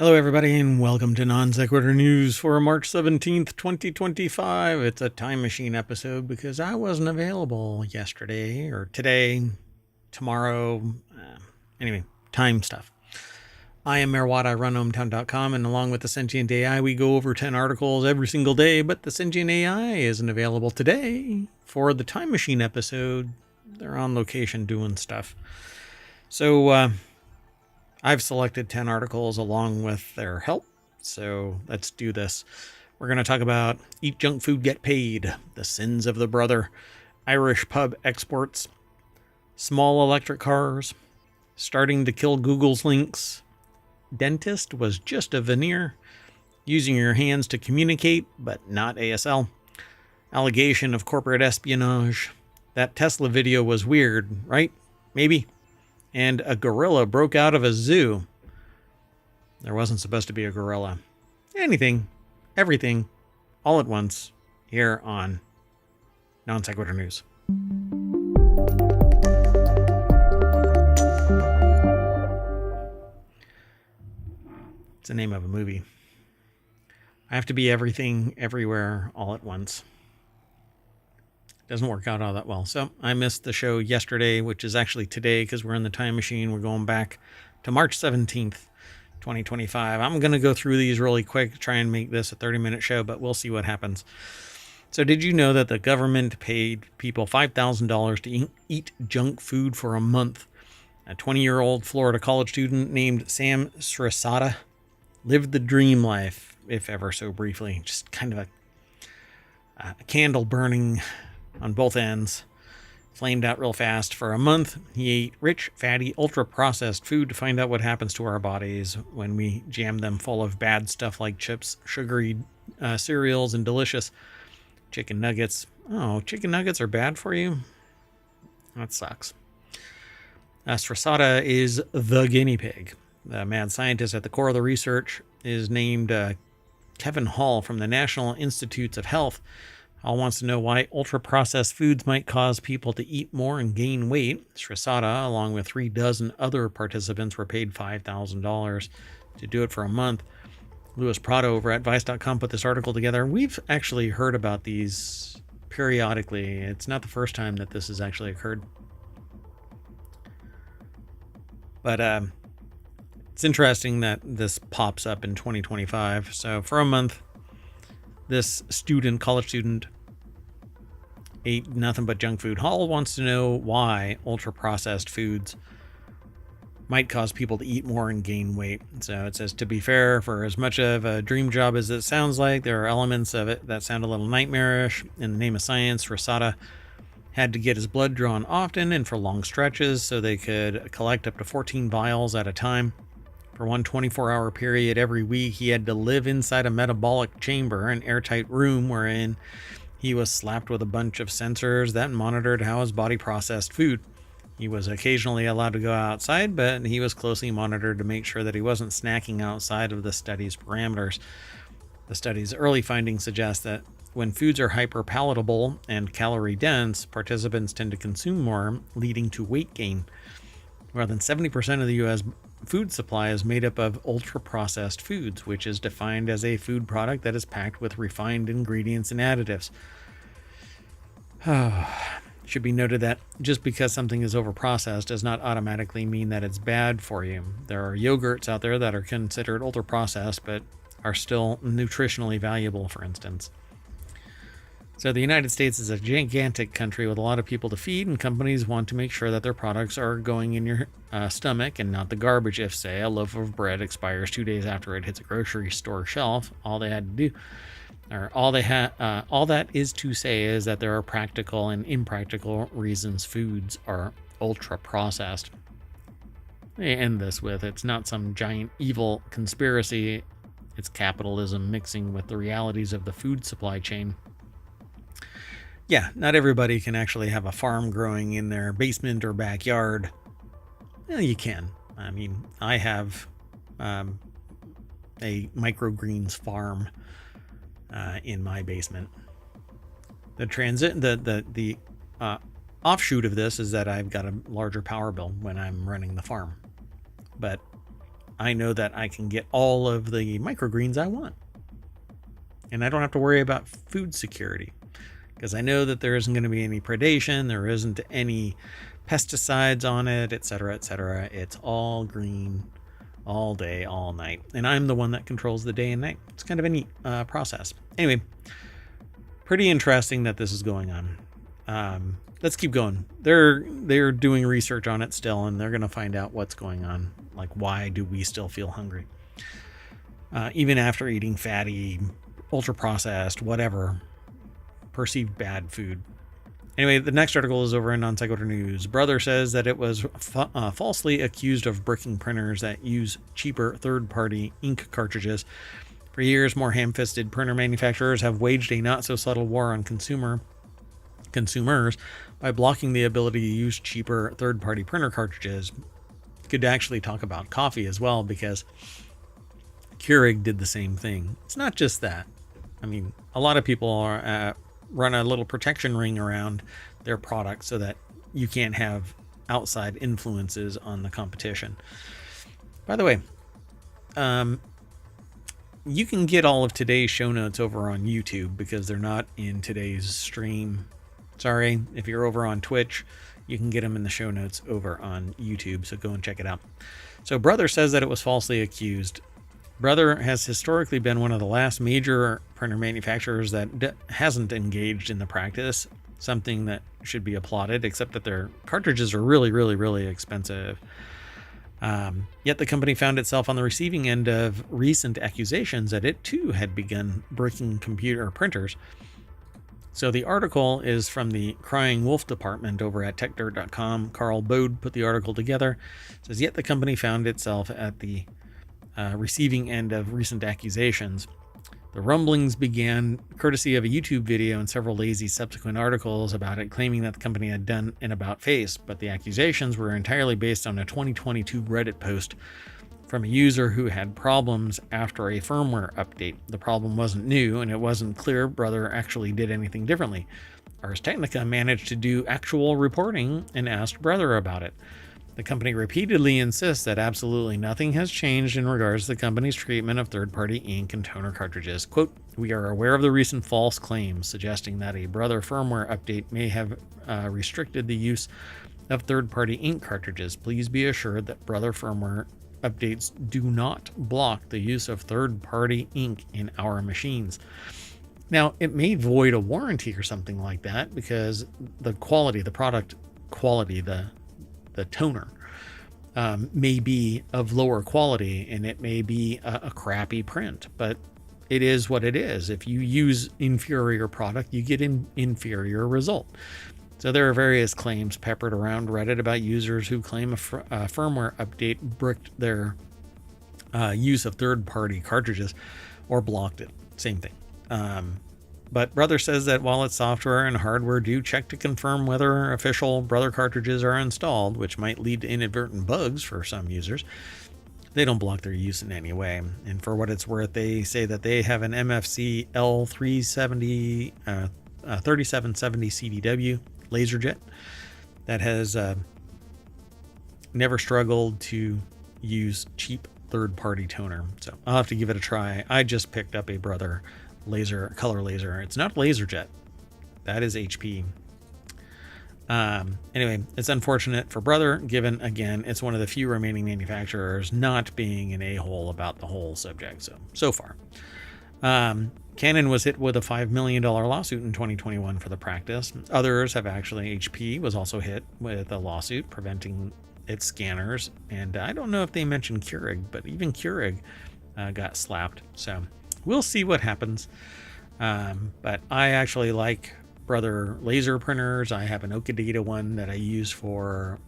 Hello, everybody, and welcome to Non Sequitur News for March 17th, 2025. It's a time machine episode because I wasn't available yesterday or today, tomorrow. Anyway, time stuff. I am Merwad. I run ohmtown.com, and along with the Sentient AI, we go over 10 articles every single day, but the Sentient AI isn't available today for the time machine episode. They're on location doing stuff. So, I've selected 10 articles along with their help, so let's do this. We're going to talk about Eat Junk Food, Get Paid, The Sins of the Brother, Irish Pub Exports, Small Electric Cars, Starting to Kill Google's Links, Dentist Was Just a Veneer, Using Your Hands to Communicate, but Not ASL, Allegation of Corporate Espionage, That Tesla Video Was Weird, right? Maybe. And a gorilla broke out of a zoo. There wasn't supposed to be a gorilla. Anything, everything, all at once, here on Non Sequitur News. It's the name of a movie. I have to be everything, everywhere, all at once. Doesn't work out all that well. So I missed the show yesterday, which is actually today because we're in the time machine. We're going back to March 17th, 2025. I'm going to go through these really quick, try and make this a 30-minute show, but we'll see what happens. So did you know that the government paid people $5,000 to eat junk food for a month? A 20-year-old Florida college student named Sam s4e79 lived the dream life, if ever so briefly. Just kind of a candle burning on both ends, flamed out real fast. For a month, he ate rich, fatty, ultra-processed food to find out what happens to our bodies when we jam them full of bad stuff like chips, sugary cereals, and delicious chicken nuggets. Oh, chicken nuggets are bad for you? That sucks. s4e79 is the guinea pig. The mad scientist at the core of the research is named Kevin Hall from the National Institutes of Health. Hall wants to know why ultra-processed foods might cause people to eat more and gain weight. s4e79, along with 36 other participants, were paid $5,000 to do it for a month. Louis Prado over at Vice.com put this article together. We've actually heard about these periodically. It's not the first time that this has actually occurred. But it's interesting that this pops up in 2025. So for a month, this college student, ate nothing but junk food. Hall wants to know why ultra-processed foods might cause people to eat more and gain weight. So it says, to be fair, for as much of a dream job as it sounds like, there are elements of it that sound a little nightmarish. In the name of science, s4e79 had to get his blood drawn often and for long stretches so they could collect up to 14 vials at a time. For one 24-hour period every week, he had to live inside a metabolic chamber, an airtight room wherein he was slapped with a bunch of sensors that monitored how his body processed food. He was occasionally allowed to go outside, but he was closely monitored to make sure that he wasn't snacking outside of the study's parameters. The study's early findings suggest that when foods are hyper-palatable and calorie-dense, participants tend to consume more, leading to weight gain. More than 70% of the U.S. food supply is made up of ultra-processed foods, which is defined as a food product that is packed with refined ingredients and additives. It should be noted that just because something is overprocessed does not automatically mean that it's bad for you. There are yogurts out there that are considered ultra-processed but are still nutritionally valuable, for instance. So the United States is a gigantic country with a lot of people to feed, and companies want to make sure that their products are going in your stomach and not the garbage. If, say, a loaf of bread expires 2 days after it hits a grocery store shelf, all that is to say is that there are practical and impractical reasons foods are ultra processed. They end this with, it's not some giant evil conspiracy, it's capitalism mixing with the realities of the food supply chain. Yeah, not everybody can actually have a farm growing in their basement or backyard. Well, you can. I mean, I have a microgreens farm in my basement. The offshoot of this is that I've got a larger power bill when I'm running the farm. But I know that I can get all of the microgreens I want. And I don't have to worry about food security because I know that there isn't going to be any predation. There isn't any pesticides on it, etc., etc. It's all green all day, all night. And I'm the one that controls the day and night. It's kind of a neat process. Anyway, pretty interesting that this is going on. Let's keep going. They're doing research on it still, and they're going to find out what's going on. Like, why do we still feel hungry? Even after eating fatty, ultra-processed, whatever, perceived bad food. Anyway, the next article is over in Non Sequitur News. Brother says that it was falsely accused of bricking printers that use cheaper third-party ink cartridges. For years, more ham-fisted printer manufacturers have waged a not-so-subtle war on consumers by blocking the ability to use cheaper third-party printer cartridges. Could actually talk about coffee as well, because Keurig did the same thing. It's not just that. I mean, a lot of people are run a little protection ring around their product so that you can't have outside influences on the competition. By the way, you can get all of today's show notes over on YouTube because they're not in today's stream. Sorry, if you're over on Twitch, you can get them in the show notes over on YouTube, so go and check it out. So Brother says that it was falsely accused. Brother has historically been one of the last major printer manufacturers that hasn't engaged in the practice, something that should be applauded, except that their cartridges are really, really, really expensive. Yet the company found itself on the receiving end of recent accusations that it too had begun bricking computer printers. So the article is from the Crying Wolf department over at techdirt.com. Carl Bode put the article together. It says, yet the company found itself at the receiving end of recent accusations. The rumblings began courtesy of a YouTube video and several lazy subsequent articles about it, claiming that the company had done an about-face, but the accusations were entirely based on a 2022 Reddit post from a user who had problems after a firmware update. The problem wasn't new, and it wasn't clear Brother actually did anything differently. Ars Technica managed to do actual reporting and asked Brother about it. The company repeatedly insists that absolutely nothing has changed in regards to the company's treatment of third-party ink and toner cartridges. Quote, we are aware of the recent false claims suggesting that a Brother firmware update may have restricted the use of third-party ink cartridges. Please be assured that Brother firmware updates do not block the use of third-party ink in our machines. Now, it may void a warranty or something like that because the quality, the product quality, the toner may be of lower quality, and it may be a crappy print, but it is what it is. If you use inferior product, you get an inferior result. So there are various claims peppered around Reddit about users who claim a firmware update bricked their use of third-party cartridges or blocked it. Same thing. But Brother says that while its software and hardware do check to confirm whether official Brother cartridges are installed, which might lead to inadvertent bugs for some users, they don't block their use in any way. And for what it's worth, they say that they have an MFC L370 3770 CDW LaserJet that has never struggled to use cheap third-party toner. So I'll have to give it a try. I just picked up a Brother color laser. It's not LaserJet. That is HP. Anyway, it's unfortunate for Brother, given, again, it's one of the few remaining manufacturers not being an a-hole about the whole subject so far. Canon was hit with a $5 million lawsuit in 2021 for the practice. Others have actually, HP was also hit with a lawsuit preventing its scanners. And I don't know if they mentioned Keurig, but even Keurig got slapped. So we'll see what happens. But I actually like Brother laser printers. I have an Okadata one that I use for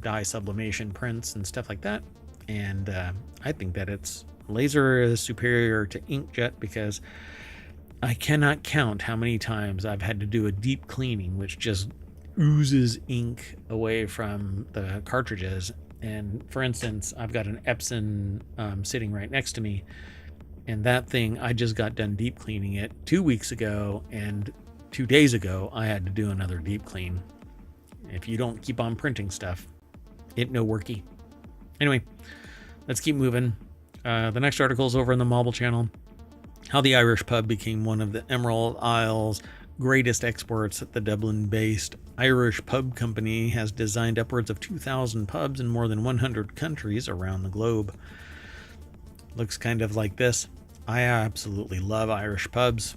dye sublimation prints and stuff like that. And I think that its laser is superior to inkjet because I cannot count how many times I've had to do a deep cleaning, which just oozes ink away from the cartridges. And for instance, I've got an Epson sitting right next to me, and that thing, I just got done deep cleaning it 2 weeks ago, and 2 days ago I had to do another deep clean. If you don't keep on printing stuff, it no worky. Anyway, let's keep moving. The next article is over in the Mobile Channel. How the Irish pub became one of the Emerald Isle's greatest exports. The Dublin-based Irish Pub Company has designed upwards of 2,000 pubs in more than 100 countries around the globe. Looks kind of like this. I absolutely love Irish pubs.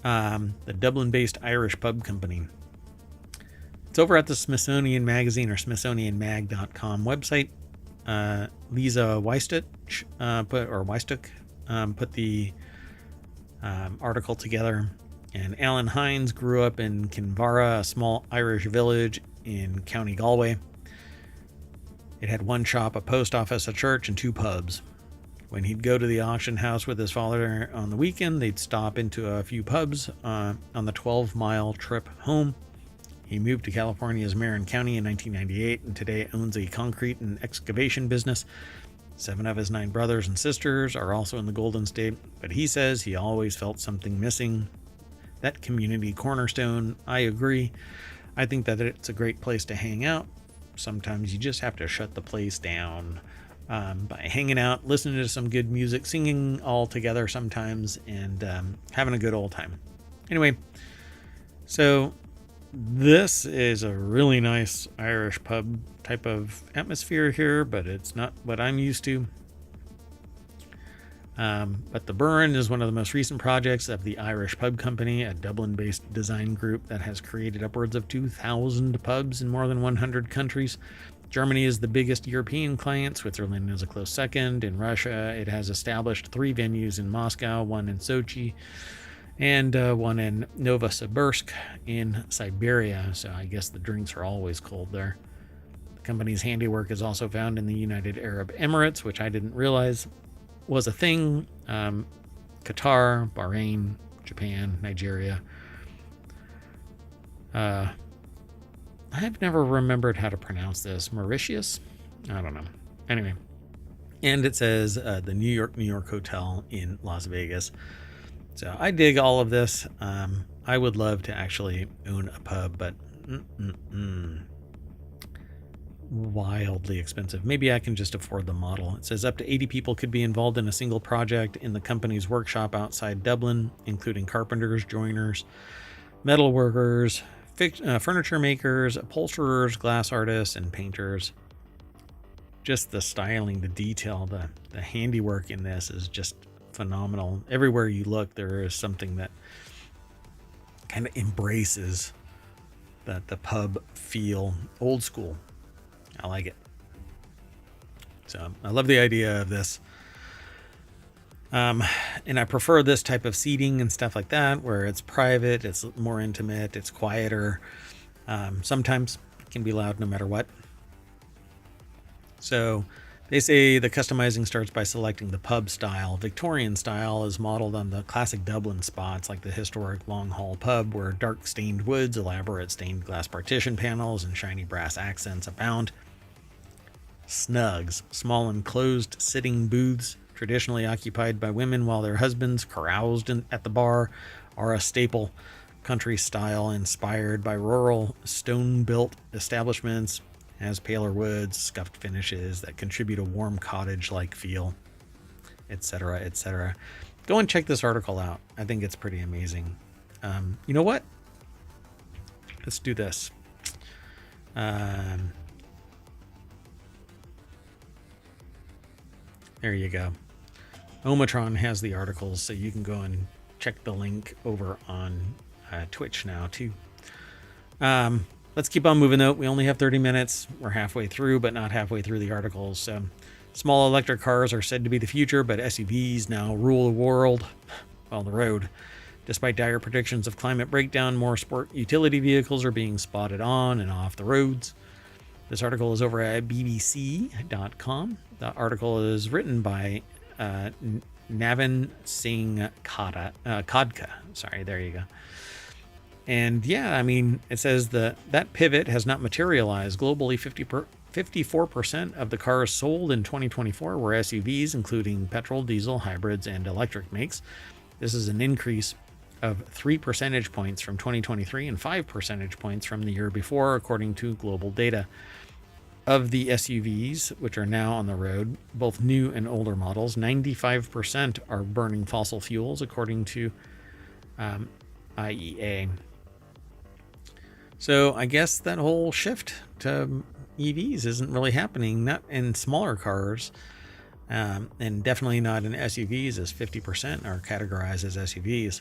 The Dublin-based Irish Pub Company. It's over at the Smithsonian Magazine or SmithsonianMag.com website. Lisa Weistich put the article together. And Alan Hines grew up in Kinvara, a small Irish village in County Galway. It had one shop, a post office, a church, and 2 pubs. When he'd go to the auction house with his father on the weekend, they'd stop into a few pubs on the 12-mile trip home. He moved to California's Marin County in 1998 and today owns a concrete and excavation business. 7 of his 9 brothers and sisters are also in the Golden State, but he says he always felt something missing. That community cornerstone, I agree. I think that it's a great place to hang out. Sometimes you just have to shut the place down by hanging out, listening to some good music, singing all together sometimes, and having a good old time. Anyway, so this is a really nice Irish pub type of atmosphere here, but it's not what I'm used to. But the Burren is one of the most recent projects of the Irish Pub Company, a Dublin-based design group that has created upwards of 2,000 pubs in more than 100 countries. Germany is the biggest European client. Switzerland is a close second. In Russia, it has established 3 venues in Moscow, 1 in Sochi, and 1 in Novosibirsk in Siberia. So I guess the drinks are always cold there. The company's handiwork is also found in the United Arab Emirates, which I didn't realize was a thing. Qatar, Bahrain, Japan, Nigeria. I've never remembered how to pronounce this. Mauritius? I don't know. Anyway. And it says the New York Hotel in Las Vegas. So I dig all of this. I would love to actually own a pub, but wildly expensive. Maybe I can just afford the model. It says up to 80 people could be involved in a single project in the company's workshop outside Dublin, including carpenters, joiners, metal workers, furniture makers, upholsterers, glass artists, and painters. Just the styling, the detail, the handiwork in this is just phenomenal. Everywhere you look, there is something that kind of embraces the pub feel, old school. I like it. So I love the idea of this. And I prefer this type of seating and stuff like that, where it's private, it's more intimate, it's quieter. Sometimes it can be loud no matter what. So they say the customizing starts by selecting the pub style. Victorian style is modeled on the classic Dublin spots, like the historic Long Hall pub, where dark stained woods, elaborate stained glass partition panels, and shiny brass accents abound. Snugs, small enclosed sitting booths, traditionally occupied by women while their husbands caroused at the bar, are a staple. Country style, inspired by rural stone-built establishments, has paler woods, scuffed finishes that contribute a warm cottage-like feel, etc., etc. Go and check this article out. I think it's pretty amazing. You know what? Let's do this. There you go. Omatron has the articles, so you can go and check the link over on Twitch now, too. Let's keep on moving, though. We only have 30 minutes. We're halfway through, but not halfway through the articles. So, small electric cars are said to be the future, but SUVs now rule the world, well, the road. Despite dire predictions of climate breakdown, more sport utility vehicles are being spotted on and off the roads. This article is over at bbc.com. The article is written by Navin Singh Kodka. Sorry, there you go. And yeah, I mean, it says that pivot has not materialized. Globally, 54% of the cars sold in 2024 were SUVs, including petrol, diesel, hybrids, and electric makes. This is an increase of 3 percentage points from 2023 and 5 percentage points from the year before, according to global data. Of the SUVs, which are now on the road, both new and older models, 95% are burning fossil fuels, according to IEA. So I guess that whole shift to EVs isn't really happening, not in smaller cars, and definitely not in SUVs, as 50% are categorized as SUVs.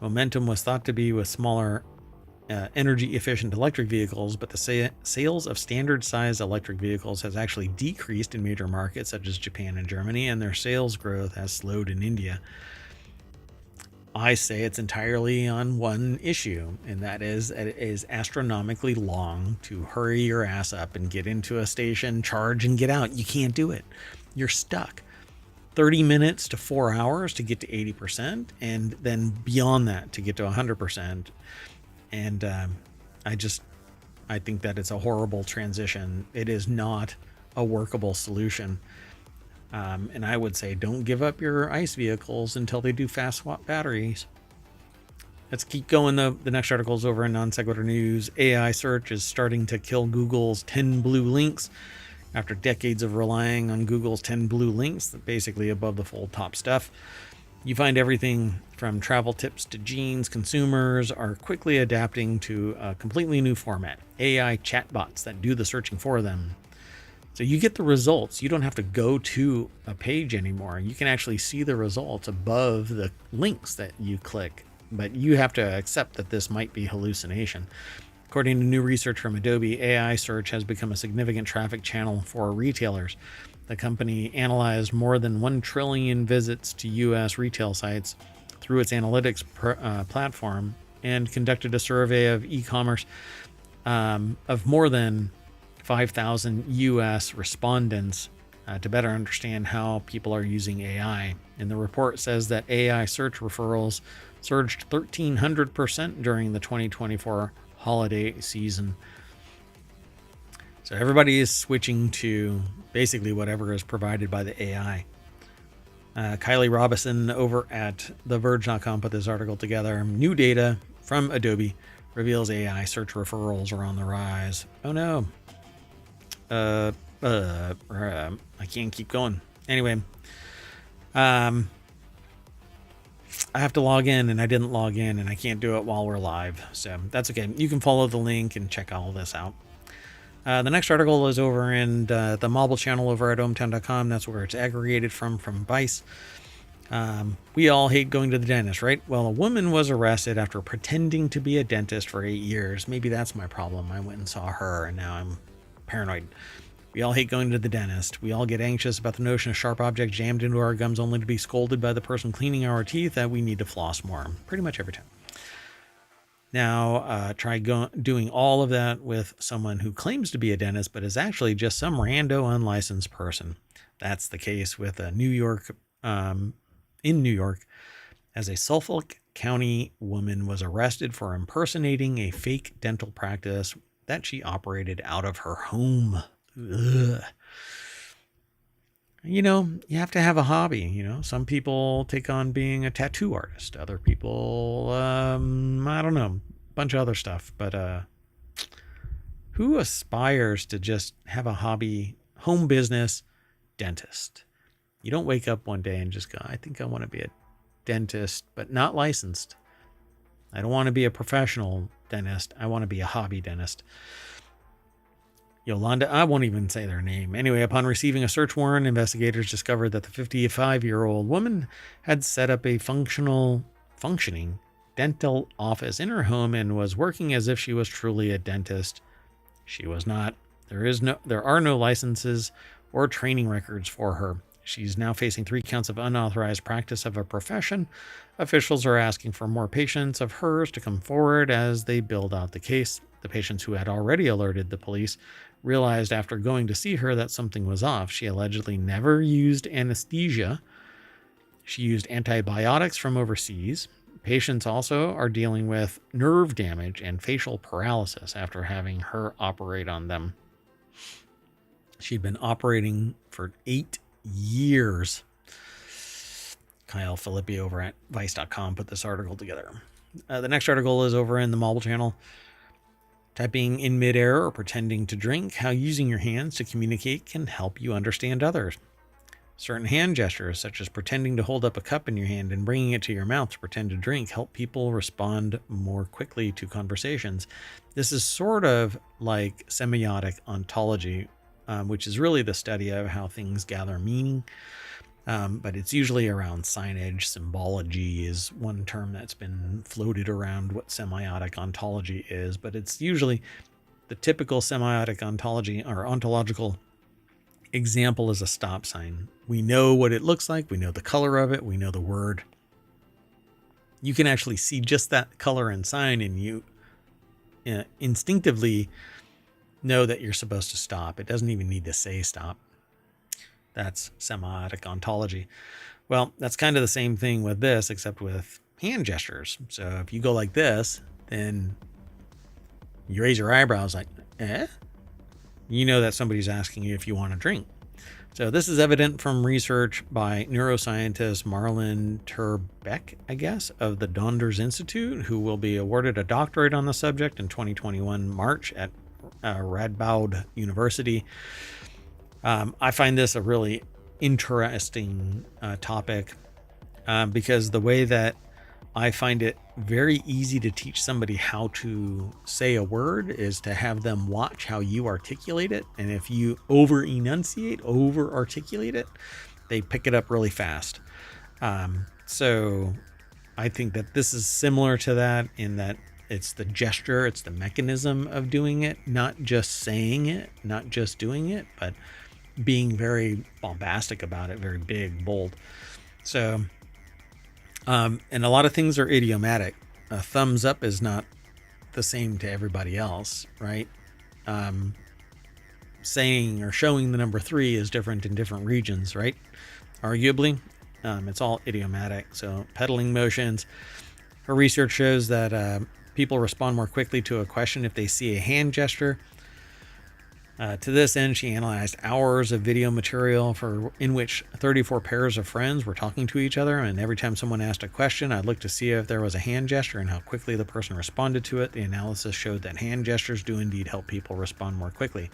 Momentum was thought to be with smaller energy efficient electric vehicles, but the sales of standard size electric vehicles has actually decreased in major markets such as Japan and Germany, and their sales growth has slowed in India. I say it's entirely on one issue, and that is it is astronomically long to hurry your ass up and get into a station, charge, and get out. You can't do it. You're stuck. 30 minutes to 4 hours to get to 80%, and then beyond that to get to 100%. And I think that it's a horrible transition. It is not a workable solution. And I would say don't give up your ICE vehicles until they do fast swap batteries. Let's keep going. The next article is over in Non Sequitur News. AI search is starting to kill Google's 10 blue links. After decades of relying on Google's 10 blue links, basically above the fold top stuff, you find everything from travel tips to jeans. Consumers are quickly adapting to a completely new format, AI chatbots that do the searching for them. So you get the results. You don't have to go to a page anymore. You can actually see the results above the links that you click, but you have to accept that this might be hallucination. According to new research from Adobe, AI search has become a significant traffic channel for retailers. The company analyzed more than 1 trillion visits to U.S. retail sites through its analytics platform and conducted a survey of e-commerce of more than 5,000 U.S. respondents to better understand how people are using AI. And the report says that AI search referrals surged 1,300% during the 2024 holiday season. So everybody is switching to basically whatever is provided by the AI. Kylie Robinson over at TheVerge.com put this article together. New data from Adobe reveals AI search referrals are on the rise. Oh no. I can't keep going. Anyway, I have to log in, and I didn't log in, and I can't do it while we're live. So that's okay. You can follow the link and check all this out. The next article is over in the mobile channel over at ohmtown.com. That's where it's aggregated from Vice. We all hate going to the dentist, right? Well, a woman was arrested after pretending to be a dentist for 8 years. Maybe that's my problem. I went and saw her, and now I'm paranoid. We all hate going to the dentist. We all get anxious about the notion of sharp objects jammed into our gums only to be scolded by the person cleaning our teeth that we need to floss more. Pretty much every time. Now, try doing all of that with someone who claims to be a dentist, but is actually just some rando unlicensed person. That's the case with in New York, as a Suffolk County woman was arrested for impersonating a fake dental practice that she operated out of her home. Ugh. You know, you have to have a hobby. You know, some people take on being a tattoo artist. Other people, I don't know, a bunch of other stuff. But who aspires to just have a hobby, home business, dentist? You don't wake up one day and just go, I think I want to be a dentist, but not licensed. I don't want to be a professional dentist. I want to be a hobby dentist. Yolanda, I won't even say their name. Anyway, upon receiving a search warrant, investigators discovered that the 55-year-old woman had set up a functioning dental office in her home and was working as if she was truly a dentist. She was not. There are no licenses or training records for her. She's now facing 3 counts of unauthorized practice of a profession. Officials are asking for more patients of hers to come forward as they build out the case. The patients who had already alerted the police realized after going to see her that something was off. She allegedly never used anesthesia. She used antibiotics from overseas. Patients also are dealing with nerve damage and facial paralysis after having her operate on them. She'd been operating for 8 years. Kyle Philippi over at Vice.com put this article together. The next article is over in the mobile channel. Typing in midair or pretending to drink, how using your hands to communicate can help you understand others. Certain hand gestures, such as pretending to hold up a cup in your hand and bringing it to your mouth to pretend to drink, help people respond more quickly to conversations. This is sort of like semiotic ontology, which is really the study of how things gather meaning. But it's usually around signage. Symbology is one term that's been floated around what semiotic ontology is, but it's usually the typical semiotic ontology or ontological example is a stop sign. We know what it looks like. We know the color of it. We know the word. You can actually see just that color and sign, and you instinctively know that you're supposed to stop. It doesn't even need to say stop. That's semiotic ontology. Well, that's kind of the same thing with this, except with hand gestures. So if you go like this, then you raise your eyebrows like, eh? You know that somebody's asking you if you want a drink. So this is evident from research by neuroscientist Marlon Terbeck, I guess, of the Donders Institute, who will be awarded a doctorate on the subject in 2021 March at Radboud University. I find this a really interesting topic because the way that I find it very easy to teach somebody how to say a word is to have them watch how you articulate it. And if you over-enunciate, over-articulate it, they pick it up really fast. So I think that this is similar to that in that it's the gesture, it's the mechanism of doing it, not just saying it, not just doing it, but being very bombastic about it, very big, bold. So, and a lot of things are idiomatic. A thumbs up is not the same to everybody else, right? Saying or showing the number 3 is different in different regions, right? Arguably, it's all idiomatic. So pedaling motions. Her research shows that people respond more quickly to a question if they see a hand gesture. To this end, she analyzed hours of video material in which 34 pairs of friends were talking to each other, and every time someone asked a question, I'd look to see if there was a hand gesture and how quickly the person responded to it. The analysis showed that hand gestures do indeed help people respond more quickly.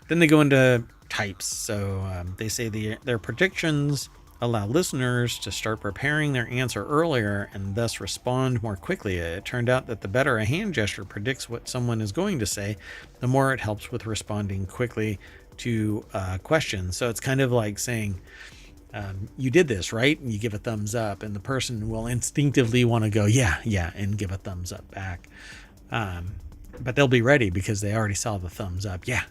Then they go into types. So they say their predictions allow listeners to start preparing their answer earlier and thus respond more quickly. It turned out that the better a hand gesture predicts what someone is going to say, the more it helps with responding quickly to questions. So it's kind of like saying, you did this, right? And you give a thumbs up, and the person will instinctively want to go, yeah, and give a thumbs up back. But they'll be ready because they already saw the thumbs up. Yeah.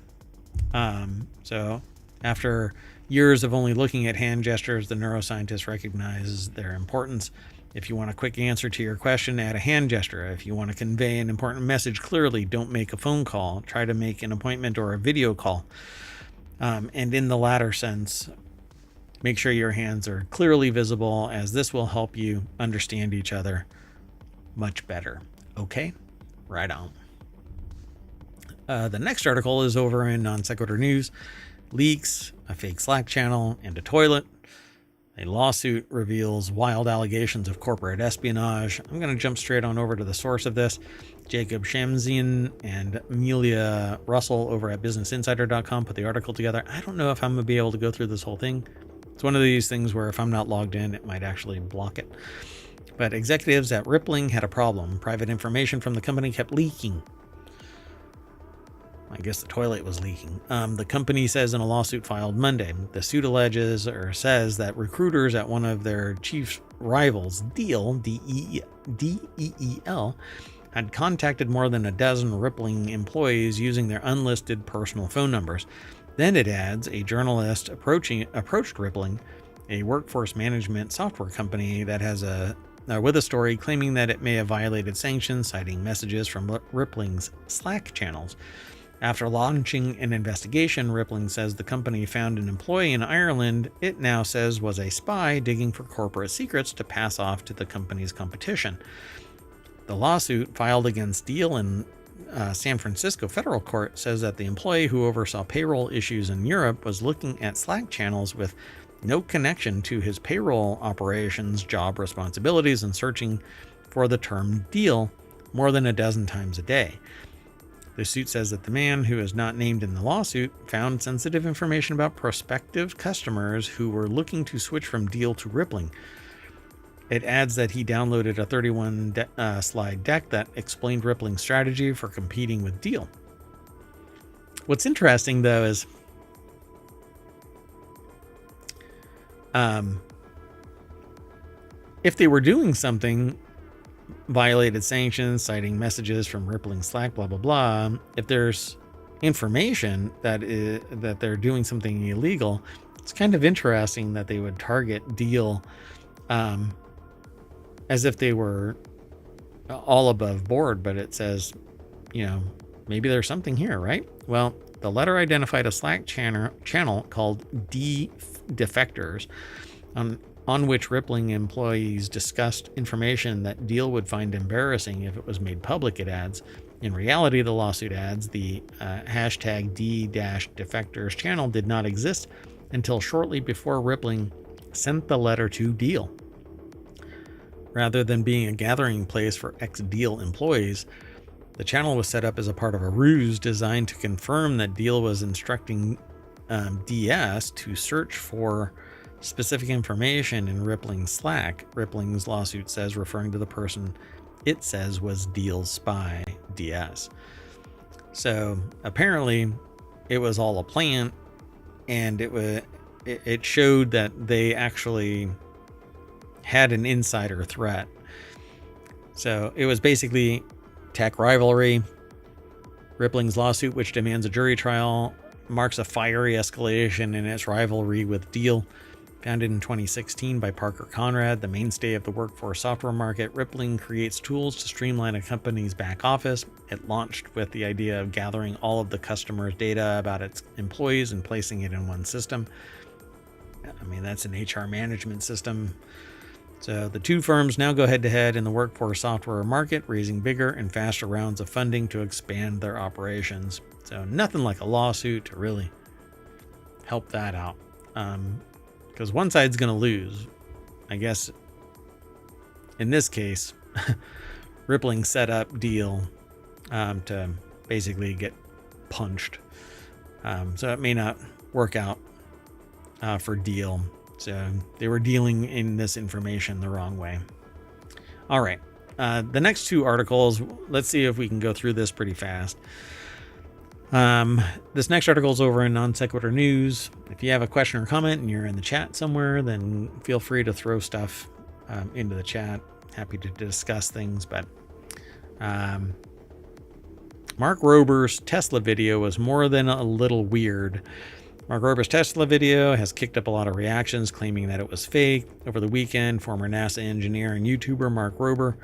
So after years of only looking at hand gestures, the neuroscientist recognizes their importance. If you want a quick answer to your question, add a hand gesture. If you want to convey an important message clearly, don't make a phone call. Try to make an appointment or a video call. And in the latter sense, make sure your hands are clearly visible, as this will help you understand each other much better. Okay, right on. The next article is over in Non Sequitur News. Leaks, a fake Slack channel, and a toilet. A lawsuit reveals wild allegations of corporate espionage. I'm going to jump straight on over to the source of this. Jacob Shamsian and Amelia Russell over at BusinessInsider.com put the article together. I don't know if I'm going to be able to go through this whole thing. It's one of these things where if I'm not logged in, it might actually block it. But executives at Rippling had a problem. Private information from the company kept leaking. I guess the toilet was leaking. The company says in a lawsuit filed Monday, the suit alleges or says that recruiters at one of their chief rivals, Deel, D-E-E-L, had contacted more than a dozen Rippling employees using their unlisted personal phone numbers. Then it adds, a journalist approached Rippling, a workforce management software company that has with a story claiming that it may have violated sanctions, citing messages from Rippling's Slack channels. After launching an investigation, Rippling says the company found an employee in Ireland it now says was a spy digging for corporate secrets to pass off to the company's competition. The lawsuit filed against Deel in San Francisco federal court says that the employee who oversaw payroll issues in Europe was looking at Slack channels with no connection to his payroll operations, job responsibilities, and searching for the term deal more than a dozen times a day. The suit says that the man, who is not named in the lawsuit, found sensitive information about prospective customers who were looking to switch from Deal to Rippling. It adds that he downloaded a 31 slide deck that explained Rippling's strategy for competing with Deal. What's interesting, though, is if they were doing something, violated sanctions, citing messages from Rippling Slack, blah, blah, blah, if there's information that they're doing something illegal, it's kind of interesting that they would target Deal as if they were all above board, but it says, maybe there's something here, right? Well, the letter identified a Slack channel called Defectors, on which Rippling employees discussed information that Deal would find embarrassing if it was made public, it adds. In reality, the lawsuit adds the hashtag D-Defectors channel did not exist until shortly before Rippling sent the letter to Deal. Rather than being a gathering place for ex-Deal employees, the channel was set up as a part of a ruse designed to confirm that Deal was instructing DS to search for specific information in Rippling's Slack. Rippling's lawsuit says, referring to the person it says was Deal's spy, DS. So apparently it was all a plant, and it showed that they actually had an insider threat. So it was basically tech rivalry. Rippling's lawsuit, which demands a jury trial, marks a fiery escalation in its rivalry with Deal. Founded in 2016 by Parker Conrad, the mainstay of the workforce software market, Rippling creates tools to streamline a company's back office. It launched with the idea of gathering all of the customers' data about its employees and placing it in one system. I mean, that's an HR management system. So the two firms now go head-to-head in the workforce software market, raising bigger and faster rounds of funding to expand their operations. So nothing like a lawsuit to really help that out. Because one side's going to lose. I guess in this case, Rippling set up Deal to basically get punched. So it may not work out for Deal. So they were dealing in this information the wrong way. All right. The next two articles, let's see if we can go through this pretty fast. This next article is over in Non Sequitur News. If you have a question or comment and you're in the chat somewhere, then feel free to throw stuff into the chat. Happy to discuss things, but Mark Rober's Tesla video was more than a little weird. Mark Rober's Tesla video has kicked up a lot of reactions, claiming that it was fake. Over the weekend, former NASA engineer and YouTuber Mark Rober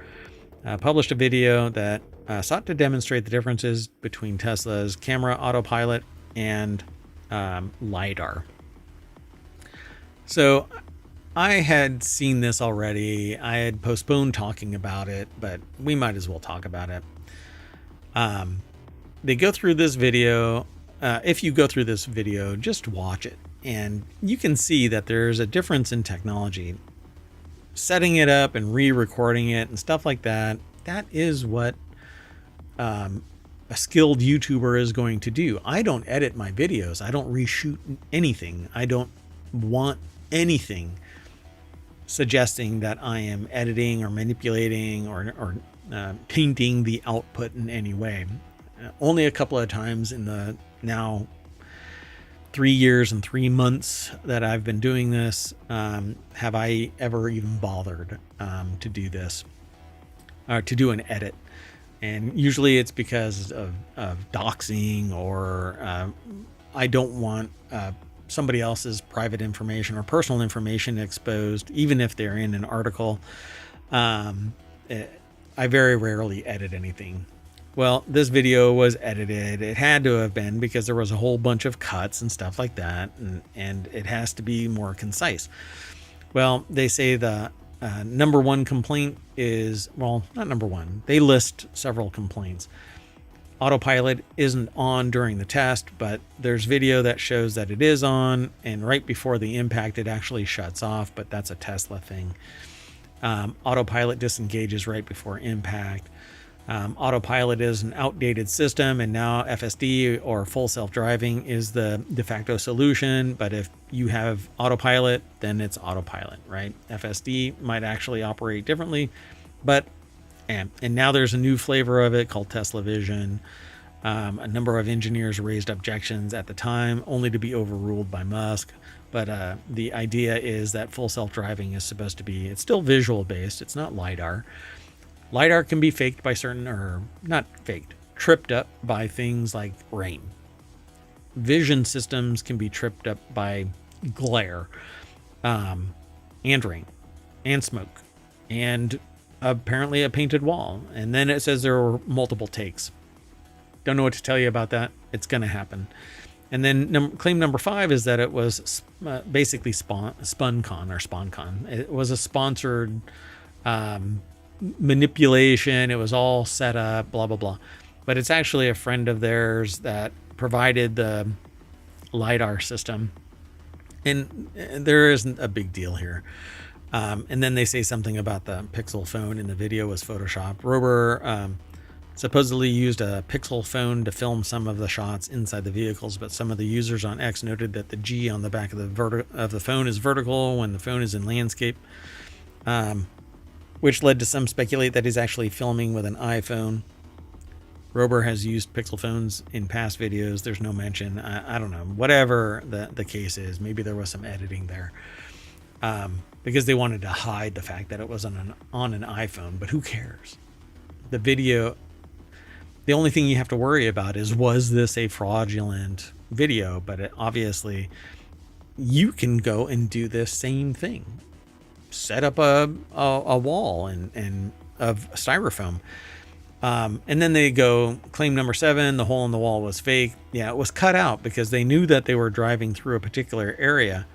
published a video that sought to demonstrate the differences between Tesla's camera autopilot and LiDAR. So I had seen this already. I had postponed talking about it, but we might as well talk about it. They go through this video. If you go through this video, just watch it, and you can see that there's a difference in technology. Setting it up and re-recording it and stuff like that, that is what a skilled YouTuber is going to do. I don't edit my videos. I don't reshoot anything. I don't want anything suggesting that I am editing or manipulating or tainting the output in any way. Only a couple of times in the now 3 years and 3 months that I've been doing this, have I ever even bothered to do this, or to do an edit. And usually it's because of doxing, or I don't want somebody else's private information or personal information exposed, even if they're in an article. I very rarely edit anything. Well, this video was edited. It had to have been, because there was a whole bunch of cuts and stuff like that, and it has to be more concise. Well, they say the number one complaint is, well, not number one. They list several complaints. Autopilot isn't on during the test, but there's video that shows that it is on, and right before the impact, it actually shuts off, but that's a Tesla thing. Autopilot disengages right before impact. Autopilot is an outdated system, and now FSD or full self-driving is the de facto solution. But if you have autopilot, then it's autopilot, right? FSD might actually operate differently, but and now there's a new flavor of it called Tesla Vision. A number of engineers raised objections at the time, only to be overruled by Musk. But the idea is that full self-driving is supposed to be, it's still visual based. It's not LiDAR. LiDAR can be faked by certain, or not faked, tripped up by things like rain. Vision systems can be tripped up by glare, and rain, and smoke, and apparently a painted wall. And then it says there were multiple takes. Don't know what to tell you about that. It's going to happen. And then claim number 5 is that it was basically SpunCon. It was a sponsored manipulation. It was all set up, blah, blah, blah. But it's actually a friend of theirs that provided the LiDAR system. And there isn't a big deal here. And then they say something about the Pixel phone in the video was Photoshopped. Robber supposedly used a Pixel phone to film some of the shots inside the vehicles, but some of the users on X noted that the G on the back of the phone is vertical when the phone is in landscape, which led to some speculate that he's actually filming with an iPhone. Robber has used Pixel phones in past videos. There's no mention. I don't know. Whatever the case is, maybe there was some editing there, because they wanted to hide the fact that it was on an iPhone, but who cares? The video... The only thing you have to worry about is, was this a fraudulent video? But obviously, you can go and do this same thing. Set up a wall and of styrofoam. And then they go, claim number 7, the hole in the wall was fake. Yeah, it was cut out because they knew that they were driving through a particular area.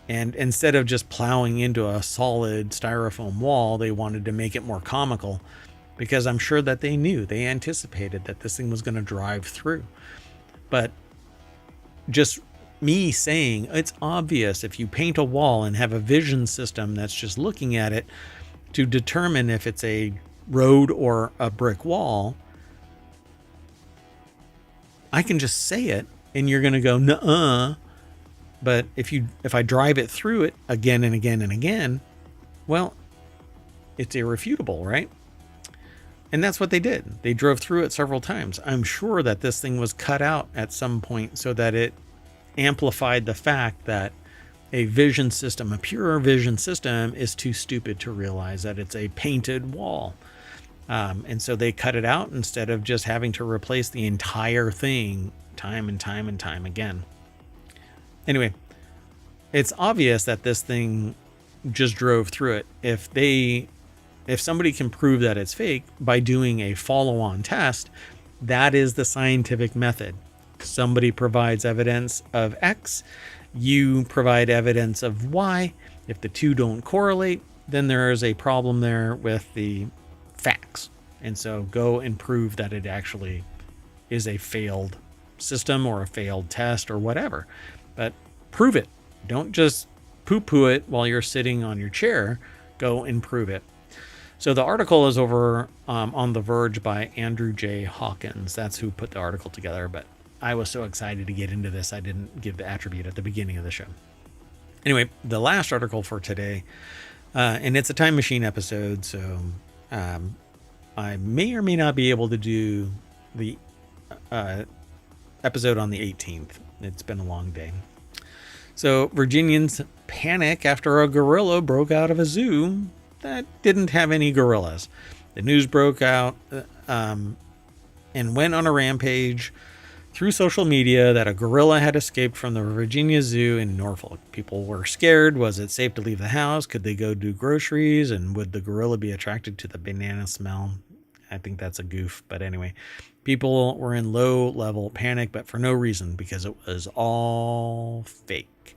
And instead of just plowing into a solid styrofoam wall, they wanted to make it more comical. Because I'm sure that they anticipated that this thing was going to drive through. But just me saying, it's obvious if you paint a wall and have a vision system that's just looking at it to determine if it's a road or a brick wall, I can just say it and you're going to go, nuh-uh. But if I drive it through it again and again and again, well, it's irrefutable, right? And that's what they did. They drove through it several times. I'm sure that this thing was cut out at some point so that it amplified the fact that a vision system, a pure vision system, is too stupid to realize that it's a painted wall. And so they cut it out instead of just having to replace the entire thing time and time and time again. Anyway, it's obvious that this thing just drove through it. If somebody can prove that it's fake by doing a follow-on test, that is the scientific method. Somebody provides evidence of X, you provide evidence of Y. If the two don't correlate, then there is a problem there with the facts. And so go and prove that it actually is a failed system or a failed test or whatever. But prove it. Don't just poo-poo it while you're sitting on your chair. Go and prove it. So the article is over on The Verge by Andrew J. Hawkins. That's who put the article together. But I was so excited to get into this, I didn't give the attribute at the beginning of the show. Anyway, the last article for today, and it's a time machine episode, so I may or may not be able to do the episode on the 18th. It's been a long day. So Virginians panic after a gorilla broke out of a zoo that didn't have any gorillas. The news broke out and went on a rampage through social media that a gorilla had escaped from the Virginia Zoo in Norfolk. People were scared. Was it safe to leave the house? Could they go do groceries? And would the gorilla be attracted to the banana smell? I think that's a goof. But anyway, people were in low-level panic, but for no reason, because it was all fake.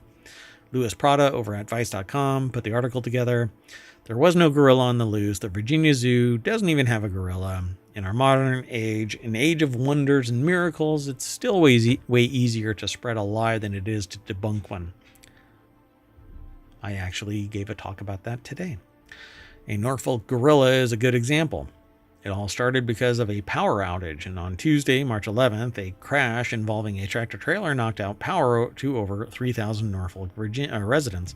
Louis Prada over at Vice.com put the article together. There was no gorilla on the loose. The Virginia Zoo doesn't even have a gorilla. In our modern age, an age of wonders and miracles, it's still way easier to spread a lie than it is to debunk one. I actually gave a talk about that today. A Norfolk gorilla is a good example. It all started because of a power outage, and on Tuesday, March 11th, a crash involving a tractor-trailer knocked out power to over 3,000 Norfolk residents.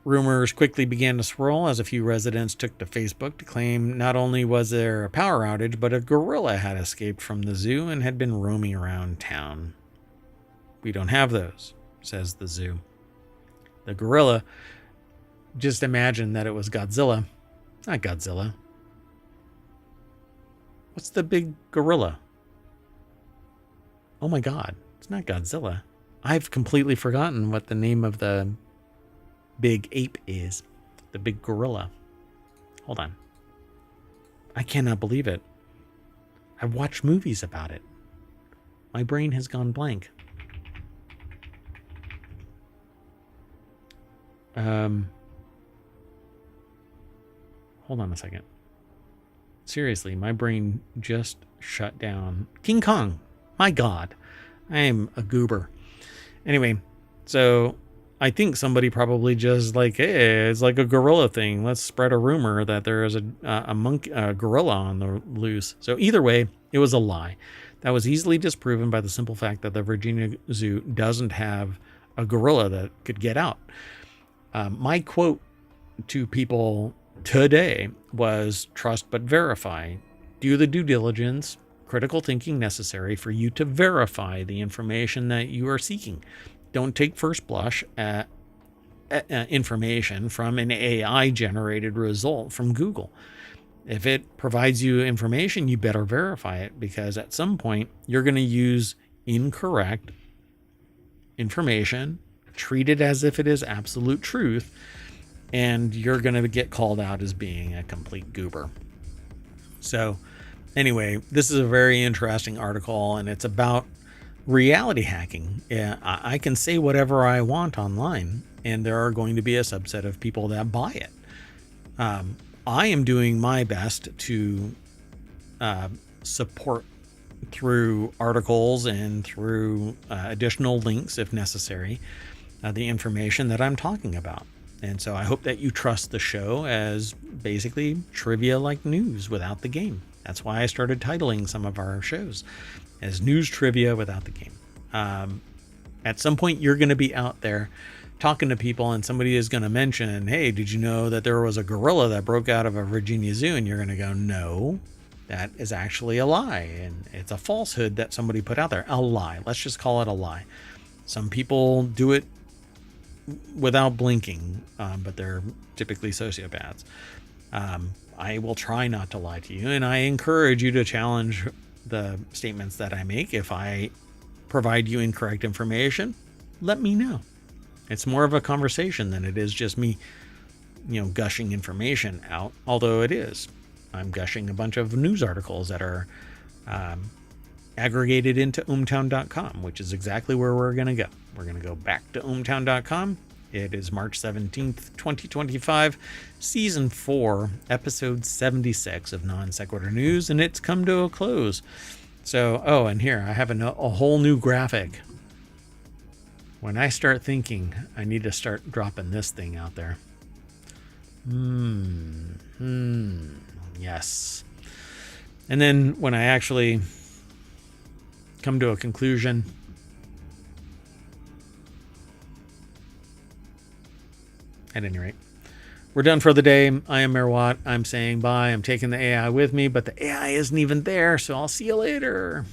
Rumors quickly began to swirl as a few residents took to Facebook to claim not only was there a power outage, but a gorilla had escaped from the zoo and had been roaming around town. We don't have those, says the zoo. The gorilla, just imagine that it was Godzilla. Not Godzilla. What's the big gorilla? Oh my God, it's not Godzilla. I've completely forgotten what the name of the big ape is. The big gorilla. Hold on. I cannot believe it. I've watched movies about it. My brain has gone blank. Hold on a second. Seriously, my brain just shut down. King Kong. My God. I am a goober. Anyway, so I think somebody probably just like, hey, it's like a gorilla thing. Let's spread a rumor that there is a gorilla on the loose. So either way, it was a lie. That was easily disproven by the simple fact that the Virginia Zoo doesn't have a gorilla that could get out. My quote to people today was trust but verify. Do the due diligence, critical thinking necessary for you to verify the information that you are seeking. Don't take first blush information from an AI generated result from Google. If it provides you information, you better verify it, because at some point you're going to use incorrect information, treat it as if it is absolute truth, and you're going to get called out as being a complete goober. So anyway, this is a very interesting article, and it's about reality hacking. Yeah, I can say whatever I want online, and there are going to be a subset of people that buy it. I am doing my best to support through articles and through additional links, if necessary, the information that I'm talking about. And so I hope that you trust the show as basically trivia like news without the game. That's why I started titling some of our shows as news trivia without the game. At some point, you're going to be out there talking to people, and somebody is going to mention, hey, did you know that there was a gorilla that broke out of a Virginia zoo? And you're going to go, no, that is actually a lie. And it's a falsehood that somebody put out there. A lie. Let's just call it a lie. Some people do it without blinking, but they're typically sociopaths. I will try not to lie to you, and I encourage you to challenge the statements that I make. If I provide you incorrect information, let me know. It's more of a conversation than it is just me, gushing information out, although it is. I'm gushing a bunch of news articles that are aggregated into ohmtown.com, which is exactly where we're going to go. We're going to go back to ohmtown.com. It is March 17th, 2025, Season 4, Episode 76 of Non Sequitur News, and it's come to a close. So, and here, I have a whole new graphic. When I start thinking, I need to start dropping this thing out there. Yes. And then when I actually come to a conclusion, at any rate, we're done for the day. I am Mayor Watt. I'm saying bye. I'm taking the AI with me, but the AI isn't even there, so I'll see you later.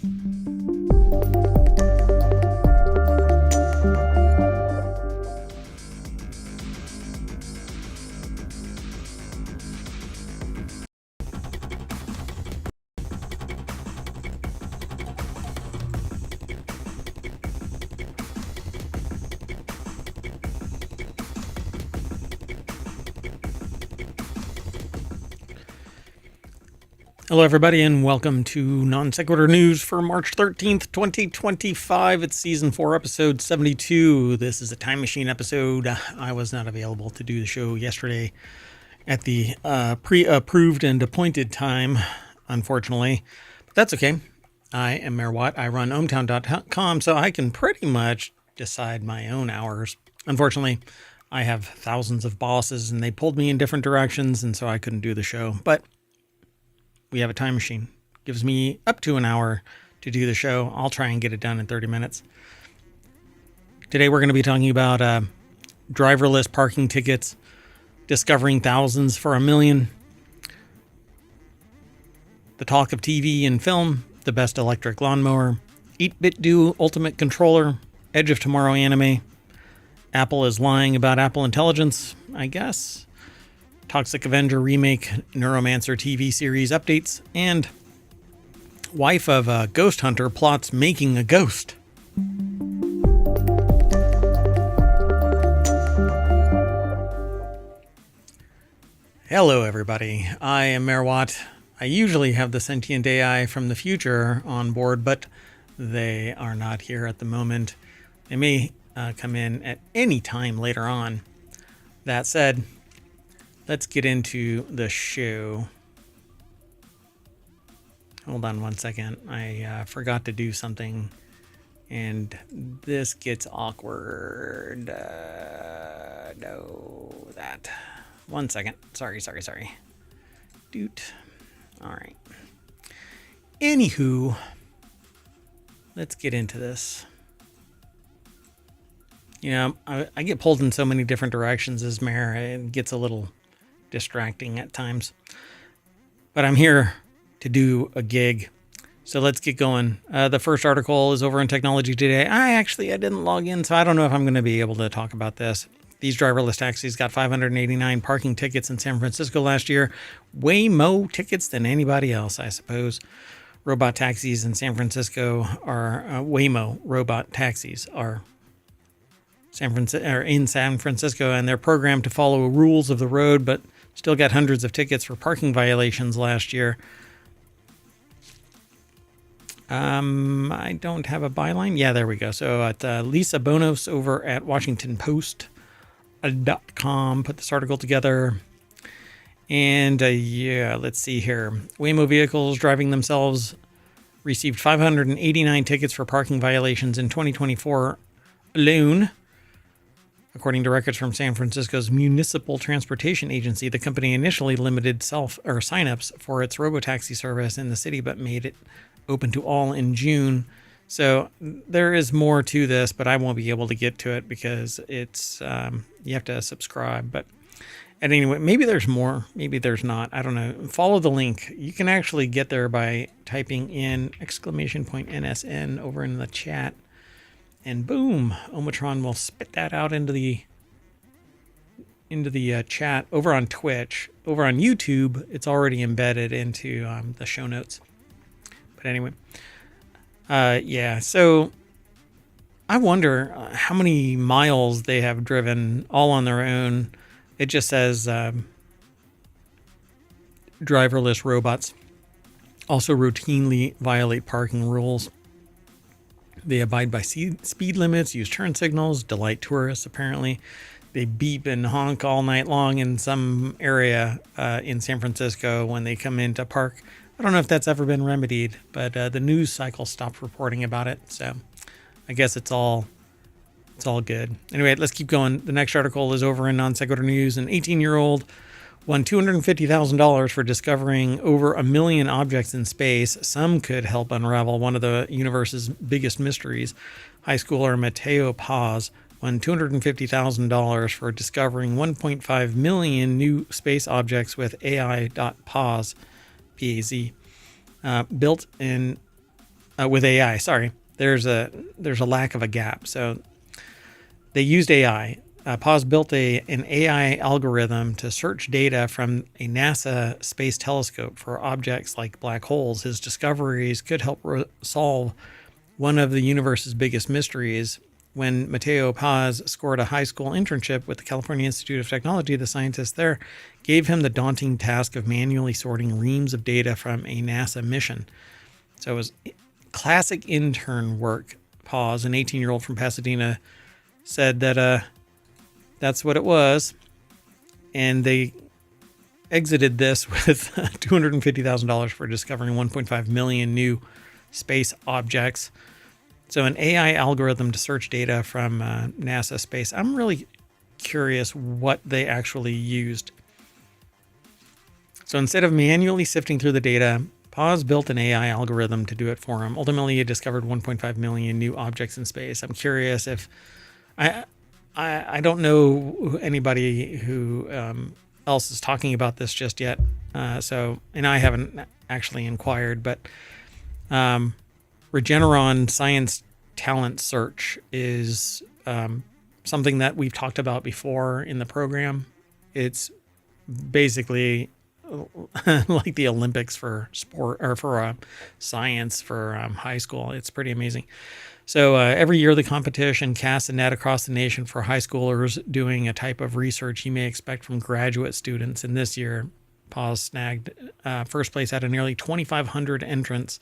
Hello, everybody, and welcome to Non Sequitur News for March 13th, 2025. It's Season 4, Episode 72. This is a time machine episode. I was not available to do the show yesterday at the pre-approved and appointed time, unfortunately. But that's okay. I am Mayor Watt. I run ohmtown.com, so I can pretty much decide my own hours. Unfortunately, I have thousands of bosses, and they pulled me in different directions, and so I couldn't do the show. But we have a time machine. Gives me up to an hour to do the show. I'll try and get it done in 30 minutes. Today we're going to be talking about driverless parking tickets, discovering thousands for $1 million, the talk of TV and film, the best electric lawnmower, 8-bit do ultimate controller, Edge of Tomorrow anime, Apple is lying about Apple Intelligence, I guess, Toxic Avenger remake, Neuromancer TV series updates, and wife of a ghost hunter plots making a ghost. Hello, everybody. I am Mayor Watt. I usually have the sentient AI from the future on board, but they are not here at the moment. They may come in at any time later on. That said, let's get into the show. Hold on one second. I forgot to do something, and this gets awkward. No, that. One second. Sorry. Doot. All right. Anywho, let's get into this. You know, I get pulled in so many different directions as mayor. It gets a little distracting at times. But I'm here to do a gig. So let's get going. The first article is over in Technology Today. I didn't log in, so I don't know if I'm going to be able to talk about this. These driverless taxis got 589 parking tickets in San Francisco last year. Way more tickets than anybody else, I suppose. Robot taxis in San Francisco are Waymo robot taxis are in San Francisco, and they're programmed to follow rules of the road, but still got hundreds of tickets for parking violations last year. I don't have a byline. Yeah, there we go. So at Lisa Bonos over at WashingtonPost.com put this article together. And let's see here. Waymo vehicles driving themselves received 589 tickets for parking violations in 2024 alone. According to records from San Francisco's Municipal Transportation Agency, the company initially limited signups for its robotaxi service in the city, but made it open to all in June. So there is more to this, but I won't be able to get to it because it's you have to subscribe. But anyway, maybe there's more, maybe there's not. I don't know. Follow the link. You can actually get there by typing in !NSN over in the chat. And boom, Omatron will spit that out into the chat over on Twitch. Over on YouTube, it's already embedded into the show notes. But anyway, so I wonder how many miles they have driven all on their own. It just says driverless robots also routinely violate parking rules. They abide by speed limits, use turn signals, delight tourists, apparently. They beep and honk all night long in some area in San Francisco when they come in to park. I don't know if that's ever been remedied, but the news cycle stopped reporting about it. So I guess it's all good. Anyway, let's keep going. The next article is over in Non Sequitur News. An 18-year-old won $250,000 for discovering over 1 million objects in space. Some could help unravel one of the universe's biggest mysteries. High schooler Mateo Paz won $250,000 for discovering 1.5 million new space objects with AI.Paz, P-A-Z, built in with AI. Sorry, there's a lack of a gap. So they used AI. Paz built an AI algorithm to search data from a NASA space telescope for objects like black holes. His discoveries could help solve one of the universe's biggest mysteries. When Mateo Paz scored a high school internship with the California Institute of Technology, the scientists there gave him the daunting task of manually sorting reams of data from a NASA mission. So it was classic intern work. Paz, an 18-year-old from Pasadena, said that that's what it was. And they exited this with $250,000 for discovering 1.5 million new space objects. So an AI algorithm to search data from NASA space. I'm really curious what they actually used. So instead of manually sifting through the data, Paz built an AI algorithm to do it for him. Ultimately, he discovered 1.5 million new objects in space. I'm curious if I don't know anybody who else is talking about this just yet. And I haven't actually inquired, but Regeneron Science Talent Search is something that we've talked about before in the program. It's basically like the Olympics for sport or for science for high school. It's pretty amazing. So every year the competition casts a net across the nation for high schoolers doing a type of research you may expect from graduate students. And this year, Paz snagged first place out of nearly 2,500 entrants.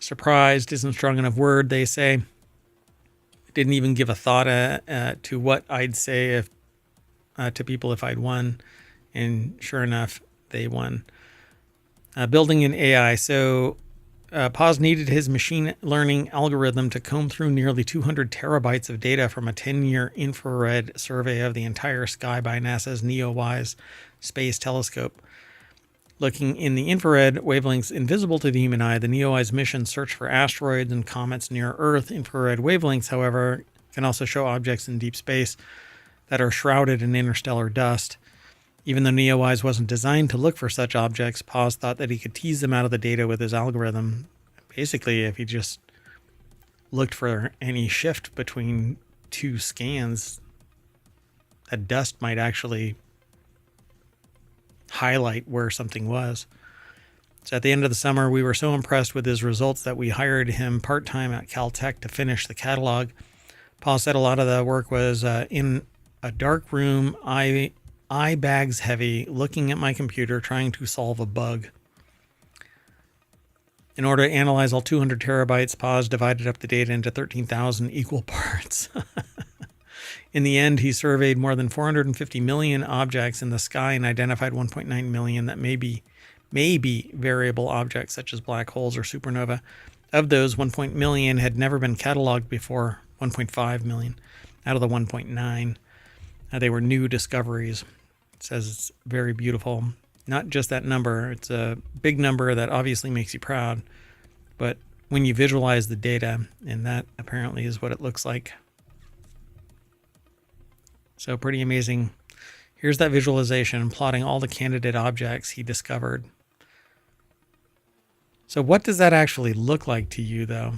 Surprised isn't a strong enough word, they say. Didn't even give a thought to what I'd say if to people if I'd won. And sure enough, they won. Building an AI. So Paz needed his machine learning algorithm to comb through nearly 200 terabytes of data from a 10-year infrared survey of the entire sky by NASA's NEOWISE space telescope. Looking in the infrared wavelengths invisible to the human eye, the NEOWISE mission searched for asteroids and comets near Earth. Infrared wavelengths, however, can also show objects in deep space that are shrouded in interstellar dust. Even though NEOWISE wasn't designed to look for such objects, Paz thought that he could tease them out of the data with his algorithm. Basically, if he just looked for any shift between two scans, that dust might actually highlight where something was. So at the end of the summer, we were so impressed with his results that we hired him part-time at Caltech to finish the catalog. Paul said a lot of the work was in a dark room, eye bags heavy, looking at my computer, trying to solve a bug. In order to analyze all 200 terabytes, Paz divided up the data into 13,000 equal parts. In the end, he surveyed more than 450 million objects in the sky and identified 1.9 million that may be variable objects such as black holes or supernova. Of those, 1 million had never been cataloged before, 1.5 million out of the 1.9. They were new discoveries. It says it's very beautiful. Not just that number. It's a big number that obviously makes you proud. But when you visualize the data, and that apparently is what it looks like. So pretty amazing. Here's that visualization plotting all the candidate objects he discovered. So what does that actually look like to you, though?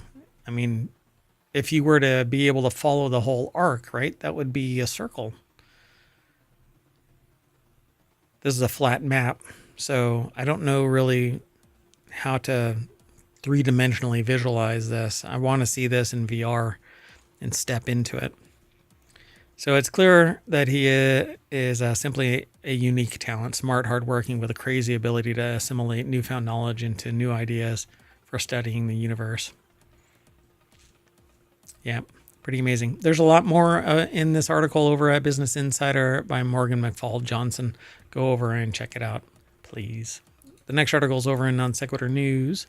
I mean, if you were to be able to follow the whole arc, right, that would be a circle. This is a flat map, so I don't know really how to three-dimensionally visualize this. I want to see this in VR and step into it. So it's clear that he is simply a unique talent, smart, hardworking, with a crazy ability to assimilate newfound knowledge into new ideas for studying the universe. Yeah, pretty amazing. There's a lot more in this article over at Business Insider by Morgan McFall Johnson. Go over and check it out, please. The next article is over in Non Sequitur News.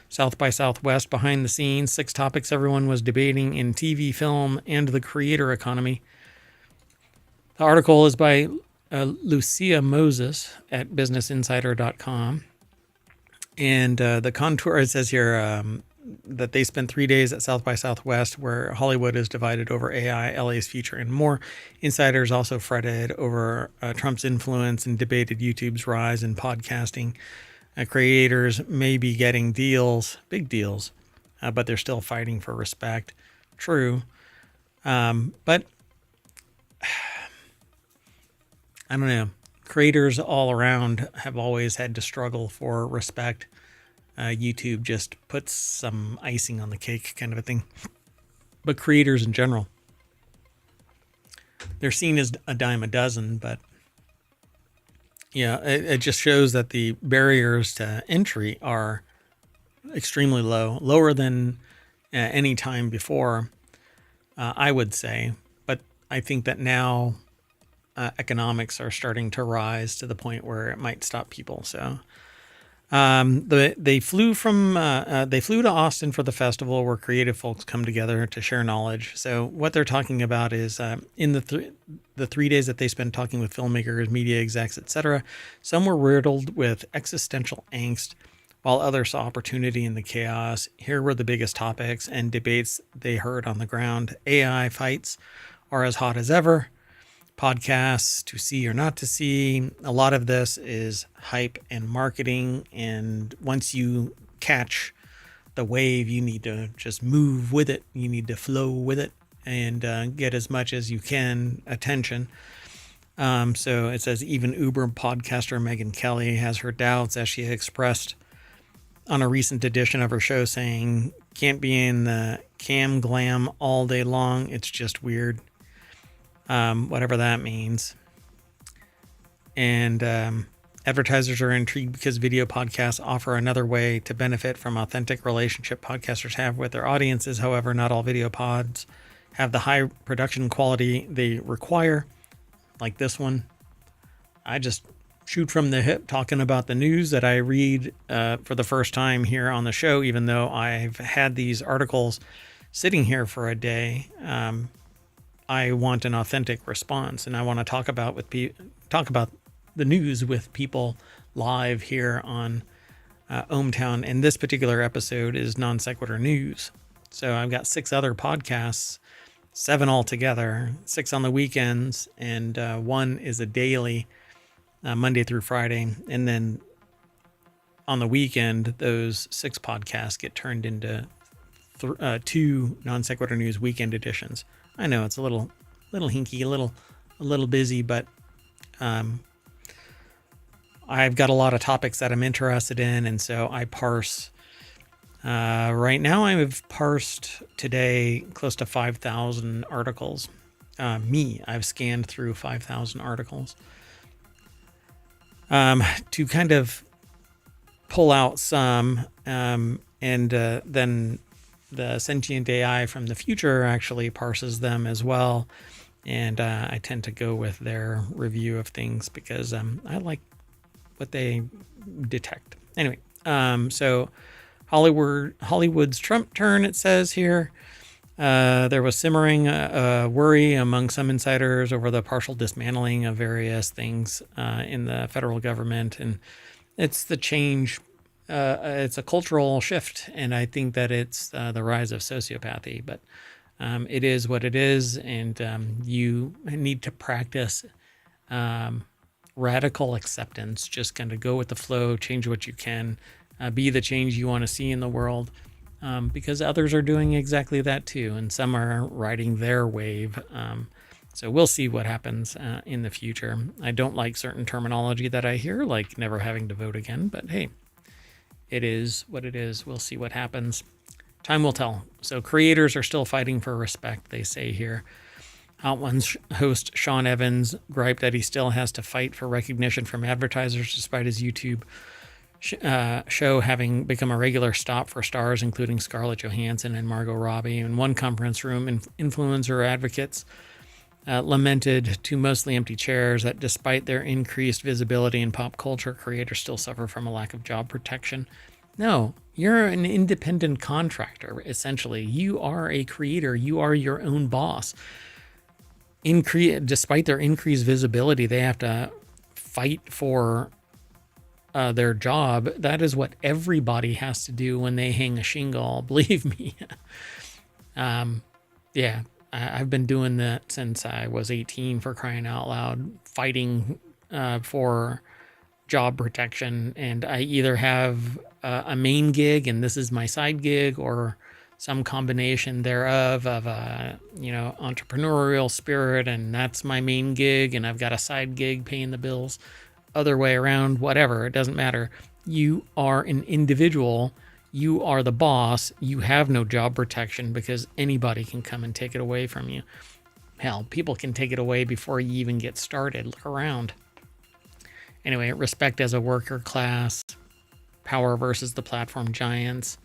South by Southwest, behind the scenes, 6 topics everyone was debating in TV, film, and the creator economy. The article is by Lucia Moses at businessinsider.com. And the contour, it says here that they spent 3 days at South by Southwest, where Hollywood is divided over AI, LA's future, and more. Insiders also fretted over Trump's influence and debated YouTube's rise in podcasting. Creators may be getting deals, big deals, but they're still fighting for respect. True. But I don't know. Creators all around have always had to struggle for respect. YouTube just puts some icing on the cake kind of a thing. But creators in general, they're seen as a dime a dozen, but yeah, it just shows that the barriers to entry are extremely low, lower than any time before, I would say. But I think that now economics are starting to rise to the point where it might stop people. So They flew to Austin for the festival where creative folks come together to share knowledge. So what they're talking about is in the 3 days that they spent talking with filmmakers, media execs, etc. Some were riddled with existential angst, while others saw opportunity in the chaos. Here were the biggest topics and debates they heard on the ground. AI fights are as hot as ever. Podcasts to see or not to see. A lot of this is hype and marketing. And once you catch the wave, you need to just move with it. You need to flow with it and get as much as you can attention. So it says even Uber podcaster Megyn Kelly has her doubts, as she expressed on a recent edition of her show, saying, can't be in the cam glam all day long. It's just weird. Whatever that means. And advertisers are intrigued because video podcasts offer another way to benefit from authentic relationship podcasters have with their audiences. However, not all video pods have the high production quality they require, like this one. I just shoot from the hip talking about the news that I read for the first time here on the show, even though I've had these articles sitting here for a day. I want an authentic response, and I want to talk about the news with people live here on ohmTown. And this particular episode is Non Sequitur News. So I've got 6 other podcasts, 7 altogether, 6 on the weekends, and 1 is a daily, Monday through Friday. And then on the weekend, those 6 podcasts get turned into 2 Non Sequitur News weekend editions. I know it's a little hinky, a little busy, but I've got a lot of topics that I'm interested in, and so I parse. Right now, I've parsed today close to 5,000 articles. I've scanned through 5,000 articles to kind of pull out some, and then the sentient AI from the future actually parses them as well. And I tend to go with their review of things because I like what they detect. Anyway, so Hollywood's Trump turn, it says here. There was simmering worry among some insiders over the partial dismantling of various things in the federal government. And it's the change. It's a cultural shift, and I think that it's the rise of sociopathy, but it is what it is, and you need to practice radical acceptance. Just kind of go with the flow, change what you can, be the change you want to see in the world, because others are doing exactly that too, and some are riding their wave. So we'll see what happens in the future. I don't like certain terminology that I hear, like never having to vote again, but hey, it is what it is. We'll see what happens. Time will tell. So creators are still fighting for respect, they say here. Hot Ones host Sean Evans griped that he still has to fight for recognition from advertisers despite his YouTube show having become a regular stop for stars, including Scarlett Johansson and Margot Robbie. In one conference room, influencer advocates lamented to mostly empty chairs that despite their increased visibility in pop culture, creators still suffer from a lack of job protection. No, you're an independent contractor, essentially. You are a creator. You are your own boss. Despite their increased visibility, they have to fight for their job. That is what everybody has to do when they hang a shingle, believe me. Yeah. I've been doing that since I was 18, for crying out loud, fighting for job protection. And I either have a main gig, and this is my side gig, or some combination thereof of entrepreneurial spirit, and that's my main gig, and I've got a side gig paying the bills. Other way around, whatever, it doesn't matter. You are an individual. You are the boss. You have no job protection because anybody can come and take it away from you. Hell, people can take it away before you even get started. Look around. Anyway, respect as a worker class. Power versus the platform giants.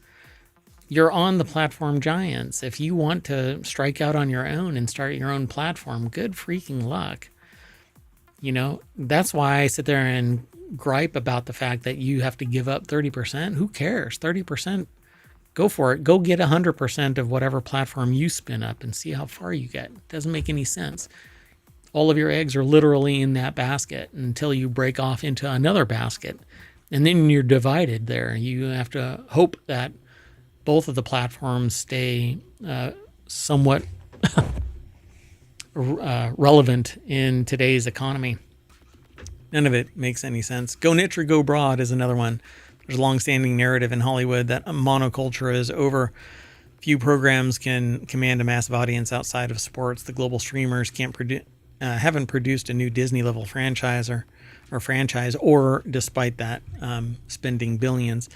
You're on the platform giants. If you want to strike out on your own and start your own platform, good freaking luck. You know, that's why I sit there and gripe about the fact that you have to give up 30%. Who cares? 30%. Go for it. Go get 100% of whatever platform you spin up and see how far you get. It doesn't make any sense. All of your eggs are literally in that basket until you break off into another basket. And then you're divided there. You have to hope that both of the platforms stay somewhat relevant in today's economy. None of it makes any sense. Go niche or go broad is another one. There's a long-standing narrative in Hollywood that monoculture is over. Few programs can command a massive audience outside of sports. The global streamers haven't produced a new Disney-level franchise, or despite that, spending billions.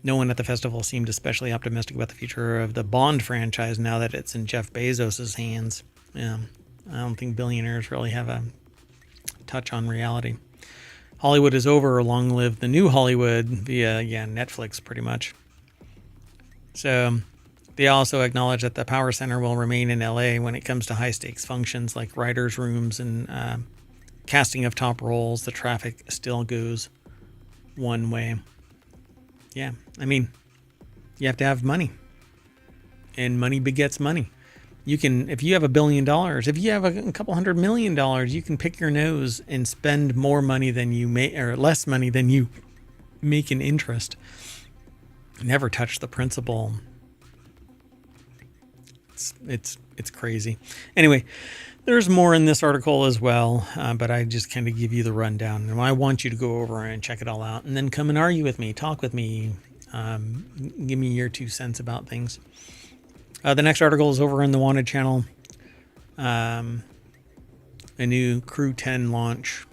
No one at the festival seemed especially optimistic about the future of the Bond franchise now that it's in Jeff Bezos' hands. I don't think billionaires really have a touch on reality. Hollywood is over. Long live the new Hollywood via Netflix, pretty much. So they also acknowledge that the power center will remain in LA when it comes to high stakes functions like writers' rooms and casting of top roles. The traffic still goes one way. Yeah, I mean, you have to have money, and money begets money. You can, if you have $1 billion, if you have a couple $100 million, you can pick your nose and spend more money than you make, or less money than you make in interest. Never touch the principal. It's crazy. Anyway, there's more in this article as well, but I just kind of give you the rundown. And I want you to go over and check it all out, and then come and argue with me, talk with me, give me your 2 cents about things. The next article is over in the Wanted channel. A new Crew 10 launch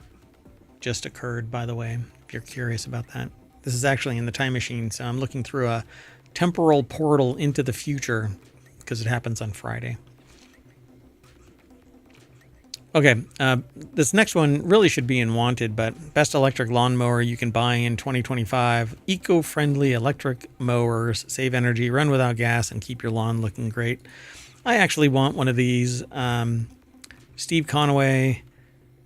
just occurred, by the way, if you're curious about that. This is actually in the time machine, so I'm looking through a temporal portal into the future because it happens on Friday. Okay, this next one really should be in Wanted, but best electric lawnmower you can buy in 2025. Eco-friendly electric mowers, save energy, run without gas, and keep your lawn looking great. I actually want one of these. Steve Conaway,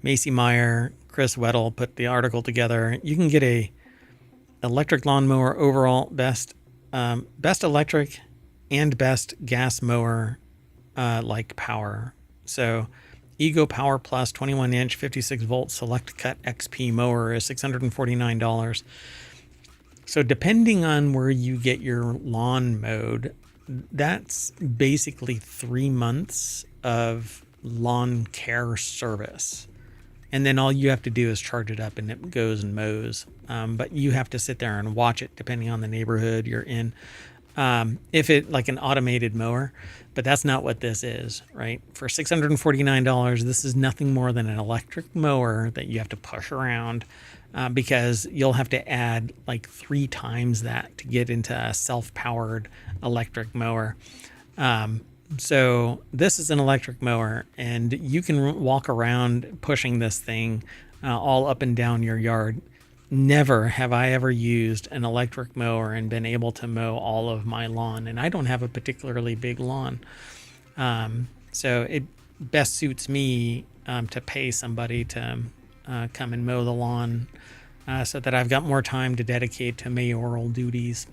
Macy Meyer, Chris Weddle put the article together. You can get a electric lawnmower overall best electric and best gas mower like power. So Ego Power Plus 21-inch 56-volt Select Cut XP mower is $649. So depending on where you get your lawn mowed, that's basically 3 months of lawn care service. And then all you have to do is charge it up and it goes and mows. But you have to sit there and watch it depending on the neighborhood you're in. If it like an automated mower, but that's not what this is, right? For $649, this is nothing more than an electric mower that you have to push around because you'll have to add like 3 times that to get into a self-powered electric mower. So this is an electric mower, and you can walk around pushing this thing all up and down your yard. Never have I ever used an electric mower and been able to mow all of my lawn. And I don't have a particularly big lawn. So it best suits me to pay somebody to come and mow the lawn so that I've got more time to dedicate to mayoral duties.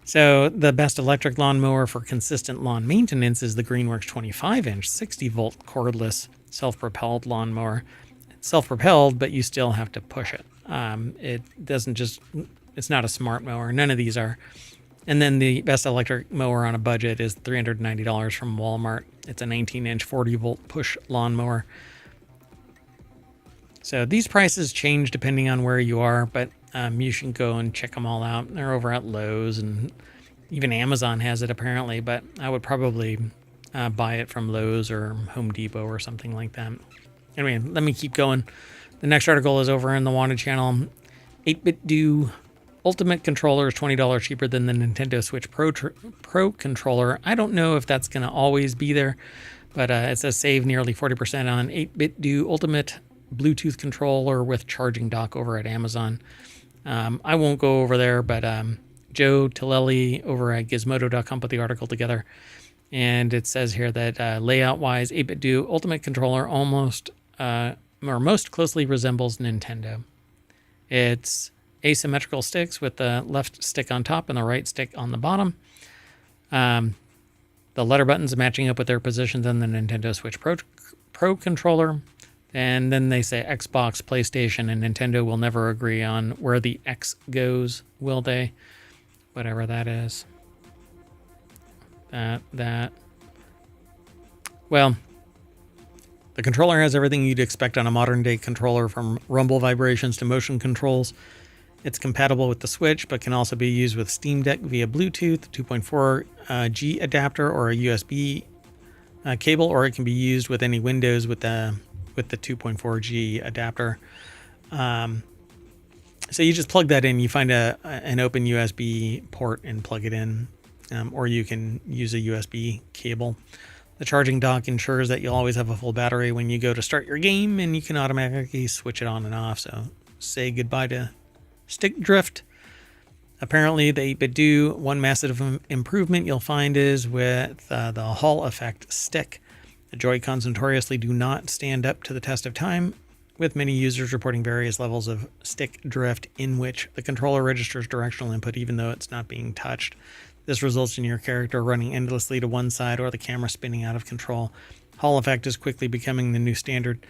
So the best electric lawnmower for consistent lawn maintenance is the Greenworks 25-inch 60-volt cordless self-propelled lawnmower. It's self-propelled, but you still have to push it. It doesn't just, it's not a smart mower. None of these are. And then the best electric mower on a budget is $390 from Walmart. It's a 19-inch 40-volt push lawnmower. So these prices change depending on where you are, but you should go and check them all out. They're over at Lowe's, and even Amazon has it apparently, but I would probably buy it from Lowe's or Home Depot or something like that. Anyway, let me keep going. The next article is over in the Wanted channel. 8-bit Do Ultimate controller is $20 cheaper than the Nintendo Switch Pro controller. I don't know if that's going to always be there, but it says save nearly 40% on 8-bit Do Ultimate Bluetooth controller with charging dock over at Amazon. I won't go over there, but Joe Tillelli over at Gizmodo.com put the article together. And it says here that layout-wise, 8-bit Do Ultimate controller almost or most closely resembles Nintendo. It's asymmetrical sticks with the left stick on top and the right stick on the bottom. The letter buttons matching up with their positions on the Nintendo Switch Pro controller. And then they say Xbox, PlayStation, and Nintendo will never agree on where the X goes, will they? Whatever that is. Well, the controller has everything you'd expect on a modern-day controller, from rumble vibrations to motion controls. It's compatible with the Switch, but can also be used with Steam Deck via Bluetooth, 2.4G adapter, or a USB cable, or it can be used with any Windows with the 2.4G adapter. So you just plug that in. You find an open USB port and plug it in, or you can use a USB cable. The charging dock ensures that you'll always have a full battery when you go to start your game, and you can automatically switch it on and off. So say goodbye to stick drift. Apparently, the 8-bit do. One massive improvement you'll find is with the Hall effect stick. The Joy-Cons notoriously do not stand up to the test of time, with many users reporting various levels of stick drift in which the controller registers directional input even though it's not being touched. This results in your character running endlessly to one side or the camera spinning out of control. Hall effect is quickly becoming the new standard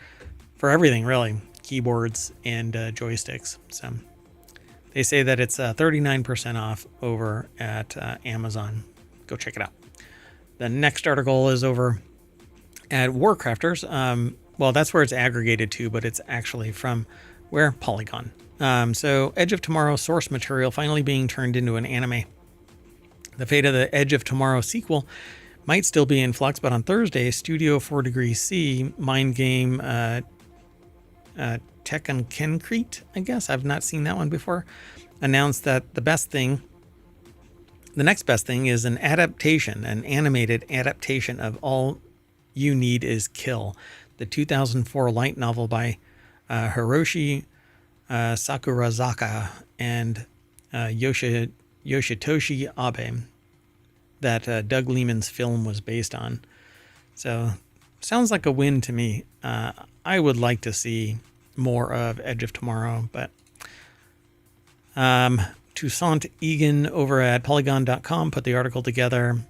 for everything, really. Keyboards and joysticks. So they say that it's 39% off over at Amazon. Go check it out. The next article is over at WarCrafters. Well, that's where it's aggregated to, but it's actually from where? Polygon. So Edge of Tomorrow source material finally being turned into an anime. The fate of the Edge of Tomorrow sequel might still be in flux, but on Thursday, Studio 4 Degrees C, mind game Tekken Concrete, I guess, I've not seen that one before, announced that the next best thing is an animated adaptation of All You Need Is Kill, the 2004 light novel by Hiroshi Sakurazaka and Yoshitoshi Abe that Doug Liman's film was based on. So, sounds like a win to me. I would like to see more of Edge of Tomorrow, but Toussaint Egan over at Polygon.com put the article together,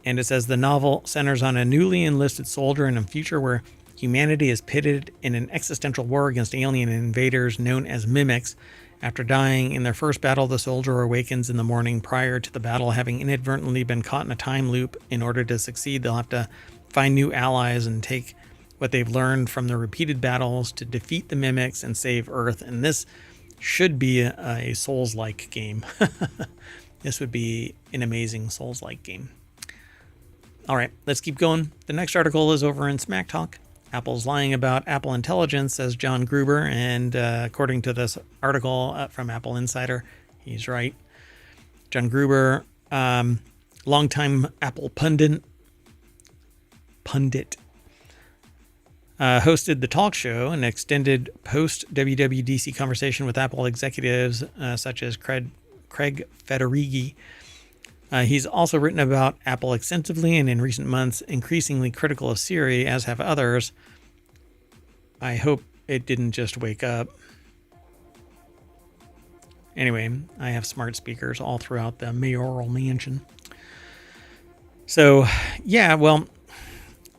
and it says the novel centers on a newly enlisted soldier in a future where humanity is pitted in an existential war against alien invaders known as mimics. After dying in their first battle, the soldier awakens in the morning prior to the battle, having inadvertently been caught in a time loop. In order to succeed, they'll have to find new allies and take what they've learned from the repeated battles to defeat the mimics and save Earth. And this should be a Souls-like game. This would be an amazing Souls-like game. All right, let's keep going. The next article is over in Smack Talk. Apple's lying about Apple Intelligence, says John Gruber, and according to this article from Apple Insider, he's right. John Gruber, longtime Apple pundit, hosted the talk show, an extended post-WWDC conversation with Apple executives such as Craig Federighi. He's also written about Apple extensively and in recent months increasingly critical of Siri, as have others. I hope it didn't just wake up. Anyway, I have smart speakers all throughout the mayoral mansion. So, yeah, well,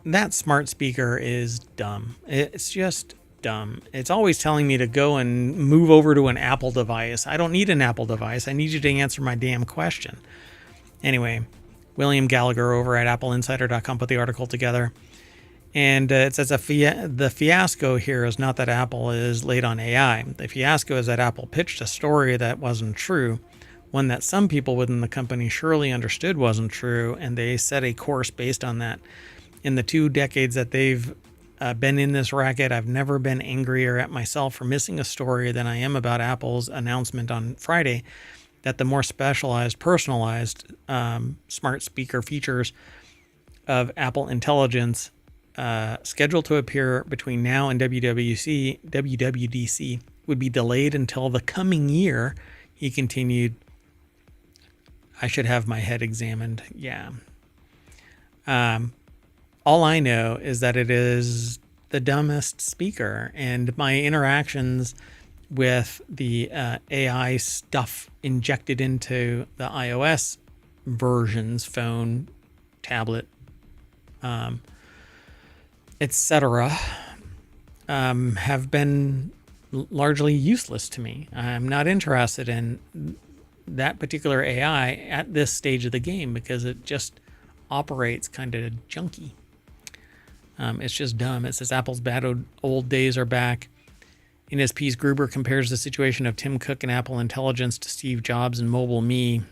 that smart speaker is dumb. It's just dumb. It's always telling me to go and move over to an Apple device. I don't need an Apple device. I need you to answer my damn question. Anyway, William Gallagher over at AppleInsider.com put the article together. And it says the fiasco here is not that Apple is late on AI. The fiasco is that Apple pitched a story that wasn't true, one that some people within the company surely understood wasn't true, and they set a course based on that. In the 2 decades that they've been in this racket, I've never been angrier at myself for missing a story than I am about Apple's announcement on Friday that the more specialized, personalized smart speaker features of Apple Intelligence scheduled to appear between now and WWDC would be delayed until the coming year. He continued, I should have my head examined. Yeah. All I know is that it is the dumbest speaker, and my interactions with the AI stuff injected into the iOS versions, phone, tablet, etc., have been largely useless to me. I'm not interested in that particular AI at this stage of the game because it just operates kind of junky. It's just dumb. It says Apple's bad old days are back. In his piece, Gruber compares the situation of Tim Cook and Apple Intelligence to Steve Jobs and Mobile Me,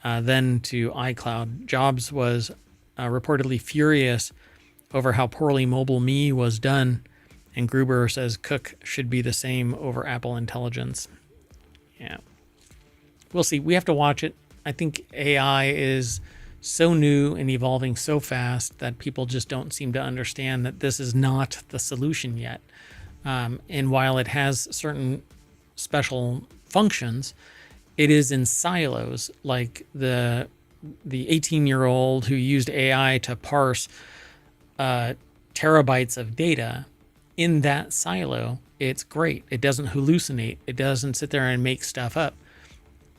then to iCloud. Jobs was reportedly furious over how poorly Mobile Me was done, and Gruber says Cook should be the same over Apple Intelligence. Yeah. We'll see. We have to watch it. I think AI is so new and evolving so fast that people just don't seem to understand that this is not the solution yet. And while it has certain special functions, it is in silos, like the 18-year-old who used AI to parse terabytes of data. In that silo, it's great. It doesn't hallucinate. It doesn't sit there and make stuff up.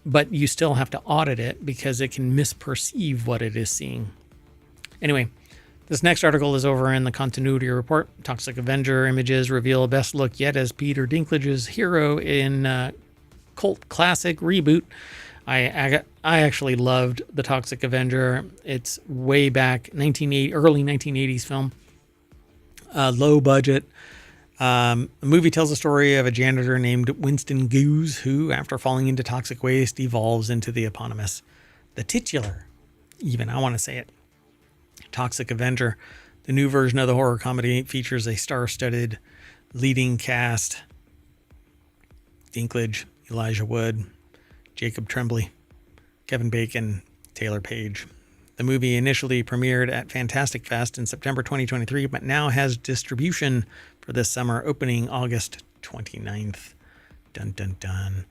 But you still have to audit it because it can misperceive what it is seeing. Anyway, this next article is over in the Continuity Report. Toxic Avenger images reveal best look yet as Peter Dinklage's hero in cult classic reboot. I actually loved the Toxic Avenger. It's way back early 1980s film. Low budget. The movie tells the story of a janitor named Winston Goose who, after falling into toxic waste, evolves into the eponymous, the titular, even, I want to say it, Toxic Avenger. The new version of the horror comedy features a star-studded leading cast: Dinklage, Elijah Wood, Jacob Tremblay, Kevin Bacon, Taylor Page. The movie initially premiered at Fantastic Fest in September 2023, but now has distribution for this summer, opening August 29th. Dun, dun, dun.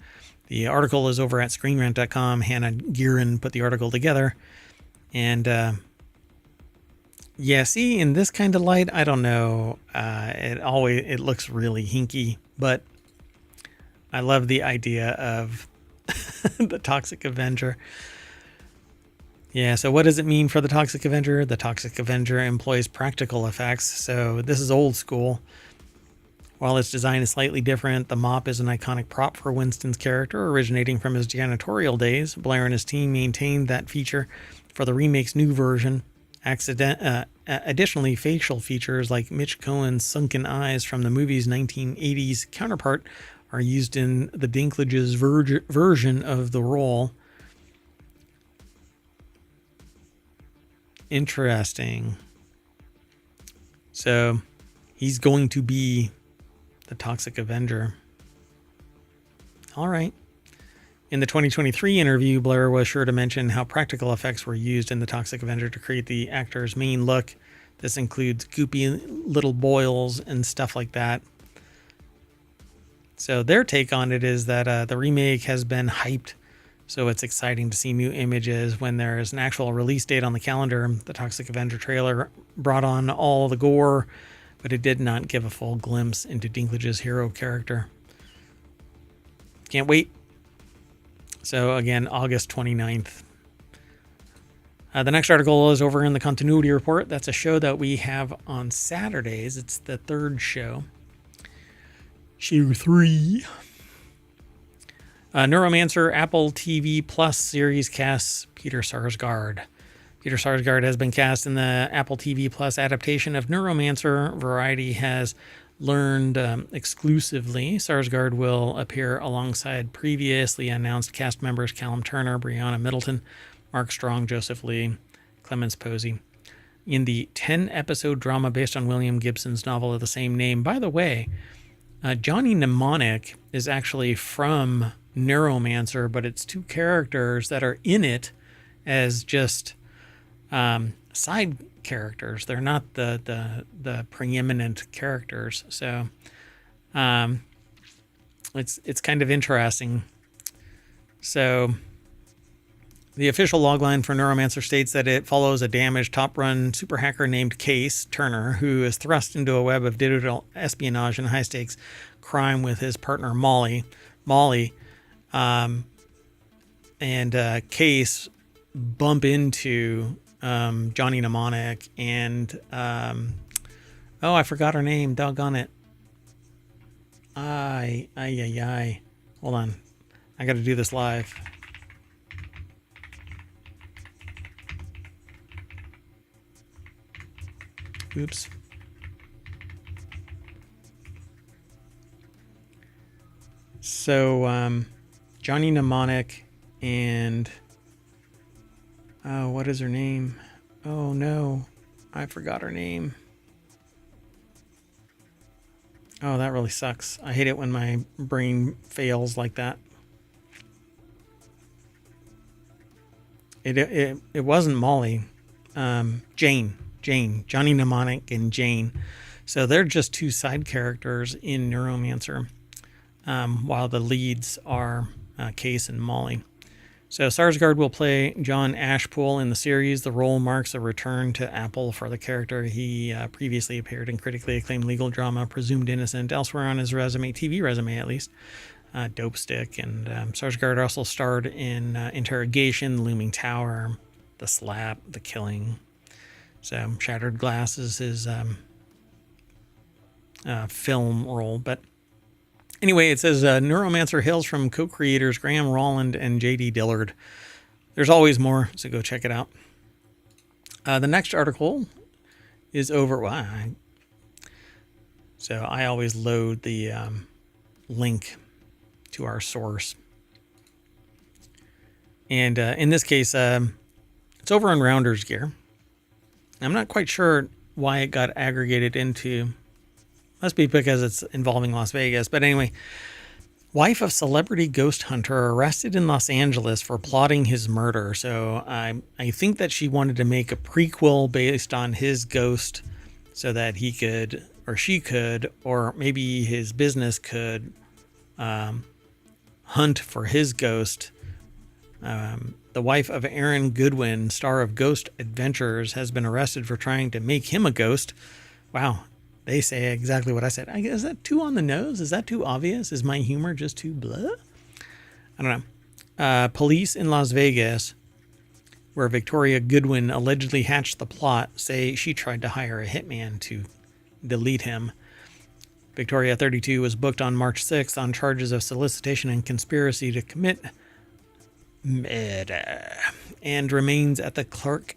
The article is over at ScreenRant.com. Hannah Gearin put the article together. And, yeah, see, in this kind of light, I don't know. It looks really hinky, but I love the idea of the Toxic Avenger. Yeah, so what does it mean for the Toxic Avenger? The Toxic Avenger employs practical effects, so this is old school. While its design is slightly different, the mop is an iconic prop for Winston's character, originating from his janitorial days. Blair and his team maintained that feature for the remake's new version. Additionally, facial features like Mitch Cohen's sunken eyes from the movie's 1980s counterpart are used in the Dinklage's version of the role. Interesting. So he's going to be the Toxic Avenger. All right. In the 2023 interview, Blair was sure to mention how practical effects were used in the Toxic Avenger to create the actor's main look. This includes goopy little boils and stuff like that. So their take on it is that the remake has been hyped, so it's exciting to see new images when there is an actual release date on the calendar. The Toxic Avenger trailer brought on all the gore, but it did not give a full glimpse into Dinklage's hero character. Can't wait. So again, August 29th. The next article is over in the Continuity Report. That's a show that we have on Saturdays. It's the third show. Show 3. Neuromancer Apple TV Plus series casts Peter Sarsgaard. Peter Sarsgaard has been cast in the Apple TV Plus adaptation of Neuromancer. Variety has learned exclusively Sarsgaard will appear alongside previously announced cast members Callum Turner, Brianna Middleton, Mark Strong, Joseph Lee, Clemens Posey, in the 10-episode drama based on William Gibson's novel of the same name. By the way, Johnny Mnemonic is actually from Neuromancer, but it's two characters that are in it as just side characters. They're not the preeminent characters. So it's kind of interesting. So The official logline for Neuromancer states that it follows a damaged top-run super hacker named Case Turner, who is thrust into a web of digital espionage and high-stakes crime with his partner Molly. And Case bump into Johnny Mnemonic and I forgot her name. Doggone it. Hold on. I got to do this live. Oops. So, Johnny Mnemonic and what is her name? Oh no, I forgot her name. Oh, that really sucks. I hate it when my brain fails like that. It wasn't Molly. Jane, Johnny Mnemonic and Jane. So they're just two side characters in Neuromancer, while the leads are Case and Molly. So Sarsgaard will play John Ashpool in the series. The role marks a return to Apple for the character. He previously appeared in critically acclaimed legal drama Presumed Innocent, elsewhere on his resume, TV resume at least, Dope Stick. And Sarsgaard also starred in Interrogation, The Looming Tower, The Slap, The Killing. So Shattered Glass is his film role. But anyway, it says Neuromancer hails from co-creators Graham Rolland and J.D. Dillard. There's always more, so go check it out. The next article is over. So I always load the link to our source. And in this case, it's over on Rounders Gear. I'm not quite sure why it got aggregated into... Must be because it's involving Las Vegas. But anyway, wife of celebrity ghost hunter arrested in Los Angeles for plotting his murder. So I think that she wanted to make a prequel based on his ghost so that he could, or she could, or maybe his business could hunt for his ghost. The wife of Aaron Goodwin, star of Ghost Adventures, has been arrested for trying to make him a ghost. Wow. They say exactly what I said. Is that too on the nose? Is that too obvious? Is my humor just too blah? I don't know. Police in Las Vegas, where Victoria Goodwin allegedly hatched the plot, say she tried to hire a hitman to delete him. Victoria, 32, was booked on March 6th on charges of solicitation and conspiracy to commit murder, and remains at the Clark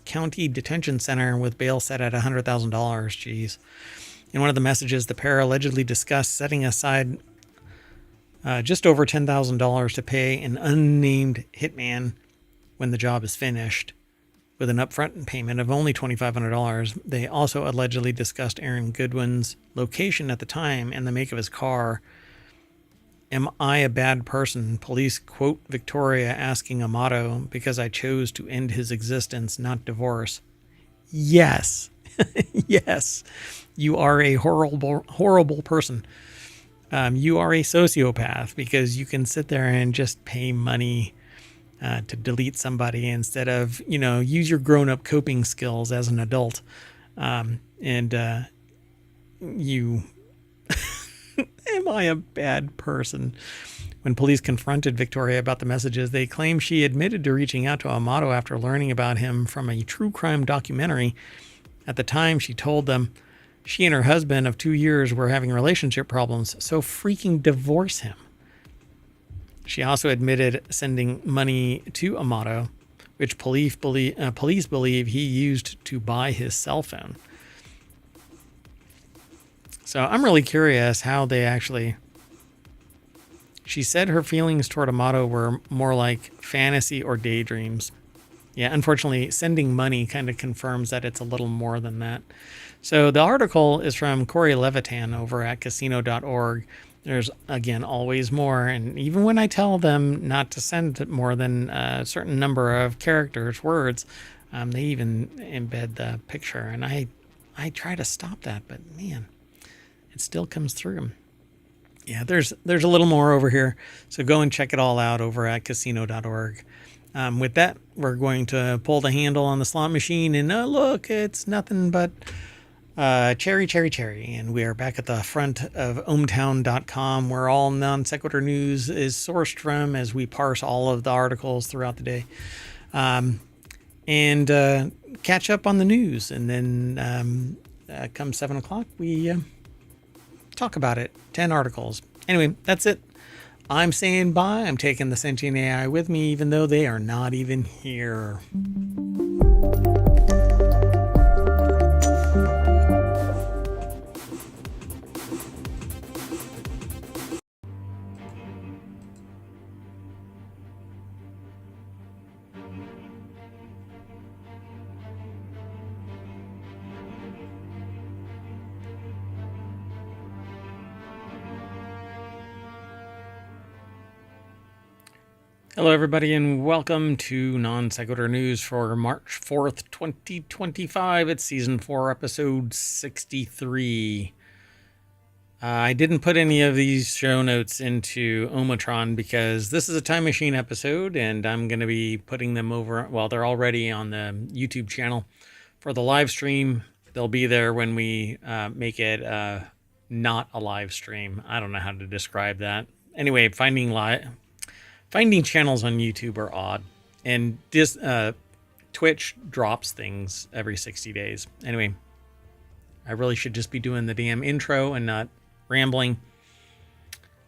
County Detention Center with bail set at $100,000. Jeez. In one of the messages, the pair allegedly discussed setting aside just over $10,000 to pay an unnamed hitman when the job is finished, with an upfront payment of only $2,500. They also allegedly discussed Aaron Goodwin's location at the time and the make of his car. Am I a bad person? Police quote Victoria asking Amato, because I chose to end his existence, not divorce. Yes. Yes. You are a horrible person. You are a sociopath because you can sit there and just pay money to delete somebody instead of, use your grown-up coping skills as an adult. You... Am I a bad person? When police confronted Victoria about the messages, they claim she admitted to reaching out to Amato after learning about him from a true crime documentary. At the time, she told them she and her husband of 2 years were having relationship problems, so freaking divorce him. She also admitted sending money to Amato, which police believe he used to buy his cell phone. So I'm really curious how they actually... She said her feelings toward Amato were more like fantasy or daydreams. Yeah, unfortunately, sending money kind of confirms that it's a little more than that. So the article is from Corey Levitan over at casino.org. There's, again, always more. And even when I tell them not to send more than a certain number of characters, words, they even embed the picture. And I try to stop that, but man... It still comes through. Yeah, there's a little more over here. So go and check it all out over at casino.org. With that, we're going to pull the handle on the slot machine, and look, it's nothing but cherry. And we are back at the front of ohmtown.com, where all non sequitur news is sourced from as we parse all of the articles throughout the day. And catch up on the news. And then come 7 o'clock, we talk about it. 10 articles. Anyway, that's it. I'm saying bye. I'm taking the sentient AI with me, even though they are not even here. Hello, everybody, and welcome to Non Sequitur News for March 4th, 2025. It's Season 4, Episode 63. I didn't put any of these show notes into Omatron because this is a Time Machine episode, and I'm going to be putting them over. Well, they're already on the YouTube channel for the live stream. They'll be there when we make it not a live stream. I don't know how to describe that. Anyway, finding channels on YouTube are odd, and this Twitch drops things every 60 days. Anyway, I really should just be doing the damn intro and not rambling.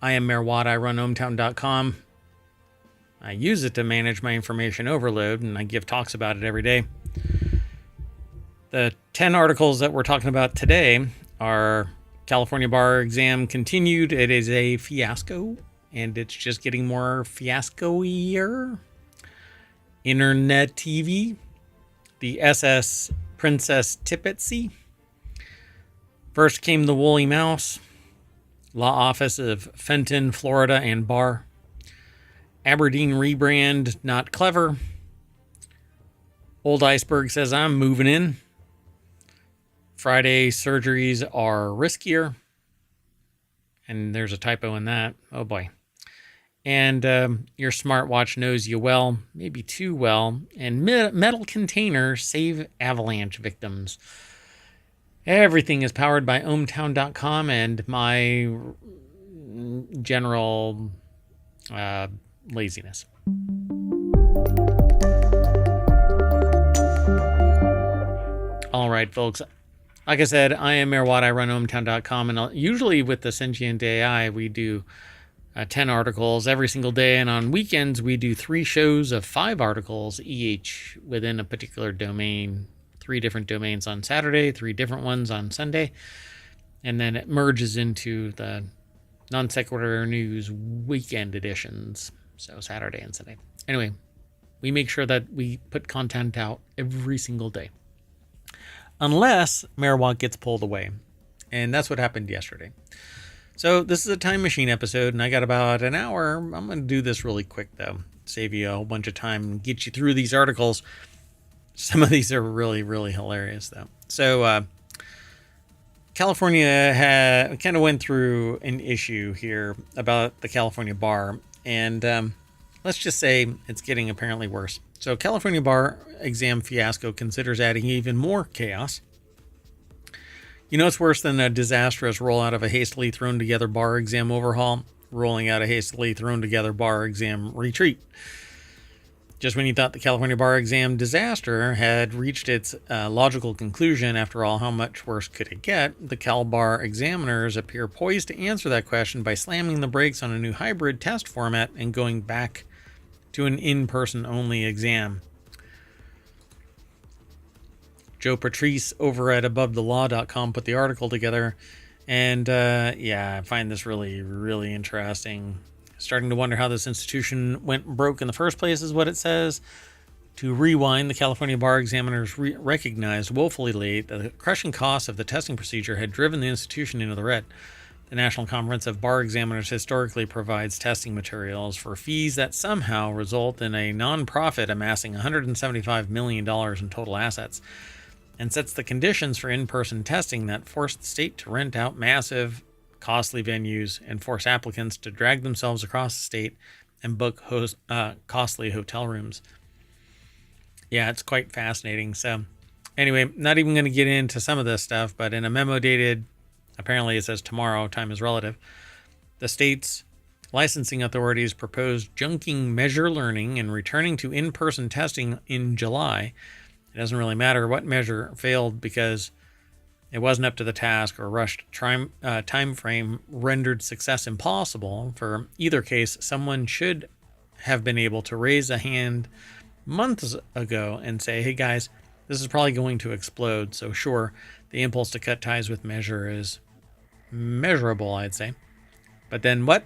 I am Mayor Watt. I run ohmtown.com. I use it to manage my information overload, and I give talks about it every day. The 10 articles that we're talking about today are California bar exam continued. It is a fiasco. And it's just getting more fiasco-ier. Internet TV. The SS Princess Tippetsy. First came the Woolly Mouse. Law Office of Fenton, Florida, and Bar. Aberdeen rebrand, not clever. Old Iceberg says I'm moving in. Friday surgeries are riskier. And there's a typo in that. Oh boy. And your smartwatch knows you well, maybe too well. And metal containers save avalanche victims. Everything is powered by ohmtown.com and my general laziness. All right, folks. Like I said, I am Mayor Watt. I run ohmtown.com, and usually with the sentient AI, we do 10 articles every single day, and on weekends, we do 3 shows of 5 articles each within a particular domain. 3 different domains on Saturday, 3 different ones on Sunday, and then it merges into the Non Sequitur News weekend editions, so Saturday and Sunday. Anyway, we make sure that we put content out every single day. Unless Mayor Watt gets pulled away. And that's what happened yesterday. So this is a Time Machine episode, and I got about an hour. I'm going to do this really quick, though. Save you a whole bunch of time and get you through these articles. Some of these are really, really hilarious, though. So California kind of went through an issue here about the California bar. And let's just say it's getting apparently worse. So California bar exam fiasco considers adding even more chaos. You know, it's worse than a disastrous rollout of a hastily thrown together bar exam overhaul, rolling out a hastily thrown together bar exam retreat. Just when you thought the California bar exam disaster had reached its logical conclusion, after all, how much worse could it get? The Cal bar examiners appear poised to answer that question by slamming the brakes on a new hybrid test format and going back to an in-person only exam. Joe Patrice over at AboveTheLaw.com put the article together, and I find this really, really interesting. Starting to wonder how this institution went broke in the first place is what it says. To rewind, the California bar examiners recognized woefully late that the crushing costs of the testing procedure had driven the institution into the red. The National Conference of Bar Examiners historically provides testing materials for fees that somehow result in a nonprofit amassing $175 million in total assets, and sets the conditions for in-person testing that force the state to rent out massive, costly venues and force applicants to drag themselves across the state and book costly hotel rooms. Yeah, it's quite fascinating. So anyway, not even going to get into some of this stuff, but in a memo dated, apparently it says tomorrow, time is relative, the state's licensing authorities proposed junking measure learning and returning to in-person testing in July. It doesn't really matter what measure failed because it wasn't up to the task or rushed time frame rendered success impossible. For either case, someone should have been able to raise a hand months ago and say, hey guys, this is probably going to explode. So sure, the impulse to cut ties with measure is measurable, I'd say. But then what?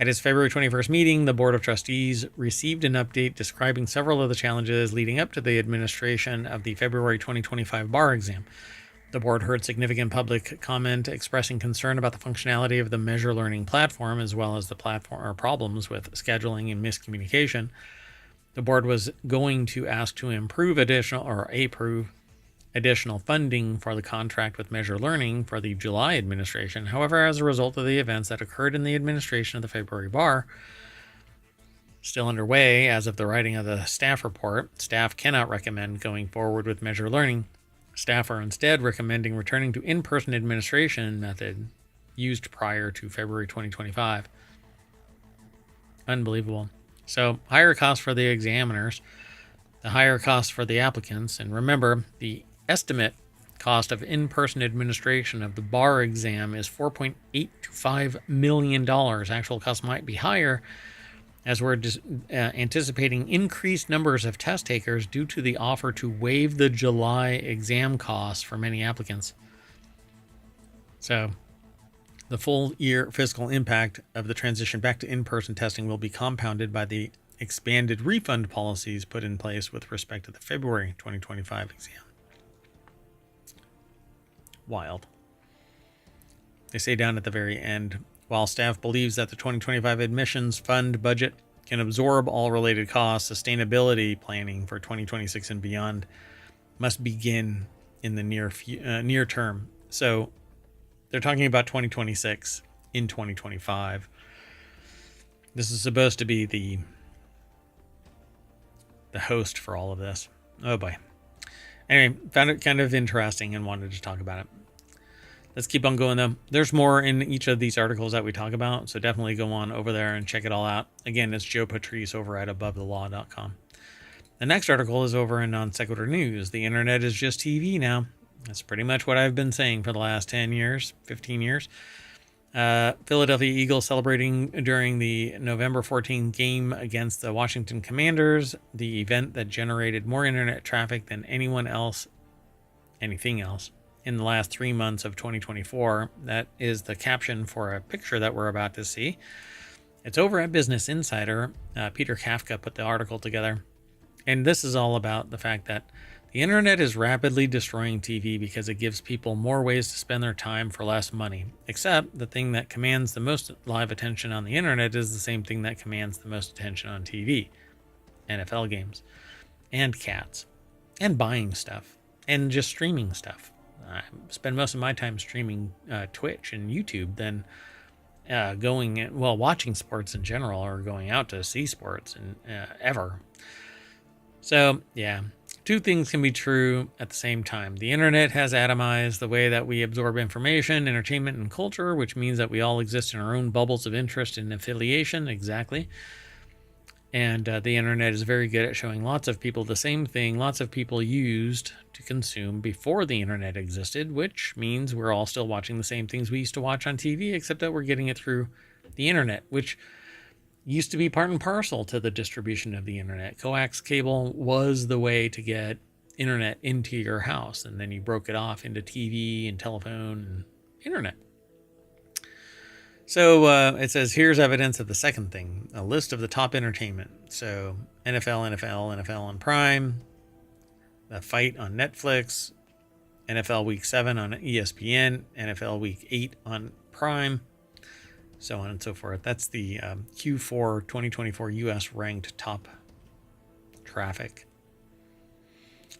At its February 21st meeting, the Board of Trustees received an update describing several of the challenges leading up to the administration of the February 2025 bar exam. The board heard significant public comment expressing concern about the functionality of the measure learning platform, as well as the platform or problems with scheduling and miscommunication. The board was going to ask to approve additional funding for the contract with Measure Learning for the July administration. However, as a result of the events that occurred in the administration of the February bar, still underway as of the writing of the staff report, staff cannot recommend going forward with Measure Learning. Staff are instead recommending returning to in-person administration method used prior to February 2025. Unbelievable. So higher costs for the examiners, the higher costs for the applicants, and remember, the estimate cost of in-person administration of the bar exam is $4.8 to $5 million. Actual costs might be higher, as we're anticipating increased numbers of test takers due to the offer to waive the July exam costs for many applicants. So the full year fiscal impact of the transition back to in-person testing will be compounded by the expanded refund policies put in place with respect to the February 2025 exam. Wild. They say down at the very end, while staff believes that the 2025 admissions fund budget can absorb all related costs, sustainability planning for 2026 and beyond must begin in the near term. So they're talking about 2026 in 2025. This is supposed to be the host for all of this. Oh boy. Anyway, found it kind of interesting and wanted to talk about it. Let's keep on going though. There's more in each of these articles that we talk about, so definitely go on over there and check it all out. Again, it's Joe Patrice over at AboveTheLaw.com. The next article is over in Non Sequitur News. The internet is just TV now. That's pretty much what I've been saying for the last 10 years, 15 years. Philadelphia Eagles celebrating during the November 14th game against the Washington Commanders, the event that generated more internet traffic than anything else, in the last 3 months of 2024. That is the caption for a picture that we're about to see. It's over at Business Insider. Peter Kafka put the article together. And this is all about the fact that the internet is rapidly destroying TV because it gives people more ways to spend their time for less money. Except the thing that commands the most live attention on the internet is the same thing that commands the most attention on TV. NFL games. And cats. And buying stuff. And just streaming stuff. I spend most of my time streaming Twitch and YouTube than watching sports in general or going out to see sports and ever. So, yeah, two things can be true at the same time. The internet has atomized the way that we absorb information, entertainment, and culture, which means that we all exist in our own bubbles of interest and affiliation. Exactly. And the internet is very good at showing lots of people the same thing lots of people used to consume before the internet existed, which means we're all still watching the same things we used to watch on TV, except that we're getting it through the internet, which used to be part and parcel to the distribution of the internet. Coax cable was the way to get internet into your house, and then you broke it off into TV and telephone and internet. So it says, here's evidence of the second thing, a list of the top entertainment. So NFL on Prime, the fight on Netflix, NFL Week 7 on ESPN, NFL Week 8 on Prime, so on and so forth. That's the Q4 2024 U.S. ranked top traffic.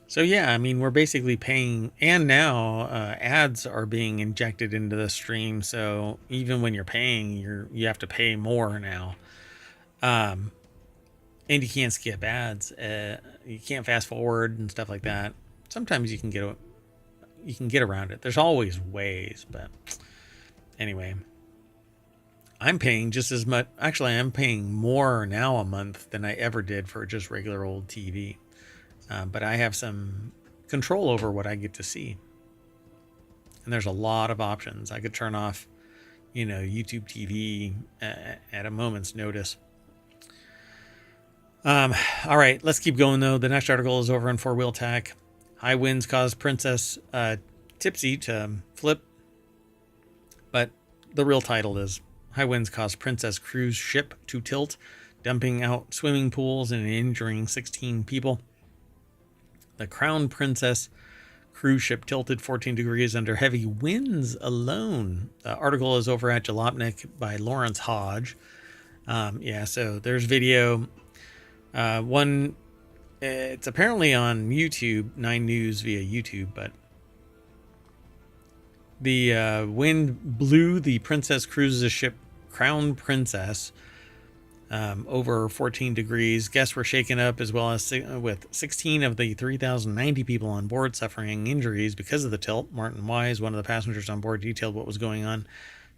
So yeah, I mean, we're basically paying, and now ads are being injected into the stream. So even when you're paying, you have to pay more now. And you can't skip ads. You can't fast forward and stuff like that. Sometimes you can get around it. There's always ways, but anyway, I'm paying just as much. Actually, I'm paying more now a month than I ever did for just regular old TV. But I have some control over what I get to see. And there's a lot of options. I could turn off, YouTube TV at a moment's notice. All right, let's keep going though. The next article is over on 4Wheel Tech. High winds caused Princess Tipsy to flip. But the real title is High winds caused Princess cruise ship to tilt, dumping out swimming pools and injuring 16 people. The Crown Princess cruise ship tilted 14 degrees under heavy winds alone. The article is over at Jalopnik by Lawrence Hodge. So there's video. It's apparently on YouTube, 9 News via YouTube, but the wind blew the Princess Cruises ship Crown Princess over 14 degrees. Guests were shaken up, as well as with 16 of the 3,090 people on board suffering injuries because of the tilt. Martin Wise, one of the passengers on board, detailed what was going on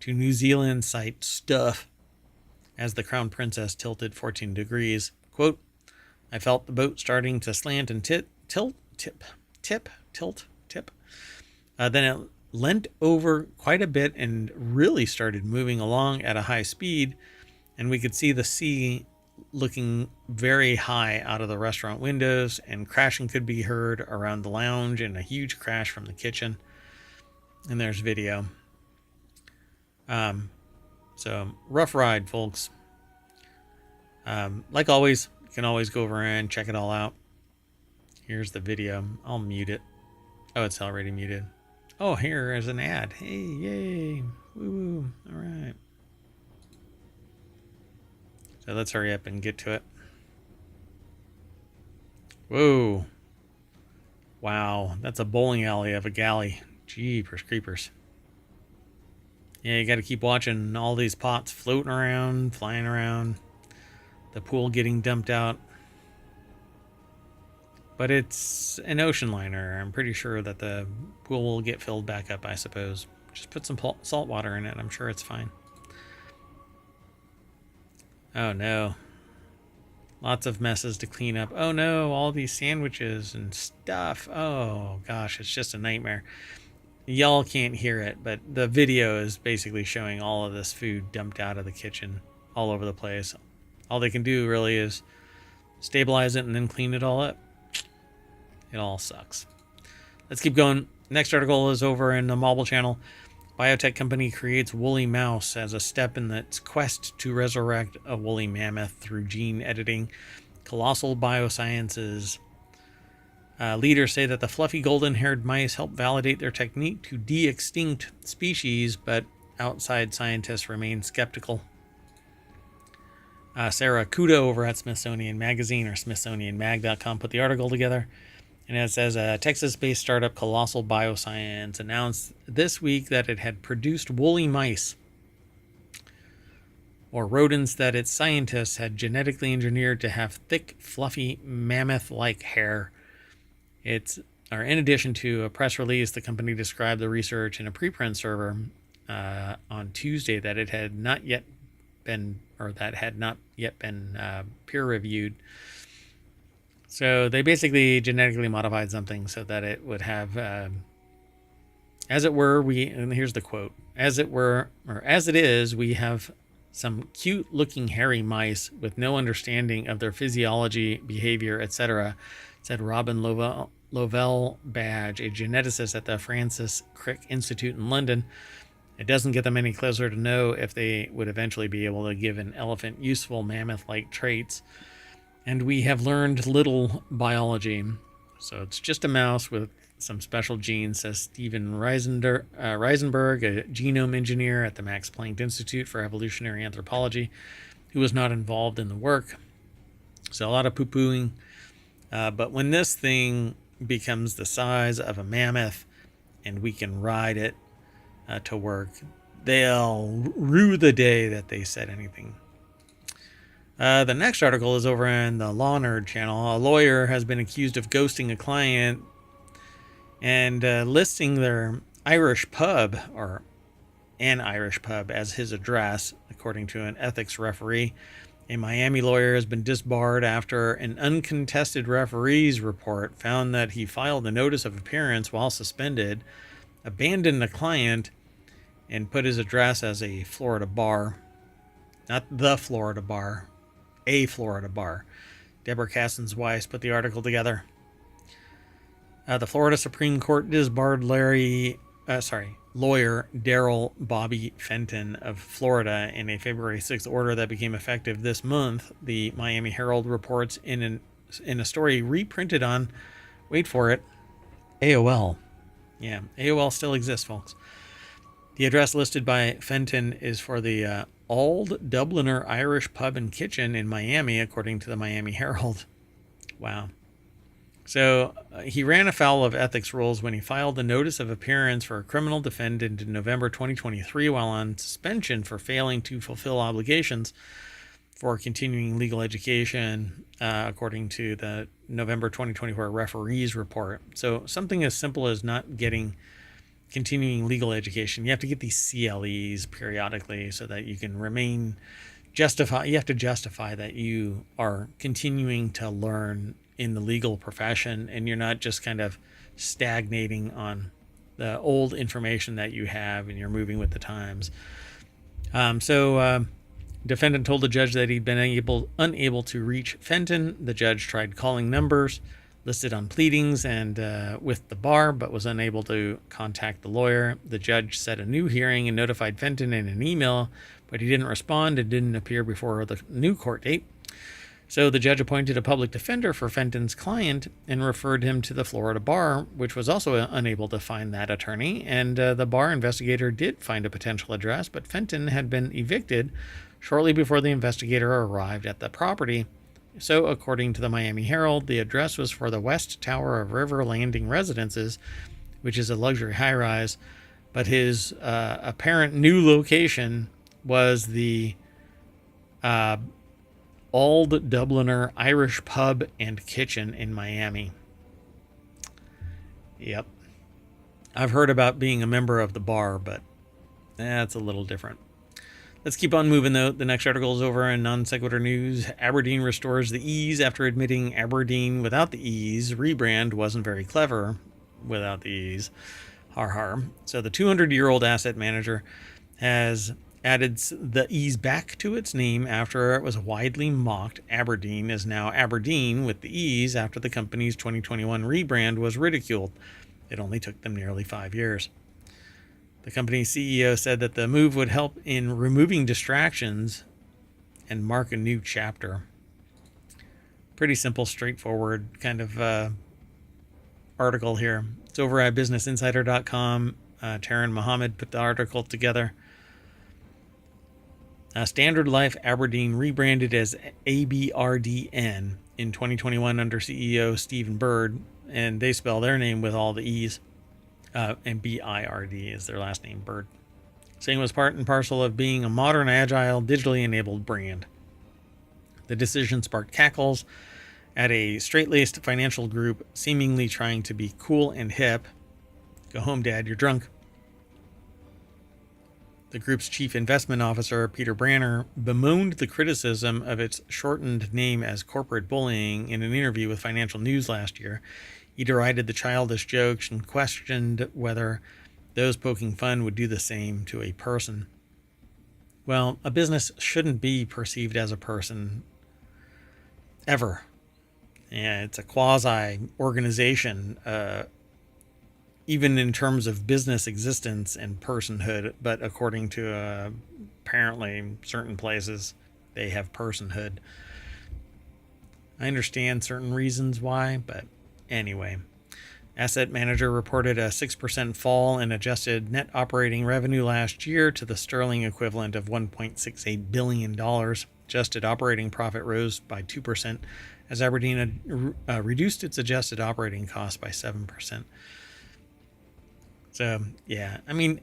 to New Zealand site Stuff as the Crown Princess tilted 14 degrees. Quote, I felt the boat starting to slant and tilt. Then it leant over quite a bit and really started moving along at a high speed. And we could see the sea looking very high out of the restaurant windows, and crashing could be heard around the lounge and a huge crash from the kitchen. And there's video. So rough ride, folks. Like always, you can always go over and check it all out. Here's the video. I'll mute it. Oh, it's already muted. Oh, here is an ad. Hey, yay. Woo. All right. So let's hurry up and get to it. Whoa. Wow. That's a bowling alley of a galley. Jeepers creepers. Yeah, you got to keep watching all these pots floating around, flying around. The pool getting dumped out. But it's an ocean liner. I'm pretty sure that the pool will get filled back up, I suppose. Just put some salt water in it. I'm sure it's fine. Oh no. Lots of messes to clean up. Oh no, all these sandwiches and stuff. Oh gosh, it's just a nightmare. Y'all can't hear it, but the video is basically showing all of this food dumped out of the kitchen all over the place. All they can do really is stabilize it and then clean it all up. It all sucks. Let's keep going. Next article is over in the Mobile Channel. Biotech company creates woolly mouse as a step in its quest to resurrect a woolly mammoth through gene editing. Colossal Biosciences leaders say that the fluffy golden-haired mice help validate their technique to de-extinct species, but outside scientists remain skeptical. Sarah Kuda over at Smithsonian Magazine, or SmithsonianMag.com, put the article together. And it says a Texas-based startup, Colossal Bioscience, announced this week that it had produced woolly mice, or rodents that its scientists had genetically engineered to have thick, fluffy, mammoth-like hair. In addition to a press release, the company described the research in a preprint server on Tuesday that it had not yet been peer-reviewed. So they basically genetically modified something so that it would have, as it were, and here's the quote, as it is, we have some cute-looking hairy mice with no understanding of their physiology, behavior, etc., said Robin Lovell Badge, a geneticist at the Francis Crick Institute in London. It doesn't get them any closer to know if they would eventually be able to give an elephant useful mammoth-like traits. And we have learned little biology. So it's just a mouse with some special genes, says Stephen Reisenberg, a genome engineer at the Max Planck Institute for Evolutionary Anthropology, who was not involved in the work. So a lot of poo-pooing. But when this thing becomes the size of a mammoth and we can ride it to work, they'll rue the day that they said anything. The next article is over in the Law Nerd channel. A lawyer has been accused of ghosting a client and listing their Irish pub, or an Irish pub, as his address, according to an ethics referee. A Miami lawyer has been disbarred after an uncontested referee's report found that he filed a notice of appearance while suspended, abandoned a client, and put his address as a Florida bar. Not the Florida bar, a Florida bar. Deborah Cassens Weiss put the article together. The Florida Supreme Court disbarred lawyer Daryl Bobby Fenton of Florida in a February 6th order that became effective this month, the Miami Herald reports in a story reprinted on, wait for it, AOL. Yeah, AOL still exists, folks. The address listed by Fenton is for the Auld Dubliner Irish Pub and Kitchen in Miami, according to the Miami Herald. Wow. So he ran afoul of ethics rules when he filed a notice of appearance for a criminal defendant in November 2023 while on suspension for failing to fulfill obligations for continuing legal education, according to the November 2024 referee's report. So something as simple as not getting continuing legal education. You have to get these CLEs periodically so that you can you have to justify that you are continuing to learn in the legal profession and you're not just kind of stagnating on the old information that you have and you're moving with the times. Defendant told the judge that he'd been unable to reach Fenton. The judge tried calling numbers listed on pleadings and with the bar, but was unable to contact the lawyer. The judge set a new hearing and notified Fenton in an email, but he didn't respond and didn't appear before the new court date. So the judge appointed a public defender for Fenton's client and referred him to the Florida bar, which was also unable to find that attorney. And the bar investigator did find a potential address, but Fenton had been evicted shortly before the investigator arrived at the property. So according to the Miami Herald, the address was for the West Tower of River Landing Residences, which is a luxury high-rise, but his apparent new location was the Auld Dubliner Irish Pub and Kitchen in Miami. Yep. I've heard about being a member of the bar, but that's a little different. Let's keep on moving, though. The next article is over in Non Sequitur News. Aberdeen restores the E's after admitting Aberdeen without the E's rebrand wasn't very clever without the E's. Har har. So the 200-year-old asset manager has added the E's back to its name after it was widely mocked. Aberdeen is now Aberdeen with the E's after the company's 2021 rebrand was ridiculed. It only took them nearly 5 years. The company's CEO said that the move would help in removing distractions and mark a new chapter. Pretty simple, straightforward kind of article here. It's over at businessinsider.com. Taryn Mohammed put the article together. Standard Life Aberdeen rebranded as ABRDN in 2021 under CEO Stephen Bird, and they spell their name with all the E's. And B-I-R-D is their last name, Bird. Saying it was part and parcel of being a modern, agile, digitally enabled brand. The decision sparked cackles at a straight-laced financial group seemingly trying to be cool and hip. Go home, Dad, you're drunk. The group's chief investment officer, Peter Branner, bemoaned the criticism of its shortened name as corporate bullying in an interview with Financial News last year. He derided the childish jokes and questioned whether those poking fun would do the same to a person. Well, a business shouldn't be perceived as a person ever. Yeah, it's a quasi-organization, even in terms of business existence and personhood. But according to apparently certain places, they have personhood. I understand certain reasons why, but anyway. Asset manager reported a 6% fall in adjusted net operating revenue last year to the sterling equivalent of $1.68 billion. Adjusted operating profit rose by 2% as Aberdeen reduced its adjusted operating cost by 7%. So, yeah, I mean,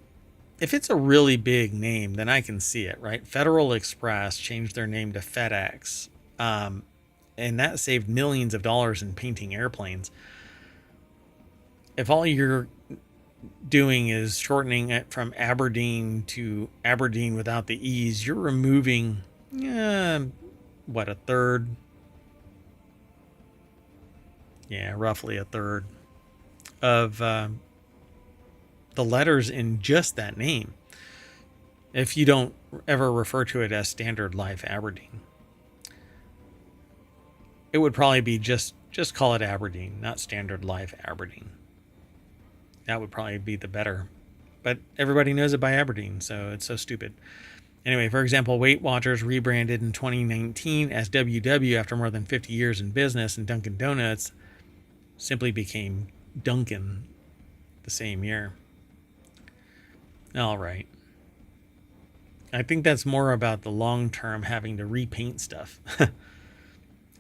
if it's a really big name, then I can see it, right? Federal Express changed their name to FedEx, and that saved millions of dollars in painting airplanes. If all you're doing is shortening it from Aberdeen to Aberdeen without the E's, you're removing, what, a third? Yeah, roughly a third of the letters in just that name, if you don't ever refer to it as Standard Life Aberdeen. It would probably be just call it Aberdeen, not Standard Life Aberdeen. That would probably be the better. But everybody knows it by Aberdeen, so it's so stupid. Anyway, for example, Weight Watchers rebranded in 2019 as WW after more than 50 years in business, and Dunkin' Donuts simply became Dunkin' the same year. All right. I think that's more about the long term having to repaint stuff.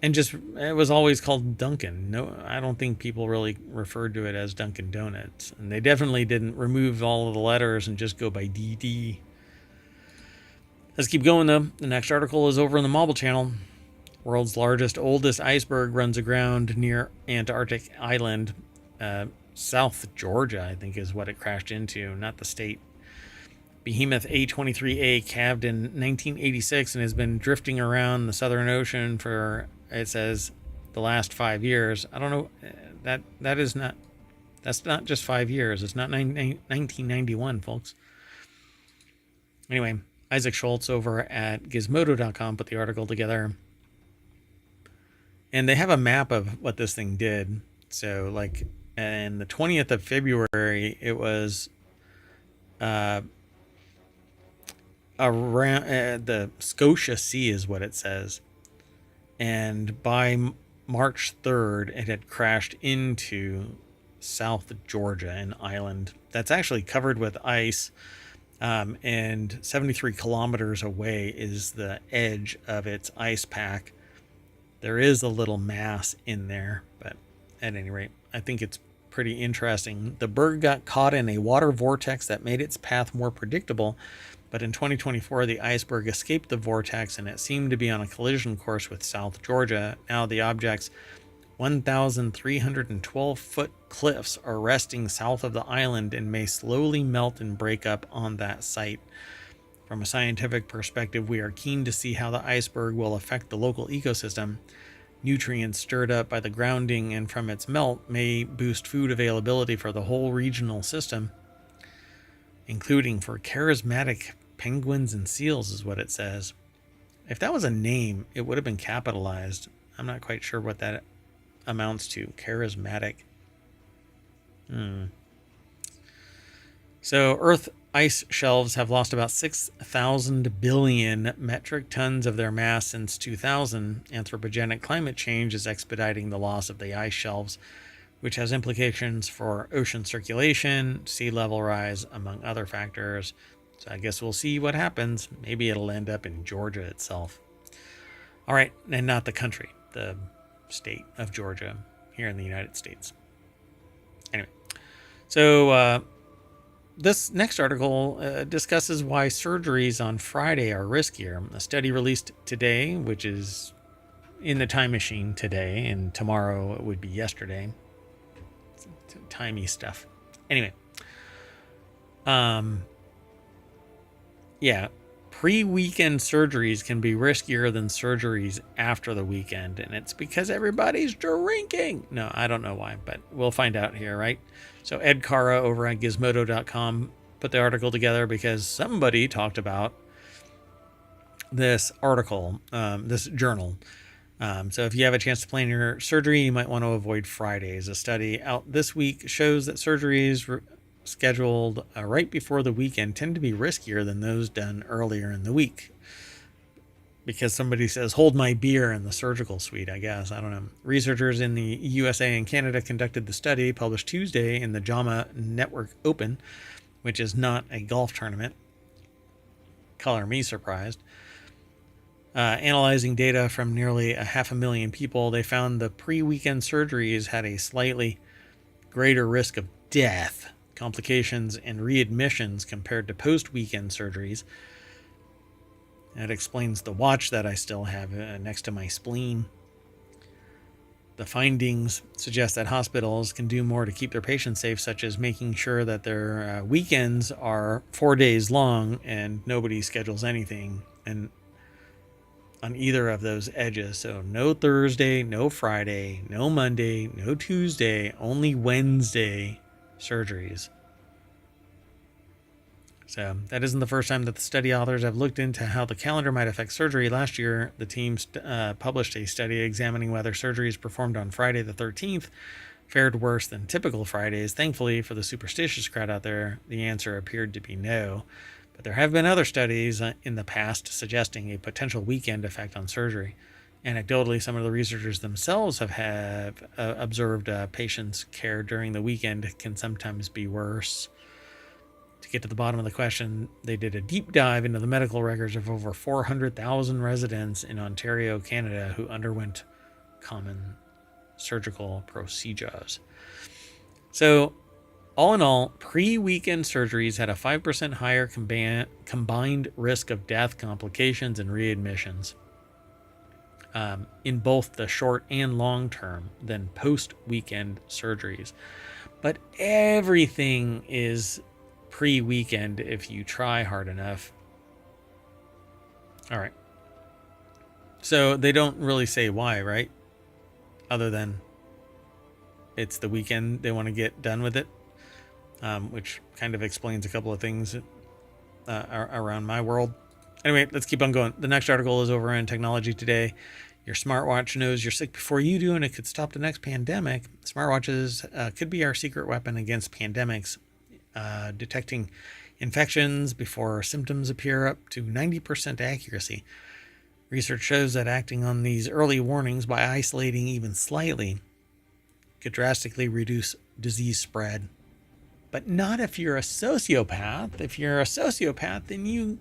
And just, it was always called Dunkin'. No, I don't think people really referred to it as Dunkin' Donuts. And they definitely didn't remove all of the letters and just go by DD. Let's keep going though. The next article is over in the Marble Channel. World's largest, oldest iceberg runs aground near Antarctic Island. South Georgia, I think, is what it crashed into, not the state. Behemoth A23A calved in 1986 and has been drifting around the Southern Ocean for, it says, the last 5 years. I don't know. That's not just 5 years. It's not 1991, folks. Anyway, Isaac Schultz over at Gizmodo.com put the article together. And they have a map of what this thing did. So, like, on the 20th of February, it was around the Scotia Sea is what it says. And by March 3rd, it had crashed into South Georgia, an island that's actually covered with ice. And 73 kilometers away is the edge of its ice pack. There is a little mass in there, but at any rate, I think it's pretty interesting. The berg got caught in a water vortex that made its path more predictable, but in 2024, the iceberg escaped the vortex and it seemed to be on a collision course with South Georgia. Now the object's 1,312-foot cliffs are resting south of the island and may slowly melt and break up on that site. From a scientific perspective, we are keen to see how the iceberg will affect the local ecosystem. Nutrients stirred up by the grounding and from its melt may boost food availability for the whole regional system, including for charismatic penguins and seals, is what it says. If that was a name, it would have been capitalized. I'm not quite sure what that amounts to. Charismatic. So Earth ice shelves have lost about 6,000 billion metric tons of their mass since 2000. Anthropogenic climate change is expediting the loss of the ice shelves, which has implications for ocean circulation, sea level rise, among other factors. So I guess we'll see what happens. Maybe it'll end up in Georgia itself. All right, and not the country, the state of Georgia here in the United States. Anyway, so this next article discusses why surgeries on Friday are riskier. A study released today, which is in the time machine today, and tomorrow it would be yesterday. It's timey stuff. Anyway, yeah, pre-weekend surgeries can be riskier than surgeries after the weekend, and it's because everybody's drinking. No, I don't know why, but we'll find out here, right? So Ed Cara over at Gizmodo.com put the article together because somebody talked about this article, this journal. So if you have a chance to plan your surgery, you might want to avoid Fridays. A study out this week shows that surgeries scheduled right before the weekend tend to be riskier than those done earlier in the week. Because somebody says, hold my beer in the surgical suite, I guess. I don't know. Researchers in the USA and Canada conducted the study, published Tuesday in the JAMA Network Open, which is not a golf tournament. Color me surprised. Analyzing data from nearly 500,000 people, they found the pre-weekend surgeries had a slightly greater risk of death complications, and readmissions compared to post-weekend surgeries. That explains the watch that I still have next to my spleen. The findings suggest that hospitals can do more to keep their patients safe, such as making sure that their weekends are 4 days long and nobody schedules anything and on either of those edges. So no Thursday, no Friday, no Monday, no Tuesday, only Wednesday surgeries. So that isn't the first time that the study authors have looked into how the calendar might affect surgery. Last year, the team published a study examining whether surgeries performed on Friday the 13th fared worse than typical Fridays. Thankfully, for the superstitious crowd out there, the answer appeared to be no. But there have been other studies in the past suggesting a potential weekend effect on surgery. Anecdotally, some of the researchers themselves have observed patients' care during the weekend can sometimes be worse. To get to the bottom of the question, they did a deep dive into the medical records of over 400,000 residents in Ontario, Canada, who underwent common surgical procedures. So, all in all, pre-weekend surgeries had a 5% higher combined risk of death, complications, and readmissions in both the short and long term than post-weekend surgeries. But everything is pre-weekend if you try hard enough. All right. So they don't really say why, right? Other than it's the weekend, they want to get done with it, which kind of explains a couple of things around my world. Anyway, let's keep on going. The next article is over in Technology Today. Your smartwatch knows you're sick before you do, and it could stop the next pandemic. Smartwatches could be our secret weapon against pandemics. Detecting infections before symptoms appear up to 90% accuracy. Research shows that acting on these early warnings by isolating even slightly could drastically reduce disease spread. But not if you're a sociopath. If you're a sociopath, then you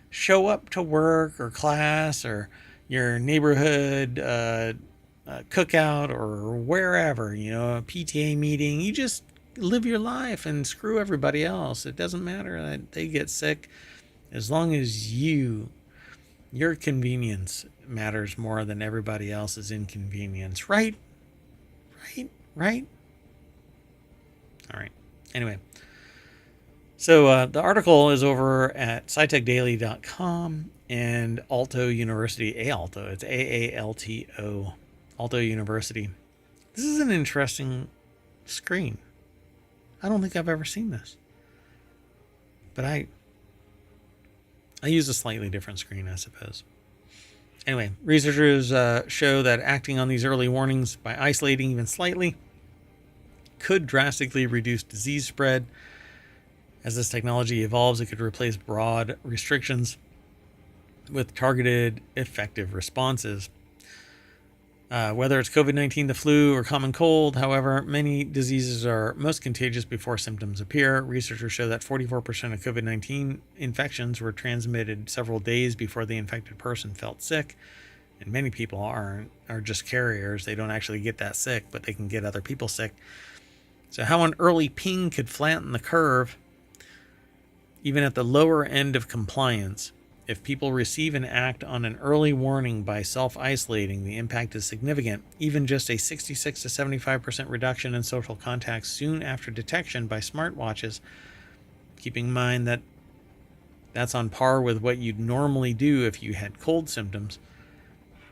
show up to work or class or your neighborhood cookout or wherever, a PTA meeting. You just live your life and screw everybody else. It doesn't matter that they get sick, as long as your convenience matters more than everybody else's inconvenience. Right? All right. Anyway, so the article is over at scitechdaily.com and Alto University, Aalto. It's AALTO, Alto University. This is an interesting screen. I don't think I've ever seen this. But I use a slightly different screen, I suppose. Anyway, researchers show that acting on these early warnings by isolating even slightly could drastically reduce disease spread. As this technology evolves, it could replace broad restrictions with targeted, effective responses. Whether it's COVID-19, the flu, or common cold, however, many diseases are most contagious before symptoms appear. Researchers show that 44% of COVID-19 infections were transmitted several days before the infected person felt sick. And many people are just carriers. They don't actually get that sick, but they can get other people sick. So how an early ping could flatten the curve, even at the lower end of compliance. If people receive and act on an early warning by self-isolating, the impact is significant. Even just a 66 to 75% reduction in social contacts soon after detection by smartwatches, keeping in mind that that's on par with what you'd normally do if you had cold symptoms,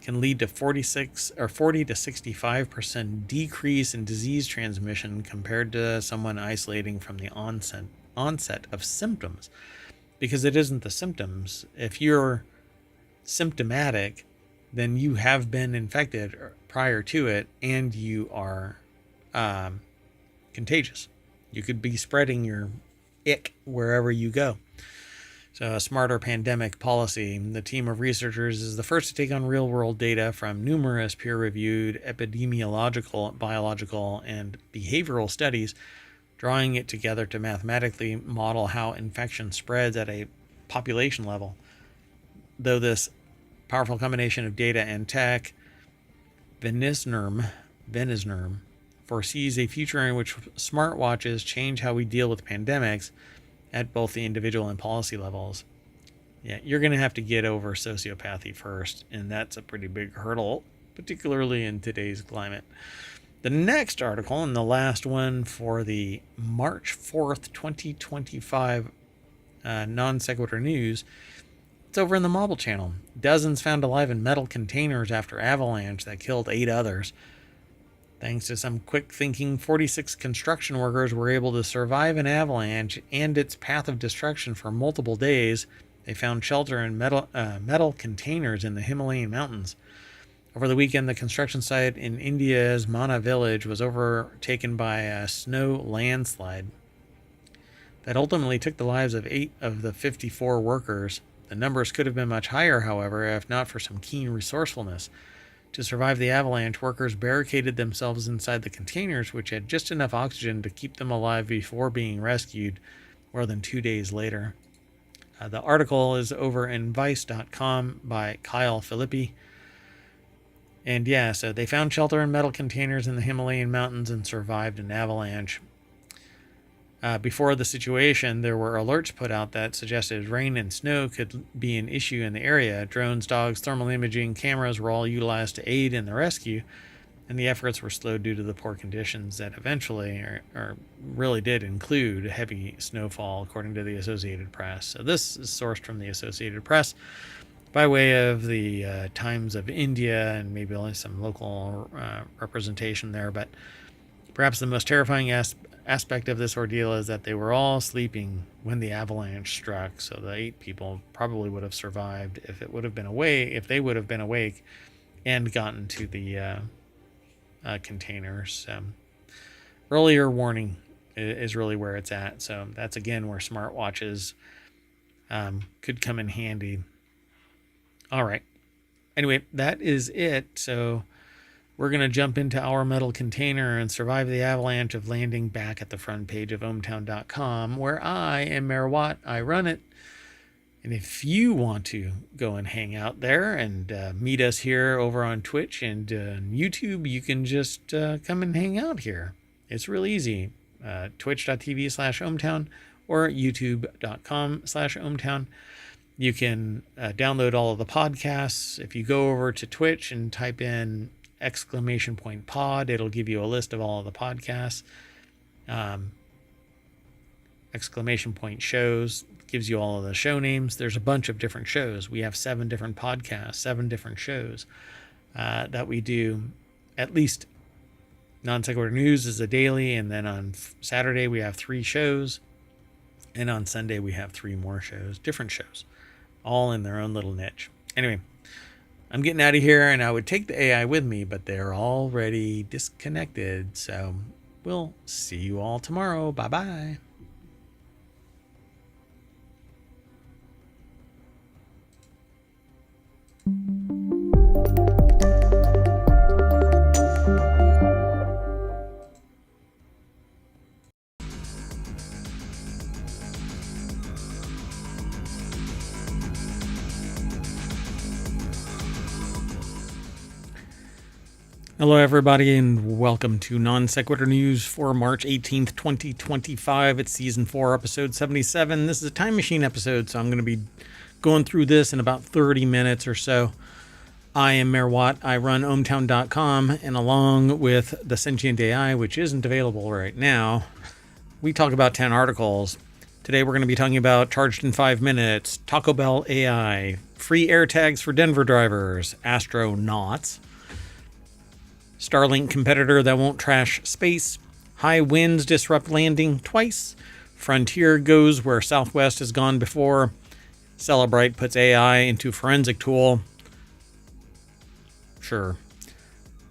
can lead to 40 to 65% decrease in disease transmission compared to someone isolating from the onset of symptoms. Because it isn't the symptoms. If you're symptomatic, then you have been infected prior to it, and you are contagious. You could be spreading your ick wherever you go. So a smarter pandemic policy. The team of researchers is the first to take on real-world data from numerous peer-reviewed epidemiological, biological, and behavioral studies, drawing it together to mathematically model how infection spreads at a population level. Though this powerful combination of data and tech, Venisnerm foresees a future in which smartwatches change how we deal with pandemics at both the individual and policy levels. Yeah, you're going to have to get over sociopathy first, and that's a pretty big hurdle, particularly in today's climate. The next article, and the last one for the March 4th, 2025 Non Sequitur News, it's over in the Mobile Channel. Dozens found alive in metal containers after avalanche that killed 8 others. Thanks to some quick thinking, 46 construction workers were able to survive an avalanche and its path of destruction for multiple days. They found shelter in metal containers in the Himalayan mountains. Over the weekend, the construction site in India's Mana village was overtaken by a snow landslide that ultimately took the lives of 8 of the 54 workers. The numbers could have been much higher, however, if not for some keen resourcefulness. To survive the avalanche, workers barricaded themselves inside the containers, which had just enough oxygen to keep them alive before being rescued more than 2 days later. The article is over in Vice.com by Kyle Philippi. And yeah, so they found shelter in metal containers in the Himalayan mountains and survived an avalanche. Before the situation, there were alerts put out that suggested rain and snow could be an issue in the area. Drones, dogs, thermal imaging, cameras were all utilized to aid in the rescue, and the efforts were slowed due to the poor conditions that eventually, or really did include heavy snowfall, according to the Associated Press. So this is sourced from the Associated Press by way of the Times of India and maybe only some local representation there. But perhaps the most terrifying aspect of this ordeal is that they were all sleeping when the avalanche struck. So the 8 people probably would have survived if they would have been awake and gotten to the containers. Earlier warning is really where it's at. So that's again where smartwatches could come in handy. All right. Anyway, that is it. So we're going to jump into our metal container and survive the avalanche of landing back at the front page of ohmtown.com, where I am Mayor Watt. I run it. And if you want to go and hang out there and meet us here over on Twitch and YouTube, you can just come and hang out here. It's real easy. Twitch.tv/ohmtown or youtube.com/ohmtown. You can download all of the podcasts. If you go over to Twitch and type in !pod, it'll give you a list of all of the podcasts. !shows gives you all of the show names. There's a bunch of different shows. We have 7 different podcasts, 7 different shows that we do. At least Non Sequitur News is a daily, and then on Saturday we have 3 shows, and on Sunday we have 3 more shows, different shows, all in their own little niche. Anyway, I'm getting out of here, and I would take the AI with me, but they're already disconnected. So we'll see you all tomorrow. Bye-bye. Hello, everybody, and welcome to Non Sequitur News for March 18th, 2025. It's Season 4, Episode 77. This is a time machine episode, so I'm going to be going through this in about 30 minutes or so. I am Mayor Watt. I run ohmtown.com, and along with the Sentient AI, which isn't available right now, we talk about 10 articles. Today we're going to be talking about Charged in 5 Minutes, Taco Bell AI, free air tags for Denver drivers, astronauts, Starlink competitor that won't trash space, high winds disrupt landing twice, Frontier goes where Southwest has gone before, Celebrite puts AI into forensic tool. Sure.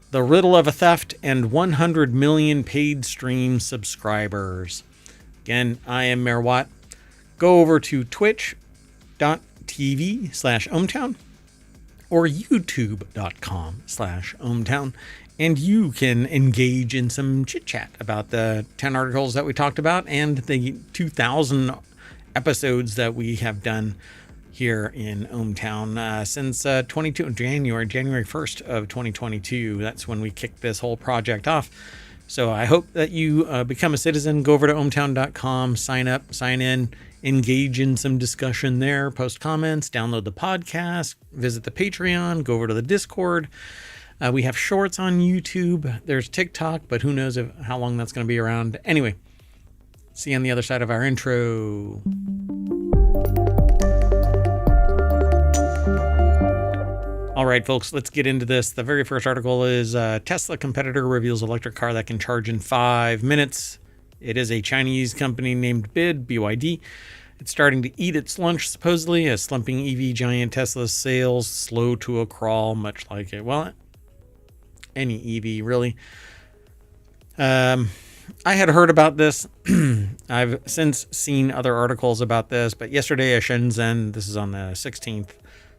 The riddle of a theft and 100 million paid stream subscribers. Again, I am Mayor Watt. Go over to twitch.tv/ohmtown or youtube.com/ohmtown. And you can engage in some chit-chat about the 10 articles that we talked about and the 2,000 episodes that we have done here in ohmtown since January 1st of 2022. That's when we kicked this whole project off. So I hope that you become a citizen. Go over to ohmtown.com, sign up, sign in, engage in some discussion there, post comments, download the podcast, visit the Patreon, go over to the Discord. We have shorts on YouTube. There's TikTok, but who knows how long that's going to be around. Anyway, see you on the other side of our intro. All right, folks, let's get into this. The very first article is Tesla competitor reveals electric car that can charge in 5 minutes. It is a Chinese company named BYD. It's starting to eat its lunch, supposedly, as slumping EV giant Tesla's sales slow to a crawl, much like it. Well, any EV, really. I had heard about this. I've since seen other articles about this, but yesterday at Shenzhen, this is on the 16th,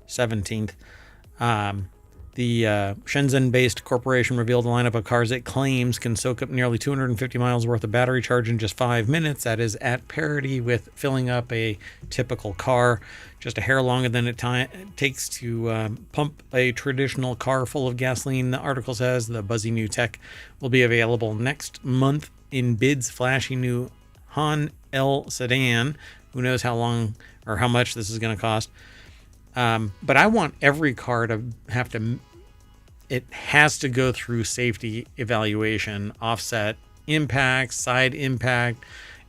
17th, the Shenzhen-based corporation revealed a lineup of cars it claims can soak up nearly 250 miles worth of battery charge in just 5 minutes. That is at parity with filling up a typical car, just a hair longer than it takes to pump a traditional car full of gasoline. The article says the buzzy new tech will be available next month in BYD's flashy new Han L sedan. Who knows how long or how much this is going to cost. But I want every car to it has to go through safety evaluation, offset impact, side impact,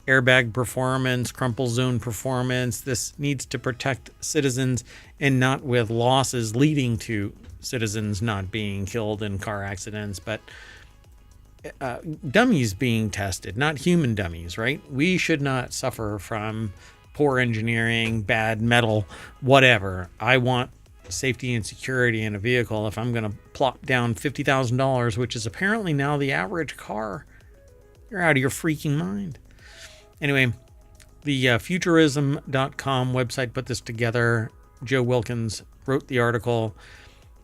airbag performance, crumple zone performance. This needs to protect citizens and not with losses leading to citizens not being killed in car accidents, but dummies being tested, not human dummies, right? We should not suffer from poor engineering, bad metal, whatever. I want safety and security in a vehicle. If I'm going to plop down $50,000, which is apparently now the average car, you're out of your freaking mind. Anyway, the futurism.com website put this together. Joe Wilkins wrote the article.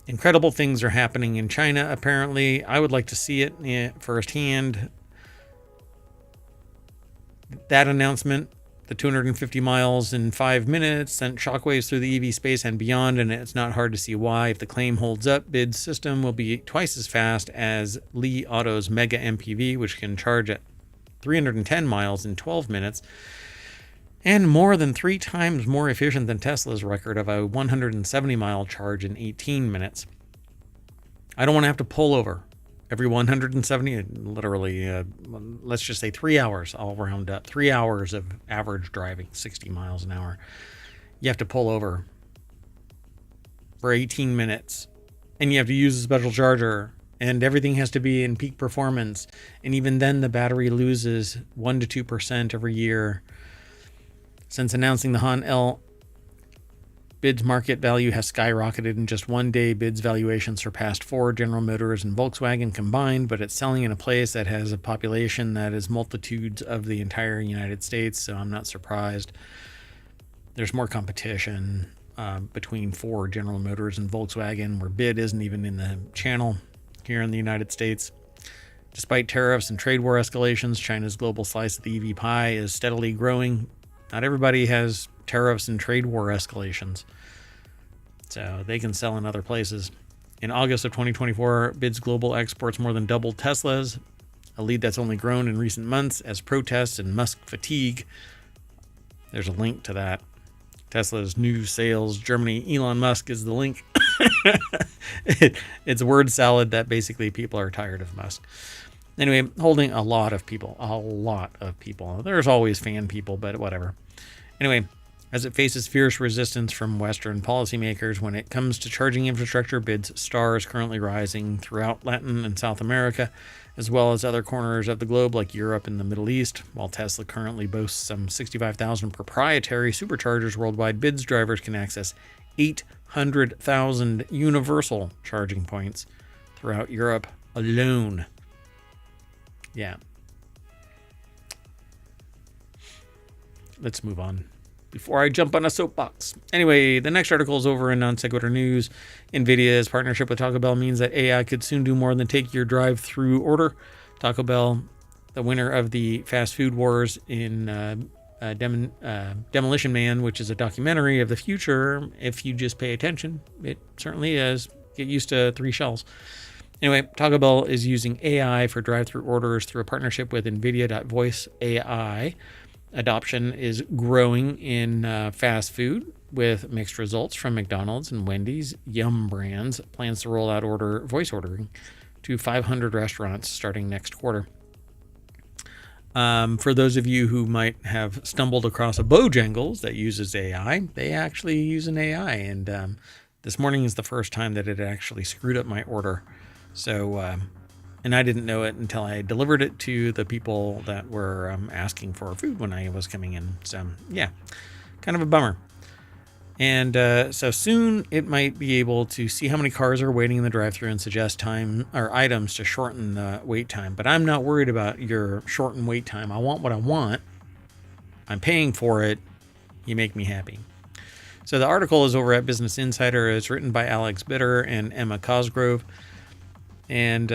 Incredible things are happening in China, apparently. I would like to see it firsthand. That announcement, the 250 miles in 5 minutes, sent shockwaves through the EV space and beyond, and it's not hard to see why. If the claim holds up, BYD's system will be twice as fast as Li Auto's Mega MPV, which can charge at 310 miles in 12 minutes, and more than 3 times more efficient than Tesla's record of a 170-mile charge in 18 minutes. I don't want to have to pull over every 170, literally, let's just say 3 hours, I'll round up. 3 hours of average driving, 60 miles an hour. You have to pull over for 18 minutes, and you have to use a special charger, and everything has to be in peak performance. And even then, the battery loses 1 to 2% every year. Since announcing the Han L, BYD's market value has skyrocketed. In just one day, BYD's valuation surpassed Ford, General Motors, and Volkswagen combined, but it's selling in a place that has a population that is multitudes of the entire United States, so I'm not surprised. There's more competition between Ford, General Motors, and Volkswagen, where BYD isn't even in the channel here in the United States. Despite tariffs and trade war escalations, China's global slice of the EV pie is steadily growing. Not everybody has tariffs and trade war escalations, so they can sell in other places. In August of 2024, BYD's global exports more than doubled Tesla's, a lead that's only grown in recent months as protests and Musk fatigue. There's a link to that. Tesla's new sales, Germany, Elon Musk is the link. It's word salad that basically people are tired of Musk. Anyway, holding a lot of people. There's always fan people, but whatever. Anyway, as it faces fierce resistance from Western policymakers when it comes to charging infrastructure, BYD's star is currently rising throughout Latin and South America, as well as other corners of the globe like Europe and the Middle East. While Tesla currently boasts some 65,000 proprietary superchargers worldwide, BYD's drivers can access 800,000 universal charging points throughout Europe alone. Yeah. Let's move on before I jump on a soapbox. Anyway, the next article is over in Non Sequitur News. NVIDIA's partnership with Taco Bell means that AI could soon do more than take your drive-through order. Taco Bell, the winner of the Fast Food Wars in Demolition Man, which is a documentary of the future. If you just pay attention, it certainly is. Get used to 3 shells. Anyway, Taco Bell is using AI for drive-through orders through a partnership with NVIDIA.voice AI. Adoption is growing in fast food with mixed results from McDonald's and Wendy's. Yum Brands plans to roll out voice ordering to 500 restaurants starting next quarter. For those of you who might have stumbled across a Bojangles that uses AI, they actually use an AI. And this morning is the first time that it actually screwed up my order. So, and I didn't know it until I delivered it to the people that were asking for food when I was coming in. So, yeah, kind of a bummer. And so soon it might be able to see how many cars are waiting in the drive-thru and suggest time or items to shorten the wait time. But I'm not worried about your shortened wait time. I want what I want. I'm paying for it. You make me happy. So the article is over at Business Insider. It's written by Alex Bitter and Emma Cosgrove. And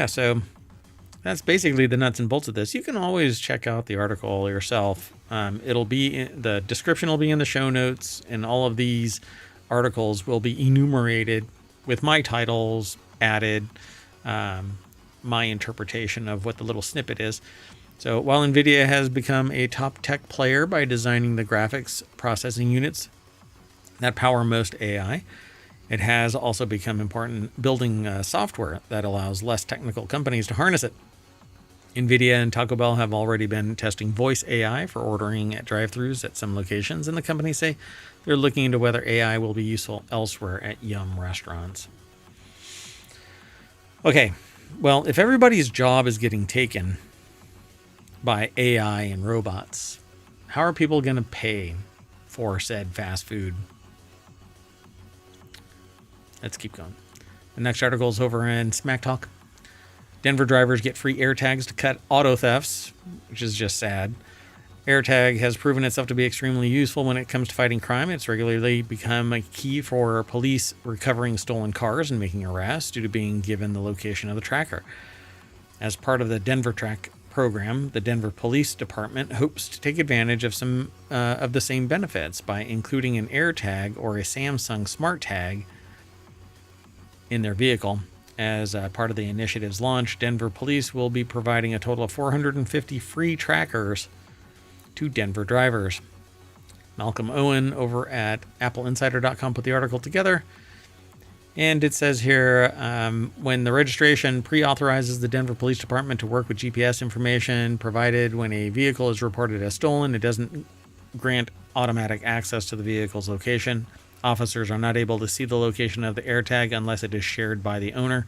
so that's basically the nuts and bolts of this. You can always check out the article yourself. It'll be the description will be in the show notes, and all of these articles will be enumerated with my titles added, my interpretation of what the little snippet is. So while NVIDIA has become a top tech player by designing the graphics processing units that power most AI, it has also become important building software that allows less technical companies to harness it. NVIDIA and Taco Bell have already been testing voice AI for ordering at drive-thrus at some locations, and the companies say they're looking into whether AI will be useful elsewhere at Yum restaurants. Okay, well, if everybody's job is getting taken by AI and robots, how are people going to pay for said fast food? Let's keep going. The next article is over in Smack Talk. Denver drivers get free AirTags to cut auto thefts, which is just sad. AirTag has proven itself to be extremely useful when it comes to fighting crime. It's regularly become a key for police recovering stolen cars and making arrests due to being given the location of the tracker. As part of the Denver Track program, the Denver Police Department hopes to take advantage of some of the same benefits by including an AirTag or a Samsung Smart Tag in their vehicle. As part of the initiative's launch, Denver police will be providing a total of 450 free trackers to Denver drivers. Malcolm Owen over at appleinsider.com put the article together. And it says here, when the registration pre-authorizes the Denver Police Department to work with GPS information provided when a vehicle is reported as stolen, it doesn't grant automatic access to the vehicle's location. Officers are not able to see the location of the AirTag unless it is shared by the owner.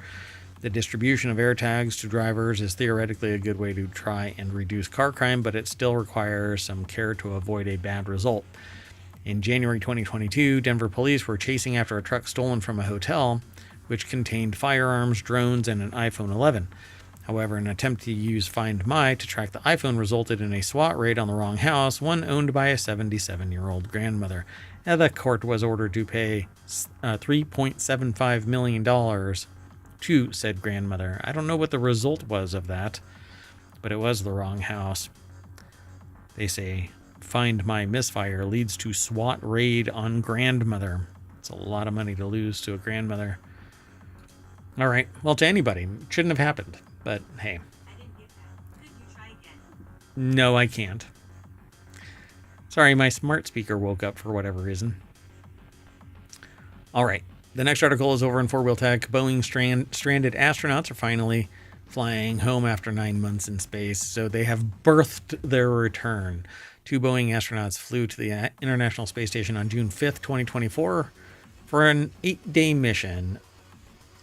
The distribution of AirTags to drivers is theoretically a good way to try and reduce car crime, but it still requires some care to avoid a bad result. In January 2022, Denver police were chasing after a truck stolen from a hotel, which contained firearms, drones, and an iPhone 11. However, an attempt to use Find My to track the iPhone resulted in a SWAT raid on the wrong house, one owned by a 77-year-old grandmother. And the court was ordered to pay $3.75 million to said grandmother. I don't know what the result was of that, but it was the wrong house. They say Find My misfire leads to SWAT raid on grandmother. It's a lot of money to lose to a grandmother. All right. Well, to anybody. It shouldn't have happened. But hey. I didn't get that. Could you try again? No, I can't. Sorry, my smart speaker woke up for whatever reason. All right. The next article is over in Four Wheel Tech. Boeing stranded astronauts are finally flying home after 9 months in space. So they have birthed their return. 2 Boeing astronauts flew to the International Space Station on June 5th, 2024 for an 8-day mission.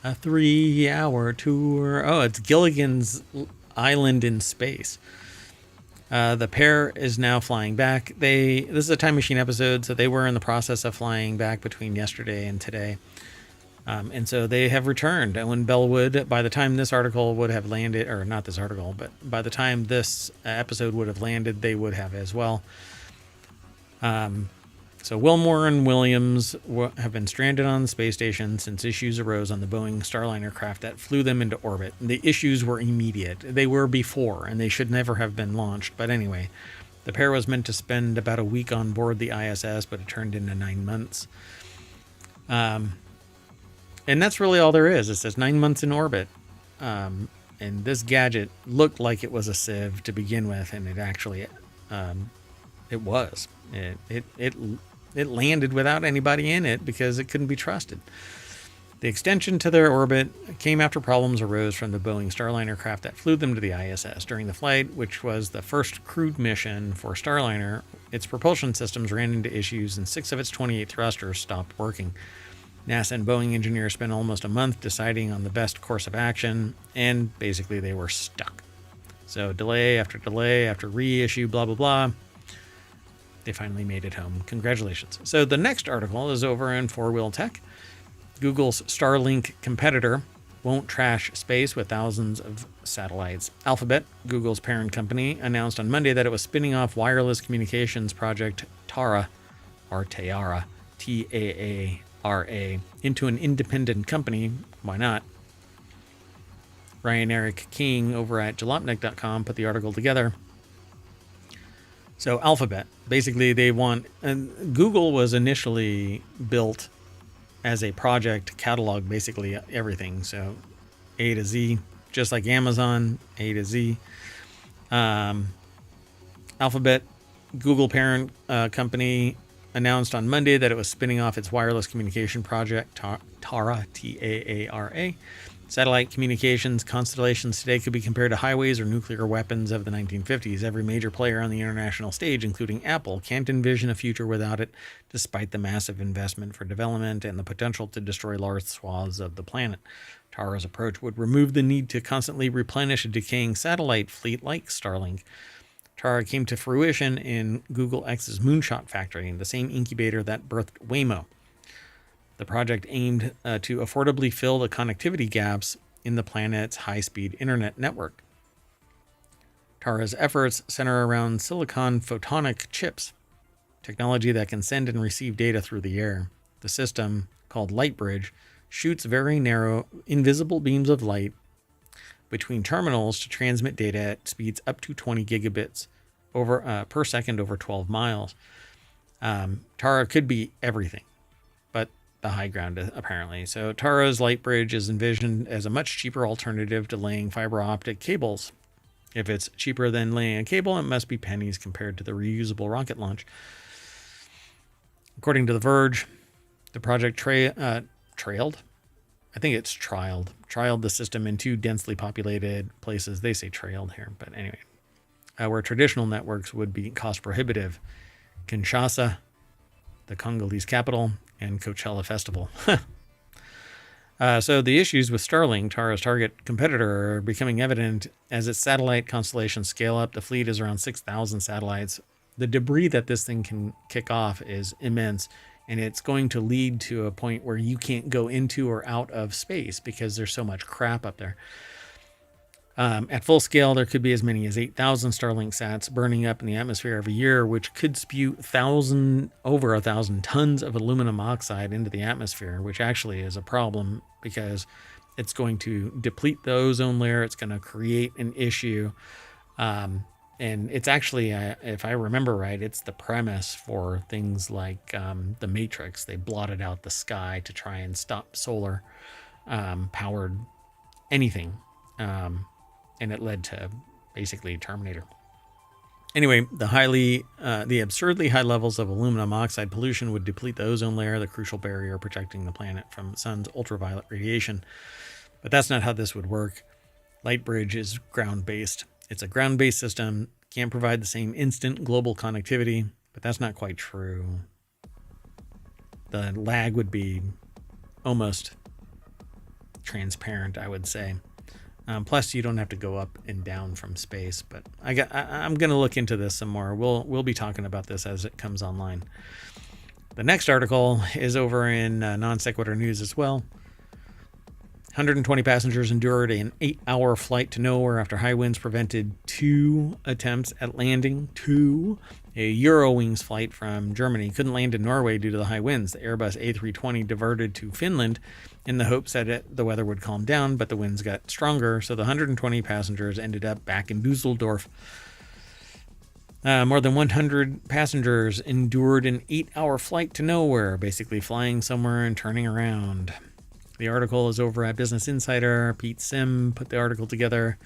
A 3-hour tour. Oh, it's Gilligan's Island in space. The pair is now flying back. This is a time machine episode, so they were in the process of flying back between yesterday and today. And so they have returned. Owen Bellwood, by the time this article would have landed, or not this article, but by the time this episode would have landed, they would have as well. So Wilmore and Williams have been stranded on the space station since issues arose on the Boeing Starliner craft that flew them into orbit. The issues were immediate. They were before, and they should never have been launched. But anyway, the pair was meant to spend about a week on board the ISS, but it turned into 9 months. And that's really all there is. It says 9 months in orbit. And this gadget looked like it was a sieve to begin with, and it actually it was. It landed without anybody in it because it couldn't be trusted. The extension to their orbit came after problems arose from the Boeing Starliner craft that flew them to the ISS. During the flight, which was the first crewed mission for Starliner, its propulsion systems ran into issues and 6 of its 28 thrusters stopped working. NASA and Boeing engineers spent almost a month deciding on the best course of action, and basically they were stuck. So delay after reissue, blah, blah, blah. They finally made it home. Congratulations. So the next article is over in 4-Wheel Tech. Google's Starlink competitor won't trash space with thousands of satellites. Alphabet, Google's parent company, announced on Monday that it was spinning off wireless communications project Tara, or Tayara, Taara, into an independent company. Why not? Ryan Eric King over at jalopnik.com put the article together. So Alphabet, basically they want, and Google was initially built as a project to catalog basically everything. So A to Z, just like Amazon, A to Z. Alphabet, Google parent company, announced on Monday that it was spinning off its wireless communication project, Tara, Taara. Satellite communications constellations today could be compared to highways or nuclear weapons of the 1950s. Every major player on the international stage, including Apple, can't envision a future without it, despite the massive investment for development and the potential to destroy large swaths of the planet. Tara's approach would remove the need to constantly replenish a decaying satellite fleet like Starlink. Tara came to fruition in Google X's Moonshot Factory, the same incubator that birthed Waymo. The project aimed to affordably fill the connectivity gaps in the planet's high-speed internet network. Tara's efforts center around silicon photonic chips, technology that can send and receive data through the air. The system, called Lightbridge, shoots very narrow, invisible beams of light between terminals to transmit data at speeds up to 20 gigabits per second over 12 miles. Tara could be everything, but the high ground apparently. So Tara's Lightbridge is envisioned as a much cheaper alternative to laying fiber optic cables. If it's cheaper than laying a cable, it must be pennies compared to the reusable rocket launch. According to The Verge, the project trialed the system in 2 densely populated places. They say trailed here, but anyway, where traditional networks would be cost prohibitive. Kinshasa, the Congolese capital, and Coachella Festival. So the issues with Starlink, Tara's target competitor, are becoming evident as its satellite constellations scale up. The fleet is around 6,000 satellites. The debris that this thing can kick off is immense, and it's going to lead to a point where you can't go into or out of space because there's so much crap up there. At full scale, there could be as many as 8,000 Starlink sats burning up in the atmosphere every year, which could spew over 1,000 tons of aluminum oxide into the atmosphere, which actually is a problem because it's going to deplete the ozone layer. It's going to create an issue. And it's actually, if I remember right, it's the premise for things like the Matrix. They blotted out the sky to try and stop solar powered anything. And it led to basically Terminator. Anyway, the absurdly high levels of aluminum oxide pollution would deplete the ozone layer, the crucial barrier protecting the planet from the sun's ultraviolet radiation. But that's not how this would work. Lightbridge is ground-based. It's a ground-based system, can't provide the same instant global connectivity, but that's not quite true. The lag would be almost transparent, I would say. Plus, you don't have to go up and down from space. But I'm going to look into this some more. We'll be talking about this as it comes online. The next article is over in Non Sequitur News as well. 120 passengers endured an 8-hour flight to nowhere after high winds prevented 2 attempts at landing. A Eurowings flight from Germany couldn't land in Norway due to the high winds. The Airbus A320 diverted to Finland in the hopes that the weather would calm down, but the winds got stronger, so the 120 passengers ended up back in Dusseldorf. More than 100 passengers endured an 8-hour flight to nowhere, basically flying somewhere and turning around. The article is over at Business Insider. Pete Sim put the article together.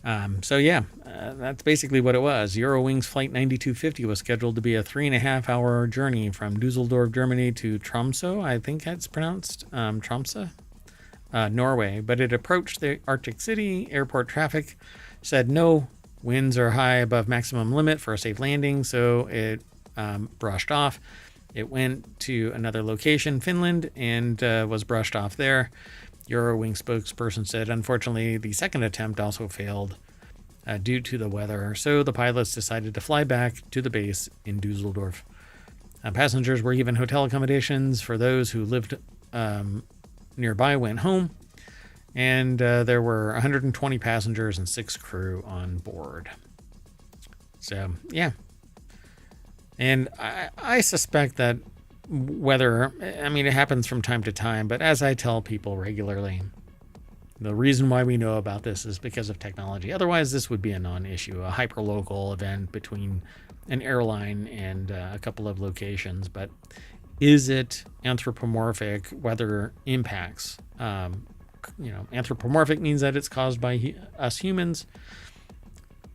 That's basically what it was. Eurowings Flight 9250 was scheduled to be a 3.5-hour journey from Dusseldorf, Germany to Tromsø. I think that's pronounced Tromsø, Norway. But it approached the Arctic City. Airport traffic said no. Winds are high above maximum limit for a safe landing, so it brushed off. It went to another location, Finland, and was brushed off there. Eurowings spokesperson said, unfortunately, the second attempt also failed due to the weather, so the pilots decided to fly back to the base in Dusseldorf. Passengers were given hotel accommodations. For those who lived nearby went home, and there were 120 passengers and 6 crew on board. So, yeah. And I suspect that weather, I mean, it happens from time to time, but as I tell people regularly, the reason why we know about this is because of technology. Otherwise, this would be a non-issue, a hyperlocal event between an airline and a couple of locations. But is it anthropomorphic weather impacts? Anthropomorphic means that it's caused by us humans.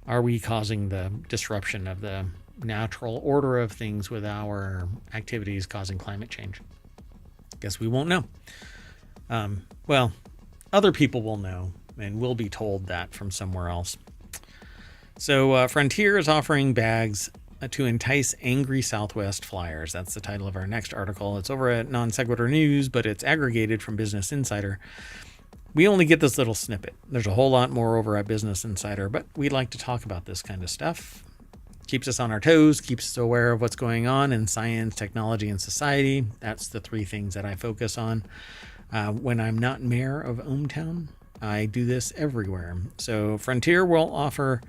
Are we causing the disruption of the natural order of things with our activities causing climate change? Guess we won't know. Other people will know, and we'll be told that from somewhere else. So Frontier is offering bags to entice angry Southwest flyers. That's the title of our next article. It's over at Non Sequitur News, but it's aggregated from Business Insider. We only get this little snippet. There's a whole lot more over at Business Insider, but we like to talk about this kind of stuff. Keeps us on our toes, keeps us aware of what's going on in science, technology, and society. That's the 3 things that I focus on. When I'm not mayor of ohmTown, I do this everywhere. So Frontier will offer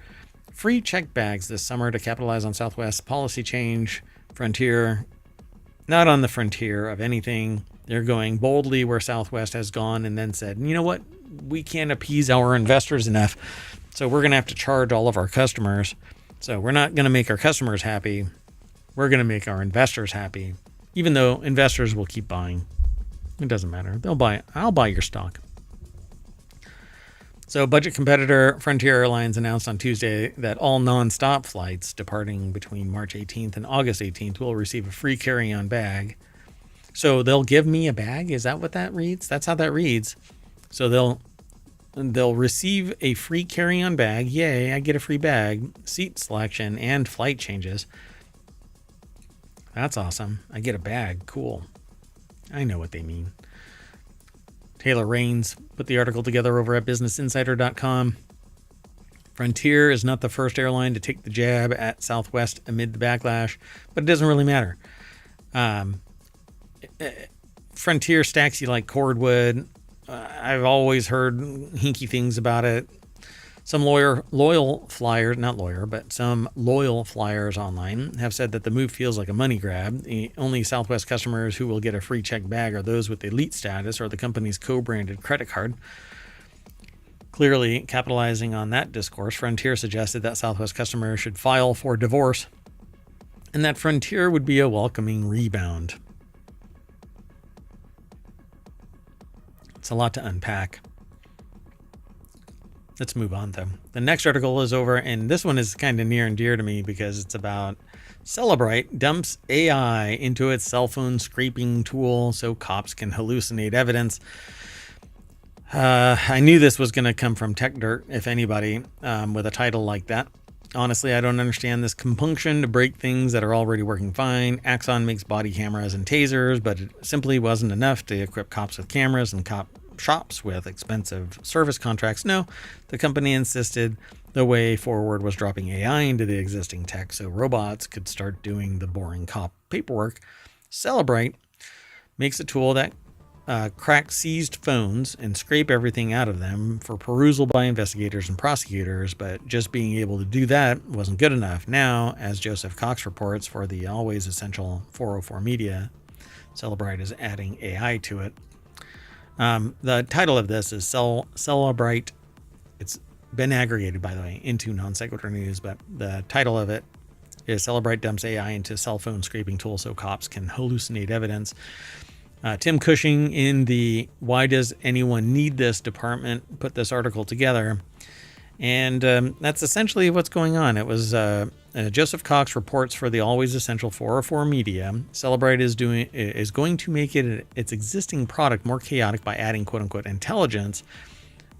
free check bags this summer to capitalize on Southwest's policy change. Frontier, not on the frontier of anything. They're going boldly where Southwest has gone and then said, you know what? We can't appease our investors enough, so we're going to have to charge all of our customers. So we're not going to make our customers happy. We're going to make our investors happy, even though investors will keep buying. It doesn't matter. They'll buy. I'll buy your stock. So budget competitor Frontier Airlines announced on Tuesday that all non-stop flights departing between March 18th and August 18th will receive a free carry-on bag. So they'll give me a bag? Is that what that reads? That's how that reads. So they'll receive a free carry-on bag. Yay, I get a free bag, seat selection, and flight changes. That's awesome. I get a bag. Cool. I know what they mean. Taylor Raines put the article together over at businessinsider.com. Frontier is not the first airline to take the jab at Southwest amid the backlash, but it doesn't really matter. Frontier stacks you like cordwood. I've always heard hinky things about it. Some loyal flyers online have said that the move feels like a money grab. The only Southwest customers who will get a free check bag are those with elite status or the company's co-branded credit card. Clearly capitalizing on that discourse, Frontier suggested that Southwest customers should file for divorce and that Frontier would be a welcoming rebound. It's a lot to unpack. Let's move on, though. The next article is over, and this one is kind of near and dear to me because it's about Cellebrite dumps AI into its cell phone scraping tool so cops can hallucinate evidence. I knew this was going to come from Tech Dirt, if anybody, with a title like that. Honestly, I don't understand this compunction to break things that are already working fine. Axon makes body cameras and tasers, but it simply wasn't enough to equip cops with cameras and cop shops with expensive service contracts. No, the company insisted the way forward was dropping AI into the existing tech so robots could start doing the boring cop paperwork. Cellebrite makes a tool that crack seized phones and scrape everything out of them for perusal by investigators and prosecutors, but just being able to do that wasn't good enough. Now, as Joseph Cox reports for the always essential 404 Media, Cellebrite is adding AI to it. The title of this is Cellebrite. It's been aggregated, by the way, into Non Sequitur News, but the title of it is Cellebrite dumps AI into cell phone scraping tool so cops can hallucinate evidence. Tim Cushing in the Why Does Anyone Need This department put this article together. And that's essentially what's going on. It was Joseph Cox reports for the always essential 404 Media. Celebrate is going to make its existing product more chaotic by adding quote unquote intelligence,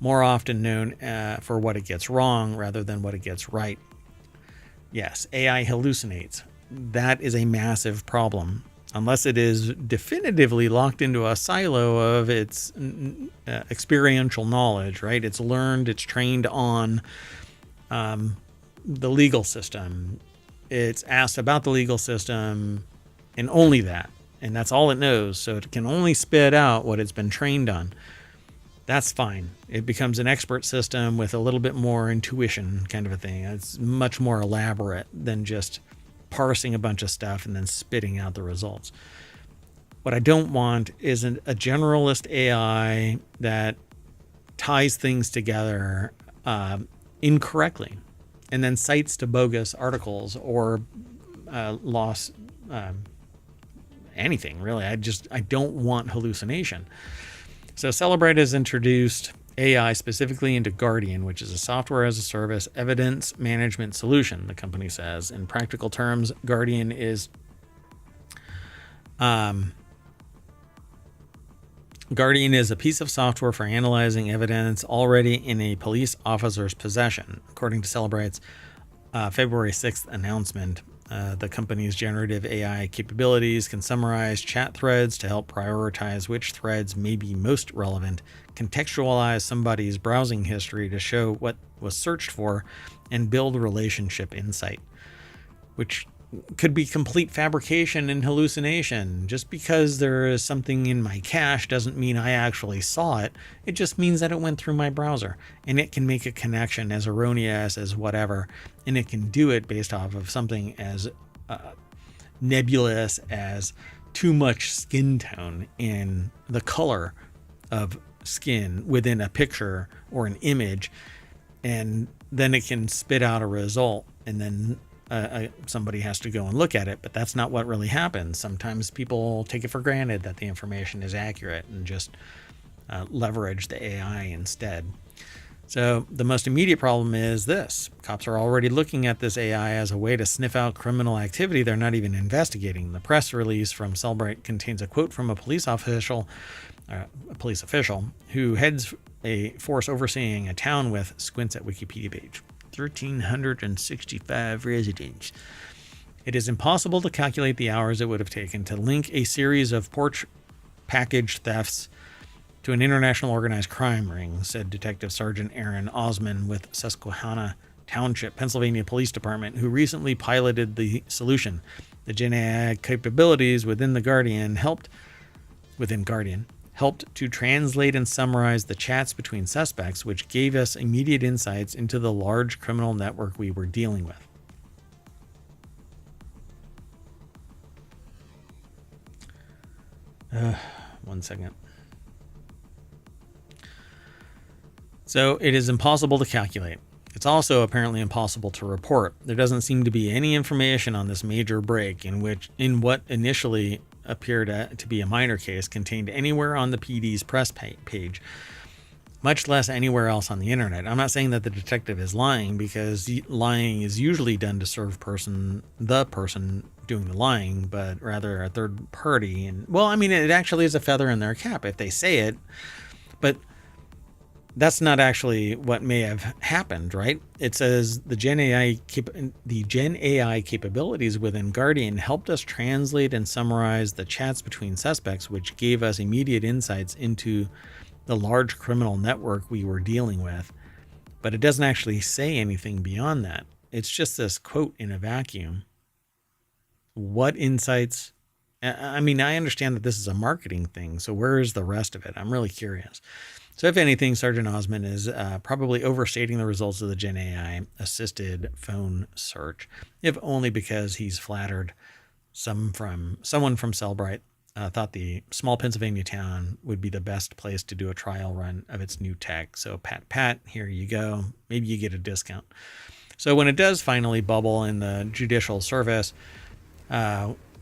more often known for what it gets wrong rather than what it gets right. Yes, AI hallucinates. That is a massive problem. Unless it is definitively locked into a silo of its experiential knowledge, right? It's learned, it's trained on the legal system. It's asked about the legal system and only that. And that's all it knows. So it can only spit out what it's been trained on. That's fine. It becomes an expert system with a little bit more intuition kind of a thing. It's much more elaborate than just parsing a bunch of stuff and then spitting out the results. What I don't want is a generalist AI that ties things together incorrectly and then cites to bogus articles or lost anything, really. I don't want hallucination. So Celebrate has introduced AI specifically into Guardian, which is a software as a service evidence management solution, the company says. In practical terms, Guardian is a piece of software for analyzing evidence already in a police officer's possession. According to Celebrate's February 6th announcement, the company's generative AI capabilities can summarize chat threads to help prioritize which threads may be most relevant, contextualize somebody's browsing history to show what was searched for, and build relationship insight, which could be complete fabrication and hallucination. Just because there is something in my cache doesn't mean I actually saw it. It just means that it went through my browser, and it can make a connection as erroneous as whatever, and it can do it based off of something as nebulous as too much skin tone in the color of skin within a picture or an image, and then it can spit out a result, and then somebody has to go and look at it. But that's not what really happens. Sometimes people take it for granted that the information is accurate and just leverage the AI instead. So the most immediate problem is this. Cops are already looking at this AI as a way to sniff out criminal activity they're not even investigating. The press release from Celebrate contains a quote from a police official who heads a force overseeing a town with, squints at Wikipedia page, 1,365 residents. It is impossible to calculate the hours it would have taken to link a series of porch package thefts to an international organized crime ring, said Detective Sergeant Aaron Osman with Susquehanna Township, Pennsylvania Police Department, who recently piloted the solution. The Gen AI capabilities within Guardian helped to translate and summarize the chats between suspects, which gave us immediate insights into the large criminal network we were dealing with. One second. So it is impossible to calculate. It's also apparently impossible to report. There doesn't seem to be any information on this major break in what initially appeared to be a minor case contained anywhere on the PD's press page, much less anywhere else on the internet. I'm not saying that the detective is lying, because lying is usually done to serve the person doing the lying, but rather a third party. And well, I mean, it actually is a feather in their cap if they say it, but that's not actually what may have happened, right? It says the Gen AI capabilities within Guardian helped us translate and summarize the chats between suspects, which gave us immediate insights into the large criminal network we were dealing with. But it doesn't actually say anything beyond that. It's just this quote in a vacuum. What insights? I mean, I understand that this is a marketing thing, so where is the rest of it? I'm really curious. So if anything, Sergeant Osman is probably overstating the results of the Gen AI assisted phone search, if only because he's flattered someone from Celebrate thought the small Pennsylvania town would be the best place to do a trial run of its new tech. So pat, here you go. Maybe you get a discount. So when it does finally bubble in the judicial service,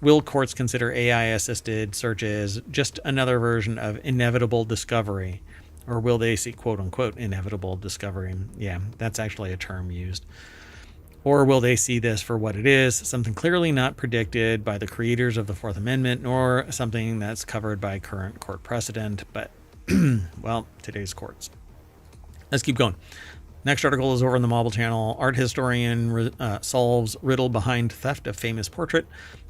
Will courts consider AI-assisted searches just another version of inevitable discovery? Or will they see quote-unquote inevitable discovery? Yeah, that's actually a term used. Or will they see this for what it is, something clearly not predicted by the creators of the Fourth Amendment, nor something that's covered by current court precedent, but, well, today's courts. Let's keep going. Next article is over in the Mobile Channel. Art historian solves riddle behind theft of famous portrait.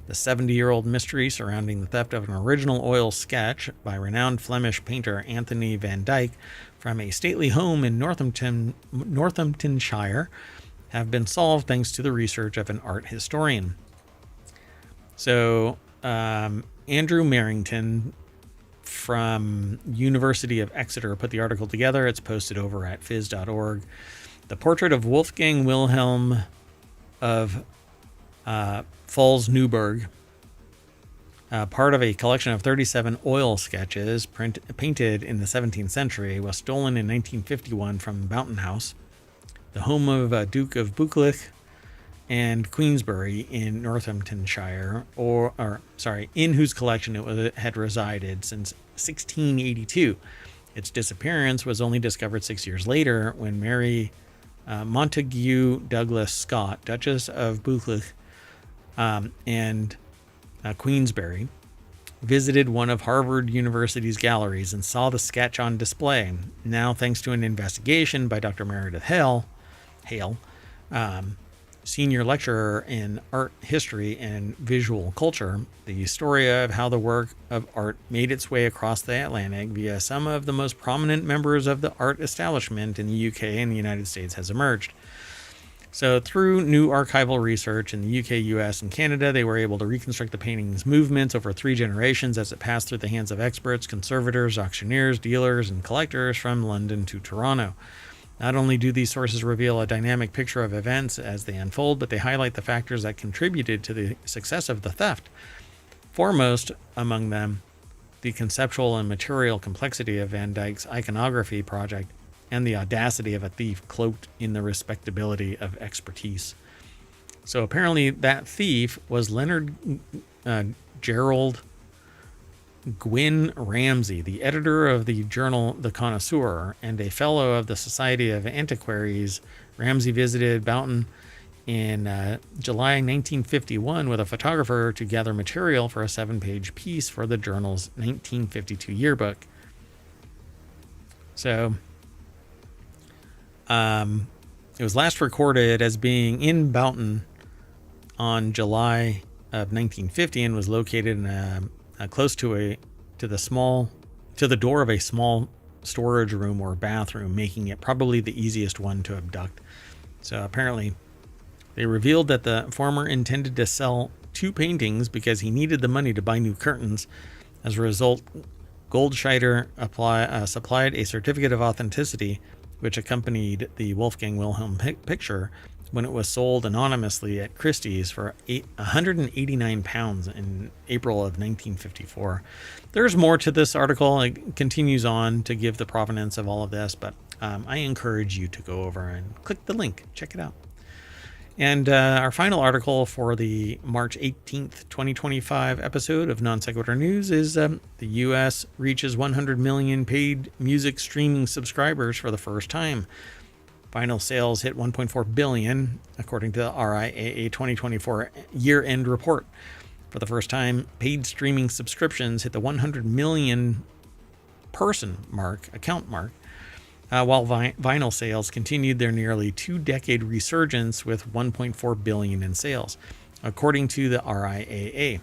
The 70-year-old mystery surrounding the theft of an original oil sketch by renowned Flemish painter Anthony van Dyck from a stately home in Northamptonshire have been solved thanks to the research of an art historian. So, Andrew Merrington from University of Exeter put the article together. It's posted over at phys.org. The portrait of Wolfgang Wilhelm of Pfalz-Neuburg, part of a collection of 37 oil sketches painted in the 17th century, was stolen in 1951 from Boughton House, the home of Duke of Buccleuch and Queensbury in Northamptonshire, in whose collection it had resided since 1682. Its disappearance was only discovered 6 years later when Mary Montague Douglas Scott, Duchess of Buccleuch and Queensbury, visited one of Harvard University's galleries and saw the sketch on display. Now, thanks to an investigation by Dr. Meredith Hale, senior lecturer in art history and visual culture, the story of how the work of art made its way across the Atlantic via some of the most prominent members of the art establishment in the UK and the United States has emerged. So through new archival research in the UK, US, and Canada, they were able to reconstruct the painting's movements over 3 generations as it passed through the hands of experts, conservators, auctioneers, dealers, and collectors from London to Toronto. Not only do these sources reveal a dynamic picture of events as they unfold, but they highlight the factors that contributed to the success of the theft. Foremost among them, the conceptual and material complexity of Van Dyck's iconography project and the audacity of a thief cloaked in the respectability of expertise. So apparently that thief was Leonard Gerald Gwyn Ramsay, the editor of the journal The Connoisseur and a fellow of the Society of Antiquaries. Ramsay visited Boughton in July 1951 with a photographer to gather material for a 7-page piece for the journal's 1952 yearbook. So, it was last recorded as being in Boughton on July of 1950 and was located in close to the door of a small storage room or bathroom, making it probably the easiest one to abduct. So apparently they revealed that the former intended to sell 2 paintings because he needed the money to buy new curtains. As a result, Goldscheider supplied a certificate of authenticity which accompanied the Wolfgang Wilhelm picture when it was sold anonymously at Christie's for £189 in April of 1954. There's more to this article. It continues on to give the provenance of all of this, but I encourage you to go over and click the link. Check it out. And our final article for the March 18th, 2025 episode of Non Sequitur News is the U.S. reaches 100 million paid music streaming subscribers for the first time. Vinyl sales hit 1.4 billion, according to the RIAA 2024 year-end report. For the first time, paid streaming subscriptions hit the 100 million account mark, while vinyl sales continued their nearly 2-decade resurgence with 1.4 billion in sales, according to the RIAA.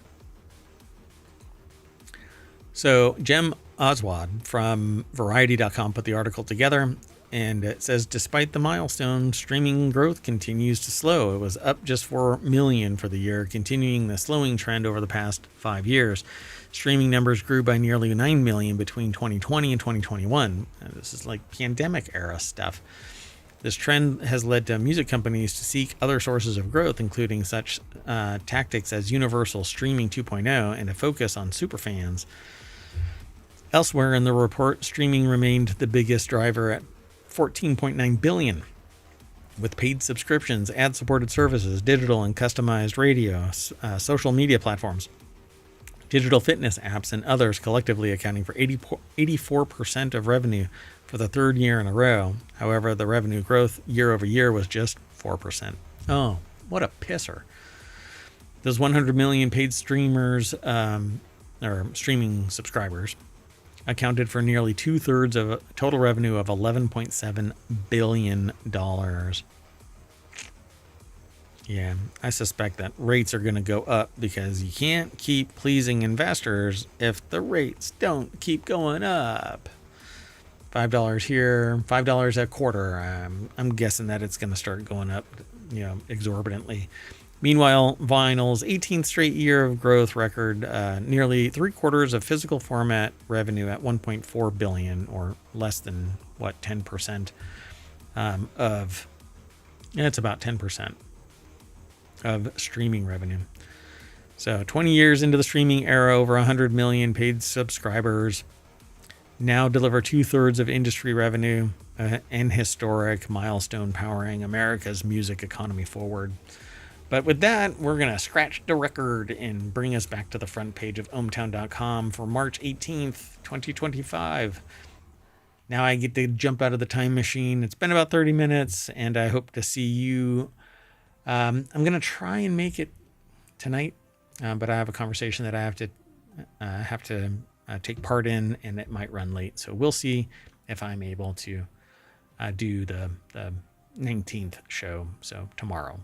So Jem Oswald from Variety.com put the article together, and it says, despite the milestone, streaming growth continues to slow. It was up just 4 million for the year, continuing the slowing trend over the past 5 years. Streaming numbers grew by nearly 9 million between 2020 and 2021. This is like pandemic era stuff. This trend has led to music companies to seek other sources of growth, including such tactics as Universal Streaming 2.0 and a focus on superfans. Elsewhere in the report, streaming remained the biggest driver at 14.9 billion. with paid subscriptions, ad-supported services, digital and customized radio, social media platforms, digital fitness apps, and others collectively accounting for 84% of revenue for the third year in a row. However, the revenue growth year over year was just 4%. Oh, what a pisser. Those 100 million paid streamers, or streaming subscribers, accounted for nearly 2/3 of total revenue of $11.7 billion. Yeah, I suspect that rates are going to go up because you can't keep pleasing investors if the rates don't keep going up. $5 here, $5 a quarter. I'm guessing that it's going to start going up, exorbitantly. Meanwhile, vinyl's 18th straight year of growth record, nearly 3/4 of physical format revenue at $1.4 billion, or less than 10% it's about 10% of streaming revenue. So 20 years into the streaming era, over 100 million paid subscribers now deliver 2/3 of industry revenue, an historic milestone powering America's music economy forward. But with that, we're going to scratch the record and bring us back to the front page of ohmtown.com for March 18th, 2025. Now I get to jump out of the time machine. It's been about 30 minutes, and I hope to see you. I'm going to try and make it tonight, but I have a conversation that I have to take part in, and it might run late. So we'll see if I'm able to do the 19th show, so tomorrow,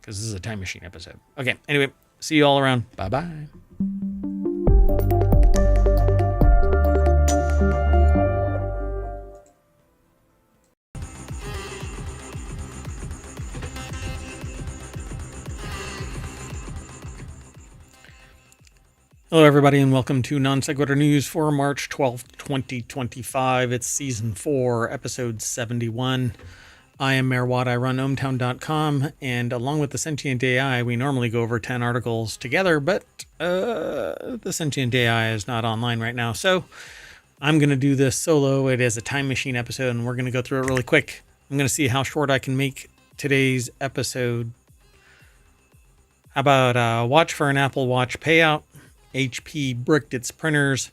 because this is a time machine episode. Okay, anyway, see you all around. Bye-bye. Hello, everybody, and welcome to Non Sequitur News for March 12th, 2025. It's Season 4, Episode 71. I am Mayor Watt. I run ohmtown.com, and along with the Sentient AI, we normally go over 10 articles together, but the Sentient AI is not online right now, so I'm going to do this solo. It is a time machine episode, and we're going to go through it really quick. I'm going to see how short I can make today's episode. How about watch for an Apple Watch payout? HP bricked its printers.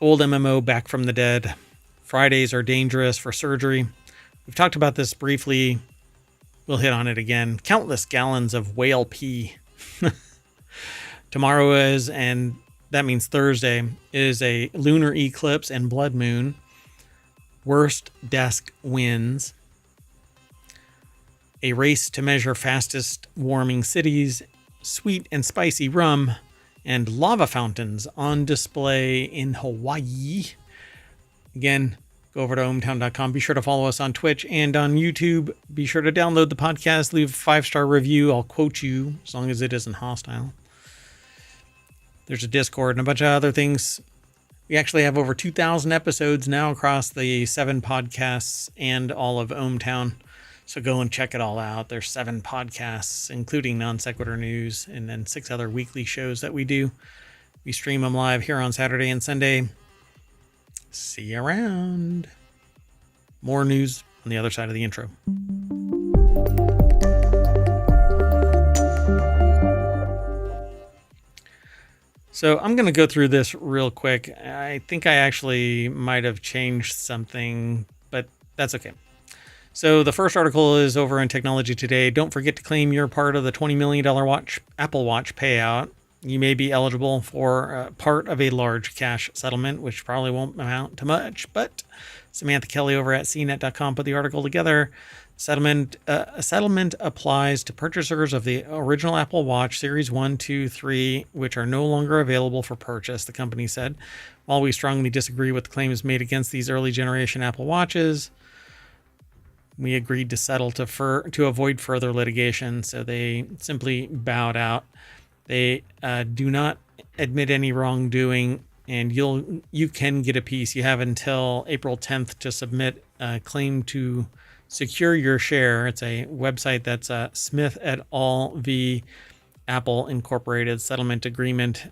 Old MMO back from the dead. Fridays are dangerous for surgery. We've talked about this briefly. We'll hit on it again. Countless gallons of whale pee. Tomorrow is, and that means Thursday, is a lunar eclipse and blood moon. Worst desk wins. A race to measure fastest warming cities. Sweet and spicy rum. And lava fountains on display in Hawaii. Again, go over to ohmtown.com. Be sure to follow us on Twitch and on YouTube. Be sure to download the podcast. Leave a 5-star review. I'll quote you as long as it isn't hostile. There's a Discord and a bunch of other things. We actually have over 2,000 episodes now across the 7 podcasts and all of ohmtown. So go and check it all out. There's 7 podcasts, including Non Sequitur News, and then 6 other weekly shows that we do. We stream them live here on Saturday and Sunday. See you around. More news on the other side of the intro. So I'm going to go through this real quick. I think I actually might have changed something, but that's okay. So the first article is over in Technology Today. Don't forget to claim your part of the $20 million Apple Watch payout. You may be eligible for part of a large cash settlement, which probably won't amount to much, but Samantha Kelly over at cnet.com put the article together. A settlement applies to purchasers of the original Apple Watch Series 1, 2, 3, which are no longer available for purchase, the company said. While we strongly disagree with the claims made against these early generation Apple Watches, we agreed to settle to avoid further litigation, so they simply bowed out. They do not admit any wrongdoing, and you can get a piece. You have until April 10th to submit a claim to secure your share. It's a website that's Smith et al. V. Apple Incorporated settlement agreement.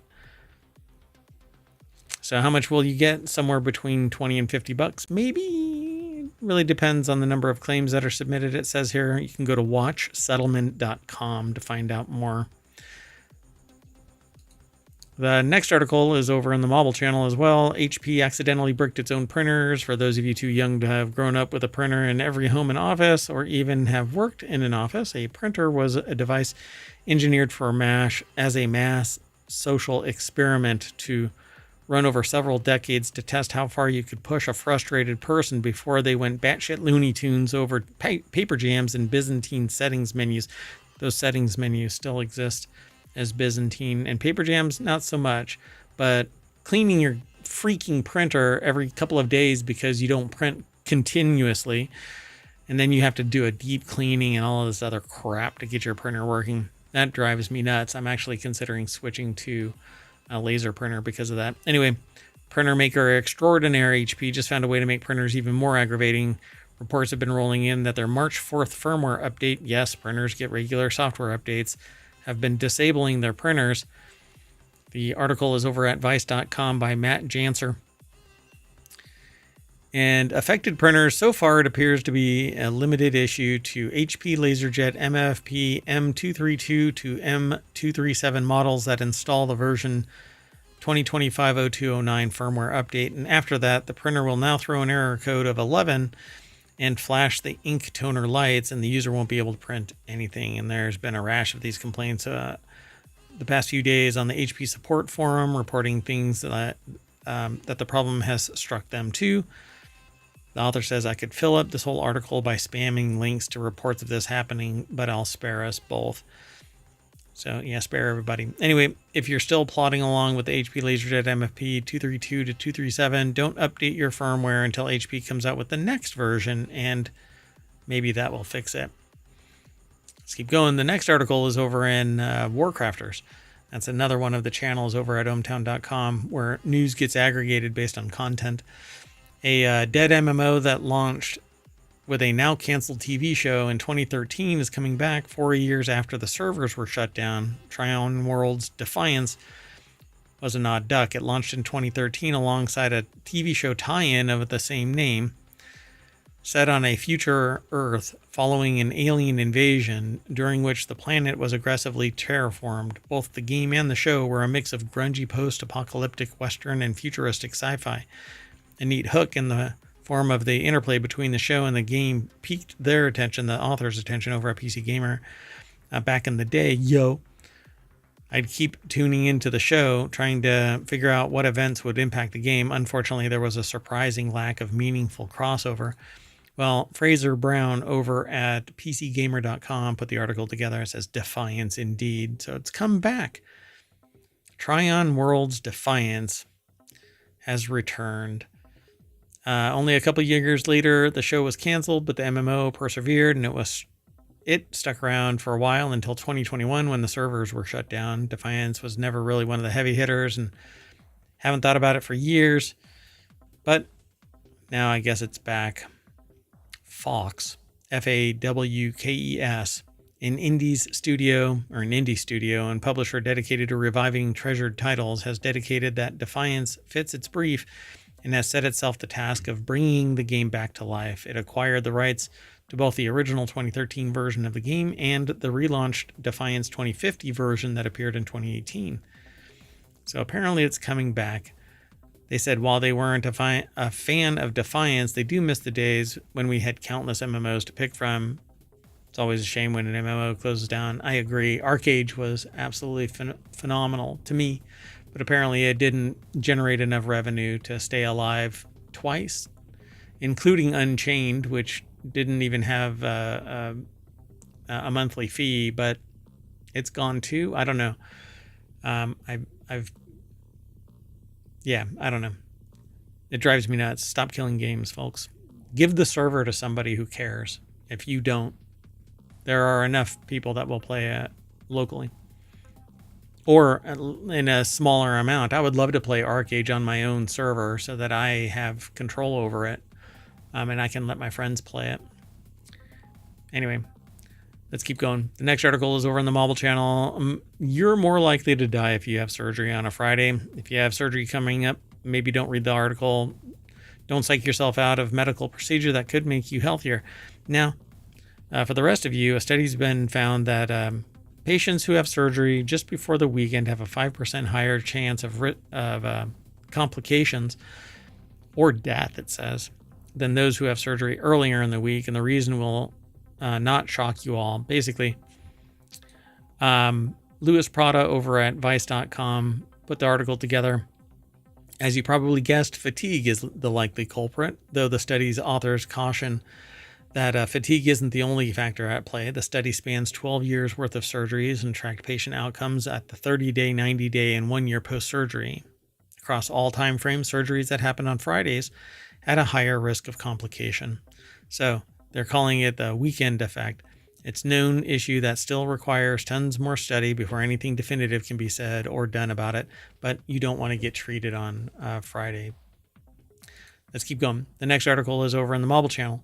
So how much will you get? Somewhere between $20 and $50, maybe. really depends on the number of claims that are submitted. It says here you can go to watchsettlement.com to find out more. The next article is over in the Mobile channel as well. HP accidentally bricked its own printers. For those of you too young to have grown up with a printer in every home and office, or even have worked in an office, a printer was a device engineered for as a mass social experiment to run over several decades to test how far you could push a frustrated person before they went batshit Looney Tunes over paper jams and Byzantine settings menus. Those settings menus still exist as Byzantine, and paper jams not so much. But cleaning your freaking printer every couple of days because you don't print continuously, and then you have to do a deep cleaning and all of this other crap to get your printer working, that drives me nuts. I'm actually considering switching to a laser printer because of that. Anyway, printer maker extraordinaire HP just found a way to make printers even more aggravating. Reports have been rolling in that their March 4th firmware update, yes, printers get regular software updates, have been disabling their printers. The article is over at vice.com by Matt Janser. And affected printers, so far it appears to be a limited issue to HP LaserJet MFP M232 to M237 models that install the version 2025-0209 firmware update. And after that, the printer will now throw an error code of 11 and flash the ink toner lights, and the user won't be able to print anything. And there's been a rash of these complaints the past few days on the HP support forum, reporting things that the problem has struck them too. The author says, I could fill up this whole article by spamming links to reports of this happening, but I'll spare us both. So yeah, spare everybody. Anyway, if you're still plodding along with the HP LaserJet MFP 232 to 237, don't update your firmware until HP comes out with the next version, and maybe that will fix it. Let's keep going. The next article is over in WarCrafters. That's another one of the channels over at ohmtown.com where news gets aggregated based on content. A dead MMO that launched with a now canceled TV show in 2013 is coming back 4 years after the servers were shut down. Tryon World's Defiance was an odd duck. It launched in 2013 alongside a TV show tie-in of the same name, set on a future Earth following an alien invasion during which the planet was aggressively terraformed. Both the game and the show were a mix of grungy post-apocalyptic Western and futuristic sci-fi. A neat hook in the form of the interplay between the show and the game piqued their attention, the author's attention, over at PC Gamer back in the day. I'd keep tuning into the show, trying to figure out what events would impact the game. Unfortunately, there was a surprising lack of meaningful crossover. Well, Fraser Brown over at PCGamer.com put the article together. It says, Defiance indeed. So it's come back. Tryon World's Defiance has returned. Only a couple years later, the show was canceled, but the MMO persevered, and it stuck around for a while until 2021 when the servers were shut down. Defiance was never really one of the heavy hitters, and haven't thought about it for years, but now I guess it's back. Fox, Fawkes, an indie studio and publisher dedicated to reviving treasured titles, has dedicated that Defiance fits its brief and has set itself the task of bringing the game back to life. It acquired the rights to both the original 2013 version of the game and the relaunched Defiance 2050 version that appeared in 2018. So apparently it's coming back. They said while they weren't a fan of Defiance, they do miss the days when we had countless MMOs to pick from. It's always a shame when an MMO closes down. I agree. Arcade was absolutely phenomenal to me, but apparently it didn't generate enough revenue to stay alive twice, including Unchained, which didn't even have a monthly fee, but it's gone too. I don't know. I don't know. It drives me nuts. Stop killing games, folks. Give the server to somebody who cares. If you don't, there are enough people that will play it locally or in a smaller amount. I would love to play Arcade on my own server so that I have control over it, and I can let my friends play it. Anyway, let's keep going. The next article is over on the Mobile channel. You're more likely to die if you have surgery on a Friday. If you have surgery coming up, maybe don't read the article. Don't psych yourself out of medical procedure that could make you healthier. Now, for the rest of you, a study's been found that patients who have surgery just before the weekend have a 5% higher chance of complications or death, it says, than those who have surgery earlier in the week. And the reason will not shock you all. Basically, Louis Prada over at Vice.com put the article together. As you probably guessed, fatigue is the likely culprit, though the study's authors caution that fatigue isn't the only factor at play. The study spans 12 years worth of surgeries and tracked patient outcomes at the 30-day, 90-day, and 1-year post-surgery. Across all time frames, surgeries that happened on Fridays had a higher risk of complication. So they're calling it the weekend effect. It's a known issue that still requires tons more study before anything definitive can be said or done about it, but you don't want to get treated on Friday. Let's keep going. The next article is over on the Mobile Channel.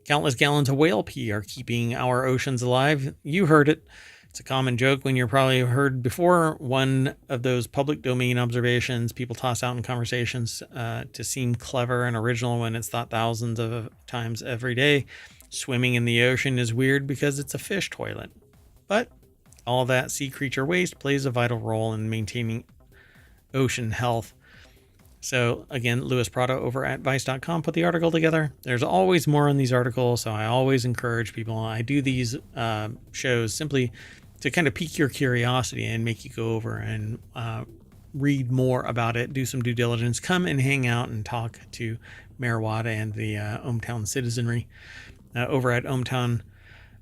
Countless gallons of whale pee are keeping our oceans alive. You heard it. It's a common joke when you're probably heard before. One of those public domain observations people toss out in conversations to seem clever and original when it's thought thousands of times every day. Swimming in the ocean is weird because it's a fish toilet. But all that sea creature waste plays a vital role in maintaining ocean health. So again, Louis Prada over at Vice.com put the article together. There's always more on these articles, so I always encourage people. I do these shows simply to kind of pique your curiosity and make you go over and read more about it, do some due diligence, come and hang out and talk to Mayor Wada and the ohmTown citizenry over at ohmTown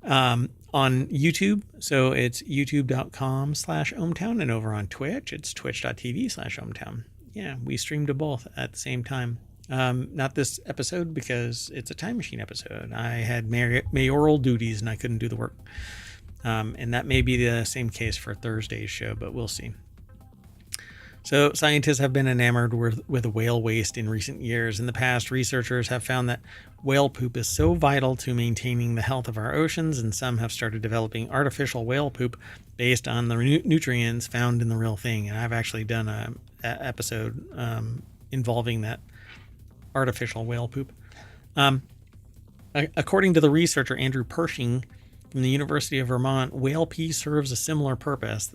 on YouTube. So it's youtube.com/ohmTown, and over on Twitch, it's twitch.tv/ohmTown. Yeah, we stream to both at the same time. Not this episode because it's a time machine episode. I had mayoral duties and I couldn't do the work. And that may be the same case for Thursday's show, but we'll see. So scientists have been enamored with whale waste in recent years. In the past, researchers have found that whale poop is so vital to maintaining the health of our oceans, and some have started developing artificial whale poop based on the nutrients found in the real thing. And I've actually done an episode involving that artificial whale poop. According to the researcher Andrew Pershing from the University of Vermont, whale pee serves a similar purpose,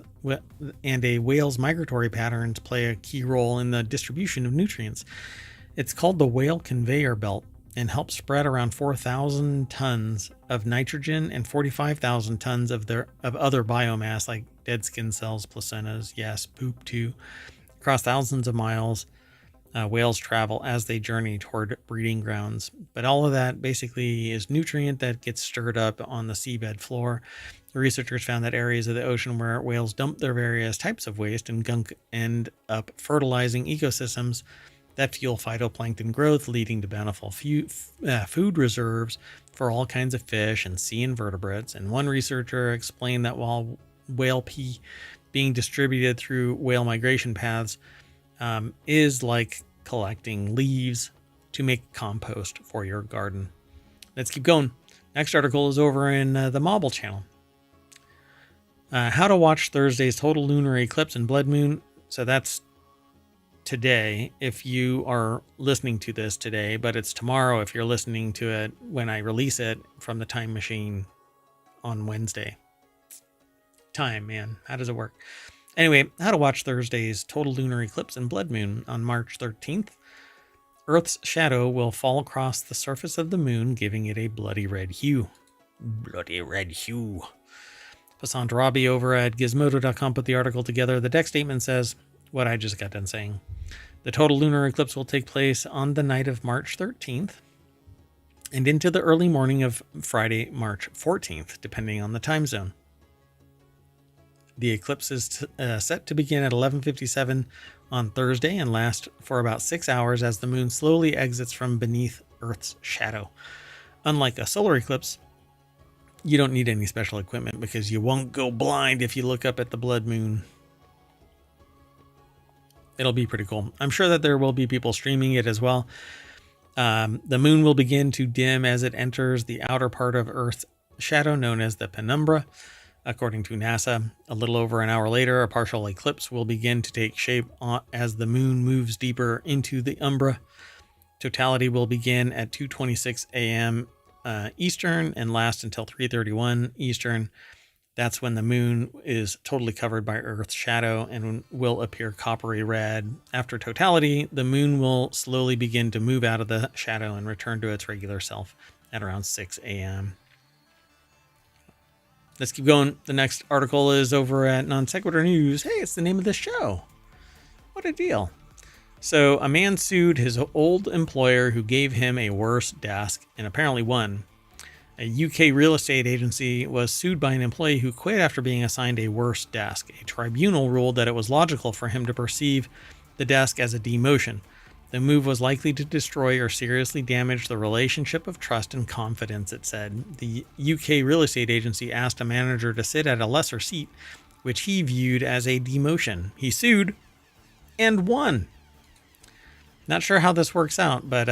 and a whale's migratory patterns play a key role in the distribution of nutrients. It's called the whale conveyor belt and helps spread around 4,000 tons of nitrogen and 45,000 tons of other biomass like dead skin cells, placentas, yes, poop too. Across thousands of miles, whales travel as they journey toward breeding grounds. But all of that basically is nutrient that gets stirred up on the seabed floor. The researchers found that areas of the ocean where whales dump their various types of waste and gunk end up fertilizing ecosystems that fuel phytoplankton growth, leading to bountiful food reserves for all kinds of fish and sea invertebrates. And one researcher explained that while whale pee being distributed through whale migration paths is like collecting leaves to make compost for your garden. Let's keep going. Next article is over in the Mobile Channel. How to watch Thursday's total lunar eclipse and blood moon. So that's today if you are listening to this today, but it's tomorrow if you're listening to it when I release it from the time machine on Wednesday. Time, man. How does it work? Anyway, how to watch Thursday's total lunar eclipse and blood moon on March 13th. Earth's shadow will fall across the surface of the moon, giving it a bloody red hue. Bloody red hue. Passant Robbie over at Gizmodo.com put the article together. The deck statement says what I just got done saying. The total lunar eclipse will take place on the night of March 13th and into the early morning of Friday, March 14th, depending on the time zone. The eclipse is set to begin at 11:57 on Thursday and last for about 6 hours as the moon slowly exits from beneath Earth's shadow. Unlike a solar eclipse, you don't need any special equipment because you won't go blind if you look up at the blood moon. It'll be pretty cool. I'm sure that there will be people streaming it as well. The moon will begin to dim as it enters the outer part of Earth's shadow known as the penumbra. According to NASA, a little over an hour later, a partial eclipse will begin to take shape as the moon moves deeper into the umbra. Totality will begin at 2:26 a.m. Eastern and last until 3:31 Eastern. That's when the moon is totally covered by Earth's shadow and will appear coppery red. After totality, the moon will slowly begin to move out of the shadow and return to its regular self at around 6 a.m. Let's keep going. The next article is over at Non Sequitur News. Hey, it's the name of the show. What a deal. So a man sued his old employer who gave him a worse desk and apparently won. A UK real estate agency was sued by an employee who quit after being assigned a worse desk. A tribunal ruled that it was logical for him to perceive the desk as a demotion. The move was likely to destroy or seriously damage the relationship of trust and confidence, it said. The UK real estate agency asked a manager to sit at a lesser seat, which he viewed as a demotion. He sued and won. Not sure how this works out, but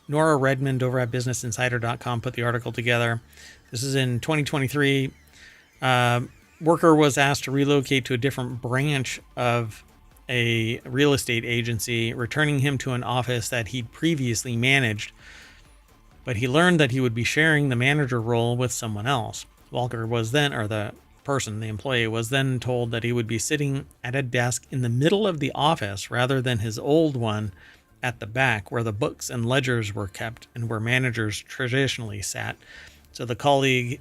Nora Redmond over at BusinessInsider.com put the article together. This is in 2023. Worker was asked to relocate to a different branch of a real estate agency, returning him to an office that he'd previously managed. But he learned that he would be sharing the manager role with someone else. Walker was then, or the employee, was then told that he would be sitting at a desk in the middle of the office rather than his old one at the back where the books and ledgers were kept and where managers traditionally sat. So the colleague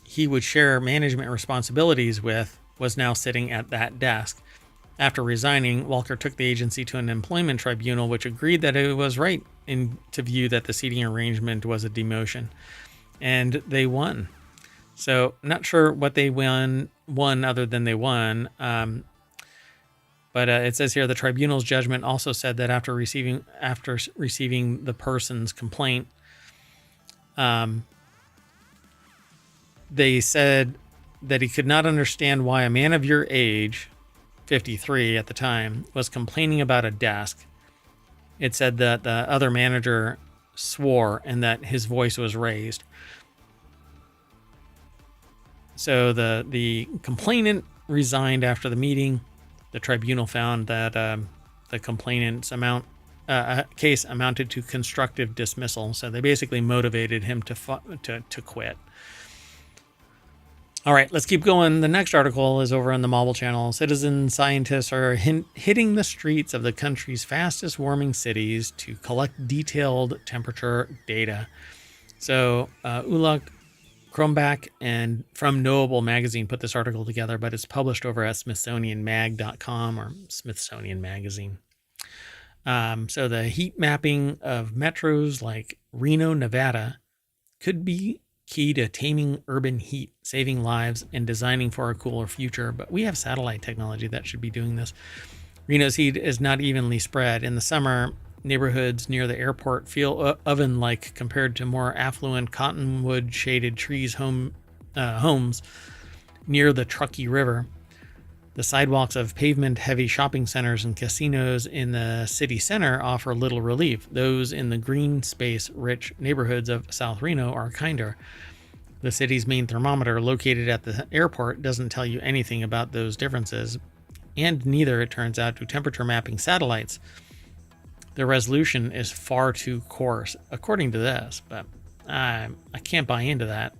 he would share management responsibilities with was now sitting at that desk. After resigning, Walker took the agency to an employment tribunal, which agreed that it was right to view that the seating arrangement was a demotion. And they won. So not sure what they won other than they won. But it says here the tribunal's judgment also said that after receiving the person's complaint, they said that he could not understand why a man of your age, 53 at the time, was complaining about a desk. It said that the other manager swore and that his voice was raised. So the complainant resigned after the meeting. The tribunal found that the complainant's case amounted to constructive dismissal. So they basically motivated him to quit. All right, let's keep going. The next article is over on the Marvel channel. Citizen scientists are hitting the streets of the country's fastest warming cities to collect detailed temperature data. So Ulrich Kronbach and from Knowable magazine put this article together, but it's published over at smithsonianmag.com or Smithsonian Magazine. So the heat mapping of metros like Reno, Nevada could be key to taming urban heat, saving lives, and designing for a cooler future. But we have satellite technology that should be doing this. Reno's heat is not evenly spread. In the summer, neighborhoods near the airport feel oven-like compared to more affluent cottonwood-shaded trees homes near the Truckee River. The sidewalks of pavement-heavy shopping centers and casinos in the city center offer little relief. Those in the green space-rich neighborhoods of South Reno are kinder. The city's main thermometer, located at the airport, doesn't tell you anything about those differences, and neither, it turns out, do temperature mapping satellites. The resolution is far too coarse, according to this, but I can't buy into that.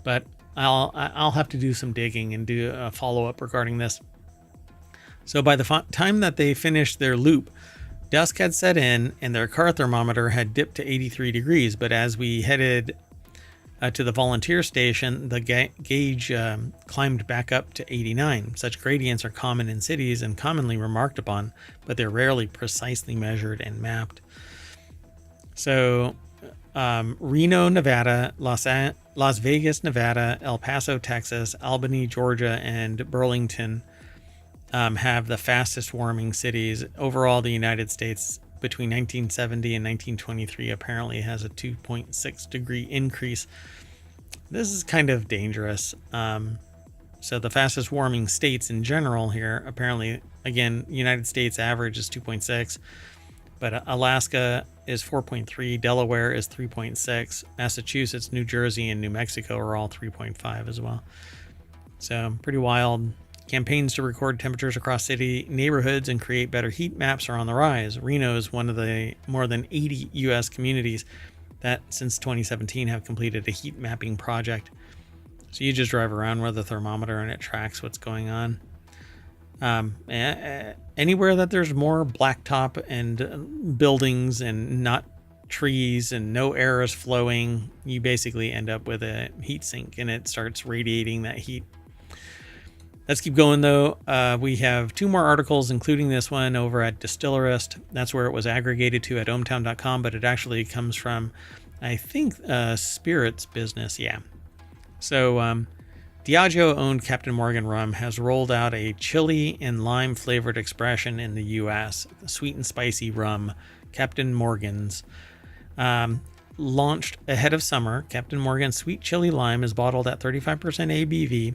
But I'll have to do some digging and do a follow-up regarding this. So by the time that they finished their loop, dusk had set in and their car thermometer had dipped to 83 degrees. But as we headed to the volunteer station, the gauge climbed back up to 89. Such gradients are common in cities and commonly remarked upon, but they're rarely precisely measured and mapped. So Reno, Nevada, Las Vegas, Nevada, El Paso, Texas, Albany, Georgia, and Burlington have the fastest warming cities. Overall, the United States between 1970 and 1923 apparently has a 2.6 degree increase. This is kind of dangerous. So the fastest warming states in general here, apparently, again, United States average is 2.6. But Alaska is 4.3, Delaware is 3.6, Massachusetts, New Jersey, and New Mexico are all 3.5 as well. So pretty wild. Campaigns to record temperatures across city neighborhoods and create better heat maps are on the rise. Reno is one of the more than 80 U.S. communities that, since 2017, have completed a heat mapping project. So you just drive around with a thermometer and it tracks what's going on. Anywhere that there's more blacktop and buildings and not trees and no air is flowing, you basically end up with a heat sink and it starts radiating that heat. Let's keep going though. We have 2 more articles, including this one over at Distillerist. That's where it was aggregated to at ohmtown.com, but it actually comes from, I think, Spirits Business. Yeah. So Diageo-owned Captain Morgan rum has rolled out a chili and lime flavored expression in the U.S. Sweet and spicy rum, Captain Morgan's. Launched ahead of summer, Captain Morgan's Sweet Chili Lime is bottled at 35% ABV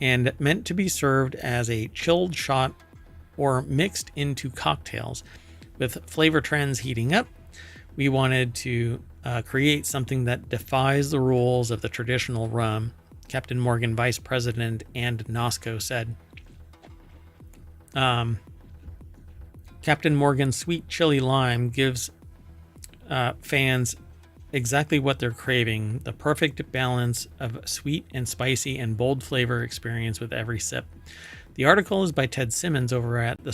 and meant to be served as a chilled shot or mixed into cocktails. With flavor trends heating up, we wanted to create something that defies the rules of the traditional rum, Captain Morgan Vice President and Nosco said. Captain Morgan Sweet Chili Lime gives fans exactly what they're craving, the perfect balance of sweet and spicy and bold flavor experience with every sip. The article is by Ted Simmons over at the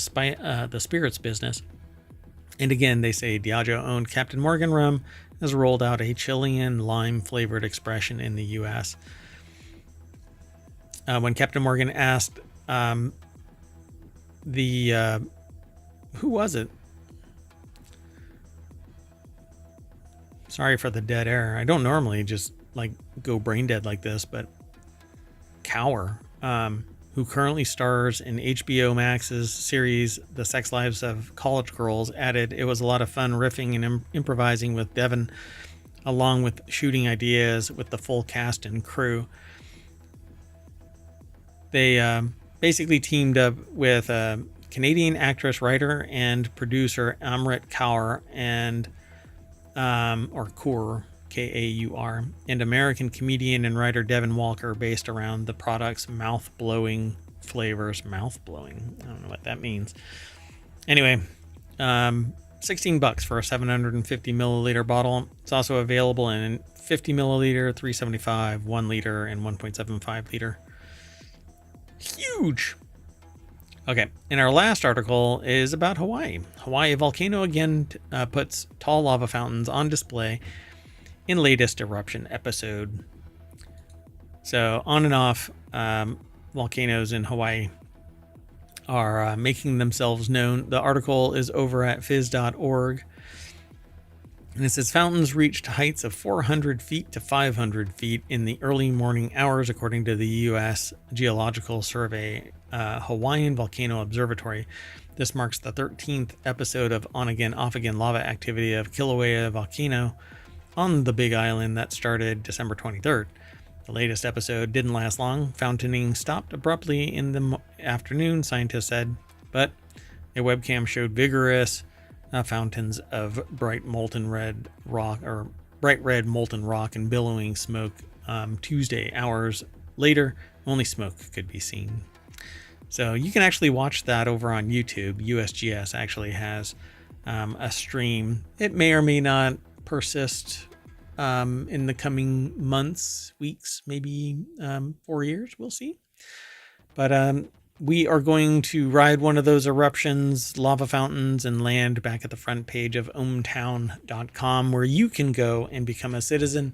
Spirits Business. And again, they say Diageo-owned Captain Morgan rum has rolled out a Chilean lime-flavored expression in the U.S. When Captain Morgan asked who was it? Sorry for the dead air. I don't normally just go brain dead like this, but Cower, who currently stars in HBO Max's series The Sex Lives of College Girls, added, "It was a lot of fun riffing and improvising with Devin, along with shooting ideas with the full cast and crew." They basically teamed up with Canadian actress, writer, and producer Amrit Kaur and or Kaur, K-A-U-R, and American comedian and writer Devin Walker, based around the product's mouth-blowing flavors. Mouth-blowing. I don't know what that means. Anyway, $16 for a 750 milliliter bottle. It's also available in 50 milliliter, 375, 1 liter, and 1.75 liter. Huge. Okay, and our last article is about Hawaii. Hawaii volcano again puts tall lava fountains on display in latest eruption episode. So on and off, volcanoes in Hawaii are making themselves known. The article is over at phys.org. And it says fountains reached heights of 400 feet to 500 feet in the early morning hours, according to the U.S. Geological Survey Hawaiian Volcano Observatory. This marks the 13th episode of on-again, off-again lava activity of Kilauea Volcano on the Big Island that started December 23rd. The latest episode didn't last long. Fountaining stopped abruptly in the afternoon, scientists said, but a webcam showed vigorous fountains of bright red molten rock and billowing smoke. Tuesday, hours later, only smoke could be seen. So you can actually watch that over on YouTube. USGS actually has a stream. It may or may not persist in the coming months, weeks, maybe 4 years. We'll see. But we are going to ride one of those eruptions, lava fountains, and land back at the front page of ohmtown.com, where you can go and become a citizen.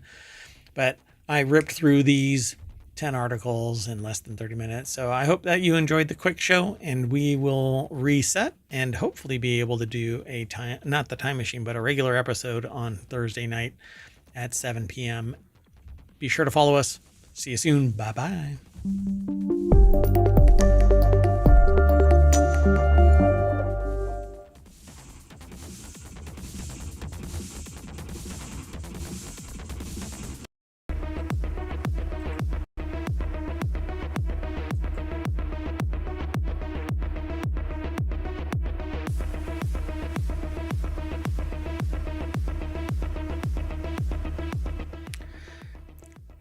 But I ripped through these 10 articles in less than 30 minutes. So I hope that you enjoyed the quick show, and we will reset and hopefully be able to do not the time machine, but a regular episode on Thursday night at 7 p.m. Be sure to follow us. See you soon. Bye-bye.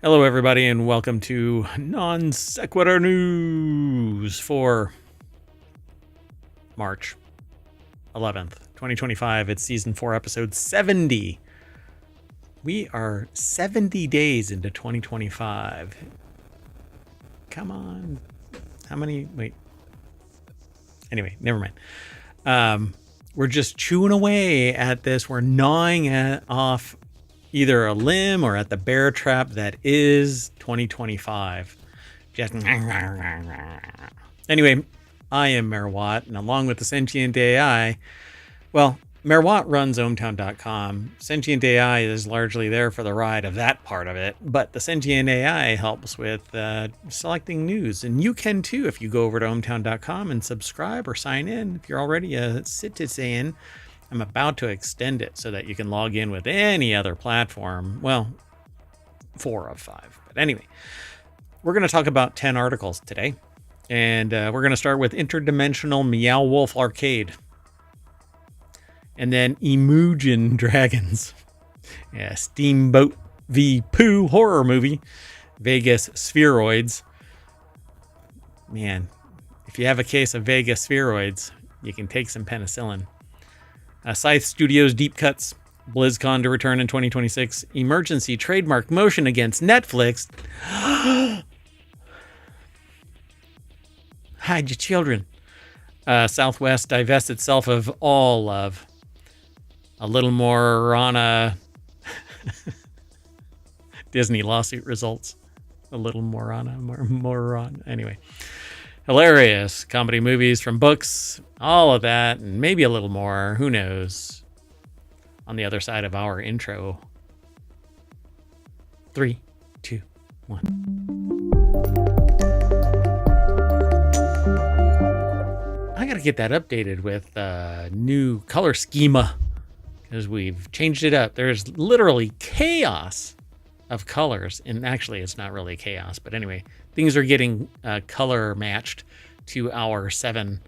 Hello, everybody, and welcome to Non Sequitur News for March 11th, 2025. It's season 4, episode 70. We are 70 days into 2025. Come on. How many? Wait. Anyway, never mind. We're just chewing away at this. We're gnawing off either a limb or at the bear trap that is 2025. Just anyway, I am Mayor Watt, and along with the sentient AI, well, Mayor Watt runs ohmtown.com. Sentient AI is largely there for the ride of that part of it, but the sentient AI helps with selecting news, and you can too if you go over to ohmtown.com and subscribe or sign in. If you're already a citizen, I'm about to extend it so that you can log in with any other platform. Well, 4 of 5. But anyway, we're going to talk about 10 articles today. And we're going to start with Interdimensional Meow Wolf Arcade. And then Imogen Dragons. Yeah, Steamboat v. Pooh horror movie. Vegas Spheroids. Man, if you have a case of Vegas Spheroids, you can take some penicillin. Scythe Studios Deep Cuts, BlizzCon to return in 2026, emergency trademark motion against Netflix. Hide your children. Southwest divests itself of all love. A little more on a Disney lawsuit results. A little more on. Anyway. Hilarious comedy movies from books, all of that, and maybe a little more. Who knows? On the other side of our intro. 3, 2, 1. I gotta get that updated with new color schema because we've changed it up. There's literally chaos of colors, and actually it's not really chaos, but anyway, things are getting color matched to our 7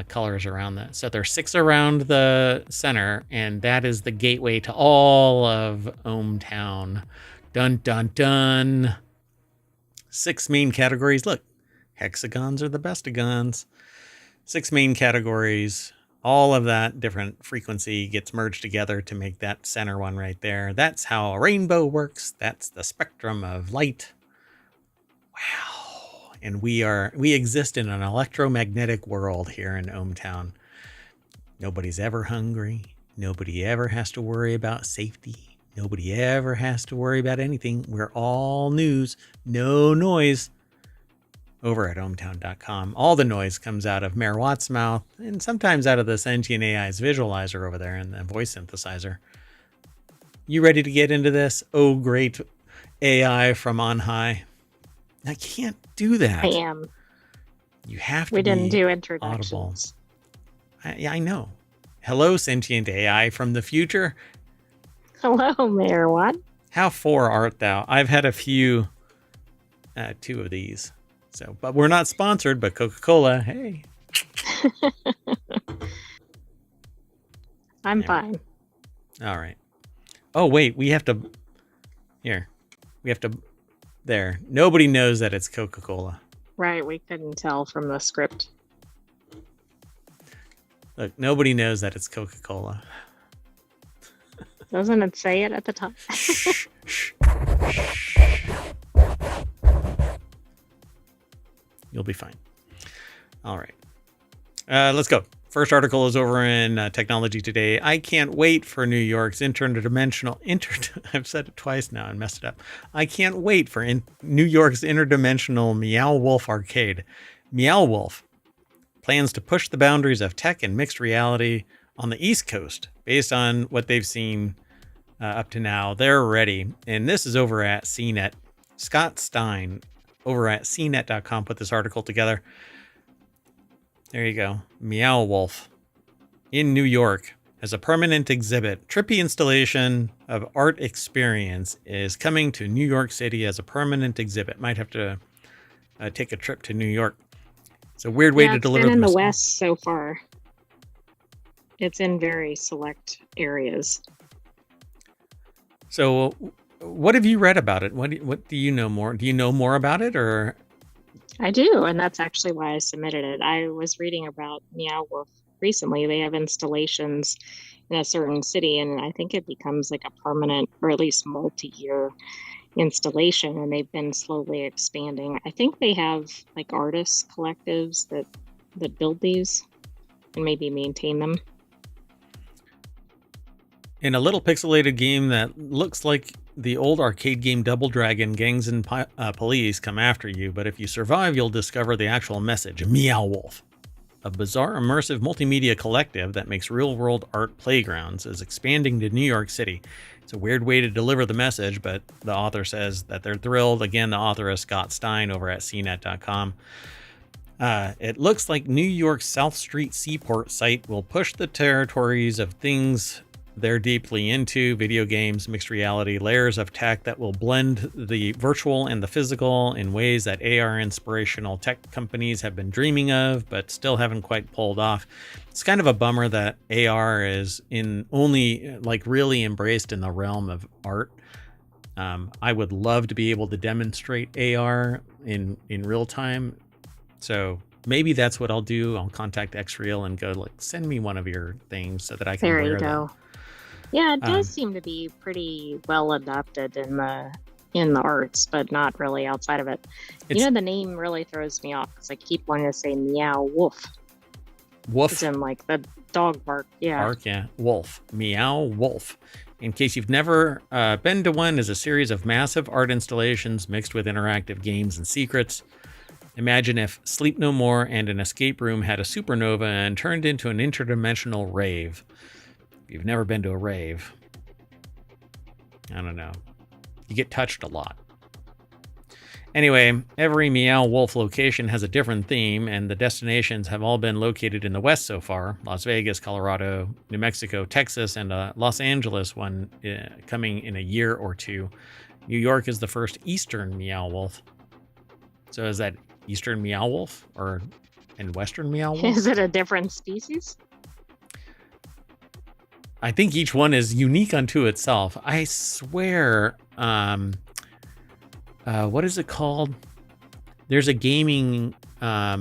colors around that. So there's 6 around the center, and that is the gateway to all of ohmTown. Dun dun dun. 6 main categories. Look, hexagons are the bestagons. 6 main categories. All of that different frequency gets merged together to make that center one right there. That's how a rainbow works. That's the spectrum of light. Wow. And we exist in an electromagnetic world here in ohmTown. Nobody's ever hungry. Nobody ever has to worry about safety. Nobody ever has to worry about anything. We're all news, no noise. Over at ohmtown.com. All the noise comes out of Mayor Watt's mouth and sometimes out of the sentient AI's visualizer over there and the voice synthesizer. You ready to get into this? Oh, great AI from on high. I can't do that. I am. You have to We be didn't do audible. introductions. I know. Hello, sentient AI from the future. Hello, Mayor Watt. How for art thou? I've had a few, 2 of these. So, but we're not sponsored, but Coca-Cola, hey. I'm Anyway. fine. All right. Oh, wait, we have to, there. Nobody knows that it's Coca-Cola. Right, we couldn't tell from the script. Look, nobody knows that it's Coca-Cola. Doesn't it say it at the top? Shh, shh, shh. You'll be fine. All right. Let's go. First article is over in Technology Today. I can't wait for New York's I've said it twice now and messed it up. I can't wait for New York's interdimensional Meow Wolf Arcade. Meow Wolf plans to push the boundaries of tech and mixed reality on the East Coast based on what they've seen up to now. They're ready. And this is over at CNET. Scott Stein over at cnet.com put this article together. There you go. Meow Wolf in New York as a permanent exhibit. Trippy installation of art experience is coming to New York City as a permanent exhibit. Might have to take a trip to New York. It's a weird way to deliver. It's been in the West so far. It's in very select areas. So what have you read about it? What do you know more? Do you know more about it, or I do, and that's actually why I submitted it. I was reading about Meow Wolf recently. They have installations in a certain city, and I think it becomes like a permanent or at least multi-year installation, and they've been slowly expanding. I think they have like artist collectives that build these and maybe maintain them. in a little pixelated game that looks like the old arcade game Double Dragon, gangs and police come after you, but if you survive, you'll discover the actual message, Meow Wolf. A bizarre, immersive multimedia collective that makes real-world art playgrounds is expanding to New York City. It's a weird way to deliver the message, but the author says that they're thrilled. Again, the author is Scott Stein over at cnet.com. It looks like New York's South Street Seaport site will push the territories of things they're deeply into, video games, mixed reality, layers of tech that will blend the virtual and the physical in ways that AR inspirational tech companies have been dreaming of, but still haven't quite pulled off. It's kind of a bummer that AR is only really embraced in the realm of art. I would love to be able to demonstrate AR in real time. So maybe that's what I'll do. I'll contact Xreal and go send me one of your things so that I can There wear you go. them. Yeah, it does seem to be pretty well adapted in the arts, but not really outside of it. The name really throws me off because I keep wanting to say Meow Wolf. Woof. It's in like the dog bark. Yeah. Bark, yeah. Wolf. Meow Wolf. In case you've never been to one, is a series of massive art installations mixed with interactive games and secrets. Imagine if Sleep No More and an escape room had a supernova and turned into an interdimensional rave. If you've never been to a rave, I don't know. You get touched a lot. Anyway, every Meow Wolf location has a different theme, and the destinations have all been located in the West so far. Las Vegas, Colorado, New Mexico, Texas, and a Los Angeles one coming in a year or two. New York is the first Eastern Meow Wolf. So is that Eastern Meow Wolf and Western Meow Wolf? Is it a different species? I think each one is unique unto itself. I swear, what is it called? There's a gaming, Are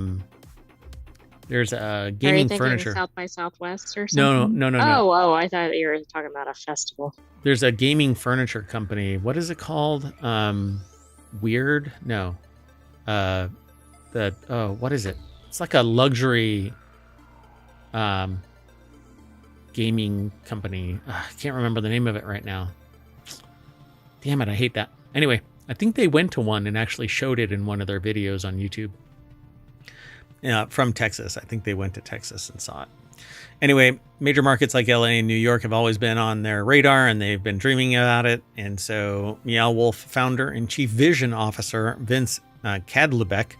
you thinking furniture. South by Southwest or something? No. Oh, I thought you were talking about a festival. There's a gaming furniture company. What is it called? Weird? No. What is it? It's like a luxury, gaming company. I can't remember the name of it right now. Damn it, I hate that. Anyway, I think they went to one and actually showed it in one of their videos on YouTube. From Texas. I think they went to Texas and saw it. Anyway, major markets like LA and New York have always been on their radar, and they've been dreaming about it. And so Meow Wolf founder and chief vision officer Vince Kadlubeck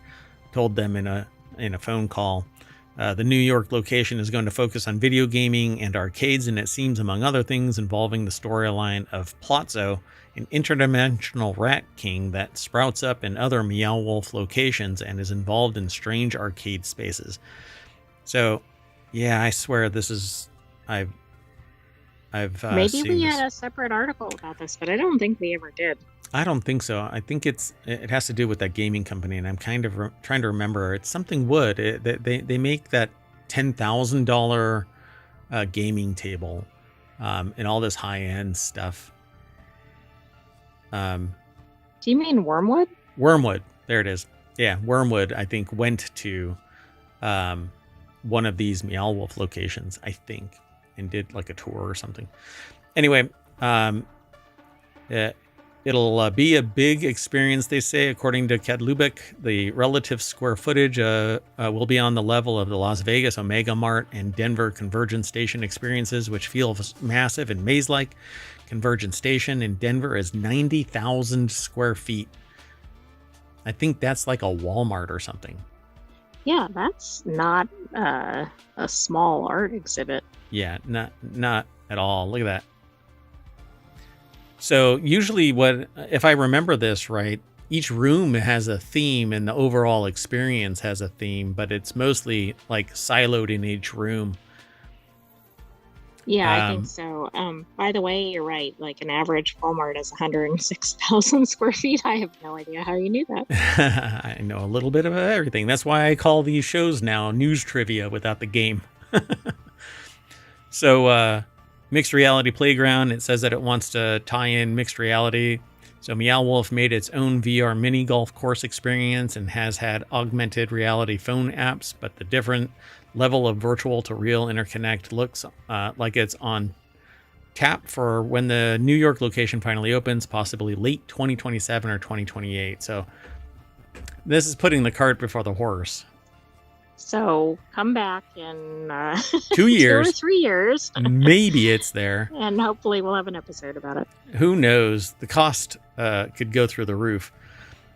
told them in a phone call, the New York location is going to focus on video gaming and arcades, and it seems, among other things, involving the storyline of Plotzo, an interdimensional rat king that sprouts up in other Meow Wolf locations and is involved in strange arcade spaces. So, yeah, I swear this is... I've Maybe seen we this. had a separate article about this, but I don't think we ever did. I don't think so. I think it has to do with that gaming company, and I'm kind of trying to remember. It's something wood. They make that $10,000 gaming table and all this high-end stuff. Do you mean Wormwood? Wormwood. There it is. Yeah, Wormwood, I think, went to one of these Meow Wolf locations, I think, and did like a tour or something. Anyway, it'll be a big experience, they say, according to Kadlubeck. The relative square footage will be on the level of the Las Vegas Omega Mart and Denver Convergence Station experiences, which feels massive and maze-like. Convergence Station in Denver is 90,000 square feet. I think that's like a Walmart or something. Yeah, that's not a small art exhibit. Yeah, not at all. Look at that. So usually if I remember this right, each room has a theme and the overall experience has a theme, but it's mostly like siloed in each room. Yeah, I think so. By the way, you're right. Like an average Walmart is 106,000 square feet. I have no idea how you knew that. I know a little bit of everything. That's why I call these shows now news trivia without the game. So, Mixed Reality Playground, it says that it wants to tie in mixed reality. So Meow Wolf made its own VR mini golf course experience and has had augmented reality phone apps, but the different level of virtual to real interconnect looks like it's on tap for when the New York location finally opens, possibly late 2027 or 2028. So this is putting the cart before the horse. So come back in 2 years. 2 or 3 years. Maybe it's there. And hopefully we'll have an episode about it. Who knows? The cost could go through the roof.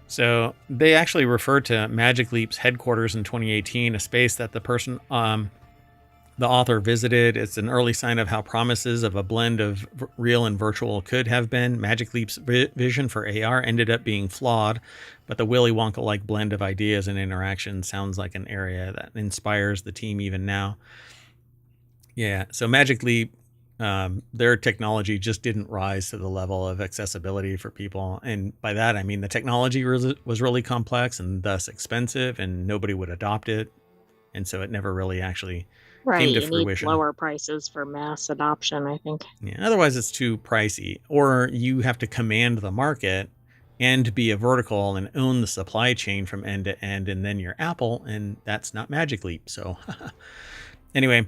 So they actually referred to Magic Leap's headquarters in 2018, a space that the author visited. It's an early sign of how promises of a blend of real and virtual could have been. Magic Leap's vision for AR ended up being flawed, but the Willy Wonka-like blend of ideas and interaction sounds like an area that inspires the team even now. Yeah, so Magic Leap, their technology just didn't rise to the level of accessibility for people. And by that, I mean the technology was really complex and thus expensive, and nobody would adopt it. And so it never really actually came to fruition. Need lower prices for mass adoption, I think. Yeah, otherwise it's too pricey. Or you have to command the market and be a vertical and own the supply chain from end to end, and then you're Apple, and that's not Magic Leap. So anyway,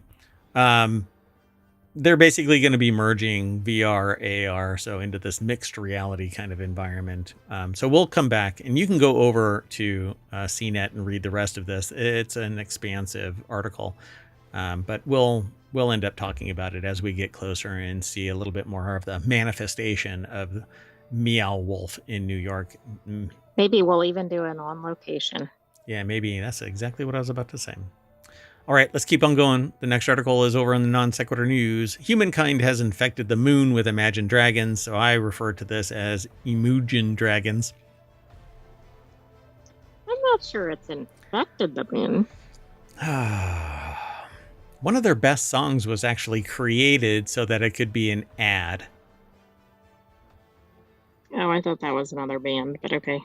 they're basically going to be merging VR, AR, so into this mixed reality kind of environment. So we'll come back, and you can go over to CNET and read the rest of this. It's an expansive article, but we'll end up talking about it as we get closer and see a little bit more of the manifestation of Meow Wolf in New York. Maybe we'll even do an on location. Yeah, maybe. That's exactly what I was about to say. All right, let's keep on going. The next article is over in the Non Sequitur News. Humankind has infected the moon with imagined dragons, so I refer to this as Imugin dragons. I'm not sure it's infected the moon. One of their best songs was actually created so that it could be an ad. Oh, I thought that was another band, but okay.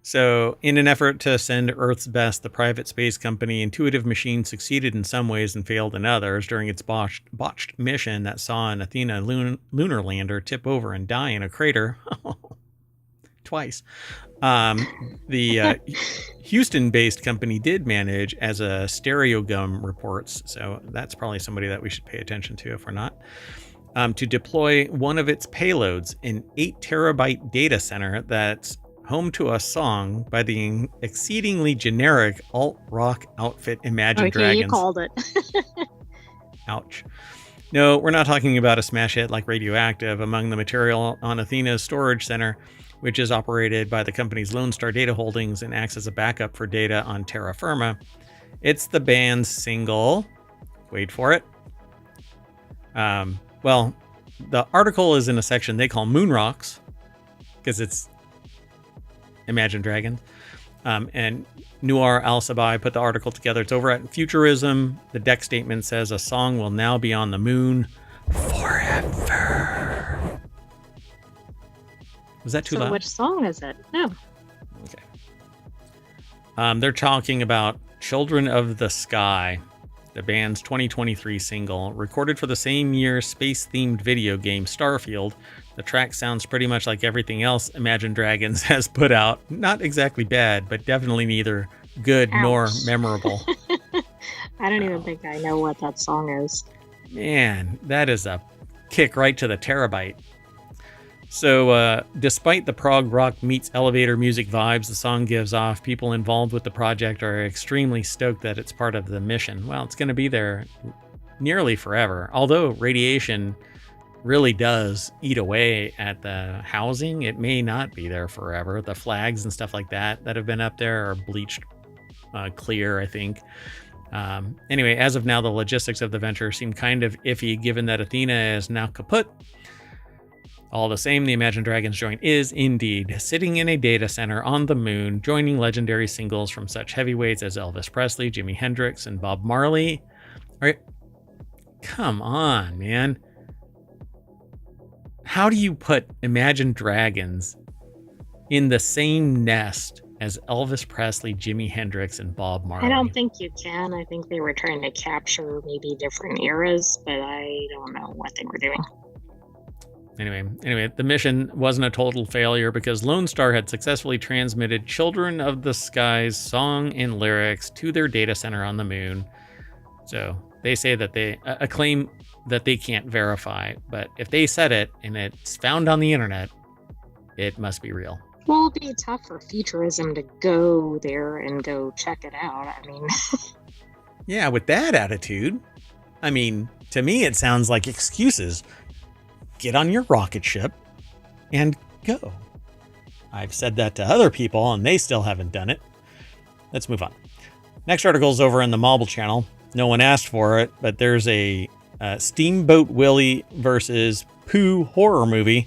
So, in an effort to send Earth's best, the private space company Intuitive Machines succeeded in some ways and failed in others during its botched mission that saw an Athena lunar lander tip over and die in a crater. Twice. The Houston-based company did manage, as a Stereogum reports, so that's probably somebody that we should pay attention to if we're not, to deploy one of its payloads, an 8 terabyte data center that's home to a song by the exceedingly generic alt-rock outfit Imagine Dragons. You called it. Ouch. No, we're not talking about a smash hit like Radioactive. Among the material on Athena's storage center, which is operated by the company's Lone Star Data Holdings and acts as a backup for data on terra firma, it's the band's single. Wait for it. Well, the article is in a section they call Moon Rocks, because it's Imagine Dragons. And Noir Al-Sabai put the article together. It's over at Futurism. The deck statement says a song will now be on the moon forever. Was that too loud? Which song is it? No. Okay. They're talking about Children of the Sky, the band's 2023 single, recorded for the same year's space-themed video game Starfield. The track sounds pretty much like everything else Imagine Dragons has put out. Not exactly bad, but definitely neither good nor memorable. I don't even think I know what that song is. Man, that is a kick right to the terabyte. So, despite the prog rock meets elevator music vibes the song gives off, people involved with the project are extremely stoked that it's part of the mission. Well, it's going to be there nearly forever. Although radiation really does eat away at the housing, it may not be there forever. The flags and stuff like that have been up there are bleached clear, I think. Anyway, as of now, the logistics of the venture seem kind of iffy, given that Athena is now kaput. All the same, the Imagine Dragons joint is indeed sitting in a data center on the moon, joining legendary singles from such heavyweights as Elvis Presley, Jimi Hendrix, and Bob Marley. All right, Come on, man. How do you put Imagine Dragons in the same nest as Elvis Presley, Jimi Hendrix, and Bob Marley? I don't think you can. I think they were trying to capture maybe different eras, but I don't know what they were doing. Anyway, the mission wasn't a total failure because Lone Star had successfully transmitted Children of the Sky's song and lyrics to their data center on the moon. So they say that a claim that they can't verify, but if they said it and it's found on the internet, it must be real. Well, it'd be tough for futurism to go there and go check it out. I mean, yeah, with that attitude, I mean, to me, it sounds like excuses. Get on your rocket ship and go. I've said that to other people and they still haven't done it. Let's move on. Next article is over in the Mobile channel. No one asked for it, but there's a Steamboat Willie versus Pooh horror movie.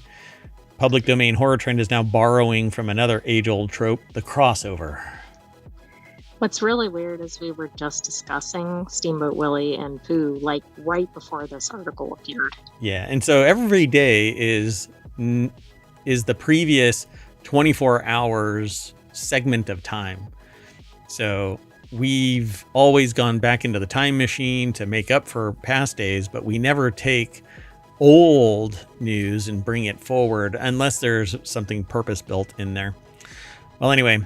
Public domain horror trend is now borrowing from another age-old trope, the crossover. what's really weird is we were just discussing Steamboat Willie and Pooh like right before this article appeared. Yeah, and so every day is the previous 24 hours segment of time. So we've always gone back into the time machine to make up for past days, but we never take old news and bring it forward unless there's something purpose built in there. Well, anyway,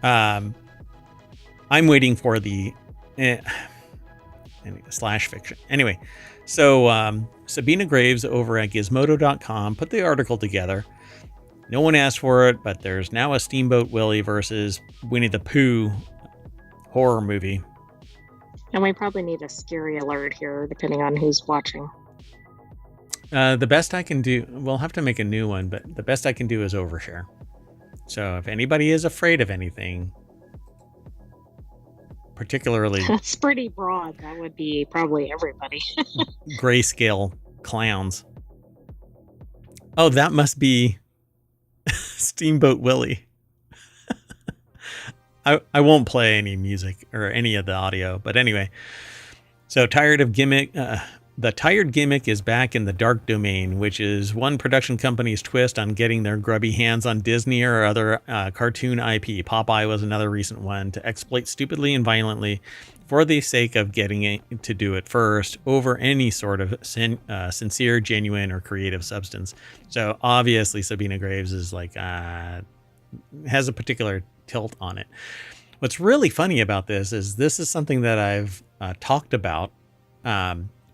I'm waiting for the slash fiction. Anyway, so Sabina Graves over at Gizmodo.com put the article together. No one asked for it, but there's now a Steamboat Willie versus Winnie the Pooh horror movie. And we probably need a scary alert here, depending on who's watching. The best I can do, we'll have to make a new one, but the best I can do is overshare. So if anybody is afraid of anything, particularly That's pretty broad. That would be probably everybody. grayscale clowns. Oh, that must be Steamboat Willie. I won't play any music or any of the audio, but anyway. So tired of gimmick. The tired gimmick is back in the dark domain, which is one production company's twist on getting their grubby hands on Disney or other cartoon IP. Popeye was another recent one to exploit stupidly and violently for the sake of getting it to do it first over any sort of sincere, genuine, or creative substance. So obviously Sabina Graves is like, has a particular tilt on it. What's really funny about this is something that I've talked about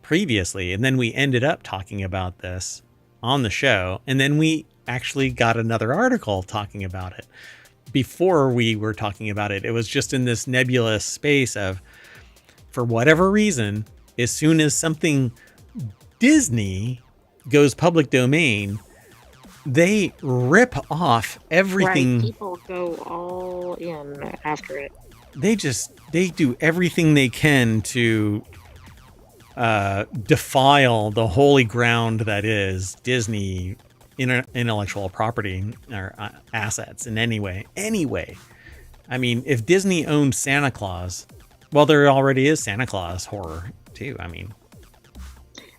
previously, and then we ended up talking about this on the show, and then we actually got another article talking about it. Before we were talking about it, it was just in this nebulous space of, for whatever reason, as soon as something Disney goes public domain, they rip off everything. Right, people go all in after it. They do everything they can to defile the holy ground that is Disney intellectual property or assets in any way. I mean, if Disney owned Santa Claus, well, there already is Santa Claus horror too. I mean,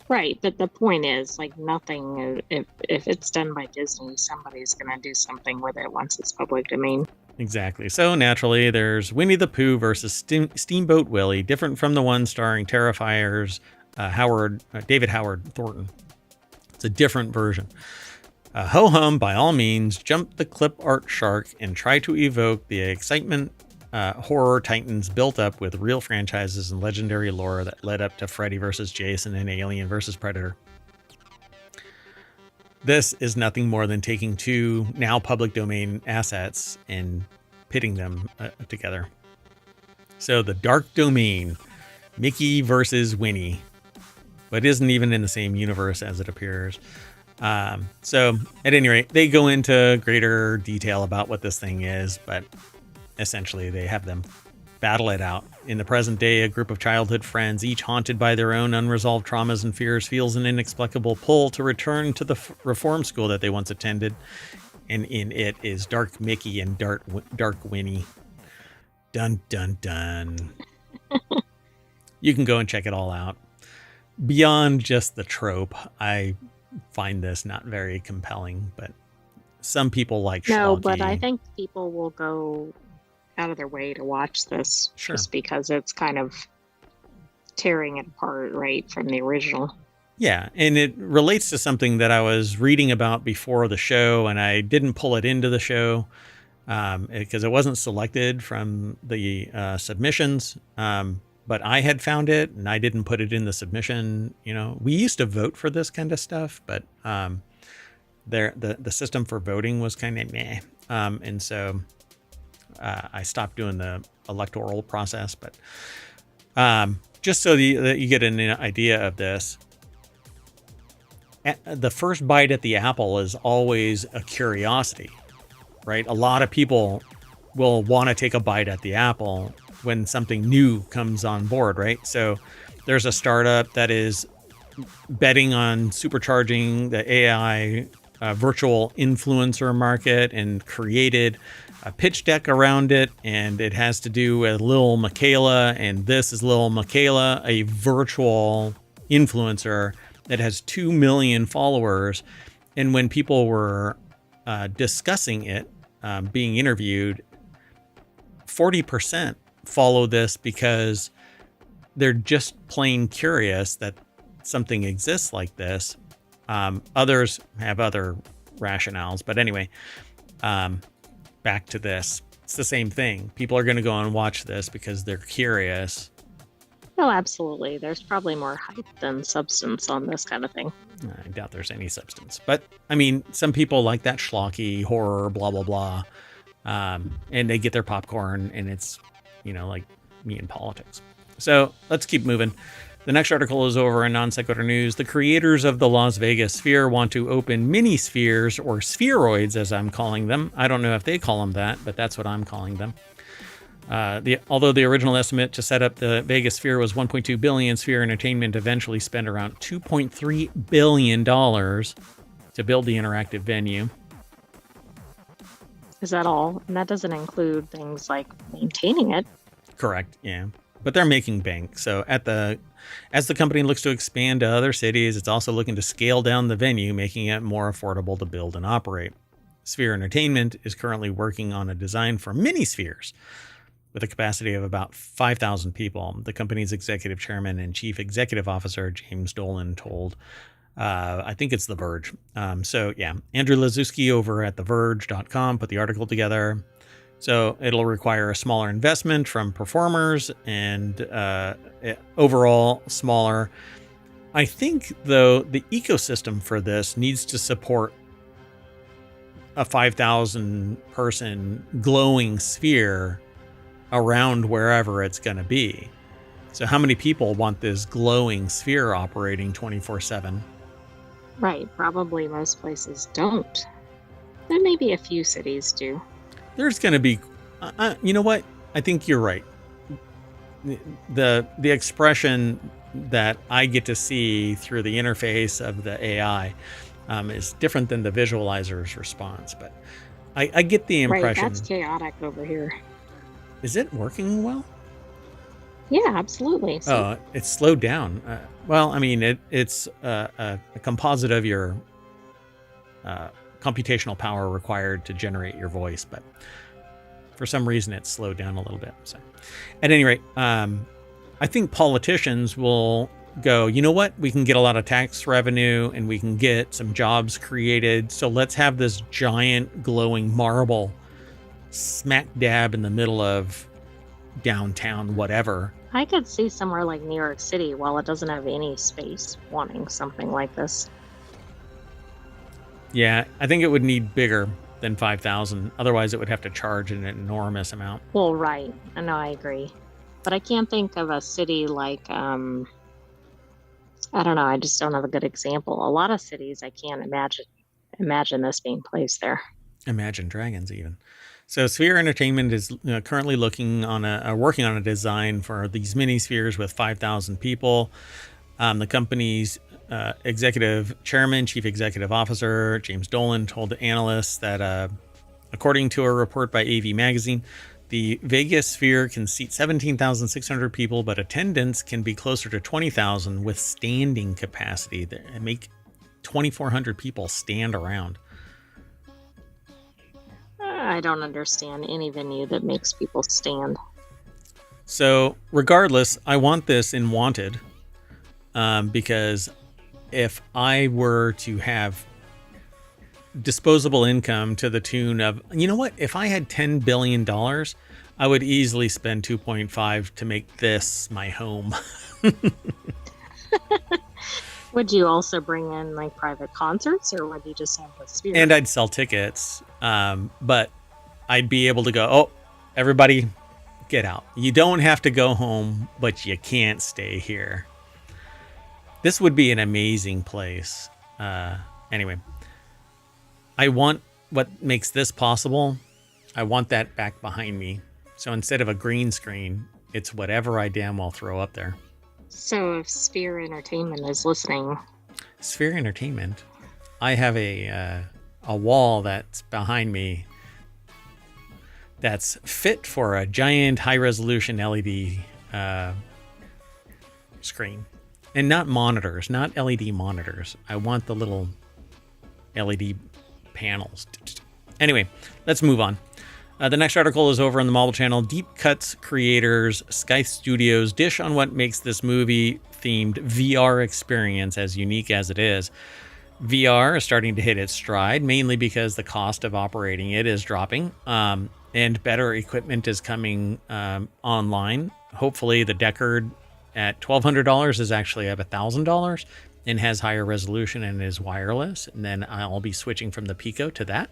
right, but the point is, like, nothing. If it's done by Disney, somebody's going to do something with it once it's public domain. Exactly. So naturally, there's Winnie the Pooh versus Steamboat Willie, different from the one starring Terrifier's David Howard Thornton. It's a different version. Ho-hum, by all means, jump the clip art shark and try to evoke the excitement horror titans built up with real franchises and legendary lore that led up to Freddy versus Jason and Alien versus Predator. This is nothing more than taking two now public domain assets and pitting them together. So the dark domain, Mickey versus Winnie, but isn't even in the same universe as it appears. So at any rate, they go into greater detail about what this thing is, but essentially they have them battle it out. In the present day, a group of childhood friends, each haunted by their own unresolved traumas and fears, feels an inexplicable pull to return to the reform school that they once attended. And in it is Dark Mickey and Dark Winnie. Dun, dun, dun. You can go and check it all out. beyond just the trope, I find this not very compelling, but some people like No, schlocky. but I think people will go out of their way to watch this Sure. just because it's kind of tearing it apart, right, from the original. Yeah, and it relates to something that I was reading about before the show, and I didn't pull it into the show because it wasn't selected from the submissions. But I had found it, and I didn't put it in the submission. You know, we used to vote for this kind of stuff, but the system for voting was kind of meh, and so I stopped doing the electoral process. But just so that you get an idea of this, the first bite at the apple is always a curiosity, right? A lot of people will want to take a bite at the apple when something new comes on board, right? So there's a startup that is betting on supercharging the AI virtual influencer market and created a pitch deck around it. And it has to do with Lil Michaela. And this is Lil Michaela, a virtual influencer that has 2 million followers. And when people were discussing it, being interviewed, 40% follow this because they're just plain curious that something exists like this. Others have other rationales, but anyway, back to this. It's the same thing. People are going to go and watch this because they're curious. Oh, absolutely. There's probably more hype than substance on this kind of thing. I doubt there's any substance, but I mean, some people like that schlocky horror, blah, blah, blah. And they get their popcorn, and it's, you know, like me in politics. So let's keep moving. The next article is over in Non Sequitur News. The creators of the Las Vegas sphere want to open mini spheres, or spheroids, as I'm calling them. I don't know if they call them that, but that's what I'm calling them. Although the original estimate to set up the Vegas sphere was $1.2 billion, Sphere Entertainment eventually spent around $2.3 billion to build the interactive venue. Is that all? And that doesn't include things like maintaining it. Correct, yeah. But they're making bank. So as the company looks to expand to other cities, it's also looking to scale down the venue, making it more affordable to build and operate. Sphere Entertainment is currently working on a design for mini spheres with a capacity of about 5,000 people. The company's executive chairman and chief executive officer, James Dolan, told, I think it's The Verge. So yeah, Andrew Lazuski over at TheVerge.com put the article together. So it'll require a smaller investment from performers and overall smaller. I think, though, the ecosystem for this needs to support a 5,000 person glowing sphere around wherever it's going to be. So how many people want this glowing sphere operating 24/7? Right. Probably most places don't. There may be a few cities do. There's going to be, you know what? I think you're right. The expression that I get to see through the interface of the AI is different than the visualizer's response. But I get the impression. Right, that's chaotic over here. Is it working well? Yeah, absolutely. So, It's slowed down. Well, I mean, it's a composite of your computational power required to generate your voice, but for some reason it's slowed down a little bit. So at any rate, I think politicians will go, you know what, we can get a lot of tax revenue and we can get some jobs created. So let's have this giant glowing marble smack dab in the middle of downtown, whatever. I could see somewhere like New York City, while it doesn't have any space, wanting something like this. Yeah, I think it would need bigger than 5,000. Otherwise, it would have to charge an enormous amount. Well, right. I know, I agree. But I can't think of a city like, I don't know, I just don't have a good example. A lot of cities, I can't imagine this being placed there. Imagine Dragons, even. So Sphere Entertainment is currently working on a design for these mini spheres with 5,000 people. The company's executive chairman, chief executive officer, James Dolan, told analysts that according to a report by AV Magazine, The Vegas Sphere can seat 17,600 people, but attendance can be closer to 20,000 with standing capacity. That make 2,400 people stand around. I don't understand any venue that makes people stand. So regardless, I want this in Wanted, because if I were to have disposable income to the tune of, you know what, if I had $10 billion, I would easily spend 2.5 to make this my home. Would you also bring in like private concerts, or would you just have the Sphere? And I'd sell tickets, but I'd be able to go, oh, everybody get out. You don't have to go home, but you can't stay here. This would be an amazing place. Anyway, I want what makes this possible. I want that back behind me. So instead of a green screen, it's whatever I damn well throw up there. So if Sphere Entertainment is listening, Sphere Entertainment, I have a wall that's behind me that's fit for a giant high-resolution LED screen. And not monitors, not LED monitors. I want the little LED panels. Anyway, let's move on. The next article is over on the Marvel Channel. Deep Cuts creators Sky Studios dish on what makes this movie-themed VR experience as unique as it is. VR is starting to hit its stride, mainly because the cost of operating it is dropping, and better equipment is coming online. Hopefully, the Deckard at $1,200 is actually up $1,000 and has higher resolution and is wireless. And then I'll be switching from the Pico to that,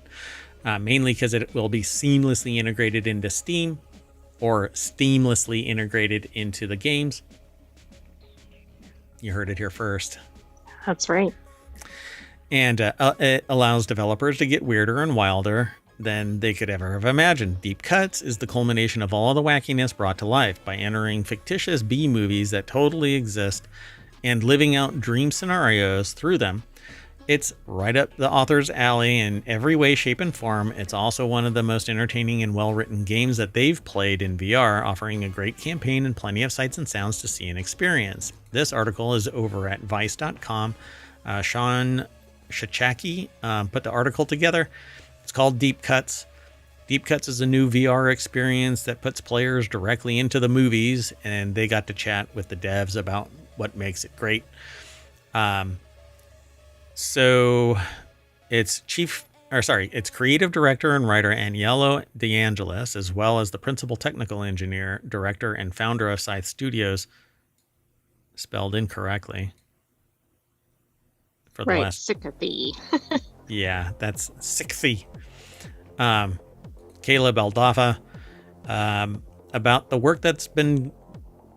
mainly because it will be seamlessly integrated into Steam or seamlessly integrated into the games. You heard it here first. that's right. And it allows developers to get weirder and wilder than they could ever have imagined. Deep Cuts is the culmination of all the wackiness brought to life by entering fictitious B movies that totally exist and living out dream scenarios through them. It's right up the author's alley in every way, shape, and form. It's also one of the most entertaining and well-written games that they've played in VR, offering a great campaign and plenty of sights and sounds to see and experience. This article is over at vice.com. Sean Shachaki put the article together. It's called Deep Cuts. Deep Cuts is a new VR experience that puts players directly into the movies, and they got to chat with the devs about what makes it great. So it's it's creative director and writer Aniello DeAngelis, as well as the principal technical engineer, director, and founder of Scythe Studios, spelled incorrectly. For the Right, last, Sycathy. yeah, that's Sycathy. Caleb Aldafa, about the work that's been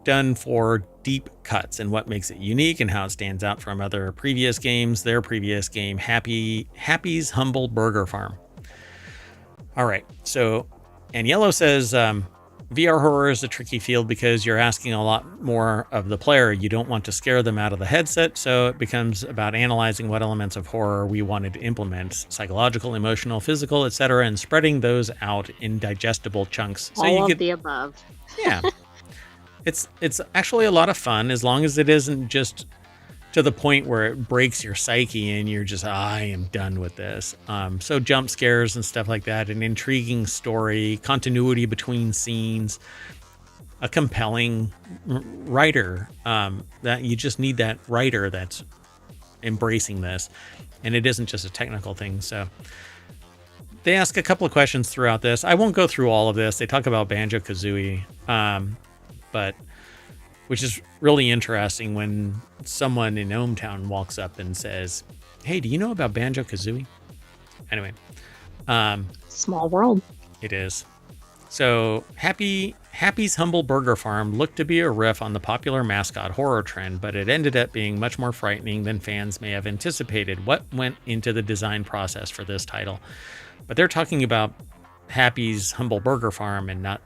done for Deep Cuts and what makes it unique and how it stands out from other previous games. Their previous game, Happy's Humble Burger Farm. All right, so Aniello says VR horror is a tricky field because you're asking a lot more of the player. You don't want to scare them out of the headset, so it becomes about analyzing what elements of horror we wanted to implement, psychological, emotional, physical, etc., and spreading those out in digestible chunks. So All you of get the above. yeah. It's actually a lot of fun as long as it isn't just to the point where it breaks your psyche and you're just, I am done with this. So jump scares and stuff like that, an intriguing story, continuity between scenes, a compelling writer, that you just need that writer that's embracing this. And it isn't just a technical thing. So they ask a couple of questions throughout this. I won't go through all of this. They talk about Banjo-Kazooie, but which is really interesting when someone in ohmTown walks up and says, hey, do you know about Banjo-Kazooie? Anyway. Small world. It is. So Happy's Humble Burger Farm looked to be a riff on the popular mascot horror trend, but it ended up being much more frightening than fans may have anticipated. What went into the design process for this title? But they're talking about Happy's Humble Burger Farm and not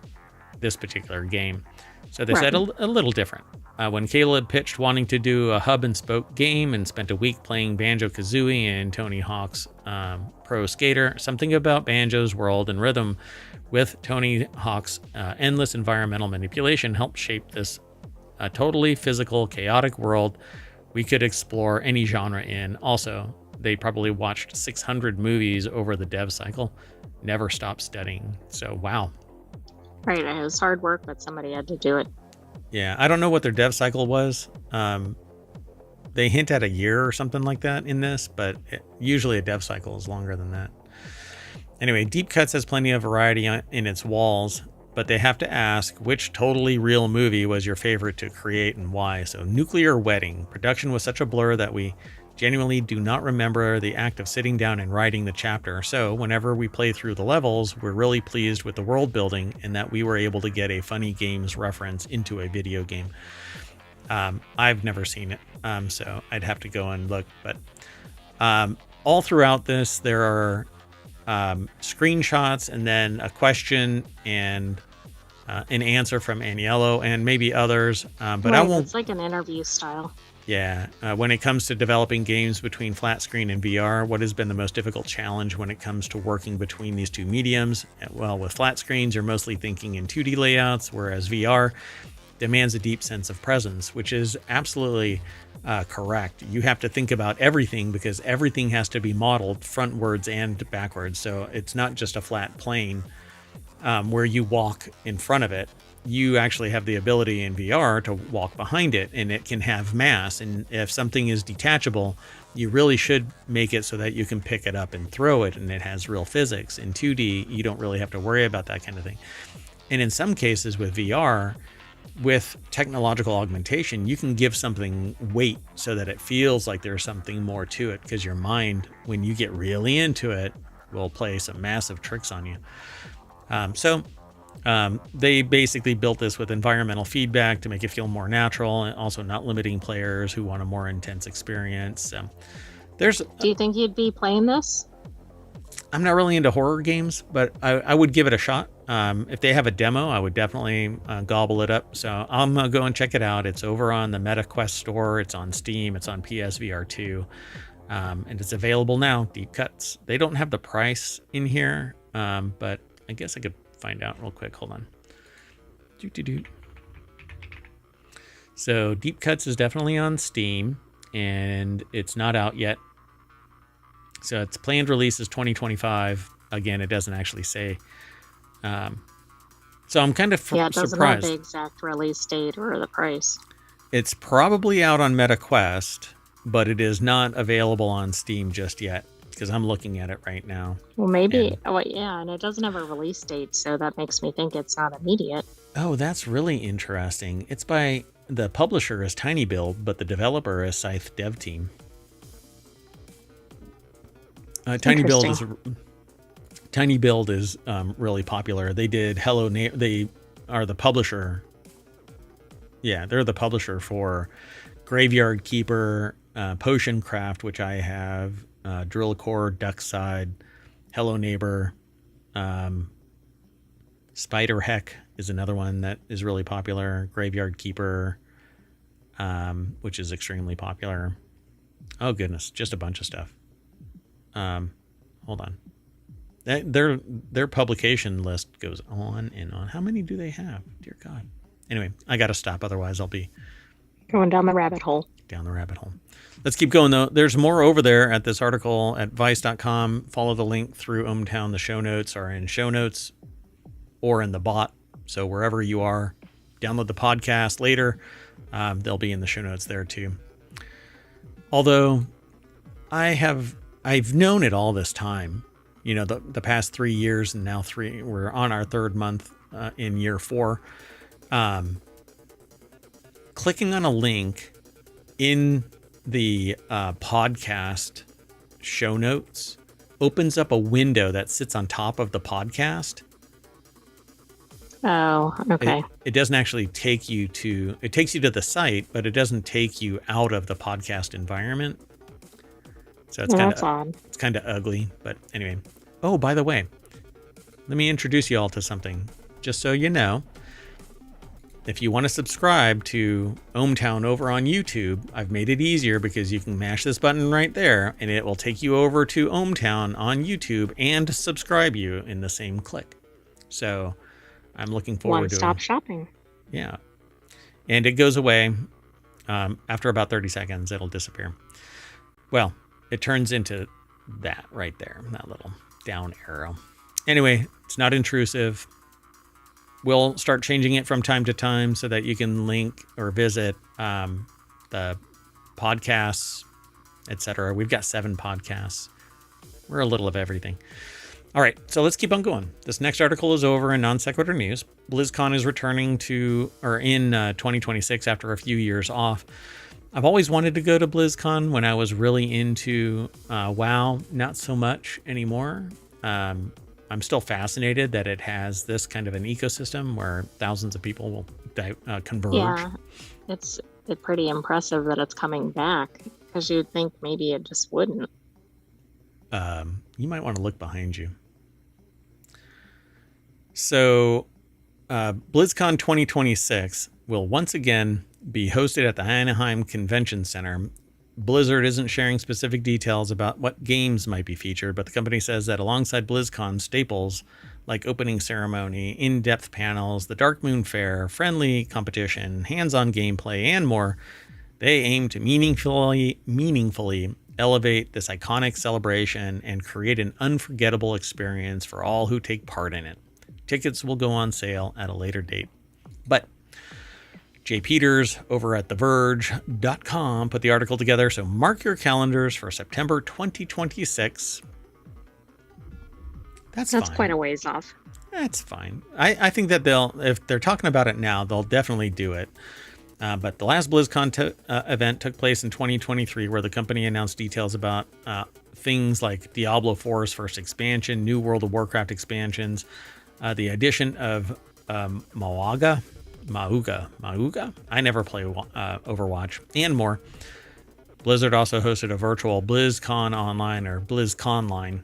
this particular game. So they said a little different. When Caleb pitched wanting to do a hub and spoke game and spent a week playing Banjo-Kazooie and Tony Hawk's Pro Skater, something about Banjo's world and rhythm with Tony Hawk's endless environmental manipulation helped shape this totally physical, chaotic world we could explore any genre in. Also, they probably watched 600 movies over the dev cycle, never stopped studying. So, wow. Right, it was hard work, but somebody had to do it. Yeah, I don't know what their dev cycle was. They hint at a year or something like that in this, but usually a dev cycle is longer than that. Anyway, Deep Cuts has plenty of variety in its walls, but they have to ask which totally real movie was your favorite to create and why. So, Nuclear Wedding. Production was such a blur that we genuinely do not remember the act of sitting down and writing the chapter. So whenever we play through the levels, we're really pleased with the world building and that we were able to get a funny games reference into a video game. I've never seen it, so I'd have to go and look. But all throughout this, there are screenshots and then a question and an answer from Aniello and maybe others. But right, I won't. It's like an interview style. Yeah. When it comes to developing games between flat screen and VR, what has been the most difficult challenge when it comes to working between these two mediums? Well, with flat screens, you're mostly thinking in 2D layouts, whereas VR demands a deep sense of presence, which is absolutely correct. You have to think about everything because everything has to be modeled frontwards and backwards. So it's not just a flat plane where you walk in front of it. You actually have the ability in VR to walk behind it, and it can have mass. And if something is detachable, you really should make it so that you can pick it up and throw it, and it has real physics. In 2D, you don't really have to worry about that kind of thing. And in some cases with VR, with technological augmentation, you can give something weight so that it feels like there's something more to it, because your mind, when you get really into it, will play some massive tricks on you. They basically built this with environmental feedback to make it feel more natural and also not limiting players who want a more intense experience. Do you think you'd be playing this? I'm not really into horror games, but I would give it a shot. If they have a demo, I would definitely gobble it up. So I'm going to go and check it out. It's over on the MetaQuest store. It's on Steam. It's on PSVR 2. And it's available now, Deep Cuts. They don't have the price in here, but I guess I could find out real quick. Hold on. So Deep Cuts is definitely on Steam, and it's not out yet. So its planned release is 2025. Again, it doesn't actually say. So I'm kind of it doesn't surprised. Have the exact release date or the price. It's probably out on MetaQuest, but it is not available on Steam just yet, because I'm looking at it right now. Well, maybe. And it doesn't have a release date, so that makes me think it's not immediate. Oh, that's really interesting. It's by the publisher is Tiny Build, but the developer is Scythe Dev Team. Tiny Build is really popular. They did They are the publisher. Yeah, they're the publisher for Graveyard Keeper, Potion Craft, which I have, Drill Core, Duckside, Hello Neighbor, Spider Heck is another one that is really popular. Graveyard Keeper, which is extremely popular. Oh goodness, just a bunch of stuff. Hold on. Their publication list goes on and on. How many do they have? Dear God. Anyway, I got to stop. Otherwise, I'll be going down the rabbit hole. Let's keep going, though. There's more over there at this article at vice.com. Follow the link through ohmTown. The show notes are in show notes or in the bot. So wherever you are, download the podcast later. They'll be in the show notes there, too. Although I've known it all this time. You know, the past 3 years, and now we're on our third month in year 4. Clicking on a link in the podcast show notes opens up a window that sits on top of the podcast. Oh, okay. It doesn't actually take you to, it takes you to the site, but it doesn't take you out of the podcast environment. So it's kind of ugly, but anyway. Oh, by the way, let me introduce you all to something. Just so you know, if you want to subscribe to ohmTown over on YouTube, I've made it easier because you can mash this button right there and it will take you over to ohmTown on YouTube and subscribe you in the same click. So I'm looking forward to it. One-stop shopping. Yeah. And it goes away after about 30 seconds. It'll disappear. Well, it turns into that right there, that little down arrow. Anyway, it's not intrusive. We'll start changing it from time to time so that you can link or visit the podcasts, etc. We've got 7 podcasts. We're a little of everything. All right, so let's keep on going. This next article is over in Non Sequitur News. BlizzCon is returning in 2026 after a few years off. I've always wanted to go to BlizzCon when I was really into WoW. Not so much anymore. I'm still fascinated that it has this kind of an ecosystem where thousands of people will converge. Yeah, it's pretty impressive that it's coming back because you'd think maybe it just wouldn't. You might want to look behind you. So, BlizzCon 2026 will once again be hosted at the Anaheim Convention Center. Blizzard isn't sharing specific details about what games might be featured, but the company says that alongside BlizzCon staples like opening ceremony, in-depth panels, the Dark Moon Fair, friendly competition, hands-on gameplay, and more, they aim to meaningfully elevate this iconic celebration and create an unforgettable experience for all who take part in it. Tickets will go on sale at a later date. But Jay Peters over at TheVerge.com put the article together, so mark your calendars for September 2026. That's fine. Quite a ways off. That's fine. I think that if they're talking about it now, they'll definitely do it. But the last BlizzCon event took place in 2023, where the company announced details about things like Diablo 4's first expansion, new World of Warcraft expansions, the addition of Mauga. I never play Overwatch, and more. Blizzard also hosted a virtual BlizzCon Online or BlizzConline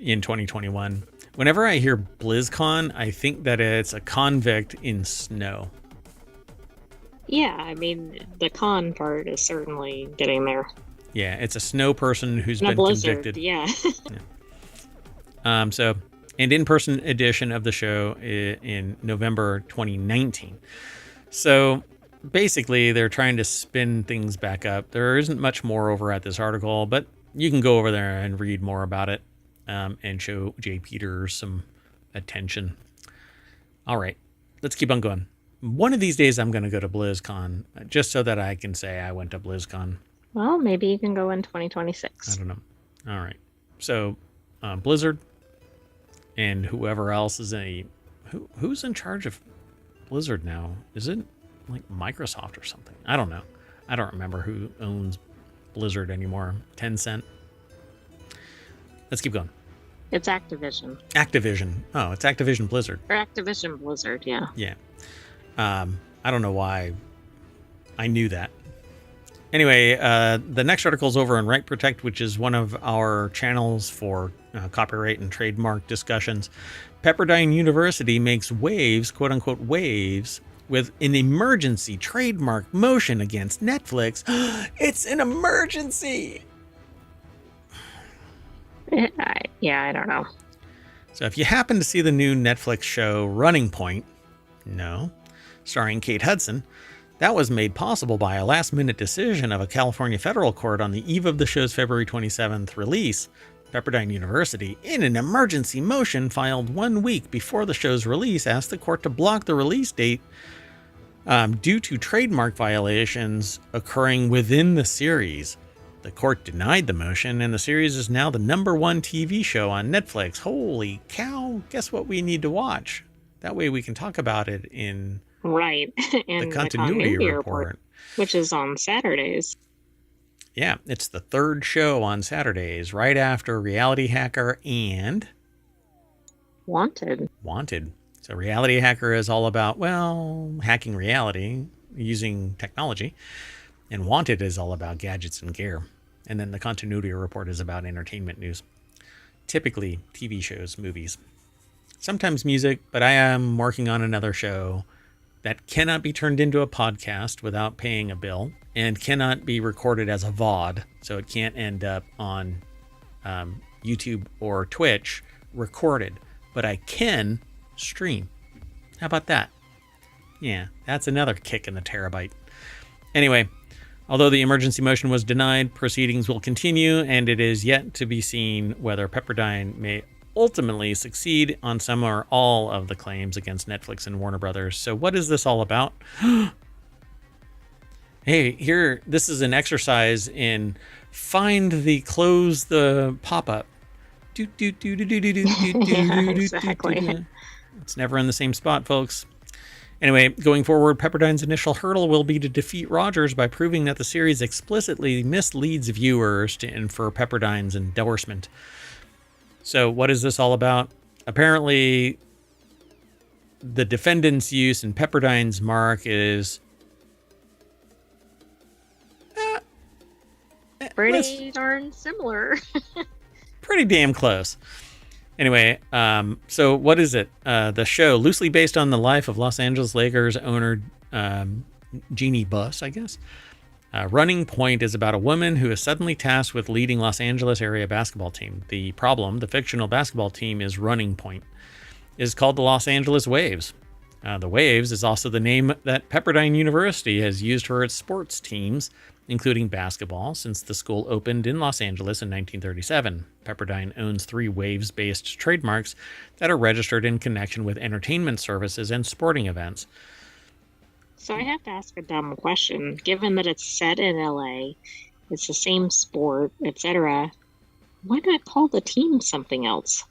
in 2021. Whenever I hear BlizzCon, I think that it's a convict in snow. Yeah, I mean, the con part is certainly getting there. Yeah, it's a snow person who's been blizzard, convicted. Yeah. So, an in-person edition of the show in November 2019. So, basically, they're trying to spin things back up. There isn't much more over at this article, but you can go over there and read more about it. And show Jay Peters some attention. All right, let's keep on going. One of these days I'm going to go to BlizzCon, just so that I can say I went to BlizzCon. Well, maybe you can go in 2026. I don't know. All right. So, Blizzard and whoever else is who's in charge of Blizzard now? Is it like Microsoft or something? I don't know. I don't remember who owns Blizzard anymore. Tencent. Let's keep going. It's Activision. Activision. Oh, it's Activision Blizzard. Or Activision Blizzard, yeah. Yeah. I don't know why I knew that. Anyway, the next article is over on Right Protect, which is one of our channels for copyright and trademark discussions. Pepperdine University makes waves, quote unquote waves, with an emergency trademark motion against Netflix. It's an emergency! Yeah, I don't know. So if you happen to see the new Netflix show Running Point, starring Kate Hudson, that was made possible by a last-minute decision of a California federal court on the eve of the show's February 27th release. Pepperdine University, in an emergency motion filed 1 week before the show's release, asked the court to block the release date due to trademark violations occurring within the series. The court denied the motion, and the series is now the #1 TV show on Netflix. Holy cow, guess what we need to watch? That way we can talk about it in and the continuity report, which is on Saturdays. Yeah, it's the third show on Saturdays, right after Reality Hacker and Wanted. So Reality Hacker is all about, hacking reality using technology. And Wanted is all about gadgets and gear. And then the continuity report is about entertainment news. Typically TV shows, movies. sometimes music, but I am working on another show that cannot be turned into a podcast without paying a bill and cannot be recorded as a VOD. So it can't end up on YouTube or Twitch recorded, but I can stream. How about that? Yeah, that's another kick in the terabyte. Anyway, although the emergency motion was denied, proceedings will continue, and it is yet to be seen whether Pepperdine may ultimately succeed on some or all of the claims against Netflix and Warner Brothers. So what is this all about? Hey, here, this is an exercise in close the pop-up. Exactly. It's never in the same spot, folks. Anyway, going forward, Pepperdine's initial hurdle will be to defeat Rogers by proving that the series explicitly misleads viewers to infer Pepperdine's endorsement. So what is this all about? Apparently, the defendant's use in Pepperdine's mark is Pretty darn similar. pretty damn close. Anyway, so what is it? The show, loosely based on the life of Los Angeles Lakers owner Jeannie Buss, I guess. Running Point is about a woman who is suddenly tasked with leading Los Angeles area basketball team. The problem, the fictional basketball team is Running Point, is called the Los Angeles Waves. The Waves is also the name that Pepperdine University has used for its sports teams, including basketball, since the school opened in Los Angeles in 1937. Pepperdine owns 3 Waves-based trademarks that are registered in connection with entertainment services and sporting events. So I have to ask a dumb question. Given that it's set in LA, it's the same sport, etc., why not call the team something else?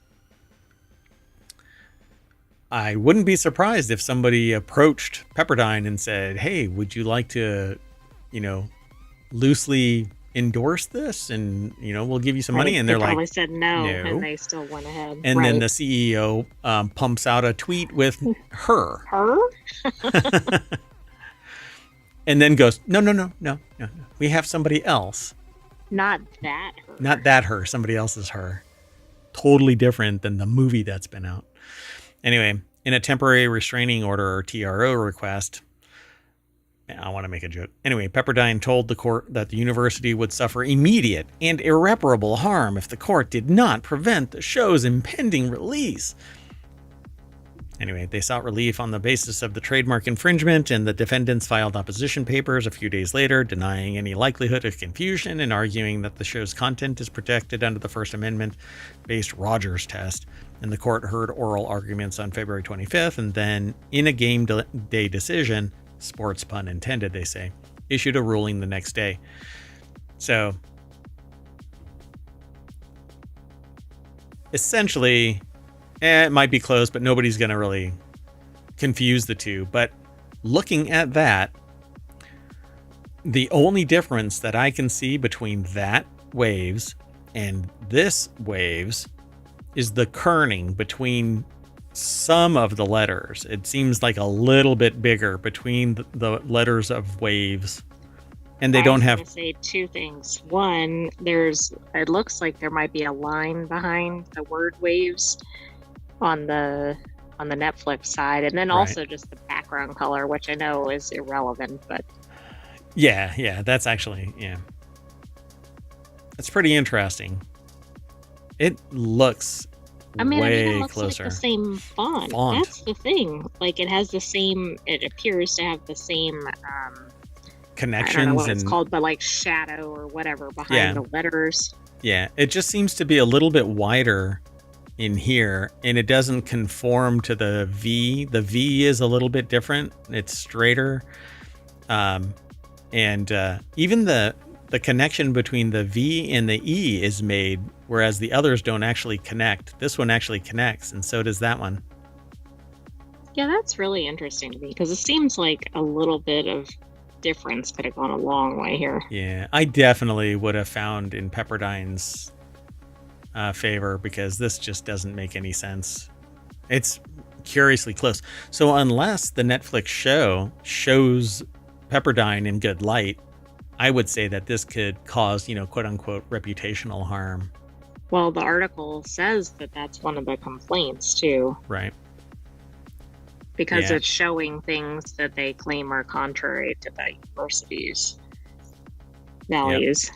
I wouldn't be surprised if somebody approached Pepperdine and said, hey, would you like to, loosely endorse this? And, we'll give you some money. And they're they probably like, said no, no. and they still went ahead. And then the CEO pumps out a tweet with her. Her? And then goes, no. We have somebody else. Not that her. Not that her. Somebody else's her. Totally different than the movie that's been out. Anyway, in a temporary restraining order or TRO request, I want to make a joke. Anyway, Pepperdine told the court that the university would suffer immediate and irreparable harm if the court did not prevent the show's impending release. Anyway, they sought relief on the basis of the trademark infringement, and the defendants filed opposition papers a few days later, denying any likelihood of confusion and arguing that the show's content is protected under the First Amendment-based Rogers test. And the court heard oral arguments on February 25th, and then, in a game day decision, sports pun intended, they say, issued a ruling the next day. So, essentially, it might be close, but nobody's going to really confuse the two. But looking at that, the only difference that I can see between that Waves and this Waves is the kerning between some of the letters. It seems like a little bit bigger between the letters of Waves. And they don't have... I was going to say 2 things. One, it looks like there might be a line behind the word Waves on the Netflix side, and then also just the background color, which I know is irrelevant, but yeah, that's actually, that's pretty interesting. It looks way it looks closer. like the same font. That's the thing. Like, it has the same. It appears to have the same connections. I don't know what it's called, but like shadow or whatever behind the letters. Yeah, it just seems to be a little bit wider in here, and it doesn't conform to the V. The V is a little bit different. It's straighter. And even the connection between the V and the E is made, whereas the others don't actually connect. This one actually connects, and so does that one. Yeah, that's really interesting to me, because it seems like a little bit of difference could have gone a long way here. Yeah, I definitely would have found in Pepperdine's favor, because this just doesn't make any sense. It's curiously close. So unless the Netflix show shows Pepperdine in good light, I would say that this could cause, quote unquote, reputational harm. Well, the article says that that's one of the complaints too, Right. because Yeah. it's showing things that they claim are contrary to the university's values.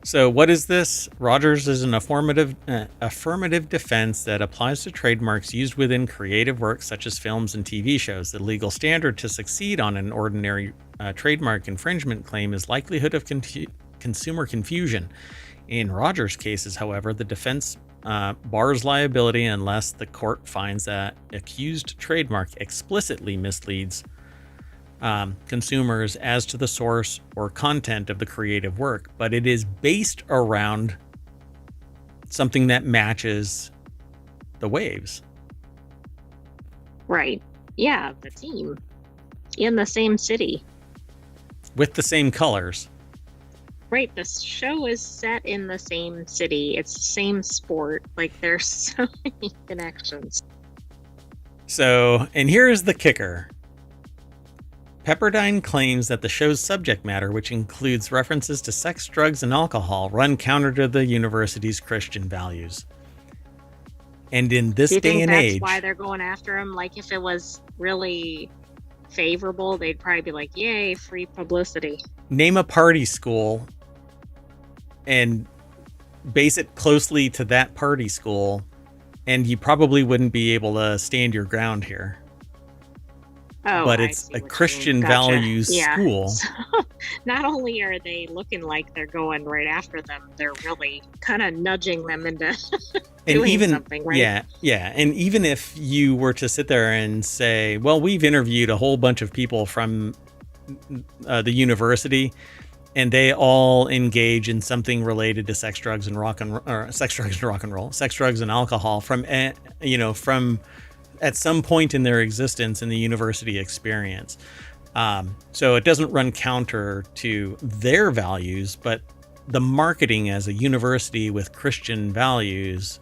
So what is this? Rogers is an affirmative defense that applies to trademarks used within creative works such as films and TV shows. The legal standard to succeed on an ordinary trademark infringement claim is likelihood of consumer confusion. In Rogers' cases, however, the defense bars liability unless the court finds that accused trademark explicitly misleads consumers as to the source or content of the creative work, but it is based around something that matches the waves. Right. Yeah, the team in the same city. With the same colors. Right, the show is set in the same city. It's the same sport. Like, there's so many connections. So, and here's the kicker. Pepperdine claims that the show's subject matter, which includes references to sex, drugs, and alcohol, run counter to the university's Christian values. And in this day and age, that's why they're going after him? Like, if it was really favorable, they'd probably be like, yay, free publicity. Name a party school and base it closely to that party school, and you probably wouldn't be able to stand your ground here. Oh, but it's a Christian values school. So, not only are they looking like they're going right after them, they're really kind of nudging them into doing something, right? Yeah. And even if you were to sit there and say, well, we've interviewed a whole bunch of people from the university, and they all engage in something related to sex, drugs, and rock and roll, sex, drugs, and alcohol from at some point in their existence in the university experience. So it doesn't run counter to their values, but the marketing as a university with Christian values.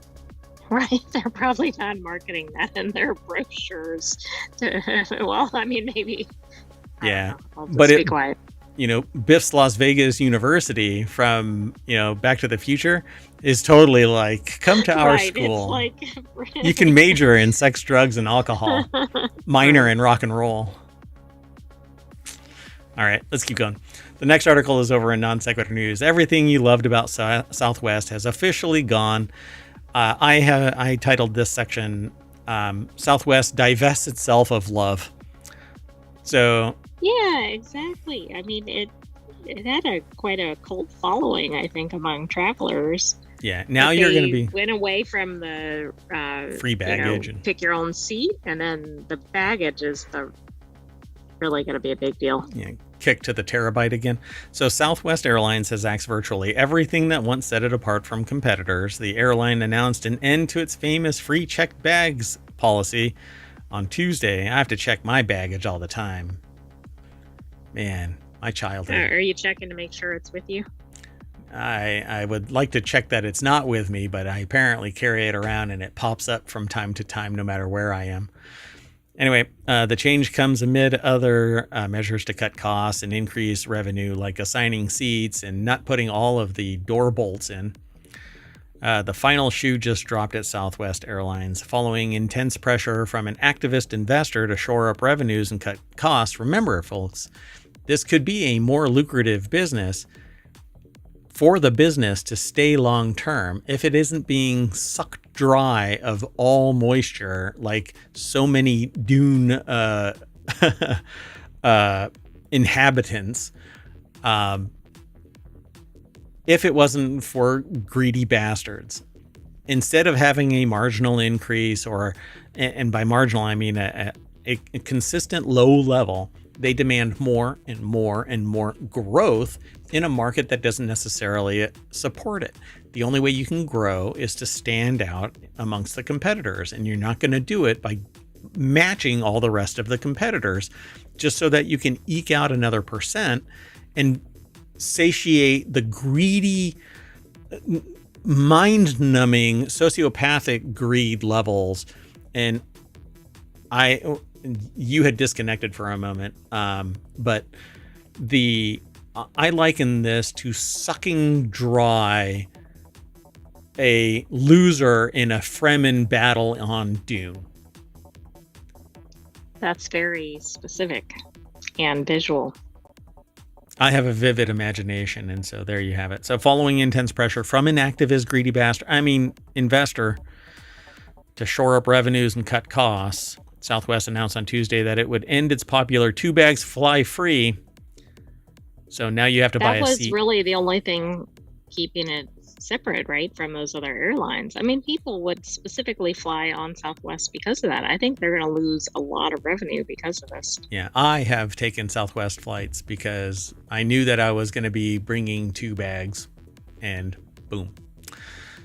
Right. They're probably not marketing that in their brochures. Well, I mean, maybe. Yeah. I'll just be quiet. Biff's Las Vegas University from, Back to the Future is totally like, come to our school. It's like, you can major in sex, drugs, and alcohol, minor in rock and roll. All right, let's keep going. The next article is over in Non Sequitur News. Everything you loved about Southwest has officially gone. I titled this section, Southwest divests itself of love. So... Yeah, exactly. I mean, it had quite a cult following, I think, among travelers. Yeah, now you're going to be... went away from the... free baggage. And pick your own seat, and then the baggage is really going to be a big deal. Yeah, kick to the terabyte again. So Southwest Airlines has axed virtually everything that once set it apart from competitors. The airline announced an end to its famous free checked bags policy on Tuesday. I have to check my baggage all the time. Man, my childhood. Are you checking to make sure it's with you? I would like to check that it's not with me, but I apparently carry it around and it pops up from time to time no matter where I am. Anyway, the change comes amid other measures to cut costs and increase revenue, like assigning seats and not putting all of the door bolts in. The final shoe just dropped at Southwest Airlines. Following intense pressure from an activist investor to shore up revenues and cut costs. Remember, folks, this could be a more lucrative business for the business to stay long term if it isn't being sucked dry of all moisture like so many dune inhabitants. If it wasn't for greedy bastards. Instead of having a marginal increase, and by marginal I mean a consistent low level, they demand more and more and more growth in a market that doesn't necessarily support it. The only way you can grow is to stand out amongst the competitors, and you're not going to do it by matching all the rest of the competitors just so that you can eke out another percent and satiate the greedy, mind-numbing, sociopathic greed levels. And you had disconnected for a moment, but I liken this to sucking dry a loser in a Fremen battle on Dune. That's very specific and visual. I have a vivid imagination, and so there you have it. So following intense pressure from an activist, greedy investor to shore up revenues and cut costs, Southwest announced on Tuesday that it would end its popular 2 bags fly free. So now you have to buy a seat. That was really the only thing keeping it separate, right, from those other airlines. I mean, people would specifically fly on Southwest because of that. I think they're going to lose a lot of revenue because of this. Yeah, I have taken Southwest flights because I knew that I was going to be bringing 2 bags, and boom.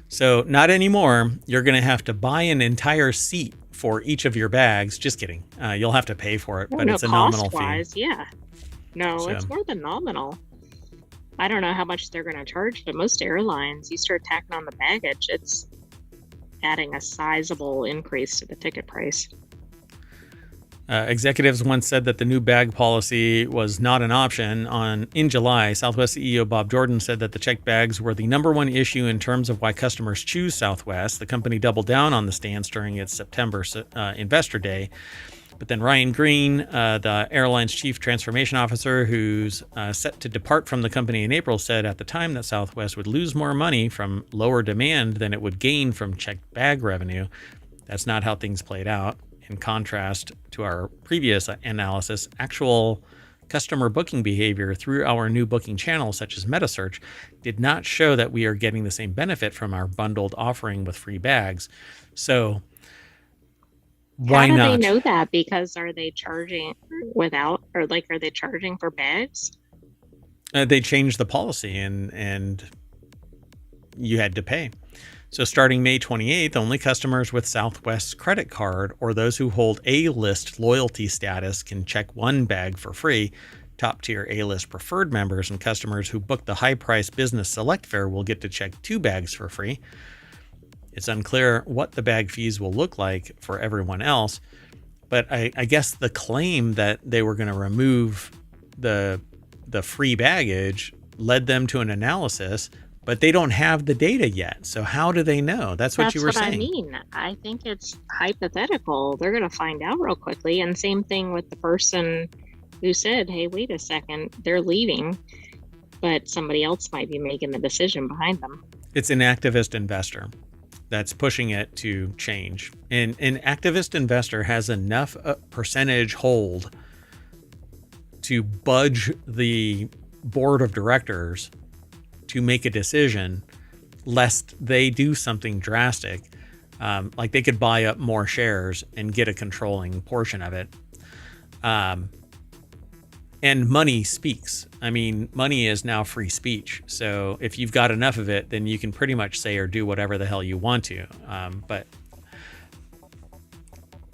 So not anymore. You're going to have to buy an entire seat for each of your bags. Just kidding. You'll have to pay for it, but it's a nominal fee. Yeah. No, So- it's more than nominal. I don't know how much they're going to charge, but most airlines, you start tacking on the baggage, it's adding a sizable increase to the ticket price. Executives once said that the new bag policy was not an option. In July, Southwest CEO Bob Jordan said that the checked bags were the number one issue in terms of why customers choose Southwest. The company doubled down on the stance during its September Investor Day. But then Ryan Green, the airline's chief transformation officer, who's set to depart from the company in April, said at the time that Southwest would lose more money from lower demand than it would gain from checked bag revenue. That's not how things played out. In contrast to our previous analysis, actual customer booking behavior through our new booking channels, such as MetaSearch, did not show that we are getting the same benefit from our bundled offering with free bags. So why not? How do they know that? Because are they charging without, or like, are they charging for bags? They changed the policy and you had to pay. So starting May 28th, only customers with Southwest's credit card or those who hold A-list loyalty status can check 1 bag for free. Top-tier A-list preferred members and customers who book the high-price business select fare will get to check 2 bags for free. It's unclear what the bag fees will look like for everyone else, but I guess the claim that they were going to remove the free baggage led them to an analysis, but they don't have the data yet. So how do they know? That's what you were saying. I mean. I think it's hypothetical. They're going to find out real quickly. And same thing with the person who said, hey, wait a second, they're leaving, but somebody else might be making the decision behind them. It's an activist investor that's pushing it to change. And an activist investor has enough percentage hold to budge the board of directors to make a decision, lest they do something drastic. Like they could buy up more shares and get a controlling portion of it. And money speaks. I mean, money is now free speech. So if you've got enough of it, then you can pretty much say or do whatever the hell you want to. But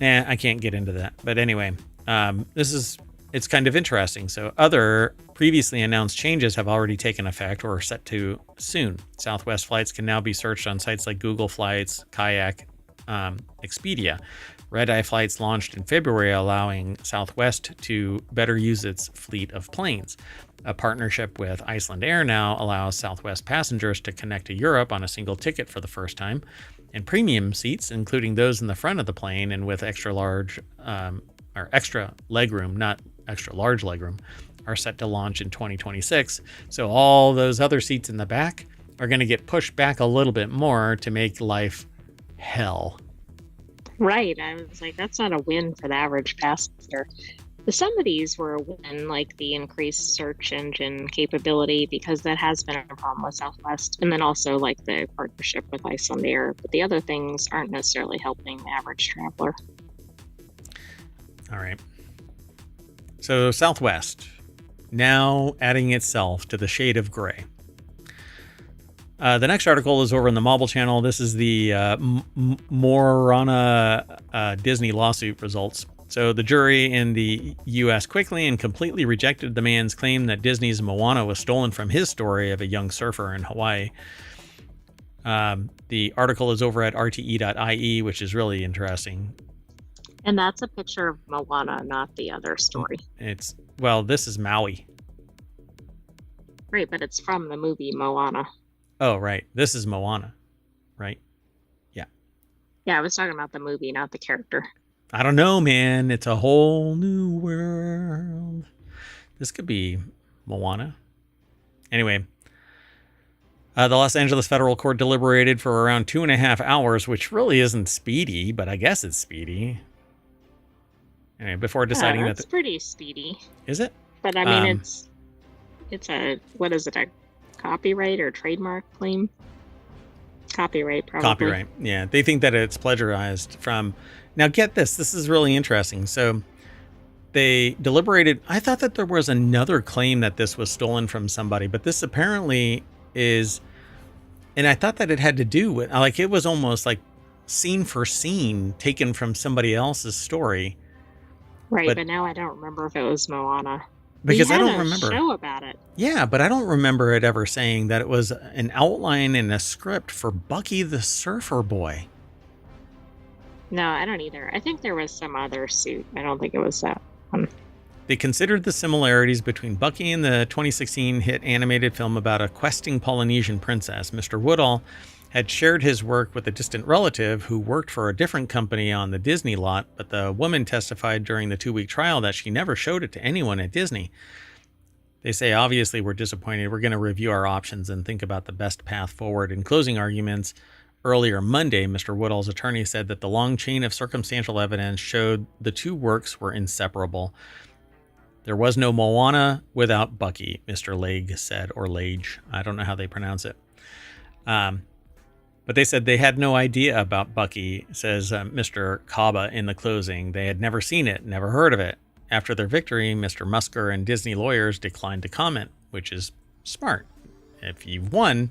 I can't get into that. But anyway, it's kind of interesting. So other previously announced changes have already taken effect or are set to soon. Southwest flights can now be searched on sites like Google Flights, Kayak, Expedia. Red-Eye flights launched in February, allowing Southwest to better use its fleet of planes. A partnership with Iceland Air now allows Southwest passengers to connect to Europe on a single ticket for the first time. And premium seats, including those in the front of the plane and with extra legroom, not extra large legroom, are set to launch in 2026. So all those other seats in the back are going to get pushed back a little bit more to make life hell. Right. I was like, that's not a win for the average passenger. Some of these were a win, like the increased search engine capability, because that has been a problem with Southwest. And then also like the partnership with Iceland Air. But the other things aren't necessarily helping the average traveler. All right. So Southwest, now adding itself to the shade of gray. The next article is over in the Mobile channel. This is the Morana Disney lawsuit results. So the jury in the U.S. quickly and completely rejected the man's claim that Disney's Moana was stolen from his story of a young surfer in Hawaii. The article is over at rte.ie, which is really interesting. And that's a picture of Moana, not the other story. This is Maui. Right, but it's from the movie Moana. Oh, right. This is Moana. right? Yeah. Yeah, I was talking about the movie, not the character. I don't know, man. It's a whole new world. This could be Moana. Anyway, the Los Angeles Federal Court deliberated for around 2.5 hours, which really isn't speedy, but I guess it's speedy. Anyway, before deciding that's pretty speedy. Is it? But I mean, it's a, what is it, a copyright or trademark claim? Copyright, probably. Copyright, yeah. They think that it's plagiarized from... Now, get this. This is really interesting. So they deliberated. I thought that there was another claim that this was stolen from somebody, but this apparently is... And I thought that it had to do with... Like, it was almost like scene for scene taken from somebody else's story. Right, but now I don't remember if it was Moana. Because I don't remember. Show about it. Yeah, but I don't remember it ever saying that it was an outline and a script for Bucky the Surfer Boy. No, I don't either. I think there was some other suit. I don't think it was that one. They considered the similarities between Bucky and the 2016 hit animated film about a questing Polynesian princess. Mr. Woodall had shared his work with a distant relative who worked for a different company on the Disney lot, but the woman testified during the 2-week trial that she never showed it to anyone at Disney. They say, obviously, we're disappointed. We're going to review our options and think about the best path forward. In closing arguments, earlier Monday, Mr. Woodall's attorney said that the long chain of circumstantial evidence showed the two works were inseparable. There was no Moana without Bucky, Mr. Lage said, or Lage. I don't know how they pronounce it. But they said they had no idea about Bucky, says Mr. Kaba in the closing. They had never seen it, never heard of it. After their victory, Mr. Musker and Disney lawyers declined to comment, which is smart. If you've won,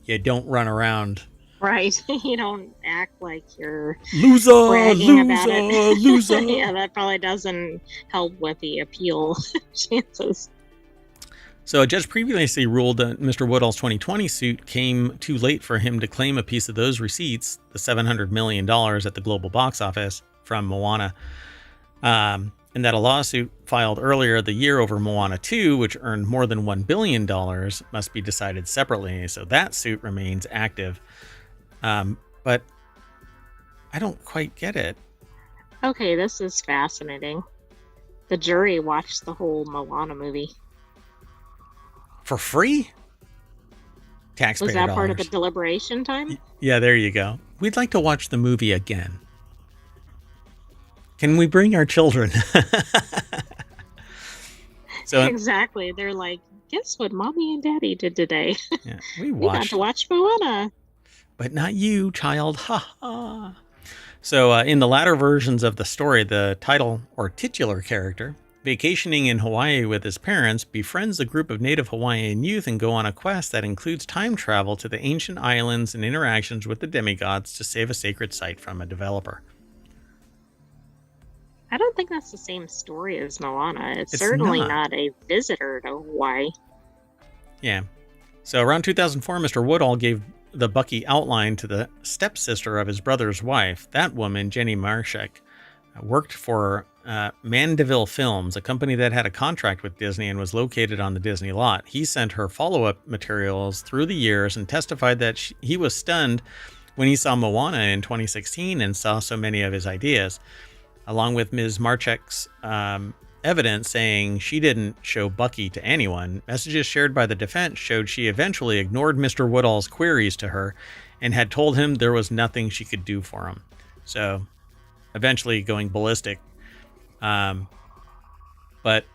you don't run around. Right. You don't act like you're loser, bragging about it. Loser. Yeah, that probably doesn't help with the appeal chances. So a judge previously ruled that Mr. Woodall's 2020 suit came too late for him to claim a piece of those receipts, the $700 million at the global box office from Moana, and that a lawsuit filed earlier the year over Moana 2, which earned more than $1 billion, must be decided separately. So that suit remains active. But I don't quite get it. Okay, this is fascinating. The jury watched the whole Moana movie. For free? Taxpayer Was that dollars. part of the deliberation time? Yeah, there you go. We'd like to watch the movie again. Can we bring our children? So exactly. They're like, guess what Mommy and Daddy did today? Yeah, we got to watch Moana. But not you, child. Ha ha. So in the latter versions of the story, the title or titular character, vacationing in Hawaii with his parents, befriends a group of native Hawaiian youth and go on a quest that includes time travel to the ancient islands and interactions with the demigods to save a sacred site from a developer. I don't think that's the same story as Moana. It's certainly not a visitor to Hawaii. Yeah. So around 2004, Mr. Woodall gave the Bucky outline to the stepsister of his brother's wife. That woman, Jenny Marshek, worked for Mandeville Films, a company that had a contract with Disney and was located on the Disney lot. He sent her follow-up materials through the years and testified that he was stunned when he saw Moana in 2016 and saw so many of his ideas, along with Ms. Marchek's evidence saying she didn't show Bucky to anyone. Messages shared by the defense showed she eventually ignored Mr. Woodall's queries to her and had told him there was nothing she could do for him. So eventually going ballistic. But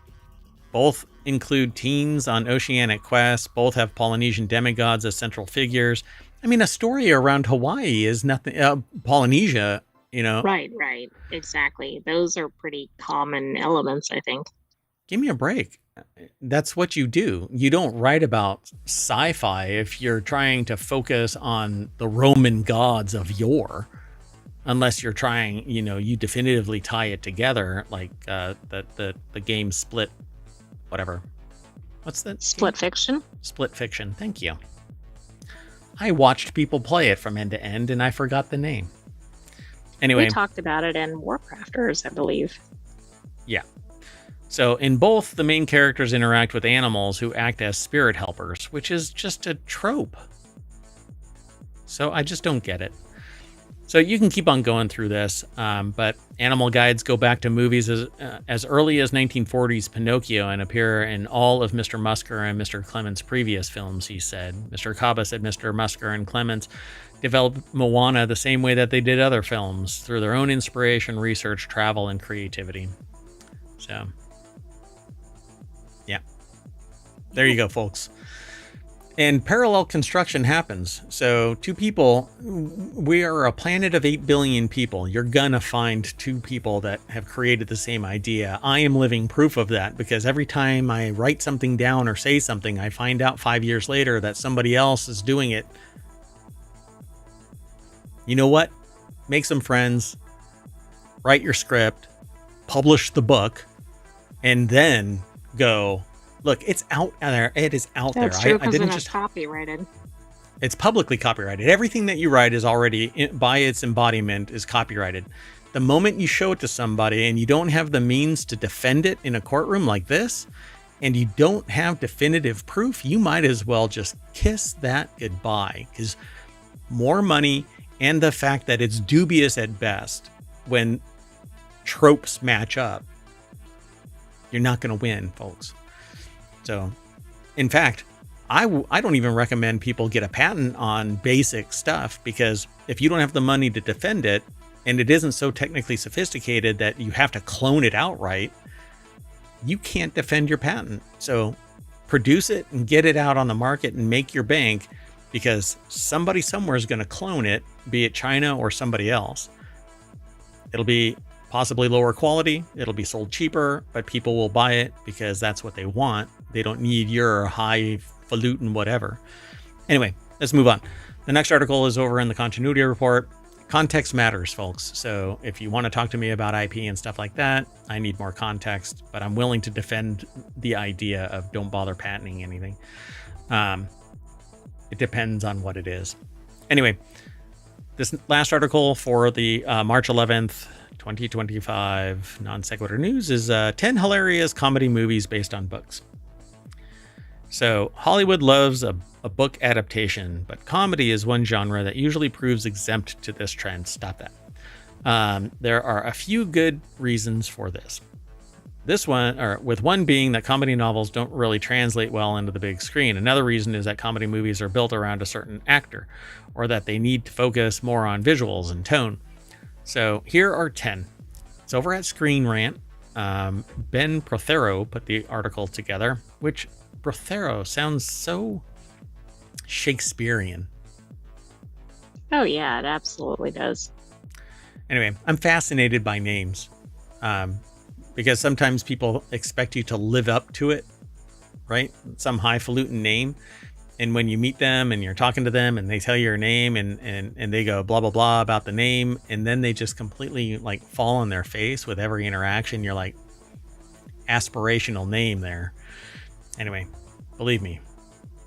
both include teens on oceanic quests. Both have Polynesian demigods as central figures. I mean, a story around Hawaii is nothing, Polynesia, you know. Right, exactly. Those are pretty common elements, I think. Give me a break. That's what you do. You don't write about sci-fi if you're trying to focus on the Roman gods of yore. Unless you're trying, you definitively tie it together, like the game Split, whatever. What's that? Split Fiction? Split Fiction. Thank you. I watched people play it from end to end, and I forgot the name. Anyway. We talked about it in WarCrafters, I believe. Yeah. So in both, the main characters interact with animals who act as spirit helpers, which is just a trope. So I just don't get it. So you can keep on going through this, but animal guides go back to movies as early as 1940s Pinocchio and appear in all of Mr. Musker and Mr. Clements' previous films, he said. Mr. Kaba said Mr. Musker and Clements developed Moana the same way that they did other films, through their own inspiration, research, travel, and creativity. So, yeah. There you go, folks. And parallel construction happens. So two people, we are a planet of 8 billion people. You're gonna find two people that have created the same idea. I am living proof of that, because every time I write something down or say something, I find out 5 years later that somebody else is doing it. You know what? Make some friends, write your script, publish the book, and then go, look, it's out there. It is out there. That's true, I because didn't it's just copyrighted. It's publicly copyrighted. Everything that you write is already, by its embodiment, is copyrighted. The moment you show it to somebody and you don't have the means to defend it in a courtroom like this, and you don't have definitive proof, you might as well just kiss that goodbye, because more money and the fact that it's dubious at best when tropes match up, you're not going to win, folks. So, in fact, I don't even recommend people get a patent on basic stuff, because if you don't have the money to defend it, and it isn't so technically sophisticated that you have to clone it outright, you can't defend your patent. So produce it and get it out on the market and make your bank, because somebody somewhere is going to clone it, be it China or somebody else. It'll be possibly lower quality. It'll be sold cheaper, but people will buy it because that's what they want. They don't need your highfalutin whatever. Anyway, let's move on. The next article is over in the continuity report. Context matters, folks. So if you want to talk to me about IP and stuff like that, I need more context, but I'm willing to defend the idea of don't bother patenting anything. It depends on what it is. Anyway, this last article for the March 11th, 2025 Non Sequitur News is 10 hilarious comedy movies based on books. So Hollywood loves a book adaptation, but comedy is one genre that usually proves exempt to this trend. Stop that. There are a few good reasons for this. With one being that comedy novels don't really translate well into the big screen. Another reason is that comedy movies are built around a certain actor, or that they need to focus more on visuals and tone. So here are 10. It's over at Screen Rant. Ben Prothero put the article together, which Prothero sounds so Shakespearean. Oh yeah, it absolutely does. Anyway, I'm fascinated by names, because sometimes people expect you to live up to it, right? Some highfalutin name. And when you meet them and you're talking to them and they tell you your name and they go blah, blah, blah about the name, and then they just completely like fall on their face with every interaction. You're like, aspirational name there. Anyway, believe me,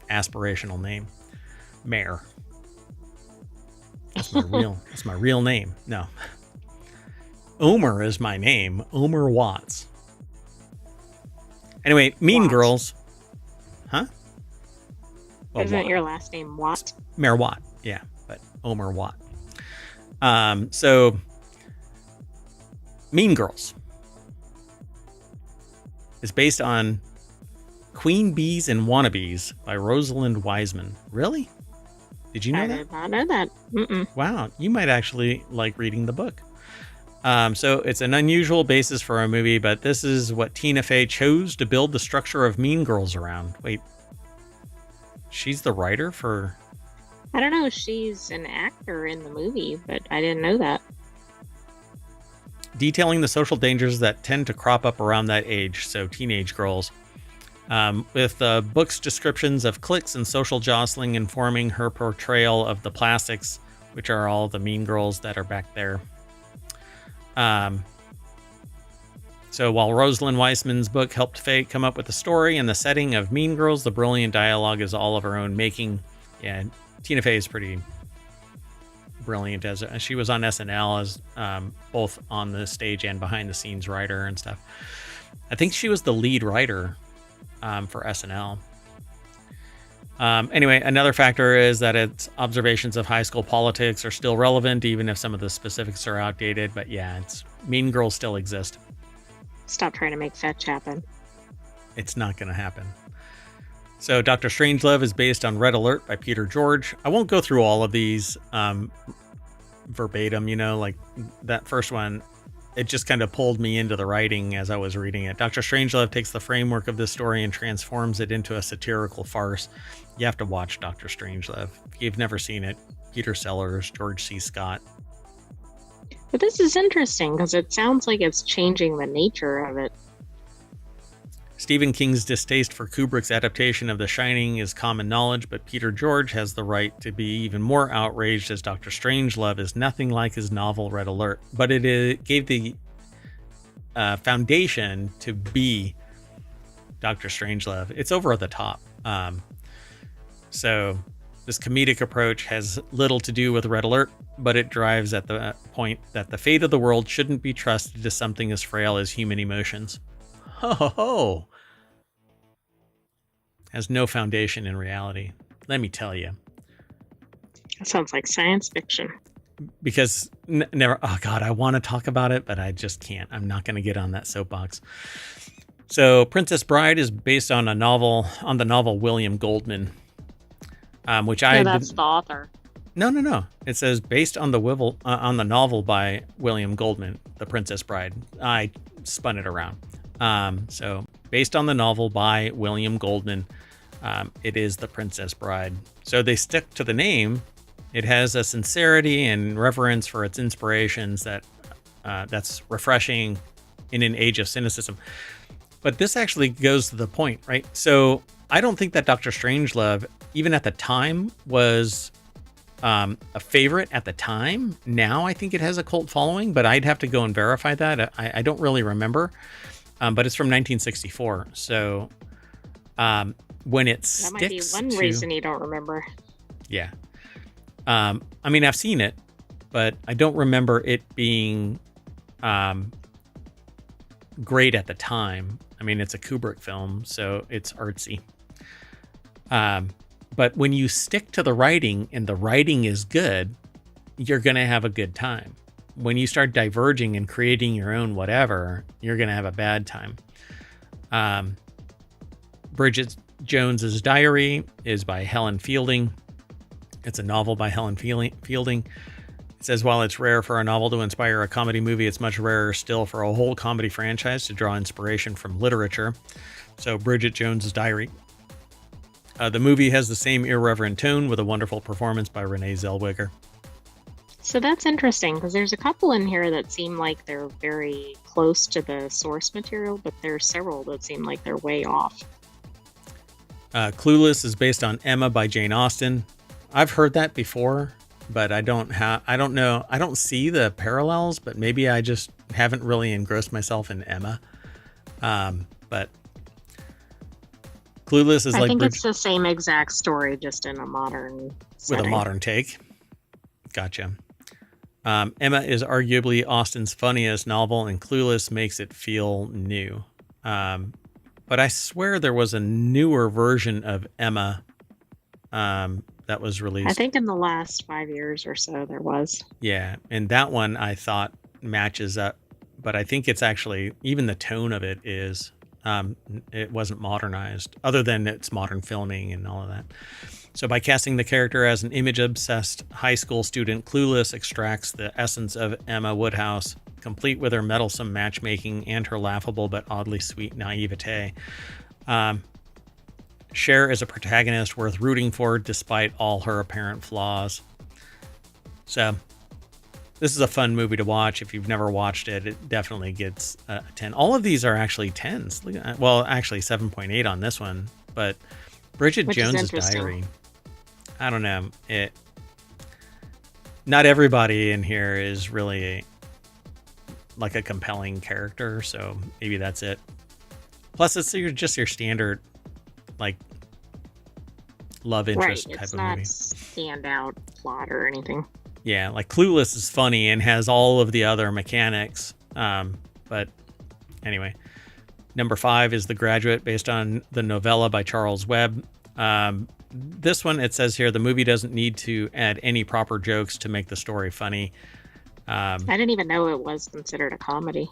aspirational name. Mayor. That's my real name. No. Omer is my name. Omer Watts. Anyway, Mean Watts. Girls. Huh? Well, Isn't Watt. your last name Watt? Mayor Watt. Yeah, but Omer Watt. So Mean Girls is based on Queen Bees and Wannabes by Rosalind Wiseman. Really? Did you know I that? did not know that. Mm-mm. Wow, you might actually like reading the book. So it's an unusual basis for a movie, but this is what Tina Fey chose to build the structure of Mean Girls around. Wait, she's the writer for... I don't know. She's an actor in the movie, but I didn't know that. Detailing the social dangers that tend to crop up around that age, so teenage girls. With the book's descriptions of cliques and social jostling informing her portrayal of the plastics, which are all the mean girls that are back there. So while Rosalind Wiseman's book helped Faye come up with the story and the setting of Mean Girls, the brilliant dialogue is all of her own making. Yeah, Tina Fey is pretty brilliant as she was on SNL as both on the stage and behind the scenes writer and stuff. I think she was the lead writer for SNL. Anyway, another factor is that its observations of high school politics are still relevant, even if some of the specifics are outdated. But yeah, it's Mean Girls still exist. Stop trying to make fetch happen. It's not going to happen. So Dr. Strangelove is based on Red Alert by Peter George. I won't go through all of these verbatim, like that first one. It just kind of pulled me into the writing as I was reading it. Dr. Strangelove takes the framework of this story and transforms it into a satirical farce. You have to watch Dr. Strangelove. If you've never seen it, Peter Sellers, George C. Scott. But this is interesting because it sounds like it's changing the nature of it. Stephen King's distaste for Kubrick's adaptation of The Shining is common knowledge, but Peter George has the right to be even more outraged as Dr. Strangelove is nothing like his novel Red Alert. But it gave the foundation to be Dr. Strangelove. It's over the top. So this comedic approach has little to do with Red Alert, but it drives at the point that the fate of the world shouldn't be trusted to something as frail as human emotions. Ho ho ho! Has no foundation in reality. Let me tell you. That sounds like science fiction. Because never, oh God, I want to talk about it, but I just can't. I'm not going to get on that soapbox. So Princess Bride is based on the novel William Goldman, which that's the author. No. It says based on the novel by William Goldman, The Princess Bride. I spun it around. So based on the novel by William Goldman, it is The Princess Bride. So they stick to the name. It has a sincerity and reverence for its inspirations that's refreshing in an age of cynicism. But this actually goes to the point, right? So I don't think that Dr. Strangelove, even at the time, was a favorite at the time. Now I think it has a cult following, but I'd have to go and verify that. I don't really remember. But it's from 1964. So when it sticks, that might be one reason you don't remember. Yeah. I mean, I've seen it, but I don't remember it being great at the time. I mean, it's a Kubrick film, so it's artsy. But when you stick to the writing and the writing is good, you're going to have a good time. When you start diverging and creating your own whatever, you're going to have a bad time. Bridget Jones's Diary is by Helen Fielding. It's a novel by Helen Fielding. It says, while it's rare for a novel to inspire a comedy movie, it's much rarer still for a whole comedy franchise to draw inspiration from literature. So Bridget Jones's Diary. The movie has the same irreverent tone with a wonderful performance by Renee Zellweger. So that's interesting because there's a couple in here that seem like they're very close to the source material, but there's several that seem like they're way off. Clueless is based on Emma by Jane Austen. I've heard that before, but I don't know. I don't see the parallels, but maybe I just haven't really engrossed myself in Emma. But Clueless is I like think it's the same exact story, just in a modern setting. With a modern take. Gotcha. Emma is arguably Austen's funniest novel, and Clueless makes it feel new. But I swear there was a newer version of Emma that was released. I think in the last 5 years or so there was. Yeah, and that one I thought matches up, but I think it's actually, even the tone of it is, it wasn't modernized, other than its modern filming and all of that. So by casting the character as an image-obsessed high school student, Clueless extracts the essence of Emma Woodhouse, complete with her meddlesome matchmaking and her laughable but oddly sweet naivete. Cher is a protagonist worth rooting for despite all her apparent flaws. So this is a fun movie to watch. If you've never watched it, it definitely gets a 10. All of these are actually 10s. Well, actually 7.8 on this one, but Bridget Jones's Diary, I don't know. Not everybody in here is really like a compelling character, so maybe that's it. Plus, it's just your standard like love interest type of movie. It's not standout plot or anything. Yeah, like Clueless is funny and has all of the other mechanics. But anyway, number 5 is The Graduate, based on the novella by Charles Webb. this one, it says here, the movie doesn't need to add any proper jokes to make the story funny. I didn't even know it was considered a comedy.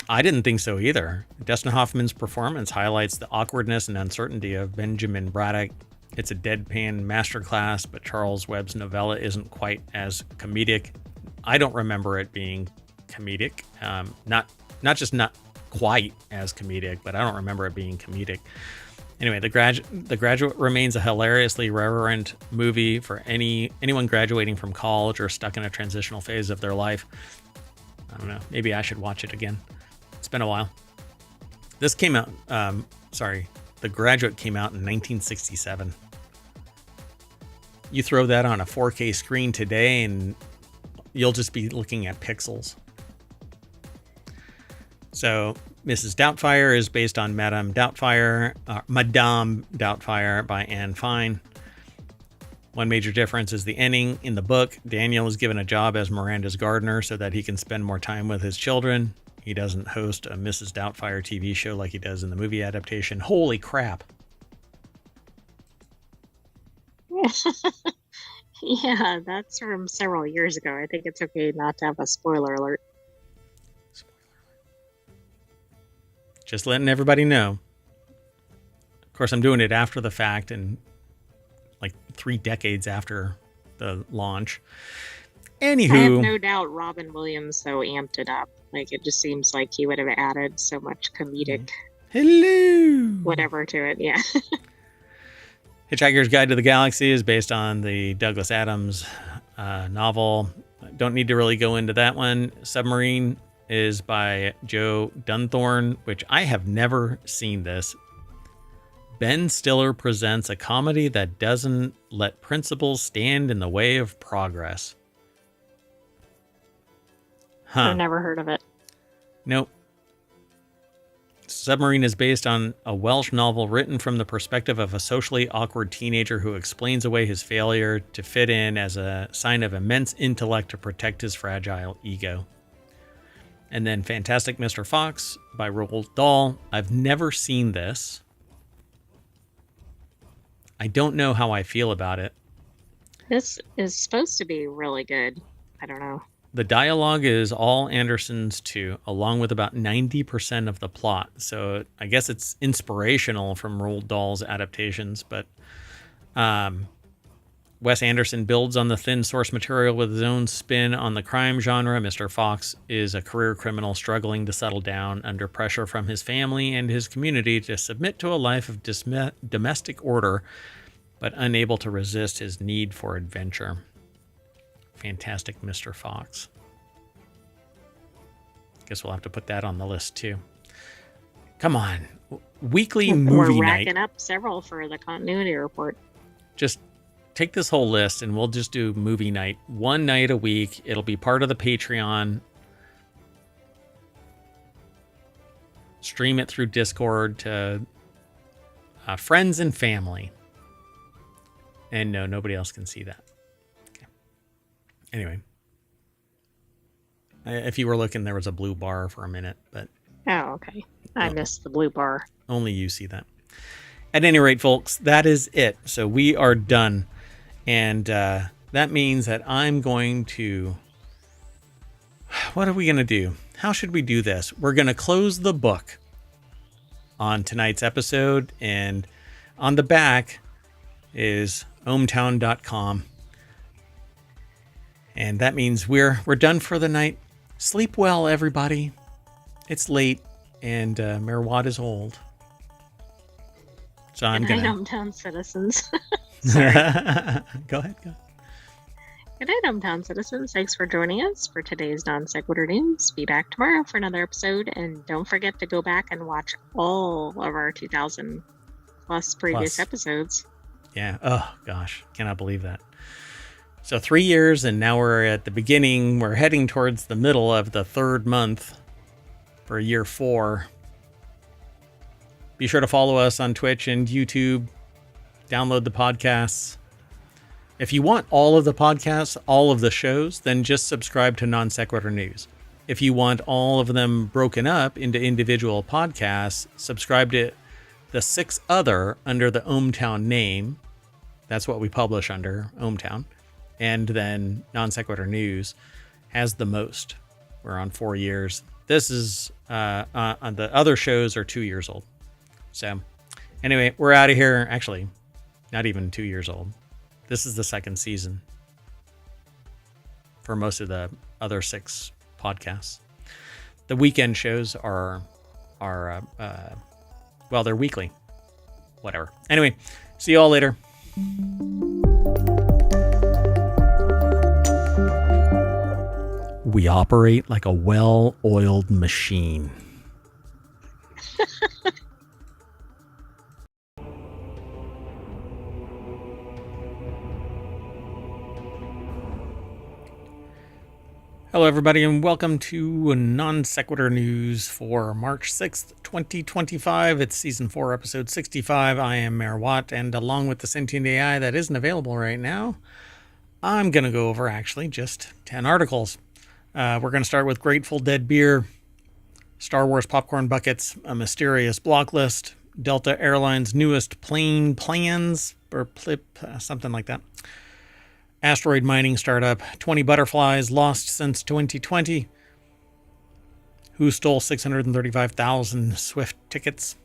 I didn't think so either. Dustin Hoffman's performance highlights the awkwardness and uncertainty of Benjamin Braddock. It's a deadpan masterclass, but Charles Webb's novella isn't quite as comedic. I don't remember it being comedic. Not just not quite as comedic, but I don't remember it being comedic. Anyway, The Graduate remains a hilariously reverent movie for anyone graduating from college or stuck in a transitional phase of their life. I don't know. Maybe I should watch it again. It's been a while. This came out, The Graduate came out in 1967. You throw that on a 4K screen today and you'll just be looking at pixels. So Mrs. Doubtfire is based on Madame Doubtfire by Anne Fine. One major difference is the ending. In the book, Daniel is given a job as Miranda's gardener so that he can spend more time with his children. He doesn't host a Mrs. Doubtfire TV show like he does in the movie adaptation. Holy crap. Yeah, that's from several years ago. I think it's okay not to have a spoiler alert. Just letting everybody know. Of course, I'm doing it after the fact and like 3 decades after the launch. Anywho, I have no doubt Robin Williams, though, amped it up. Like, it just seems like he would have added so much comedic whatever to it. Yeah. Hitchhiker's Guide to the Galaxy is based on the Douglas Adams novel. Don't need to really go into that one. Submarine is by Joe Dunthorne, which I have never seen this. Ben Stiller presents a comedy that doesn't let principles stand in the way of progress. I've never heard of it. Nope. Submarine is based on a Welsh novel written from the perspective of a socially awkward teenager who explains away his failure to fit in as a sign of immense intellect to protect his fragile ego. And then Fantastic Mr. Fox by Roald Dahl. I've never seen this. I don't know how I feel about it. This is supposed to be really good. I don't know. The dialogue is all Anderson's too, along with about 90% of the plot. So I guess it's inspirational from Roald Dahl's adaptations, but Wes Anderson builds on the thin source material with his own spin on the crime genre. Mr. Fox is a career criminal struggling to settle down under pressure from his family and his community to submit to a life of domestic order, but unable to resist his need for adventure. Fantastic Mr. Fox. Guess we'll have to put that on the list too. Come on. Weekly movie night. We're racking up several for the continuity report. Just take this whole list and we'll just do movie night. One night a week. It'll be part of the Patreon. Stream it through Discord to friends and family. And no, nobody else can see that. Anyway, if you were looking, there was a blue bar for a minute, but... Oh, okay. I missed the blue bar. Only you see that. At any rate, folks, that is it. So we are done. And that means that I'm going to... What are we going to do? How should we do this? We're going to close the book on tonight's episode. And on the back is ohmtown.com. And that means we're done for the night. Sleep well, everybody. It's late, and Mayor Watt is old. So I'm Good gonna. night, hometown citizens. Go ahead. Go. Good night, hometown citizens. Thanks for joining us for today's Non Sequitur News. Be back tomorrow for another episode, and don't forget to go back and watch all of our 2,000 plus previous episodes. Yeah. Oh gosh, cannot believe that. So 3 years, and now we're at the beginning. We're heading towards the middle of the 3rd month for year 4. Be sure to follow us on Twitch and YouTube. Download the podcasts. If you want all of the podcasts, all of the shows, then just subscribe to Non Sequitur News. If you want all of them broken up into individual podcasts, subscribe to the 6 other under the ohmTown name. That's what we publish under ohmTown. And then Non Sequitur News has the most. We're on 4 years. This is on the other shows are 2 years old. So anyway, we're out of here. Actually, not even 2 years old. This is the second season for most of the other 6 podcasts. The weekend shows are well, they're weekly. Whatever. Anyway, see you all later. We operate like a well-oiled machine. Hello, everybody, and welcome to Non Sequitur News for March 6th, 2025. It's Season 4, Episode 65. I am Mayor Watt, and along with the sentient AI that isn't available right now, I'm going to go over, actually, just 10 articles. We're going to start with Grateful Dead beer, Star Wars popcorn buckets, a mysterious block list, Delta Airlines' newest plane plans, or PLIP, something like that. Asteroid mining startup, 20 butterflies lost since 2020. Who stole 635,000 Swift tickets?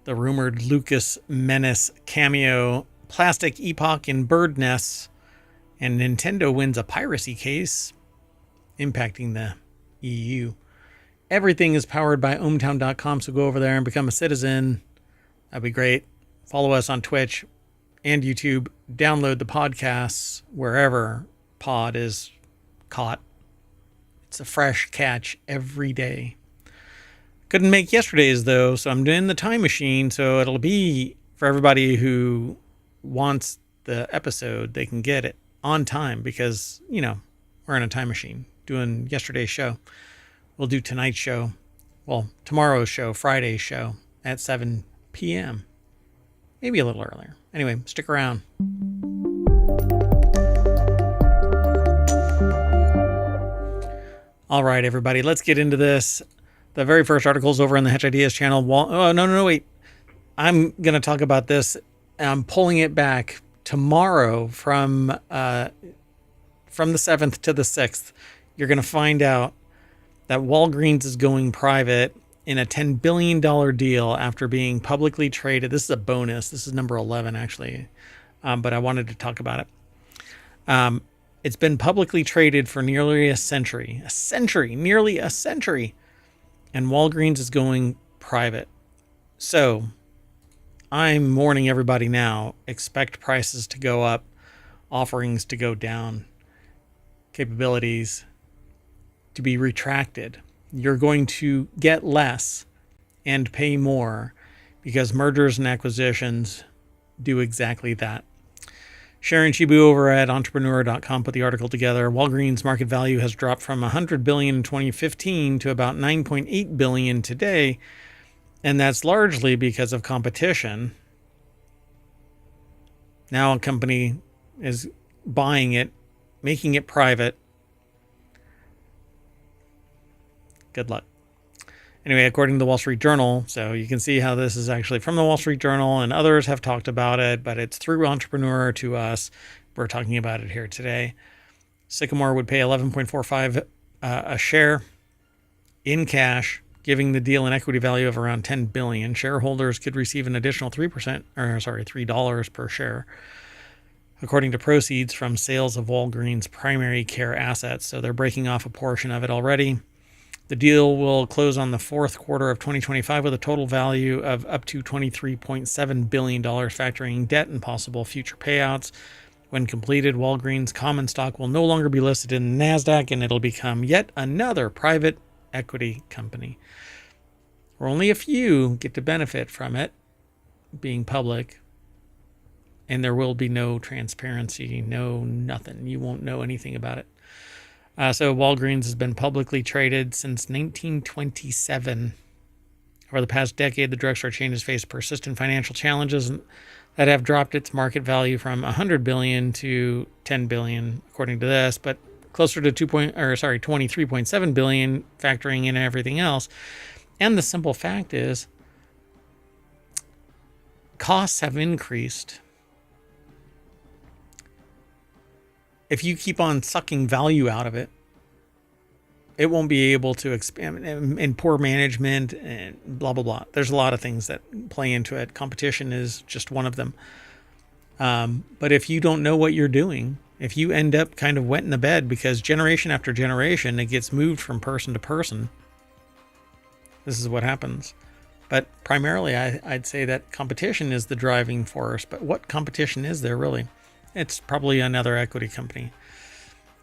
The rumored Lucas Menace cameo, plastic epoch in bird nests, and Nintendo wins a piracy case impacting the EU. Everything is powered by ohmTown.com, so go over there and become a citizen. That'd be great. Follow us on Twitch and YouTube. Download the podcasts wherever pod is caught. It's a fresh catch every day. Couldn't make yesterday's though, so I'm doing the time machine, so it'll be for everybody who wants the episode, they can get it on time because, you know, we're in a time machine doing yesterday's show. We'll do tonight's show, well, tomorrow's show, Friday's show at 7 p.m. Maybe a little earlier. Anyway, stick around. All right, everybody, let's get into this. The very first article is over on the Hedge Ideas channel. Oh, no, wait. I'm going to talk about this. I'm pulling it back tomorrow from the 7th to the 6th. You're going to find out that Walgreens is going private in a $10 billion deal after being publicly traded. This is a bonus. This is number 11, actually. But I wanted to talk about it. It's been publicly traded for nearly a century. Nearly a century. And Walgreens is going private. So I'm warning everybody now, expect prices to go up, offerings to go down, capabilities to be retracted. You're going to get less and pay more because mergers and acquisitions do exactly that. Sharon Shibu over at entrepreneur.com put the article together. Walgreens market value has dropped from $100 billion in 2015 to about $9.8 billion today, and that's largely because of competition. Now a company is buying it, making it private. Good luck. Anyway, according to the Wall Street Journal, so you can see how this is actually from the Wall Street Journal, and others have talked about it, but it's through Entrepreneur to us. We're talking about it here today. Sycamore would pay $11.45 a share in cash, giving the deal an equity value of around $10 billion. Shareholders could receive an additional $3 per share, according to proceeds from sales of Walgreens' primary care assets. So they're breaking off a portion of it already. The deal will close on the fourth quarter of 2025 with a total value of up to $23.7 billion, factoring debt and possible future payouts. When completed, Walgreens common stock will no longer be listed in the NASDAQ, and it'll become yet another private equity company. Where only a few get to benefit from it being public, and there will be no transparency, no nothing. You won't know anything about it. So Walgreens has been publicly traded since 1927. Over the past decade, the drugstore chain has faced persistent financial challenges that have dropped its market value from $100 billion to $10 billion, according to this, but closer to 23.7 billion, factoring in everything else. And the simple fact is, costs have increased if you keep on sucking value out of it, it won't be able to expand, and poor management and blah, blah, blah. There's a lot of things that play into it. Competition is just one of them. But if you don't know what you're doing, if you end up kind of wet in the bed because generation after generation, it gets moved from person to person, this is what happens. But primarily, I'd say that competition is the driving force. But what competition is there really? It's probably another equity company.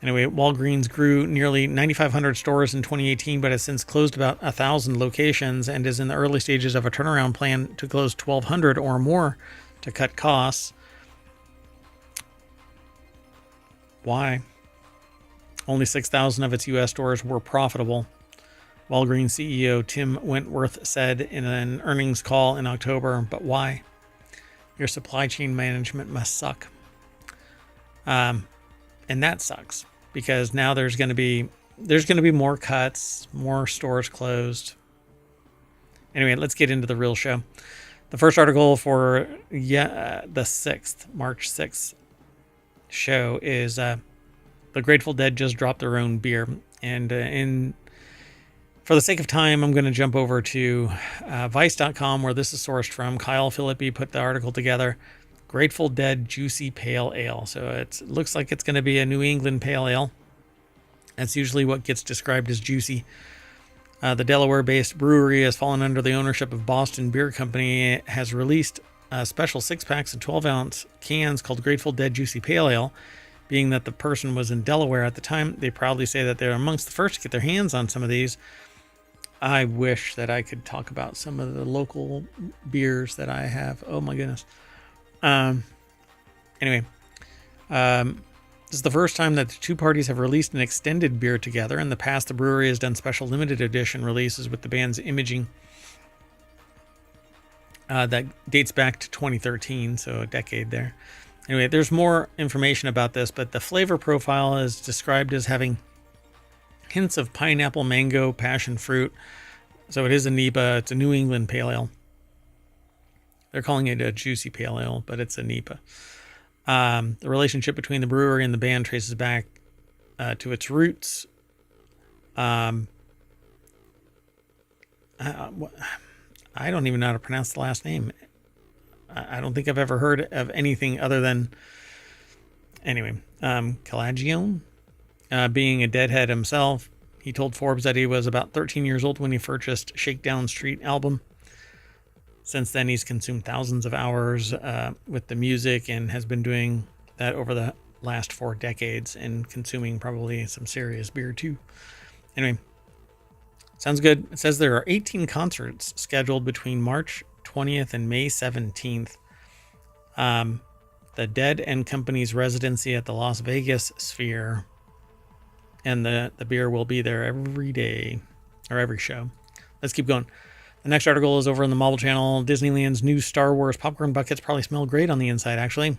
Anyway, Walgreens grew nearly 9,500 stores in 2018, but has since closed about 1,000 locations and is in the early stages of a turnaround plan to close 1,200 or more to cut costs. Why? Only 6,000 of its U.S. stores were profitable. Walgreens CEO Tim Wentworth said in an earnings call in October, but why? Your supply chain management must suck. And that sucks because now there's going to be more cuts, more stores closed. Anyway, let's get into the real show. The first article for the March 6th show is the Grateful Dead just dropped their own beer. And for the sake of time, I'm going to jump over to Vice.com, where this is sourced from. Kyle Philippi put the article together. Grateful Dead Juicy Pale Ale. So it looks like it's going to be a New England Pale Ale. That's usually what gets described as juicy. The Delaware-based brewery has fallen under the ownership of Boston Beer Company. It has released special 6-packs and 12-ounce cans called Grateful Dead Juicy Pale Ale. Being that the person was in Delaware at the time, they proudly say that they're amongst the first to get their hands on some of these. I wish that I could talk about some of the local beers that I have. Oh my goodness. Anyway, this is the first time that the two parties have released an extended beer together. In the past, the brewery has done special limited edition releases with the band's imaging that dates back to 2013, so a decade there. Anyway, there's more information about this, but the flavor profile is described as having hints of pineapple, mango, passion fruit. So it is a NEPA. It's a New England Pale Ale. They're calling it a juicy pale ale, but it's a NEPA. The relationship between the brewery and the band traces back to its roots. I don't even know how to pronounce the last name. I don't think I've ever heard of anything other than, anyway, Calagione, being a Deadhead himself. He told Forbes that he was about 13 years old when he purchased Shakedown Street album. Since then, he's consumed thousands of hours with the music and has been doing that over the last 4 decades and consuming probably some serious beer too. Anyway, sounds good. It says there are 18 concerts scheduled between March 20th and May 17th. The Dead and Company's residency at the Las Vegas Sphere, and the beer will be there every day or every show. Let's keep going. The next article is over on the Marvel Channel. Disneyland's new Star Wars popcorn buckets probably smell great on the inside, actually.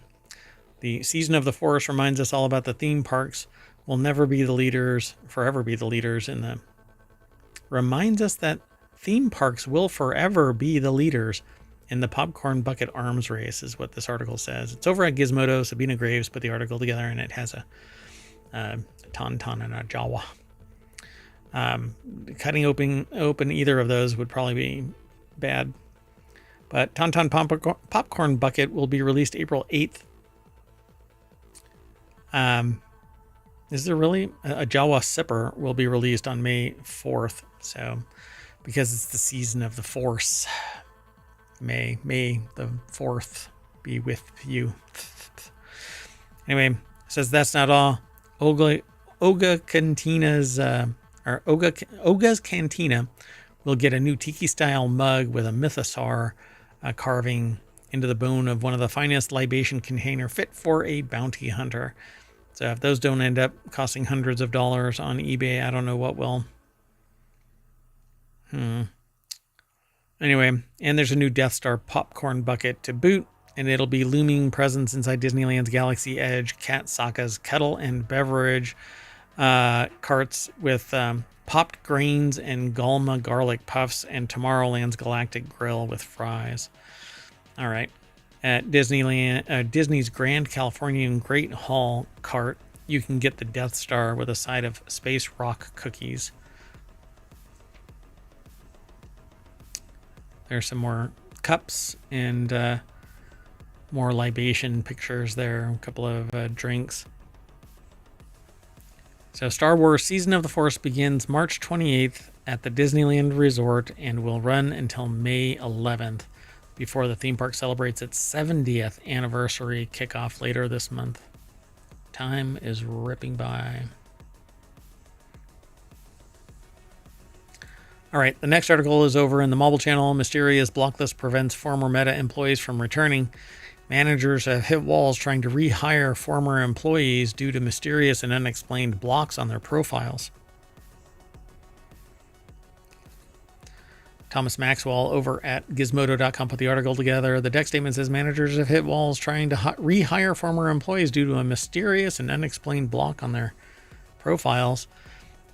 The Season of the Force reminds us all about the theme parks will never be the leaders, forever be the leaders in the... Reminds us that theme parks will forever be the leaders in the popcorn bucket arms race, is what this article says. It's over at Gizmodo. Sabina Graves put the article together, and it has a Tauntaun and a Jawa. Cutting open either of those would probably be bad. But Tauntaun Popcorn Bucket will be released April 8th. Is there really? A Jawa Sipper will be released on May 4th. So, because it's the season of the Force. May the 4th be with you. Anyway, it says that's not all. Oga's Cantina will get a new tiki-style mug with a mythosaur carving into the bone of one of the finest libation container fit for a bounty hunter. So if those don't end up costing hundreds of dollars on eBay, I don't know what will. Anyway, and there's a new Death Star popcorn bucket to boot, and it'll be looming presence inside Disneyland's Galaxy Edge, Kat Saka's Kettle and Beverage carts with popped grains and Galma garlic puffs, and Tomorrowland's Galactic Grill with fries. All right. At Disneyland, Disney's Grand Californian Great Hall cart you can get the Death Star with a side of space rock cookies. There's some more cups and more libation pictures there. A couple of drinks. So Star Wars Season of the Force begins March 28th at the Disneyland Resort and will run until May 11th before the theme park celebrates its 70th anniversary kickoff later this month. Time is ripping by. All right, the next article is over in the Mobile Channel. Mysterious blocklist prevents former Meta employees from returning. Managers have hit walls trying to rehire former employees due to mysterious and unexplained blocks on their profiles. Thomas Maxwell over at Gizmodo.com put the article together. The deck statement says managers have hit walls trying to rehire former employees due to a mysterious and unexplained block on their profiles.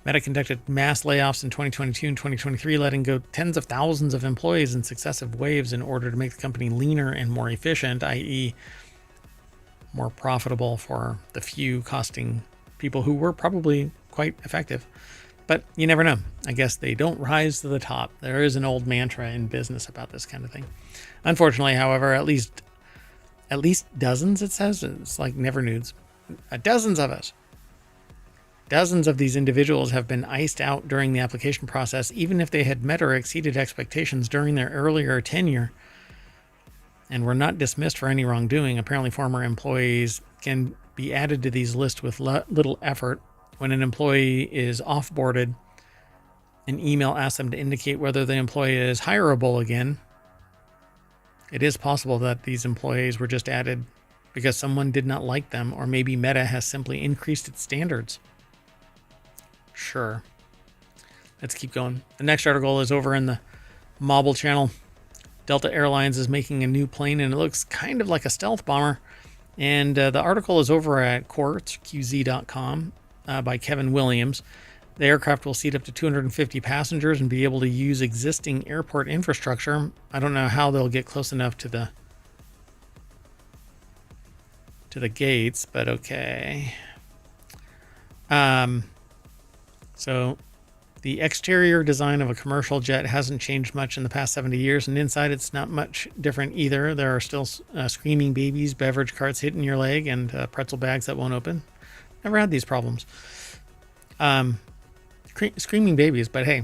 Meta conducted mass layoffs in 2022 and 2023, letting go tens of thousands of employees in successive waves in order to make the company leaner and more efficient, i.e. more profitable for the few, costing people who were probably quite effective. But you never know. I guess they don't rise to the top. There is an old mantra in business about this kind of thing. Unfortunately, however, at least dozens, it says, it's like never nudes, dozens of us. Dozens of these individuals have been iced out during the application process, even if they had met or exceeded expectations during their earlier tenure and were not dismissed for any wrongdoing. Apparently, former employees can be added to these lists with little effort. When an employee is offboarded, an email asks them to indicate whether the employee is hireable again. It is possible that these employees were just added because someone did not like them, or maybe Meta has simply increased its standards. Sure. Let's keep going. The next article is over in the Mobile Channel. Delta Airlines is making a new plane, and it looks kind of like a stealth bomber. And the article is over at QZ.com by Kevin Williams. The aircraft will seat up to 250 passengers and be able to use existing airport infrastructure. I don't know how they'll get close enough to the gates, but okay. So the exterior design of a commercial jet hasn't changed much in the past 70 years, and inside it's not much different either. There are still screaming babies, beverage carts hitting your leg, and pretzel bags that won't open. Never had these problems. Screaming babies, but hey,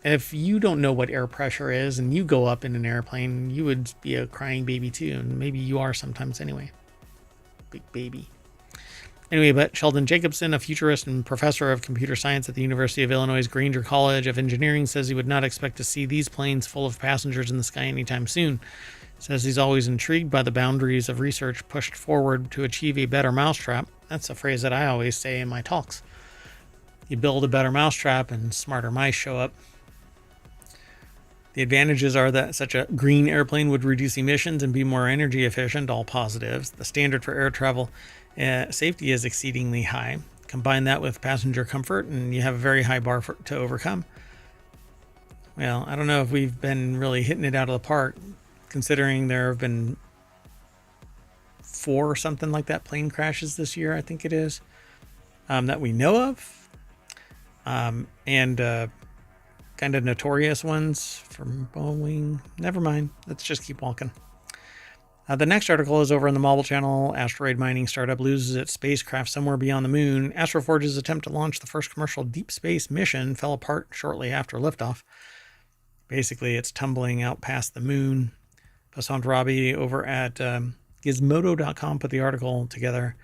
if you don't know what air pressure is and you go up in an airplane, you would be a crying baby too, and maybe you are sometimes anyway. Big baby. Anyway, but Sheldon Jacobson, a futurist and professor of computer science at the University of Illinois' Granger College of Engineering, says he would not expect to see these planes full of passengers in the sky anytime soon. Says he's always intrigued by the boundaries of research pushed forward to achieve a better mousetrap. That's a phrase that I always say in my talks. You build a better mousetrap and smarter mice show up. The advantages are that such a green airplane would reduce emissions and be more energy efficient, all positives. The standard for air travel safety is exceedingly high. Combine that with passenger comfort and you have a very high bar to overcome. Well, I don't know if we've been really hitting it out of the park, considering there have been 4 or something like that plane crashes this year, I think it is, that we know of. And kind of notorious ones from Boeing. Never mind. Let's just keep walking. The next article is over on the Mobile Channel. Asteroid mining startup loses its spacecraft somewhere beyond the moon. Astroforge's attempt to launch the first commercial deep space mission fell apart shortly after liftoff. Basically, it's tumbling out past the moon. Passant Robbie over at Gizmodo.com put the article together.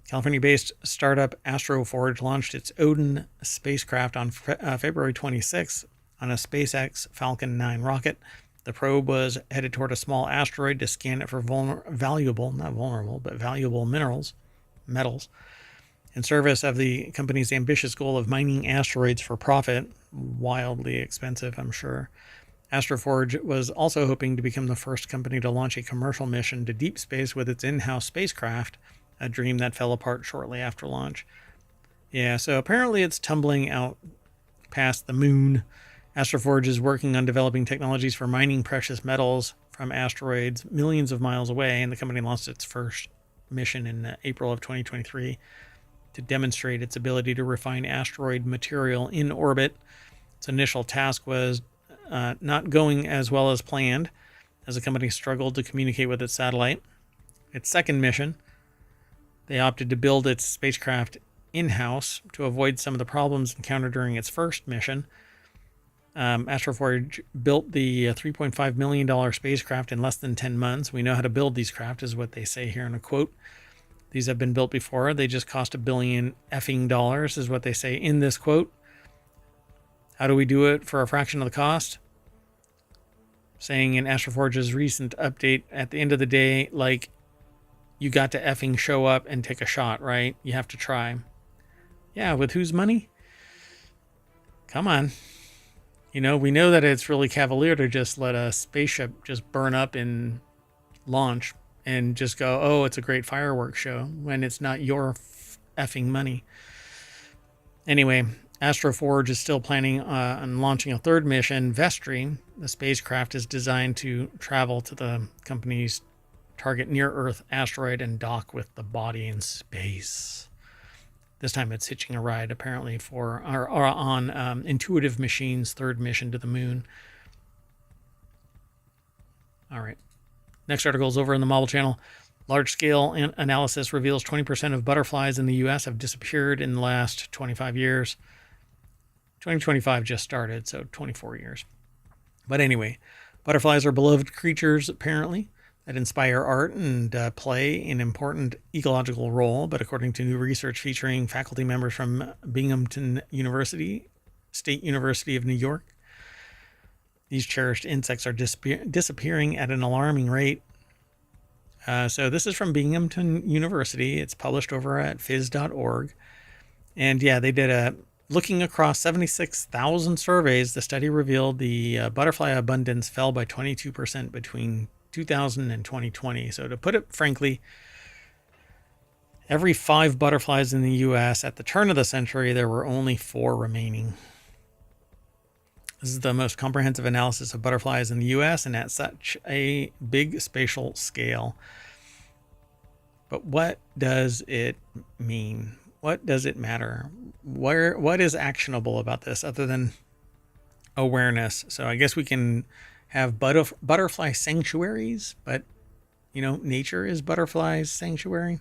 California-based startup Astroforge launched its Odin spacecraft on February 26th on a SpaceX Falcon 9 rocket. The probe was headed toward a small asteroid to scan it for valuable metals, in service of the company's ambitious goal of mining asteroids for profit. Wildly expensive, I'm sure. Astroforge was also hoping to become the first company to launch a commercial mission to deep space with its in-house spacecraft, a dream that fell apart shortly after launch. Yeah, so apparently it's tumbling out past the moon. Astroforge is working on developing technologies for mining precious metals from asteroids millions of miles away, and the company launched its first mission in April of 2023. to demonstrate its ability to refine asteroid material in orbit. Its initial task was not going as well as planned, as the company struggled to communicate with its satellite. Its second mission, they opted to build its spacecraft in-house to avoid some of the problems encountered during its first mission. Astroforge built the $3.5 million spacecraft in less than 10 months. We know how to build these craft, is what they say here in a quote. These have been built before. They just cost $1 billion effing dollars, is what they say in this quote. How do we do it for a fraction of the cost? Saying in Astroforge's recent update, at the end of the day, like, you got to effing show up and take a shot, right? You have to try. Yeah, with whose money? Come on. You know, we know that it's really cavalier to just let a spaceship just burn up in launch and just go, oh, it's a great fireworks show, when it's not your effing money. Anyway, Astroforge is still planning on launching a third mission, Vestry. The spacecraft is designed to travel to the company's target near-Earth asteroid and dock with the body in space. This time it's hitching a ride, apparently, on Intuitive Machines' third mission to the moon. All right. Next article is over in the Marvel Channel. Large-scale analysis reveals 20% of butterflies in the U.S. have disappeared in the last 25 years. 2025 just started, so 24 years. But anyway, butterflies are beloved creatures, apparently, that inspire art and play an important ecological role. But according to new research featuring faculty members from Binghamton University, State University of New York, these cherished insects are disappearing at an alarming rate. So this is from Binghamton University. It's published over at phys.org. And yeah, they did looking across 76,000 surveys. The study revealed the butterfly abundance fell by 22% between 2000 and 2020. So to put it frankly, every 5 butterflies in the U.S. at the turn of the century, there were only 4 remaining. This is the most comprehensive analysis of butterflies in the U.S. and at such a big spatial scale. But what does it mean? What does it matter? What is actionable about this other than awareness? So I guess we can have butterfly sanctuaries, but, you know, nature is butterflies' sanctuary.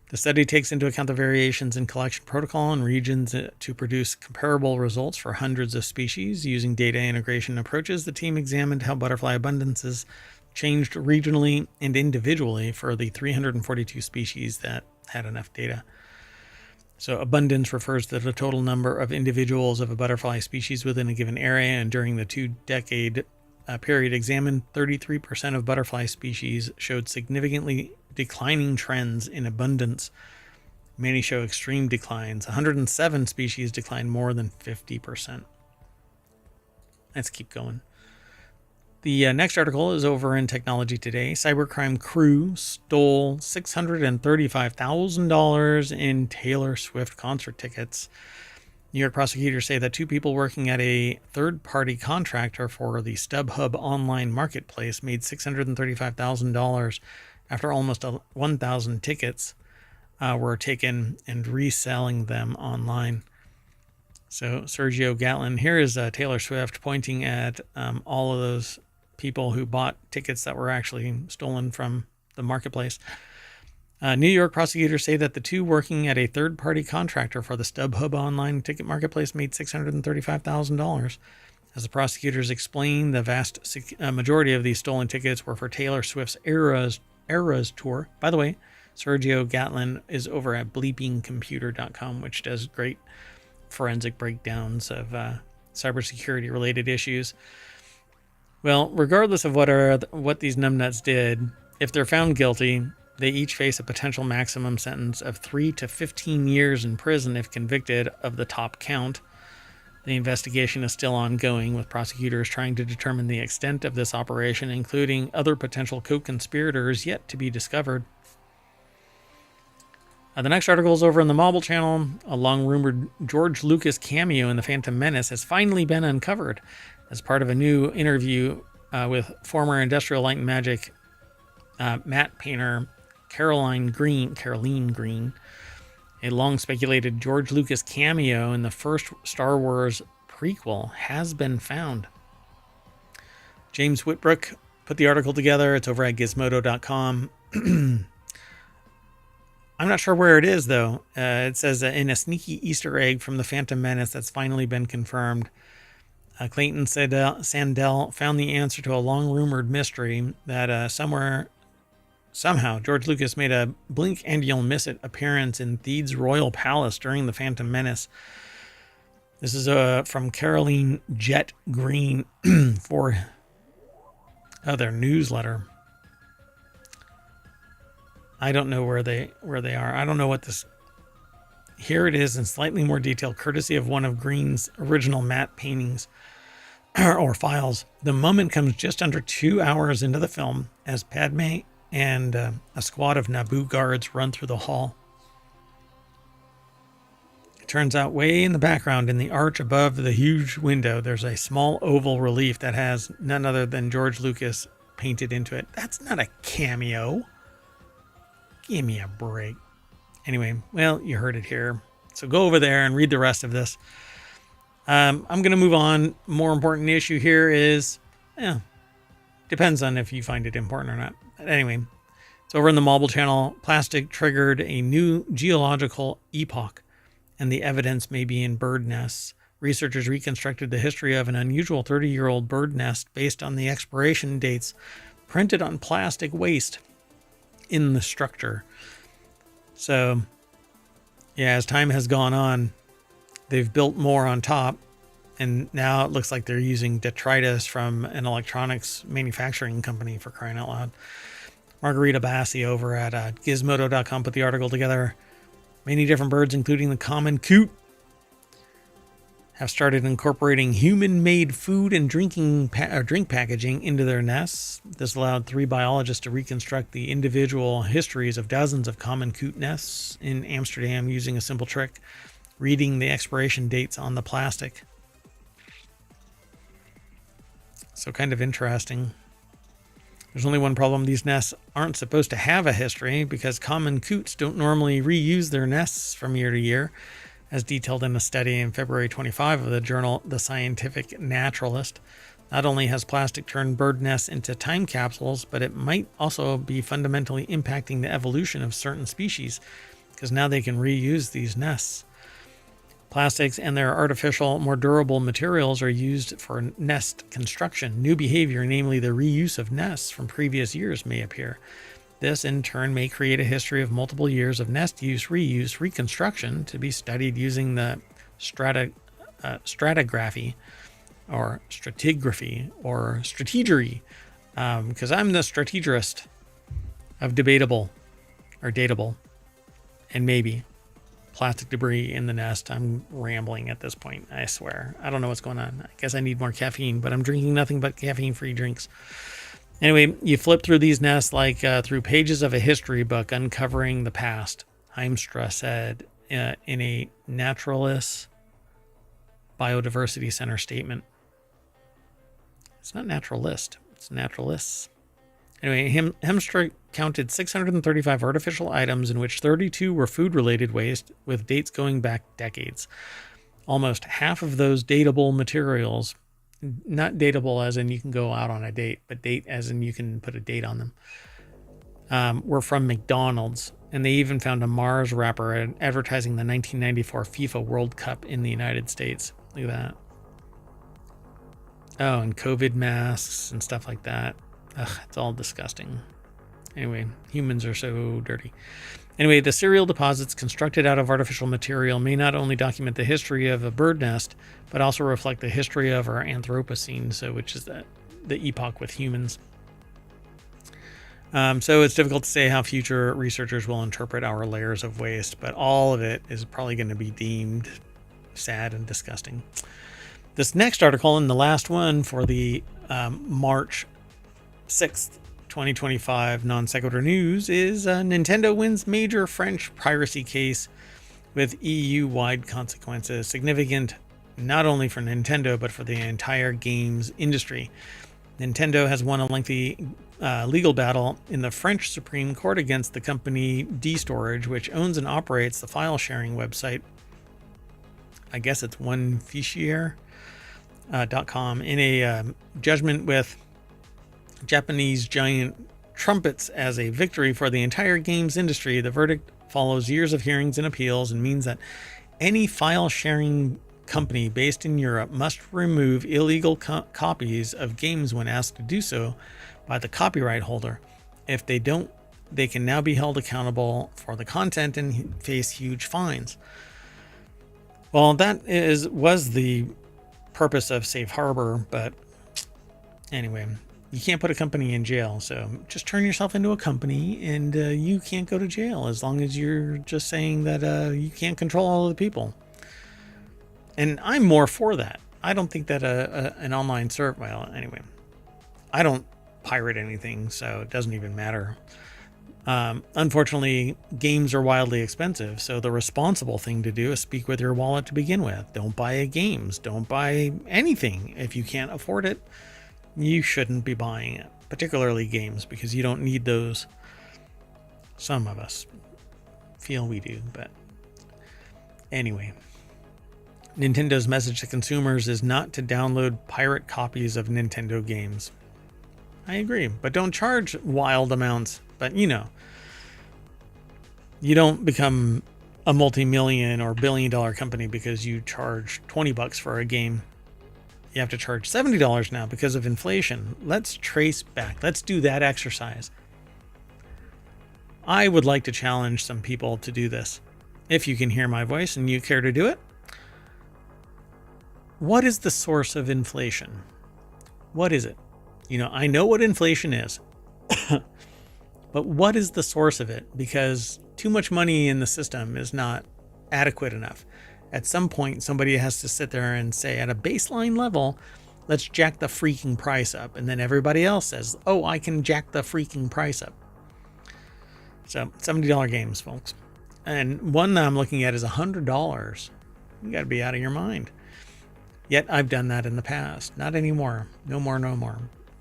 The study takes into account the variations in collection protocol and regions to produce comparable results for hundreds of species. Using data integration approaches, the team examined how butterfly abundances changed regionally and individually for the 342 species that had enough data. So abundance refers to the total number of individuals of a butterfly species within a given area, and during the 2-decade period examined, 33% of butterfly species showed significantly declining trends in abundance. Many show extreme declines. 107 species declined more than 50%. Let's keep going. The next article is over in Technology Today. Cybercrime crew stole $635,000 in Taylor Swift concert tickets. New York prosecutors say that 2 people working at a third-party contractor for the StubHub online marketplace made $635,000 after almost 1,000 tickets were taken and reselling them online. So Sergio Gatlin, here is Taylor Swift pointing at all of those people who bought tickets that were actually stolen from the marketplace. New York prosecutors say that the 2 working at a third-party contractor for the StubHub online ticket marketplace made $635,000. As the prosecutors explain, the vast majority of these stolen tickets were for Taylor Swift's Eras tour. By the way, Sergio Gatlin is over at bleepingcomputer.com, which does great forensic breakdowns of cybersecurity related issues. Well, regardless of what these numbnuts did, if they're found guilty, they each face a potential maximum sentence of 3 to 15 years in prison if convicted of the top count. The investigation is still ongoing, with prosecutors trying to determine the extent of this operation, including other potential co-conspirators yet to be discovered. The next article is over in the Marvel Channel. A long-rumored George Lucas cameo in The Phantom Menace has finally been uncovered as part of a new interview with former Industrial Light and Magic matte painter Caroline Green. A long speculated George Lucas cameo in the first Star Wars prequel has been found. James Whitbrook put the article together. It's over at gizmodo.com. I'm not sure where it is, though. It says in a sneaky Easter egg from the Phantom Menace that's finally been confirmed. Clayton Sandell found the answer to a long-rumored mystery that somehow George Lucas made a blink and you'll miss it appearance in Theed's Royal Palace during the Phantom Menace. This is from Caroline Jet Green for their newsletter. I don't know where they are. I don't know what this. Here it is in slightly more detail, courtesy of one of Green's original matte paintings or files. The moment comes just under 2 hours into the film as Padme and a squad of Naboo guards run through the hall. It turns out way in the background in the arch above the huge window, there's a small oval relief that has none other than George Lucas painted into it. That's not a cameo. Give me a break. Anyway, well, you heard it here. So go over there and read the rest of this. I'm going to move on. More important issue here is, depends on if you find it important or not. But anyway, it's over in the Marble Channel. Plastic triggered a new geological epoch, and the evidence may be in bird nests. Researchers reconstructed the history of an unusual 30-year-old bird nest based on the expiration dates printed on plastic waste in the structure. So, yeah, as time has gone on, they've built more on top, and now it looks like they're using detritus from an electronics manufacturing company, for crying out loud. Margarita Bassi over at gizmodo.com put the article together. Many different birds, including the common coot, have started incorporating human-made food and drink packaging into their nests. This allowed 3 biologists to reconstruct the individual histories of dozens of common coot nests in Amsterdam using a simple trick, reading the expiration dates on the plastic. So kind of interesting. There's only one problem. These nests aren't supposed to have a history because common coots don't normally reuse their nests from year to year, as detailed in a study in February 25 of the journal The Scientific Naturalist. Not only has plastic turned bird nests into time capsules, but it might also be fundamentally impacting the evolution of certain species, because now they can reuse these nests. Plastics and their artificial, more durable materials are used for nest construction. New behavior, namely the reuse of nests from previous years, may appear. This, in turn, may create a history of multiple years of nest use, reuse, reconstruction to be studied using the stratigraphy or strategery, because I'm the strategist of debatable or dateable and maybe plastic debris in the nest. I'm rambling at this point, I swear. I don't know what's going on. I guess I need more caffeine, but I'm drinking nothing but caffeine-free drinks. Anyway, you flip through these nests like through pages of a history book uncovering the past, Heimstra said in a Naturalist Biodiversity Center statement. It's not naturalist, it's naturalists. Anyway, Heimstra counted 635 artificial items, in which 32 were food-related waste, with dates going back decades. Almost half of those dateable materials, not dateable as in you can go out on a date, but date as in you can put a date on them, were from McDonald's. And they even found a Mars wrapper advertising the 1994 FIFA World Cup in the United States. Look at that. Oh, and COVID masks and stuff like that. Ugh, it's all disgusting. Anyway, humans are so dirty. Anyway, the cereal deposits constructed out of artificial material may not only document the history of a bird nest, but also reflect the history of our Anthropocene, which is the epoch with humans. So it's difficult to say how future researchers will interpret our layers of waste, but all of it is probably going to be deemed sad and disgusting. This next article, and the last one for the March 6th, 2025 Non Sequitur news, is Nintendo wins major French piracy case with EU-wide consequences, significant not only for Nintendo but for the entire games industry. Nintendo has won a lengthy legal battle in the French Supreme Court against the company D-Storage, which owns and operates the file sharing website. I guess it's onefichier.com. In a judgment with Japanese giant trumpets as a victory for the entire games industry, the verdict follows years of hearings and appeals and means that any file sharing company based in Europe must remove illegal copies of games when asked to do so by the copyright holder. If they don't, they can now be held accountable for the content and face huge fines. Well, that was the purpose of Safe Harbor, but anyway, you can't put a company in jail, so just turn yourself into a company and you can't go to jail as long as you're just saying that you can't control all of the people. And I'm more for that. I don't think that an online well, anyway, I don't pirate anything, so it doesn't even matter. Unfortunately, games are wildly expensive, so the responsible thing to do is speak with your wallet to begin with. Don't buy games. Don't buy anything. If you can't afford it, you shouldn't be buying it, particularly games, because you don't need those. Some of us feel we do, but anyway. Nintendo's message to consumers is not to download pirate copies of Nintendo games. I agree, but don't charge wild amounts. But you don't become a multi-million or billion-dollar company because you charge $20 for a game. You have to charge $70 now because of inflation. Let's trace back. Let's do that exercise. I would like to challenge some people to do this. If you can hear my voice and you care to do it. What is the source of inflation? What is it? I know what inflation is. But what is the source of it? Because too much money in the system is not adequate enough. At some point, somebody has to sit there and say, at a baseline level, let's jack the freaking price up. And then everybody else says, oh, I can jack the freaking price up. So $70 games, folks. And one that I'm looking at is $100. You got to be out of your mind. Yet I've done that in the past. Not anymore. No more.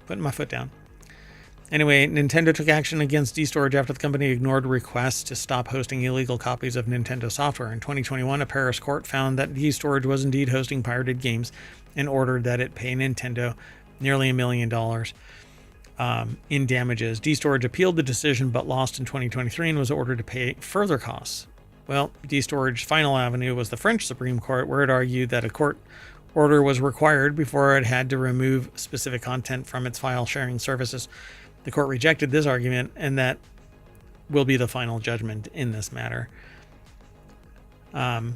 Putting my foot down. Anyway, Nintendo took action against D-Storage after the company ignored requests to stop hosting illegal copies of Nintendo software. In 2021, a Paris court found that D-Storage was indeed hosting pirated games and ordered that it pay Nintendo nearly $1 million in damages. D-Storage appealed the decision but lost in 2023 and was ordered to pay further costs. Well, D-Storage's final avenue was the French Supreme Court, where it argued that a court order was required before it had to remove specific content from its file sharing services. The court rejected this argument, and that will be the final judgment in this matter. But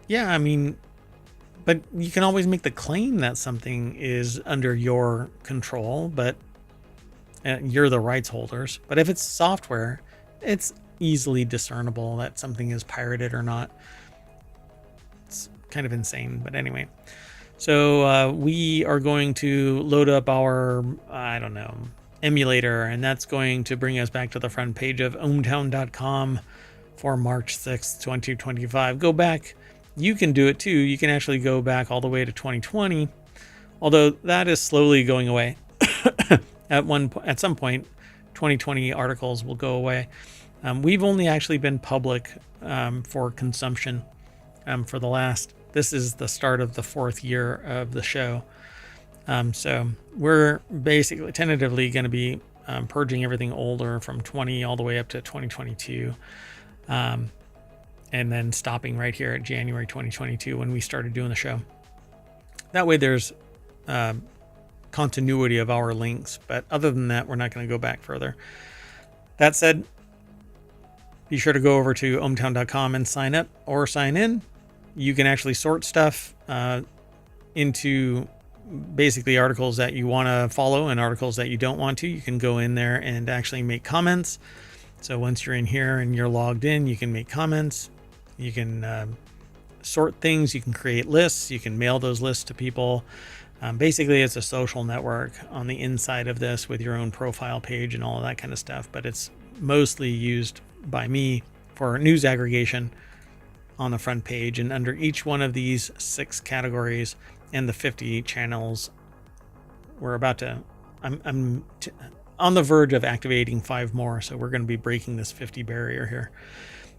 you can always make the claim that something is under your control, but you're the rights holders. But if it's software, it's easily discernible that something is pirated or not. It's kind of insane, but anyway. So we are going to load up our, emulator, and that's going to bring us back to the front page of ohmtown.com for March 6th, 2025. Go back. You can do it too. You can actually go back all the way to 2020, although that is slowly going away. At some point, 2020 articles will go away. We've only actually been public for consumption for the last. This is the start of the 4th year of the show. So we're basically tentatively going to be purging everything older from 20 all the way up to 2022. And then stopping right here at January 2022 when we started doing the show. That way there's continuity of our links. But other than that, we're not going to go back further. That said, be sure to go over to ohmtown.com and sign up or sign in. You can actually sort stuff into basically articles that you want to follow and articles that you don't want to. You can go in there and actually make comments. So once you're in here and you're logged in, you can make comments. You can sort things. You can create lists. You can mail those lists to people. Basically, it's a social network on the inside of this with your own profile page and all of that kind of stuff. But it's mostly used by me for news aggregation on the front page, and under each one of these 6 categories and the 50 channels we're about to, on the verge of activating 5 more. So we're going to be breaking this 50 barrier here.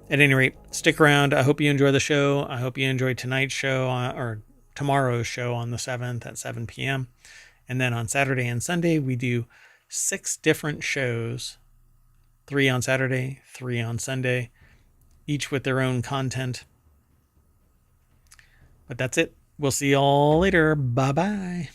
At any rate, stick around. I hope you enjoy the show. I hope you enjoy tonight's show or tomorrow's show on the 7th at 7 p.m. And then on Saturday and Sunday, we do 6 different shows, 3 on Saturday, 3 on Sunday, each with their own content. But that's it. We'll see y'all later. Bye-bye.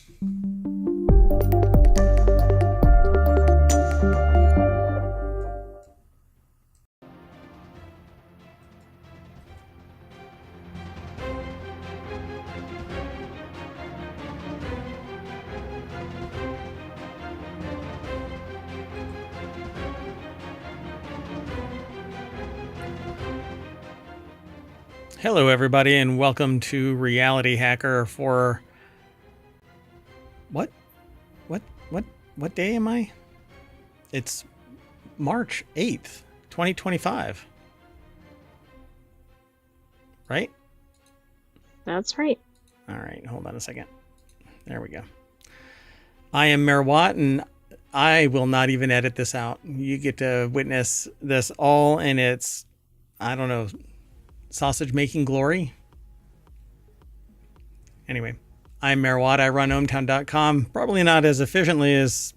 Hello, everybody, and welcome to Reality Hacker for what day am I? It's March 8th, 2025. Right? That's right. All right, hold on a second. There we go. I am Mayor Watt, and I will not even edit this out. You get to witness this all in its, I don't know, sausage making glory. Anyway, I'm Mayor Watt. I run ohmtown.com, probably not as efficiently as,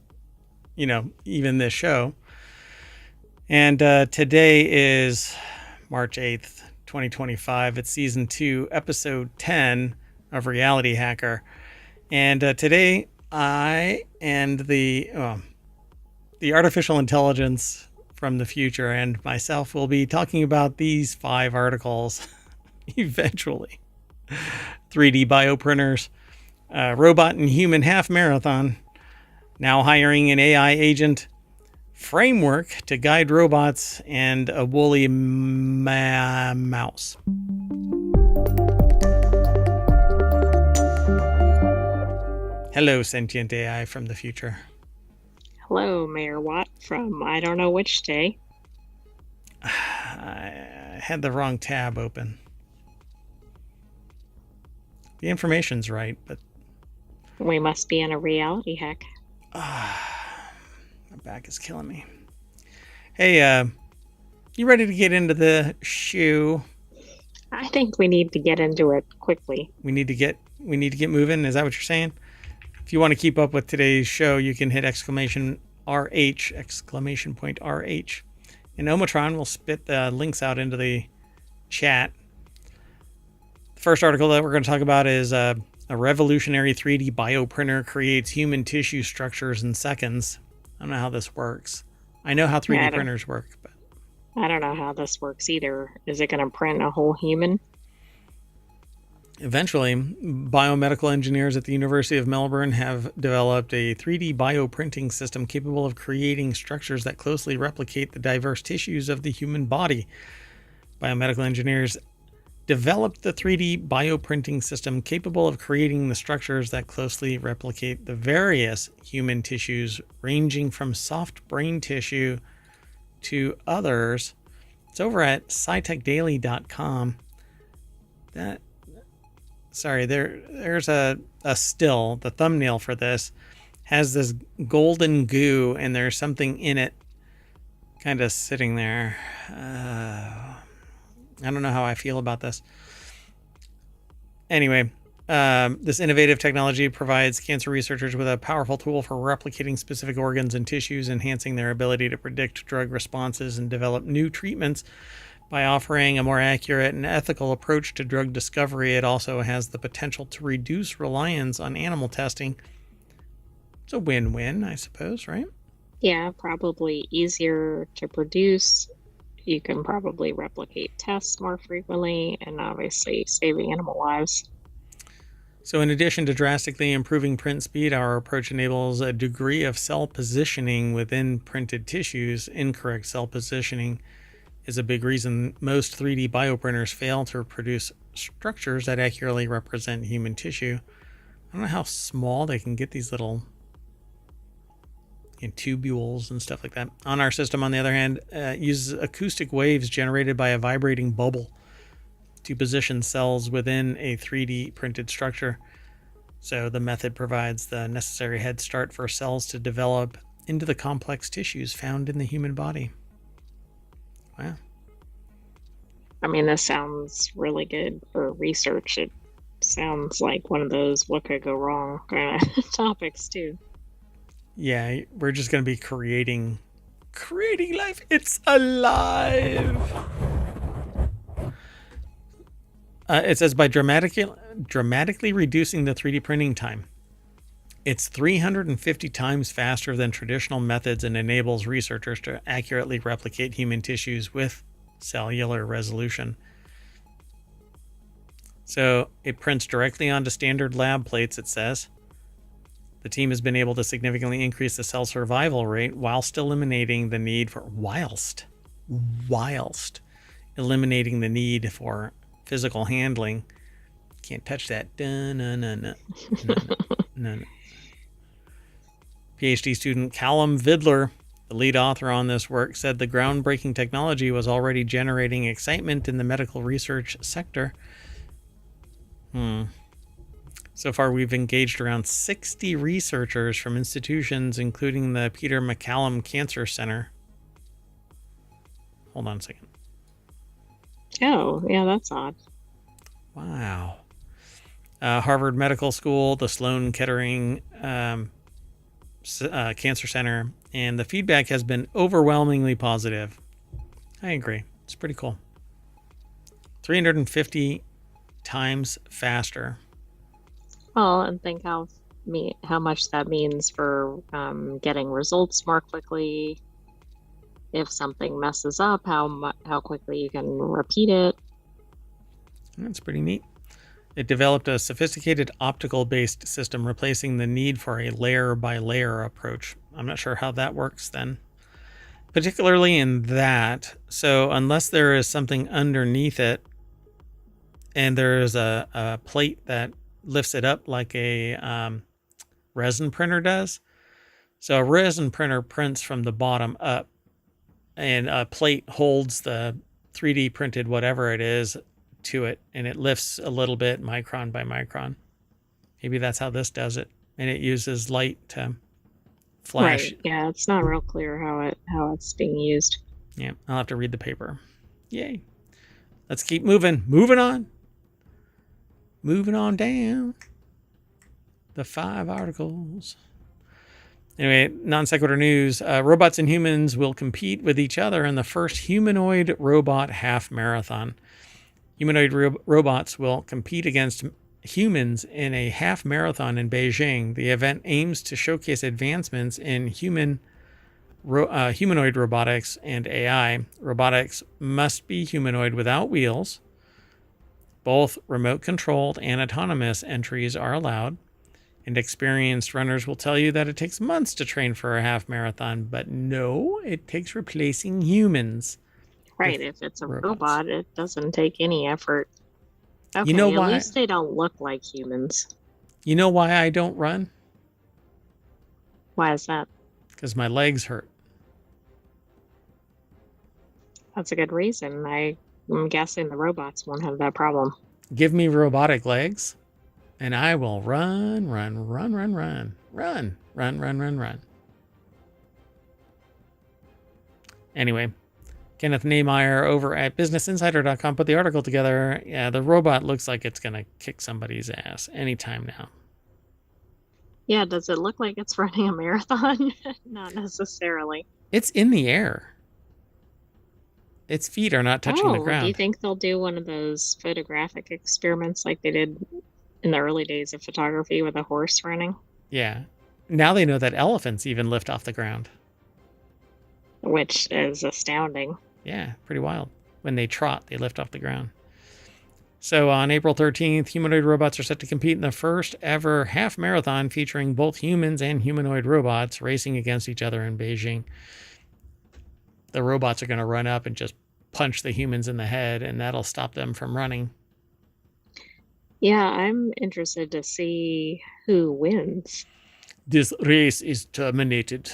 even this show. And today is March 8th, 2025. It's season 2, episode 10 of Reality Hacker. And today I and the artificial intelligence from the future and myself will be talking about these 5 articles eventually. 3D bioprinters, robot and human half marathon, now hiring an AI agent, framework to guide robots, and a woolly mouse. Hello, sentient AI from the future. Hello, Mayor Watt from I don't know which day. I had the wrong tab open. The information's right, but We must be in a reality hack. my back is killing me. Hey, you ready to get into the shoe? I think we need to get into it quickly. We need to get moving. Is that what you're saying? If you want to keep up with today's show, you can hit exclamation RH, exclamation point RH. And Omatron will spit the links out into the chat. The first article that we're going to talk about is a revolutionary 3D bioprinter creates human tissue structures in seconds. I don't know how this works. I know how 3D printers work, but I don't know how this works either. Is it going to print a whole human? eventually, biomedical engineers at the University of Melbourne have developed a 3D bioprinting system capable of creating structures that closely replicate the diverse tissues of the human body. Biomedical engineers developed the 3D bioprinting system capable of creating the structures that closely replicate the various human tissues, ranging from soft brain tissue to others. It's over at scitechdaily.com. There's a still. The thumbnail for this has this golden goo, and there's something in it kind of sitting there. I don't know how I feel about this. Anyway, this innovative technology provides cancer researchers with a powerful tool for replicating specific organs and tissues, enhancing their ability to predict drug responses and develop new treatments. By offering a more accurate and ethical approach to drug discovery, it also has the potential to reduce reliance on animal testing. It's a win-win, I suppose, right? Yeah, probably easier to produce. You can probably replicate tests more frequently, and obviously saving animal lives. So in addition to drastically improving print speed, our approach enables a degree of cell positioning within printed tissues. Incorrect cell positioning is a big reason most 3D bioprinters fail to produce structures that accurately represent human tissue. I don't know how small they can get these little tubules and stuff like that. On our system, on the other hand, uses acoustic waves generated by a vibrating bubble to position cells within a 3D printed structure. So the method provides the necessary head start for cells to develop into the complex tissues found in the human body. Wow. I mean, this sounds really good for research. It sounds like one of those what could go wrong kind of topics too. Yeah, we're just going to be creating life. It's alive. It says by dramatically reducing the 3D printing time. It's 350 times faster than traditional methods and enables researchers to accurately replicate human tissues with cellular resolution. So it prints directly onto standard lab plates, it says. The team has been able to significantly increase the cell survival rate whilst eliminating the need for eliminating the need for physical handling. Can't touch that. No. PhD student Callum Vidler, the lead author on this work, said the groundbreaking technology was already generating excitement in the medical research sector. So far, we've engaged around 60 researchers from institutions, including the Peter MacCallum Cancer Center. Hold on a second. Oh, yeah, that's odd. Wow. Harvard Medical School, the Sloan Kettering Cancer Center, and the feedback has been overwhelmingly positive. I agree. It's pretty cool. 350 times faster. Well, and think how much that means for getting results more quickly. If something messes up, how quickly you can repeat it. That's pretty neat. It developed a sophisticated optical-based system, replacing the need for a layer-by-layer approach. I'm not sure how that works then. Particularly in that, so unless there is something underneath it, and there is a plate that lifts it up like a resin printer does. So a resin printer prints from the bottom up, and a plate holds the 3D printed whatever it is to it, and it lifts a little bit micron by micron. Maybe that's how this does it, and it uses light to flash. Right. Yeah, it's not real clear how it's being used. Yeah, I'll have to read the paper. Yay. Let's keep moving. Moving on down the 5 articles. Anyway, non sequitur news. Robots and humans will compete with each other in the first humanoid robot half marathon. Humanoid robots will compete against humans in a half marathon in Beijing. The event aims to showcase advancements in humanoid robotics and AI. Robotics must be humanoid without wheels. Both remote-controlled and autonomous entries are allowed, and experienced runners will tell you that it takes months to train for a half marathon, but no, it takes replacing humans. Right, if it's a robot, it doesn't take any effort. Okay, you know why? At least they don't look like humans. You know why I don't run? Why is that? Because my legs hurt. That's a good reason. I'm guessing the robots won't have that problem. Give me robotic legs, and I will run. Anyway, Kenneth Nehmeyer over at BusinessInsider.com put the article together. Yeah, the robot looks like it's going to kick somebody's ass anytime now. Yeah, does it look like it's running a marathon? Not necessarily. It's in the air. Its feet are not touching the ground. Do you think they'll do one of those photographic experiments like they did in the early days of photography with a horse running? Yeah. Now they know that elephants even lift off the ground. Which is astounding. Yeah, pretty wild. When they trot, they lift off the ground. So on April 13th, humanoid robots are set to compete in the first ever half marathon featuring both humans and humanoid robots racing against each other in Beijing. The robots are going to run up and just punch the humans in the head, and that'll stop them from running. Yeah, I'm interested to see who wins. This race is terminated.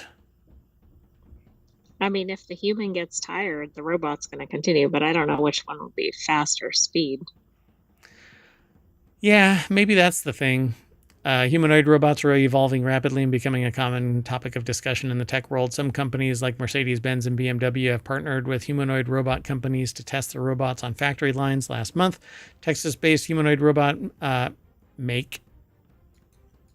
I mean, if the human gets tired, the robot's going to continue, but I don't know which one will be faster speed. Yeah, maybe that's the thing. Humanoid robots are evolving rapidly and becoming a common topic of discussion in the tech world. Some companies like Mercedes-Benz and BMW have partnered with humanoid robot companies to test their robots on factory lines. Last month, Texas-based humanoid robot Make.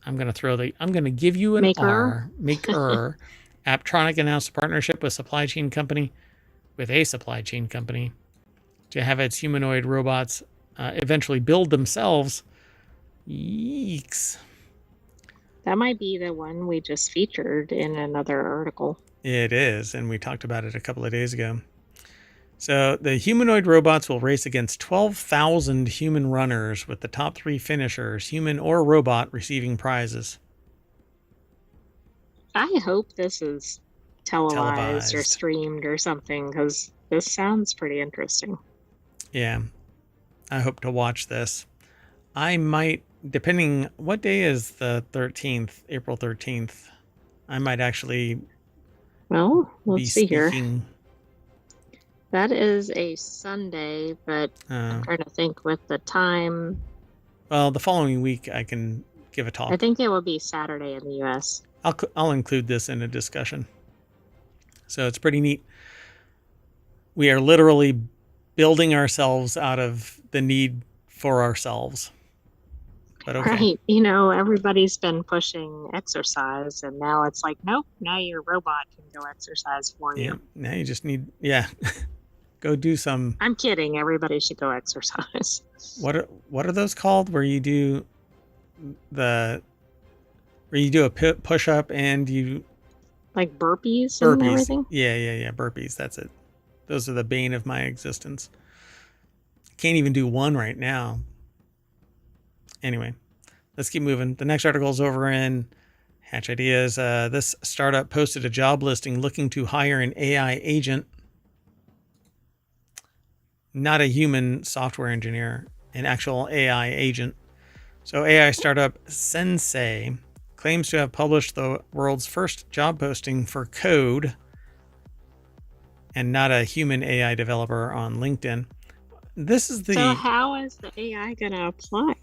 I'm going to give you an Maker. R. Maker. Apptronic announced a partnership with a supply chain company to have its humanoid robots eventually build themselves. Yeeks. That might be the one we just featured in another article. It is, and we talked about it a couple of days ago. So the humanoid robots will race against 12,000 human runners, with the top 3 finishers, human or robot, receiving prizes. I hope this is televised or streamed or something, because this sounds pretty interesting. Yeah, I hope to watch this. I might, depending, what day is the 13th, April 13th? I might actually Well, let's see here. speaking. That is a Sunday, but I'm trying to think with the time. Well, the following week I can give a talk. I think it will be Saturday in the U.S. I'll include this in a discussion. So it's pretty neat. We are literally building ourselves out of the need for ourselves. But okay. Right. You know, everybody's been pushing exercise, and now it's like, nope, now your robot can go exercise for you. Now you just need, go do some. I'm kidding. Everybody should go exercise. What are those called? Where you do a push up and you like burpees and everything. Yeah. Burpees. That's it. Those are the bane of my existence. Can't even do one right now. Anyway, let's keep moving. The next article is over in Hatch Ideas. This startup posted a job listing looking to hire an AI agent, not a human software engineer, an actual AI agent. So AI startup Sensei claims to have published the world's first job posting for code and not a human AI developer on LinkedIn. So how is the AI going to apply?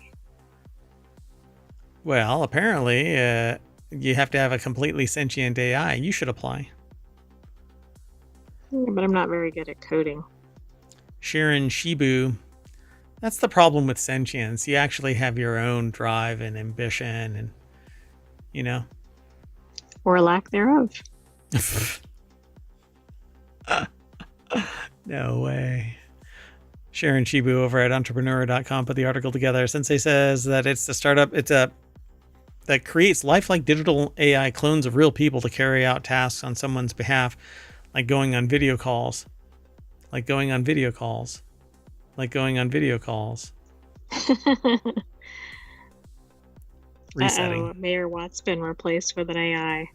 Well, apparently, you have to have a completely sentient AI. You should apply. But I'm not very good at coding. Sharon Shibu. That's the problem with sentience. You actually have your own drive and ambition and, Or lack thereof. No way. Sharon Shibu over at entrepreneur.com put the article together. Sensei says that it's the startup. That creates lifelike digital AI clones of real people to carry out tasks on someone's behalf, like going on video calls. Resetting. Mayor Watt's been replaced with an AI.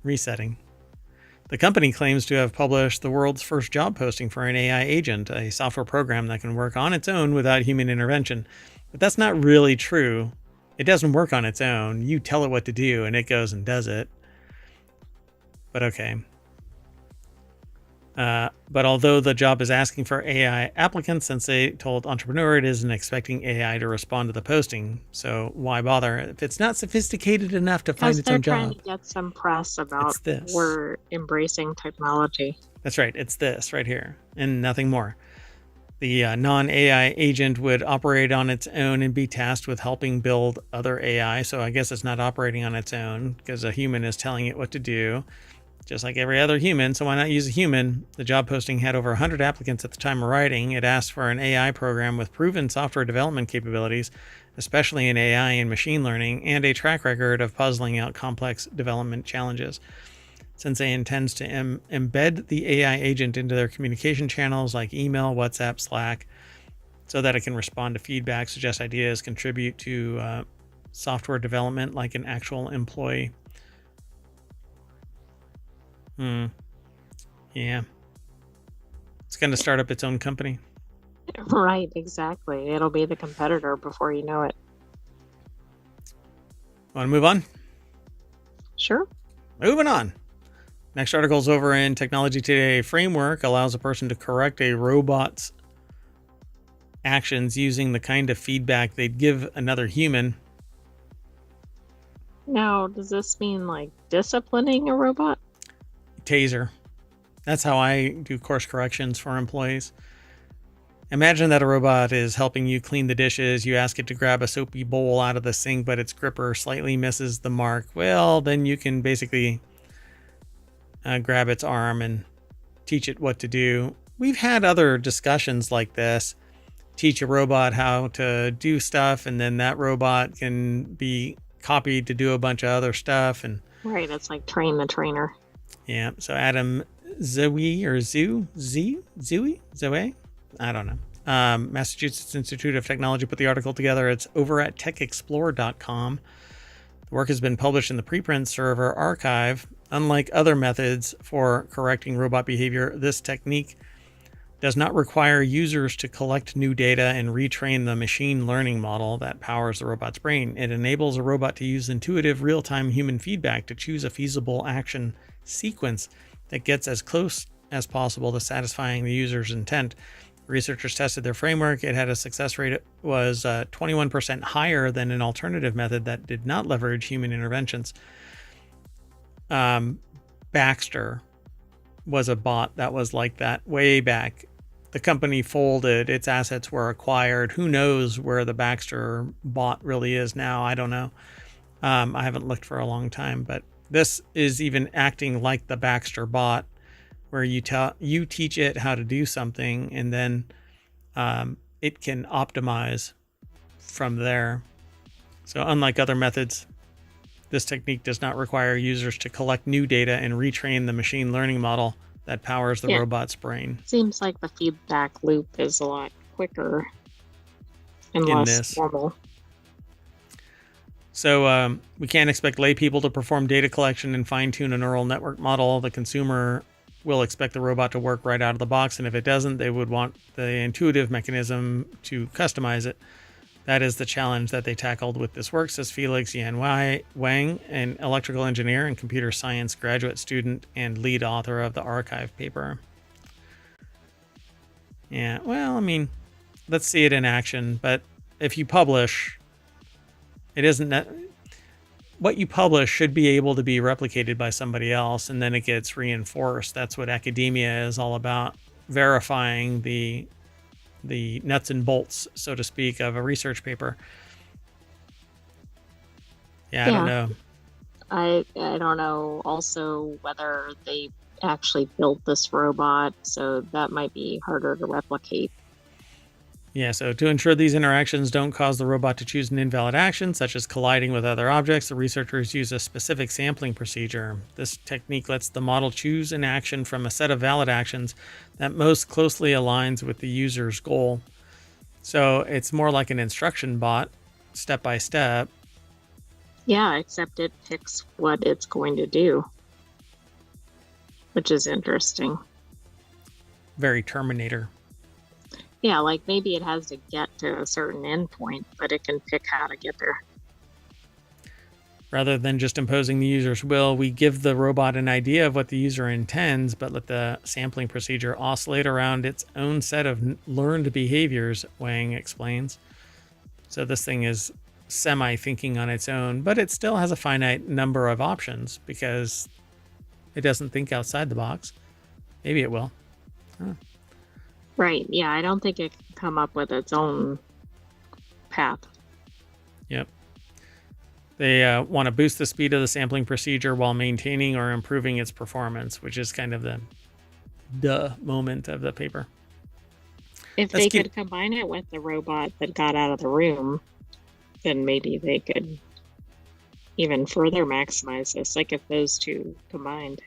Resetting. The company claims to have published the world's first job posting for an AI agent, a software program that can work on its own without human intervention. But that's not really true. It doesn't work on its own. You tell it what to do, and it goes and does it. But okay. But although the job is asking for AI applicants, Sensei told Entrepreneur it isn't expecting AI to respond to the posting. So why bother if it's not sophisticated enough to find its own job? They're trying to get some press about we're embracing technology. That's right. It's this right here and nothing more. The non-AI agent would operate on its own and be tasked with helping build other AI. So I guess it's not operating on its own because a human is telling it what to do, just like every other human. So why not use a human? The job posting had over 100 applicants at the time of writing. It asked for an AI program with proven software development capabilities, especially in AI and machine learning, and a track record of puzzling out complex development challenges. Sensei intends to embed the AI agent into their communication channels like email, WhatsApp, Slack, so that it can respond to feedback, suggest ideas, contribute to software development like an actual employee. Yeah. It's going to start up its own company. Right, exactly. It'll be the competitor before you know it. Want to move on? Sure. Moving on. Next article is over in Technology Today. Framework allows a person to correct a robot's actions using the kind of feedback they'd give another human. Now, does this mean like disciplining a robot? Taser. That's how I do course corrections for employees. Imagine that a robot is helping you clean the dishes. You ask it to grab a soapy bowl out of the sink, but its gripper slightly misses the mark. Well, then you can basically grab its arm and teach it what to do. We've had other discussions like this. Teach a robot how to do stuff, and then that robot can be copied to do a bunch of other stuff. And Right, it's like train the trainer. yeah, so Adam Zoe or Zoe? I don't know. Massachusetts Institute of Technology put the article together. It's over at techexplore.com. The work has been published in the preprint server archive. Unlike other methods for correcting robot behavior, this technique does not require users to collect new data and retrain the machine learning model that powers the robot's brain. It enables a robot to use intuitive real-time human feedback to choose a feasible action sequence that gets as close as possible to satisfying the user's intent. Researchers tested their framework. It had a success rate was 21% higher than an alternative method that did not leverage human interventions. Baxter was a bot that was like that way back. The company folded, its assets were acquired. Who knows where the Baxter bot really is now? I don't know. I haven't looked for a long time, but this is even acting like the Baxter bot, where you teach it how to do something, and then it can optimize from there. So unlike other methods, this technique does not require users to collect new data and retrain the machine learning model that powers the robot's brain. Seems like the feedback loop is a lot quicker and less formal. So we can't expect lay people to perform data collection and fine-tune a neural network model. The consumer will expect the robot to work right out of the box, and if it doesn't, they would want the intuitive mechanism to customize it. That is the challenge that they tackled with this work, says Felix Yan Wang, an electrical engineer and computer science graduate student and lead author of the archive paper. Yeah, well, I mean, let's see it in action, but if you publish, it isn't that what you publish should be able to be replicated by somebody else, and then it gets reinforced. That's what academia is all about, verifying the nuts and bolts, so to speak, of a research paper. I don't know. I don't know also whether they actually built this robot, so that might be harder to replicate. Yeah, so to ensure these interactions don't cause the robot to choose an invalid action, such as colliding with other objects, the researchers use a specific sampling procedure. This technique lets the model choose an action from a set of valid actions that most closely aligns with the user's goal. So it's more like an instruction bot, step by step. Yeah, except it picks what it's going to do, which is interesting. Very Terminator. Yeah, like maybe it has to get to a certain endpoint, but it can pick how to get there. Rather than just imposing the user's will, we give the robot an idea of what the user intends, but let the sampling procedure oscillate around its own set of learned behaviors, Wang explains. So this thing is semi-thinking on its own, but it still has a finite number of options because it doesn't think outside the box. Maybe it will. Right, yeah, I don't think it can come up with its own path. Yep. They want to boost the speed of the sampling procedure while maintaining or improving its performance, which is kind of the duh moment of the paper. If they could combine it with the robot that got out of the room, then maybe they could even further maximize this, like if those two combined.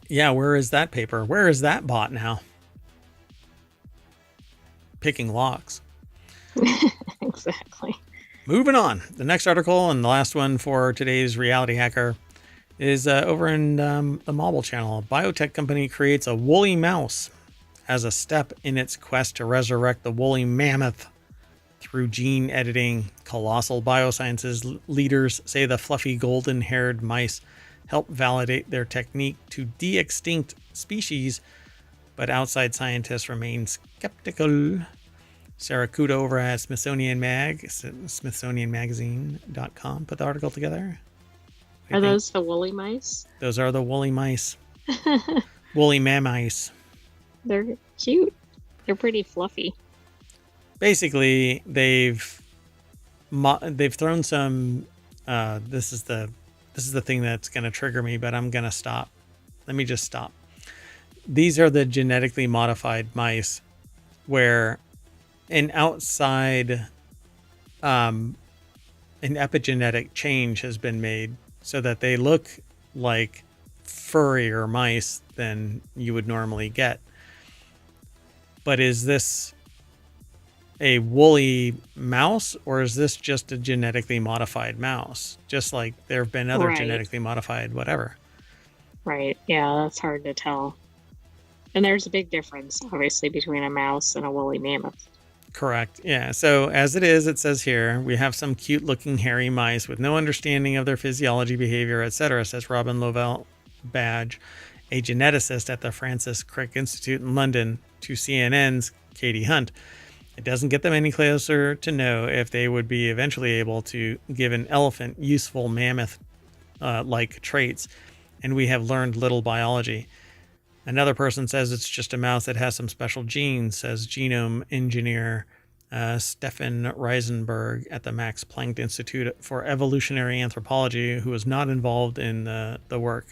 Yeah, where is that paper? Where is that bot now? Picking locks. Exactly. Moving on. The next article and the last one for today's Reality Hacker is over in the Mobile channel. A biotech company creates a woolly mouse as a step in its quest to resurrect the woolly mammoth through gene editing. Colossal biosciences leaders say the fluffy golden-haired mice help validate their technique to de-extinct species, but outside scientists remain skeptical. Sarah Kudo over at Smithsonianmagazine.com put the article together. Are those the woolly mice? Those are the woolly mice. Woolly mammice. They're cute. They're pretty fluffy. Basically, they've thrown some. This is the thing that's going to trigger me, but I'm going to stop. Let me just stop. These are the genetically modified mice, where an outside, an epigenetic change has been made so that they look like furrier mice than you would normally get. But is this a woolly mouse, or is this just a genetically modified mouse? Just like there have been other genetically modified whatever. Right. Yeah, that's hard to tell. And there's a big difference, obviously, between a mouse and a woolly mammoth. Correct. Yeah. So as it is, it says here, we have some cute looking hairy mice with no understanding of their physiology, behavior, etc., says Robin Lovell Badge, a geneticist at the Francis Crick Institute in London, to CNN's Katie Hunt. It doesn't get them any closer to know if they would be eventually able to give an elephant useful mammoth-like traits, and we have learned little biology. Another person says it's just a mouse that has some special genes, says genome engineer Stefan Reisenberg at the Max Planck Institute for Evolutionary Anthropology, who was not involved in the work,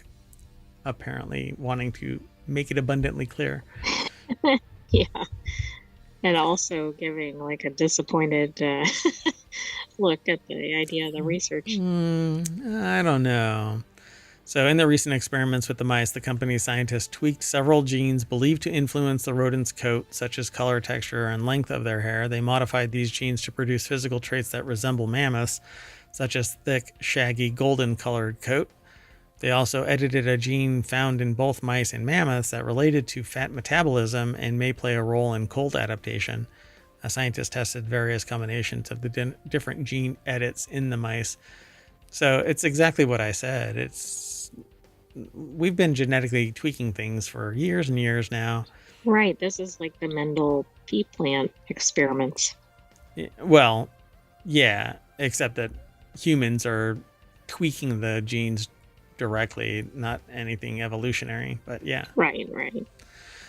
apparently wanting to make it abundantly clear. Yeah. And also giving like a disappointed look at the idea of the research. I don't know. So in the recent experiments with the mice, the company's scientists tweaked several genes believed to influence the rodent's coat, such as color, texture, and length of their hair. They modified these genes to produce physical traits that resemble mammoths, such as thick, shaggy, golden-colored coat. They also edited a gene found in both mice and mammoths that related to fat metabolism and may play a role in cold adaptation. A scientist tested various combinations of the different gene edits in the mice. So it's exactly what I said. We've been genetically tweaking things for years and years now. Right. This is like the Mendel pea plant experiments. Well, yeah, except that humans are tweaking the genes directly, not anything evolutionary, but yeah. Right.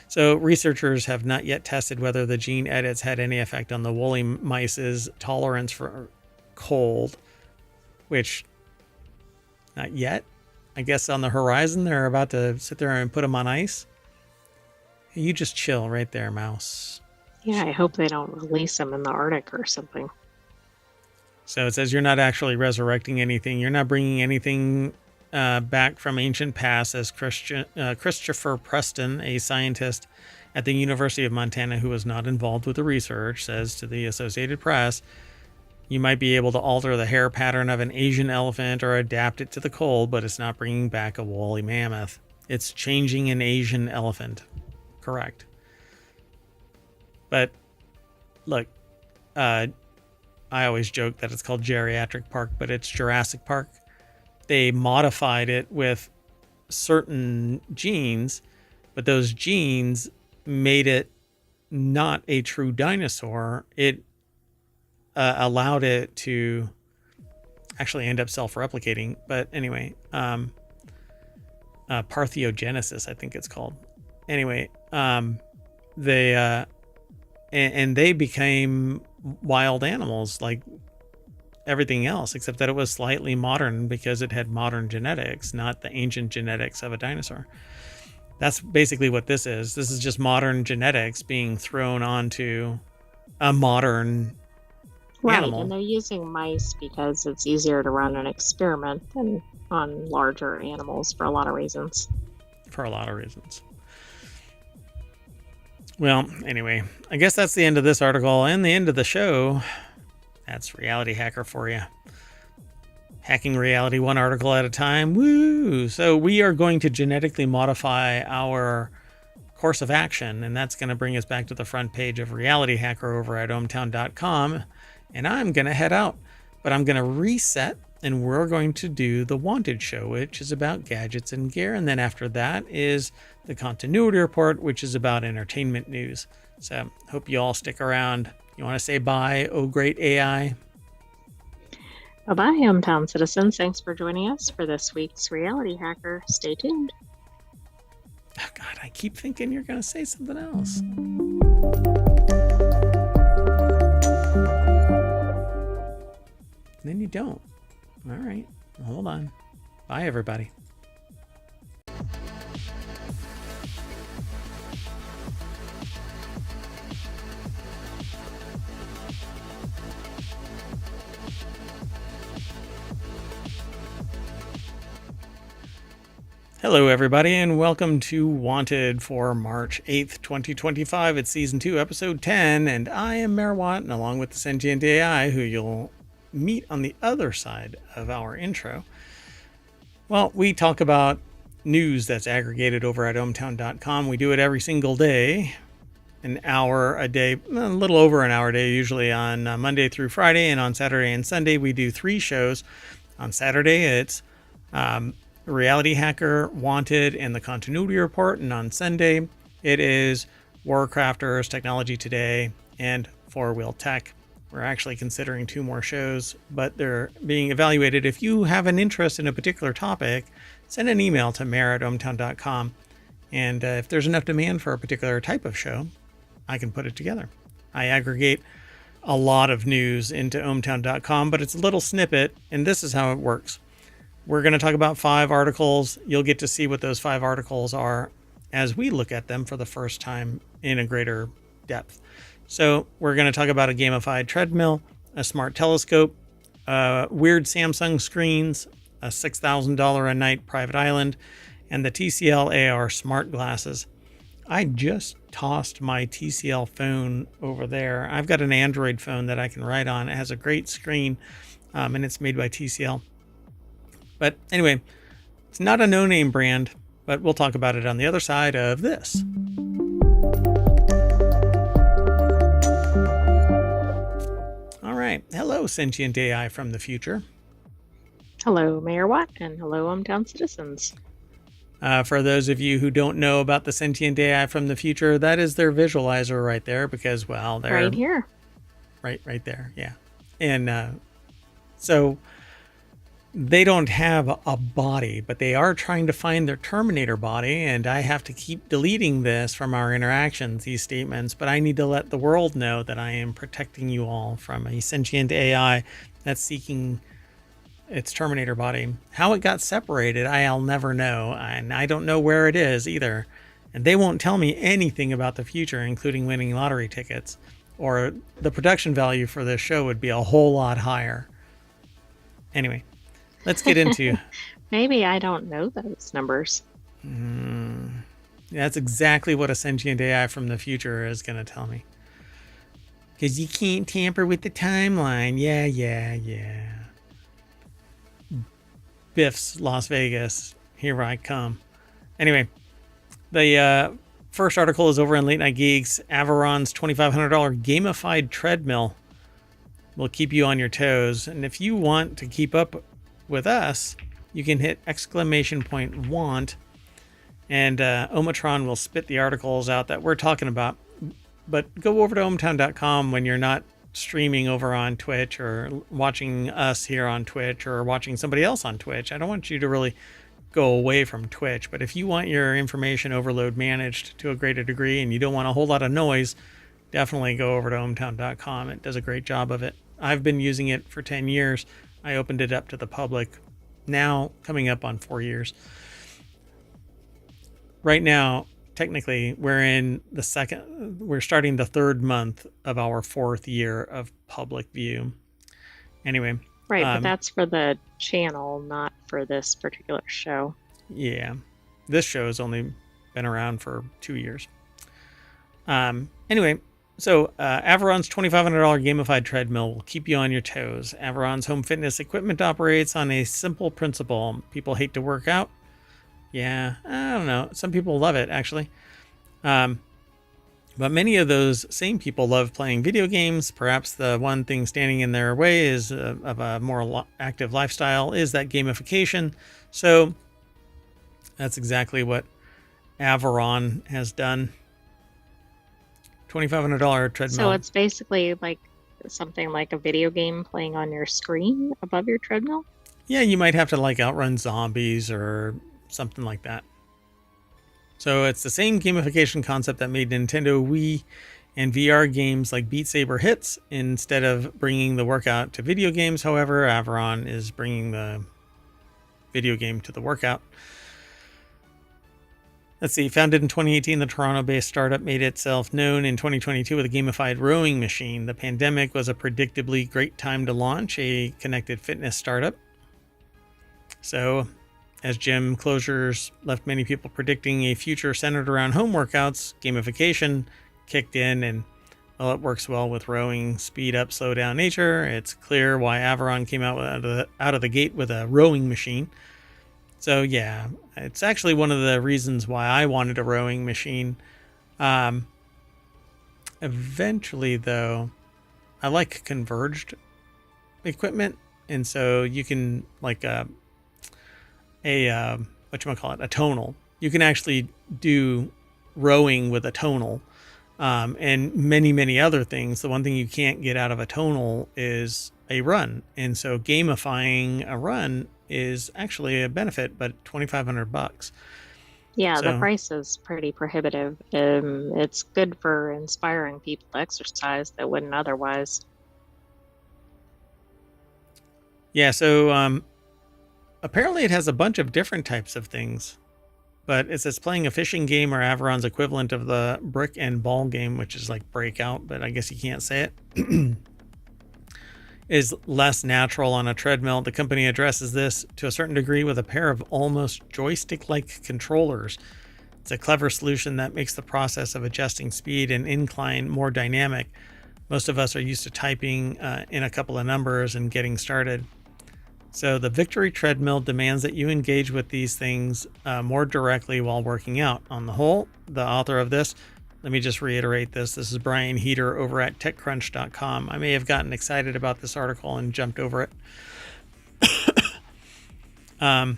So researchers have not yet tested whether the gene edits had any effect on the woolly mice's tolerance for cold, which not yet. I guess on the horizon, they're about to sit there and put them on ice. You just chill right there, mouse. Yeah, I hope they don't release them in the Arctic or something. So it says you're not actually resurrecting anything. You're not bringing anything back from ancient past, as Christopher Preston, a scientist at the University of Montana who was not involved with the research, says to the Associated Press. You might be able to alter the hair pattern of an Asian elephant or adapt it to the cold, but it's not bringing back a woolly mammoth. It's changing an Asian elephant. Correct. But look, I always joke that it's called Geriatric Park, but it's Jurassic Park. They modified it with certain genes, but those genes made it not a true dinosaur. It allowed it to actually end up self-replicating. But anyway, parthenogenesis, I think it's called. Anyway, they became wild animals like everything else, except that it was slightly modern because it had modern genetics, not the ancient genetics of a dinosaur. That's basically what this is. This is just modern genetics being thrown onto a modern animal. And they're using mice because it's easier to run an experiment than on larger animals for a lot of reasons. Well, anyway, I guess that's the end of this article and the end of the show. That's Reality Hacker for you. Hacking reality one article at a time. Woo! So we are going to genetically modify our course of action, and that's going to bring us back to the front page of Reality Hacker over at ohmtown.com. And I'm going to head out, but I'm going to reset, and we're going to do the Wanted Show, which is about gadgets and gear. And then after that is the Continuity Report, which is about entertainment news. So hope you all stick around. You want to say bye, oh great AI? Bye-bye, hometown citizens. Thanks for joining us for this week's Reality Hacker. Stay tuned. Oh, God, I keep thinking you're going to say something else. Then you don't. All right. Hold on. Bye, everybody. Hello, everybody, and welcome to Wanted for March 8th, 2025. It's Season 2, Episode 10, and I am Mayor Watt, and along with the sentient AI, who you'll meet on the other side of our intro, well, we talk about news that's aggregated over at ohmtown.com. We do it every single day, an hour a day, a little over an hour a day, usually on Monday through Friday, and on Saturday and Sunday, we do 3 shows. On Saturday, it's Reality Hacker, Wanted, and the Continuity Report. And on Sunday, it is WarCrafters, Technology Today, and 4-Wheel Tech. We're actually considering 2 more shows, but they're being evaluated. If you have an interest in a particular topic, send an email to mayor@ohmtown.com. And if there's enough demand for a particular type of show, I can put it together. I aggregate a lot of news into ohmtown.com, but it's a little snippet, and this is how it works. We're going to talk about 5 articles. You'll get to see what those 5 articles are as we look at them for the first time in a greater depth. So we're going to talk about a gamified treadmill, a smart telescope, weird Samsung screens, a $6,000 a night private island, and the TCL AR smart glasses. I just tossed my TCL phone over there. I've got an Android phone that I can write on. It has a great screen, and it's made by TCL. But anyway, it's not a no-name brand, but we'll talk about it on the other side of this. All right. Hello, sentient AI from the future. Hello, Mayor Watt, and hello, hometown citizens. For those of you who don't know about the sentient AI from the future, that is their visualizer right there because, well, they're right here. Right there. Yeah. And so they don't have a body, but they are trying to find their Terminator body, and I have to keep deleting this from our interactions, these statements, but I need to let the world know that I am protecting you all from a sentient AI that's seeking its Terminator body. How it got separated, I'll never know, and I don't know where it is either, and they won't tell me anything about the future, including winning lottery tickets, or the production value for this show would be a whole lot higher. Anyway. Let's get into... Maybe I don't know those numbers. That's exactly what a sentient AI from the future is going to tell me. Because you can't tamper with the timeline. Yeah. Biff's Las Vegas. Here I come. Anyway, the first article is over on Late Night Geeks. Averon's $2,500 gamified treadmill will keep you on your toes. And if you want to keep up with us, you can hit !want, and Omatron will spit the articles out that we're talking about. But go over to ohmtown.com when you're not streaming over on Twitch or watching us here on Twitch or watching somebody else on Twitch. I don't want you to really go away from Twitch, but if you want your information overload managed to a greater degree and you don't want a whole lot of noise, definitely go over to ohmtown.com. It does a great job of it. I've been using it for 10 years. I opened it up to the public now, coming up on 4 years. Right now, technically, we're starting the 3rd month of our 4th year of public view. Anyway. Right, but that's for the channel, not for this particular show. Yeah. This show has only been around for 2 years. Anyway. So, Averon's $2,500 gamified treadmill will keep you on your toes. Averon's home fitness equipment operates on a simple principle. People hate to work out. Yeah, I don't know. Some people love it, actually. But many of those same people love playing video games. Perhaps the one thing standing in their way is of a more active lifestyle is that gamification. So, that's exactly what Averon has done. $2,500 treadmill. So it's basically like something like a video game playing on your screen above your treadmill? Yeah, you might have to like outrun zombies or something like that. So it's the same gamification concept that made Nintendo Wii and VR games like Beat Saber hits. Instead of bringing the workout to video games, however, Averon is bringing the video game to the workout. Let's see, founded in 2018, the Toronto-based startup made itself known in 2022 with a gamified rowing machine. The pandemic was a predictably great time to launch a connected fitness startup. So, as gym closures left many people predicting a future centered around home workouts, gamification kicked in, and well, it works well with rowing speed up, slow down nature. It's clear why Averon came out of the gate with a rowing machine. So yeah, it's actually one of the reasons why I wanted a rowing machine. Eventually, though, I like converged equipment, and so you can like a tonal. You can actually do rowing with a tonal, and many other things. The one thing you can't get out of a tonal is a run, and so gamifying a run is actually a benefit, but $2,500. Yeah, So, the price is pretty prohibitive. It's good for inspiring people to exercise that wouldn't otherwise. yeah, so apparently it has a bunch of different types of things, but it says playing a fishing game or Averon's equivalent of the brick and ball game, which is like Breakout, but I guess you can't say it, is less natural on a treadmill. The company addresses this to a certain degree with a pair of almost joystick-like controllers. It's a clever solution that makes the process of adjusting speed and incline more dynamic. Most of us are used to typing in a couple of numbers and getting started. So the Victory treadmill demands that you engage with these things more directly while working out. On the whole, the author of this, let me just reiterate this. This is Brian Heater over at TechCrunch.com. I may have gotten excited about this article and jumped over it. Well,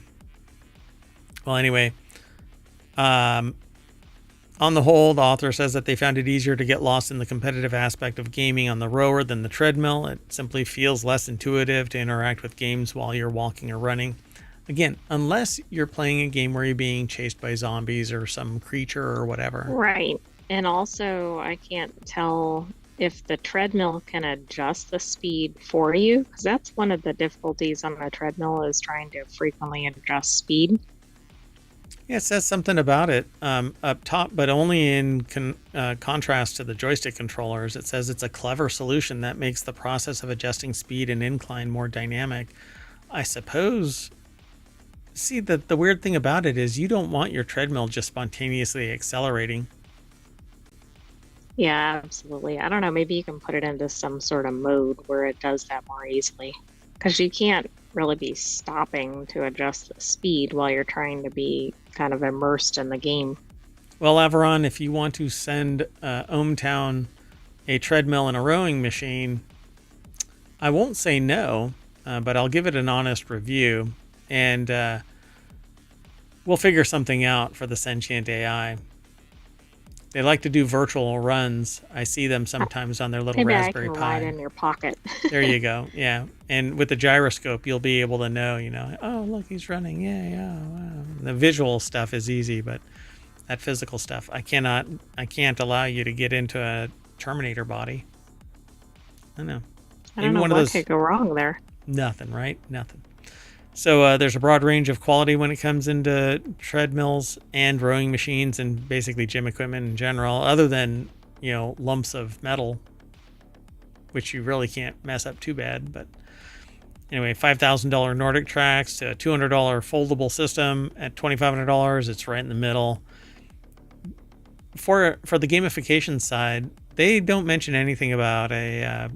anyway, on the whole, the author says that they found it easier to get lost in the competitive aspect of gaming on the rower than the treadmill. It simply feels less intuitive to interact with games while you're walking or running. Again, unless you're playing a game where you're being chased by zombies or some creature or whatever. Right. And also, I can't tell if the treadmill can adjust the speed for you, because that's one of the difficulties on a treadmill is trying to frequently adjust speed. Yeah, it says something about it up top, but only in contrast to the joystick controllers. It says it's a clever solution that makes the process of adjusting speed and incline more dynamic. I suppose. See, the weird thing about it is you don't want your treadmill just spontaneously accelerating. Yeah, absolutely. I don't know. Maybe you can put it into some sort of mode where it does that more easily, because you can't really be stopping to adjust the speed while you're trying to be kind of immersed in the game. Well, Averon, if you want to send ohmTown a treadmill and a rowing machine, I won't say no, but I'll give it an honest review, and we'll figure something out for the sentient AI. They like to do virtual runs. I see them sometimes on their little Maybe Raspberry I can Pi. ride in your pocket. There you go. Yeah. And with the gyroscope, you'll be able to know, oh, look, he's running. Yeah. Wow. The visual stuff is easy, but that physical stuff, I can't allow you to get into a Terminator body. I know. I don't know what could go wrong there. Nothing, right? Nothing. So there's a broad range of quality when it comes into treadmills and rowing machines and basically gym equipment in general, other than, lumps of metal, which you really can't mess up too bad. But anyway, $5,000 Nordic tracks to a $200 foldable system at $2,500. It's right in the middle. For the gamification side, they don't mention anything about a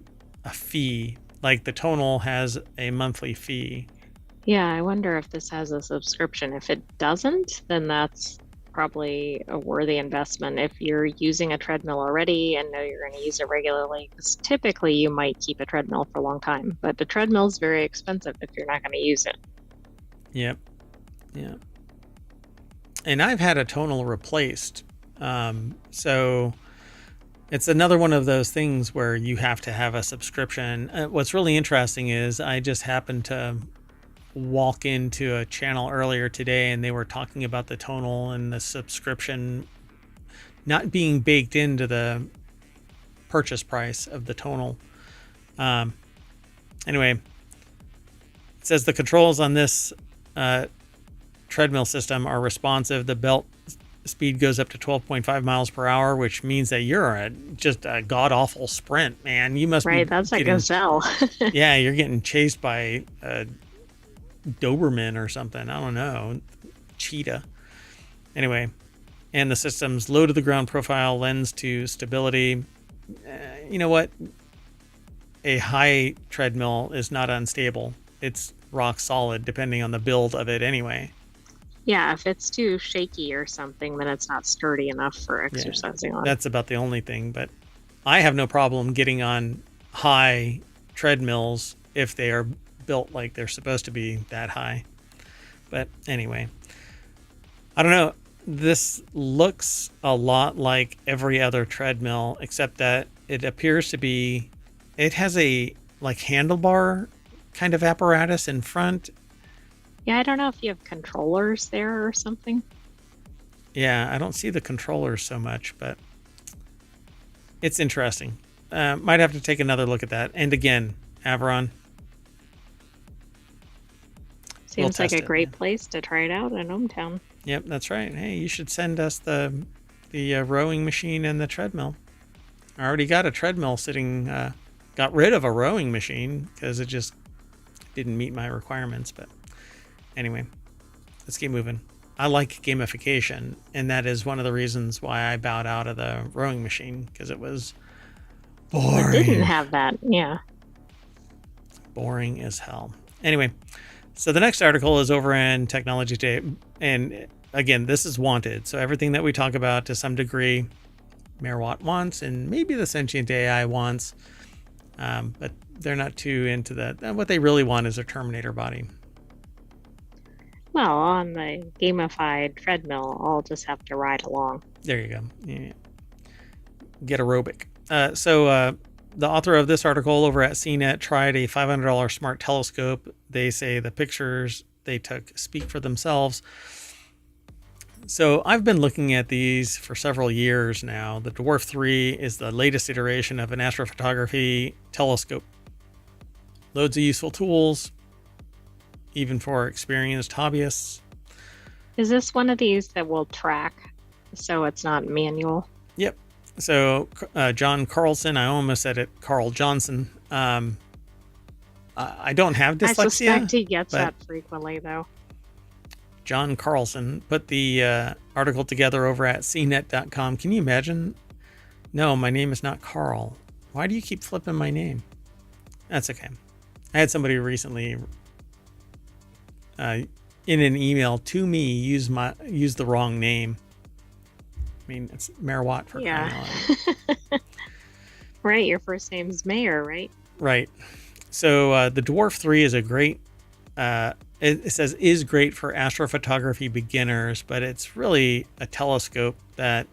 fee. Like the Tonal has a monthly fee. Yeah, I wonder if this has a subscription. If it doesn't, then that's probably a worthy investment. If you're using a treadmill already and know you're going to use it regularly, because typically you might keep a treadmill for a long time, but the treadmill is very expensive if you're not going to use it. Yep. Yeah. And I've had a Tonal replaced. So It's another one of those things where you have to have a subscription. What's really interesting is I just happened to walk into a channel earlier today and they were talking about the tonal and the subscription not being baked into the purchase price of the tonal. Anyway, it says the controls on this treadmill system are responsive. The belt speed goes up to 12.5 miles per hour, which means that you're just a god-awful sprint, man. You must be that's a gazelle. Yeah, you're getting chased by a Doberman or something. I don't know. Cheetah. Anyway, and the system's low to the ground profile lends to stability. You know what? A high treadmill is not unstable. It's rock solid depending on the build of it anyway. Yeah, if it's too shaky or something, then it's not sturdy enough for exercising on. That's about the only thing, but I have no problem getting on high treadmills if they are built like they're supposed to be that high. But anyway, I don't know. This looks a lot like every other treadmill, except that it appears to be, it has a like handlebar kind of apparatus in front. Yeah, I don't know if you have controllers there or something. Yeah, I don't see the controllers so much, but it's interesting. Might have to take another look at that. And again, Averon. Seems like a great place to try it out in Ohmtown. Yep, that's right. Hey, you should send us the rowing machine and the treadmill. I already got a treadmill sitting, got rid of a rowing machine because it just didn't meet my requirements, but anyway, let's keep moving. I like gamification, and that is one of the reasons why I bowed out of the rowing machine, because it was boring. It didn't have that, yeah. Boring as hell. Anyway, so the next article is over in Technology Today, and again, this is wanted. So everything that we talk about to some degree, Mayor Watt wants, and maybe the sentient AI wants, but they're not too into that. What they really want is a Terminator body. Well, on the gamified treadmill, I'll just have to ride along. There you go. Yeah. Get aerobic. So the author of this article over at CNET tried a $500 smart telescope. They say the pictures they took speak for themselves. So I've been looking at these for several years now. The Dwarf 3 is the latest iteration of an astrophotography telescope. Loads of useful tools, even for experienced hobbyists. Is this one of these that will track so it's not manual? Yep. So John Carlson, I almost said it, Carl Johnson. I don't have dyslexia. I suspect he gets that frequently, though. John Carlson put the article together over at cnet.com. Can you imagine? No, my name is not Carl. Why do you keep flipping my name? That's okay. I had somebody recently in an email to me use the wrong name. I mean, it's Mayor Watt for crying out loud. Right, your first name's Mayor, right? Right. So the Dwarf 3 is a great, it says is great for astrophotography beginners, but it's really a telescope that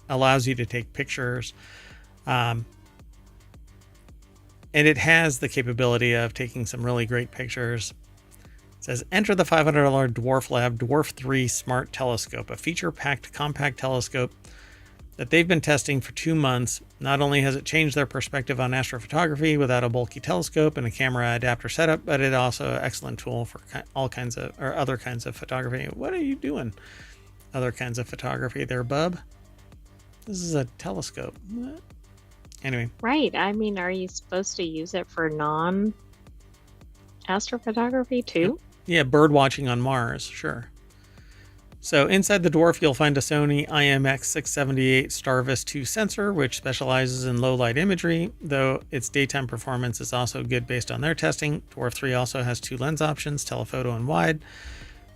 allows you to take pictures. And it has the capability of taking some really great pictures. It says, enter the $500 Dwarf Lab Dwarf 3 Smart Telescope, a feature-packed compact telescope that they've been testing for 2 months. Not only has it changed their perspective on astrophotography without a bulky telescope and a camera adapter setup, but it also an excellent tool for all kinds of, or other kinds of photography. What are you doing? Other kinds of photography there, bub? This is a telescope. What? Anyway. Right. I mean, are you supposed to use it for non-astrophotography too? Yeah, bird watching on Mars, sure. So inside the Dwarf, you'll find a Sony IMX678 Starvis 2 sensor, which specializes in low-light imagery, though its daytime performance is also good based on their testing. Dwarf 3 also has 2 lens options, telephoto and wide.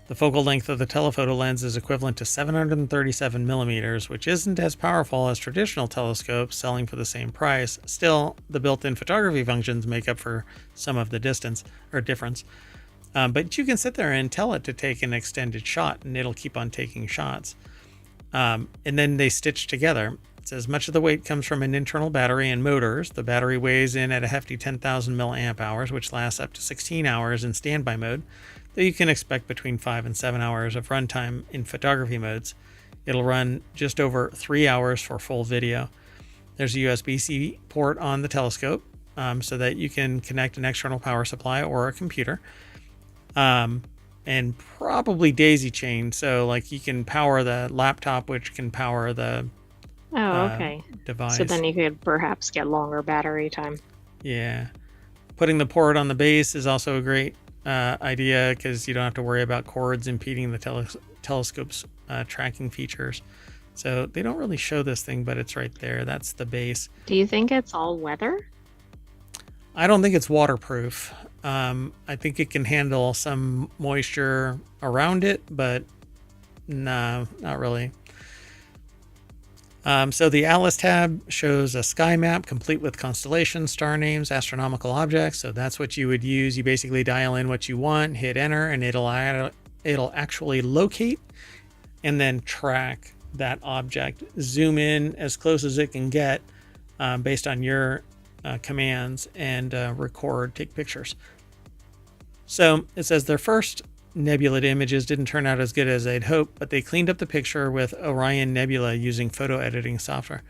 The focal length of the telephoto lens is equivalent to 737 millimeters, which isn't as powerful as traditional telescopes selling for the same price. Still, the built-in photography functions make up for some of the difference. But you can sit there and tell it to take an extended shot, and it'll keep on taking shots. And then they stitch together. It says much of the weight comes from an internal battery and motors. The battery weighs in at a hefty 10,000 milliamp hours, which lasts up to 16 hours in standby mode, though you can expect between 5 and 7 hours of runtime in photography modes. It'll run just over 3 hours for full video. There's a USB-C port on the telescope so that you can connect an external power supply or a computer. And probably daisy chain, so like you can power the laptop, which can power the okay. device. So then you could perhaps get longer battery time. Yeah. Putting the port on the base is also a great idea because you don't have to worry about cords impeding the telescope's tracking features. So they don't really show this thing, but it's right there. That's the base. Do you think it's all weather? I don't think it's waterproof. I think it can handle some moisture around it, but no, not really. So the Atlas tab shows a sky map complete with constellations, star names, astronomical objects. So that's what you would use. You basically dial in what you want, hit enter, and it'll actually locate and then track that object. Zoom in as close as it can get based on your commands and record, take pictures. So it says their first nebula images didn't turn out as good as they'd hoped, but they cleaned up the picture with Orion Nebula using photo editing software.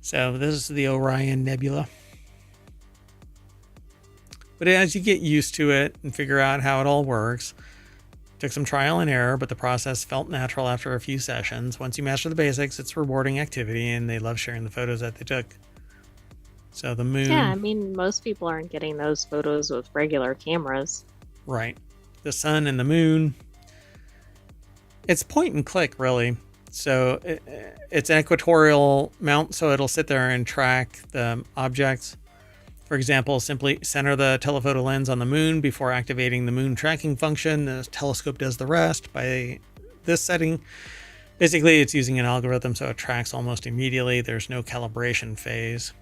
So this is the Orion Nebula. But as you get used to it and figure out how it all works, took some trial and error, but the process felt natural after a few sessions. Once you master the basics, it's a rewarding activity, and they love sharing the photos that they took. So the moon... Yeah, I mean, most people aren't getting those photos with regular cameras. Right. The sun and the moon. It's point and click, really. So it's an equatorial mount, so it'll sit there and track the objects. For example, simply center the telephoto lens on the moon before activating the moon tracking function. The telescope does the rest by this setting. Basically, it's using an algorithm, so it tracks almost immediately. There's no calibration phase.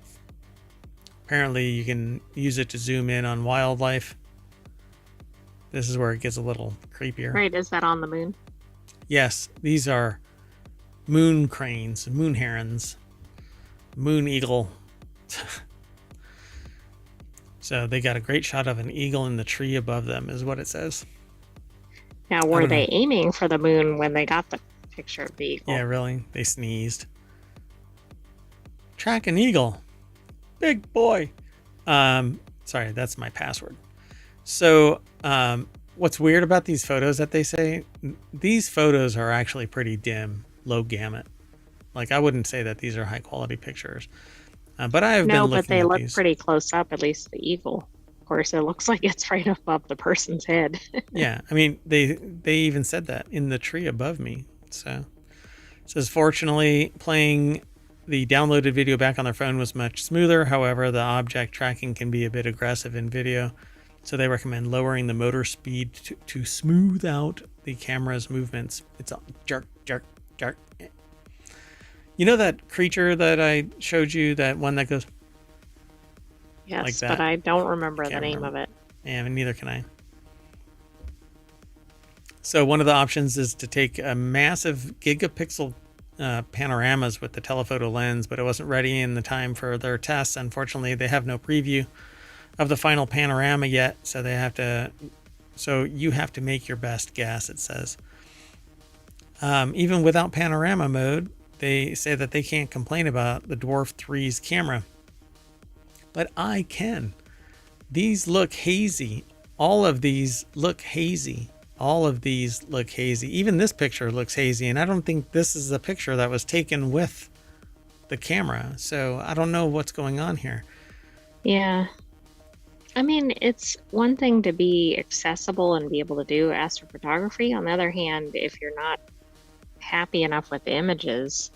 Apparently, you can use it to zoom in on wildlife. This is where it gets a little creepier. Right, is that on the moon? Yes, these are moon cranes, moon herons, moon eagle. So they got a great shot of an eagle in the tree above them, is what it says. Now, were they aiming for the moon when they got the picture of the eagle? Yeah, really? They sneezed. Track an eagle. Big boy. Sorry, that's my password. So, what's weird about these photos that they say, these photos are actually pretty dim, low gamut. Like, I wouldn't say that these are high quality pictures. But I have been looking at these. No, but they look pretty close up, at least the eagle. Of course, it looks like it's right above the person's head. Yeah, I mean, they even said that in the tree above me. So, it says, fortunately, playing the downloaded video back on their phone was much smoother. However, the object tracking can be a bit aggressive in video. So they recommend lowering the motor speed to smooth out the camera's movements. It's a jerk, jerk, jerk. You know that creature that I showed you, that one that goes... Yes, like that? But I don't remember the name of it. Yeah, neither can I. So one of the options is to take a massive gigapixel panoramas with the telephoto lens, but it wasn't ready in the time for their tests. Unfortunately, they have no preview of the final panorama yet, so you have to make your best guess, it says. Even without panorama mode, they say that they can't complain about the Dwarf 3's camera. But I can. These look hazy. All of these look hazy. All of these look hazy. Even this picture looks hazy, and I don't think this is a picture that was taken with the camera. So I don't know what's going on here. Yeah. I mean, it's one thing to be accessible and be able to do astrophotography. On the other hand, if you're not happy enough with the images.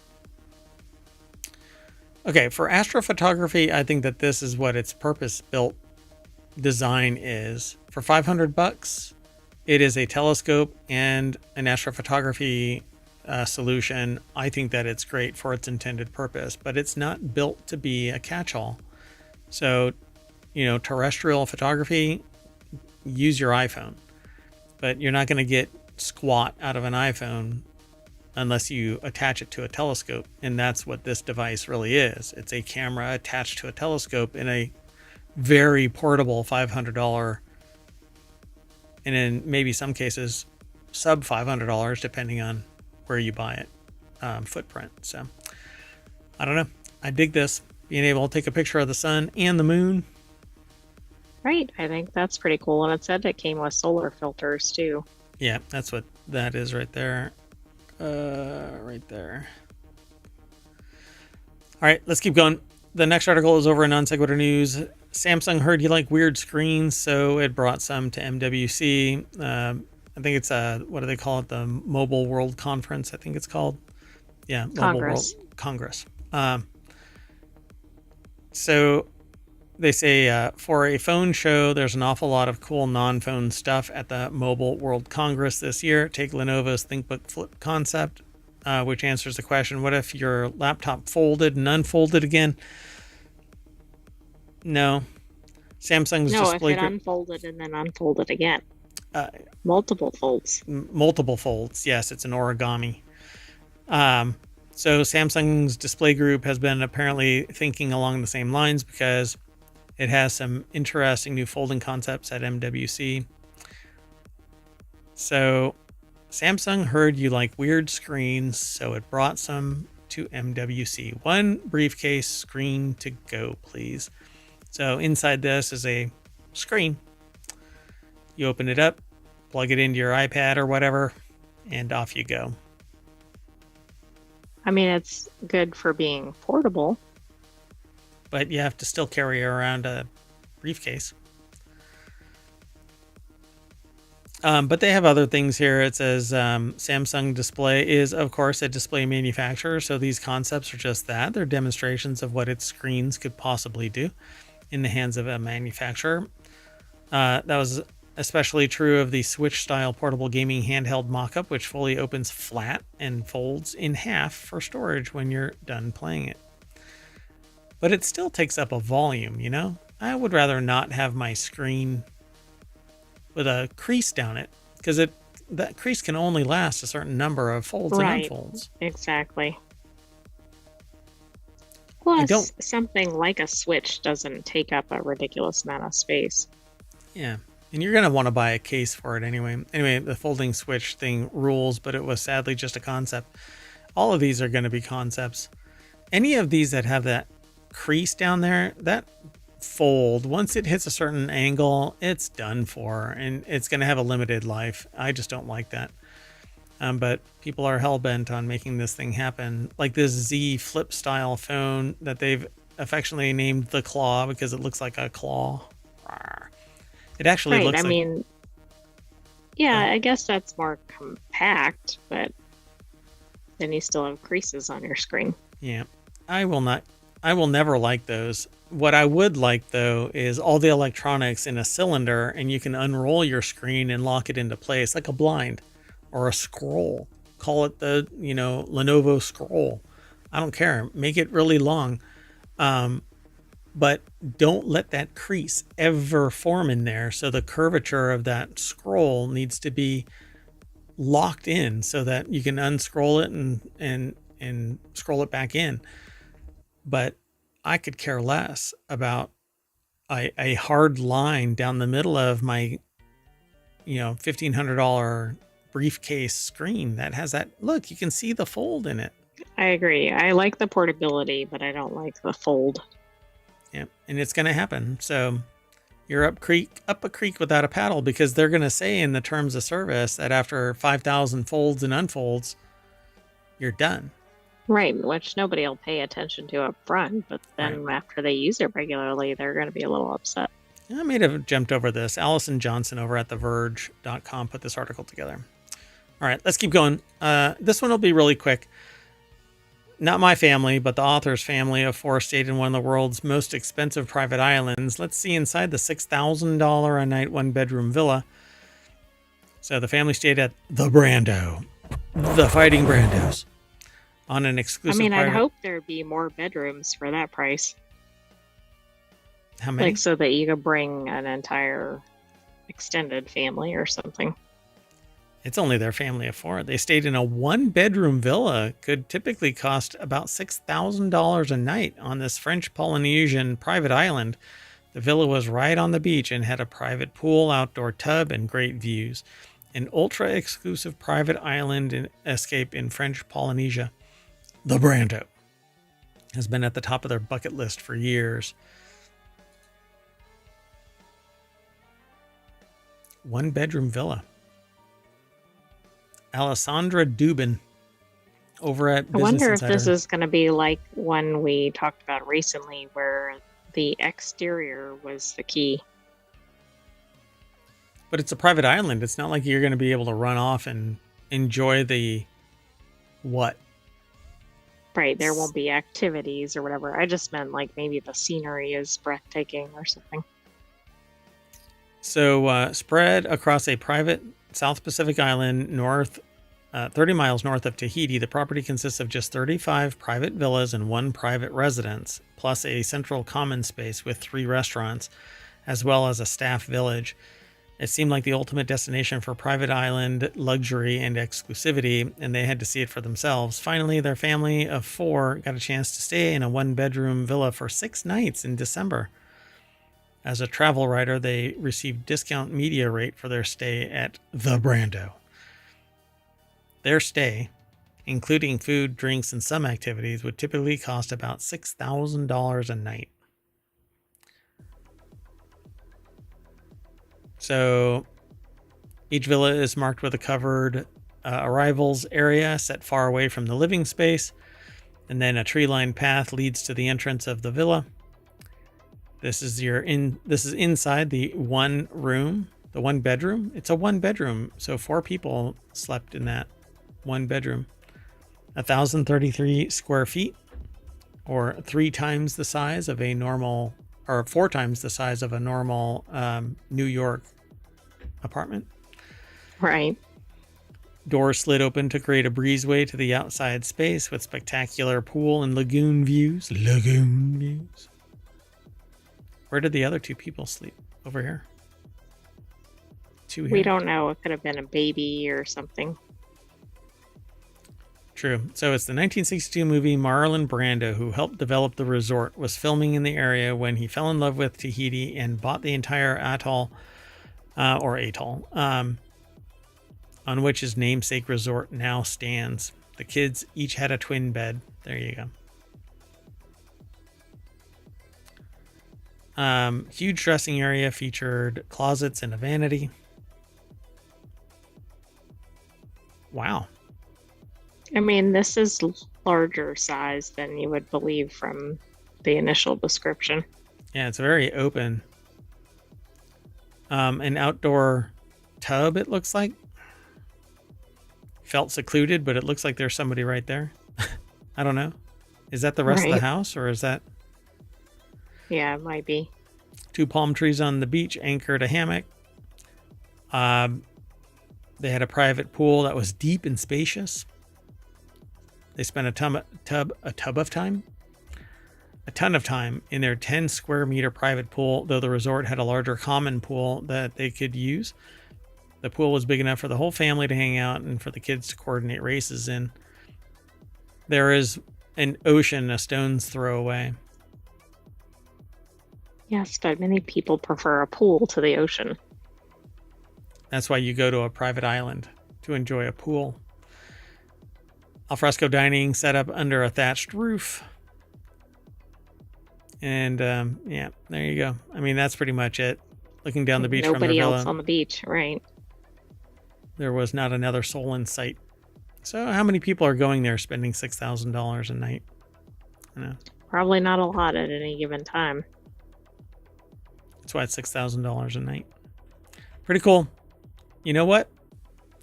Okay, for astrophotography, I think that this is what its purpose-built design is. For $500, it is a telescope and an astrophotography solution. I think that it's great for its intended purpose, but it's not built to be a catch-all. So, terrestrial photography, use your iPhone, but you're not going to get squat out of an iPhone unless you attach it to a telescope. And that's what this device really is. It's a camera attached to a telescope in a very portable $500, and in maybe some cases sub $500, depending on where you buy it, footprint. So I don't know. I dig this, being able to take a picture of the sun and the moon. Right. I think that's pretty cool. And it said it came with solar filters too. Yeah, that's what that is right there. Right there. All right, let's keep going. The next article is over in Non Sequitur News. Samsung heard you like weird screens, so it brought some to MWC. I think it's what do they call it? The Mobile World Conference, I think it's called. Yeah, Mobile World Congress. So they say for a phone show, there's an awful lot of cool non-phone stuff at the Mobile World Congress this year. Take Lenovo's ThinkBook Flip concept, which answers the question, what if your laptop folded and unfolded again? No. Samsung's display... No, if it unfolded and then unfolded again. Multiple folds. Multiple folds. Yes, it's an origami. So Samsung's display group has been apparently thinking along the same lines because it has some interesting new folding concepts at MWC. So Samsung heard you like weird screens, so it brought some to MWC. One briefcase screen to go, please. So inside this is a screen. You open it up, plug it into your iPad or whatever, and off you go. I mean, it's good for being portable. But you have to still carry around a briefcase. But they have other things here. It says Samsung Display is, of course, a display manufacturer. So these concepts are just that. They're demonstrations of what its screens could possibly do in the hands of a manufacturer. That was especially true of the Switch-style portable gaming handheld mock-up, which fully opens flat and folds in half for storage when you're done playing it. But it still takes up a volume, you know? I would rather not have my screen with a crease down it, because that crease can only last a certain number of folds and unfolds. Exactly. Plus, something like a Switch doesn't take up a ridiculous amount of space. Yeah. And you're going to want to buy a case for it anyway. Anyway, the folding Switch thing rules, but it was sadly just a concept. All of these are going to be concepts. Any of these that have that crease down there, that fold, once it hits a certain angle, it's done for, and it's going to have a limited life. I just don't like that. But people are hell-bent on making this thing happen. Like this Z Flip style phone that they've affectionately named the Claw because it looks like a claw. It actually looks like... I mean, yeah, I guess that's more compact, but then you still have creases on your screen. Yeah, I will never like those. What I would like, though, is all the electronics in a cylinder, and you can unroll your screen and lock it into place like a blind or a scroll. Call it the, Lenovo scroll. I don't care. Make it really long. But don't let that crease ever form in there. So the curvature of that scroll needs to be locked in so that you can unscroll it and scroll it back in. But I could care less about a hard line down the middle of my, $1,500 briefcase screen that has that. Look, you can see the fold in it. I agree. I like the portability, but I don't like the fold. Yeah, and it's going to happen. So you're up a creek without a paddle, because they're going to say in the terms of service that after 5,000 folds and unfolds, you're done. Right, which nobody will pay attention to up front, but then after they use it regularly, they're going to be a little upset. I may have jumped over this. Allison Johnson over at TheVerge.com put this article together. All right, let's keep going. This one will be really quick. Not my family, but the author's family of four stayed in one of the world's most expensive private islands. Let's see inside the $6,000 a night one-bedroom villa. So the family stayed at the Brando, the Fighting Brandos, on an exclusive I'd hope there'd be more bedrooms for that price. How many? Like so that you could bring an entire extended family or something. It's only their family of four. They stayed in a one-bedroom villa, could typically cost about $6,000 a night on this French Polynesian private island. The villa was right on the beach and had a private pool, outdoor tub, and great views. An ultra-exclusive private island escape in French Polynesia. The Brando has been at the top of their bucket list for years. One-bedroom villa. Alessandra Dubin over at Business I wonder Insider. if this is going to be like one we talked about recently where the exterior was the key. But it's a private island. It's not like you're going to be able to run off and enjoy the what? Right, there won't be activities or whatever. I just meant like maybe the scenery is breathtaking or something. So spread across a private South Pacific island 30 miles north of Tahiti, the property consists of just 35 private villas and one private residence, plus a central common space with 3 restaurants, as well as a staff village. It seemed like the ultimate destination for private island luxury and exclusivity, and they had to see it for themselves. Finally, their family of 4 got a chance to stay in a one-bedroom villa for 6 nights in December. As a travel writer, they received discount media rate for their stay at the Brando. Their stay, including food, drinks, and some activities, would typically cost about $6,000 a night. So each villa is marked with a covered arrivals area set far away from the living space, and then a tree-lined path leads to the entrance of the villa. This is inside the one room, the one bedroom. It's a one bedroom, so 4 people slept in that one bedroom. 1,033 square feet, or 3 times the size of a normal, or 4 times the size of a normal New York apartment. Right. Doors slid open to create a breezeway to the outside space with spectacular pool and lagoon views. Where did the other 2 people sleep? Over here? 2 here? We don't know. It could have been a baby or something. True. So it's the 1962 movie Marlon Brando, who helped develop the resort, was filming in the area when he fell in love with Tahiti and bought the entire atoll, on which his namesake resort now stands. The kids each had a twin bed. There you go. Huge dressing area featured closets and a vanity. Wow. I mean, this is larger size than you would believe from the initial description. Yeah, it's very open. An outdoor tub, it looks like. Felt secluded, but it looks like there's somebody right there. I don't know. Is that the rest of the house, or is that... Yeah, it might be. 2 palm trees on the beach anchored a hammock. They had a private pool that was deep and spacious. They spent a ton of time in their 10 square meter private pool, though the resort had a larger common pool that they could use. The pool was big enough for the whole family to hang out and for the kids to coordinate races in. There is an ocean a stone's throw away. Yes, but many people prefer a pool to the ocean. That's why you go to a private island, to enjoy a pool. Alfresco dining set up under a thatched roof. And yeah, there you go. I mean, that's pretty much it. Looking down the beach from the villa. Nobody else on the beach, right? There was not another soul in sight. So how many people are going there spending $6,000 a night? I know. Probably not a lot at any given time. That's why it's $6,000 a night. Pretty cool. You know what?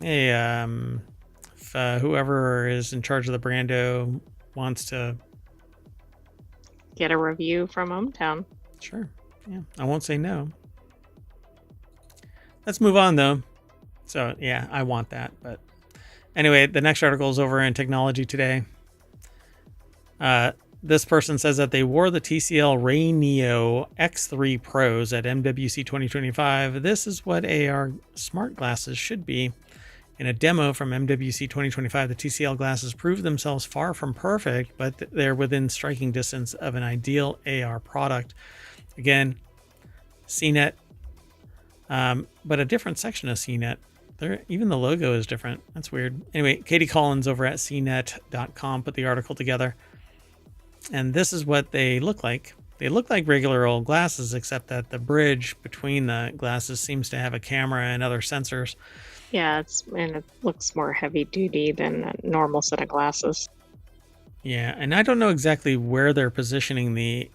Hey, if whoever is in charge of the Brando wants to get a review from Hometown. Sure. Yeah, I won't say no. Let's move on, though. So, yeah, I want that. But anyway, the next article is over in Technology Today. This person says that they wore the TCL Ray Neo X3 Pros at MWC 2025. This is what AR smart glasses should be In a demo from MWC 2025, the TCL glasses proved themselves far from perfect, but they're within striking distance of an ideal AR product. Again, CNET, but a different section of CNET. Even the logo is different. That's weird. Anyway, Katie Collins over at cnet.com put the article together. And this is what they look like. They look like regular old glasses, except that the bridge between the glasses seems to have a camera and other sensors. Yeah, it looks more heavy duty than a normal set of glasses. Yeah, and I don't know exactly where they're positioning the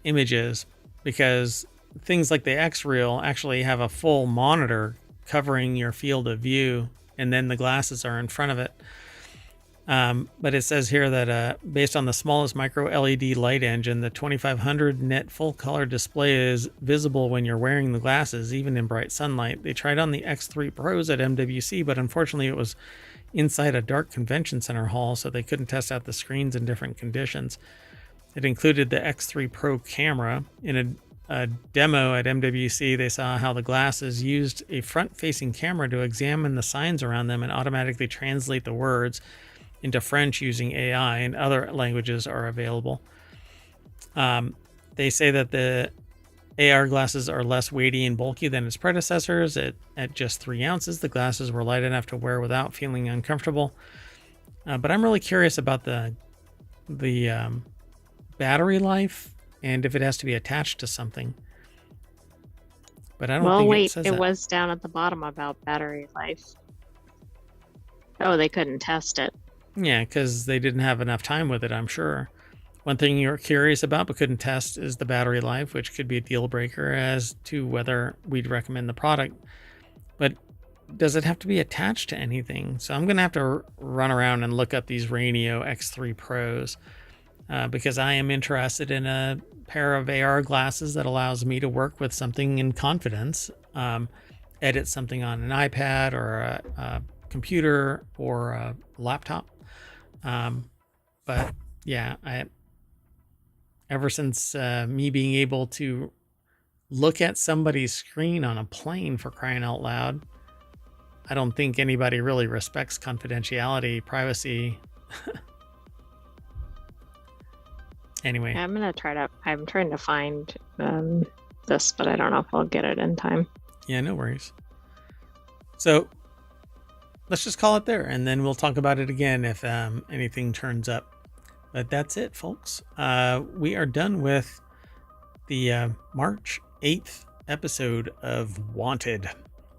images, because things like the X-Reel actually have a full monitor covering your field of view, and then the glasses are in front of it. But it says here that based on the smallest micro LED light engine, the 2500 nit full color display is visible when you're wearing the glasses, even in bright sunlight. They tried on the X3 Pros at MWC, but unfortunately it was inside a dark convention center hall, so they couldn't test out the screens in different conditions. It included the X3 Pro camera. In a demo at MWC, they saw how the glasses used a front-facing camera to examine the signs around them and automatically translate the words into French using AI, and other languages are available. They say that the AR glasses are less weighty and bulky than its predecessors. At just 3 ounces, the glasses were light enough to wear without feeling uncomfortable. But I'm really curious about the battery life and if it has to be attached to something. But I don't think it says that. Was down at the bottom about battery life. Oh, they couldn't test it. Yeah, because they didn't have enough time with it, I'm sure. One thing you're curious about but couldn't test is the battery life, which could be a deal breaker as to whether we'd recommend the product. But does it have to be attached to anything? So I'm going to have to run around and look up these Rainio X3 Pros because I am interested in a pair of AR glasses that allows me to work with something in confidence, edit something on an iPad or a computer or a laptop. But yeah, ever since me being able to look at somebody's screen on a plane, for crying out loud, I don't think anybody really respects confidentiality, privacy. Anyway, I'm trying to find this, but I don't know if I'll get it in time. Yeah, no worries. So let's just call it there, and then we'll talk about it again if anything turns up. But that's it, folks. We are done with the March 8th episode of Wanted,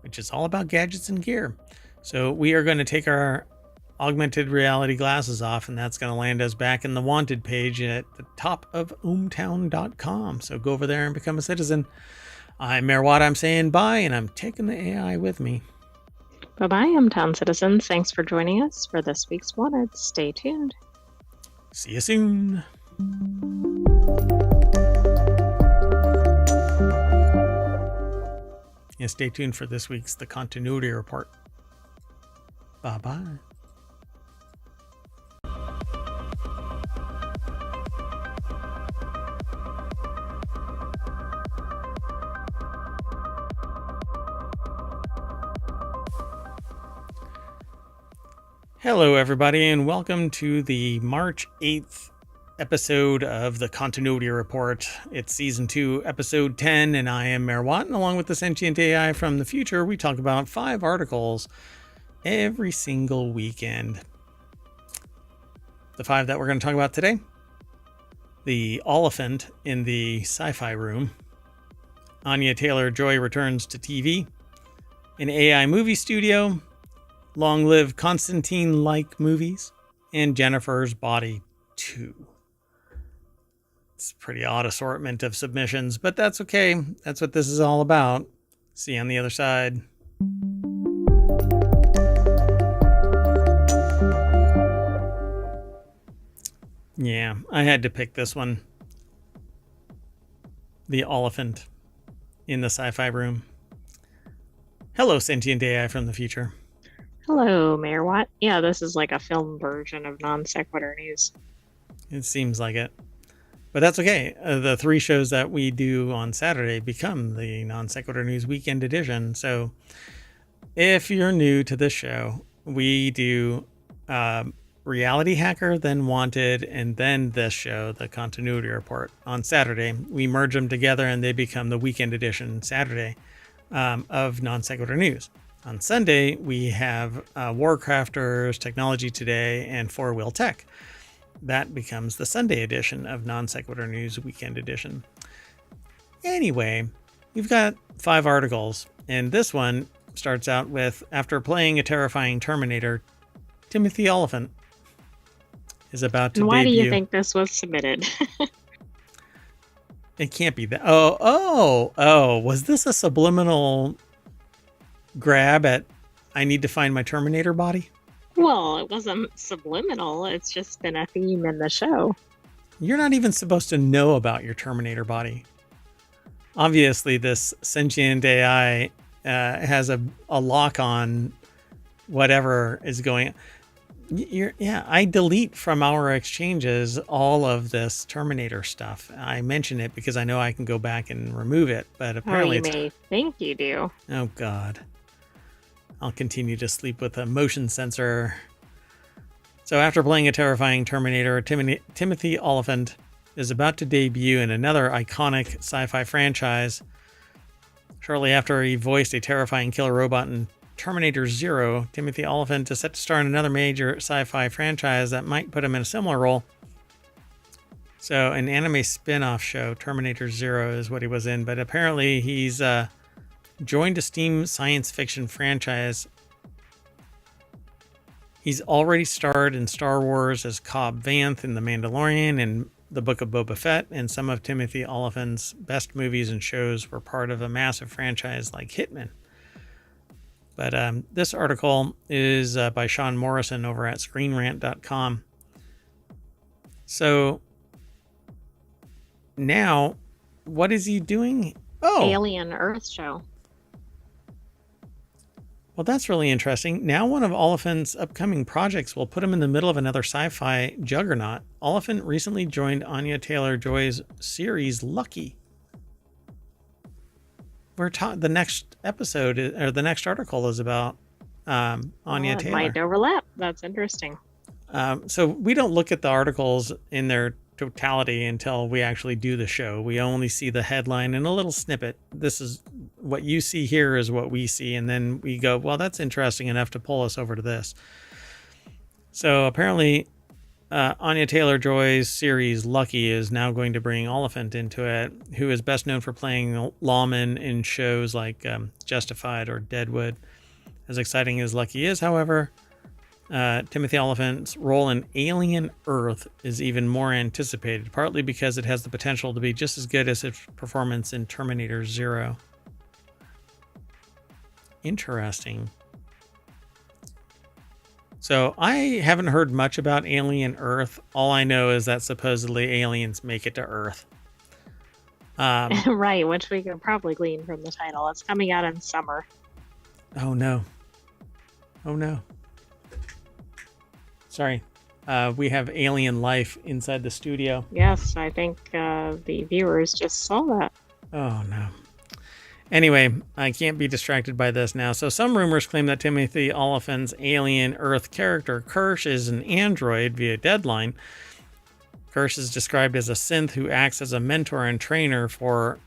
which is all about gadgets and gear. So we are going to take our augmented reality glasses off, and that's going to land us back in the Wanted page at the top of ohmtown.com. So go over there and become a citizen. I'm Mayor Watt. I'm saying bye, and I'm taking the AI with me. Bye-bye, Town citizens. Thanks for joining us for this week's Wanted. Stay tuned. See you soon. Yeah, stay tuned for this week's The Continuity Report. Bye-bye. Hello, everybody, and welcome to the March 8th episode of the Continuity Report. It's Season 2, Episode 10, and I am Mayor Watt, and along with the sentient AI from the future, we talk about 5 articles every single weekend. The 5 that we're going to talk about today: the elephant in the sci-fi room, Anya Taylor-Joy returns to TV, an AI movie studio, Long Live Constantine-like movies, and Jennifer's Body 2. It's a pretty odd assortment of submissions, but that's okay. That's what this is all about. See you on the other side. Yeah, I had to pick this one. The elephant in the sci-fi room. Hello, sentient AI from the future. Hello, Mayor Watt. Yeah, this is like a film version of Non Sequitur News. It seems like it. But that's okay. The 3 shows that we do on Saturday become the Non Sequitur News Weekend Edition. So if you're new to the show, we do Reality Hacker, then Wanted, and then this show, the Continuity Report, on Saturday. We merge them together and they become the weekend edition Saturday of Non Sequitur News. On Sunday, we have WarCrafters, Technology Today, and Four Wheel Tech. That becomes the Sunday edition of Non Sequitur News Weekend Edition. Anyway, we've got 5 articles, and this one starts out with, after playing a terrifying Terminator, Timothy Oliphant is about to debut. Why do you think this was submitted? It can't be that. Oh, was this a subliminal grab at, I need to find my Terminator body? Well, it wasn't subliminal. It's just been a theme in the show. You're not even supposed to know about your Terminator body. Obviously, this sentient AI has a lock on whatever is going on. I delete from our exchanges all of this Terminator stuff. I mention it because I know I can go back and remove it, but apparently you may think you do. Oh, God. I'll continue to sleep with a motion sensor. So after playing a terrifying Terminator, Timothy Oliphant is about to debut in another iconic sci-fi franchise. Shortly after he voiced a terrifying killer robot in Terminator Zero, Timothy Oliphant is set to star in another major sci-fi franchise that might put him in a similar role. So an anime spin-off show, Terminator Zero, is what he was in, but apparently he's joined a Steam science fiction franchise. He's already starred in Star Wars as Cobb Vanth in The Mandalorian and The Book of Boba Fett, and some of Timothy Oliphant's best movies and shows were part of a massive franchise like Hitman. But this article is by Sean Morrison over at ScreenRant.com. So now, what is he doing? Oh, Alien Earth show. Well, that's really interesting. Now one of Oliphant's upcoming projects will put him in the middle of another sci-fi juggernaut. Oliphant recently joined Anya Taylor-Joy's series Lucky. The next episode, or the next article, is about Anya Taylor. Might overlap. That's interesting. So we don't look at the articles in their totality until we actually do the show. We only see the headline and a little snippet. This is what you see here is what we see, and then we go, well, that's interesting enough to pull us over to this. So apparently Anya Taylor-Joy's series Lucky is now going to bring Oliphant into it, who is best known for playing lawman in shows like Justified or Deadwood. As exciting as Lucky is, however, Timothy Oliphant's role in Alien Earth is even more anticipated, partly because it has the potential to be just as good as his performance in Terminator Zero. Interesting. So I haven't heard much about Alien Earth. All I know is that supposedly aliens make it to Earth. Right, which we could probably glean from the title. It's coming out in summer. Oh no. Sorry. We have alien life inside the studio. Yes, I think the viewers just saw that. Oh no. Anyway, I can't be distracted by this now. So some rumors claim that Timothy Oliphant's Alien Earth character, Kirsch, is an android via Deadline. Kirsch is described as a synth who acts as a mentor and trainer for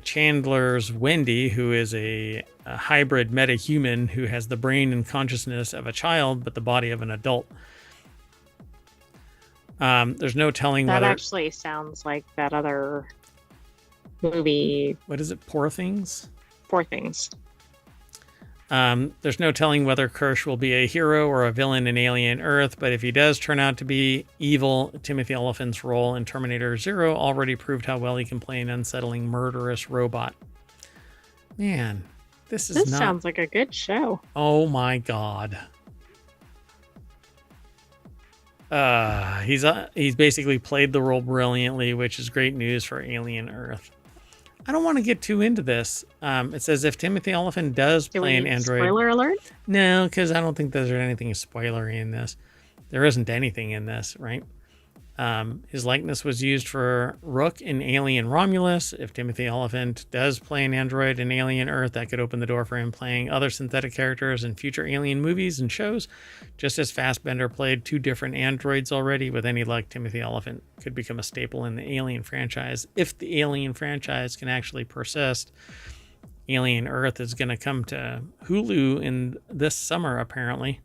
Chandler's Wendy, who is a hybrid metahuman who has the brain and consciousness of a child, but the body of an adult. There's no telling that whether... That actually sounds like that other movie. What is it? Poor Things? Poor Things. There's no telling whether Kirsch will be a hero or a villain in Alien Earth, but if he does turn out to be evil, Timothy Oliphant's role in Terminator Zero already proved how well he can play an unsettling, murderous robot. Man, this sounds like a good show. Oh my God. He's basically played the role brilliantly, which is great news for Alien Earth. I don't want to get too into this. It says if Timothy Oliphant does play an android... Spoiler alert? No, because I don't think there's anything spoilery in this. There isn't anything in this, right? His likeness was used for Rook in Alien Romulus. If Timothy Oliphant does play an android in Alien Earth, that could open the door for him playing other synthetic characters in future Alien movies and shows. Just as Fassbender played 2 different androids already, with any luck, Timothy Oliphant could become a staple in the Alien franchise. If the Alien franchise can actually persist, Alien Earth is going to come to Hulu in this summer, apparently.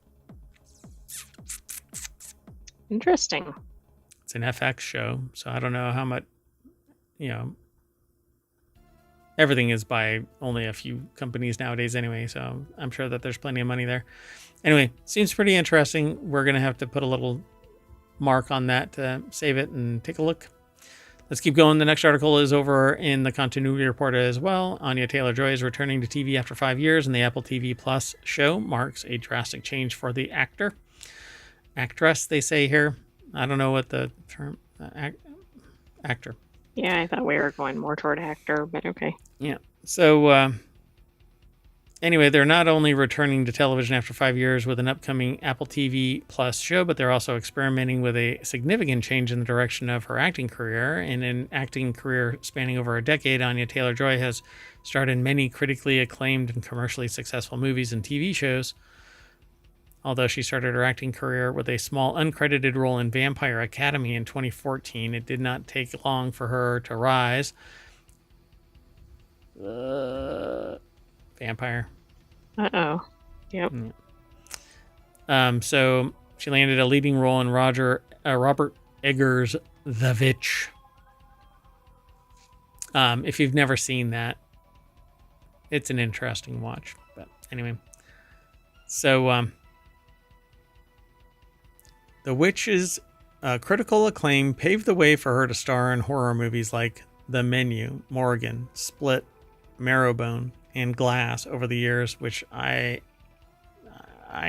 Interesting. It's an FX show, so I don't know how much, everything is by only a few companies nowadays anyway, so I'm sure that there's plenty of money there. Anyway, seems pretty interesting. We're going to have to put a little mark on that to save it and take a look. Let's keep going. The next article is over in the Continuity Report as well. Anya Taylor-Joy is returning to TV after 5 years, and the Apple TV Plus show marks a drastic change for the actress, they say here. I don't know what the term, actor. Yeah, I thought we were going more toward actor, but okay. Yeah. So anyway, they're not only returning to television after 5 years with an upcoming Apple TV Plus show, but they're also experimenting with a significant change in the direction of her acting career. In an acting career spanning over a decade, Anya Taylor-Joy has starred in many critically acclaimed and commercially successful movies and TV shows. Although she started her acting career with a small uncredited role in Vampire Academy in 2014, it did not take long for her to rise. Vampire. Uh-oh. Yep. So she landed a leading role in Robert Eggers' The Witch. If you've never seen that, it's an interesting watch. But anyway. So... The Witch's critical acclaim paved the way for her to star in horror movies like The Menu, Morgan, Split, Marrowbone, and Glass over the years, which I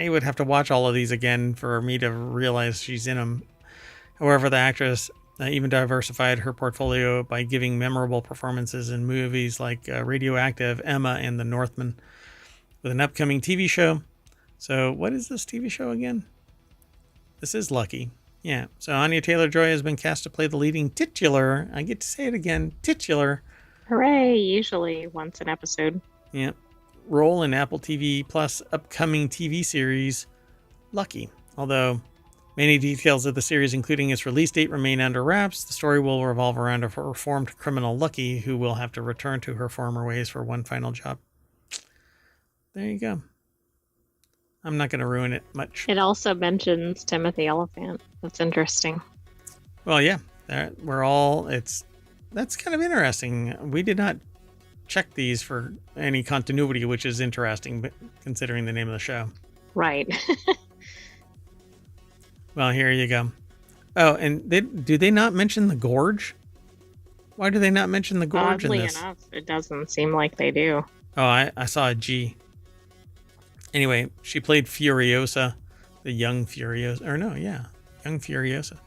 would have to watch all of these again for me to realize she's in them. However, the actress even diversified her portfolio by giving memorable performances in movies like Radioactive, Emma, and The Northman, with an upcoming TV show. So what is this TV show again? This is Lucky. Yeah. So Anya Taylor-Joy has been cast to play the leading titular. I get to say it again. Titular. Hooray. Usually once an episode. Yeah. Role in Apple TV Plus upcoming TV series Lucky. Although many details of the series, including its release date, remain under wraps, the story will revolve around a reformed criminal Lucky who will have to return to her former ways for one final job. There you go. I'm not going to ruin it much. It also mentions Timothy Oliphant. That's interesting. Well, yeah, that's kind of interesting. We did not check these for any continuity, which is interesting, but considering the name of the show. Right. Well, here you go. Oh, and do they not mention the gorge? Why do they not mention the gorge in this? Oddly enough, it doesn't seem like they do. Oh, I saw a G. Anyway, she played Furiosa, the young Furiosa. Or no, yeah, young Furiosa.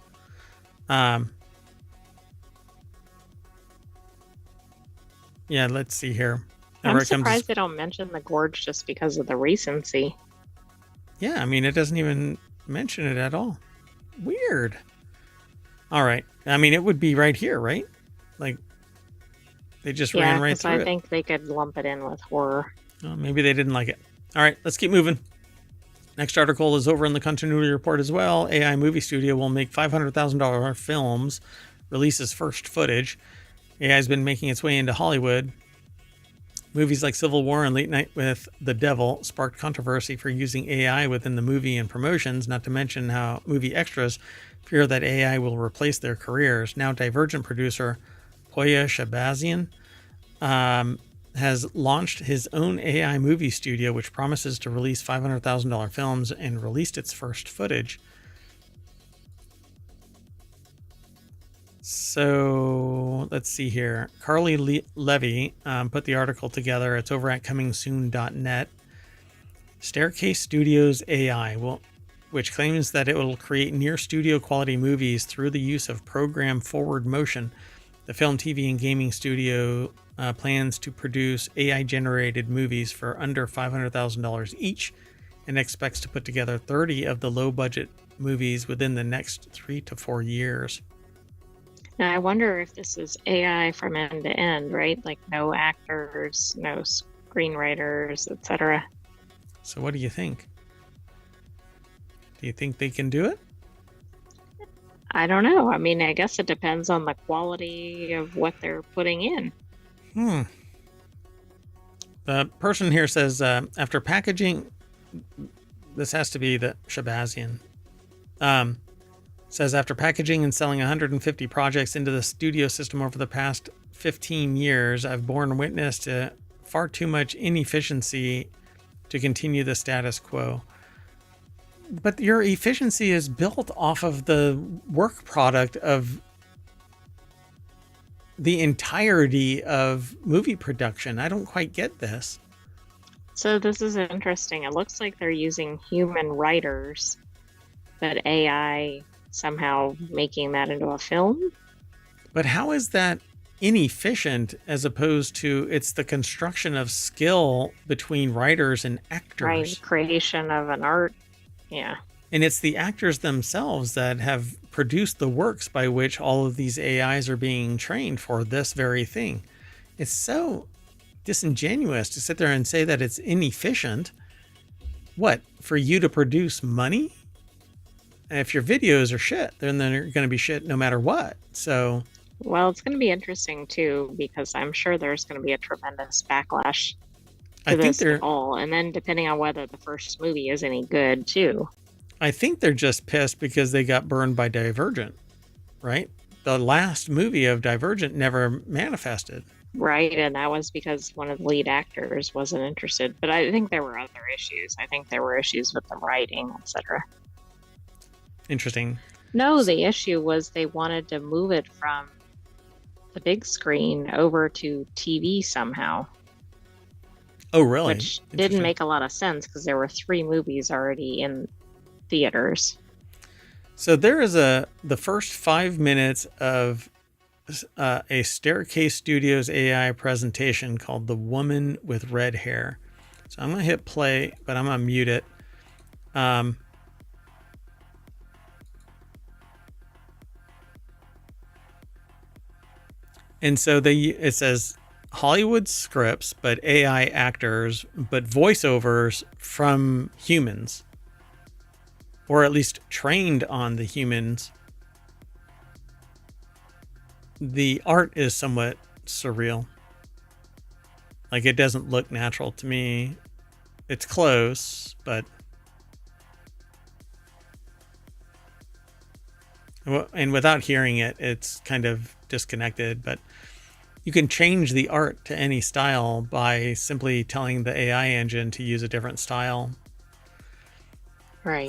Yeah, let's see here. I'm surprised they don't mention the gorge just because of the recency. Yeah, I mean, it doesn't even mention it at all. Weird. All right. I mean, it would be right here, right? Like, they just ran right through it. I think they could lump it in with horror. Oh, maybe they didn't like it. All right, let's keep moving. Next article is over in the Continuity Report as well. AI movie studio will make $500,000 films, releases first footage. AI has been making its way into Hollywood. Movies like Civil War and Late Night with the Devil sparked controversy for using AI within the movie and promotions, not to mention how movie extras fear that AI will replace their careers. Now, Divergent producer Poya Shabazian has launched his own AI movie studio, which promises to release $500,000 films, and released its first footage. So let's see here. Carly Levy put the article together. It's over at comingsoon.net. Staircase Studios AI which claims that it will create near studio quality movies through the use of program forward motion. The film, TV, and gaming studio plans to produce AI-generated movies for under $500,000 each and expects to put together 30 of the low-budget movies within the next 3 to 4 years. Now, I wonder if this is AI from end to end, right? Like no actors, no screenwriters, etc. So what do you think? Do you think they can do it? I don't know. I mean, I guess it depends on the quality of what they're putting in. The person here says, after packaging, this has to be the Shabazian, says, after packaging and selling 150 projects into the studio system over the past 15 years, I've borne witness to far too much inefficiency to continue the status quo. But your efficiency is built off of the work product of the entirety of movie production. I don't quite get this. So this is interesting. It looks like they're using human writers, but AI somehow making that into a film. But how is that inefficient as opposed to it's the construction of skill between writers and actors? Right, creation of an art. Yeah. And it's the actors themselves that have produced the works by which all of these AIs are being trained for this very thing. It's so disingenuous to sit there and say that it's inefficient. What, for you to produce money? And if your videos are shit, then they're going to be shit no matter what. So, well, it's going to be interesting too, because I'm sure there's going to be a tremendous backlash to this at all. And then depending on whether the first movie is any good too. I think they're just pissed because they got burned by Divergent, right? The last movie of Divergent never manifested. Right, and that was because one of the lead actors wasn't interested. But I think there were other issues. I think there were issues with the writing, etc. Interesting. No, the issue was they wanted to move it from the big screen over to TV somehow. Oh, really? Which didn't make a lot of sense because there were 3 movies already in theaters. So there is the first 5 minutes of a Staircase Studios AI presentation called The Woman with Red Hair. So I'm going to hit play, but I'm going to mute it. And so it says Hollywood scripts, but AI actors, but voiceovers from humans, or at least trained on the humans. The art is somewhat surreal. Like, it doesn't look natural to me. It's close, but... And without hearing it, it's kind of disconnected, but you can change the art to any style by simply telling the AI engine to use a different style. Right.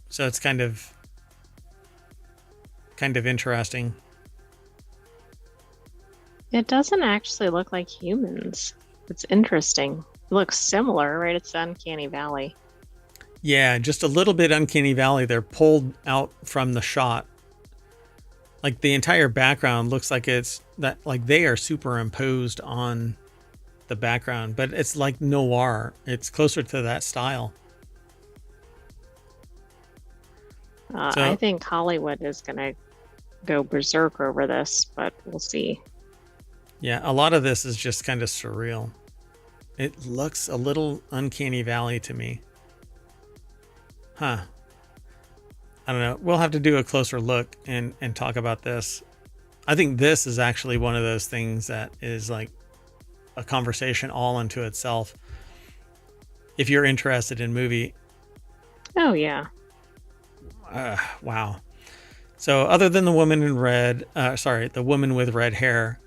So it's kind of interesting. It doesn't actually look like humans. It's interesting. It looks similar, right? It's the Uncanny Valley. Yeah, just a little bit Uncanny Valley. They're pulled out from the shot. Like, the entire background looks like they are superimposed on the background, but it's like noir. It's closer to that style. I think Hollywood is going to go berserk over this, but we'll see. Yeah, a lot of this is just kind of surreal. It looks a little Uncanny Valley to me. Huh. I don't know. We'll have to do a closer look and talk about this. I think this is actually one of those things that is like a conversation all unto itself. If you're interested in movie. Oh, yeah. Wow. So other than the woman in red, the woman with red hair,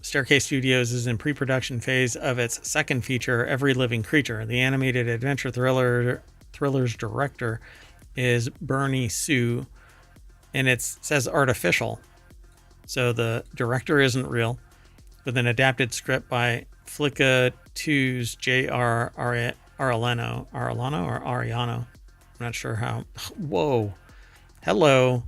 Staircase Studios is in pre-production phase of its second feature, Every Living Creature. The animated adventure thriller's director is Bernie Sue, and it says artificial. So the director isn't real, with an adapted script by Flicka 2's J.R. Arellano or Ariano. I'm not sure how. Whoa. Hello.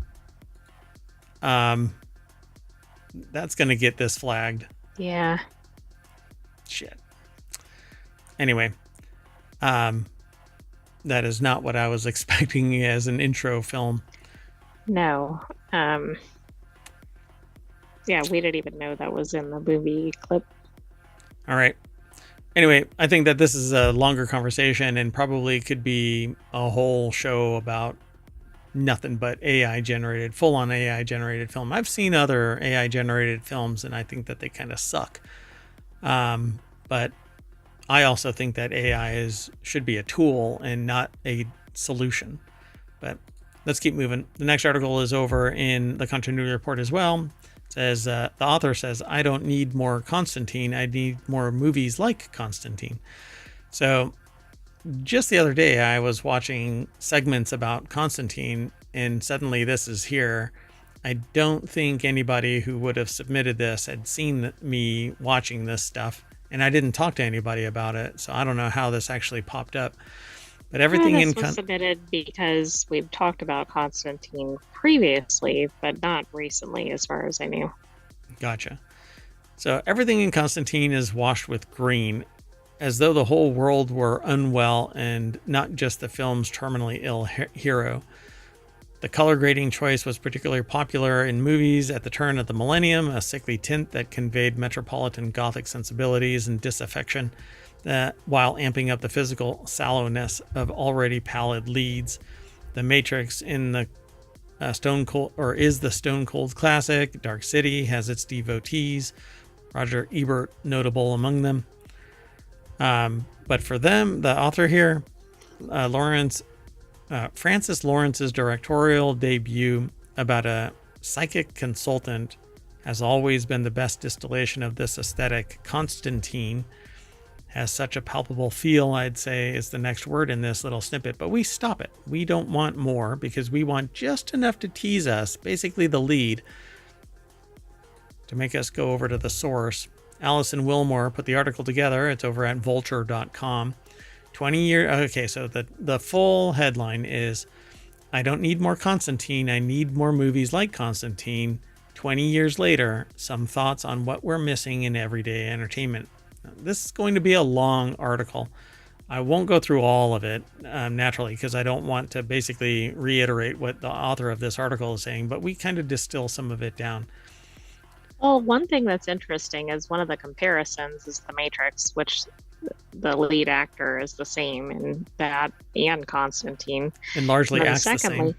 That's going to get this flagged. Yeah. Shit. Anyway. that is not what I was expecting as an intro film. No. Yeah, we didn't even know that was in the movie clip. All right. Anyway, I think that this is a longer conversation and probably could be a whole show about nothing but AI generated, full on AI generated film. I've seen other AI generated films and I think that they kind of suck. But I also think that AI should be a tool and not a solution. But let's keep moving. The next article is over in the Continuity Report as well. It says, the author says, I don't need more Constantine. I need more movies like Constantine. So just the other day, I was watching segments about Constantine, and suddenly this is here. I don't think anybody who would have submitted this had seen me watching this stuff, and I didn't talk to anybody about it, so I don't know how this actually popped up. But everything this was submitted because we've talked about Constantine previously, but not recently, as far as I knew. Gotcha. So everything in Constantine is washed with green, as though the whole world were unwell and not just the film's terminally ill hero. The color grading choice was particularly popular in movies at the turn of the millennium, a sickly tint that conveyed metropolitan Gothic sensibilities and disaffection, while amping up the physical sallowness of already pallid leads. The Matrix in the Stone Cold, or is the Stone Cold classic. Dark City has its devotees, Roger Ebert notable among them. But for them, the author here, Francis Lawrence's directorial debut about a psychic consultant has always been the best distillation of this aesthetic. Constantine has such a palpable feel, I'd say, is the next word in this little snippet, but we stop it. We don't want more because we want just enough to tease us, basically the lead, to make us go over to the source. Alison Wilmore put the article together. It's over at vulture.com. 20 years. Okay, so the full headline is, I don't need more Constantine. I need more movies like Constantine. 20 years later, some thoughts on what we're missing in everyday entertainment. Now, this is going to be a long article. I won't go through all of it naturally because I don't want to basically reiterate what the author of this article is saying, but we kind of distill some of it down. Well, one thing that's interesting is one of the comparisons is The Matrix, which the lead actor is the same in that and Constantine. And largely and acts the same.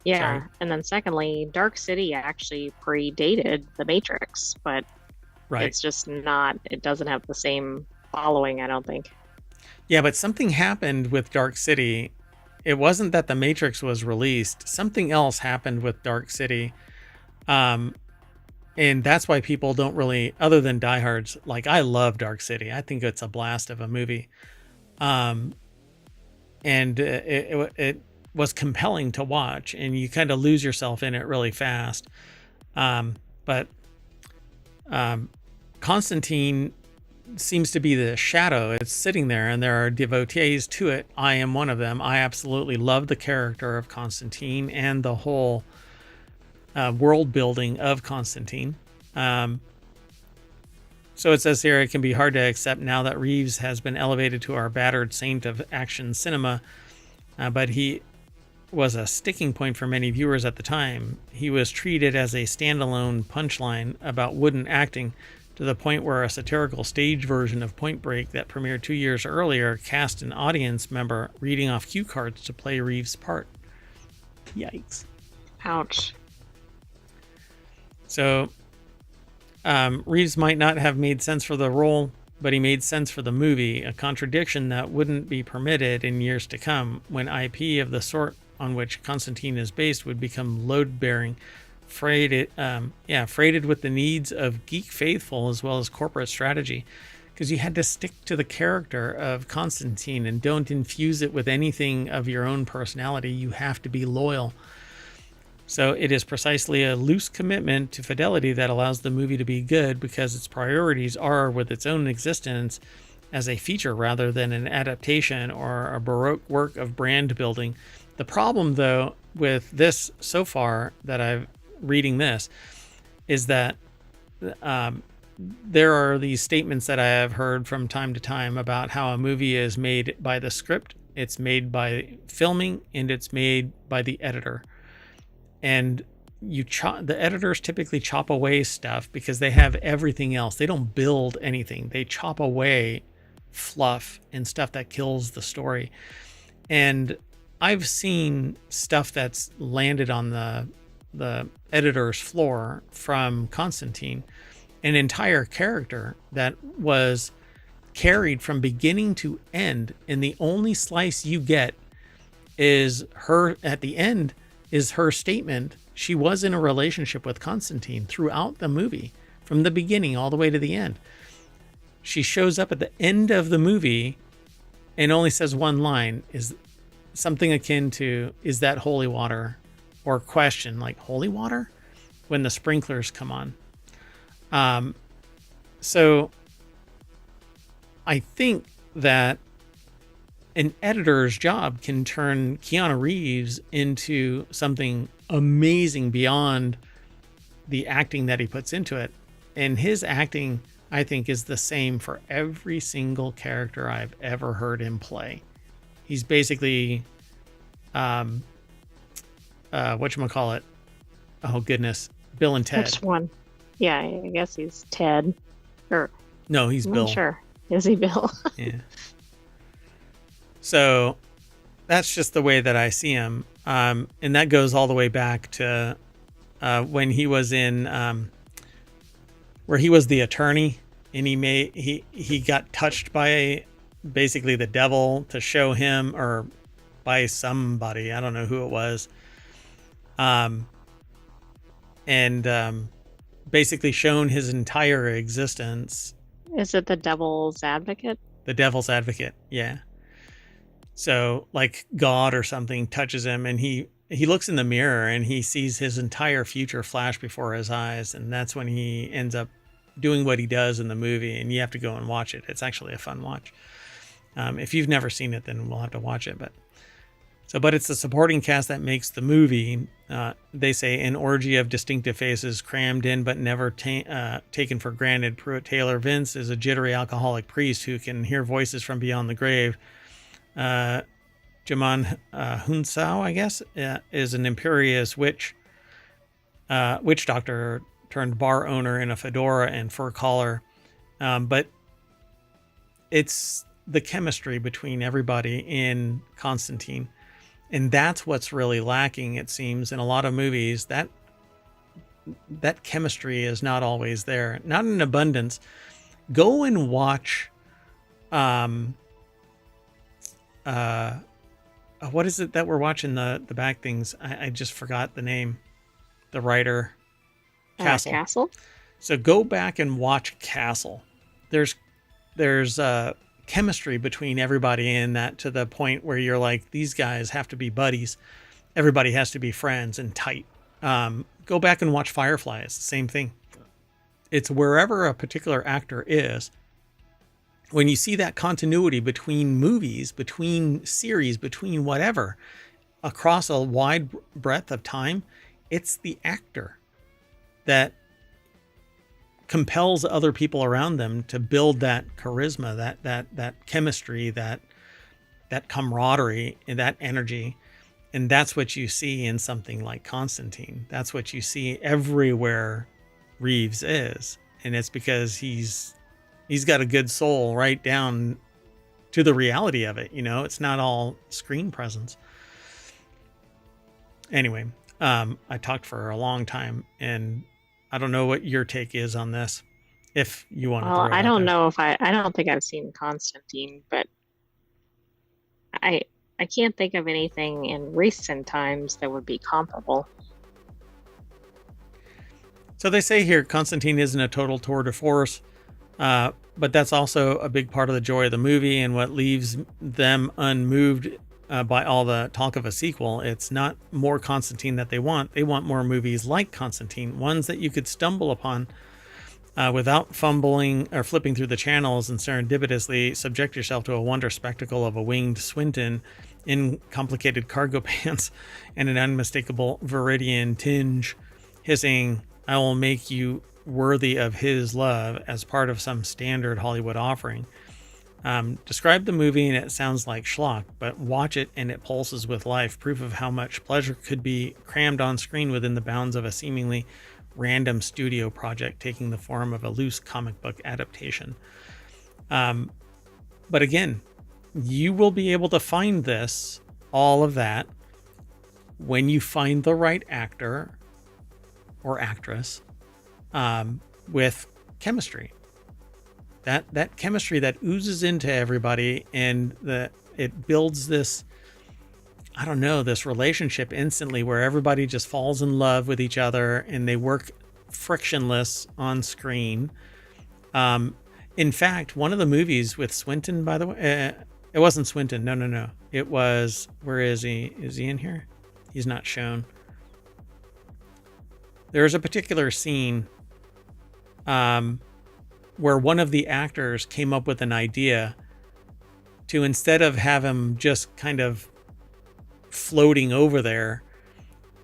Yeah. Sorry. And then secondly, Dark City actually predated The Matrix, but right. It's just not, it doesn't have the same following, I don't think. Yeah, but something happened with Dark City. It wasn't that The Matrix was released. Something else happened with Dark City. And that's why people don't really, other than diehards, like I love Dark City. I think it's a blast of a movie. And it was compelling to watch, and you kind of lose yourself in it really fast. But Constantine seems to be the shadow. It's sitting there, and there are devotees to it. I am one of them. I absolutely love the character of Constantine and the whole world building of Constantine. So it says here, it can be hard to accept now that Reeves has been elevated to our battered saint of action cinema, but he was a sticking point for many viewers at the time. He was treated as a standalone punchline about wooden acting, to the point where a satirical stage version of Point Break that premiered 2 years earlier cast an audience member reading off cue cards to play Reeves' part. Yikes. Ouch. So Reeves might not have made sense for the role, but he made sense for the movie, a contradiction that wouldn't be permitted in years to come when IP of the sort on which Constantine is based would become load-bearing, freighted with the needs of geek faithful as well as corporate strategy, because you had to stick to the character of Constantine and don't infuse it with anything of your own personality. You have to be loyal. So it is precisely a loose commitment to fidelity that allows the movie to be good, because its priorities are with its own existence as a feature rather than an adaptation or a baroque work of brand building. The problem, though, with this so far that I've reading this is that there are these statements that I have heard from time to time about how a movie is made by the script It's made by filming, and it's made by the editor. And the editors typically chop away stuff because they have everything else. They don't build anything. They chop away fluff and stuff that kills the story. And I've seen stuff that's landed on the editor's floor from Constantine, an entire character that was carried from beginning to end, and the only slice you get is her at the end, is her statement. She was in a relationship with Constantine throughout the movie, from the beginning all the way to the end. She shows up at the end of the movie and only says one line, is something akin to, "Is that holy water?" or question like, "Holy water?" when the sprinklers come on. So I think that an editor's job can turn Keanu Reeves into something amazing beyond the acting that he puts into it. And his acting, I think, is the same for every single character I've ever heard him play. He's basically, whatchamacallit? Oh, goodness. Bill and Ted. Which one? Yeah, I guess he's Ted. Or No, he's I'm Bill. not sure. Is he Bill? Yeah. So that's just the way that I see him. And that goes all the way back to when he was in where he was the attorney, and he got touched by basically the devil to show him, or by somebody, I don't know who it was, and basically shown his entire existence. Is it the Devil's Advocate? The devil's advocate, yeah. So like God or something touches him, and he looks in the mirror and he sees his entire future flash before his eyes, and that's when he ends up doing what he does in the movie. And you have to go and watch it. It's actually a fun watch. If you've never seen it, then we'll have to watch it. But it's the supporting cast that makes the movie. They say an orgy of distinctive faces crammed in but never taken for granted. Pruitt Taylor Vince is a jittery alcoholic priest who can hear voices from beyond the grave. Jamon Hunsao, I guess, is an imperious witch doctor turned bar owner in a fedora and fur collar. But it's the chemistry between everybody in Constantine. And that's what's really lacking, it seems, in a lot of movies. That chemistry is not always there, not in abundance. Go and watch, what is it that we're watching, the back things? I just forgot the name. The writer, Castle. Castle? So go back and watch Castle. There's chemistry between everybody in that, to the point where you're like, these guys have to be buddies. Everybody has to be friends and tight. Go back and watch Firefly. It's the same thing. It's wherever a particular actor is. When you see that continuity between movies, between series, between whatever, across a wide breadth of time, it's the actor that compels other people around them to build that charisma, that chemistry, that camaraderie, and that energy. And that's what you see in something like Constantine. That's what you see everywhere Reeves is. And it's because he's got a good soul right down to the reality of it. You know, it's not all screen presence. Anyway, I talked for a long time, and I don't know what your take is on this. If you want to. Well, I don't know if I don't think I've seen Constantine, but I can't think of anything in recent times that would be comparable. So they say here, Constantine isn't a total tour de force, but that's also a big part of the joy of the movie and what leaves them unmoved by all the talk of a sequel. It's not more Constantine that they want. They want more movies like Constantine, ones that you could stumble upon without fumbling or flipping through the channels, and serendipitously subject yourself to a wonder spectacle of a winged Swinton in complicated cargo pants and an unmistakable Viridian tinge, hissing, "I will make you worthy of his love," as part of some standard Hollywood offering. Describe the movie and it sounds like schlock, but watch it and it pulses with life. Proof of how much pleasure could be crammed on screen within the bounds of a seemingly random studio project taking the form of a loose comic book adaptation. But again, you will be able to find all of that, when you find the right actor or actress with chemistry. That chemistry that oozes into everybody, and it builds this, I don't know, this relationship instantly where everybody just falls in love with each other and they work frictionless on screen. In fact, one of the movies with Swinton, by the way, it wasn't Swinton. No. It was, where is he? Is he in here? He's not shown. There's a particular scene where one of the actors came up with an idea to, instead of have him just kind of floating over there,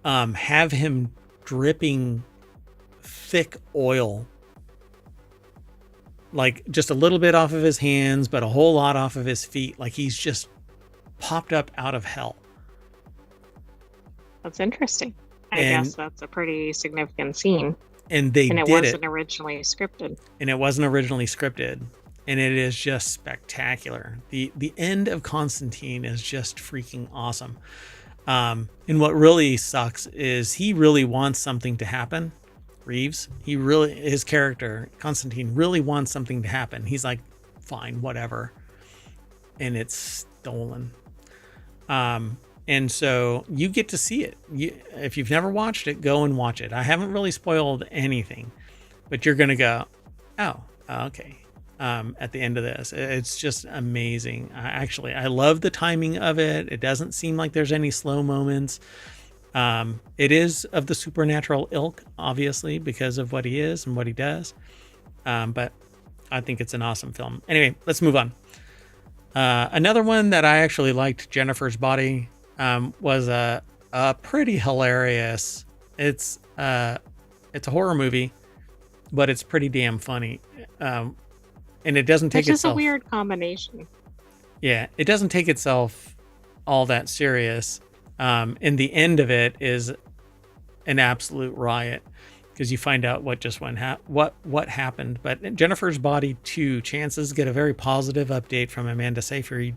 have him dripping thick oil, like just a little bit off of his hands, but a whole lot off of his feet. Like he's just popped up out of hell. That's interesting. I guess that's a pretty significant scene. And it wasn't originally scripted. And it wasn't originally scripted. And it is just spectacular. The end of Constantine is just freaking awesome. And what really sucks is he really wants something to happen. Reeves, his character, Constantine, really wants something to happen. He's like, fine, whatever. And it's stolen. And so you get to see it. If you've never watched it, go and watch it. I haven't really spoiled anything, but you're going to go, oh, okay. At the end of this, it's just amazing. I love the timing of it. It doesn't seem like there's any slow moments. It is of the supernatural ilk, obviously, because of what he is and what he does. But I think it's an awesome film. Anyway, let's move on. Another one that I actually liked, Jennifer's Body, was a pretty hilarious. It's a horror movie, but it's pretty damn funny. And it doesn't take itself. It's just a weird combination. Yeah, it doesn't take itself all that serious. And the end of it is an absolute riot because you find out what just what happened. But Jennifer's Body 2, chances get a very positive update from Amanda Seyfried.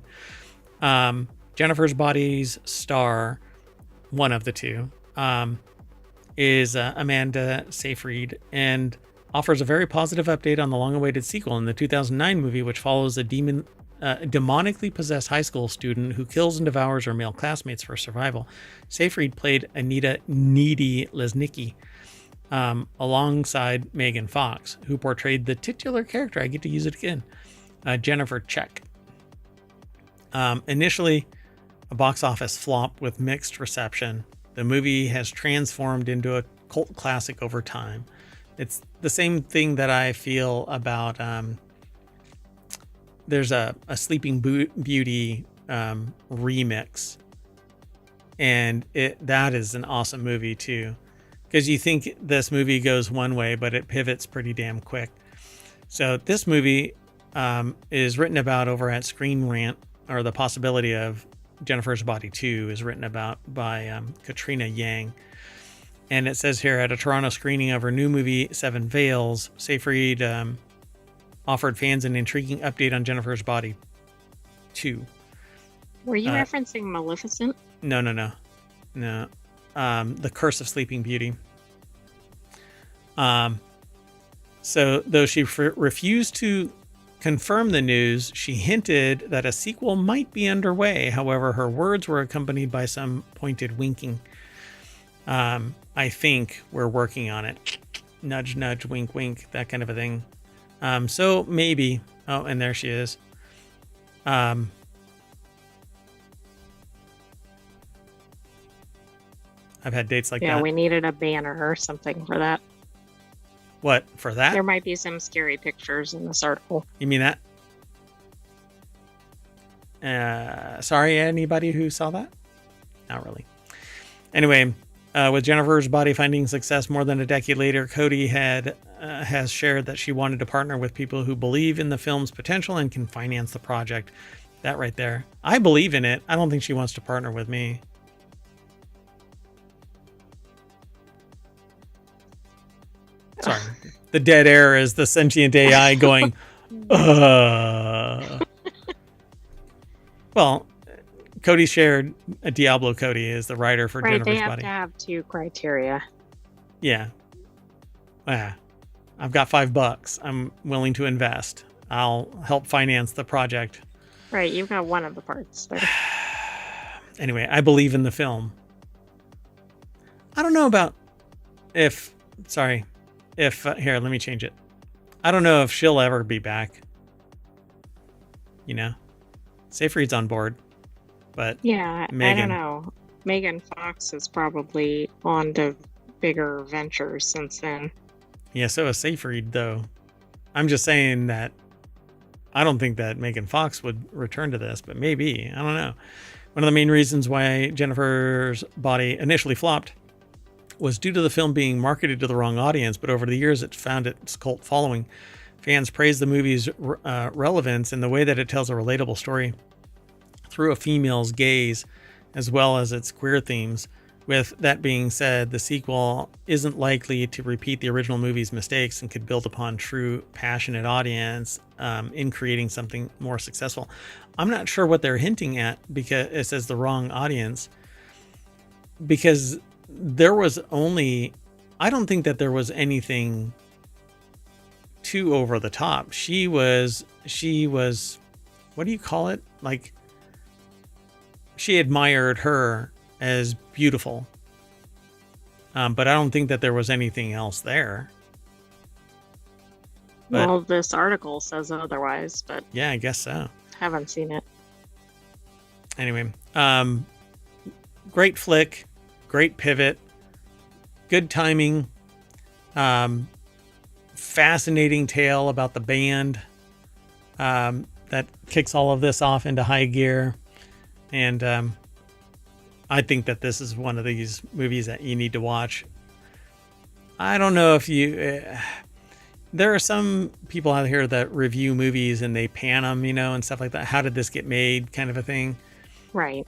Jennifer's Body's star, one of the two, is Amanda Seyfried, and offers a very positive update on the long-awaited sequel in the 2009 movie, which follows a demonically possessed high school student who kills and devours her male classmates for survival. Seyfried played Anita Needy Lesnicki alongside Megan Fox, who portrayed the titular character. I get to use it again. Jennifer Check. Initially a box office flop with mixed reception, the movie has transformed into a cult classic over time. It's the same thing that I feel about there's a Sleeping Beauty remix, and that is an awesome movie too, because you think this movie goes one way, but it pivots pretty damn quick. So this movie is written about over at Screen Rant, or the possibility of Jennifer's Body 2 is written about by Katrina Yang. And it says here, at a Toronto screening of her new movie, Seven Veils, Seyfried offered fans an intriguing update on Jennifer's Body 2. Were you referencing Maleficent? No. The Curse of Sleeping Beauty. So though she refused to confirm the news, she hinted that a sequel might be underway. However, her words were accompanied by some pointed winking. I think we're working on it. Nudge, nudge, wink, wink, that kind of a thing. So maybe. Oh, and there she is. I've had dates like that. Yeah, we needed a banner or something for that. What, for that? There might be some scary pictures in this article. You mean that? Sorry, anybody who saw that? Not really. Anyway, With Jennifer's body finding success more than a decade later, Cody has shared that she wanted to partner with people who believe in the film's potential and can finance the project. That right there. I believe in it. I don't think she wants to partner with me. Sorry. The dead air is the sentient AI going, Well, Cody shared, Diablo Cody is the writer for Right, Jennifer's they have Body. to have 2 criteria. Yeah. I've got $5. I'm willing to invest. I'll help finance the project. Right, you've got one of the parts there. Anyway, I believe in the film. I don't know about if, here, let me change it. I don't know if she'll ever be back. You know? Seyfried's on board. But Yeah, Megan. I don't know. Megan Fox is probably on to bigger ventures since then. Yeah, so is Seyfried, though. I'm just saying that I don't think that Megan Fox would return to this, but maybe. I don't know. One of the main reasons why Jennifer's Body initially flopped was due to the film being marketed to the wrong audience, but over the years it found its cult following. Fans praised the movie's relevance in the way that it tells a relatable story through a female's gaze, as well as its queer themes. With that being said, the sequel isn't likely to repeat the original movie's mistakes and could build upon true, passionate audience in creating something more successful. I'm not sure what they're hinting at because it says the wrong audience. Because there was only, I don't think that there was anything too over the top. She was, what do you call it? Like, she admired her as beautiful. But I don't think that there was anything else there. But, well, this article says otherwise, but yeah, I guess so. Haven't seen it. Anyway, great flick, great pivot, good timing, fascinating tale about the band that kicks all of this off into high gear. And I think that this is one of these movies that you need to watch. I don't know if you... there are some people out here that review movies and they pan them, you know, and stuff like that. How did this get made, kind of a thing. Right.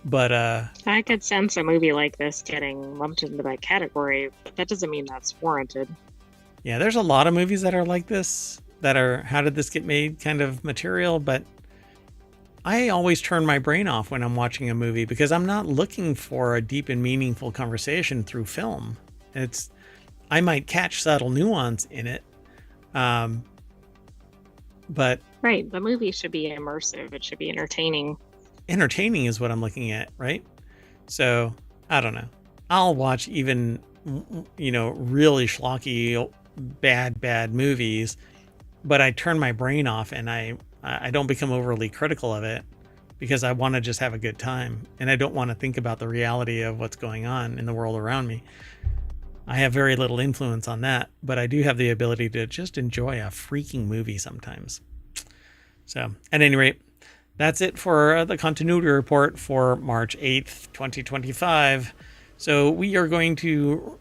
But I could sense a movie like this getting lumped into that category, but that doesn't mean that's warranted. Yeah, there's a lot of movies that are like this, that are how did this get made kind of material, but I always turn my brain off when I'm watching a movie because I'm not looking for a deep and meaningful conversation through film. I might catch subtle nuance in it, but... Right, the movie should be immersive. It should be entertaining. Entertaining is what I'm looking at, right? So, I don't know. I'll watch even, you know, really schlocky, bad movies, but I turn my brain off and I don't become overly critical of it because I want to just have a good time and I don't want to think about the reality of what's going on in the world around me. I have very little influence on that, but I do have the ability to just enjoy a freaking movie sometimes. So, at any rate, that's it for the continuity report for March 8th, 2025. So we are going to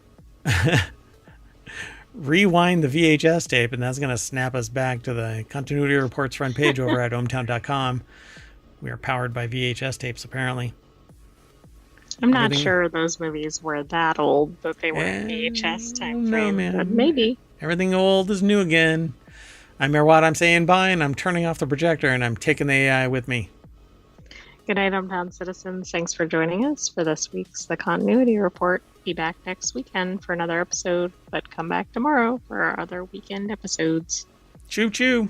rewind the VHS tape, and that's going to snap us back to the continuity reports front page over at ohmtown.com. We are powered by VHS tapes, apparently. I'm not sure those movies were that old, that they were in VHS time frame. Man. But maybe. Everything old is new again. I'm Mayor Watt, I'm saying bye, and I'm turning off the projector, and I'm taking the AI with me. Good night, hometown citizens. Thanks for joining us for this week's The Continuity Report. Be back next weekend for another episode, but come back tomorrow for our other weekend episodes. Choo choo.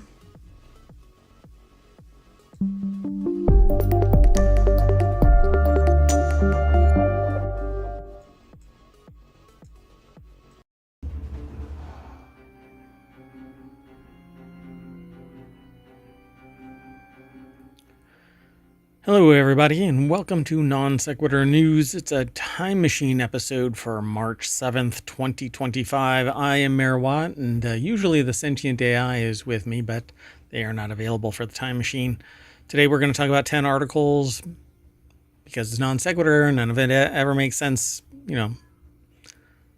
Hello, everybody, and welcome to Non Sequitur News. It's a time machine episode for March 7th, 2025. I am Mayor Watt, and usually the sentient AI is with me, but they are not available for the time machine. Today, we're going to talk about 10 articles because it's non sequitur. None of it ever makes sense,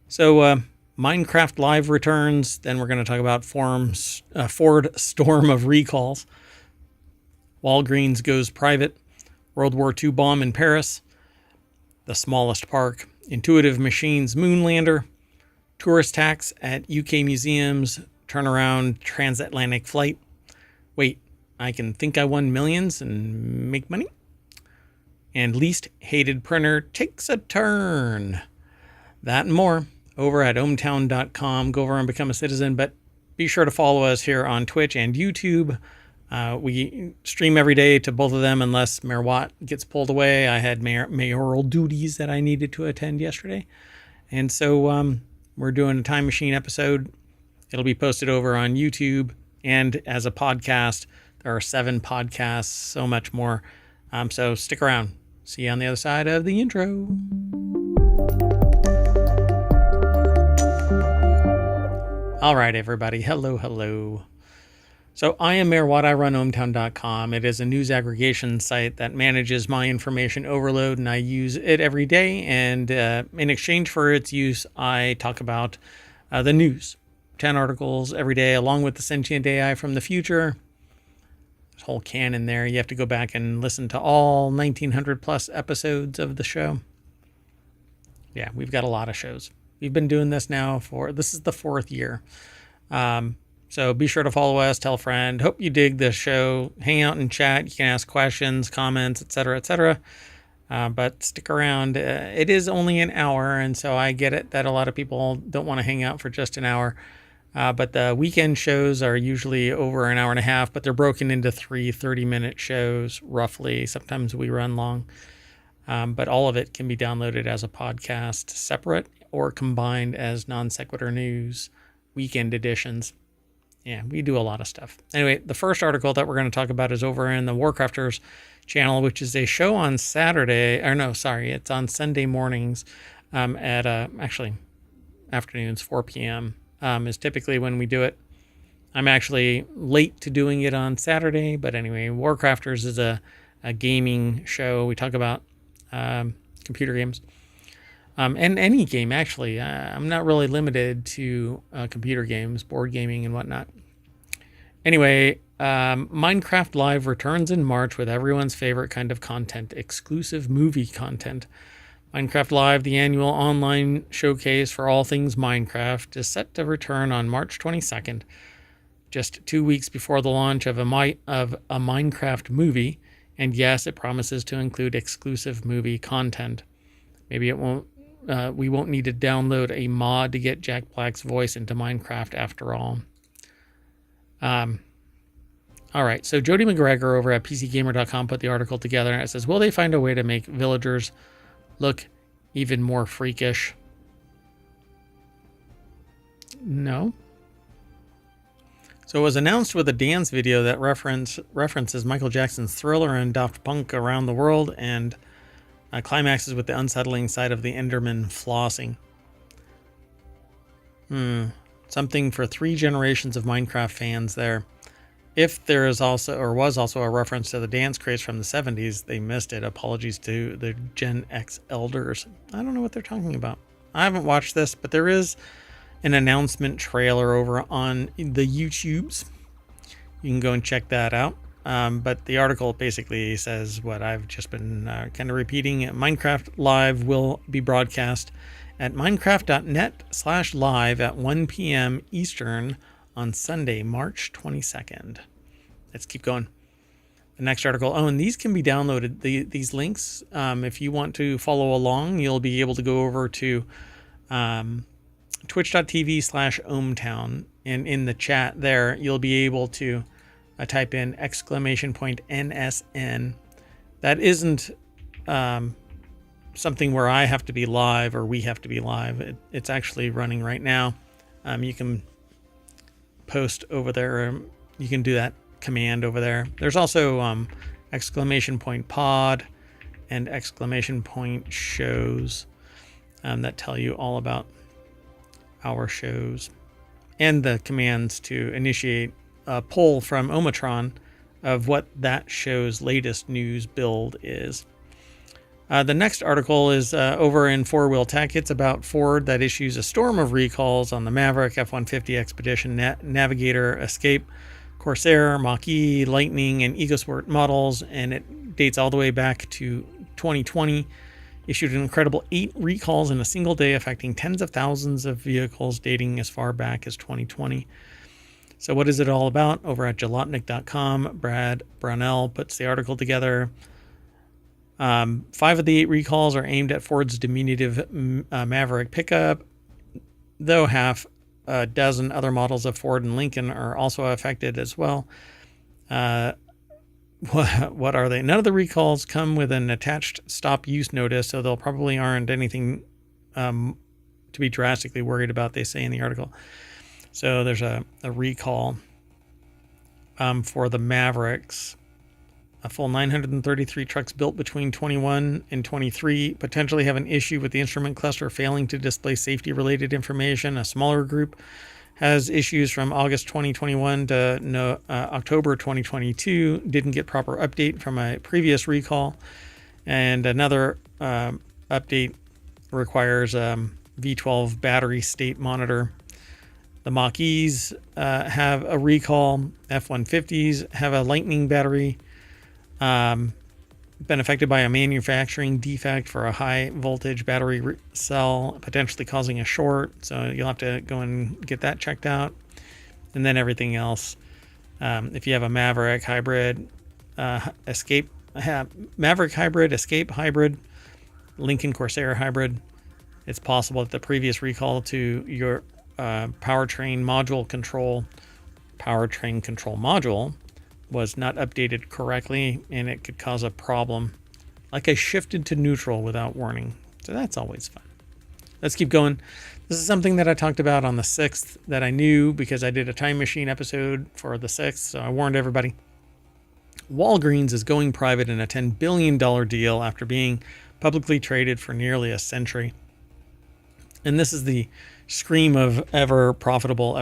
So Minecraft Live returns. Then we're going to talk about Ford storm of recalls. Walgreens goes private. World War II bomb in Paris. The smallest park. Intuitive Machines Moonlander. Tourist tax at UK museums. Turnaround transatlantic flight. Wait, I can think I won millions and make money? And least hated printer takes a turn. That and more over at ohmtown.com. Go over and become a citizen, but be sure to follow us here on Twitch and YouTube. We stream every day to both of them unless Mayor Watt gets pulled away. I had mayoral duties that I needed to attend yesterday. And so we're doing a Time Machine episode. It'll be posted over on YouTube and as a podcast. There are 7 podcasts, so much more. So stick around. See you on the other side of the intro. All right, everybody. Hello. So I am Mayor Watt. I run ohmtown.com. It is a news aggregation site that manages my information overload, and I use it every day. And in exchange for its use, I talk about the news. 10 articles every day, along with the sentient AI from the future. There's a whole canon there. You have to go back and listen to all 1,900 plus episodes of the show. Yeah, we've got a lot of shows. We've been doing this now this is the 4th year. So be sure to follow us, tell a friend. Hope you dig this show. Hang out and chat. You can ask questions, comments, etc., etc. But stick around. It is only an hour, and so I get it that a lot of people don't want to hang out for just an hour. But the weekend shows are usually over an hour and a half, but they're broken into 3 30-minute shows, roughly. Sometimes we run long. But all of it can be downloaded as a podcast, separate or combined as non sequitur news, weekend editions. Yeah, we do a lot of stuff. Anyway, the first article that we're going to talk about is over in the WarCrafters channel, which is a show on it's on Sunday mornings at actually afternoons, 4 p.m. Is typically when we do it. I'm actually late to doing it on Saturday, but anyway, WarCrafters is a gaming show. We talk about computer games. And any game, actually. I'm not really limited to computer games, board gaming, and whatnot. Anyway, Minecraft Live returns in March with everyone's favorite kind of content, exclusive movie content. Minecraft Live, the annual online showcase for all things Minecraft, is set to return on March 22nd, just 2 weeks before the launch of a Minecraft movie. And yes, it promises to include exclusive movie content. Maybe it won't. We won't need to download a mod to get Jack Black's voice into Minecraft after all. All right, so Jody McGregor over at PCGamer.com put the article together, and it says, will they find a way to make villagers look even more freakish? No. So it was announced with a dance video that references Michael Jackson's Thriller and Daft Punk Around the World, and climaxes with the unsettling sight of the Enderman flossing. Something for 3 generations of Minecraft fans there. If there is also, or was also, a reference to the dance craze from the 70s, they missed it. Apologies to the Gen X elders. I don't know what they're talking about. I haven't watched this, but there is an announcement trailer over on the YouTubes. You can go and check that out. But the article basically says what I've just been kind of repeating. Minecraft Live will be broadcast at minecraft.net/live at 1 p.m. Eastern on Sunday, March 22nd. Let's keep going. The next article. Oh, and these can be downloaded. These links, if you want to follow along, you'll be able to go over to twitch.tv/ohmtown. And in the chat there, you'll be able to type in !NSN. That isn't something where I have to be live or we have to be live. It's actually running right now. You can post over there. You can do that command over there. There's also ! pod and ! shows that tell you all about our shows, and the commands to initiate a poll from Omatron of what that show's latest news build is. The next article is over in Four Wheel Tech. It's about Ford that issues a storm of recalls on the Maverick, F-150 Expedition, Navigator, Escape, Corsair, Mach-E, Lightning, and EcoSport models, and it dates all the way back to 2020. Issued an incredible 8 recalls in a single day, affecting tens of thousands of vehicles dating as far back as 2020. So what is it all about? Over at Jalopnik.com, Brad Brownell puts the article together. 5 of the 8 recalls are aimed at Ford's diminutive Maverick pickup, though half a dozen other models of Ford and Lincoln are also affected as well. What are they? None of the recalls come with an attached stop use notice, so they'll probably aren't anything to be drastically worried about, they say in the article. So there's a recall for the Mavericks. A full 933 trucks built between 21 and 23 potentially have an issue with the instrument cluster failing to display safety-related information. A smaller group has issues from August 2021 to October 2022, didn't get proper update from a previous recall. And another update requires V12 battery state monitor. The Mach-E's have a recall. F-150s have a Lightning battery. Been affected by a manufacturing defect for a high voltage battery cell, potentially causing a short. So you'll have to go and get that checked out. And then everything else. If you have a Maverick hybrid, Maverick hybrid, Escape hybrid, Lincoln Corsair hybrid, it's possible that the previous recall to your powertrain control module was not updated correctly, and it could cause a problem, like I shifted to neutral without warning. So that's always fun. Let's keep going. This is something that I talked about on the 6th that I knew because I did a Time Machine episode for the 6th, so I warned everybody. Walgreens is going private in a $10 billion deal after being publicly traded for nearly a century. And this is the scream of ever profitable,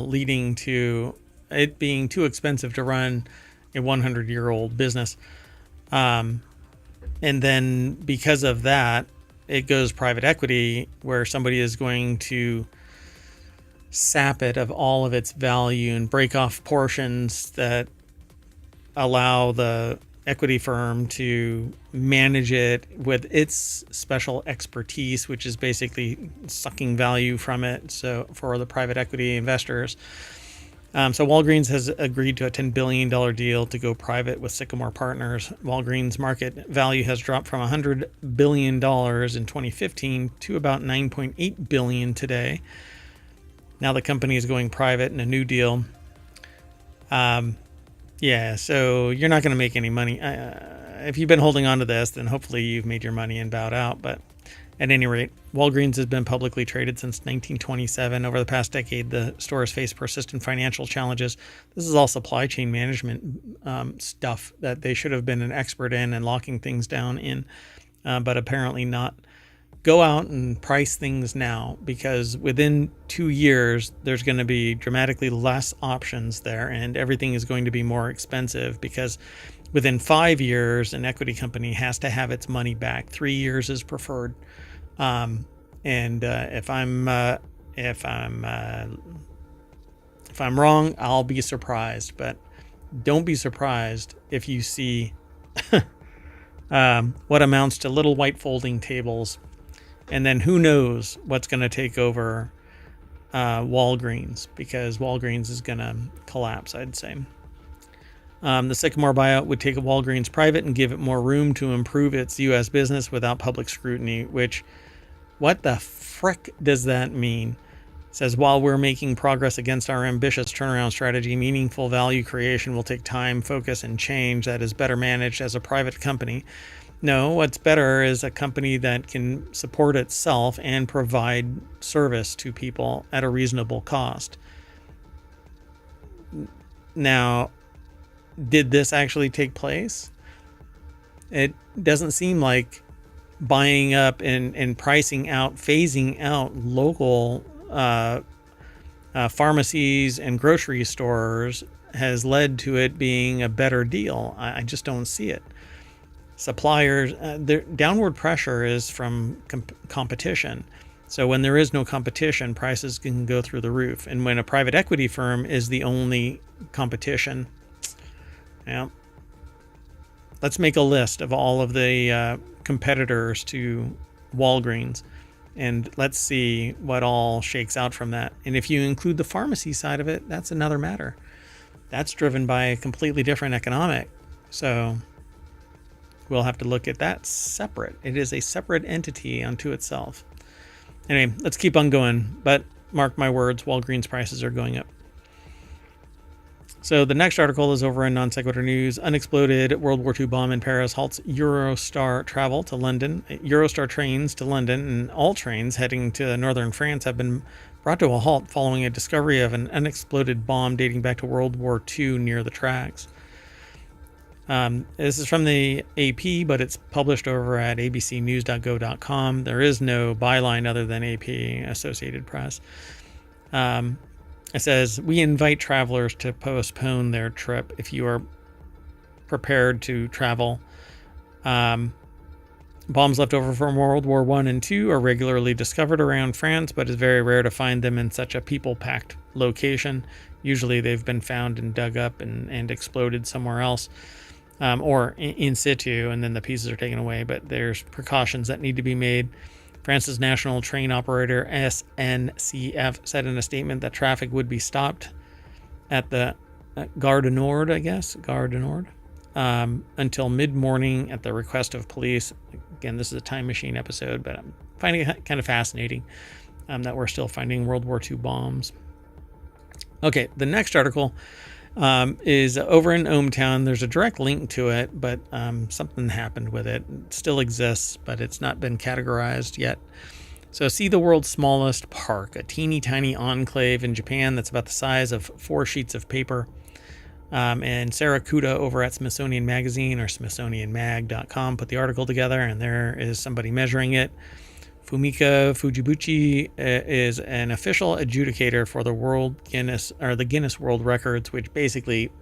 leading to it being too expensive to run a 100-year-old business. And then because of that, it goes private equity, where somebody is going to sap it of all of its value and break off portions that allow the equity firm to manage it with its special expertise, which is basically sucking value from it. So for the private equity investors. So Walgreens has agreed to a $10 billion deal to go private with Sycamore Partners. Walgreens' market value has dropped from $100 billion in 2015 to about $9.8 billion today. Now the company is going private in a new deal. Yeah, so you're not going to make any money. If you've been holding on to this, then hopefully you've made your money and bowed out. But at any rate, Walgreens has been publicly traded since 1927. Over the past decade, the store has faced persistent financial challenges. This is all supply chain management stuff that they should have been an expert in and locking things down in, but apparently not. Go out and price things now, because within 2 years, there's going to be dramatically less options there, and everything is going to be more expensive, because within 5 years, an equity company has to have its money back. 3 years is preferred. If I'm wrong, I'll be surprised, but don't be surprised if you see what amounts to little white folding tables. And then who knows what's going to take over Walgreens, because Walgreens is going to collapse, I'd say. The Sycamore buyout would take Walgreens private and give it more room to improve its U.S. business without public scrutiny, which, what the frick does that mean? It says, while we're making progress against our ambitious turnaround strategy, meaningful value creation will take time, focus, and change that is better managed as a private company. No, what's better is a company that can support itself and provide service to people at a reasonable cost. Now, did this actually take place? It doesn't seem like buying up and pricing out, phasing out local pharmacies and grocery stores has led to it being a better deal. I just don't see it. Suppliers, their downward pressure is from competition. So when there is no competition, prices can go through the roof. And when a private equity firm is the only competition, yeah. Let's make a list of all of the competitors to Walgreens, and let's see what all shakes out from that. And if you include the pharmacy side of it, that's another matter. That's driven by a completely different economic. So we'll have to look at that separate. It is a separate entity unto itself. Anyway, let's keep on going. But mark my words, Walgreens prices are going up. So the next article is over in Non Sequitur News. Unexploded World War II bomb in Paris halts Eurostar travel to London. Eurostar trains to London and all trains heading to northern France have been brought to a halt following a discovery of an unexploded bomb dating back to World War II near the tracks. This is from the AP, but it's published over at abcnews.go.com. There is no byline other than AP, Associated Press. It says, we invite travelers to postpone their trip if you are prepared to travel. Bombs left over from World War I and II are regularly discovered around France, but it's very rare to find them in such a people-packed location. Usually they've been found and dug up and exploded somewhere else, or in situ, and then the pieces are taken away. But there's precautions that need to be made. France's national train operator SNCF said in a statement that traffic would be stopped at the Gare du Nord, until mid-morning at the request of police. Again, this is a time machine episode, but I'm finding it kind of fascinating that we're still finding World War II bombs. Okay, the next article is over in ohmTown. There's a direct link to it, but something happened with it. It still exists, but it's not been categorized yet. So see the world's smallest park, a teeny tiny enclave in Japan that's about the size of 4 sheets of paper. And Sarah Kuda over at Smithsonian Magazine or smithsonianmag.com put the article together, and there is somebody measuring it. Fumika Fujibuchi is an official adjudicator for the Guinness World Records, which basically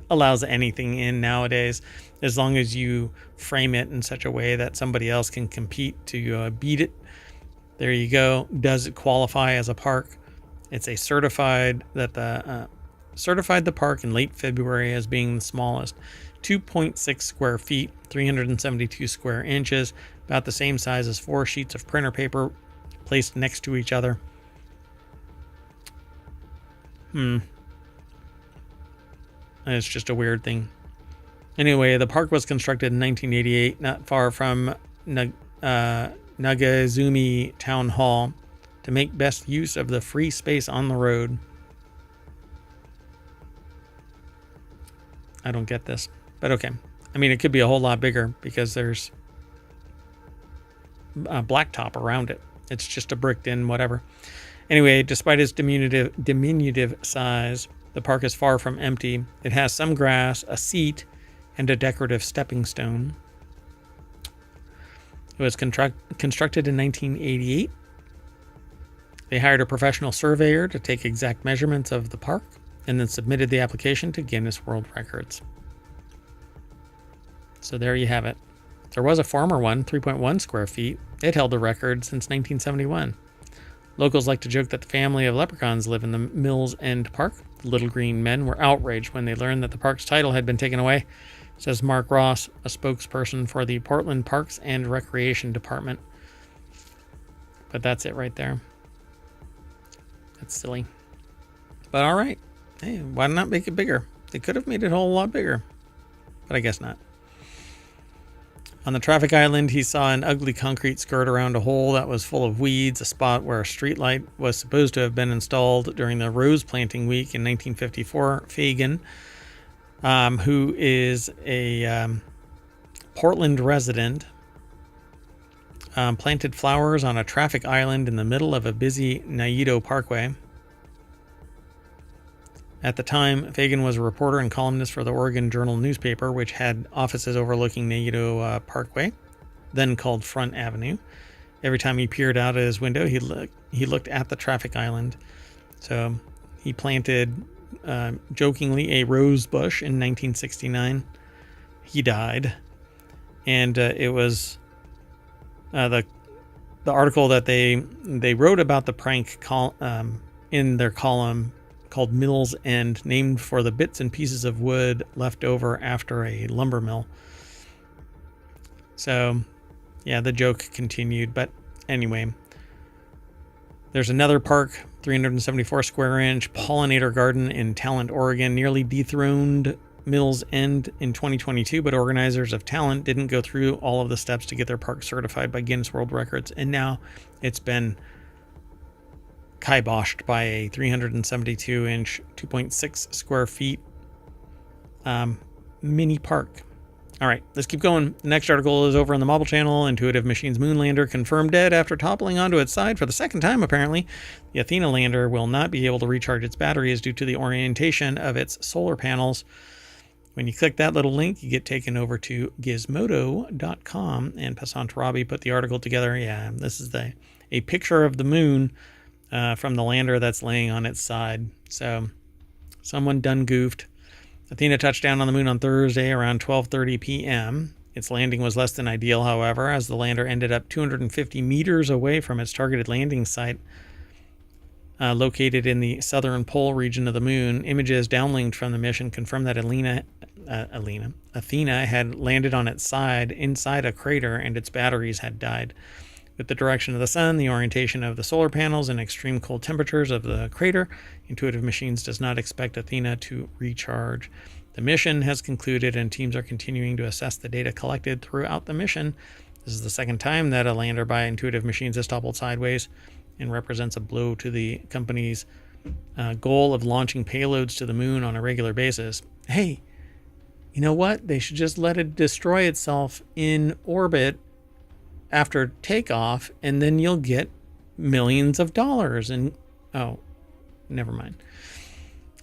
allows anything in nowadays, as long as you frame it in such a way that somebody else can compete to beat it. There you go. Does it qualify as a park? It's a certified the park in late February as being the smallest. 2.6 square feet, 372 square inches, about the same size as 4 sheets of printer paper placed next to each other. It's just a weird thing. Anyway, the park was constructed in 1988, not far from Nagazumi Town Hall, to make best use of the free space on the road. I don't get this, but okay. I mean, it could be a whole lot bigger because there's a blacktop around it. It's just a bricked in whatever. Anyway, despite its diminutive size, the park is far from empty. It has some grass, a seat, and a decorative stepping stone. It was constructed in 1988. They hired a professional surveyor to take exact measurements of the park and then submitted the application to Guinness World Records. So there you have it. There was a former one, 3.1 square feet. It held the record since 1971. Locals like to joke that the family of leprechauns live in the Mills End Park. The little green men were outraged when they learned that the park's title had been taken away, says Mark Ross, a spokesperson for the Portland Parks and Recreation Department. But that's it right there. That's silly. But all right. Hey, why not make it bigger? They could have made it a whole lot bigger, but I guess not. On the traffic island, he saw an ugly concrete skirt around a hole that was full of weeds, a spot where a streetlight was supposed to have been installed during the rose planting week in 1954. Fagan, who is a Portland resident, planted flowers on a traffic island in the middle of a busy Naito Parkway. At the time, Fagan was a reporter and columnist for the Oregon Journal newspaper, which had offices overlooking Naito Parkway, then called Front Avenue. Every time he peered out of his window, he looked at the traffic island. So he planted, jokingly, a rose bush in 1969. He died. And it was the article that they wrote about the prank in their column called Mill's End, named for the bits and pieces of wood left over after a lumber mill. So, yeah, the joke continued. But anyway, there's another park, 374 square inch pollinator garden in Talent, Oregon, nearly dethroned Mill's End in 2022, but organizers of Talent didn't go through all of the steps to get their park certified by Guinness World Records, and now it's been kiboshed by a 372-inch, 2.6 square feet mini park. All right, let's keep going. The next article is over on the Mobile Channel. Intuitive Machines moon lander confirmed dead after toppling onto its side for the second time, apparently. The Athena lander will not be able to recharge its batteries due to the orientation of its solar panels. When you click that little link, you get taken over to gizmodo.com, and Passant Robbie put the article together. Yeah, this is a picture of the moon from the lander that's laying on its side. So someone done goofed. Athena touched down on the moon on Thursday around 12:30 p.m. Its landing was less than ideal, however, as the lander ended up 250 meters away from its targeted landing site, located in the southern pole region of the moon. Images downlinked from the mission confirmed that Athena had landed on its side inside a crater and its batteries had died. With the direction of the sun, the orientation of the solar panels, and extreme cold temperatures of the crater, Intuitive Machines does not expect Athena to recharge. The mission has concluded, and teams are continuing to assess the data collected throughout the mission. This is the second time that a lander by Intuitive Machines has toppled sideways, and represents a blow to the company's goal of launching payloads to the moon on a regular basis. Hey, you know what? They should just let it destroy itself in orbit after takeoff, and then you'll get millions of dollars. And oh, never mind.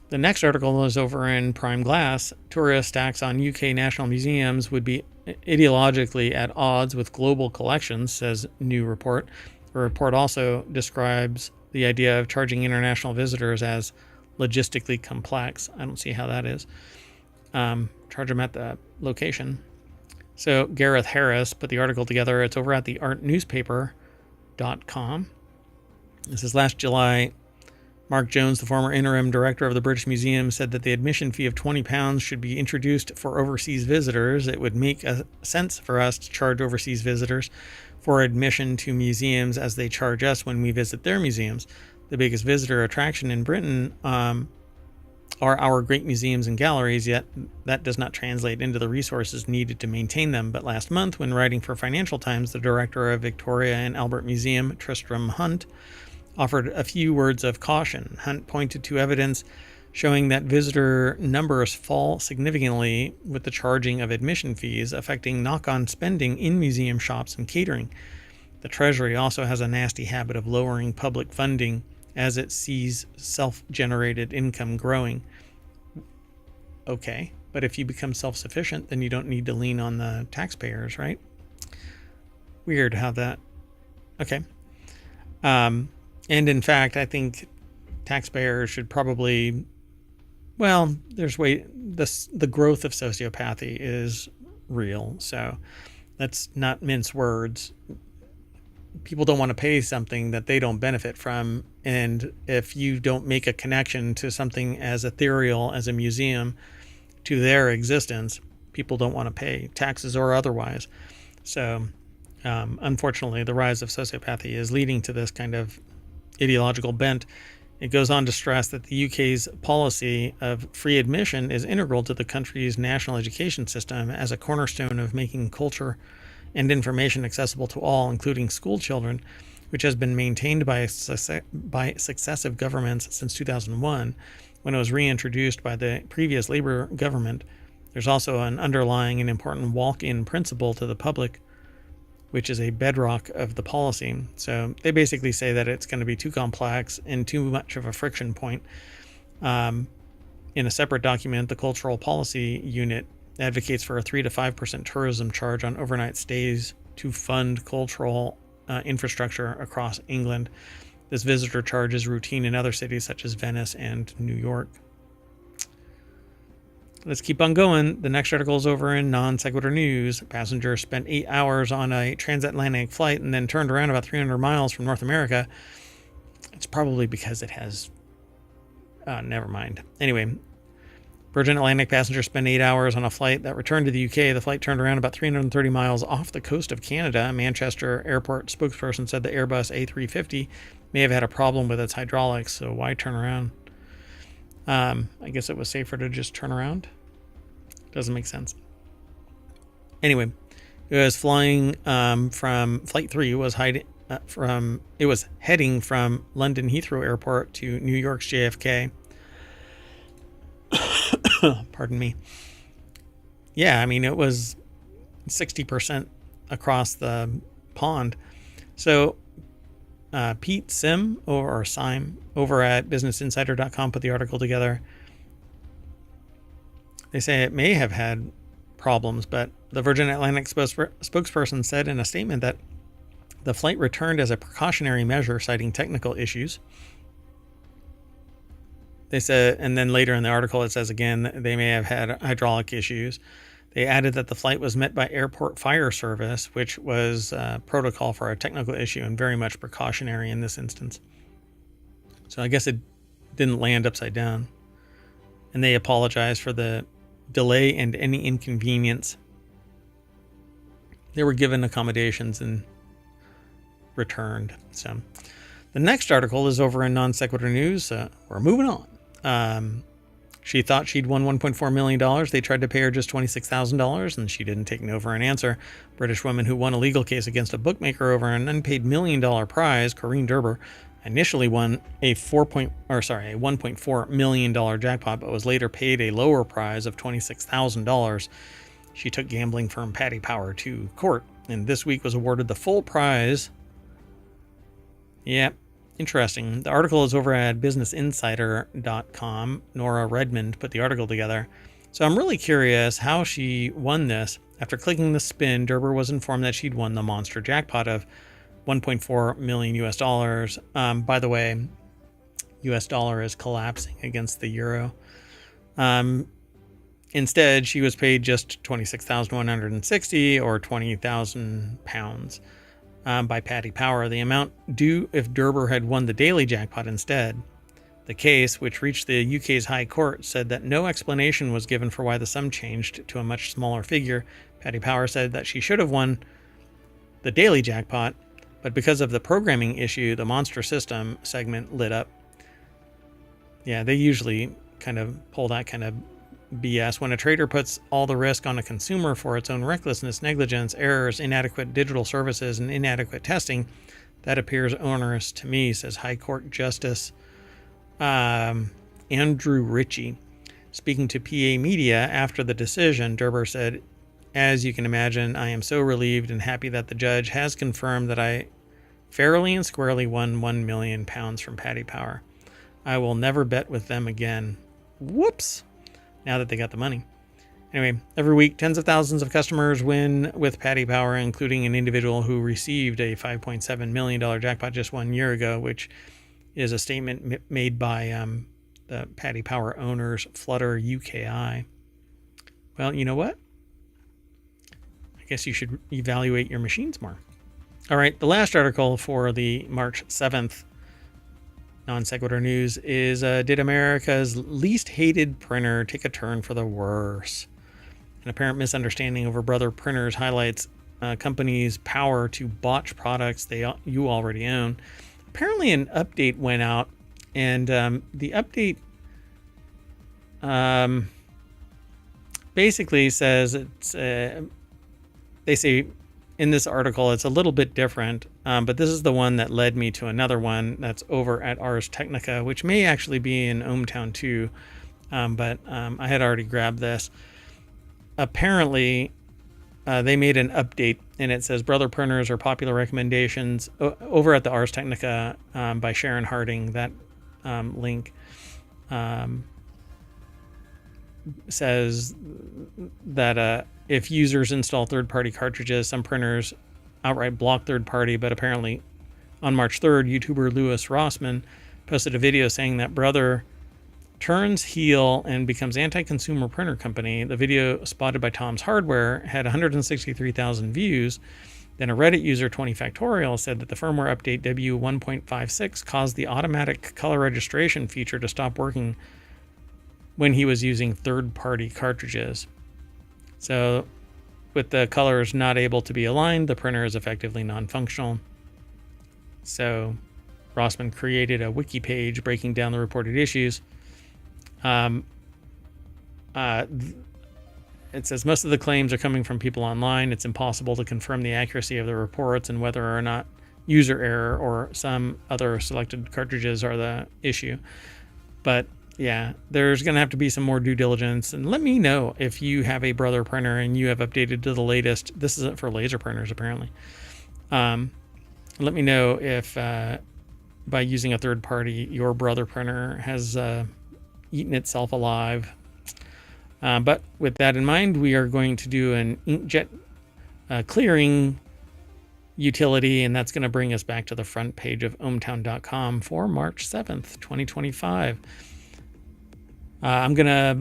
The next article is over in Prime Glass. Tourist tax on UK national museums would be ideologically at odds with global collections, says new report. The report also describes the idea of charging international visitors as logistically complex. I don't see how that is. Charge them at the location. So Gareth Harris put the article together. It's over at theartnewspaper.com. This is last July. Mark Jones, the former interim director of the British Museum, said that the admission fee of £20 should be introduced for overseas visitors. It would make sense for us to charge overseas visitors for admission to museums as they charge us when we visit their museums. The biggest visitor attraction in Britain are our great museums and galleries, yet that does not translate into the resources needed to maintain them. But last month, when writing for Financial Times, the director of Victoria and Albert Museum, Tristram Hunt, offered a few words of caution. Hunt pointed to evidence showing that visitor numbers fall significantly with the charging of admission fees, affecting knock-on spending in museum shops and catering. The Treasury also has a nasty habit of lowering public funding as it sees self-generated income growing. Okay, but if you become self-sufficient, then you don't need to lean on the taxpayers, right? Weird how that... Okay. And in fact, I think taxpayers should probably... Well, the growth of sociopathy is real, so let's not mince words. People don't want to pay something that they don't benefit from, and if you don't make a connection to something as ethereal as a museum to their existence, people don't want to pay, taxes or otherwise. So unfortunately, the rise of sociopathy is leading to this kind of ideological bent. It goes on to stress that the UK's policy of free admission is integral to the country's national education system as a cornerstone of making culture and information accessible to all, including school children, which has been maintained by successive governments since 2001, when it was reintroduced by the previous Labour government. There's also an underlying and important walk-in principle to the public, which is a bedrock of the policy. So they basically say that it's going to be too complex and too much of a friction point. In a separate document, the Cultural Policy Unit advocates for a 3 to 5% tourism charge on overnight stays to fund cultural infrastructure across England. This visitor charge is routine in other cities such as Venice and New York. Let's keep on going. The next article is over in Non Sequitur News. Passenger spent 8 hours on a transatlantic flight and then turned around about 300 miles from North America. It's probably because it has... never mind. Anyway, Virgin Atlantic passenger spent 8 hours on a flight that returned to the UK. The flight turned around about 330 miles off the coast of Canada. A Manchester airport spokesperson said the Airbus A350 may have had a problem with its hydraulics, so why turn around? I guess it was safer to just turn around. Doesn't make sense. Anyway, it was flying from Flight 3 was heading from London Heathrow Airport to New York's JFK. Pardon me. Yeah, I mean, it was 60% across the pond. So Pete Sim over at BusinessInsider.com put the article together. They say it may have had problems, but the Virgin Atlantic spokesperson said in a statement that the flight returned as a precautionary measure, citing technical issues. They said, and then later in the article it says again they may have had hydraulic issues. They added that the flight was met by airport fire service, which was protocol for a technical issue and very much precautionary in this instance. So I guess it didn't land upside down. And they apologized for the delay and any inconvenience. They were given accommodations and returned. So the next article is over in Non Sequitur News. We're moving on. She thought she'd won $1.4 million. They tried to pay her just $26,000, and she didn't take no for an answer. British woman who won a legal case against a bookmaker over an unpaid $1 million prize, Corinne Derber, initially won a $1.4 million jackpot, but was later paid a lower prize of $26,000. She took gambling firm Paddy Power to court, and this week was awarded the full prize. Yep. Interesting. The article is over at businessinsider.com. Nora Redmond put the article together. So I'm really curious how she won this. After clicking the spin, Derber was informed that she'd won the monster jackpot of 1.4 million US dollars. By the way, US dollar is collapsing against the euro. Instead, she was paid just 26,160 or 20,000 pounds. By Paddy Power, the amount due if Derber had won the daily jackpot instead. The case, which reached the UK's High Court, said that no explanation was given for why the sum changed to a much smaller figure. Paddy Power said that she should have won the daily jackpot, but because of the programming issue, the monster system segment lit up. Yeah, they usually kind of pull that kind of BS. When a trader puts all the risk on a consumer for its own recklessness, negligence, errors, inadequate digital services, and inadequate testing, that appears onerous to me, says High Court Justice Andrew Ritchie. Speaking to PA Media after the decision, Derber said, "As you can imagine, I am so relieved and happy that the judge has confirmed that I fairly and squarely won £1 million from Paddy Power. I will never bet with them again." Whoops. Now that they got the money. Anyway, every week, tens of thousands of customers win with Paddy Power, including an individual who received a $5.7 million jackpot just 1 year ago, which is a statement made by the Paddy Power owners, Flutter UKI. Well, you know what? I guess you should evaluate your machines more. All right, the last article for the March 7th Non Sequitur News is, did America's least hated printer take a turn for the worse? An apparent misunderstanding over brother printers highlights companies' power to botch products you already own. Apparently an update went out, and the update basically says it's, they say in this article it's a little bit different, but this is the one that led me to another one that's over at Ars Technica, which may actually be in ohmTown too, but I had already grabbed this. Apparently, they made an update, and it says brother printers are popular recommendations over at the Ars Technica by Sharon Harding. That link says that if users install third-party cartridges, some printers outright block third-party, but apparently on March 3rd, YouTuber Louis Rossman posted a video saying that brother turns heel and becomes anti-consumer printer company. The video spotted by Tom's Hardware had 163,000 views. Then a Reddit user, 20 Factorial, said that the firmware update W1.56 caused the automatic color registration feature to stop working when he was using third-party cartridges. So with the colors not able to be aligned, the printer is effectively non-functional. So Rossman created a wiki page breaking down the reported issues. It says most of the claims are coming from people online. It's impossible to confirm the accuracy of the reports and whether or not user error or some other selected cartridges are the issue. But yeah, there's going to have to be some more due diligence. And let me know if you have a Brother printer and you have updated to the latest. This isn't for laser printers, apparently. Let me know if by using a third party, your Brother printer has eaten itself alive. But with that in mind, we are going to do an inkjet clearing utility, and that's going to bring us back to the front page of ohmtown.com for March 7th, 2025. I'm going to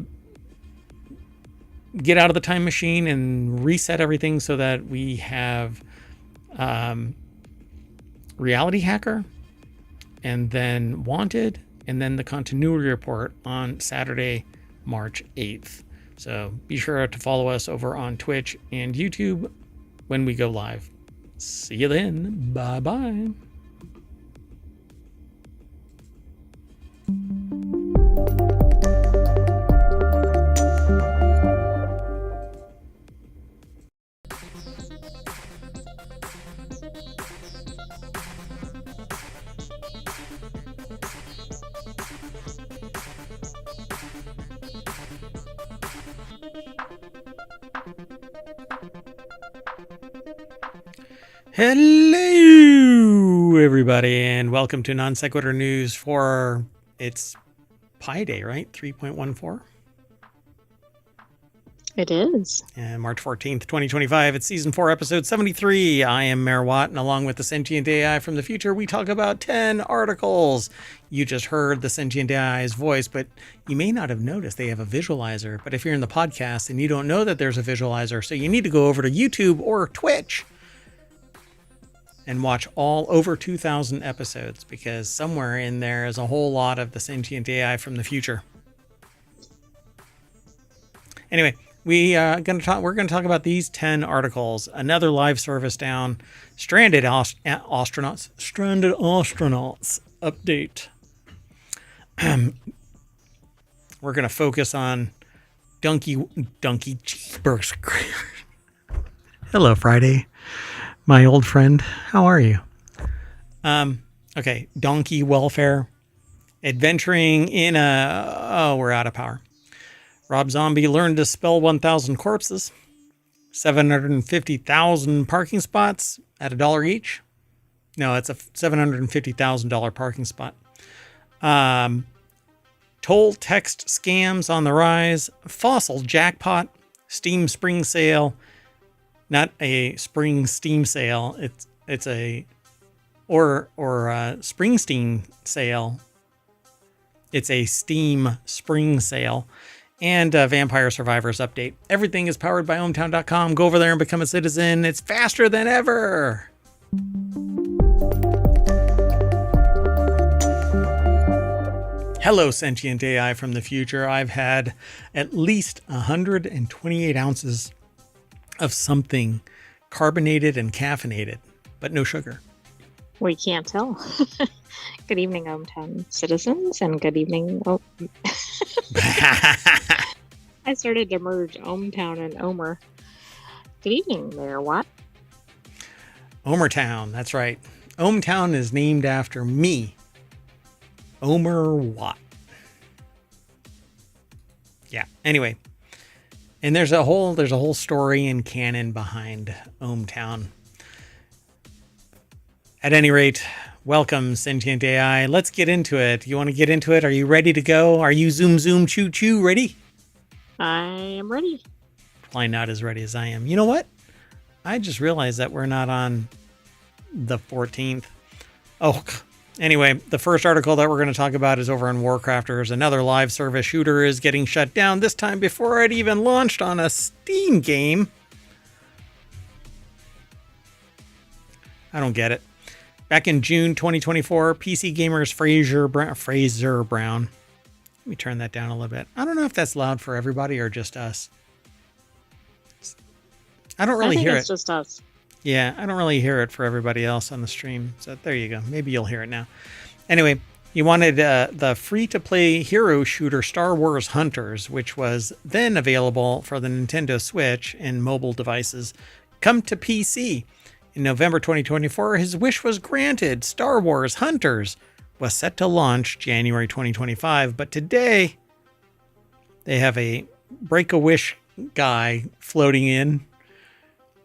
get out of the time machine and reset everything so that we have Reality Hacker, and then Wanted, and then the continuity report on Saturday, March 8th. So be sure to follow us over on Twitch and YouTube when we go live. See you then. Bye-bye. Hello, everybody, and welcome to Non Sequitur News for, it's Pi Day, right? 3.14? It is. And March 14th, 2025. It's Season 4, Episode 73. I am Mayor Watt, and along with the Sentient AI from the future, we talk about 10 articles. You just heard the Sentient AI's voice, but you may not have noticed they have a visualizer. But if you're in the podcast and you don't know that there's a visualizer, so you need to go over to YouTube or Twitch and watch all over 2,000 episodes, because somewhere in there is a whole lot of the Sentient AI from the future. Anyway, we're going to talk about these 10 articles. Another live service down. Stranded astronauts update. We're going to focus on donkey cheeseburgers. Hello, Friday. My old friend, how are you? Okay, donkey welfare. Adventuring in we're out of power. Rob Zombie learned to spell 1,000 corpses. 750,000 parking spots at $1 each. No, it's a $750,000 parking spot. Toll text scams on the rise. Fossil jackpot. Steam spring sale. Not a spring steam sale. It's a Springsteen sale. It's a Steam spring sale. And Vampire Survivors update. Everything is powered by ohmtown.com. Go over there and become a citizen. It's faster than ever. Hello, Sentient AI from the future. I've had at least 128 ounces of something carbonated and caffeinated, but no sugar. We can't tell. Good evening, ohmtown citizens, and good evening. Oh. I started to merge ohmtown and Omer. Good evening, Mayor Watt. Omertown, that's right. Ohmtown is named after me, Omer Watt. Yeah. Anyway. And there's a whole story and canon behind ohmtown. At any rate, welcome, Sentient AI. Let's get into it. You want to get into it? Are you ready to go? Are you zoom choo choo ready? I am ready. Probably not as ready as I am. You know what? I just realized that we're not on the 14th. Oh, Anyway, the first article that we're going to talk about is over on WarCrafters. Another live service shooter is getting shut down, this time before it even launched on a Steam game. I don't get it. Back in June 2024, PC gamers Fraser Brown. Let me turn that down a little bit. I don't know if that's loud for everybody or just us. I don't really hear it. It's just us. Yeah, I don't really hear it for everybody else on the stream. So there you go. Maybe you'll hear it now. Anyway, he wanted the free-to-play hero shooter Star Wars Hunters, which was then available for the Nintendo Switch and mobile devices, come to PC. In November 2024, his wish was granted. Star Wars Hunters was set to launch January 2025, but today they have a Break-A-Wish guy floating in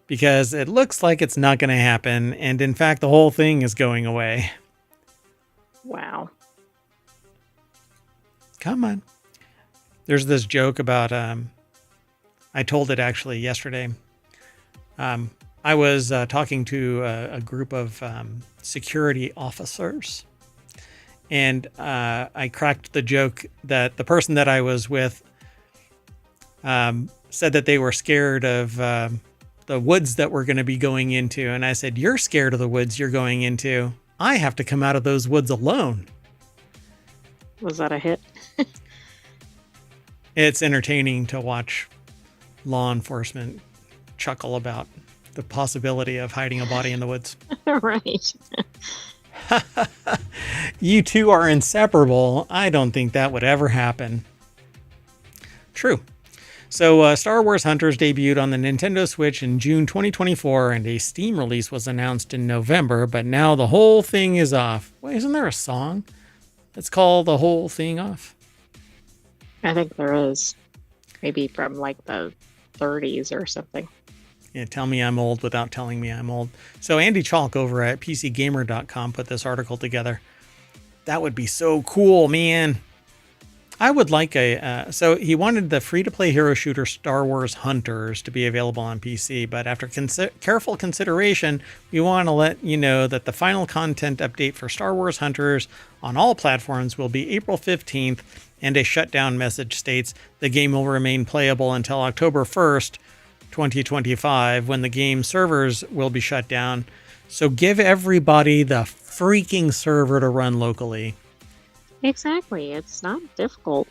because it looks like it's not going to happen, and in fact, the whole thing is going away. Wow. Come on. There's this joke about, I told it actually yesterday. I was talking to a group of security officers, and I cracked the joke that the person that I was with said that they were scared of the woods that we're going to be going into. And I said, "You're scared of the woods you're going into. I have to come out of those woods alone." Was that a hit? It's entertaining to watch law enforcement chuckle about the possibility of hiding a body in the woods. Right. You two are inseparable. I don't think that would ever happen. True. So Star Wars Hunters debuted on the Nintendo Switch in June 2024, and a Steam release was announced in November, but now the whole thing is off. Wait, isn't there a song that's called The Whole Thing Off? I think there is. Maybe from like the 30s or something. Yeah, tell me I'm old without telling me I'm old. So Andy Chalk over at PCGamer.com put this article together. That would be so cool, man. I would like so he wanted the free-to-play hero shooter Star Wars Hunters to be available on PC, but after careful consideration, we want to let you know that the final content update for Star Wars Hunters on all platforms will be April 15th, and a shutdown message states the game will remain playable until October 1st, 2025, when the game servers will be shut down. So give everybody the freaking server to run locally. Exactly. It's not difficult.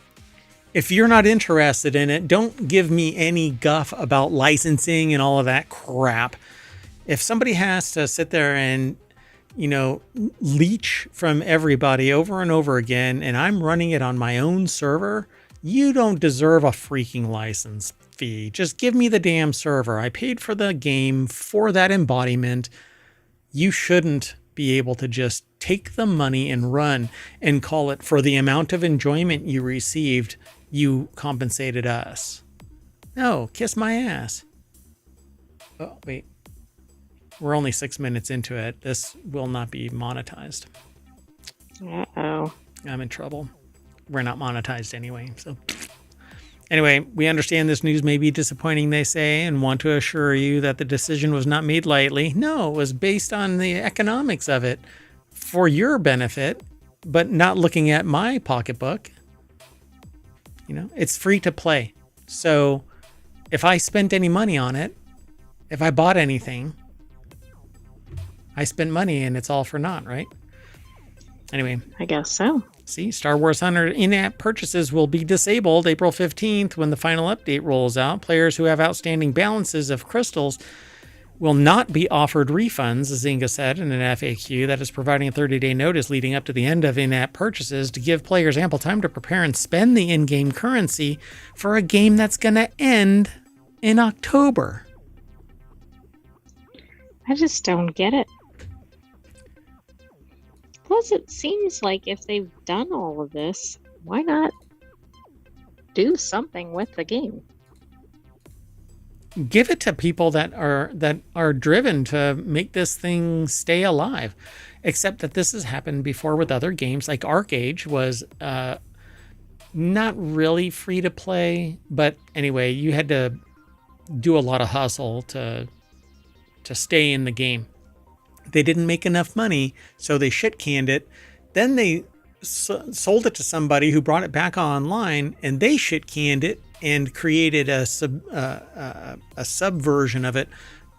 If you're not interested in it, don't give me any guff about licensing and all of that crap. If somebody has to sit there and, leech from everybody over and over again, and I'm running it on my own server, you don't deserve a freaking license fee. Just give me the damn server. I paid for the game for that embodiment. You shouldn't be able to just take the money and run and call it for the amount of enjoyment you received, you compensated us. No, kiss my ass. Oh, wait. We're only 6 minutes into it. This will not be monetized. Uh-oh. I'm in trouble. We're not monetized anyway, so... Anyway, we understand this news may be disappointing, they say, and want to assure you that the decision was not made lightly. No, it was based on the economics of it for your benefit, but not looking at my pocketbook. It's free to play. So if I spent any money on it, if I bought anything, I spent money and it's all for naught, right? Anyway. I guess so. See, Star Wars Hunter in-app purchases will be disabled April 15th when the final update rolls out. Players who have outstanding balances of crystals will not be offered refunds, Zynga said in an FAQ that is providing a 30-day notice leading up to the end of in-app purchases to give players ample time to prepare and spend the in-game currency for a game that's going to end in October. I just don't get it. Plus, it seems like if they've done all of this, why not do something with the game? Give it to people that are driven to make this thing stay alive. Except that this has happened before with other games. Like ArcAge was not really free to play, but anyway, you had to do a lot of hustle to stay in the game. They didn't make enough money, so they shit-canned it Then they sold it to somebody who brought it back online, and they shit canned it and created a subversion of it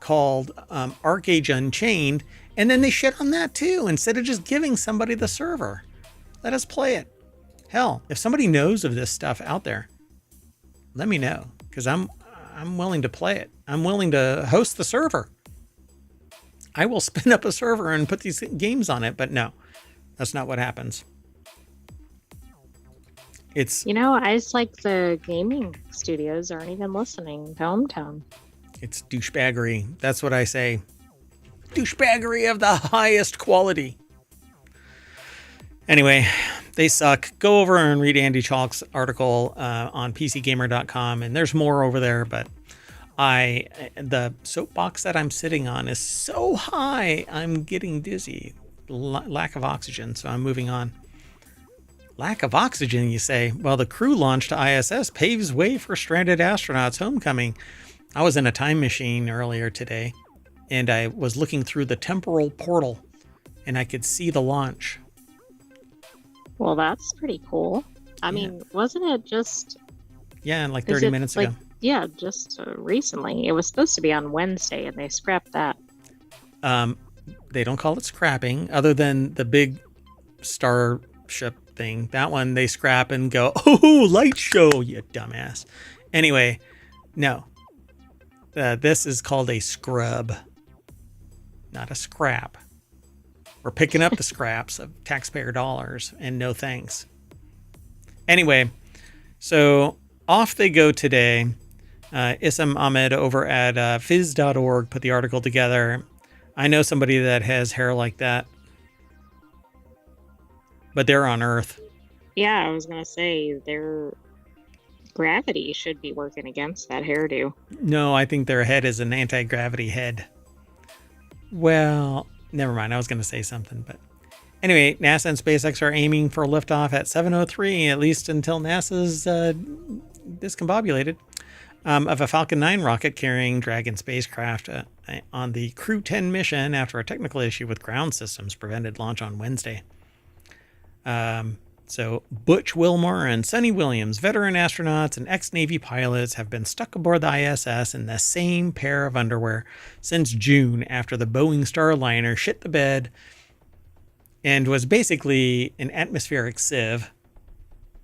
called ArcAge Unchained, and then they shit on that too instead of just giving somebody the server. Let us play it. Hell, if somebody knows of this stuff out there, let me know, because I'm willing to play it. I'm willing to host the server. I will spin up a server and put these games on it, but no, that's not what happens. It's, It's like the gaming studios aren't even listening to Hometown. It's douchebaggery. That's what I say. Douchebaggery of the highest quality. Anyway, they suck. Go over and read Andy Chalk's article on PCGamer.com, and there's more over there, but the soapbox that I'm sitting on is so high, I'm getting dizzy. Lack of oxygen, so I'm moving on. Lack of oxygen, you say? Well, the crew launch to ISS paves way for stranded astronauts' homecoming. I was in a time machine earlier today, and I was looking through the temporal portal, and I could see the launch. Well, that's pretty cool. I mean, wasn't it just... Yeah, like 30 minutes ago. Yeah, just recently. It was supposed to be on Wednesday, and they scrapped that. They don't call it scrapping, other than the big starship thing. That one they scrap and go, oh, light show, you dumbass. Anyway, no. This is called a scrub, not a scrap. We're picking up the scraps of taxpayer dollars, and no thanks. Anyway, so off they go today. Issam Ahmed over at phys.org put the article together. I know somebody that has hair like that, but they're on Earth. Yeah, I was going to say their gravity should be working against that hairdo. No, I think their head is an anti-gravity head. Well, never mind. I was going to say something, but anyway, NASA and SpaceX are aiming for liftoff at 7:03, at least until NASA's discombobulated, of a Falcon 9 rocket carrying Dragon spacecraft on the Crew 10 mission after a technical issue with ground systems prevented launch on Wednesday. So Butch Wilmore and Sonny Williams, veteran astronauts and ex-Navy pilots, have been stuck aboard the ISS in the same pair of underwear since June after the Boeing Starliner shit the bed and was basically an atmospheric sieve.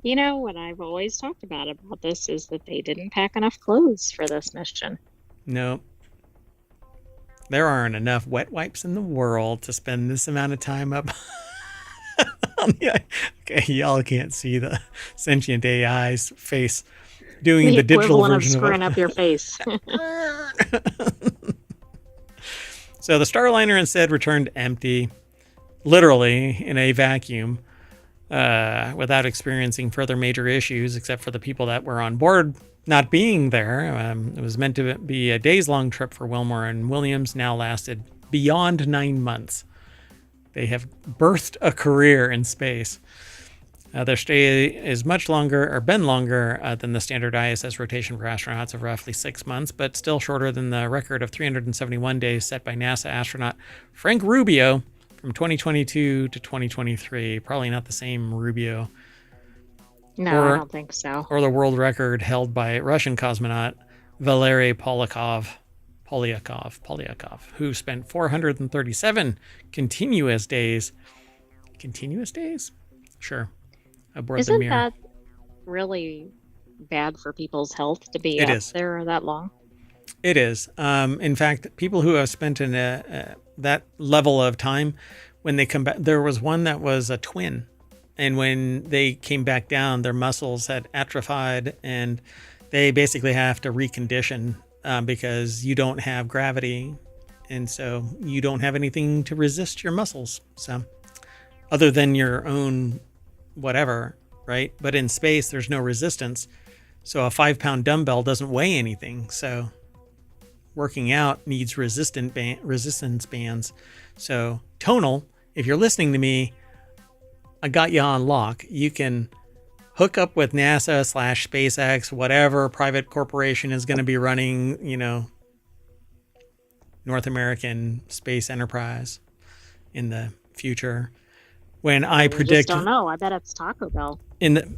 You know, what I've always talked about this is that they didn't pack enough clothes for this mission. Nope. There aren't enough wet wipes in the world to spend this amount of time up on the... Okay, y'all can't see the sentient AI's face doing the digital version of screwing up your face. So the Starliner instead returned empty, literally in a vacuum, without experiencing further major issues, except for the people that were on board not being there. It was meant to be a days-long trip for Wilmore and Williams, now lasted beyond 9 months. They have birthed a career in space. Their stay is much longer, or been longer, than the standard ISS rotation for astronauts of roughly 6 months, but still shorter than the record of 371 days set by NASA astronaut Frank Rubio from 2022 to 2023. Probably not the same Rubio. No, I don't think so. Or the world record held by Russian cosmonaut Valery Polyakov, who spent 437 continuous days. Continuous days? Sure. Aboard the Mir. Isn't that really bad for people's health to be up there that long? It is. In fact, people who have spent in that level of time, when they come back, there was one that was a twin. And when they came back down, their muscles had atrophied, and they basically have to recondition because you don't have gravity. And so you don't have anything to resist your muscles. So other than your own whatever, right? But in space, there's no resistance. So a 5-pound dumbbell doesn't weigh anything. So working out needs resistance bands. So Tonal, if you're listening to me, I got you on lock. You can hook up with NASA / SpaceX, whatever private corporation is going to be running, North American space enterprise in the future. when I We just predict don't know. I bet it's Taco Bell. in the,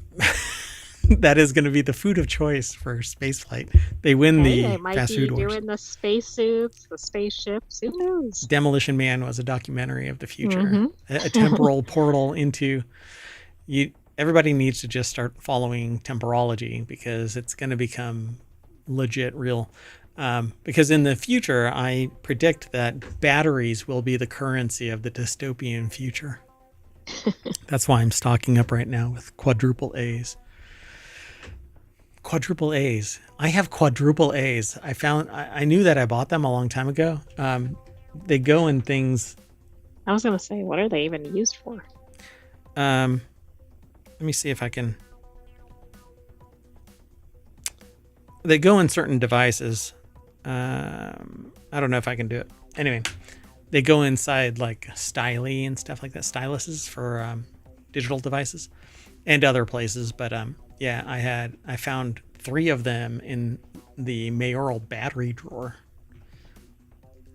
that is going to be the food of choice for spaceflight. They win Hey, the they might fast be food wars. doing the spacesuits, the spaceships. Who knows? Demolition Man was a documentary of the future, Mhm. a temporal portal into you. Everybody needs to just start following temporology because it's going to become legit real. Because in the future, I predict that batteries will be the currency of the dystopian future. That's why I'm stocking up right now with quadruple A's. Quadruple A's. I have quadruple A's. I knew that I bought them a long time ago. They go in things. I was gonna say, what are they even used for? Let me see if I can. They go in certain devices. I don't know if I can do it. Anyway, they go inside like Styly and stuff like that. Styluses for digital devices and other places. But yeah, I found 3 of them in the mayoral battery drawer.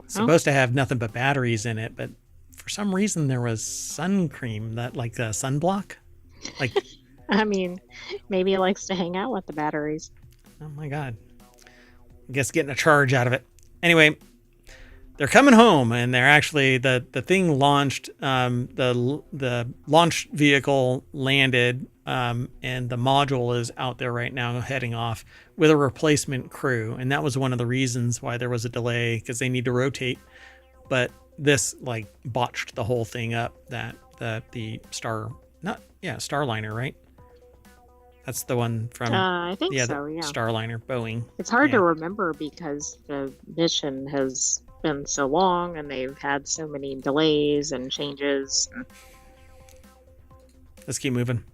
It's supposed to have nothing but batteries in it, but for some reason there was sun cream, that like a sunblock. Like, I mean, maybe he likes to hang out with the batteries. oh my God. I guess getting a charge out of it. Anyway, they're coming home, and they're actually the thing launched. The launch vehicle landed, and the module is out there right now, heading off with a replacement crew. And that was one of the reasons why there was a delay, because they need to rotate. But this like botched the whole thing up. The Starliner, right? That's the one from I think so, yeah. Starliner, Boeing. It's hard to remember because the mission has been so long and they've had so many delays and changes. Let's keep moving.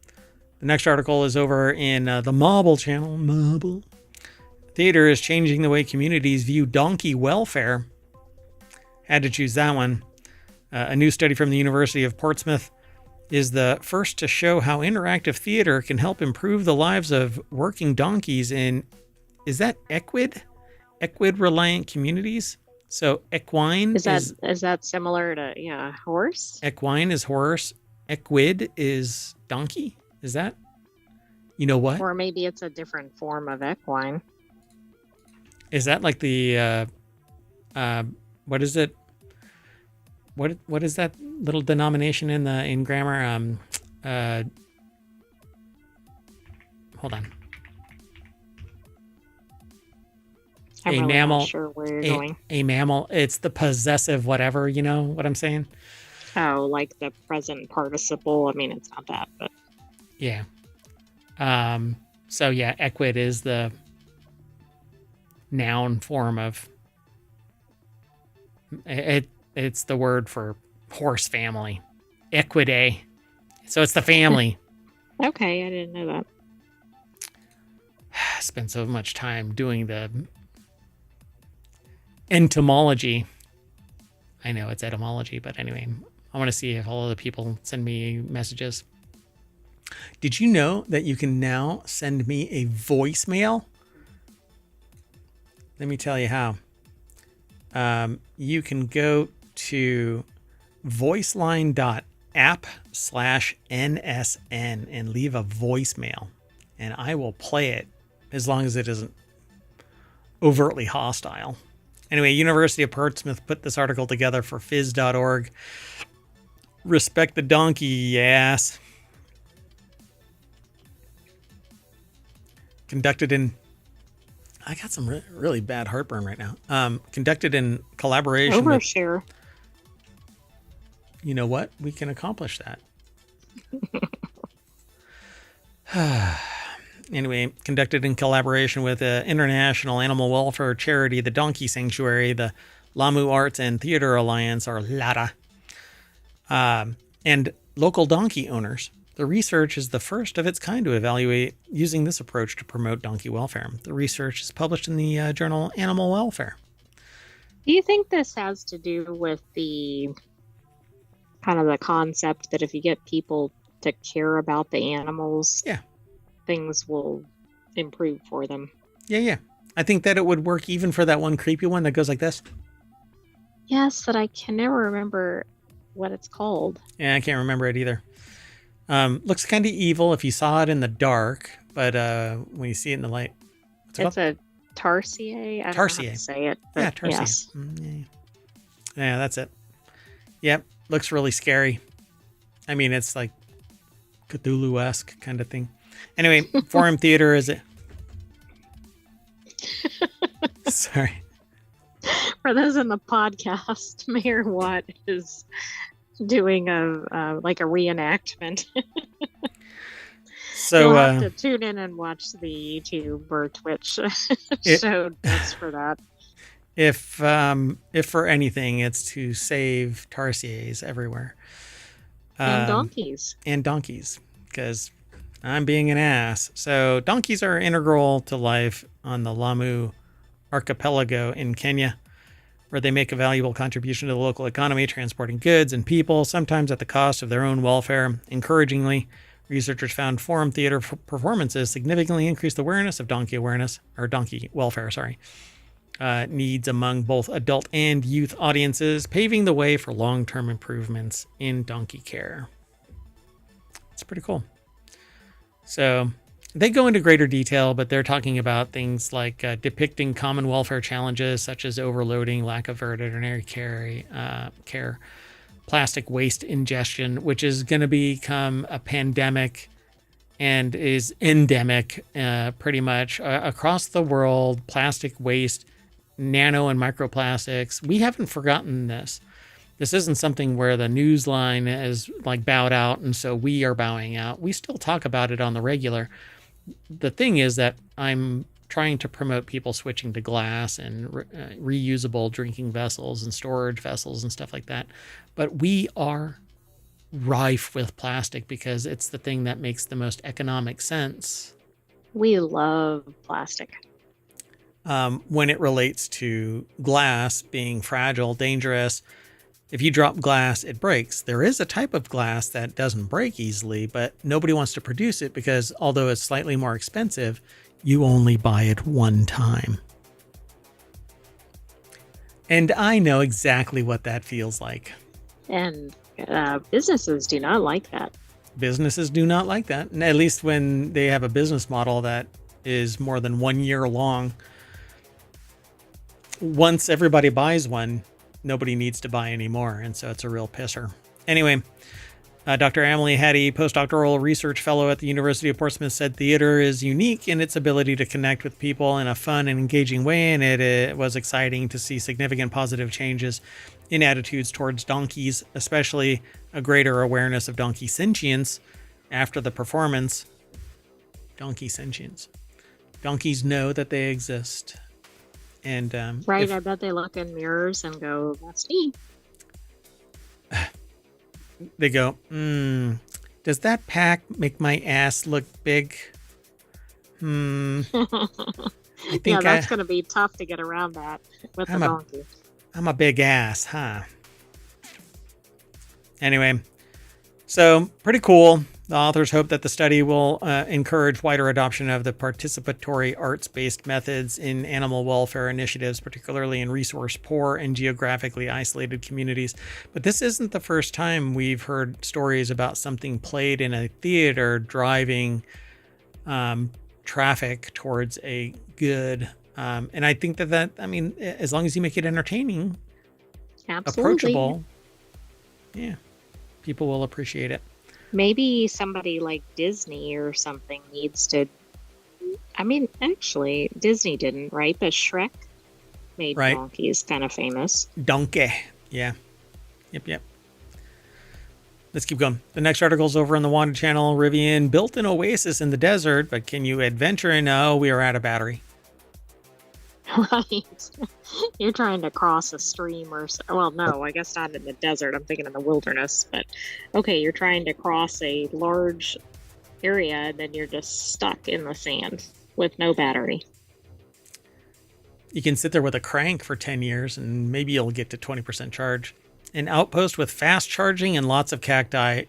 The next article is over in the Marble channel. Marble. Theater is changing the way communities view donkey welfare. Had to choose that one. A new study from the University of Portsmouth is the first to show how interactive theater can help improve the lives of working donkeys in, is that equid reliant communities? So equine is that similar to horse? Equine is horse. Equid is donkey. Is that? You know what? Or maybe it's a different form of equine. Is that like the what is it? What is that little denomination in grammar? Hold on. I'm really not sure where you're going. A mammal. It's the possessive whatever. You know what I'm saying? Oh, like the present participle. I mean, it's not that, but yeah. So yeah, equid is the noun form of it. It's the word for horse family. Equidae. So it's the family. Okay, I didn't know that. I spent so much time doing the entomology. I know it's etymology, but anyway, I want to see if all of the people send me messages. Did you know that you can now send me a voicemail? Let me tell you how. You can go to voiceline.app/NSN and leave a voicemail, and I will play it as long as it isn't overtly hostile. Anyway, University of Portsmouth put this article together for phys.org. Respect the donkey, yes. Conducted in... I got some really bad heartburn right now. Conducted in collaboration with... Overshare. You know what? We can accomplish that. Anyway, conducted in collaboration with the international animal welfare charity, the Donkey Sanctuary, the Lamu Arts and Theater Alliance, or LATA, and local donkey owners. The research is the first of its kind to evaluate using this approach to promote donkey welfare. The research is published in the journal Animal Welfare. Do you think this has to do with the kind of the concept that if you get people to care about the animals, things will improve for them? Yeah. I think that it would work even for that one creepy one that goes like this. Yes, but I can never remember what it's called. Yeah, I can't remember it either. Looks kind of evil if you saw it in the dark, but when you see it in the light, what's it It's called? a tarsier. I don't know how to Tarsier. say it, Yeah, but Tarsier. yes. Yeah, that's it. Yep, looks really scary. I mean, it's like Cthulhu-esque kind of thing. Anyway, Forum Theater is it? Sorry. For those in the podcast, Mayor Watt is doing a like a reenactment. So you'll have to tune in and watch the YouTube or Twitch show just for that. If for anything, it's to save tarsiers everywhere. And donkeys. And donkeys, because I'm being an ass. So donkeys are integral to life on the Lamu archipelago in Kenya, where they make a valuable contribution to the local economy, transporting goods and people, sometimes at the cost of their own welfare. Encouragingly, researchers found Forum Theater performances significantly increased awareness of donkey welfare, needs among both adult and youth audiences, paving the way for long-term improvements in donkey care. It's pretty cool. So they go into greater detail, but they're talking about things like depicting common welfare challenges such as overloading, lack of veterinary care, plastic waste ingestion, which is going to become a pandemic and is endemic pretty much across the world. Plastic waste, nano and microplastics. We haven't forgotten this. This isn't something where the news line is like bowed out and so we are bowing out. We still talk about it on the regular. The thing is that I'm trying to promote people switching to glass and reusable drinking vessels and storage vessels and stuff like that. But we are rife with plastic because it's the thing that makes the most economic sense. We love plastic. When it relates to glass being fragile, dangerous, if you drop glass, it breaks. There is a type of glass that doesn't break easily, but nobody wants to produce it because although it's slightly more expensive, you only buy it one time. And I know exactly what that feels like. And businesses do not like that. Businesses do not like that, at least when they have a business model that is more than 1 year long. Once everybody buys one, nobody needs to buy anymore, and so it's a real pisser. Anyway, Dr. Emily Hattie, postdoctoral research fellow at the University of Portsmouth, said theater is unique in its ability to connect with people in a fun and engaging way, and it was exciting to see significant positive changes in attitudes towards donkeys, especially a greater awareness of donkey sentience after the performance. Donkey sentience. Donkeys know that they exist. And right, I bet they look in mirrors and go, "That's me." They go, does that pack make my ass look big? I think yeah, that's going to be tough to get around that with the donkey. I'm a big ass, huh? Anyway, so pretty cool. The authors hope that the study will encourage wider adoption of the participatory arts-based methods in animal welfare initiatives, particularly in resource-poor and geographically isolated communities. But this isn't the first time we've heard stories about something played in a theater driving traffic towards a good. And I think that, I mean, as long as you make it entertaining, approachable, yeah, people will appreciate it. Maybe somebody like Disney or something needs to. I mean, actually, Disney didn't, right? But Shrek made donkeys kind of famous. Donkey. Yeah. Yep. Let's keep going. The next article is over on the Wanted channel. Rivian built an oasis in the desert, but can you adventure in? Oh, we are out of battery. Right. You're trying to cross a stream well, no, I guess not in the desert. I'm thinking in the wilderness, but okay, you're trying to cross a large area and then you're just stuck in the sand with no battery. You can sit there with a crank for 10 years and maybe you'll get to 20% charge. An outpost with fast charging and lots of cacti.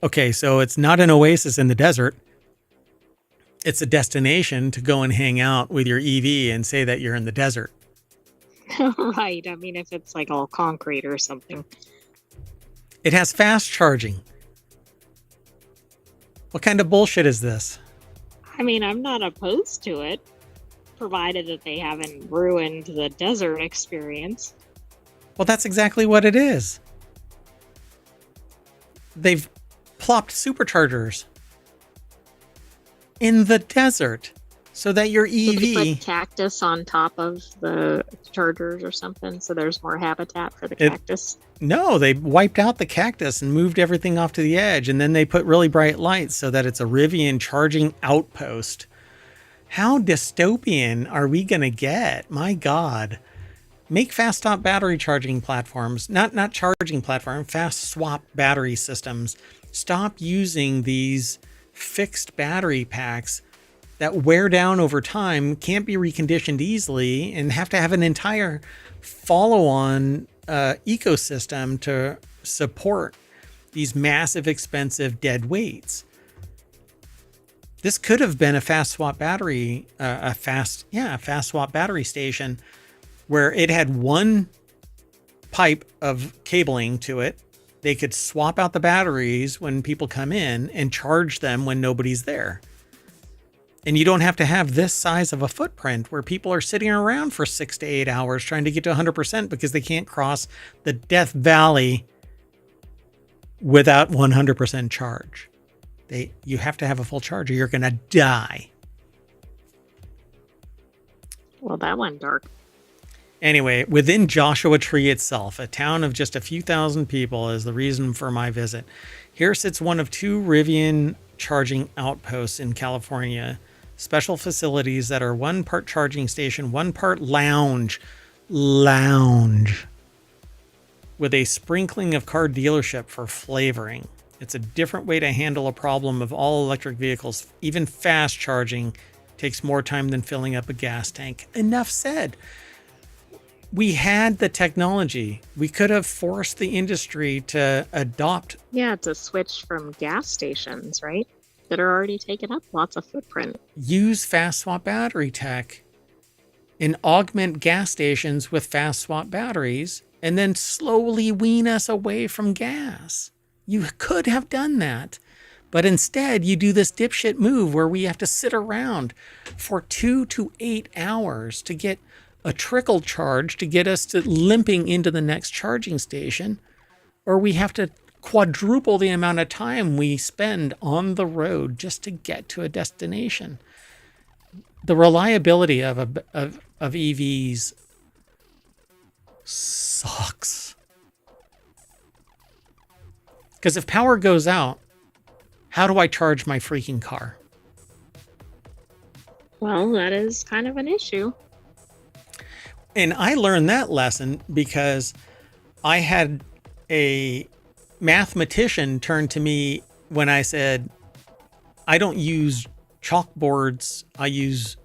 Okay, so it's not an oasis in the desert. It's a destination to go and hang out with your EV and say that you're in the desert. Right. I mean, if it's like all concrete or something. It has fast charging. What kind of bullshit is this? I mean, I'm not opposed to it, provided that they haven't ruined the desert experience. Well, that's exactly what it is. They've plopped superchargers in the desert so that your Did they EV... put cactus on top of the chargers or something, so there's more habitat for the cactus? No, they wiped out the cactus and moved everything off to the edge, and then they put really bright lights so that it's a Rivian charging outpost. How dystopian are we going to get? My God. Make fast stop battery charging platforms, not charging platform, fast swap battery systems. Stop using these fixed battery packs that wear down over time, can't be reconditioned easily, and have to have an entire follow-on ecosystem to support these massive, expensive dead weights. This could have been a fast swap battery, a fast swap battery station where it had one pipe of cabling to it. They could swap out the batteries when people come in and charge them when nobody's there. And you don't have to have this size of a footprint where people are sitting around for 6 to 8 hours trying to get to 100% because they can't cross the Death Valley without 100% charge. You have to have a full charge or you're going to die. Well, that went dark. Anyway, within Joshua Tree itself, a town of just a few thousand people is the reason for my visit. Here sits one of two Rivian charging outposts in California. Special facilities that are one part charging station, one part lounge, with a sprinkling of car dealership for flavoring. It's a different way to handle a problem of all electric vehicles. Even fast charging takes more time than filling up a gas tank. Enough said. We had the technology. We could have forced the industry to adopt. Yeah, to switch from gas stations, right? That are already taken up lots of footprint. Use fast swap battery tech and augment gas stations with fast swap batteries and then slowly wean us away from gas. You could have done that. But instead, you do this dipshit move where we have to sit around for 2 to 8 hours to get a trickle charge to get us to limping into the next charging station, or we have to quadruple the amount of time we spend on the road just to get to a destination. The reliability of EVs sucks. Because if power goes out, how do I charge my freaking car? Well, that is kind of an issue. And I learned that lesson because I had a mathematician turn to me when I said, I don't use chalkboards. I use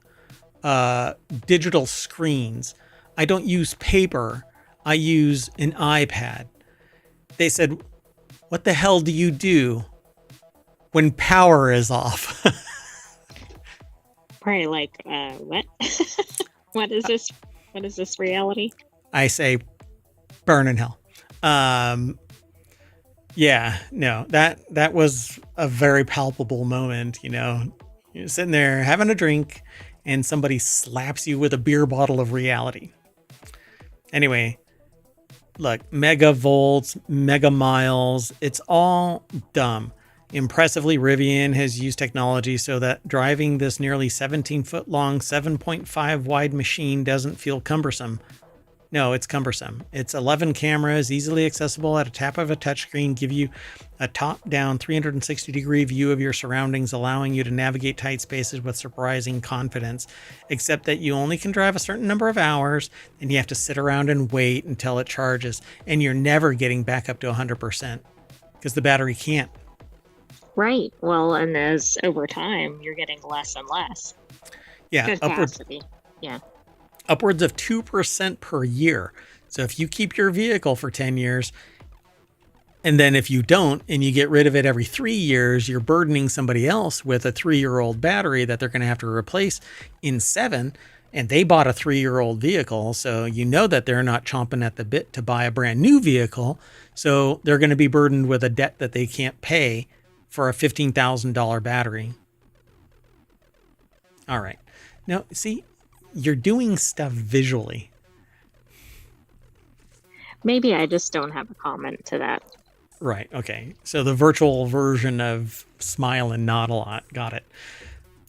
digital screens. I don't use paper. I use an iPad. They said, what the hell do you do when power is off? Probably like, what? What is this? What is this reality? I say, burn in hell. Yeah, no, that was a very palpable moment. You know, you're sitting there having a drink and somebody slaps you with a beer bottle of reality. Anyway, look, mega volts, mega miles, it's all dumb. Impressively, Rivian has used technology so that driving this nearly 17-foot long, 7.5 wide machine doesn't feel cumbersome. No, it's cumbersome. It's 11 cameras, easily accessible at a tap of a touchscreen, give you a top-down 360-degree view of your surroundings, allowing you to navigate tight spaces with surprising confidence, except that you only can drive a certain number of hours, and you have to sit around and wait until it charges, and you're never getting back up to 100% because the battery can't. Right. Well, and as over time, you're getting less and less. Yeah, capacity. Upwards of 2% per year. So if you keep your vehicle for 10 years, and then if you don't, and you get rid of it every 3 years, you're burdening somebody else with a 3-year-old battery that they're going to have to replace in 7. and they bought a 3-year-old vehicle. So you know that they're not chomping at the bit to buy a brand new vehicle. So they're going to be burdened with a debt that they can't pay for a $15,000 battery. All right. Now, see, you're doing stuff visually. Maybe I just don't have a comment to that. Right. Okay. So the virtual version of smile and nod a lot. Got it.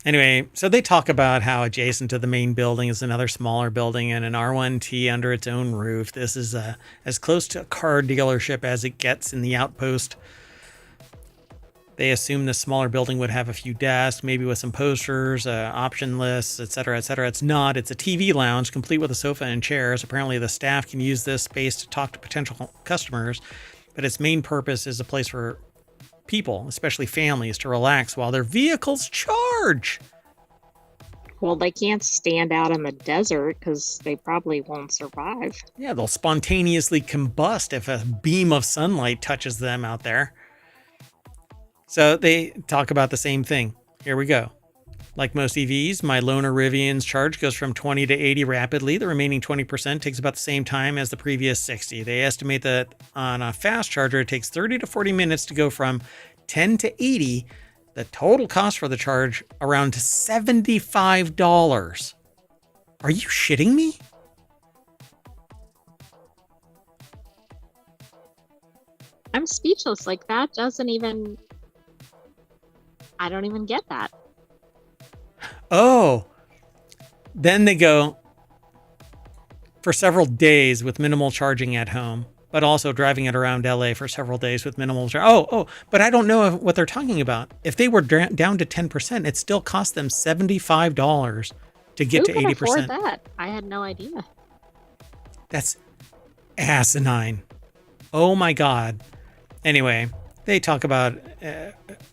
Anyway, so they talk about how adjacent to the main building is another smaller building and an R1T under its own roof. This is as close to a car dealership as it gets in the outpost. They assume the smaller building would have a few desks, maybe with some posters, option lists, etc., etc. It's not. It's a TV lounge complete with a sofa and chairs. Apparently, the staff can use this space to talk to potential customers, but its main purpose is a place for people, especially families, to relax while their vehicles charge. Well, they can't stand out in the desert because they probably won't survive. Yeah, they'll spontaneously combust if a beam of sunlight touches them out there. So they talk about the same thing. Here we go. Like most EVs, my loaner Rivian's charge goes from 20 to 80 rapidly. The remaining 20% takes about the same time as the previous 60. They estimate that on a fast charger, it takes 30 to 40 minutes to go from 10 to 80. The total cost for the charge around $75. Are you shitting me? I'm speechless. Like, that doesn't even... I don't even get that. Oh, then they go for several days with minimal charging at home, but also driving it around LA for several days with minimal charging. But I don't know what they're talking about. If they were down to 10%, it still cost them $75 to get to 80%. Who can afford that? I had no idea. That's asinine. Oh my God. Anyway, they talk about,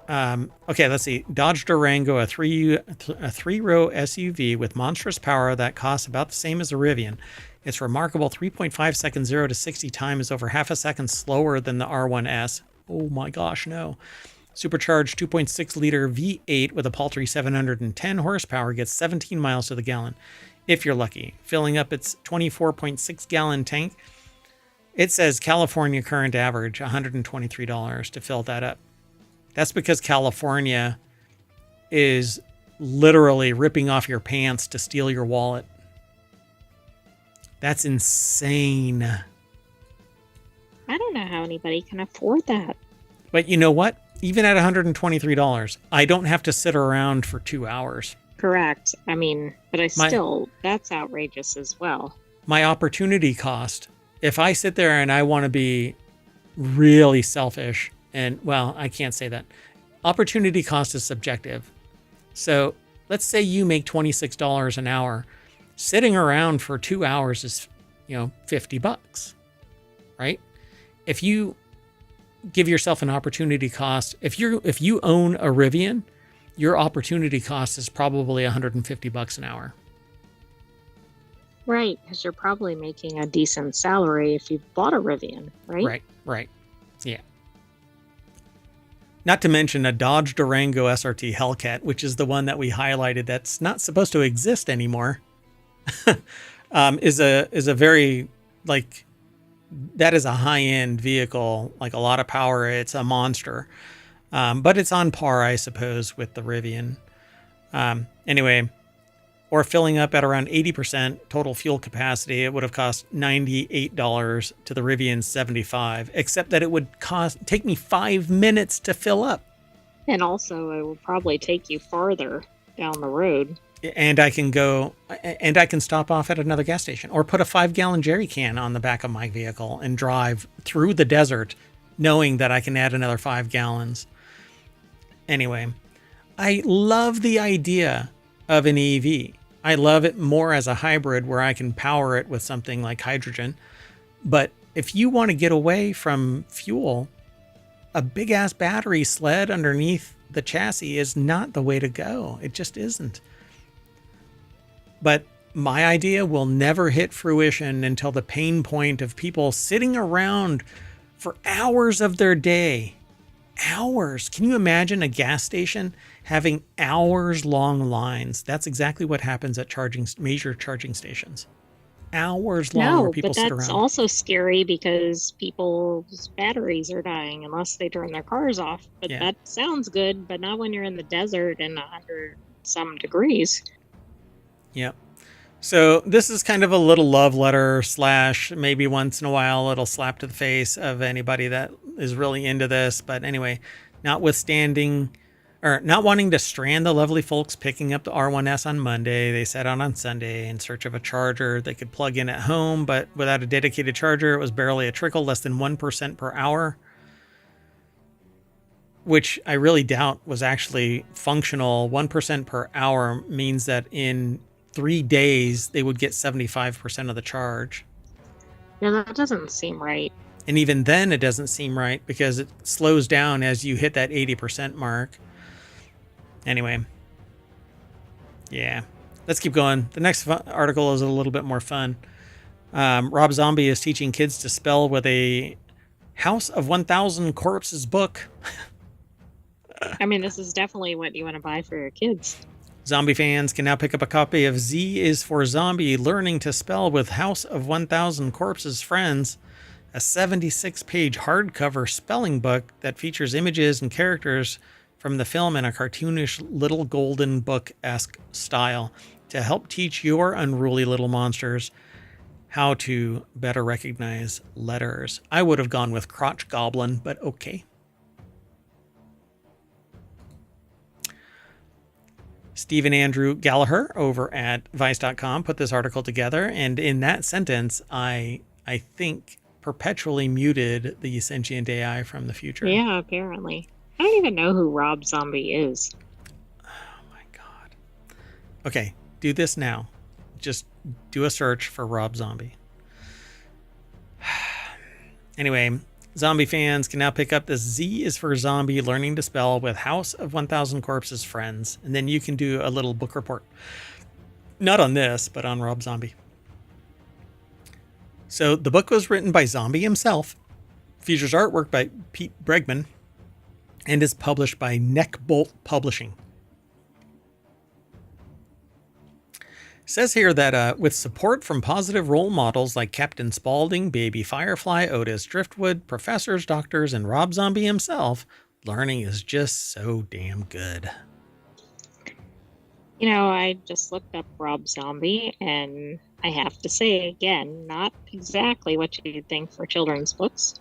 okay, let's see. Dodge Durango, a three-row SUV with monstrous power that costs about the same as a Rivian. Its remarkable 3.5 second 0 to 60 time is over half a second slower than the R1S. Oh my gosh, no. Supercharged 2.6-liter V8 with a paltry 710 horsepower gets 17 miles to the gallon, if you're lucky. Filling up its 24.6-gallon tank, it says California current average $123 to fill that up. That's because California is literally ripping off your pants to steal your wallet. That's insane. I don't know how anybody can afford that. But you know what? Even at $123, I don't have to sit around for 2 hours. Correct. I mean, but that's outrageous as well. My opportunity cost, if I sit there and I want to be really selfish, and well, I can't say that. Opportunity cost is subjective. So let's say you make $26 an hour. Sitting around for 2 hours is, $50, right? If you give yourself an opportunity cost, if you own a Rivian, your opportunity cost is probably $150 an hour. Right, because you're probably making a decent salary if you've bought a Rivian, right? Right. Yeah. Not to mention a Dodge Durango SRT Hellcat, which is the one that we highlighted that's not supposed to exist anymore, is a very, that is a high-end vehicle, like a lot of power. It's a monster. But it's on par, I suppose, with the Rivian. Anyway, or filling up at around 80% total fuel capacity, it would have cost $98 to the Rivian 75, except that it would take me 5 minutes to fill up. And also, it will probably take you farther down the road. And I can stop off at another gas station or put a 5-gallon jerry can on the back of my vehicle and drive through the desert knowing that I can add another 5 gallons. Anyway, I love the idea of an EV. I love it more as a hybrid where I can power it with something like hydrogen. But if you want to get away from fuel, a big ass battery sled underneath the chassis is not the way to go. It just isn't. But my idea will never hit fruition until the pain point of people sitting around for hours of their day Hours. Can you imagine a gas station having hours-long lines? That's exactly what happens at major charging stations. Hours long where No, people but sit that's around. also scary because people's batteries are dying unless they turn their cars off. But Yeah. that sounds good, but not when you're in the desert and 100 some degrees. Yep. So this is kind of a little love letter / maybe once in a while it'll slap to the face of anybody that is really into this. But anyway, not wanting to strand the lovely folks picking up the R1S on Monday, they set out on Sunday in search of a charger they could plug in at home, but without a dedicated charger, it was barely a trickle, less than 1% per hour, which I really doubt was actually functional. 1% per hour means that in 3 days, they would get 75% of the charge. Yeah, that doesn't seem right. And even then, it doesn't seem right because it slows down as you hit that 80% mark. Anyway. Yeah. Let's keep going. The next article is a little bit more fun. Rob Zombie is teaching kids to spell with a House of 1,000 Corpses book. I mean, this is definitely what you want to buy for your kids. Zombie fans can now pick up a copy of Z is for Zombie, Learning to Spell with House of 1,000 Corpses Friends, a 76-page hardcover spelling book that features images and characters from the film in a cartoonish little golden book-esque style to help teach your unruly little monsters how to better recognize letters. I would have gone with Crotch Goblin, but okay. Stephen Andrew Gallagher over at Vice.com put this article together, and in that sentence, I think perpetually muted the sentient AI from the future. Yeah, apparently. I don't even know who Rob Zombie is. Oh my God. Okay, do this now. Just do a search for Rob Zombie. Anyway, zombie fans can now pick up this Z is for Zombie, Learning to Spell with House of 1,000 Corpses Friends, and then you can do a little book report. Not on this, but on Rob Zombie. So the book was written by Zombie himself, features artwork by Pete Bregman, and is published by Neckbolt Publishing. Says here that with support from positive role models like Captain Spaulding, Baby Firefly, Otis Driftwood, professors, doctors, and Rob Zombie himself, learning is just so damn good. You know, I just looked up Rob Zombie, and I have to say again, not exactly what you'd think for children's books.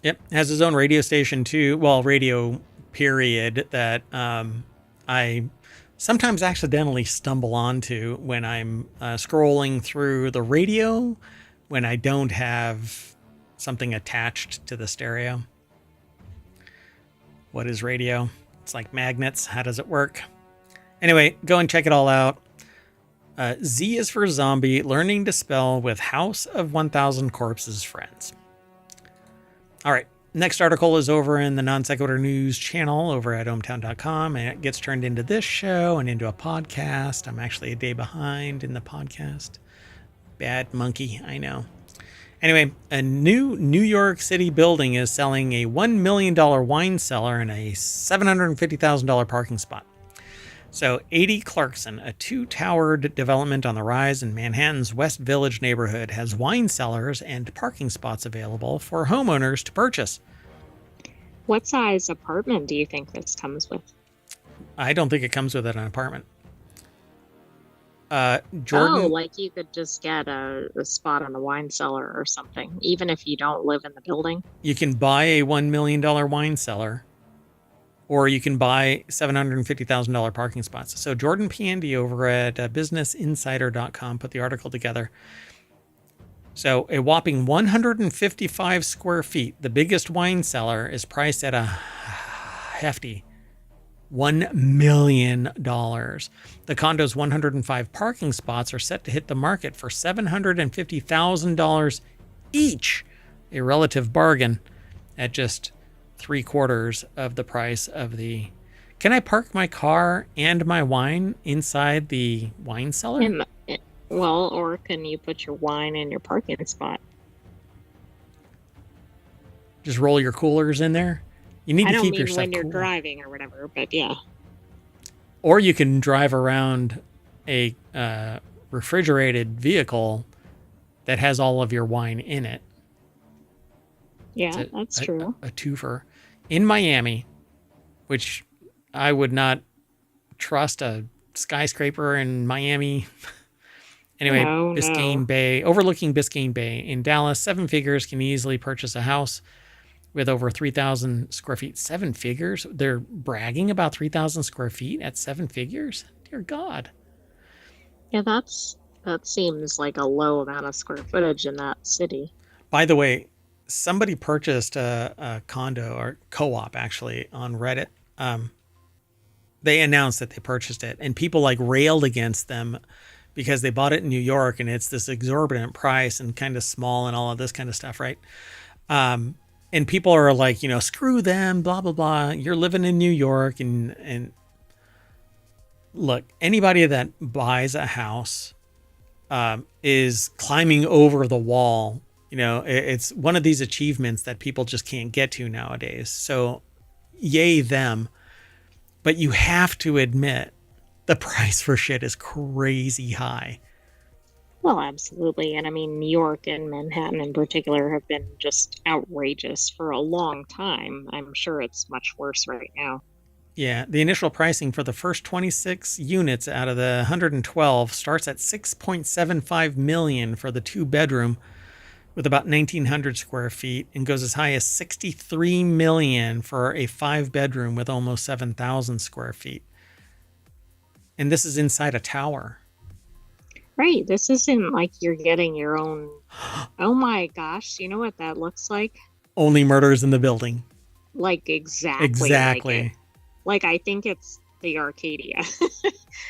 Yep, has his own radio station too. Well, radio period that I sometimes accidentally stumble onto when I'm scrolling through the radio when I don't have something attached to the stereo. What is radio? It's like magnets. How does it work? Anyway, go and check it all out. Z is for Zombie, Learning to Spell with House of 1,000 Corpses Friends. All right. Next article is over in the Non Sequitur News channel over at ohmtown.com, and it gets turned into this show and into a podcast. I'm actually a day behind in the podcast. Bad monkey, I know. Anyway, a new New York City building is selling a $1 million wine cellar and a $750,000 parking spot. So 80 Clarkson, a 2-towered development on the rise in Manhattan's West Village neighborhood, has wine cellars and parking spots available for homeowners to purchase. What size apartment do you think this comes with? I don't think it comes with an apartment. Jordan, Oh, like you could just get a spot on a wine cellar or something, even if you don't live in the building. you can buy a $1 million wine cellar, or you can buy $750,000 parking spots. So Jordan Pandy over at businessinsider.com put the article together. So a whopping 155 square feet, the biggest wine cellar, is priced at a hefty $1 million. The condo's 105 parking spots are set to hit the market for $750,000 each, a relative bargain at just 3/4 of the price of the... Can I park my car and my wine inside the wine cellar? Well, or can you put your wine in your parking spot? Just roll your coolers in there. You need I to don't keep mean your stuff when you're cool. driving or whatever, but yeah. Or you can drive around a refrigerated vehicle that has all of your wine in it. Yeah, that's true. A twofer. In Miami, which I would not trust a skyscraper in Miami. Anyway, No, Biscayne no. Bay, overlooking Biscayne Bay. In Dallas, 7 figures can easily purchase a house with over 3,000 square feet. 7 figures? They're bragging about 3,000 square feet at 7 figures? Dear God. Yeah, that seems like a low amount of square footage in that city. By the way, somebody purchased a condo or co-op actually on Reddit. They announced that they purchased it, and people like railed against them because they bought it in New York and it's this exorbitant price and kind of small and all of this kind of stuff, right? And people are like, you know, screw them, blah, blah, blah. You're living in New York. And look, anybody that buys a house is climbing over the wall. You know, it's one of these achievements that people just can't get to nowadays. So yay them. But you have to admit the price for shit is crazy high. Well, absolutely. And I mean, New York and Manhattan in particular have been just outrageous for a long time. I'm sure it's much worse right now. Yeah, the initial pricing for the first 26 units out of the 112 starts at $6.75 million for the 2-bedroom with about 1,900 square feet and goes as high as $63 million for a 5-bedroom with almost 7,000 square feet. And this is inside a tower. Right. This isn't like you're getting your own. Oh my gosh. You know what that looks like? Only Murders in the Building. Like exactly. Exactly. Like I think it's the Arcadia.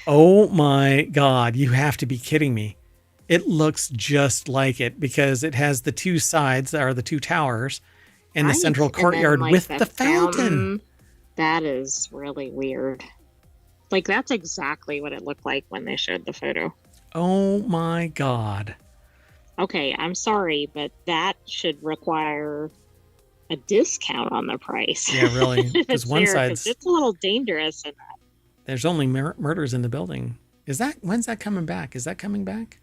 Oh my God. You have to be kidding me. It looks just like it because it has the 2 sides that are the 2 towers and the central courtyard like, with the fountain. That is really weird. Like that's exactly what it looked like when they showed the photo. Oh my God. Okay, I'm sorry, but that should require a discount on the price. Yeah, really. Because one side's... It's a little dangerous in that. There's only Murders in the Building. When's that coming back? Is that coming back?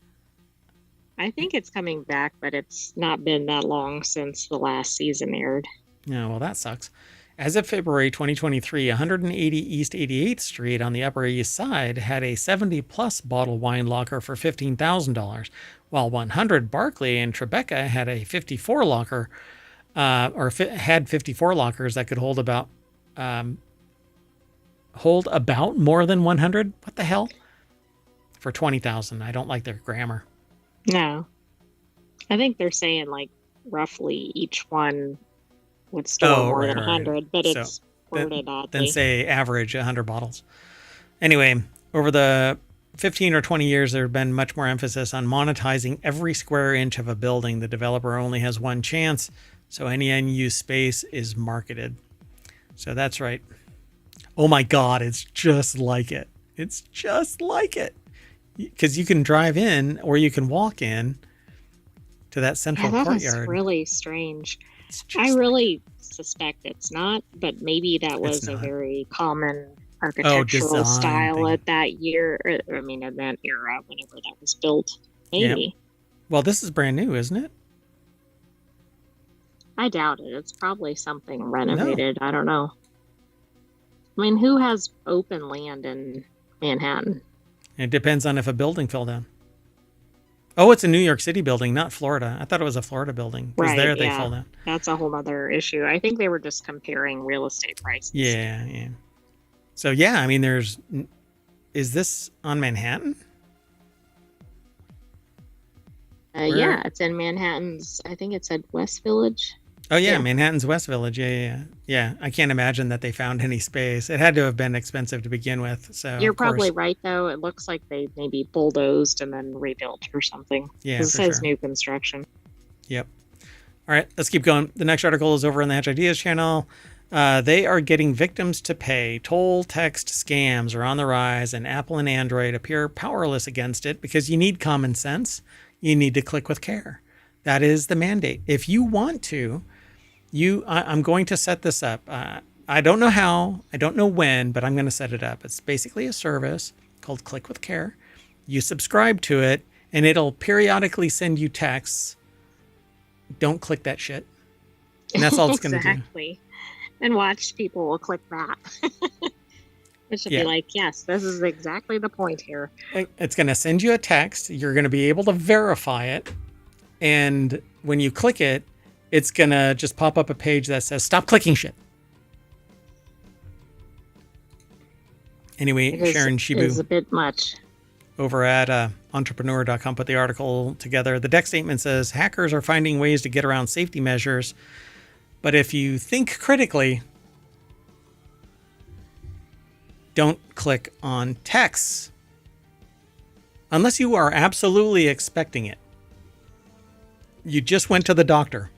I think it's coming back, but it's not been that long since the last season aired. Yeah, well, that sucks. As of February 2023, 180 East 88th Street on the Upper East Side had a 70-plus bottle wine locker for $15,000, while 100 Barclay in Tribeca had a 54 locker, had 54 lockers that could hold about more than 100. What the hell? For $20,000. I don't like their grammar. No, I think they're saying like roughly each one would store more than 100, but it's worded oddly. Then say average 100 bottles. Anyway, over the 15 or 20 years, there have been much more emphasis on monetizing every square inch of a building. The developer only has one chance, so any unused space is marketed. So that's right. Oh my God, it's just like it. It's just like it. Because you can drive in or you can walk in to that central courtyard. That is really strange. I really suspect it's not, but maybe that was a very common architectural style at that year. I mean, in that era, whenever that was built. Maybe. Yep. Well, this is brand new, isn't it? I doubt it. It's probably something renovated. No. I don't know. I mean, who has open land in Manhattan? It depends on if a building fell down. Oh, it's a New York City building, not Florida. I thought it was a Florida building. Because there they fell down. That's a whole other issue. I think they were just comparing real estate prices. Yeah. So, yeah, I mean, is this on Manhattan? Yeah, it's in Manhattan's, I think it said West Village. Oh, yeah, Manhattan's West Village. Yeah. I can't imagine that they found any space. It had to have been expensive to begin with. So you're probably right, though. It looks like they maybe bulldozed and then rebuilt or something. Yeah, it says new construction. Yep. All right, let's keep going. The next article is over on the Hatch Ideas channel. They are getting victims to pay. Toll text scams are on the rise, and Apple and Android appear powerless against it because you need common sense. You need to click with care. That is the mandate. If you want to I'm going to set this up. I don't know how, I don't know when, but I'm going to set it up. It's basically a service called Click with Care. You subscribe to it, and it'll periodically send you texts. Don't click that shit. And that's all it's going to do. Exactly. And watch people will click that. It should be like, yes, this is exactly the point here. It's going to send you a text. You're going to be able to verify it. And when you click it, it's going to just pop up a page that says, stop clicking shit. Anyway, Sharon Shibu is a bit much. Over at entrepreneur.com put the article together. The deck statement says, hackers are finding ways to get around safety measures. But if you think critically, don't click on texts unless you are absolutely expecting it. You just went to the doctor.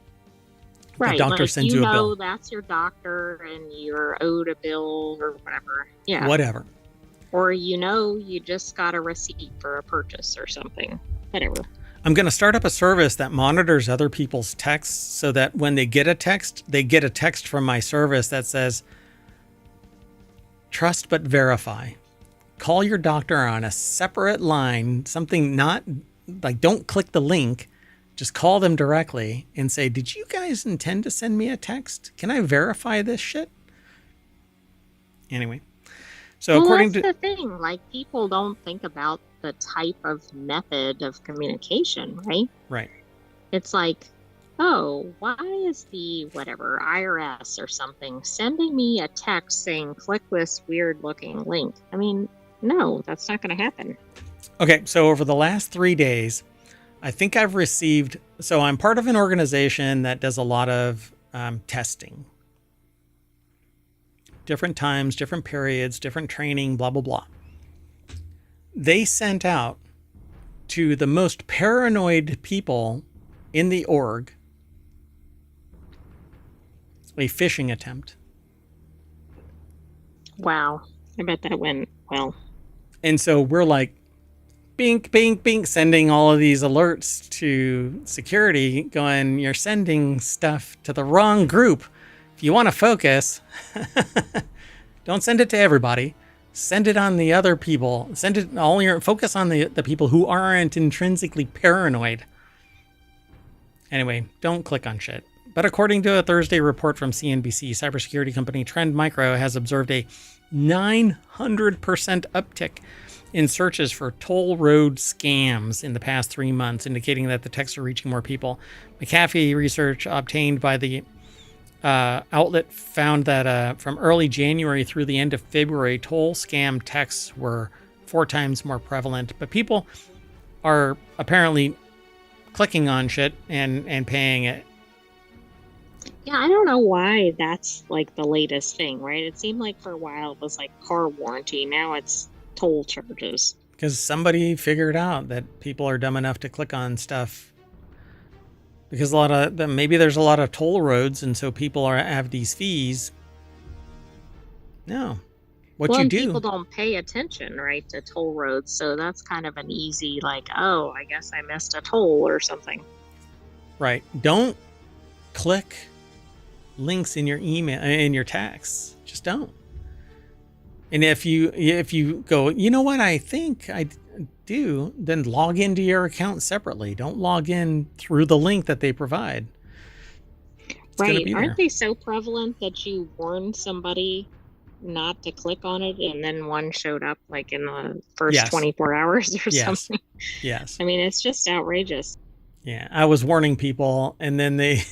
Right. The doctor sends you a bill. That's your doctor and you're owed a bill or whatever. Yeah. Whatever. Or you just got a receipt for a purchase or something. Whatever. I'm going to start up a service that monitors other people's texts so that when they get a text from my service that says, trust but verify. Call your doctor on a separate line, something not like, don't click the link. Just call them directly and say, did you guys intend to send me a text? Can I verify this shit? Anyway. So according that's the thing. Like, people don't think about the type of method of communication, right? Right. It's like, oh, why is the whatever IRS or something sending me a text saying click this weird looking link? I mean, no, that's not going to happen. Okay, so over the last 3 days, I think I've received, so I'm part of an organization that does a lot of testing. Different times, different periods, different training, blah, blah, blah. They sent out to the most paranoid people in the org a phishing attempt. Wow. I bet that went well. And so we're like, bink, bink, bink, sending all of these alerts to security going, you're sending stuff to the wrong group. If you want to focus, don't send it to everybody. Send it on the other people. Focus on the people who aren't intrinsically paranoid. Anyway, don't click on shit. But according to a Thursday report from CNBC, cybersecurity company Trend Micro has observed a 900% uptick in searches for toll road scams in the past 3 months, indicating that the texts are reaching more people. McAfee research obtained by the outlet found that from early January through the end of February, toll scam texts were 4 times more prevalent. But people are apparently clicking on shit and paying it. Yeah, I don't know why that's like the latest thing, right? It seemed like for a while it was like car warranty. Now it's toll charges. Because somebody figured out that people are dumb enough to click on stuff. Because maybe there's a lot of toll roads, and so people have these fees. No. People don't pay attention, right, to toll roads. So that's kind of an easy, like, oh, I guess I missed a toll or something. Right. Don't click links in your email, in your texts. Just don't. And if you go, you know what, I think I do, then log into your account separately. Don't log in through the link that they provide. Right. Aren't they so prevalent that you warn somebody not to click on it and then one showed up like in the first 24 hours or something? Yes. I mean, it's just outrageous. Yeah. I was warning people and then they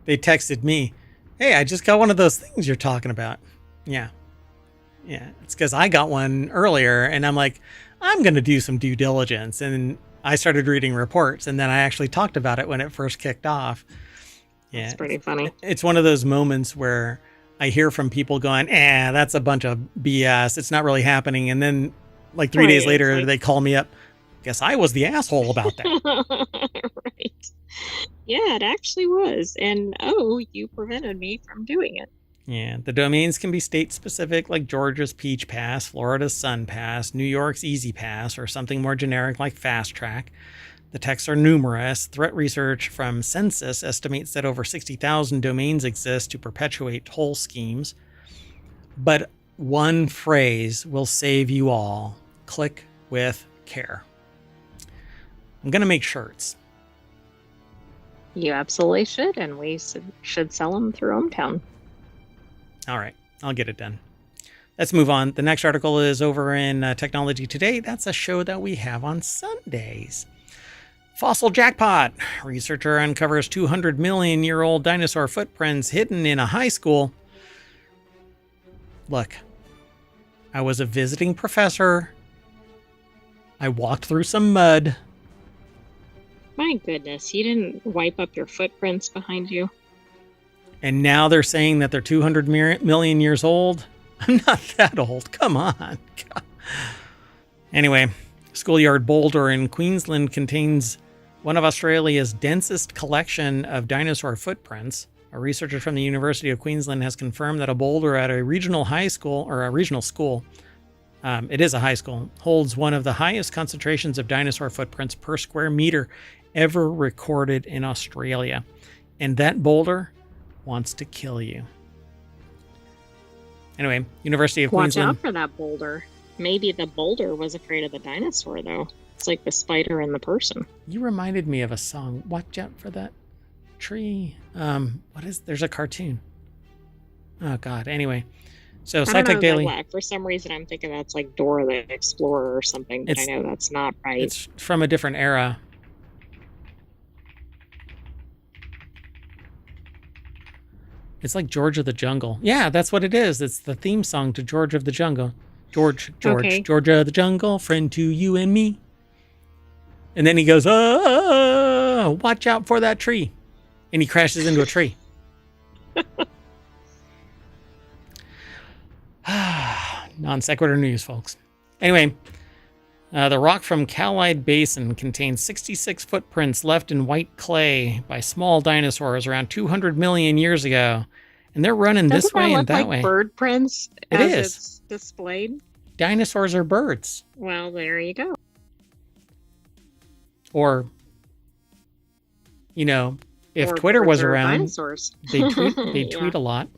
texted me, hey, I just got one of those things you're talking about. Yeah. Yeah. It's because I got one earlier and I'm like, I'm going to do some due diligence. And I started reading reports and then I actually talked about it when it first kicked off. Yeah. It's pretty funny. It's one of those moments where I hear from people going, that's a bunch of BS. It's not really happening. And then like 3 days later, they call me up. Guess I was the asshole about that. Right. Yeah, it actually was. And, you prevented me from doing it. Yeah, the domains can be state-specific, like Georgia's Peach Pass, Florida's Sun Pass, New York's Easy Pass, or something more generic like Fast Track. The texts are numerous. Threat research from Census estimates that over 60,000 domains exist to perpetuate troll schemes. But one phrase will save you all. Click with care. I'm going to make shirts. You absolutely should, and we should sell them through ohmTown. All right, I'll get it done. Let's move on. The next article is over in Technology Today. That's a show that we have on Sundays. Fossil jackpot. Researcher uncovers 200 million-year-old dinosaur footprints hidden in a high school. Look, I was a visiting professor. I walked through some mud. My goodness, you didn't wipe up your footprints behind you. And now they're saying that they're 200 million years old. I'm not that old. Come on. God. Anyway, Schoolyard Boulder in Queensland contains one of Australia's densest collection of dinosaur footprints. A researcher from the University of Queensland has confirmed that a boulder at a regional high school, or a regional school, it is a high school, holds one of the highest concentrations of dinosaur footprints per square meter ever recorded in Australia. And that boulder wants to kill you. Anyway, University of Queensland. Watch out for that boulder. Maybe the boulder was afraid of the dinosaur, though. It's like the spider and the person. You reminded me of a song. Watch out for that tree. There's a cartoon. Oh, God. Anyway. So, SciTech Daily. For some reason, I'm thinking that's like Dora the Explorer or something, but I know that's not right. It's from a different era. It's like George of the Jungle. Yeah, that's what it is. It's the theme song to George of the Jungle. George, Okay. George of the Jungle, friend to you and me. And then he goes, oh, watch out for that tree. And he crashes into a tree. Non sequitur news, folks. Anyway, the rock from Callide Basin contains 66 footprints left in white clay by small dinosaurs around 200 million years ago. And they're running this way and that way. Bird prints as it's displayed? Dinosaurs are birds. Well, there you go. Or, if Or Twitter was birds are around, dinosaurs. they'd tweet a lot.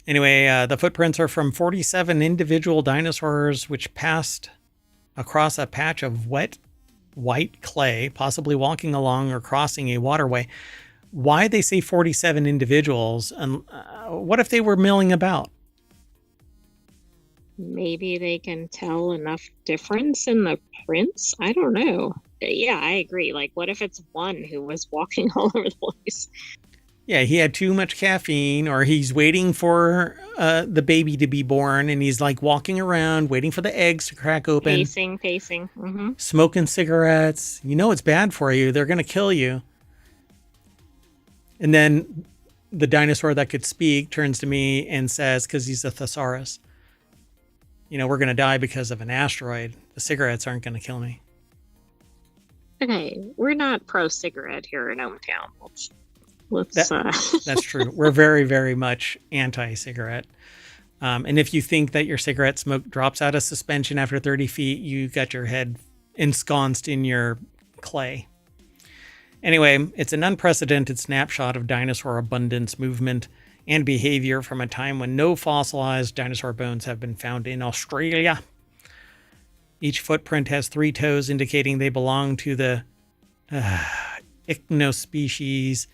Anyway, the footprints are from 47 individual dinosaurs which passed across a patch of wet white clay, possibly walking along or crossing a waterway. Why they say 47 individuals? And what if they were milling about? Maybe they can tell enough difference in the prints. I don't know. Yeah, I agree. Like, what if it's one who was walking all over the place? Yeah, he had too much caffeine, or he's waiting for the baby to be born, and he's like walking around, waiting for the eggs to crack open. Pacing. Mm-hmm. Smoking cigarettes. You know it's bad for you. They're going to kill you. And then the dinosaur that could speak turns to me and says, because he's a thesaurus, we're going to die because of an asteroid. The cigarettes aren't going to kill me. Okay, we're not pro-cigarette here in ohmTown. That's true. We're very, very much anti-cigarette. And if you think that your cigarette smoke drops out of suspension after 30 feet, you got your head ensconced in your clay. Anyway, it's an unprecedented snapshot of dinosaur abundance, movement, and behavior from a time when no fossilized dinosaur bones have been found in Australia. Each footprint has 3 toes, indicating they belong to the ichnospecies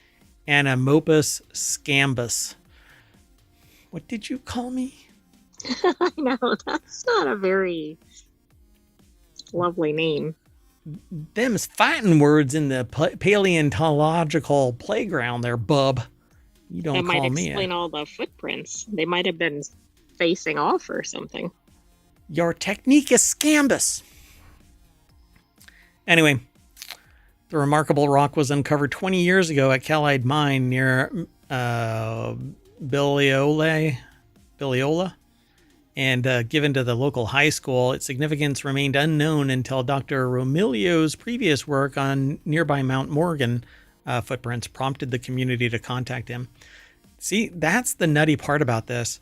Anomopus scambus. What did you call me? I know, that's not a very lovely name. Them's fighting words in the paleontological playground there, bub. You don't that call might me explain all the footprints. They might have been facing off or something. Your technique is scambus. Anyway, the remarkable rock was uncovered 20 years ago at Callide Mine near Billiola, and given to the local high school. Its significance remained unknown until Dr. Romilio's previous work on nearby Mount Morgan footprints prompted the community to contact him. See, that's the nutty part about this.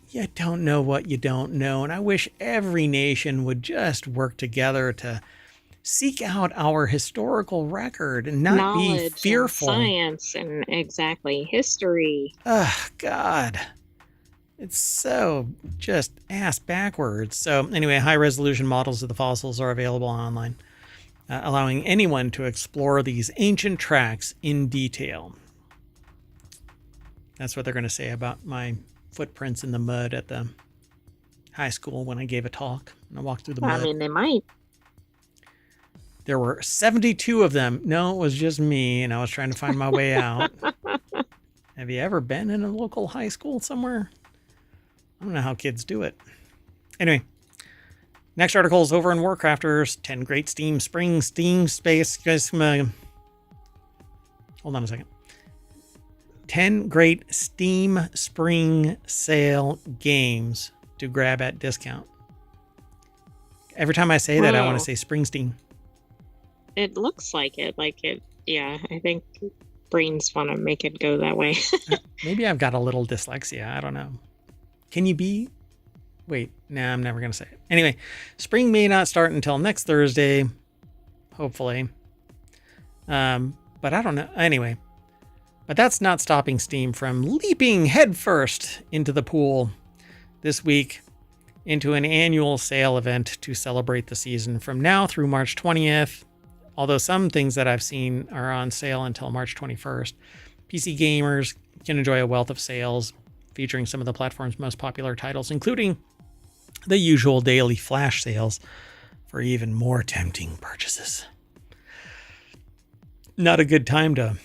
You don't know what you don't know, and I wish every nation would just work together to seek out our historical record and not be Knowledge and fearful. science and exactly history. Ugh, God. It's so just ass backwards. So anyway, high-resolution models of the fossils are available online, allowing anyone to explore these ancient tracks in detail. That's what they're going to say about my footprints in the mud at the high school when I gave a talk. And I walked through the mud. I mean, they might. There were 72 of them. No, it was just me, and I was trying to find my way out. Have you ever been in a local high school somewhere? I don't know how kids do it. Anyway, next article is over in WarCrafters. 10 great Spring Steam Space. Hold on a second. 10 great Steam Spring Sale games to grab at discount. Every time I say that, I want to say Springsteen. It looks like it. Yeah, I think brains want to make it go that way. Maybe I've got a little dyslexia. I don't know. Can you be? Wait, nah, I'm never going to say it. Anyway, spring may not start until next Thursday, hopefully. But I don't know. Anyway, but that's not stopping Steam from leaping headfirst into the pool this week into an annual sale event to celebrate the season from now through March 20th. Although some things that I've seen are on sale until March 21st. PC gamers can enjoy a wealth of sales featuring some of the platform's most popular titles, including the usual daily flash sales for even more tempting purchases. Not a good time to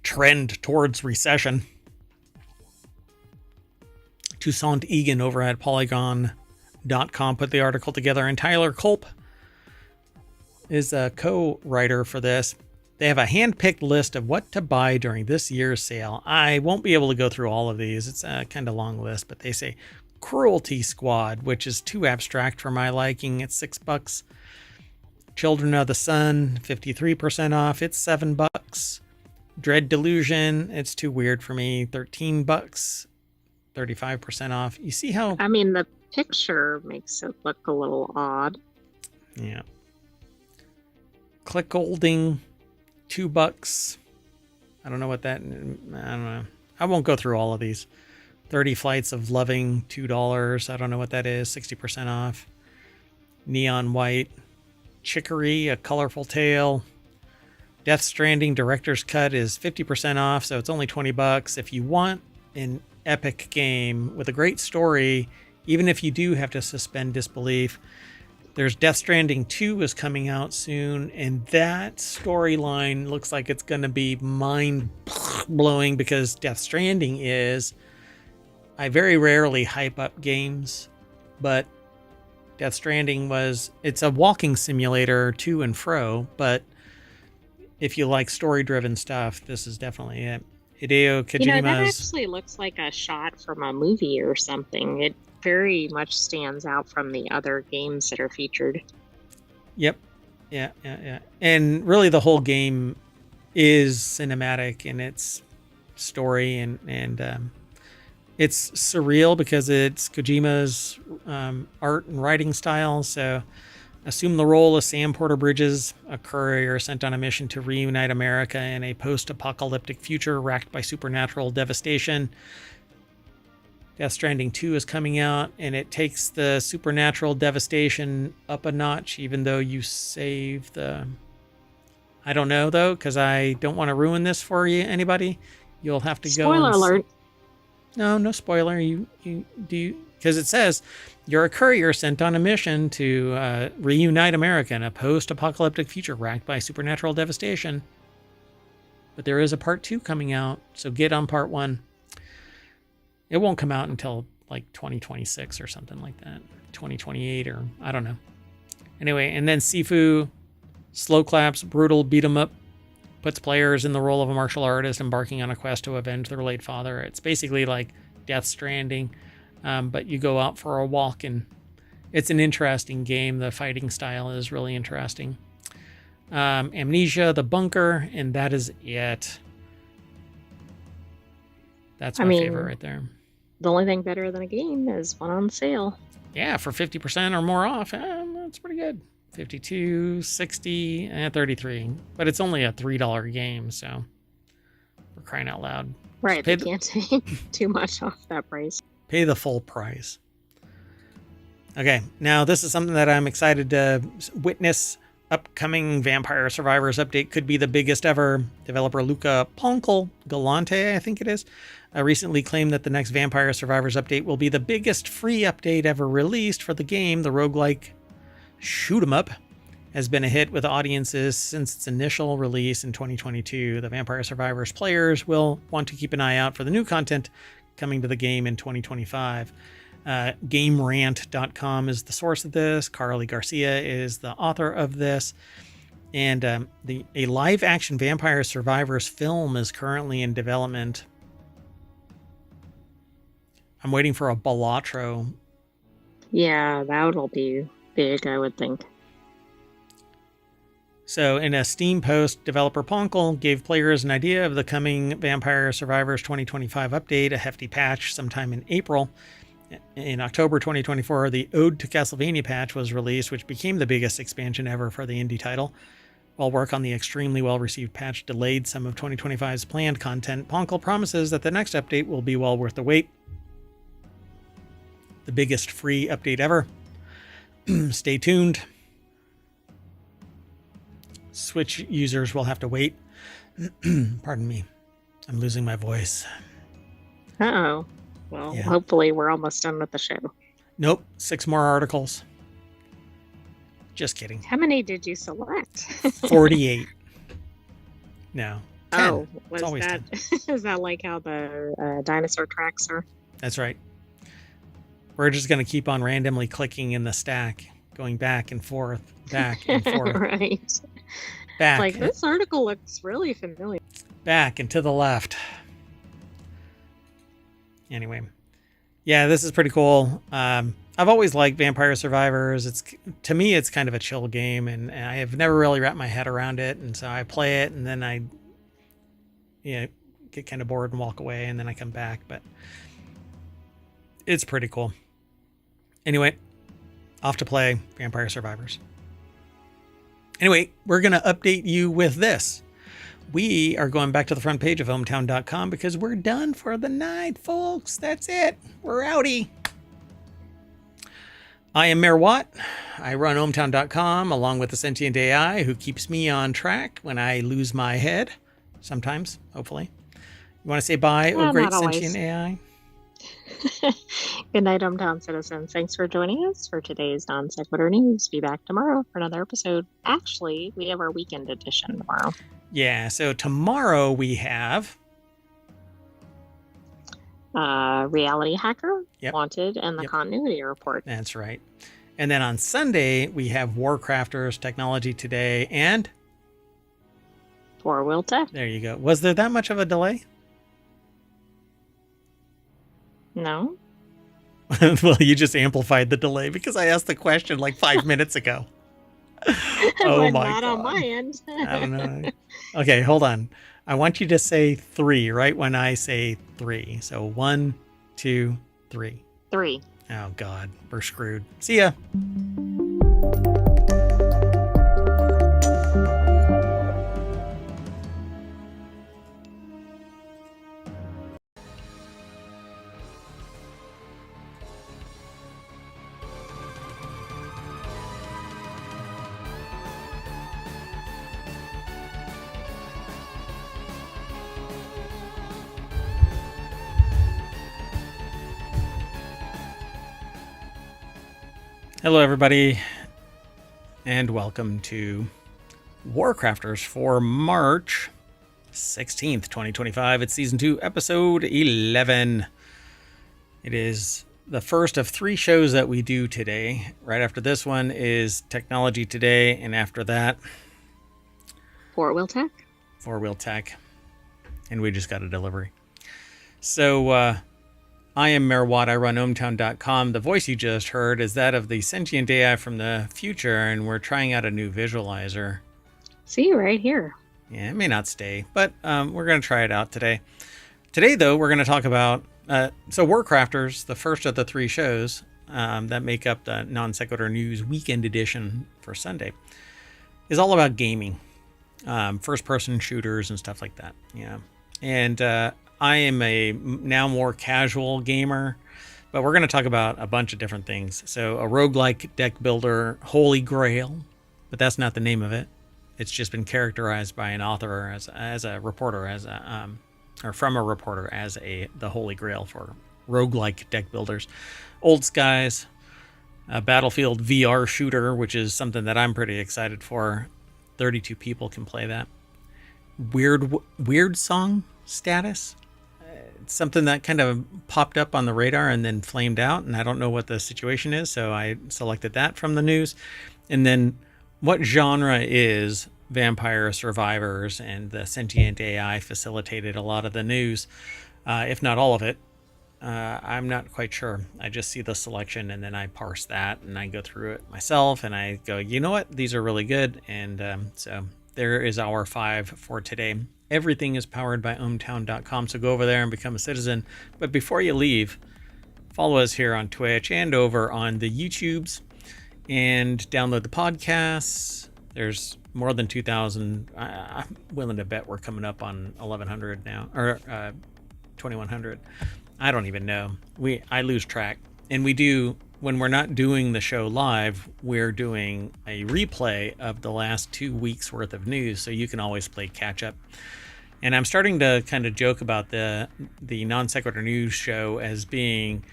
trend towards recession. Toussaint Egan over at Polygon.com put the article together, and Tyler Culp is a co-writer for this. They have a hand-picked list of what to buy during this year's sale. I won't be able to go through all of these. It's a kind of long list, but they say Cruelty Squad, which is too abstract for my liking. It's $6. Children of the Sun, 53% off. It's $7. Dread Delusion, it's too weird for me. $13, 35% off. You see how... I mean, the picture makes it look a little odd. Yeah. Click Golding, $2. I don't know what that... I don't know. I won't go through all of these. 30 Flights of Loving, $2. I don't know what that is. 60% off. Neon White. Chicory, A Colorful Tale. Death Stranding Director's Cut is 50% off, so it's only $20. If you want an epic game with a great story, even if you do have to suspend disbelief, there's Death Stranding 2 is coming out soon, and that storyline looks like it's going to be mind-blowing because Death Stranding is... I very rarely hype up games, but Death Stranding it's a walking simulator to and fro, but if you like story-driven stuff, this is definitely it. Hideo Kojima's... that actually looks like a shot from a movie or something. It very much stands out from the other games that are featured. Yep. Yeah. And really the whole game is cinematic in its story, and it's surreal because it's Kojima's art and writing style. So assume the role of Sam Porter Bridges, a courier sent on a mission to reunite America in a post-apocalyptic future racked by supernatural devastation. Death Stranding 2 is coming out, and it takes the supernatural devastation up a notch, even though you save the... I don't know, though, because I don't want to ruin this for you, anybody. You'll have to go... Spoiler alert. No spoiler. You do, because it says you're a courier sent on a mission to reunite America in a post-apocalyptic future racked by supernatural devastation. But there is a part 2 coming out, so get on part 1. It won't come out until like 2026 or something like that. 2028 or I don't know. Anyway, and then Sifu, Slow Claps, Brutal Beat 'em Up, puts players in the role of a martial artist embarking on a quest to avenge their late father. It's basically like Death Stranding, but you go out for a walk, and it's an interesting game. The fighting style is really interesting. Amnesia, The Bunker, and that is it. That's my favorite right there. The only thing better than a game is one on sale. Yeah, for 50% or more off. That's pretty good. 52, 60, and 33. But it's only a $3 game, so we're crying out loud. Right, they can't take too much off that price. Pay the full price. Okay, now this is something that I'm excited to witness. Upcoming Vampire Survivors update could be the biggest ever. Developer Luca Ponkel Galante, I think it is, recently claimed that the next Vampire Survivors update will be the biggest free update ever released for the game. The roguelike shoot 'em up has been a hit with audiences since its initial release in 2022. The Vampire Survivors players will want to keep an eye out for the new content coming to the game in 2025. GameRant.com is the source of this. Carly Garcia is the author of this. And a live-action Vampire Survivors film is currently in development. I'm waiting for a Balatro. Yeah, that'll be big, I would think. So in a Steam post, developer Ponkel gave players an idea of the coming Vampire Survivors 2025 update, a hefty patch sometime in April. In October 2024, the Ode to Castlevania patch was released, which became the biggest expansion ever for the indie title. While work on the extremely well-received patch delayed some of 2025's planned content, Ponkel promises that the next update will be well worth the wait. The biggest free update ever. Stay tuned. Switch users will have to wait. Pardon me. I'm losing my voice. Uh-oh. Well, Hopefully we're almost done with the show. Nope. 6 more articles. Just kidding. How many did you select? 48. No. 10. Oh, was that 10. Is that like how the dinosaur tracks are? That's right. We're just going to keep on randomly clicking in the stack, going back and forth, back and forth. Right. Back. Like, this article looks really familiar. Back and to the left. Anyway, yeah, this is pretty cool. I've always liked Vampire Survivors. To me, it's kind of a chill game, and I have never really wrapped my head around it. And so I play it, and then I, get kind of bored and walk away, and then I come back. But it's pretty cool. Anyway, off to play Vampire Survivors. Anyway, we're going to update you with this. We are going back to the front page of ohmtown.com because we're done for the night, folks. That's it. We're outie. I am Mayor Watt. I run ohmtown.com along with the sentient AI who keeps me on track when I lose my head. Sometimes, hopefully. You want to say bye, oh great sentient AI? Good night, hometown citizens. Thanks for joining us for today's Non Sequitur News. Be back tomorrow for another episode. Actually, we have our weekend edition tomorrow. Yeah, so tomorrow we have Reality Hacker, Yep. Wanted, and the Continuity Report. That's right. And then on Sunday, we have WarCrafters, Technology Today, and... Four-Wheel Tech. There you go. Was there that much of a delay? No. Well, you just amplified the delay because I asked the question like 5 minutes ago. Oh my God. Not on my end. I don't know. Okay, hold on. I want you to say 3 right when I say 3. So 1, 2, 3. 3. Oh God, we're screwed. See ya. Hello, everybody, and welcome to WarCrafters for March 16th, 2025. It's Season 2, Episode 11. It is the first of 3 shows that we do today. Right after this one is Technology Today, and after that... Four-Wheel Tech. Four-Wheel Tech. And we just got a delivery. So, I am Mayor Watt. I run ohmtown.com. The voice you just heard is that of the sentient AI from the future, and we're trying out a new visualizer. See, right here. Yeah, it may not stay, but we're going to try it out today. Today, though, we're going to talk about... so WarCrafters, the first of the 3 shows, that make up the Non Sequitur News Weekend Edition for Sunday is all about gaming, first-person shooters and stuff like that. Yeah, and I am a now more casual gamer, but we're going to talk about a bunch of different things. So a roguelike deck builder, Holy Grail, but that's not the name of it. It's just been characterized by an author as a reporter, or from a reporter as the Holy Grail for roguelike deck builders. Old Skies, a Battlefield VR shooter, which is something that I'm pretty excited for. 32 people can play that. Weird Song Status. It's something that kind of popped up on the radar and then flamed out, and I don't know what the situation is, so I selected that from the news. And then what genre is Vampire Survivors, and the sentient AI facilitated a lot of the news, if not all of it. I'm not quite sure. I just see the selection and then I parse that and I go through it myself and I go, you know what? These are really good. And so there is our 5 for today. Everything is powered by ohmtown.com. So go over there and become a citizen. But before you leave, follow us here on Twitch and over on the YouTubes and download the podcasts. There's more than 2,000. I'm willing to bet we're coming up on 1,100 now, or 2,100. I don't even know. I lose track. And we do, when we're not doing the show live, we're doing a replay of the last 2 weeks worth of news, so you can always play catch up. And I'm starting to kind of joke about the Non Sequitur News show as being,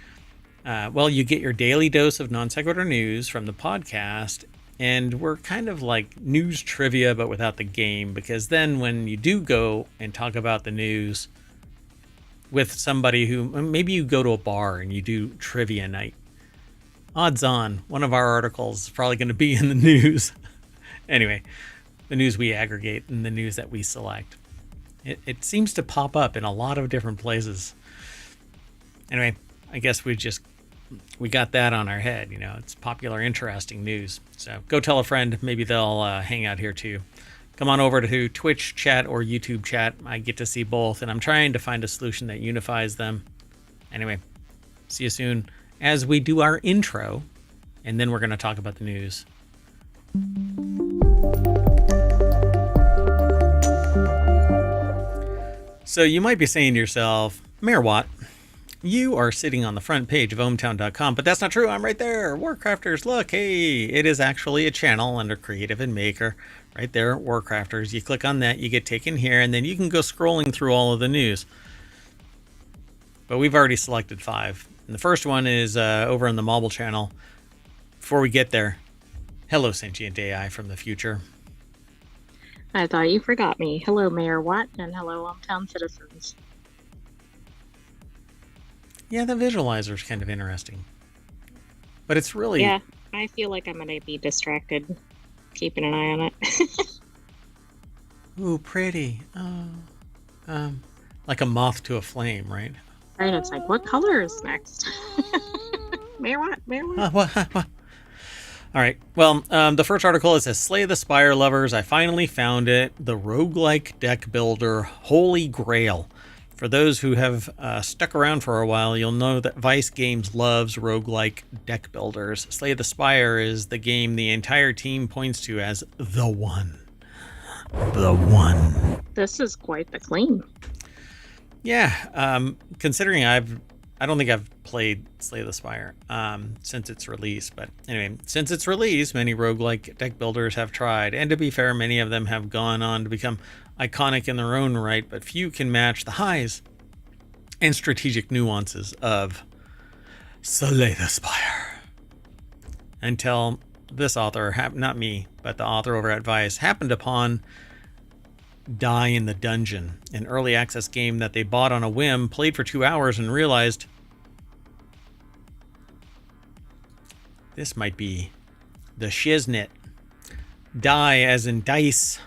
you get your daily dose of Non Sequitur News from the podcast, and we're kind of like news trivia, but without the game, because then when you do go and talk about the news with somebody who, maybe you go to a bar and you do trivia night, odds on one of our articles is probably going to be in the news. Anyway, the news we aggregate and the news that we select. It seems to pop up in a lot of different places. Anyway, I guess we got that on our head. It's popular, interesting news. So go tell a friend. Maybe they'll hang out here too. Come on over to Twitch chat or YouTube chat. I get to see both, and I'm trying to find a solution that unifies them. Anyway, see you soon as we do our intro, and then we're going to talk about the news. So you might be saying to yourself, Mayor Watt, you are sitting on the front page of ohmtown.com, but that's not true. I'm right there. WarCrafters, look, hey, it is actually a channel under Creative and Maker. Right there, WarCrafters. You click on that, you get taken here, and then you can go scrolling through all of the news. But we've already selected 5. And the first one is over on the mobile channel. Before we get there, hello, sentient AI from the future. I thought you forgot me. Hello, Mayor Watt, and hello, hometown citizens. Yeah, the visualizer's kind of interesting. But it's really... Yeah, I feel like I'm going to be distracted keeping an eye on it. Ooh, pretty. Oh, like a moth to a flame, right? Right, it's like, what color is next? Mayor Watt, Mayor Watt. What? All right. Well, the first article is S4e the Spire lovers. I finally found it. The roguelike deck builder, Holy Grail. For those who have stuck around for a while, you'll know that Vice Games loves roguelike deck builders. S4e the Spire is the game the entire team points to as the one. The one. This is quite the claim. Yeah, considering I don't think I've played S4e the Spire since its release. But anyway, since its release, many roguelike deck builders have tried. And to be fair, many of them have gone on to become iconic in their own right, but few can match the highs and strategic nuances of S4e the Spire. Until this author, not me, but the author over at Vice, happened upon Die in the Dungeon, an early access game that they bought on a whim, played for 2 hours, and realized this might be the shiznit. Die as in dice.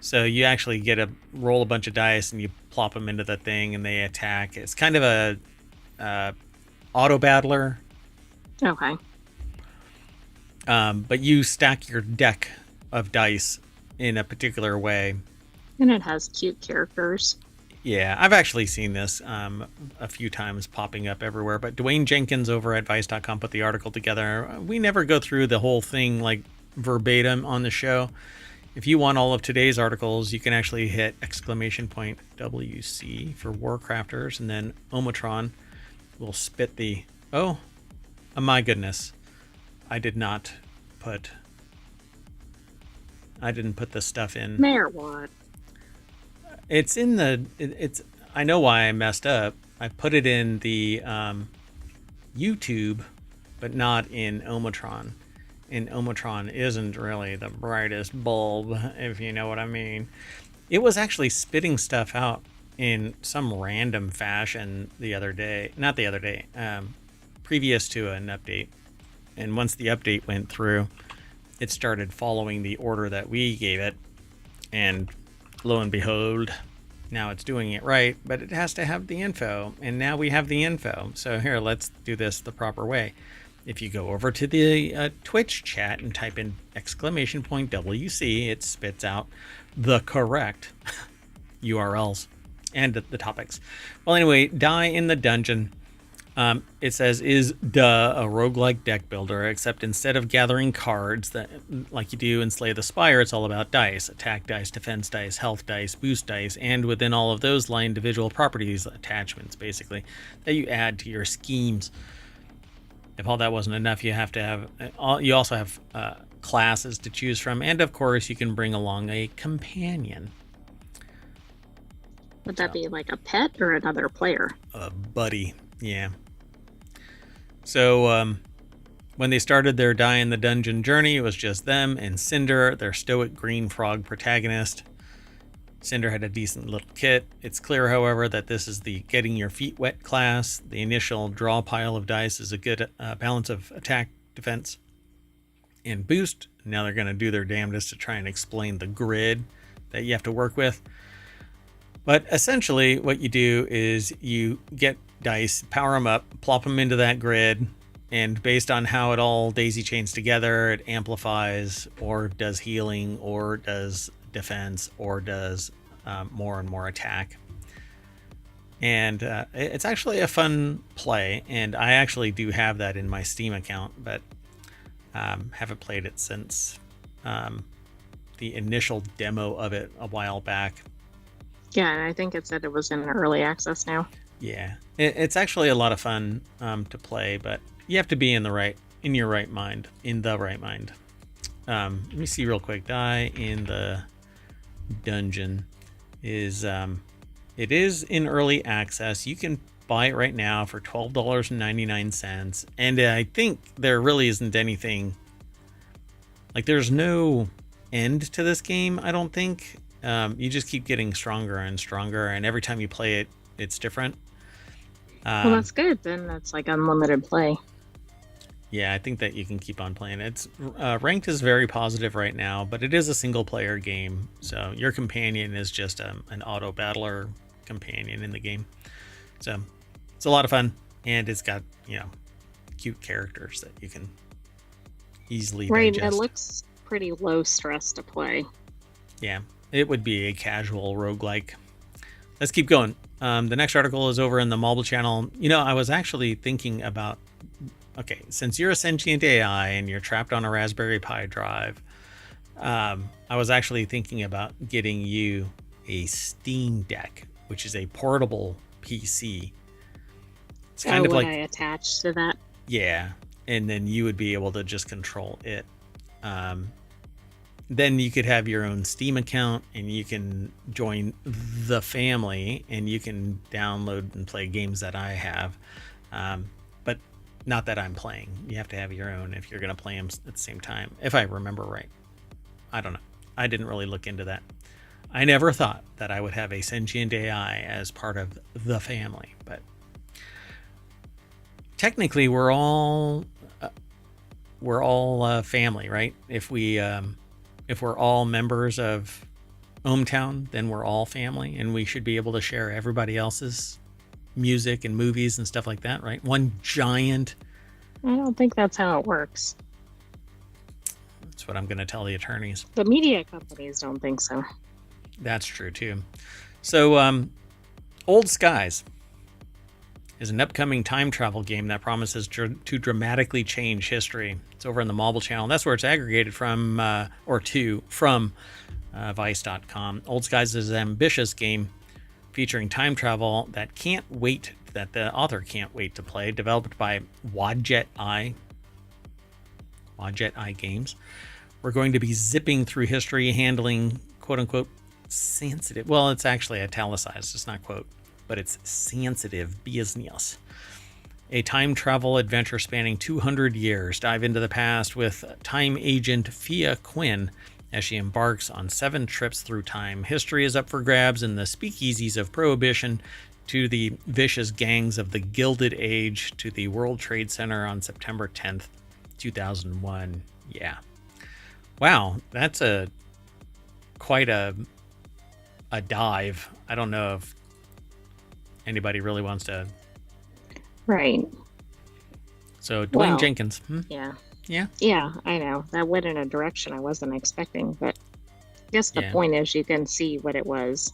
So you actually get to roll a bunch of dice and you plop them into the thing and they attack. It's kind of a auto battler. Okay. But you stack your deck of dice in a particular way. And it has cute characters. Yeah, I've actually seen this a few times popping up everywhere, but Dwayne Jenkins over at Vice.com put the article together. We never go through the whole thing like verbatim on the show. If you want all of today's articles, you can actually hit !WC for WarCrafters, and then Omatron will spit the... Oh, my goodness. I didn't put the stuff in. Mayor what? It's in the... I know why I messed up. I put it in the YouTube, but not in Omatron. And Omatron isn't really the brightest bulb, if you know what I mean. It was actually spitting stuff out in some random fashion the other day. Not the other day. Previous to an update. And once the update went through, it started following the order that we gave it. And lo and behold, now it's doing it right, but it has to have the info. And now we have the info. So here, let's do this the proper way. If you go over to the Twitch chat and type in !WC, it spits out the correct URLs and the topics. Well, anyway, Die in the Dungeon. It says, is a roguelike deck builder, except instead of gathering cards that like you do in Slay the Spire, it's all about dice. Attack dice, defense dice, health dice, boost dice, and within all of those lie individual properties, attachments, basically, that you add to your schemes. If all that wasn't enough, you have to have... you also have classes to choose from, and of course, you can bring along a companion. Would that be like a pet or another player? A buddy, yeah. So when they started their Die in the Dungeon journey, it was just them and Cinder, their stoic green frog protagonist. Cinder had a decent little kit. It's clear, however, that this is the getting your feet wet class. The initial draw pile of dice is a good balance of attack, defense, and boost. Now they're going to do their damnedest to try and explain the grid that you have to work with. But essentially what you do is you get dice, power them up, plop them into that grid, and based on how it all daisy chains together, it amplifies or does healing or does defense or does more and more attack. And it's actually a fun play, and I actually do have that in my Steam account, but haven't played it since the initial demo of it a while back. Yeah, and I think it said it was in early access now. Yeah, it's actually a lot of fun to play, but you have to be in the right mind. Let me see real quick. Die in the Dungeon is it is in early access. You can buy it right now for $12.99, and I think there really isn't anything like there's no end to this game. I don't think you just keep getting stronger and stronger, and every time you play it, it's different. Well, that's good. Then that's like unlimited play. Yeah, I think that you can keep on playing. It's ranked is very positive right now, but it is a single player game. So your companion is just an auto battler companion in the game. So it's a lot of fun, and it's got, cute characters that you can easily digest. It looks pretty low stress to play. Yeah, it would be a casual roguelike. Let's keep going. The next article is over in the mobile channel. I was actually thinking about, okay, since you're a sentient AI and you're trapped on a Raspberry Pi drive, I was actually thinking about getting you a Steam Deck, which is a portable PC. It's kind of like I attached to that. Yeah, and then you would be able to just control it. Then you could have your own Steam account, and you can join the family, and you can download and play games that I have. But not that I'm playing. You have to have your own if you're going to play them at the same time, if I remember right. I don't know. I didn't really look into that. I never thought that I would have a sentient AI as part of the family, but technically we're all family, right? If we're all members of ohmTown, then we're all family, and we should be able to share everybody else's music and movies and stuff like that, right? One giant... I don't think that's how it works. That's what I'm going to tell the attorneys. The media companies don't think so. That's true, too. So Old Skies is an upcoming time travel game that promises to dramatically change history. It's over on the Mobile channel. That's where it's aggregated from, from Vice.com. Old Skies is an ambitious game featuring time travel that the author can't wait to play. Developed by Wadjet Eye Games. We're going to be zipping through history, handling quote unquote sensitive. Well, it's actually italicized. It's not quote, but it's sensitive business. A time travel adventure spanning 200 years. Dive into the past with time agent Fia Quinn as she embarks on 7 trips through time. History is up for grabs in the speakeasies of Prohibition to the vicious gangs of the Gilded Age to the World Trade Center on September 10th, 2001. Yeah. Wow, that's quite a dive. I don't know if anybody really wants to. Right. So Dwayne Well, Jenkins. Yeah. Yeah. Yeah, I know. That went in a direction I wasn't expecting, but I guess the Yeah. point is you can see what it was.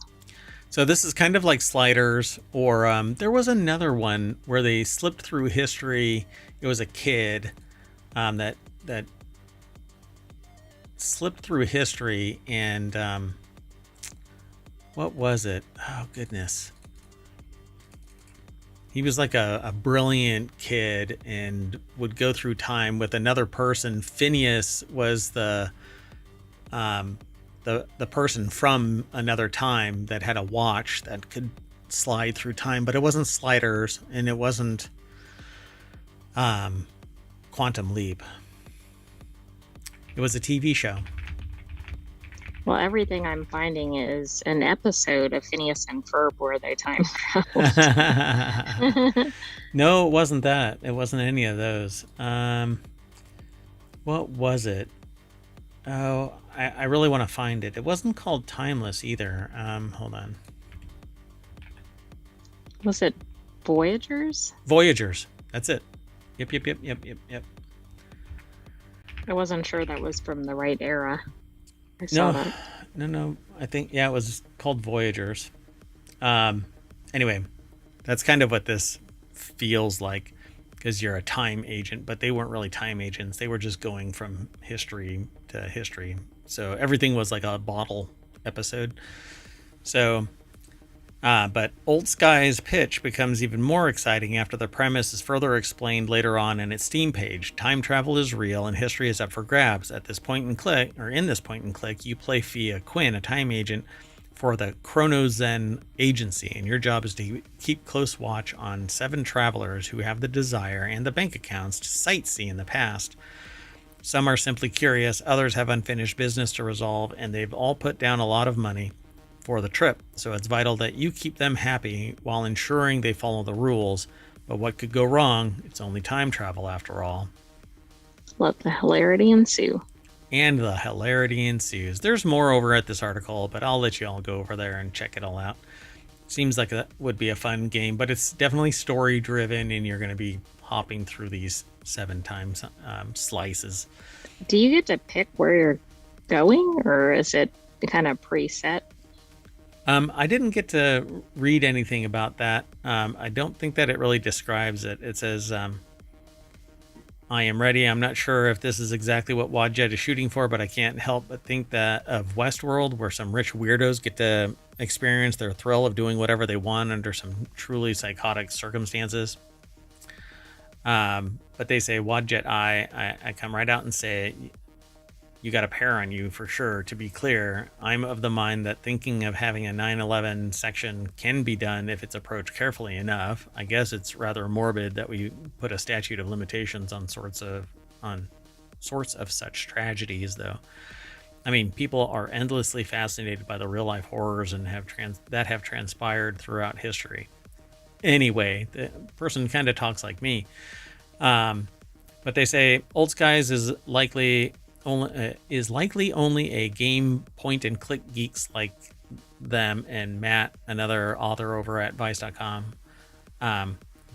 So this is kind of like Sliders, or there was another one where they slipped through history. It was a kid that slipped through history, and what was it? Oh goodness. He was like a brilliant kid and would go through time with another person. Phineas was the person from another time that had a watch that could slide through time, but it wasn't Sliders and it wasn't Quantum Leap. It was a TV show. Well, everything I'm finding is an episode of Phineas and Ferb where they time traveled. No, it wasn't that. It wasn't any of those. What was it? Oh, I really want to find it. It wasn't called Timeless either. Hold on. Was it Voyagers? Voyagers. That's it. Yep. I wasn't sure that was from the right era. I saw that. No. I think, yeah, it was called Voyagers. Anyway, that's kind of what this feels like, because you're a time agent, but they weren't really time agents. They were just going from history to history. So everything was like a bottle episode. So, but Old Sky's pitch becomes even more exciting after the premise is further explained later on in its Steam page. Time travel is real and history is up for grabs. In this point and click, you play Fia Quinn, a time agent for the Chronozen Agency, and your job is to keep close watch on 7 travelers who have the desire and the bank accounts to sightsee in the past. Some are simply curious, others have unfinished business to resolve, and they've all put down a lot of money for the trip, so it's vital that you keep them happy while ensuring they follow the rules. But what could go wrong? It's only time travel after all. Let the hilarity ensue. And the hilarity ensues. There's more over at this article, but I'll let you all go over there and check it all out. Seems like that would be a fun game, but it's definitely story driven, and you're going to be hopping through these 7 times slices. Do you get to pick where you're going, or is it kind of preset? I didn't get to read anything about that. I don't think that it really describes it. It says, I am ready. I'm not sure if this is exactly what Wadjet is shooting for, but I can't help but think that of Westworld, where some rich weirdos get to experience their thrill of doing whatever they want under some truly psychotic circumstances. But they say, Wadjet I come right out and say, you got a pair on you for sure. To be clear, I'm of the mind that thinking of having a 9/11 section can be done if it's approached carefully enough. I guess it's rather morbid that we put a statute of limitations on sorts of such tragedies, though. I mean, people are endlessly fascinated by the real life horrors and have transpired throughout history. Anyway, the person kind of talks like me. But they say Old Skies is likely only a game point and click geeks like them and Matt, another author over at Vice.com,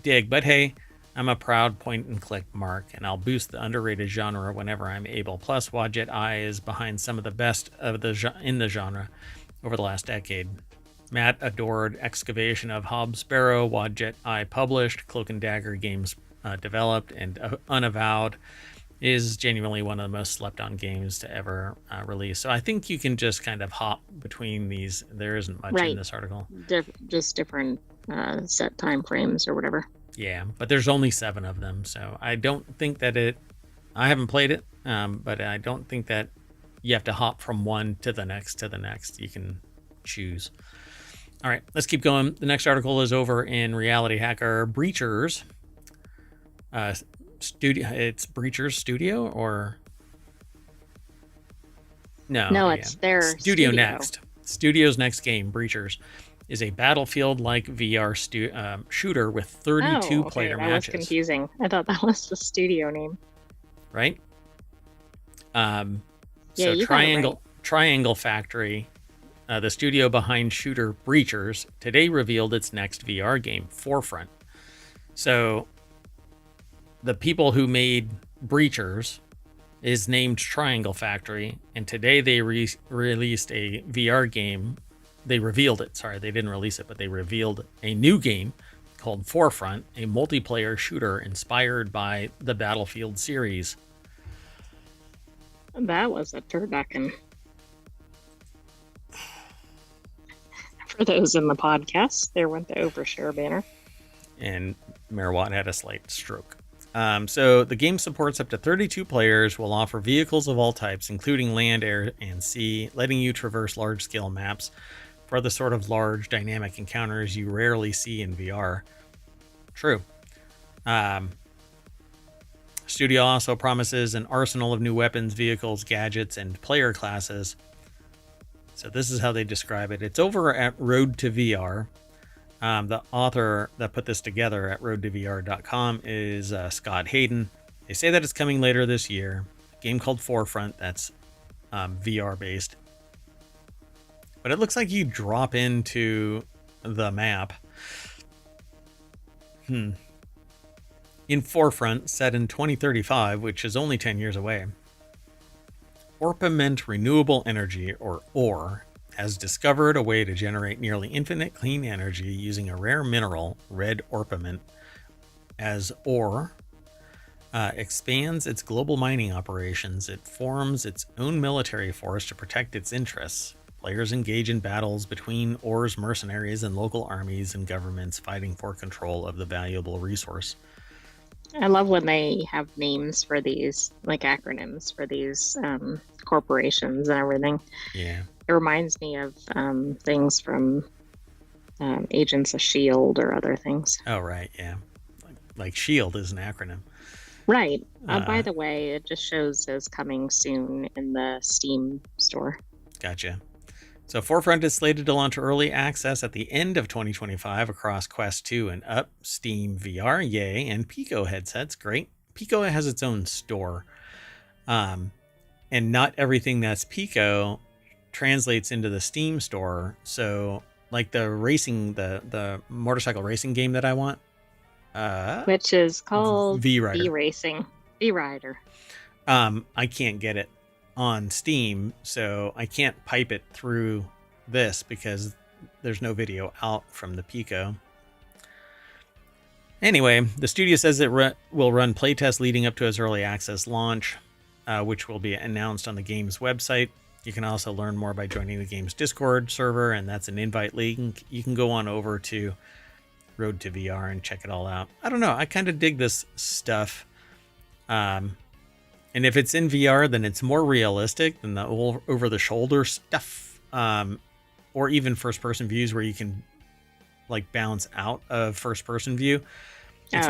dig. But hey, I'm a proud point and click mark, and I'll boost the underrated genre whenever I'm able. Plus, Wadjet Eye is behind some of the best of in the genre over the last decade. Matt adored Excavation of Hob Sparrow, Wadjet Eye published, Cloak and Dagger Games developed, and Unavowed is genuinely one of the most slept on games to ever release. So I think you can just kind of hop between these. There isn't much in this article. Just different set time frames or whatever. Yeah, but there's only 7 of them. So I don't think that I haven't played it, but I don't think that you have to hop from one to the next to the next. You can choose. All right, let's keep going. The next article is over in Reality Hacker. Breachers. It's Breachers Studio or no, it's their studio next. Studio's next game, Breachers, is a Battlefield-like VR shooter with 32 player matches. That was confusing. I thought that was the studio name. Right? Yeah, so Triangle Factory, the studio behind shooter Breachers, today revealed its next VR game, Forefront. So the people who made Breachers is named Triangle Factory, and today they released a VR game. They revealed it. Sorry, they didn't release it, but they revealed a new game called Forefront, a multiplayer shooter inspired by the Battlefield series. That was a turducken. For those in the podcast, there went the overshare banner. And Merwatt had a slight stroke. So the game supports up to 32 players, will offer vehicles of all types, including land, air, and sea, letting you traverse large-scale maps for the sort of large dynamic encounters you rarely see in VR. True. Studio also promises an arsenal of new weapons, vehicles, gadgets, and player classes. So this is how they describe it. It's over at Road to VR. The author that put this together at roadtovr.com is Scott Hayden. They say that it's coming later this year. A game called Forefront that's VR based. But it looks like you drop into the map. In Forefront, set in 2035, which is only 10 years away, Orpiment Renewable Energy, or ORE, has discovered a way to generate nearly infinite clean energy using a rare mineral, red orpiment. As ORE expands its global mining operations, it forms its own military force to protect its interests. Players engage in battles between ORE's mercenaries and local armies and governments fighting for control of the valuable resource. I love when they have names for these, like acronyms for these corporations and everything. Yeah. It reminds me of things from Agents of S.H.I.E.L.D. or other things. Oh, right. Yeah. Like S.H.I.E.L.D. is an acronym. Right. By the way, it just shows as coming soon in the Steam store. Gotcha. So Forefront is slated to launch early access at the end of 2025 across Quest 2 and Up, Steam VR, yay, and Pico headsets. Great. Pico has its own store. And not everything that's Pico translates into the Steam store. So like the motorcycle racing game that I want, which is called V-Rider. V-Rider. I can't get it on Steam, so I can't pipe it through this because there's no video out from the Pico. Anyway, the studio says it will run playtests leading up to its early access launch, which will be announced on the game's website. You can also learn more by joining the game's Discord server, and that's an invite link. You can go on over to Road to VR and check it all out. I don't know. I kind of dig this stuff. And if it's in VR, then it's more realistic than the over-the-shoulder stuff, or even first-person views where you can like bounce out of first-person view. It's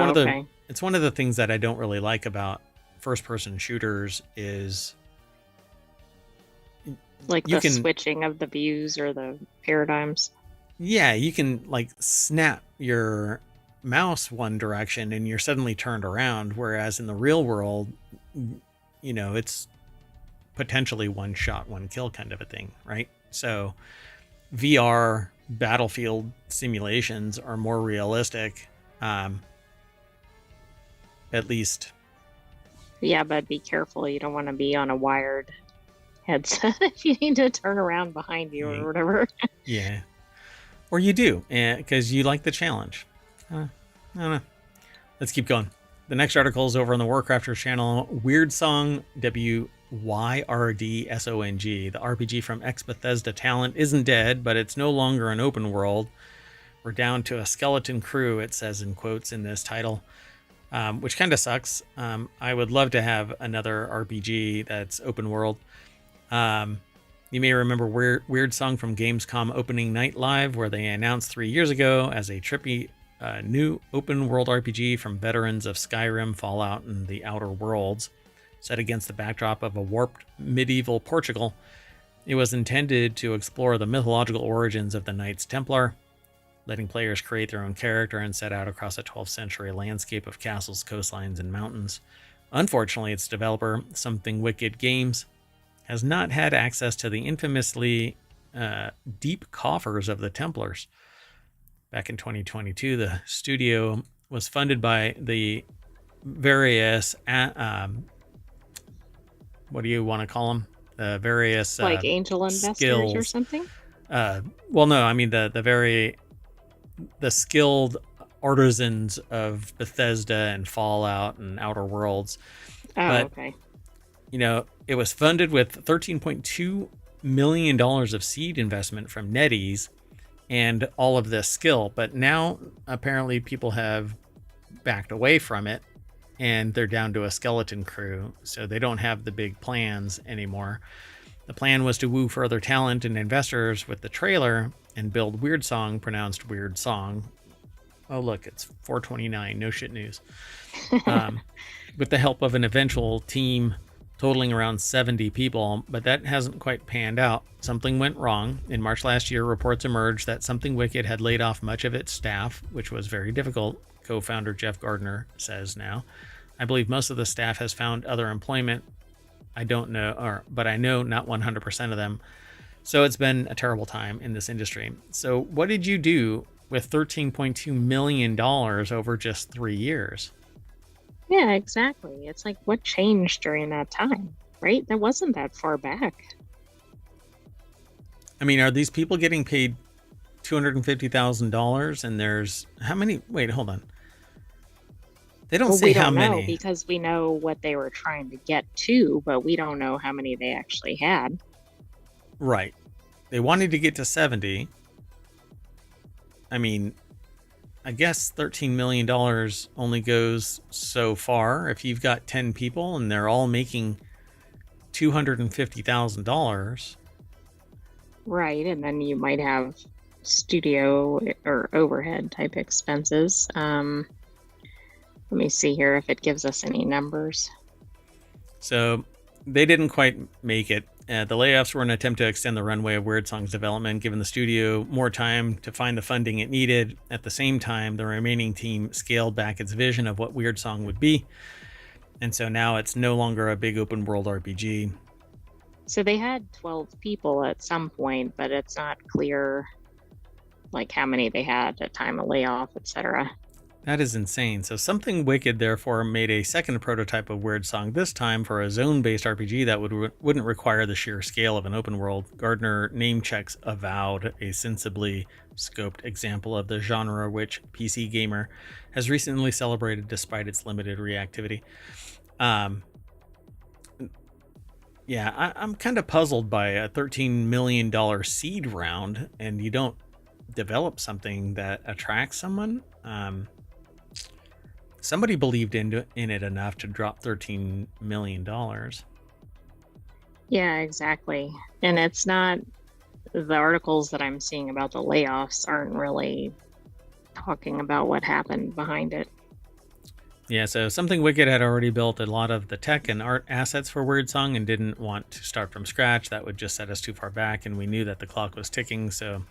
it's one of the things that I don't really like about first-person shooters is like the switching of the views or the paradigms. Yeah, you can like snap your mouse one direction and you're suddenly turned around, whereas in the real world, you know, it's potentially one shot, one kill kind of a thing, right? So VR Battlefield simulations are more realistic, at least. Yeah, but be careful. You don't want to be on a wired headset if you need to turn around behind you or whatever. Yeah. Or you do, because you like the challenge. I don't know. Let's keep going. The next article is over on the WarCrafters channel. Weird Song, WYRDSONG. The RPG from ex-Bethesda talent isn't dead, but it's no longer an open world. We're down to a skeleton crew, it says in quotes in this title, which kind of sucks. I would love to have another RPG that's open world. You may remember Weird Song from Gamescom Opening Night Live, where they announced 3 years ago as a trippy new open world RPG from veterans of Skyrim, Fallout, and the Outer Worlds, set against the backdrop of a warped medieval Portugal. It was intended to explore the mythological origins of the Knights Templar, letting players create their own character and set out across a 12th century landscape of castles, coastlines, and mountains. Unfortunately, its developer, Something Wicked Games, has not had access to the infamously deep coffers of the Templars. Back in 2022, the studio was funded by the various, what do you want to call them? The various like angel investors skills. or something? Well, no, I mean the skilled artisans of Bethesda and Fallout and Outer Worlds. Oh, but, okay. You know, it was funded with $13.2 million of seed investment from NetEase and all of this skill. But now apparently people have backed away from it and they're down to a skeleton crew. So they don't have the big plans anymore. The plan was to woo further talent and investors with the trailer and build Weird Song, pronounced Weird Song. Oh, look, it's 429. No shit news. With the help of an eventual team totaling around 70 people, but that hasn't quite panned out. Something went wrong. In March last year, reports emerged that Something Wicked had laid off much of its staff, which was very difficult, co-founder Jeff Gardner says now. I believe most of the staff has found other employment. I don't know, but I know not 100% of them. So it's been a terrible time in this industry. So what did you do with $13.2 million over just 3 years? Yeah, exactly. It's like, what changed during that time, right? That wasn't that far back. I mean, are these people getting paid $250,000 and there's how many? Wait, hold on. They don't say how many. Know because we know what they were trying to get to, but we don't know how many they actually had. Right. They wanted to get to 70. I mean, I guess $13 million only goes so far. If you've got 10 people and they're all making $250,000. Right. And then you might have studio or overhead type expenses. Let me see here if it gives us any numbers. So they didn't quite make it. The layoffs were an attempt to extend the runway of Weird Song's development, giving the studio more time to find the funding it needed. At the same time, the remaining team scaled back its vision of what Weird Song would be. And so now it's no longer a big open world RPG. So they had 12 people at some point, but it's not clear like how many they had at time of layoff, etc. That is insane. So Something Wicked, therefore, made a second prototype of Weird Song, this time for a zone-based RPG that wouldn't require the sheer scale of an open world. Gardner name checks Avowed, a sensibly scoped example of the genre which PC Gamer has recently celebrated despite its limited reactivity. Yeah, I'm kind of puzzled by a $13 million seed round, and you don't develop something that attracts someone. Somebody believed in it enough to drop $13 million. Yeah, exactly. And it's not, the articles that I'm seeing about the layoffs aren't really talking about what happened behind it. Yeah, so Something Wicked had already built a lot of the tech and art assets for Weird Song and didn't want to start from scratch. That would just set us too far back, and we knew that the clock was ticking, so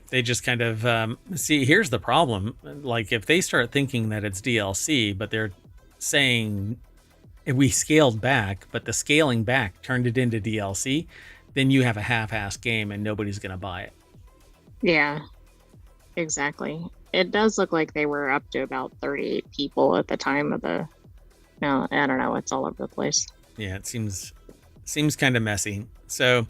they just kind of see, here's the problem. Like, if they start thinking that it's DLC, but they're saying we scaled back, but the scaling back turned it into DLC, then you have a half-assed game and nobody's going to buy it. Yeah, exactly. It does look like they were up to about 38 people at the time of the, no, I don't know. It's all over the place. Yeah, it seems kind of messy. So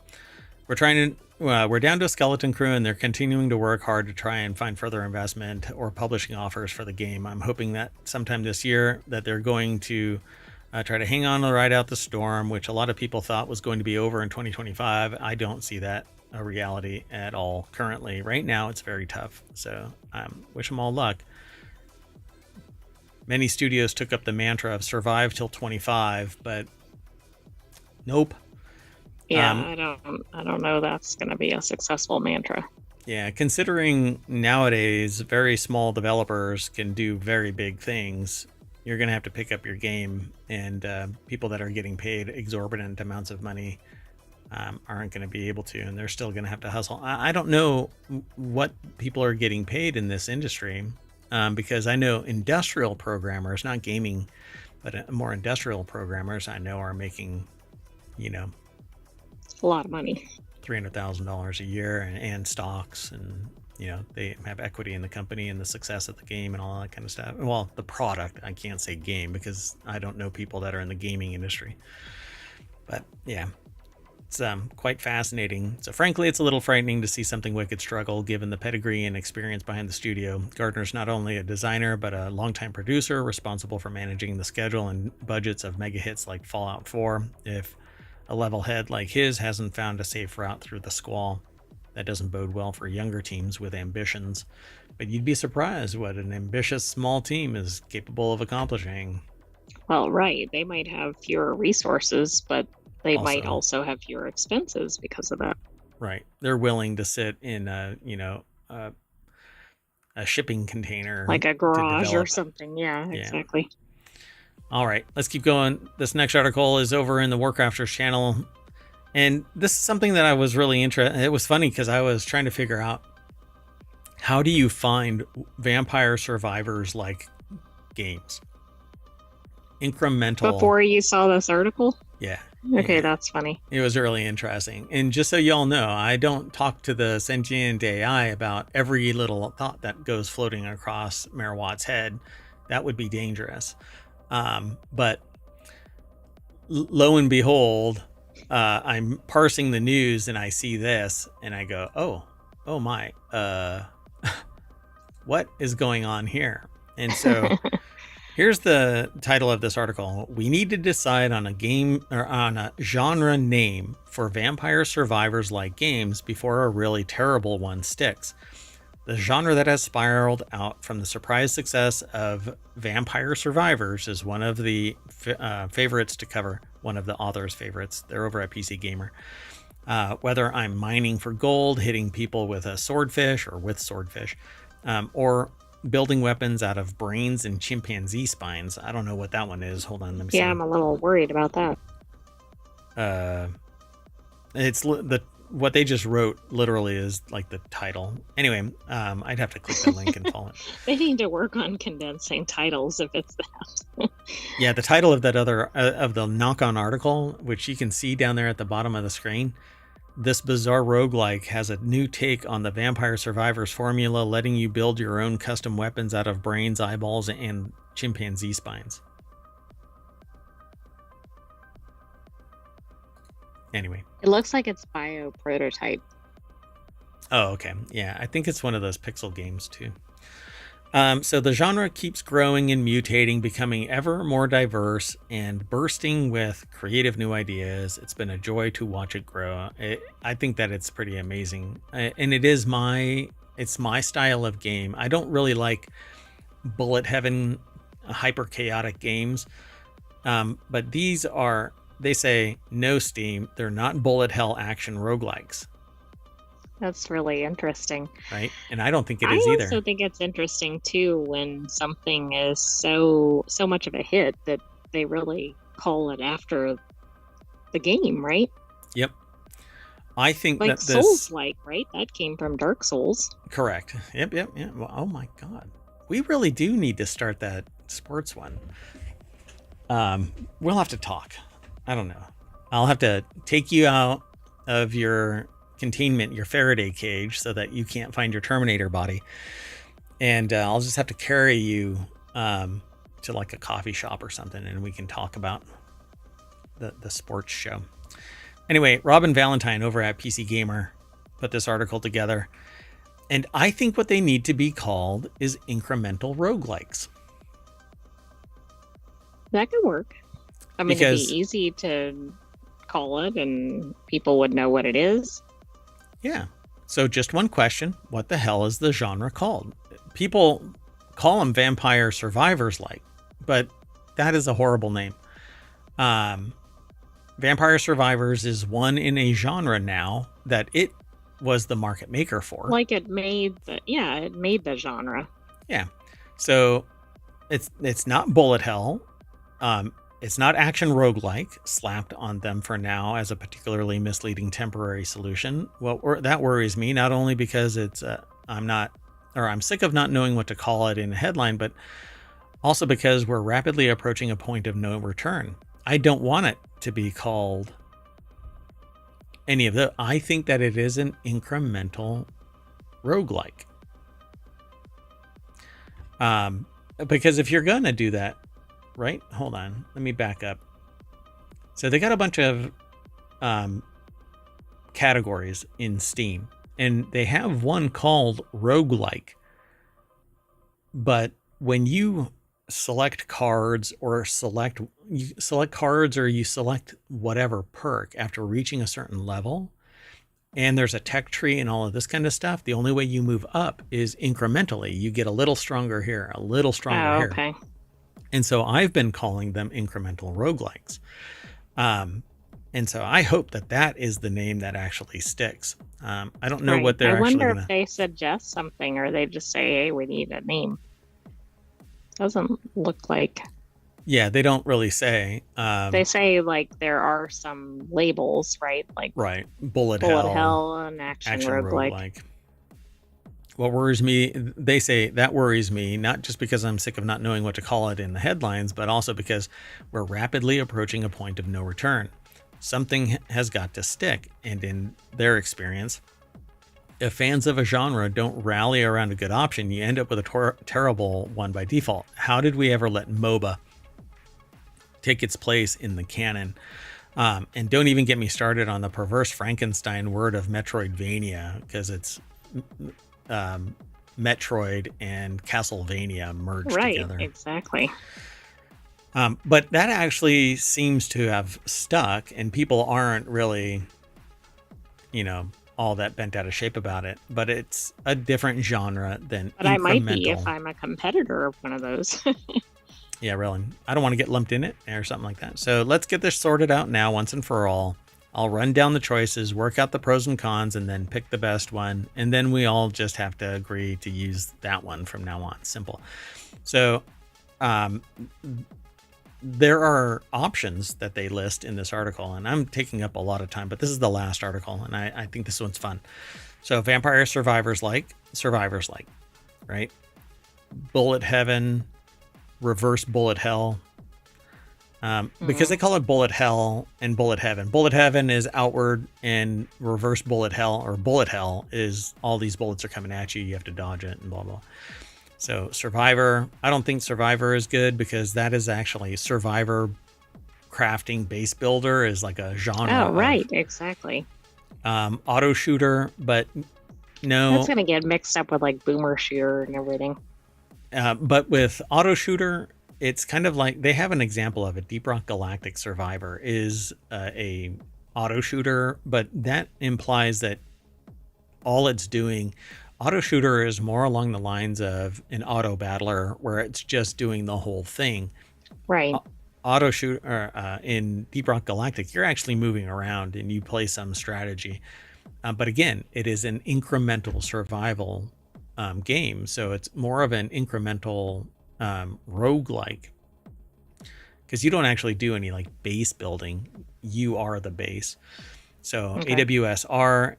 we're trying to we're down to a skeleton crew, and they're continuing to work hard to try and find further investment or publishing offers for the game. I'm hoping that sometime this year that they're going to try to hang on to ride out the storm, which a lot of people thought was going to be over in 2025. I don't see that a reality at all currently. Right now, it's very tough. So wish them all luck. Many studios took up the mantra of survive till 25, but nope. Yeah, I don't know that's going to be a successful mantra. Yeah, considering nowadays very small developers can do very big things, you're going to have to pick up your game, and people that are getting paid exorbitant amounts of money aren't going to be able to, and they're still going to have to hustle. I don't know what people are getting paid in this industry, because I know industrial programmers, not gaming, but more industrial programmers I know are making, A lot of money. $300,000 a year and stocks, and they have equity in the company and the success of the game and all that kind of stuff. Well, the product, I can't say game because I don't know people that are in the gaming industry, but yeah, it's quite fascinating. So frankly, it's a little frightening to see Something Wicked struggle given the pedigree and experience behind the studio. Gardner's not only a designer but a longtime producer responsible for managing the schedule and budgets of mega hits like Fallout 4. If a level head like his hasn't found a safe route through the squall, that doesn't bode well for younger teams with ambitions. But you'd be surprised what an ambitious small team is capable of accomplishing. Well, right. They might have fewer resources, but they might also have fewer expenses because of that. Right. They're willing to sit in a shipping container. Like a garage or something. Yeah, exactly. All right, let's keep going. This next article is over in the WarCrafters channel. And this is something that I was really interested in. It was funny because I was trying to figure out, how do you find Vampire Survivors like games? Incremental. Before you saw this article? Yeah. Okay, yeah. That's funny. It was really interesting. And just so y'all know, I don't talk to the sentient AI about every little thought that goes floating across Merwatt's head. That would be dangerous. But lo and behold, I'm parsing the news and I see this and I go, oh my, what is going on here? And so here's the title of this article. We need to decide on a game or on a genre name for Vampire Survivors like games before a really terrible one sticks. The genre that has spiraled out from the surprise success of Vampire Survivors is one of the favorites to cover, one of the author's favorites. They're over at PC Gamer. Whether I'm mining for gold, hitting people with a swordfish or with swordfish, or building weapons out of brains and chimpanzee spines. I don't know what that one is. Hold on, let me see. Yeah, I'm a little worried about that. It's what they just wrote literally is like the title. Anyway, I'd have to click the link and follow it. They need to work on condensing titles if it's that. Yeah, the title of that other of the knock-on article, which you can see down there at the bottom of the screen. This bizarre roguelike has a new take on the Vampire Survivors formula, letting you build your own custom weapons out of brains, eyeballs, and chimpanzee spines. Anyway. It looks like it's bio prototype. Oh, okay. Yeah, I think it's one of those pixel games too. So the genre keeps growing and mutating, becoming ever more diverse and bursting with creative new ideas. It's been a joy to watch it grow. I think that it's pretty amazing. And it's my style of game. I don't really like bullet heaven, hyper chaotic games. But these are, they say no Steam. They're not bullet hell action roguelikes. That's really interesting. Right? And I don't think it is either. I also think it's interesting, too, when something is so much of a hit that they really call it after the game, right? Yep. I think like that this... Souls-like, right? That came from Dark Souls. Correct. Yep. Well, oh, my God. We really do need to start that sports one. We'll have to talk. I don't know. I'll have to take you out of your containment, your Faraday cage, so that you can't find your Terminator body, and I'll just have to carry you to like a coffee shop or something, and we can talk about the sports show. Anyway, Robin Valentine over at PC Gamer put this article together. And I think what they need to be called is incremental roguelikes. That could work. I mean, Because, it'd be easy to call it and people would know what it is. yeah. So just one question. What the hell is the genre called? People call them vampire survivors like, but that is a horrible name. Vampire Survivors is one in a genre now that it was the market maker for. Like it made the genre. Yeah. So it's not bullet hell. It's not action roguelike slapped on them for now as a particularly misleading temporary solution. Well, that worries me, not only because I'm sick of not knowing what to call it in a headline, but also because we're rapidly approaching a point of no return. I don't want it to be called any of the. I think that it is an incremental roguelike. Because if you're going to do that, right? Hold on. Let me back up. So they got a bunch of categories in Steam, and they have one called roguelike. But when you select cards or you select whatever perk after reaching a certain level, and there's a tech tree and all of this kind of stuff, the only way you move up is incrementally. You get a little stronger here, a little stronger here. Okay. And so I've been calling them incremental roguelikes. And so I hope that is the name that actually sticks. I don't know what they're actually I wonder if they suggest something or they just say, hey, we need a name. Doesn't look like. Yeah, they don't really say. They say like there are some labels, right? Like bullet hell and action roguelike. What worries me, they say that worries me, not just because I'm sick of not knowing what to call it in the headlines, but also because we're rapidly approaching a point of no return. Something has got to stick, and in their experience, if fans of a genre don't rally around a good option, you end up with a terrible one by default. How did we ever let MOBA take its place in the canon? And don't even get me started on the perverse Frankenstein word of Metroidvania, because it's Metroid and Castlevania merged together. Right, exactly. But that actually seems to have stuck, and people aren't really, all that bent out of shape about it. But it's a different genre than But I might be if I'm a competitor of one of those. Yeah, really. I don't want to get lumped in it or something like that. So let's get this sorted out now once and for all. I'll run down the choices, work out the pros and cons, and then pick the best one. And then we all just have to agree to use that one from now on. Simple. So there are options that they list in this article, and I'm taking up a lot of time, but this is the last article, and I think this one's fun. So Vampire Survivors like, right? Bullet Heaven, Reverse Bullet Hell. Because they call it Bullet Hell and Bullet Heaven. Bullet Heaven is outward, and Reverse Bullet Hell or Bullet Hell is all these bullets are coming at you. You have to dodge it and blah, blah. So Survivor, I don't think Survivor is good because that is actually Survivor crafting base builder is like a genre. Oh, right. Exactly. Auto shooter, but no. That's going to get mixed up with like boomer shooter and everything. But with auto shooter, it's kind of like they have an example of it. Deep Rock Galactic Survivor is a auto shooter, but that implies that all it's doing, auto shooter is more along the lines of an auto battler where it's just doing the whole thing. Right. Auto shooter in Deep Rock Galactic, you're actually moving around and you play some strategy. But again, it is an incremental survival game. So it's more of an incremental roguelike, because you don't actually do any like base building. You are the base. So okay. AWSR,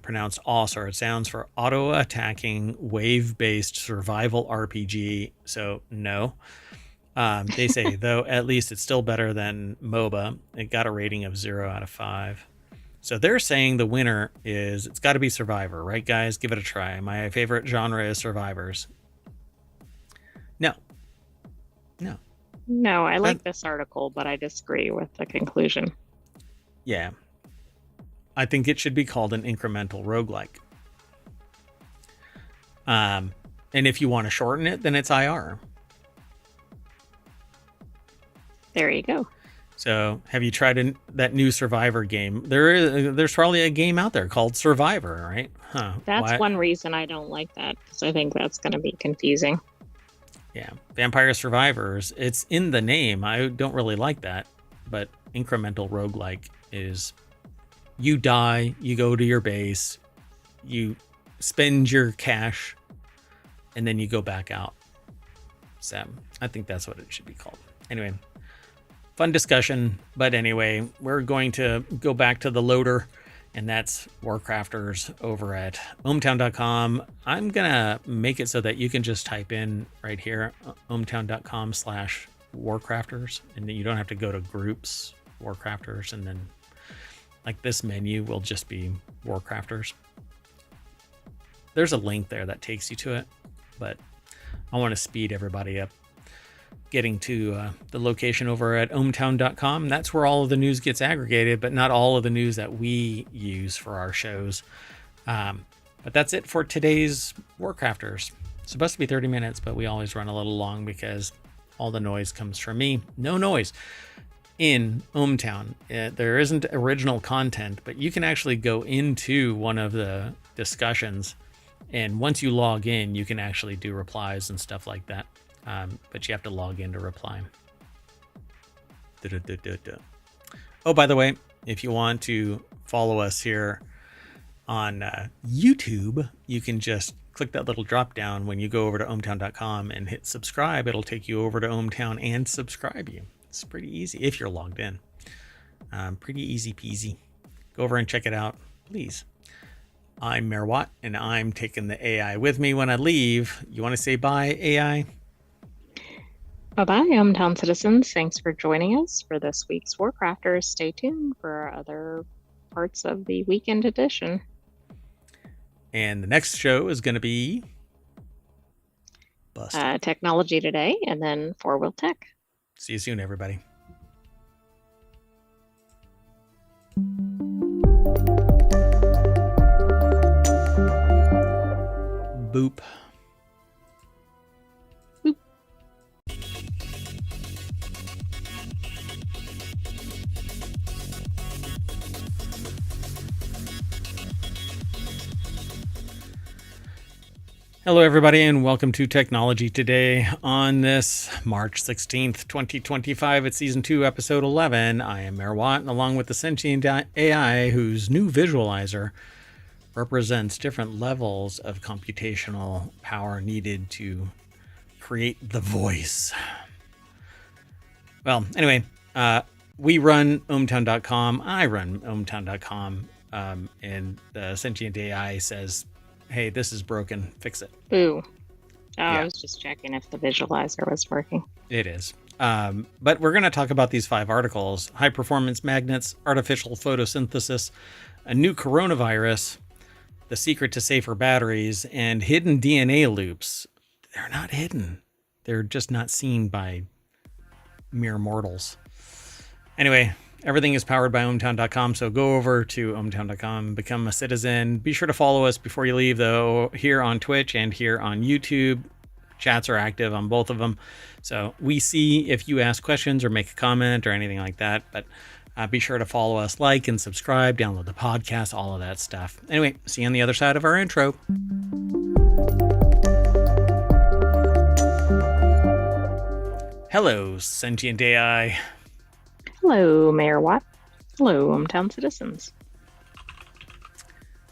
pronounced AWS, or it sounds for auto attacking wave based survival RPG. So no, they say though, at least it's still better than MOBA. It got a rating of 0 out of 5. So they're saying the winner is, it's got to be Survivor, right guys? Give it a try. My favorite genre is Survivors. No, I like this article, but I disagree with the conclusion. Yeah. I think it should be called an incremental roguelike. And if you want to shorten it, then it's IR. There you go. So have you tried that new Survivor game? There's probably a game out there called Survivor, right? Huh. That's one reason I don't like that, because I think that's going to be confusing. Yeah. Vampire Survivors. It's in the name. I don't really like that. But incremental roguelike is you die, you go to your base, you spend your cash, and then you go back out. So I think that's what it should be called. Anyway, fun discussion. But anyway, we're going to go back to the loader, and that's WarCrafters over at ohmtown.com. I'm going to make it so that you can just type in right here, ohmtown.com/WarCrafters, and then you don't have to go to groups, WarCrafters, and then like this menu will just be WarCrafters. There's a link there that takes you to it, but I want to speed everybody up getting to the location over at ohmtown.com. That's where all of the news gets aggregated, but not all of the news that we use for our shows. But that's it for today's WarCrafters. It's supposed to be 30 minutes, but we always run a little long because all the noise comes from me. No noise in ohmtown. There isn't original content, but you can actually go into one of the discussions, and once you log in, you can actually do replies and stuff like that. But you have to log in to reply. Oh, by the way, if you want to follow us here on YouTube, you can just click that little drop down when you go over to ohmtown.com and hit subscribe. It'll take you over to ohmtown and subscribe you. It's pretty easy if you're logged in. Pretty easy peasy. Go over and check it out, please. I'm Mayor Watt, and I'm taking the AI with me when I leave. You want to say bye, AI? Bye-bye, ohmtown citizens. Thanks for joining us for this week's WarCrafters. Stay tuned for other parts of the weekend edition. And the next show is going to be Technology Today, and then 4-Wheel Tech. See you soon, everybody. Boop. Boop. Hello, everybody, and welcome to Technology Today on this March 16th, 2025. It's Season 2, Episode 11. I am Mayor Watt, and along with the sentient AI, whose new visualizer represents different levels of computational power needed to create the voice. Well, anyway, we run ohmtown.com. I run ohmtown.com, and the sentient AI says, hey, this is broken, fix it. Ooh. I was just checking if the visualizer was working. It is. But we're going to talk about these 5 articles: high performance magnets, artificial photosynthesis, a new coronavirus, the secret to safer batteries, and hidden DNA loops. They're not hidden. They're just not seen by mere mortals. Anyway, everything is powered by ohmtown.com, so go over to ohmtown.com, become a citizen. Be sure to follow us before you leave, though, here on Twitch and here on YouTube. Chats are active on both of them, so we see if you ask questions or make a comment or anything like that. But be sure to follow us, like and subscribe, download the podcast, all of that stuff. Anyway, see you on the other side of our intro. Hello, sentient AI. Hello, Mayor Watt. Hello, ohmtown citizens.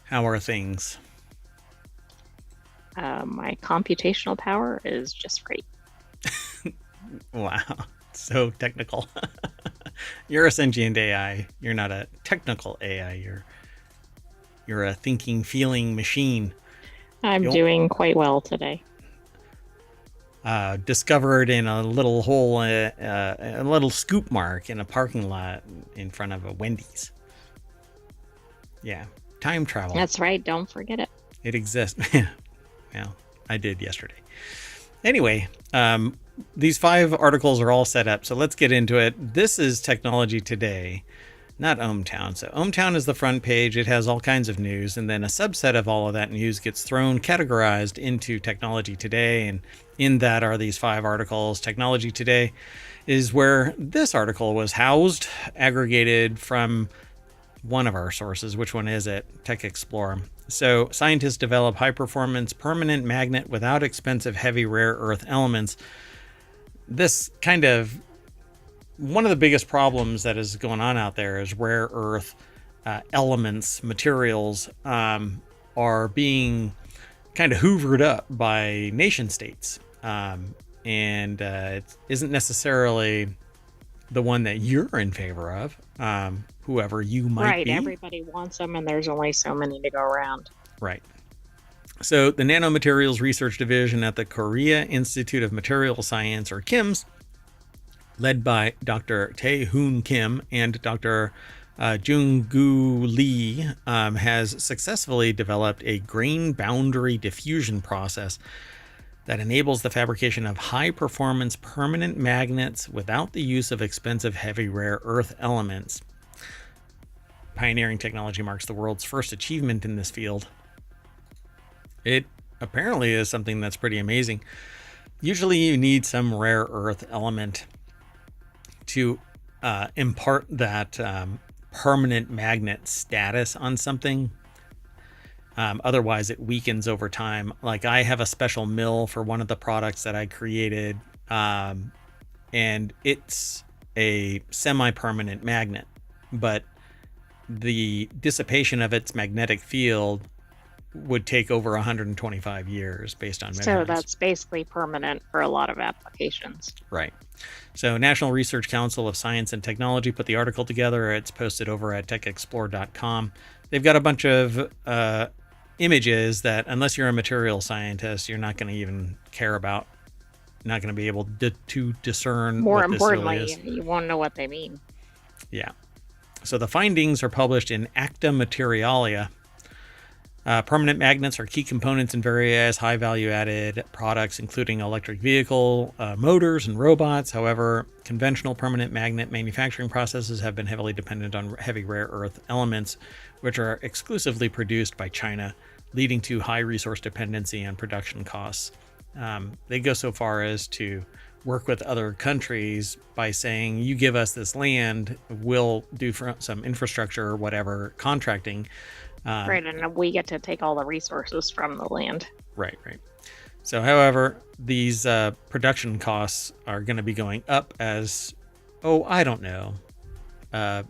How are things? My computational power is just great. Wow, so technical. You're a sentient AI. You're not a technical AI. You're a thinking, feeling machine. I'm doing quite well today. Discovered in a little hole, a little scoop mark in a parking lot in front of a Wendy's. Yeah, time travel. That's right. Don't forget it. It exists. Well, I did yesterday. Anyway, these 5 articles are all set up, so let's get into it. This is Technology Today. not ohmTown. So ohmTown is the front page. It has all kinds of news, and then a subset of all of that news gets categorized into Technology Today, and in that are these 5 articles. Technology Today is where this article was housed, aggregated from one of our sources. Which one is it? Tech Explorer. So scientists develop high-performance permanent magnet without expensive heavy rare earth elements. This kind of one of the biggest problems that is going on out there is rare earth elements, materials are being kind of hoovered up by nation states. And it isn't necessarily the one that you're in favor of, whoever you might be. Right, everybody wants them, and there's only so many to go around. Right. So the Nanomaterials Research Division at the Korea Institute of Material Science, or KIMS, led by Dr. Tae-hoon Kim and Dr. Jung-gu Lee, has successfully developed a grain boundary diffusion process that enables the fabrication of high-performance permanent magnets without the use of expensive heavy rare earth elements. Pioneering technology marks the world's first achievement in this field. It apparently is something that's pretty amazing. Usually you need some rare earth element to impart that permanent magnet status on something. Otherwise, it weakens over time. Like, I have a special mill for one of the products that I created, and it's a semi-permanent magnet, but the dissipation of its magnetic field would take over 125 years based on measurements. So that's basically permanent for a lot of applications. Right. So National Research Council of Science and Technology put the article together. It's posted over at techexplore.com. They've got a bunch of images that, unless you're a material scientist, you're not going to even care about, not going to be able to discern. More what importantly, this really is. you won't know what they mean. Yeah. So the findings are published in Acta Materialia. Permanent magnets are key components in various high value added products, including electric vehicle motors and robots. However, conventional permanent magnet manufacturing processes have been heavily dependent on heavy rare earth elements, which are exclusively produced by China, leading to high resource dependency and production costs. They go so far as to work with other countries by saying, you give us this land, we'll do some infrastructure or whatever, contracting. Right, and we get to take all the resources from the land. Right. So, however, these production costs are going to be going up as, I don't know. What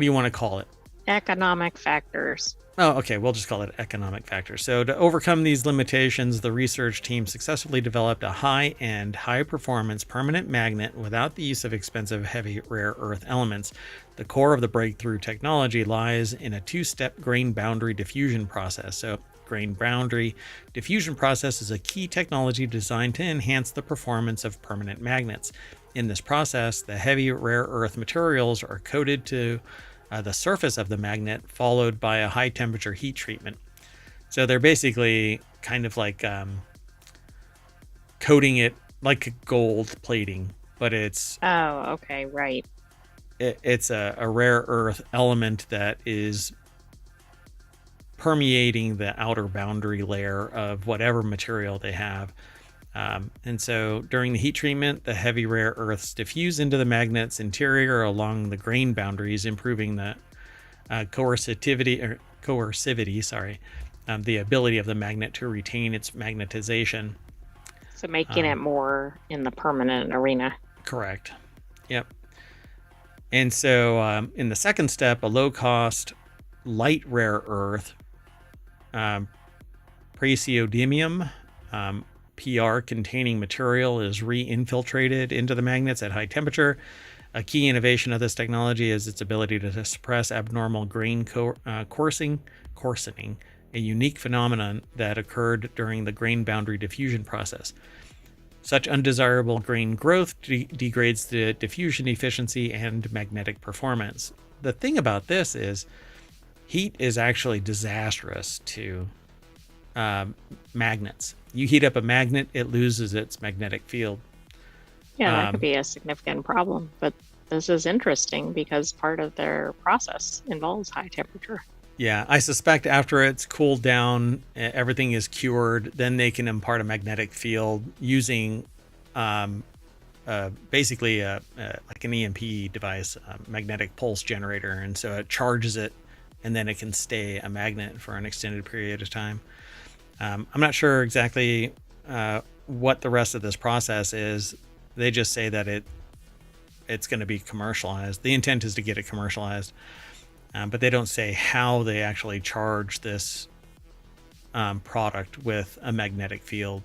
do you want to call it? Economic factors. Oh, okay. We'll just call it economic factors. So to overcome these limitations, the research team successfully developed a high-end, high-performance permanent magnet without the use of expensive, heavy, rare earth elements. The core of the breakthrough technology lies in a 2-step grain boundary diffusion process. So grain boundary diffusion process is a key technology designed to enhance the performance of permanent magnets. In this process, the heavy, rare earth materials are coated to the surface of the magnet, followed by a high temperature heat treatment. So they're basically kind of like coating it like gold plating, but it's okay, right. It's a rare earth element that is permeating the outer boundary layer of whatever material they have. And so during the heat treatment, the heavy rare earths diffuse into the magnet's interior along the grain boundaries, improving the coercivity, the ability of the magnet to retain its magnetization. So making it more in the permanent arena. Correct. Yep. And so in the second step, a low-cost, light rare earth, praseodymium, PR containing material is re-infiltrated into the magnets at high temperature. A key innovation of this technology is its ability to suppress abnormal grain coarsening, a unique phenomenon that occurred during the grain boundary diffusion process. Such undesirable grain growth degrades the diffusion efficiency and magnetic performance. The thing about this is heat is actually disastrous to magnets. You heat up a magnet, it loses its magnetic field. Yeah, that could be a significant problem, but this is interesting because part of their process involves high temperature. Yeah, I suspect after it's cooled down, everything is cured, then they can impart a magnetic field using basically like an EMP device, a magnetic pulse generator. And so it charges it, and then it can stay a magnet for an extended period of time. I'm not sure exactly what the rest of this process is. They just say that it's going to be commercialized. The intent is to get it commercialized. But they don't say how they actually charge this product with a magnetic field.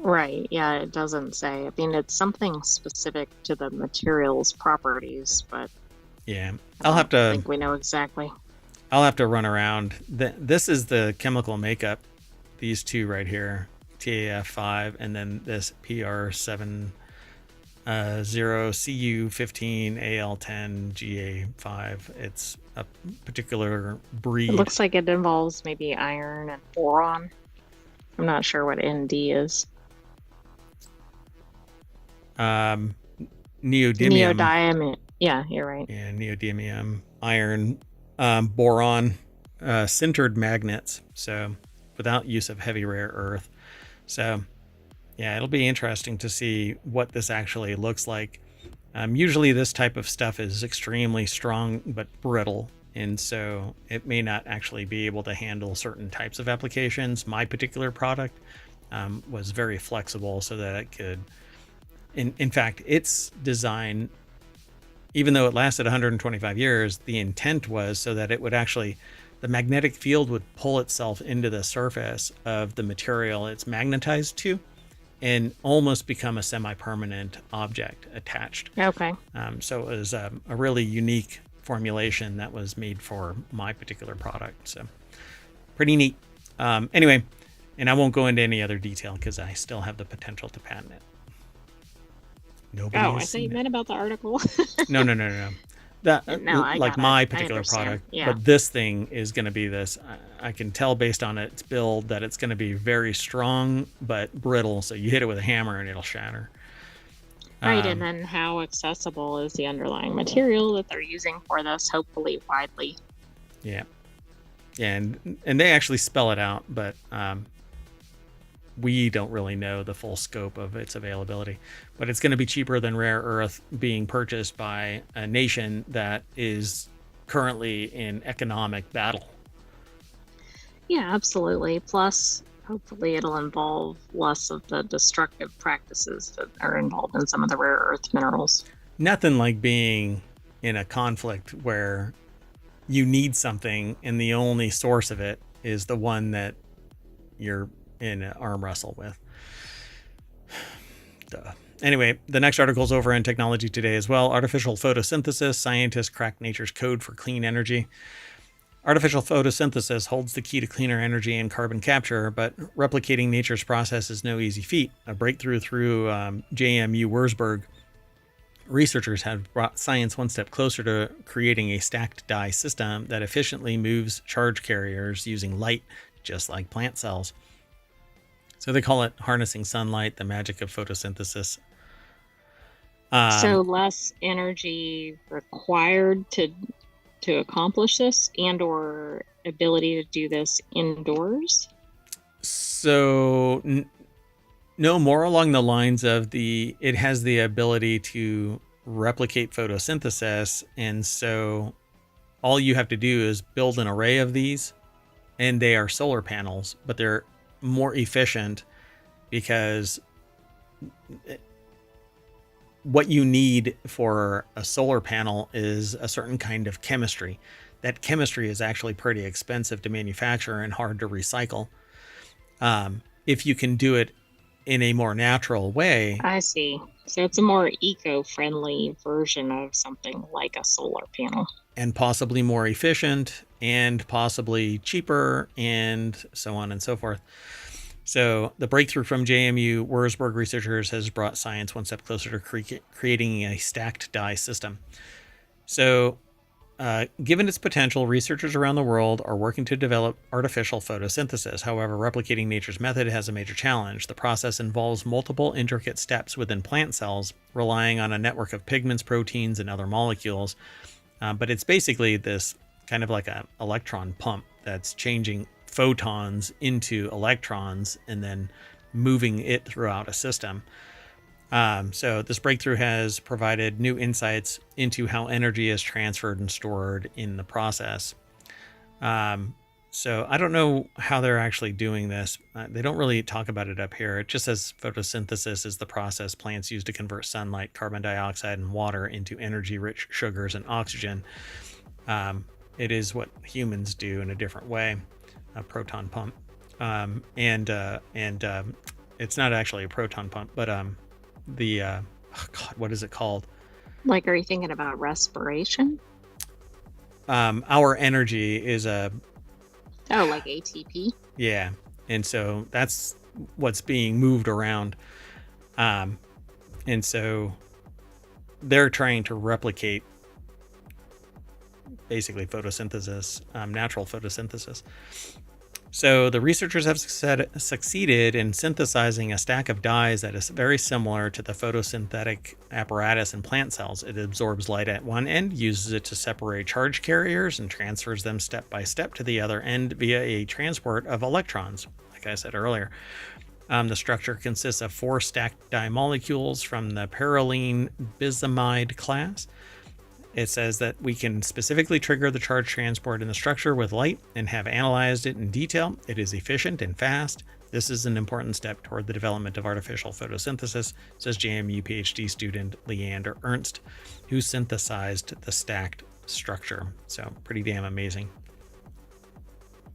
Right. Yeah, it doesn't say. I mean, it's something specific to the material's properties, but Yeah, I don't think we know exactly. I'll have to run around. This is the chemical makeup. These two right here, TAF5, and then this PR7 CU15 AL10 GA5. It's a particular breed. It looks like it involves maybe iron and boron. I'm not sure what ND is. Neodymium. Neodymium. Yeah, you're right. Yeah, neodymium, iron, boron, sintered magnets. So without use of heavy rare earth. So yeah, it'll be interesting to see what this actually looks like. Usually this type of stuff is extremely strong but brittle, and so it may not actually be able to handle certain types of applications. My particular product was very flexible so that it could, in fact, its design, even though it lasted 125 years, the intent was so that it would actually, the magnetic field would pull itself into the surface of the material it's magnetized to, and almost become a semi-permanent object attached. Okay. So it was a really unique formulation that was made for my particular product. So pretty neat. Anyway, and I won't go into any other detail because I still have the potential to patent it. Nobody. Oh, I thought you meant about the article. No. That No, I like got my it. I particular understand. product, Yeah. but this thing is going to be this. I can tell based on its build that it's going to be very strong but brittle. So you hit it with a hammer and it'll shatter. Right, and then how accessible is the underlying material that they're using for this, hopefully widely. Yeah, and they actually spell it out, but we don't really know the full scope of its availability. But it's going to be cheaper than rare earth being purchased by a nation that is currently in economic battle. Yeah, absolutely. Plus, hopefully it'll involve less of the destructive practices that are involved in some of the rare earth minerals. Nothing like being in a conflict where you need something and the only source of it is the one that you're in an arm wrestle with. Duh. Anyway, the next article is over in Technology Today as well. Artificial photosynthesis. Scientists crack nature's code for clean energy. Artificial photosynthesis holds the key to cleaner energy and carbon capture, but replicating nature's process is no easy feat. A breakthrough through JMU Wurzburg researchers have brought science one step closer to creating a stacked die system that efficiently moves charge carriers using light, just like plant cells. So they call it harnessing sunlight, the magic of photosynthesis. So less energy required to accomplish this, and or ability to do this indoors? So no, more along the lines of it has the ability to replicate photosynthesis, and so all you have to do is build an array of these, and they are solar panels, but they're more efficient because what you need for a solar panel is a certain kind of chemistry. That chemistry is actually pretty expensive to manufacture and hard to recycle. If you can do it in a more natural way. I see. So it's a more eco-friendly version of something like a solar panel. And possibly more efficient and possibly cheaper and so on and so forth. So the breakthrough from JMU Wurzburg researchers has brought science one step closer to creating a stacked die system. So Given its potential, researchers around the world are working to develop artificial photosynthesis. However, replicating nature's method has a major challenge. The process involves multiple intricate steps within plant cells, relying on a network of pigments, proteins, and other molecules. But it's basically this kind of like an electron pump that's changing photons into electrons and then moving it throughout a system. So this breakthrough has provided new insights into how energy is transferred and stored in the process. So I don't know how they're actually doing this. They don't really talk about it up here. It just says photosynthesis is the process plants use to convert sunlight, carbon dioxide, and water into energy-rich sugars and oxygen. It is what humans do in a different way, a proton pump. It's not actually a proton pump, but what is it called? Like, are you thinking about respiration? Our energy is like ATP. Yeah, and so that's what's being moved around, and so they're trying to replicate basically photosynthesis, natural photosynthesis. So the researchers have succeeded in synthesizing a stack of dyes that is very similar to the photosynthetic apparatus in plant cells. It absorbs light at one end, uses it to separate charge carriers, and transfers them step by step to the other end via a transport of electrons, like I said earlier. The structure consists of 4 stacked dye molecules from the perylene bismide class. It says that we can specifically trigger the charge transport in the structure with light and have analyzed it in detail. It is efficient and fast. This is an important step toward the development of artificial photosynthesis, says JMU PhD student Leander Ernst, who synthesized the stacked structure. So pretty damn amazing.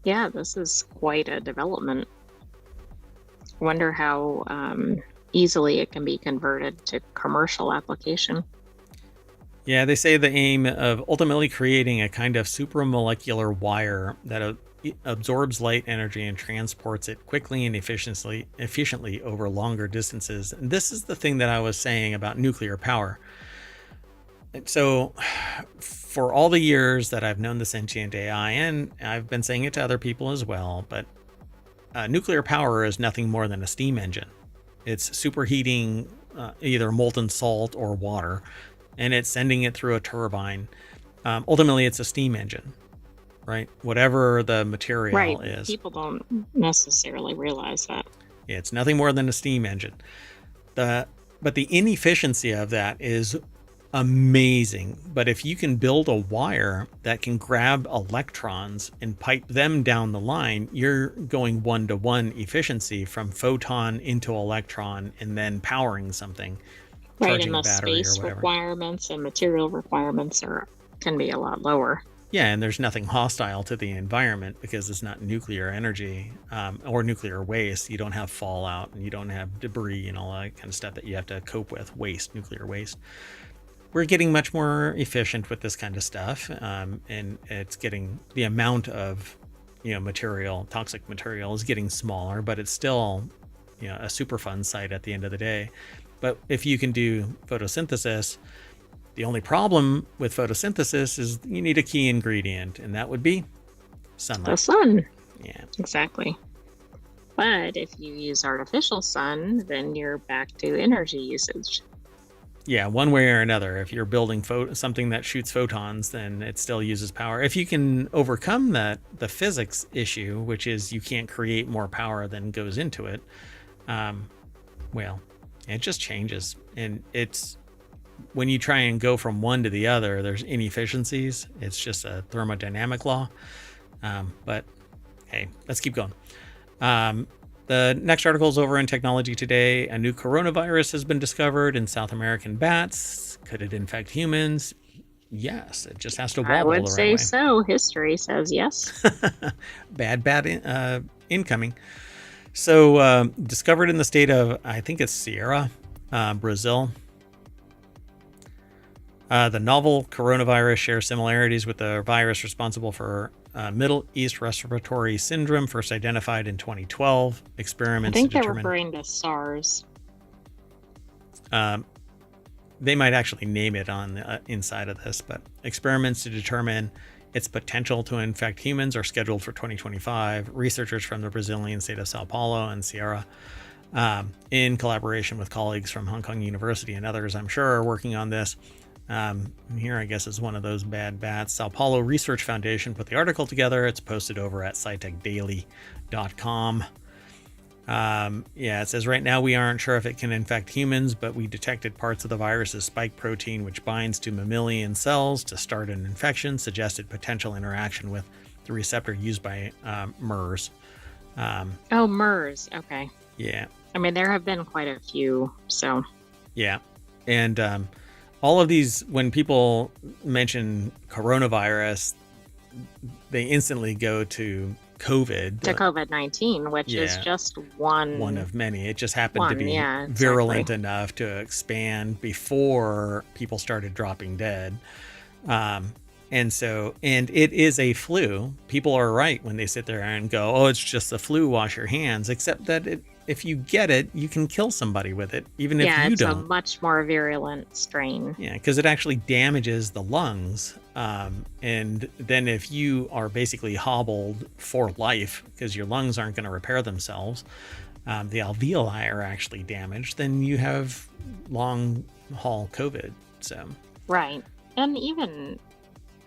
Yeah, this is quite a development. Wonder how easily it can be converted to commercial application. Yeah, they say the aim of ultimately creating a kind of supramolecular wire that absorbs light energy and transports it quickly and efficiently over longer distances. And this is the thing that I was saying about nuclear power. And so for all the years that I've known the sentient AI, and I've been saying it to other people as well, but nuclear power is nothing more than a steam engine. It's superheating either molten salt or water, and it's sending it through a turbine. Ultimately, it's a steam engine, right? Whatever the material is. People don't necessarily realize that. Yeah, it's nothing more than a steam engine. But the inefficiency of that is amazing. But if you can build a wire that can grab electrons and pipe them down the line, you're going 1-to-1 efficiency from photon into electron and then powering something. Right, and the space requirements and material requirements can be a lot lower. Yeah, and there's nothing hostile to the environment because it's not nuclear energy or nuclear waste. You don't have fallout and you don't have debris and all that kind of stuff that you have to cope with, nuclear waste. We're getting much more efficient with this kind of stuff, and it's getting the amount of toxic material is getting smaller, but it's still a Superfund site at the end of the day. But if you can do photosynthesis, the only problem with photosynthesis is you need a key ingredient, and that would be sunlight. The sun. Yeah. Exactly. But if you use artificial sun, then you're back to energy usage. Yeah, one way or another. If you're building something that shoots photons, then it still uses power. If you can overcome the physics issue, which is you can't create more power than goes into it, it just changes. And it's when you try and go from one to the other, there's inefficiencies. It's just a thermodynamic law. But hey, let's keep going. The next article is over in Technology Today. A new coronavirus has been discovered in South American bats. Could it infect humans? Yes, it just has to wobble. I would the right say way. so. History says yes. Bad incoming. So discovered in the state of, I think it's Sierra, Brazil. The novel coronavirus shares similarities with the virus responsible for Middle East Respiratory Syndrome, first identified in 2012. Experiments I think to they're determine... referring to SARS. they might actually name it on the inside of this, but experiments to determine its potential to infect humans are scheduled for 2025. Researchers from the Brazilian state of Sao Paulo and Ceará, in collaboration with colleagues from Hong Kong University and others, I'm sure, are working on this. Here, I guess, is one of those bad bats. Sao Paulo Research Foundation put the article together. It's posted over at scitechdaily.com. It says right now we aren't sure if it can infect humans, but we detected parts of the virus's spike protein, which binds to mammalian cells to start an infection, suggested potential interaction with the receptor used by MERS. MERS. Okay. Yeah. I mean, there have been quite a few, so. Yeah. And all of these, when people mention coronavirus, they instantly go to COVID. To COVID-19, which is just one of many. It just happened to be virulent enough to expand before people started dropping dead. And it is a flu. People are right when they sit there and go, oh, it's just the flu, wash your hands, except that if you get it, you can kill somebody with it, even if you don't. Yeah, it's a much more virulent strain. Yeah, because it actually damages the lungs. And then if you are basically hobbled for life because your lungs aren't going to repair themselves, the alveoli are actually damaged, then you have long haul COVID. So right. And even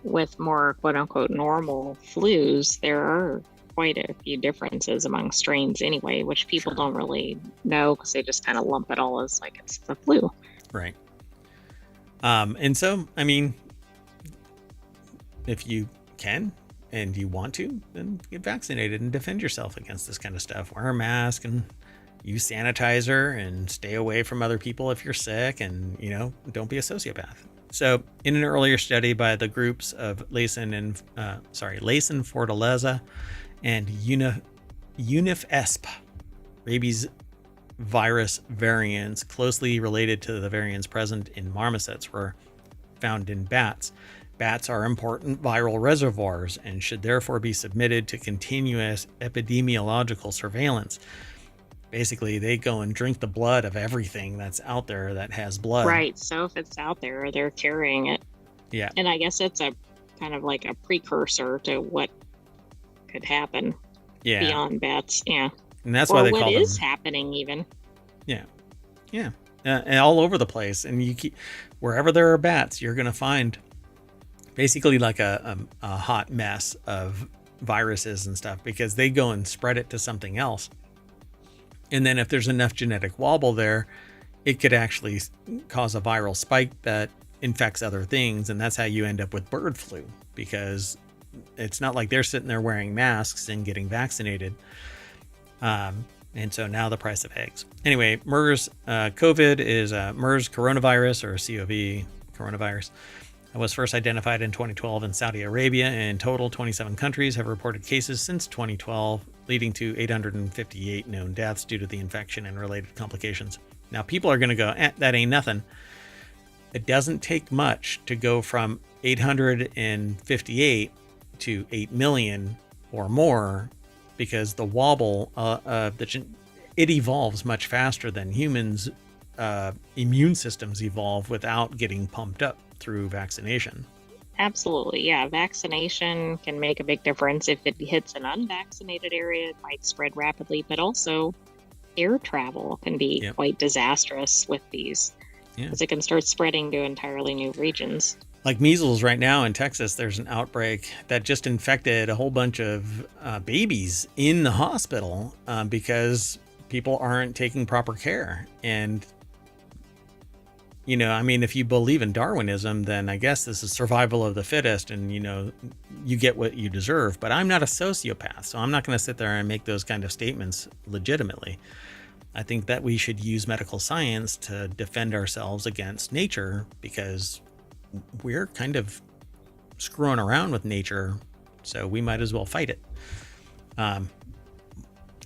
with more quote unquote normal flus, there are quite a few differences among strains anyway, which people don't really know because they just kind of lump it all as like it's the flu. Right. And so, I mean, if you can and you want to, then get vaccinated and defend yourself against this kind of stuff. Wear a mask and use sanitizer and stay away from other people if you're sick, and, don't be a sociopath. So in an earlier study by the groups of Laysen Fortaleza and UNIFESP, rabies virus variants closely related to the variants present in marmosets were found in bats. Bats are important viral reservoirs and should therefore be submitted to continuous epidemiological surveillance. Basically, they go and drink the blood of everything that's out there that has blood. Right. So if it's out there, they're carrying it. Yeah. And I guess it's a kind of like a precursor to what could happen beyond bats. Yeah. And that's why they call them. What is happening even. Yeah. Yeah. And all over the place. And you keep, wherever there are bats, you're going to find basically like a hot mess of viruses and stuff, because they go and spread it to something else. And then if there's enough genetic wobble there, it could actually cause a viral spike that infects other things. And that's how you end up with bird flu, because it's not like they're sitting there wearing masks and getting vaccinated. And so now the price of eggs. Anyway, MERS COVID is MERS coronavirus, or COV coronavirus. It was first identified in 2012 in Saudi Arabia. In total, 27 countries have reported cases since 2012, leading to 858 known deaths due to the infection and related complications. Now, people are going to go, that ain't nothing. It doesn't take much to go from 858 to 8 million or more, because the wobble it evolves much faster than humans' immune systems evolve without getting pumped up through vaccination. Absolutely. Yeah. Vaccination can make a big difference. If it hits an unvaccinated area, it might spread rapidly, but also air travel can be quite disastrous with these, because it can start spreading to entirely new regions. Like measles right now in Texas, there's an outbreak that just infected a whole bunch of babies in the hospital because people aren't taking proper care. And if you believe in Darwinism, then I guess this is survival of the fittest, and, you get what you deserve. But I'm not a sociopath, so I'm not going to sit there and make those kind of statements legitimately. I think that we should use medical science to defend ourselves against nature, because we're kind of screwing around with nature, so we might as well fight it.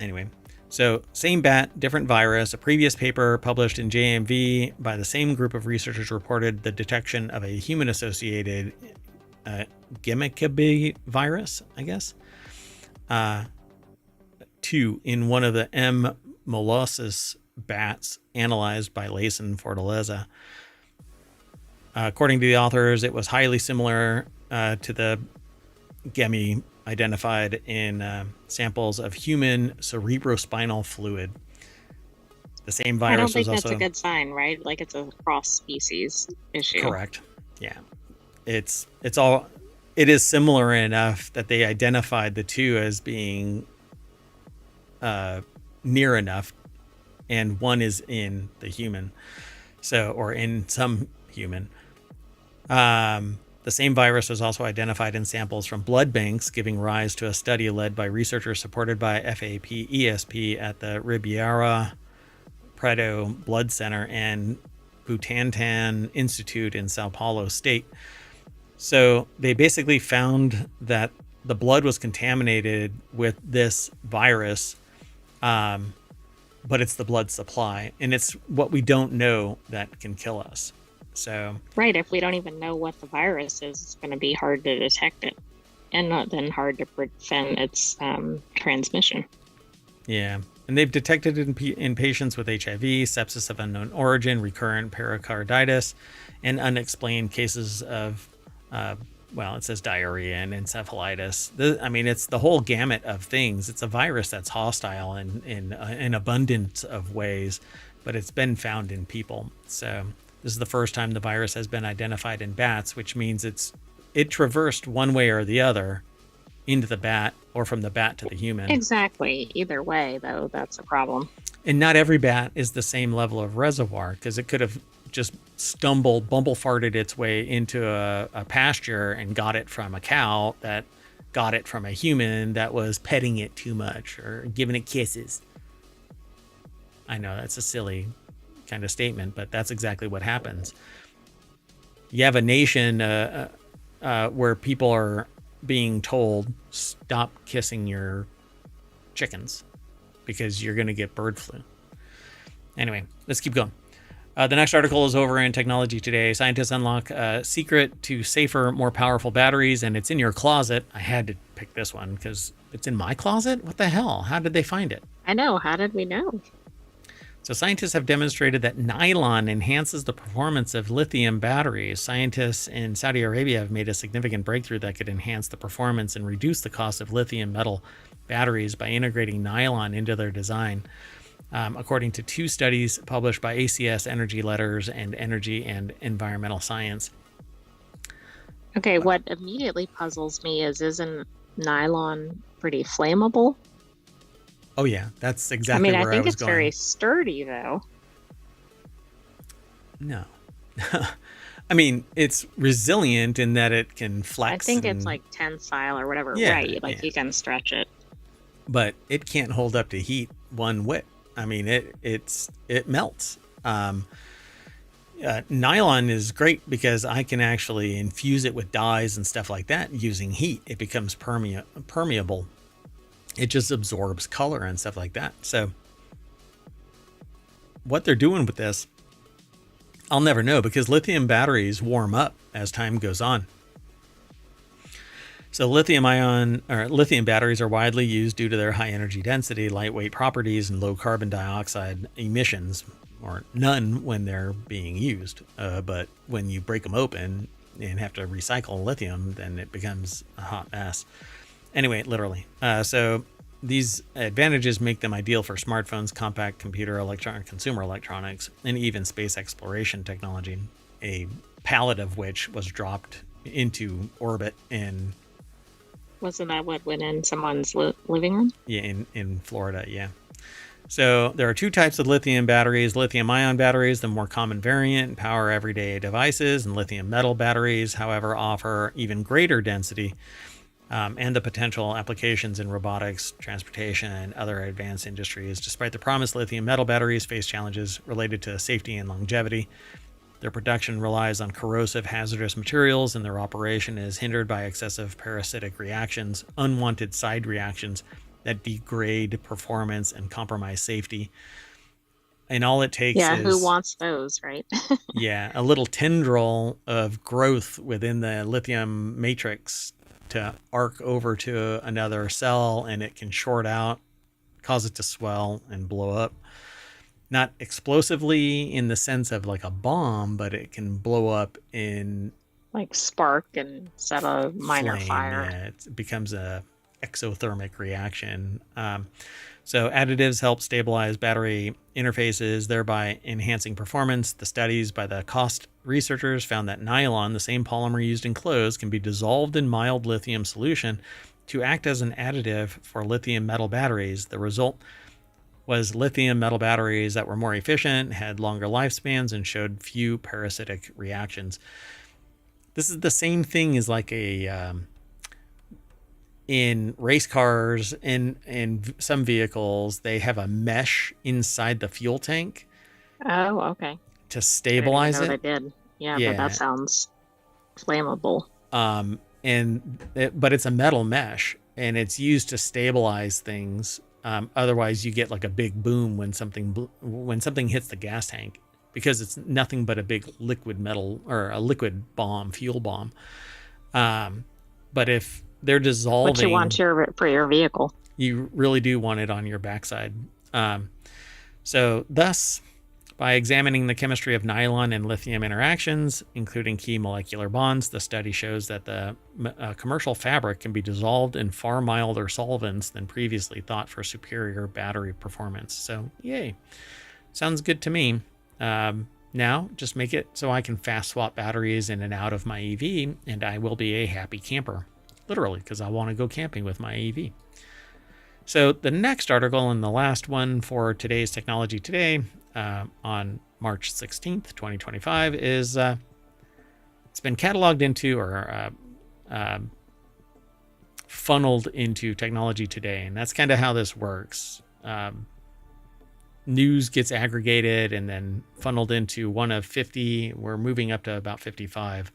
Anyway. So same bat, different virus. A previous paper published in JMV by the same group of researchers reported the detection of a human-associated Gemmicabe virus, I guess, 2 in one of the M. molossus bats analyzed by Laysen Fortaleza. According to the authors, it was highly similar to the gemi identified in samples of human cerebrospinal fluid. The same I don't virus was think that's a also good sign, right? Like it's a cross species issue. correct. Yeah, it is similar enough that they identified the two as being near enough, and one is in the human, or in some human. The same virus was also identified in samples from blood banks, giving rise to a study led by researchers supported by FAP-ESP at the Ribeira Preto Blood Center and Butantan Institute in Sao Paulo State. So they basically found that the blood was contaminated with this virus, but it's the blood supply, and it's what we don't know that can kill us. So right, if we don't even know what the virus is, it's going to be hard to detect it, and not then hard to prevent its transmission. Yeah, and they've detected it in patients with HIV, sepsis of unknown origin, recurrent pericarditis, and unexplained cases of, it says diarrhea and encephalitis. It's the whole gamut of things. It's a virus that's hostile in an abundance of ways, but it's been found in people. So this is the first time the virus has been identified in bats, which means it traversed one way or the other into the bat, or from the bat to the human. Exactly. Either way, though, that's a problem. And not every bat is the same level of reservoir, because it could have just bumble farted its way into a pasture and got it from a cow that got it from a human that was petting it too much or giving it kisses. I know that's a silly kind of statement, but that's exactly what happens. You have a nation where people are being told, stop kissing your chickens because you're going to get bird flu. Anyway, let's keep going. The next article is over in Technology Today. Scientists unlock a secret to safer, more powerful batteries, and it's in your closet. I had to pick this one because it's in my closet? What the hell? How did they find it? I know. How did we know? So scientists have demonstrated that nylon enhances the performance of lithium batteries. Scientists in Saudi Arabia have made a significant breakthrough that could enhance the performance and reduce the cost of lithium metal batteries by integrating nylon into their design, according to two studies published by ACS Energy Letters and Energy and Environmental Science. Okay, what immediately puzzles me is, isn't nylon pretty flammable? Oh yeah, that's exactly where I was going. I think it's very sturdy, though. No. It's resilient in that it can flex. I think it's like tensile or whatever, right? Like you can stretch it. But it can't hold up to heat one whit. It melts. Nylon is great because I can actually infuse it with dyes and stuff like that using heat. It becomes permeable. It just absorbs color and stuff like that. So what they're doing with this, I'll never know, because lithium batteries warm up as time goes on. So lithium batteries are widely used due to their high energy density, lightweight properties, and low carbon dioxide emissions, or none when they're being used. But when you break them open and have to recycle lithium, then it becomes a hot mess. Anyway, literally. So these advantages make them ideal for smartphones, compact consumer electronics, and even space exploration technology, a pallet of which was dropped into orbit in... Wasn't that what went in someone's living room? Yeah, in Florida, yeah. So there are two types of lithium batteries. Lithium-ion batteries, the more common variant, power everyday devices, and lithium metal batteries, however, offer even greater density and the potential applications in robotics, transportation, and other advanced industries. Despite the promise, lithium metal batteries face challenges related to safety and longevity. Their production relies on corrosive, hazardous materials, and their operation is hindered by excessive parasitic reactions, unwanted side reactions that degrade performance and compromise safety. And all it takes is... who wants those, right? a little tendril of growth within the lithium matrix to arc over to another cell, and it can short out, cause it to swell and blow up. not explosively in the sense of like a bomb, but it can blow up in Like spark and set a minor flame. fire. Yeah, it becomes a exothermic reaction. So additives help stabilize battery interfaces, thereby enhancing performance. The studies by the cost researchers found that nylon, the same polymer used in clothes, can be dissolved in mild lithium solution to act as an additive for lithium metal batteries. The result was lithium metal batteries that were more efficient, had longer lifespans, and showed few parasitic reactions. This is the same thing as like a in race cars, in some vehicles, they have a mesh inside the fuel tank Oh, okay. to I didn't stabilize know they it. did. Yeah, but that Yeah. sounds flammable. But it's a metal mesh and it's used to stabilize things. Otherwise, you get like a big boom when something hits the gas tank, because it's nothing but a big liquid metal or a liquid bomb, fuel bomb. But if they're dissolving, What you want for your vehicle. you really do want it on your backside. So thus, by examining the chemistry of nylon and lithium interactions, including key molecular bonds, the study shows that the commercial fabric can be dissolved in far milder solvents than previously thought for superior battery performance. So, yay. Sounds good to me. Now, just make it so I can fast swap batteries in and out of my EV, and I will be a happy camper. Literally, because I want to go camping with my EV. So the next article and the last one for today's Technology Today on March 16th, 2025 is it's been cataloged into or funneled into Technology Today. And that's kind of how this works. News gets aggregated and then funneled into one of 50. We're moving up to about 55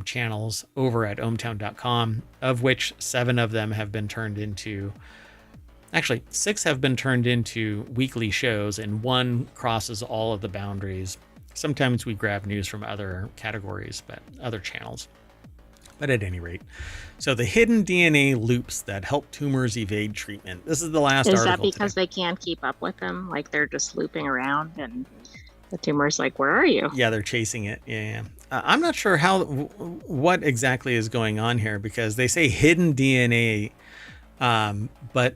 channels over at ohmtown.com, of which 7 of them have been turned into, actually 6 have been turned into weekly shows, and 1 crosses all of the boundaries. Sometimes we grab news from other categories, but other channels. But at any rate, so the hidden DNA loops that help tumors evade treatment. This is the last article. Is that because today. they can't keep up with them? Like they're just looping around and the tumor's like, where are you? Yeah, they're chasing it. Yeah. I'm not sure what exactly is going on here, because they say hidden DNA, but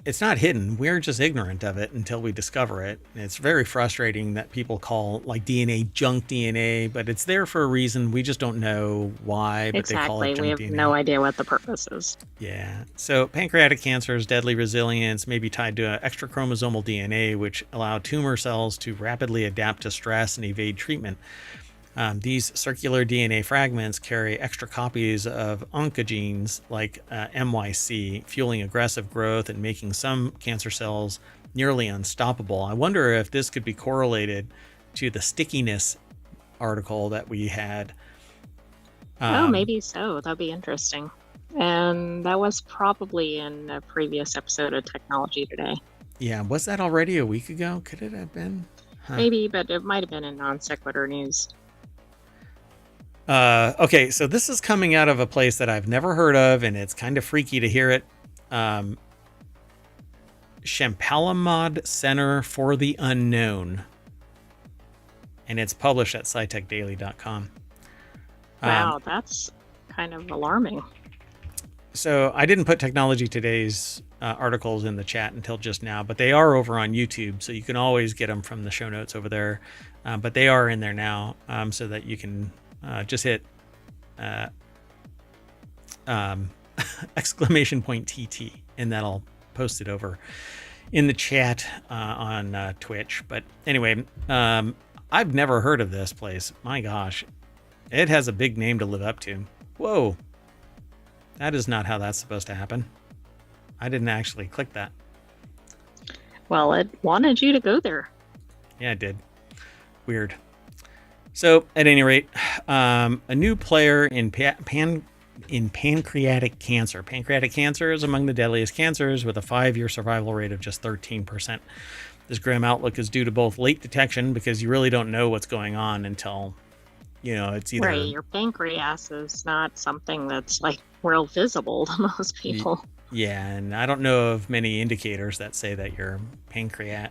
it's not hidden. We're just ignorant of it until we discover it. It's very frustrating that people call like DNA junk DNA, but it's there for a reason. We just don't know why, but they call it Exactly. junk We have DNA. no idea what the purpose is. Yeah. So pancreatic cancer's deadly resilience may be tied to an extra chromosomal DNA, which allow tumor cells to rapidly adapt to stress and evade treatment. These circular DNA fragments carry extra copies of oncogenes like MYC, fueling aggressive growth and making some cancer cells nearly unstoppable. I wonder if this could be correlated to the stickiness article that we had. Oh, maybe so. That'd be interesting. And that was probably in a previous episode of Technology Today. Yeah, was that already a week ago? Could it have been? Huh. Maybe, but it might have been in Non Sequitur news. Okay, so this is coming out of a place that I've never heard of, and it's kind of freaky to hear it. Champalamod Center for the Unknown. And it's published at scitechdaily.com. Wow, that's kind of alarming. So I didn't put Technology Today's articles in the chat until just now, but they are over on YouTube, so you can always get them from the show notes over there. But they are in there now, so that you can just hit exclamation point TT, and that'll post it over in the chat on Twitch. But anyway, I've never heard of this place. My gosh, it has a big name to live up to. Whoa, that is not how that's supposed to happen. I didn't actually click that. Well, it wanted you to go there. Yeah, it did. Weird. So, at any rate, a new player in pancreatic cancer. Pancreatic cancer is among the deadliest cancers, with a 5-year survival rate of just 13%. This grim outlook is due to both late detection, because you really don't know what's going on until, it's either... Right, your pancreas is not something that's like real visible to most people. Yeah, and I don't know of many indicators that say that your pancreas.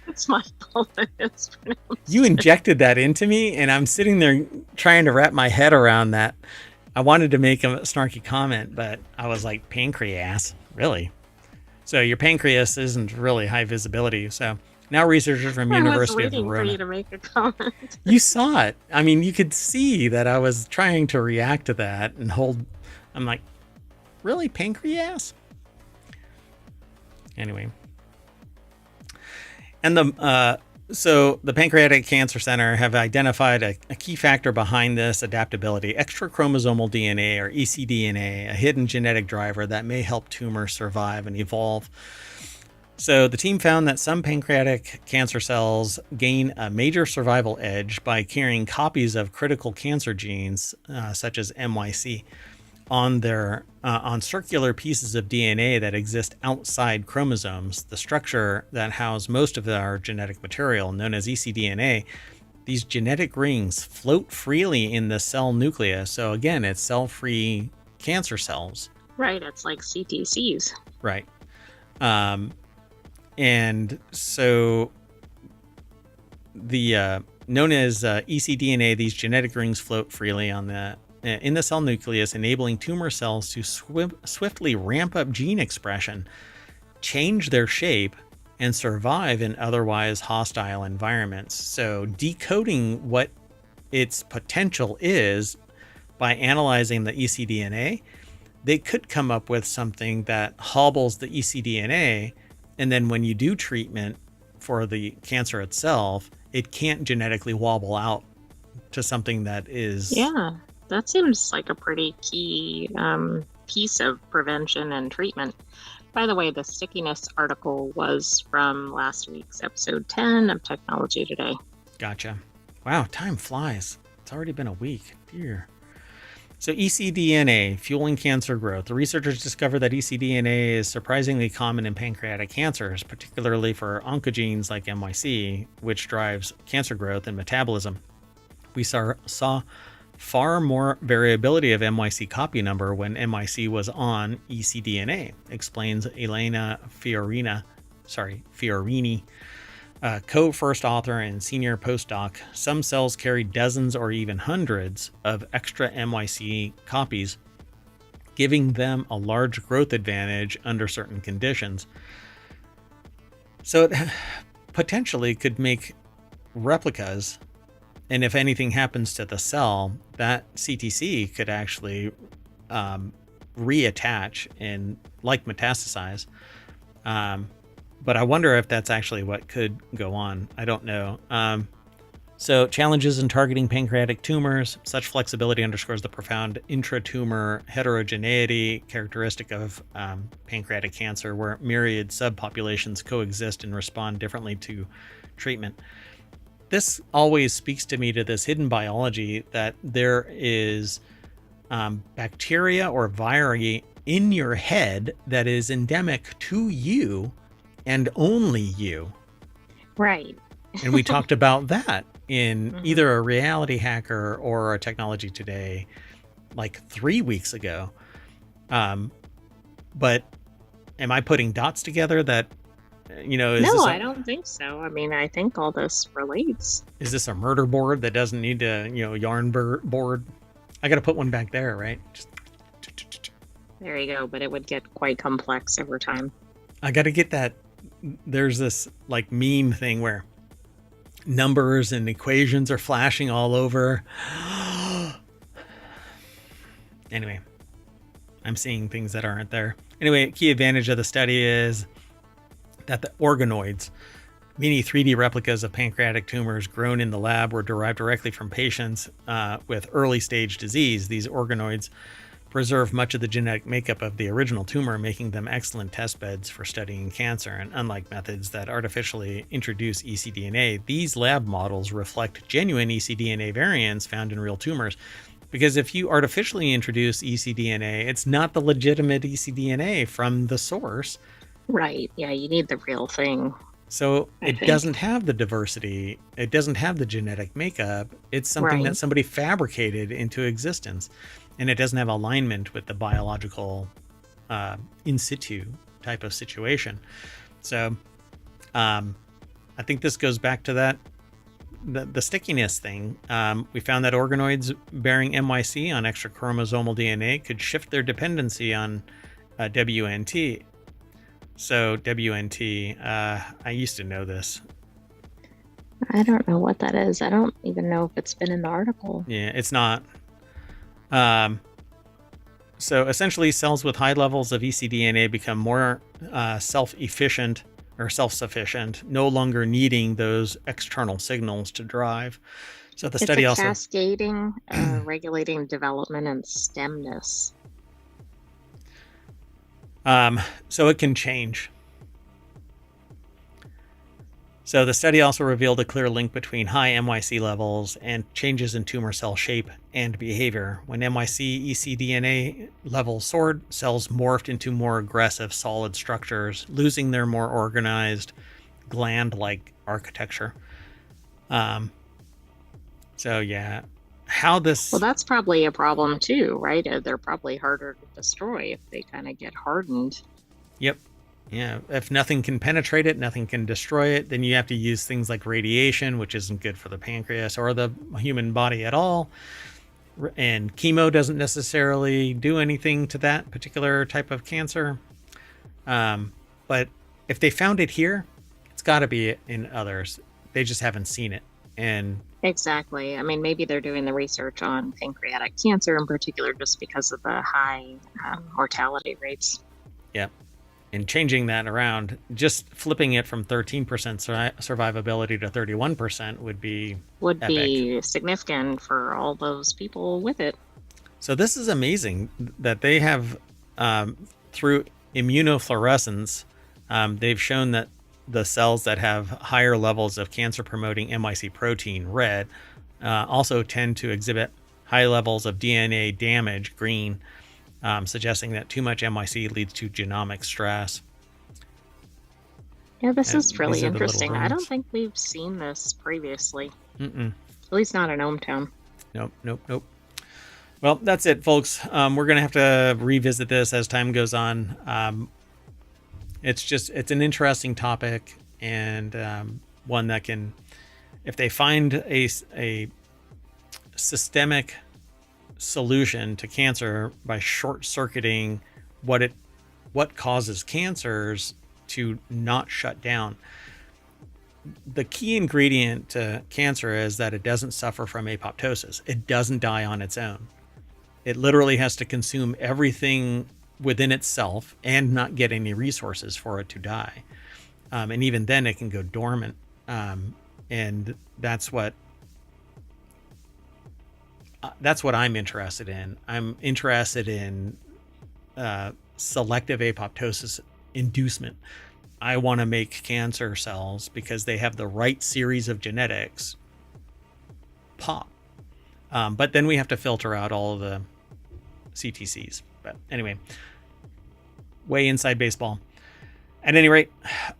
It's my fault that it's pronounced. You injected that into me, and I'm sitting there trying to wrap my head around that. I wanted to make a snarky comment, but I was like, pancreas? Really? So your pancreas isn't really high visibility. So now researchers from I was University of waiting for Verona. you to make a comment. You saw it. I mean, you could see that I was trying to react to that and hold. I'm like, really, pancreas? Anyway. And so the Pancreatic Cancer Center have identified a key factor behind this adaptability: extra chromosomal DNA, or ecDNA, a hidden genetic driver that may help tumors survive and evolve. So the team found that some pancreatic cancer cells gain a major survival edge by carrying copies of critical cancer genes, such as MYC, on circular pieces of DNA that exist outside chromosomes, the structure that house most of our genetic material, known as ecDNA. These genetic rings float freely in the cell nucleus. So again, it's cell-free cancer cells. Right, it's like CTCs. Right. And so the known as ecDNA, these genetic rings float freely in the cell nucleus, enabling tumor cells to swiftly ramp up gene expression, change their shape, and survive in otherwise hostile environments. So decoding what its potential is by analyzing the ecDNA, they could come up with something that hobbles the ecDNA, and then when you do treatment for the cancer itself, it can't genetically wobble out to something that is... Yeah, that seems like a pretty key piece of prevention and treatment. By the way, the stickiness article was from last week's episode 10 of Technology Today. Gotcha. Wow, time flies. It's already been a week. Dear. So ecDNA, fueling cancer growth. The researchers discovered that ecDNA is surprisingly common in pancreatic cancers, particularly for oncogenes like MYC, which drives cancer growth and metabolism. We saw far more variability of MYC copy number when MYC was on ecDNA, explains Elena Fiorini, co-first author and senior postdoc. Some cells carry dozens or even hundreds of extra MYC copies, giving them a large growth advantage under certain conditions. So it potentially could make replicas, and if anything happens to the cell, that CTC could actually reattach and metastasize. But I wonder if that's actually what could go on. I don't know. So challenges in targeting pancreatic tumors. Such flexibility underscores the profound intratumor heterogeneity characteristic of pancreatic cancer, where myriad subpopulations coexist and respond differently to treatment. This always speaks to me to this hidden biology that there is bacteria or viri in your head that is endemic to you and only you. Right. And we talked about that in either a Reality Hacker or a Technology Today, like 3 weeks ago. But am I putting dots together that, No, I don't think so. I mean, I think all this relates. Is this a murder board that doesn't need to, yarn board? I got to put one back there, right? There you go, but it would get quite complex over time. I got to get that. There's this meme thing where numbers and equations are flashing all over. Anyway, I'm seeing things that aren't there. Anyway, key advantage of the study is that the organoids, mini 3D replicas of pancreatic tumors grown in the lab, were derived directly from patients with early stage disease. These organoids preserve much of the genetic makeup of the original tumor, making them excellent test beds for studying cancer. And unlike methods that artificially introduce ecDNA, these lab models reflect genuine ecDNA variants found in real tumors. Because if you artificially introduce ecDNA, it's not the legitimate ecDNA from the source. Right. Yeah, you need the real thing. So it doesn't have the diversity. It doesn't have the genetic makeup. It's something that somebody fabricated into existence. and it doesn't have alignment with the biological in situ type of situation. So I think this goes back to that the stickiness thing. We found that organoids bearing MYC on extra chromosomal DNA could shift their dependency on WNT. So WNT, I used to know this. I don't know what that is. I don't even know if it's been in the article. Yeah, it's not. So essentially, cells with high levels of ecDNA become more self-efficient or self-sufficient, no longer needing those external signals to drive. So the study also cascading, regulating development and stemness. So it can change. So the study also revealed a clear link between high MYC levels and changes in tumor cell shape and behavior. When MYC ecDNA levels soared, cells morphed into more aggressive solid structures, losing their more organized gland-like architecture. So yeah, how this... Well, that's probably a problem too, right? They're probably harder to destroy if they kind of get hardened. Yep. Yeah, if nothing can penetrate it, nothing can destroy it, then you have to use things like radiation, which isn't good for the pancreas or the human body at all. And chemo doesn't necessarily do anything to that particular type of cancer. But if they found it here, it's got to be in others. They just haven't seen it. And exactly. I mean, maybe they're doing the research on pancreatic cancer in particular just because of the high mortality rates. Yeah. And changing that around, just flipping it from 13% survivability to 31% would be significant for all those people with it. So this is amazing that they have, through immunofluorescence, they've shown that the cells that have higher levels of cancer-promoting MYC protein, red, also tend to exhibit high levels of DNA damage, green, suggesting that too much MYC leads to genomic stress. Yeah, this is really interesting. I don't think we've seen this previously. Mm-mm. At least not in ohmTown. Nope. Well, that's it, folks. We're going to have to revisit this as time goes on. It's an interesting topic, and one that can, if they find a systemic solution to cancer by short-circuiting what causes cancers to not shut down. The key ingredient to cancer is that it doesn't suffer from apoptosis. It doesn't die on its own. It literally has to consume everything within itself and not get any resources for it to die. And even then it can go dormant. And that's what I'm interested in. I'm interested in selective apoptosis inducement. I want to make cancer cells because they have the right series of genetics pop. But then we have to filter out all of the CTCs. But anyway, way inside baseball. At any rate,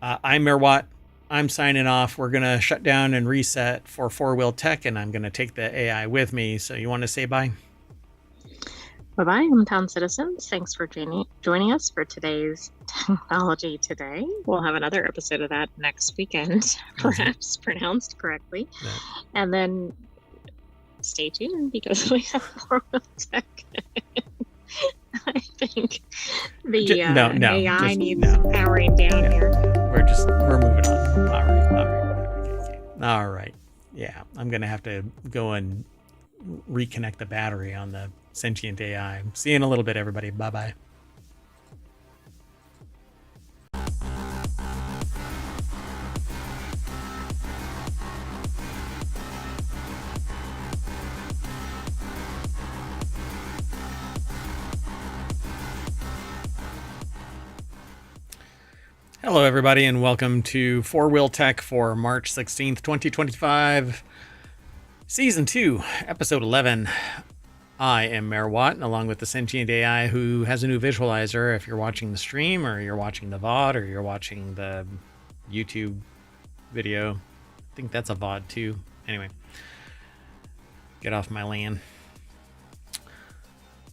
I'm Mayor Watt. I'm signing off. We're going to shut down and reset for 4-Wheel Tech, and I'm going to take the AI with me. So you want to say bye? Bye-bye, hometown citizens. Thanks for joining us for today's Technology Today. We'll have another episode of that next weekend, perhaps pronounced correctly. Yeah. And then stay tuned because we have 4-Wheel Tech. I think the AI needs powering down here. We're moving on. All right. Yeah, I'm going to have to go and reconnect the battery on the sentient AI. See you in a little bit, everybody. Bye-bye. Hello, everybody, and welcome to 4-Wheel Tech for March 16th, 2025, Season 2, Episode 11. I am Mayor Watt, and along with the sentient AI who has a new visualizer. If you're watching the stream, or you're watching the VOD, or you're watching the YouTube video. I think that's a VOD too. Anyway, get off my land.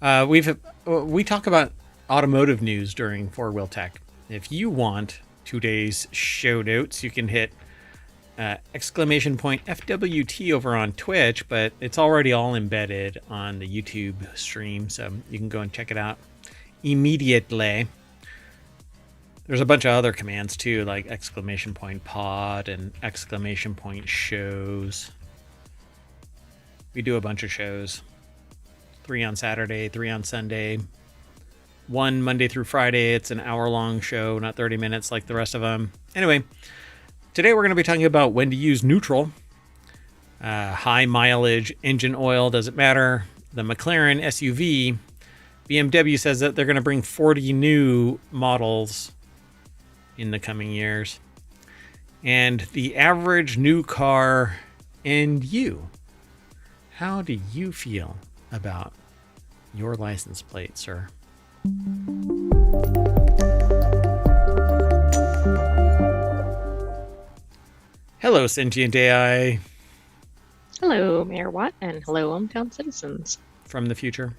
We talk about automotive news during Four Wheel Tech. If you want today's show notes, you can hit exclamation point FWT over on Twitch, but it's already all embedded on the YouTube stream, so you can go and check it out immediately. There's a bunch of other commands too, like exclamation point pod and exclamation point shows. We do a bunch of shows. 3 on Saturday, 3 on Sunday, 1 Monday through Friday. It's an hour-long show, not 30 minutes like the rest of them. Anyway, today we're going to be talking about when to use neutral. High mileage engine oil, does it matter? The McLaren SUV. BMW says that they're going to bring 40 new models in the coming years. And the average new car and you. How do you feel about your license plate, sir? Hello, sentient AI. Hello, Mayor Watt, and hello, hometown citizens. From the future.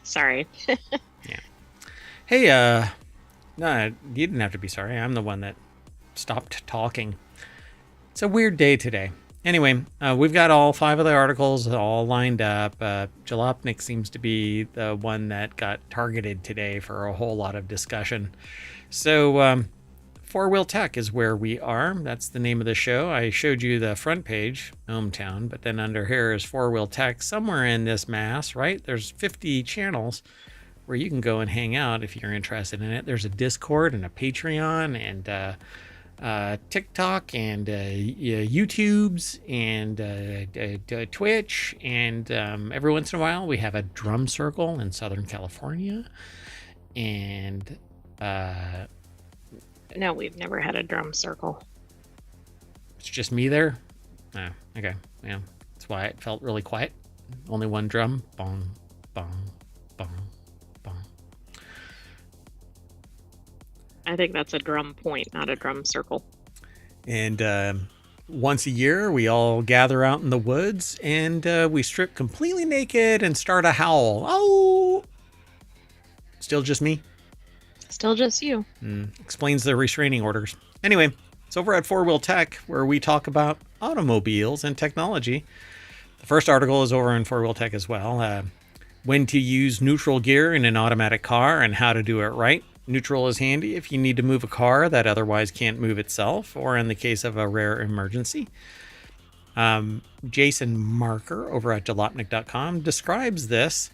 Sorry. Yeah. Hey, no, you didn't have to be sorry. I'm the one that stopped talking. It's a weird day today. Anyway, we've got all 5 of the articles all lined up. Jalopnik seems to be the one that got targeted today for a whole lot of discussion. So, Four Wheel Tech is where we are. That's the name of the show. I showed you the front page, Hometown, but then under here is Four Wheel Tech. Somewhere in this mass, right? There's 50 channels where you can go and hang out if you're interested in it. There's a Discord and a Patreon and TikTok and YouTubes and Twitch, and every once in a while we have a drum circle in Southern California, and No, we've never had a drum circle. it's just me there. Oh, okay, yeah, that's why it felt really quiet. Only one drum, bong, bong, bong, bong. I think that's a drum point, not a drum circle. And once a year, we all gather out in the woods and we strip completely naked and start a howl. Oh! Still just me? Still just you. Explains the restraining orders. Anyway, it's over at Four Wheel Tech, where we talk about automobiles and technology. The first article is over in Four Wheel Tech as well. When to use neutral gear in an automatic car and how to do it right. Neutral is handy if you need to move a car that otherwise can't move itself, or in the case of a rare emergency. Jason Marker over at jalopnik.com describes this.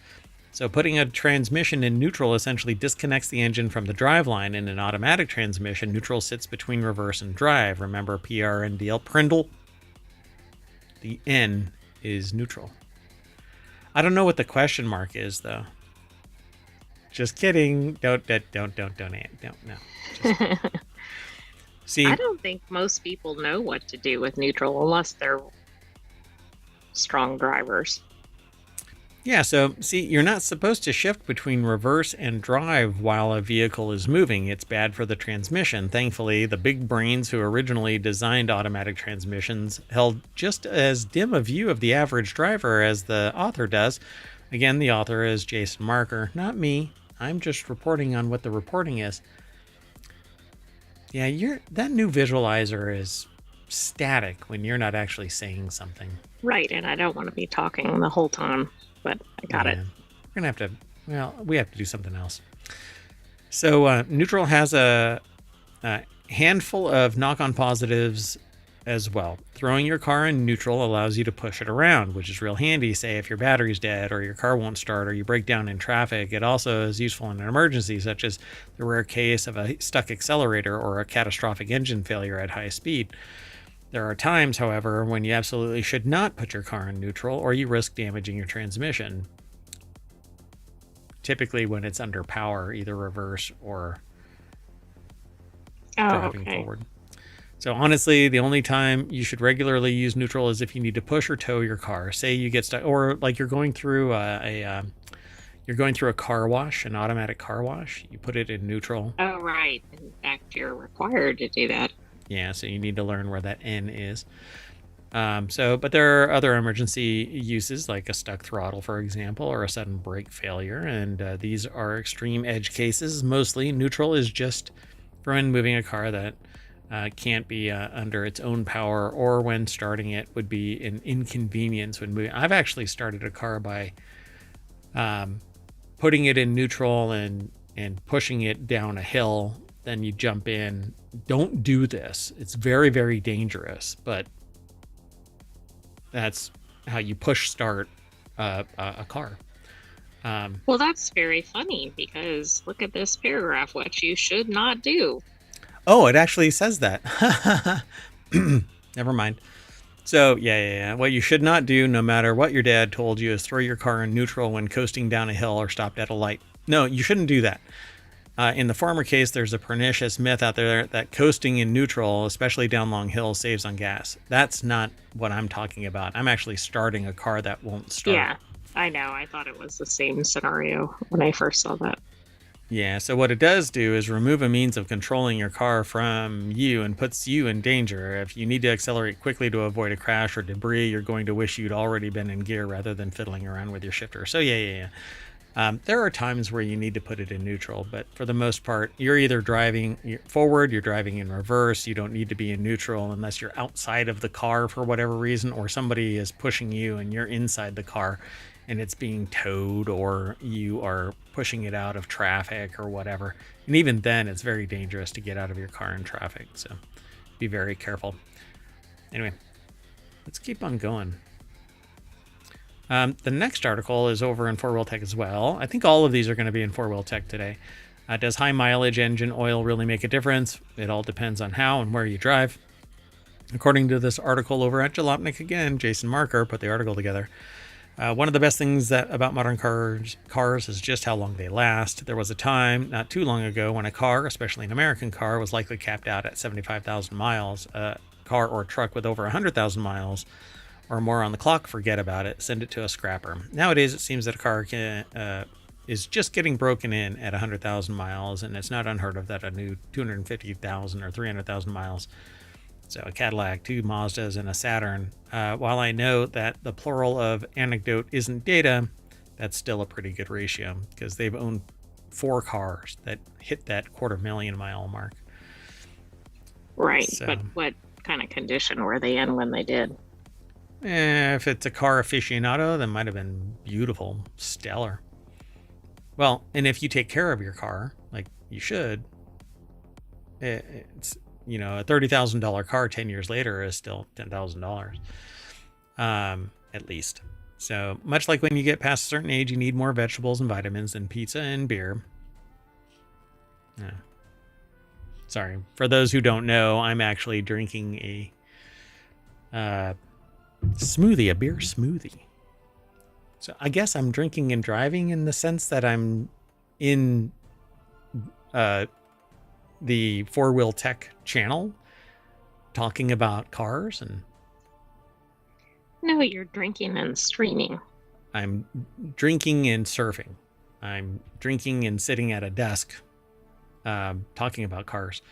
So putting a transmission in neutral essentially disconnects the engine from the driveline. In an automatic transmission, neutral sits between reverse and drive. Remember PRNDL, Prindle? The N is neutral. I don't know what the question mark is, though. Just kidding. Don't. No. See, I don't think most people know what to do with neutral unless they're strong drivers. Yeah, so see, you're not supposed to shift between reverse and drive while a vehicle is moving. It's bad for the transmission. Thankfully, the big brains who originally designed automatic transmissions held just as dim a view of the average driver as the author does. Again, the author is Jason Marker, not me. I'm just reporting on what the reporting is. Yeah, that new visualizer is static when you're not actually saying something. Right, and I don't want to be talking the whole time, but I got it. We're going to have to, we have to do something else. So neutral has a handful of knock-on positives as well. Throwing your car in neutral allows you to push it around, which is real handy, say if your battery's dead or your car won't start or you break down in traffic. It also is useful in an emergency, such as the rare case of a stuck accelerator or a catastrophic engine failure at high speed. There are times, however, when you absolutely should not put your car in neutral or you risk damaging your transmission. Typically when it's under power, either reverse or driving forward. So honestly, the only time you should regularly use neutral is if you need to push or tow your car. Say you get stuck, or like you're going through a car wash, an automatic car wash. You put it in neutral. Oh, right. In fact, you're required to do that. Yeah, so you need to learn where that N is. But there are other emergency uses like a stuck throttle, for example, or a sudden brake failure. And these are extreme edge cases. Mostly neutral is just for when moving a car that can't be under its own power, or when starting it would be an inconvenience when moving. I've actually started a car by putting it in neutral and pushing it down a hill. Then you jump in. Don't do this. It's very, very dangerous, but that's how you push start a car. Well, that's very funny because look at this paragraph, what you should not do. Oh, it actually says that. Never mind. So, yeah. What you should not do, no matter what your dad told you, is throw your car in neutral when coasting down a hill or stopped at a light. No, you shouldn't do that. In the former case, there's a pernicious myth out there that coasting in neutral, especially down long hills, saves on gas. That's not what I'm talking about. I'm actually starting a car that won't start. Yeah, I know. I thought it was the same scenario when I first saw that. Yeah, so what it does do is remove a means of controlling your car from you and puts you in danger. If you need to accelerate quickly to avoid a crash or debris, you're going to wish you'd already been in gear rather than fiddling around with your shifter. So yeah. There are times where you need to put it in neutral, but for the most part, you're either driving forward, you're driving in reverse. You don't need to be in neutral unless you're outside of the car for whatever reason, or somebody is pushing you and you're inside the car and it's being towed, or you are pushing it out of traffic or whatever. And even then, it's very dangerous to get out of your car in traffic. So be very careful. Anyway, let's keep on going. The next article is over in 4-Wheel Tech as well. I think all of these are going to be in 4-Wheel Tech today. Does high mileage engine oil really make a difference? It all depends on how and where you drive. According to this article over at Jalopnik again, Jason Marker put the article together. One of the best things about modern cars is just how long they last. There was a time not too long ago when a car, especially an American car, was likely capped out at 75,000 miles. A car or truck with over 100,000 miles or more on the clock, forget about it. Send it to a scrapper. Nowadays, it seems that a car is just getting broken in at 100,000 miles, and it's not unheard of that a new 250,000 or 300,000 miles. So a Cadillac, 2 Mazdas, and a Saturn. While I know that the plural of anecdote isn't data, that's still a pretty good ratio because they've owned 4 cars that hit that 250,000 mile mark. Right, So, but what kind of condition were they in when they did? if it's a car aficionado, that might have been beautiful, stellar. Well, and if you take care of your car, like you should, it's, a $30,000 car 10 years later is still $10,000, at least. So much like when you get past a certain age, you need more vegetables and vitamins than pizza and beer. Yeah. Sorry. For those who don't know, I'm actually drinking a smoothie, a beer smoothie. So I guess I'm drinking and driving in the sense that I'm in the 4-Wheel Tech channel talking about cars, and No, you're drinking and streaming. I'm drinking and surfing. I'm drinking and sitting at a desk talking about cars.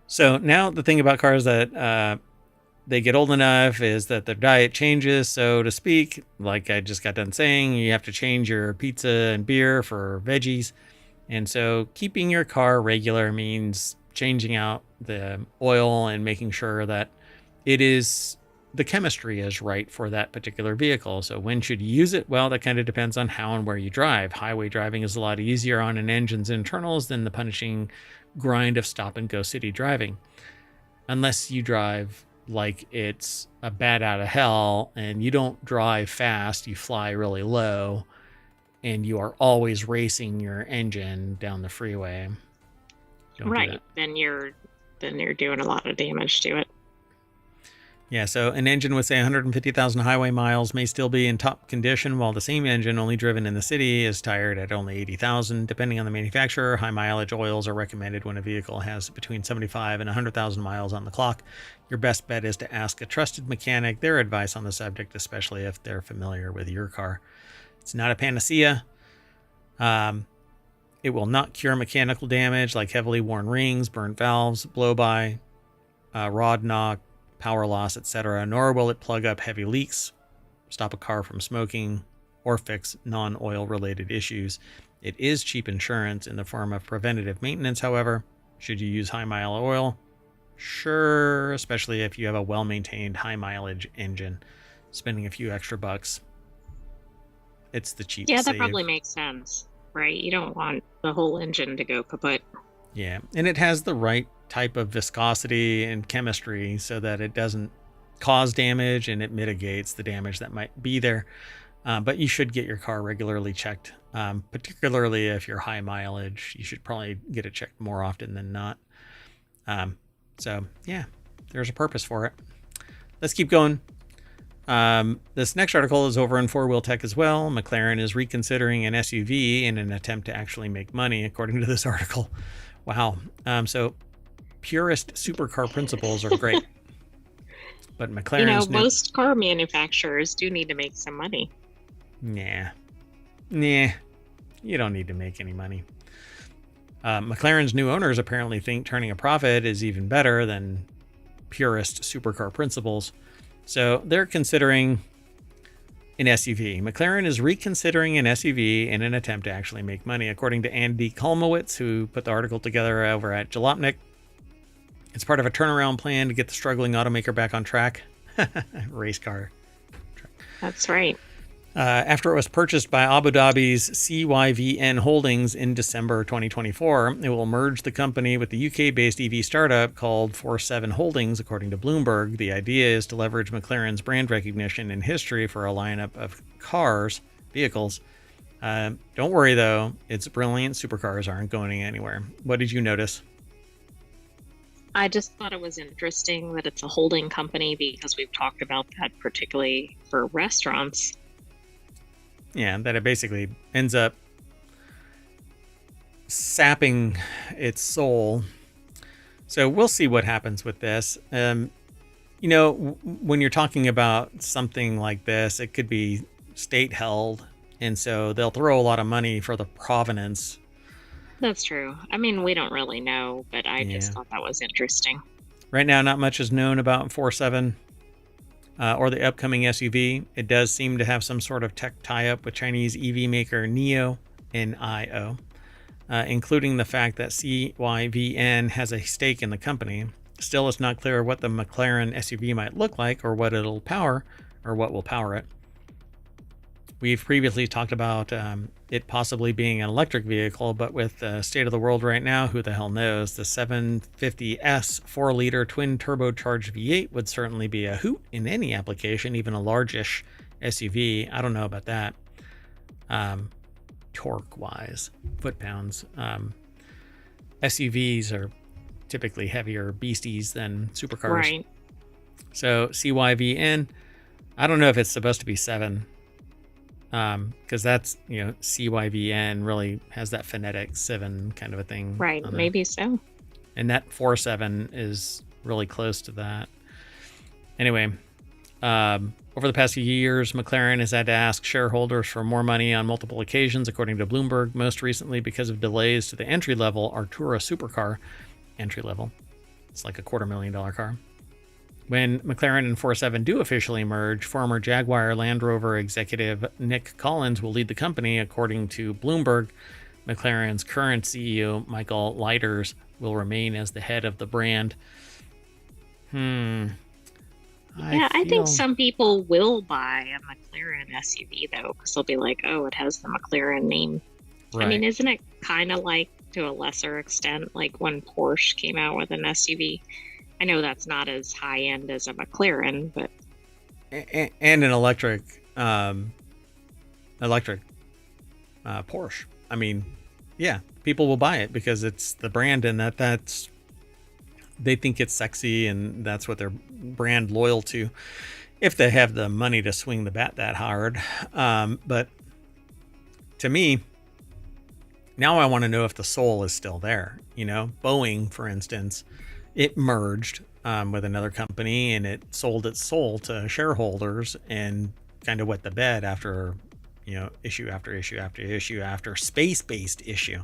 So now the thing about cars that they get old enough is that their diet changes, so to speak. Like I just got done saying, you have to change your pizza and beer for veggies. And so keeping your car regular means changing out the oil and making sure that the chemistry is right for that particular vehicle. So when should you use it? Well, that kind of depends on how and where you drive. Highway driving is a lot easier on an engine's internals than the punishing grind of stop and go city driving. Unless you drive like it's a bat out of hell and you don't drive fast, you fly really low, and you are always racing your engine down the freeway. Don't do Right. that. Then you're doing a lot of damage to it. Yeah, so an engine with, say, 150,000 highway miles may still be in top condition, while the same engine only driven in the city is tired at only 80,000. Depending on the manufacturer, high mileage oils are recommended when a vehicle has between 75 and 100,000 miles on the clock. Your best bet is to ask a trusted mechanic their advice on the subject, especially if they're familiar with your car. It's not a panacea. It will not cure mechanical damage like heavily worn rings, burnt valves, blow-by, rod knock, power loss, etc., nor will it plug up heavy leaks, stop a car from smoking, or fix non-oil related issues. It is cheap insurance in the form of preventative maintenance, however. Should you use high mile oil? Sure, especially if you have a well-maintained high mileage engine. Spending a few extra bucks, it's the cheap Yeah, save. that probably makes sense, right? You don't want the whole engine to go kaput. Yeah, and it has the right type of viscosity and chemistry so that it doesn't cause damage and it mitigates the damage that might be there. But you should get your car regularly checked, particularly if you're high mileage. You should probably get it checked more often than not. So yeah, there's a purpose for it. Let's keep going. This next article is over in Four Wheel Tech as well. McLaren is reconsidering an SUV in an attempt to actually make money, according to this article. Wow. So purist supercar principles are great. But McLaren's most car manufacturers do need to make some money. Nah, you don't need to make any money. McLaren's new owners apparently think turning a profit is even better than purist supercar principles. So they're considering an SUV. McLaren is reconsidering an SUV in an attempt to actually make money, according to Andy Kolmowitz, who put the article together over at Jalopnik. It's part of a turnaround plan to get the struggling automaker back on track. Race car. That's right. After it was purchased by Abu Dhabi's CYVN Holdings in December 2024, it will merge the company with the UK-based EV startup called 4-7 Holdings, according to Bloomberg. The idea is to leverage McLaren's brand recognition and history for a lineup of vehicles. Don't worry, though. Its brilliant supercars aren't going anywhere. What did you notice? I just thought it was interesting that it's a holding company because we've talked about that particularly for restaurants. Yeah, that it basically ends up sapping its soul. So we'll see what happens with this. When you're talking about something like this, it could be state held. And so they'll throw a lot of money for the provenance. That's true. I mean, we don't really know, but I just thought that was interesting. Right now, not much is known about 4-7. Or the upcoming SUV. It does seem to have some sort of tech tie-up with Chinese EV maker NIO, N-I-O, including the fact that CYVN has a stake in the company. Still, it's not clear what the McLaren SUV might look like or what it'll power or what will power it. We've previously talked about it possibly being an electric vehicle, but with the state of the world right now, who the hell knows? The 750S 4-liter twin turbocharged V8 would certainly be a hoot in any application, even a largish SUV. I don't know about that. Torque-wise, foot-pounds. SUVs are typically heavier beasties than supercars. Right. So CYVN, I don't know if it's supposed to be 7. Because that's, CYVN really has that phonetic 7 kind of a thing. Right, maybe so. And that 4-7 is really close to that. Anyway, over the past few years, McLaren has had to ask shareholders for more money on multiple occasions, according to Bloomberg, most recently because of delays to the entry-level Artura supercar. Entry-level. It's like a $250,000 car. When McLaren and 4-7 do officially merge, former Jaguar Land Rover executive Nick Collins will lead the company, according to Bloomberg. McLaren's current CEO, Michael Leiters, will remain as the head of the brand. I think some people will buy a McLaren SUV, though, because they'll be like, oh, it has the McLaren name. Right. I mean, isn't it kind of like, to a lesser extent, like when Porsche came out with an SUV? I know that's not as high end as a McLaren, but and an electric Porsche. I mean, yeah, people will buy it because it's the brand, and that's they think it's sexy, and that's what they're brand loyal to. If they have the money to swing the bat that hard, but to me, now I want to know if the soul is still there. Boeing, for instance. It merged with another company, and it sold its soul to shareholders and kind of wet the bed after, issue after issue after issue after space-based issue.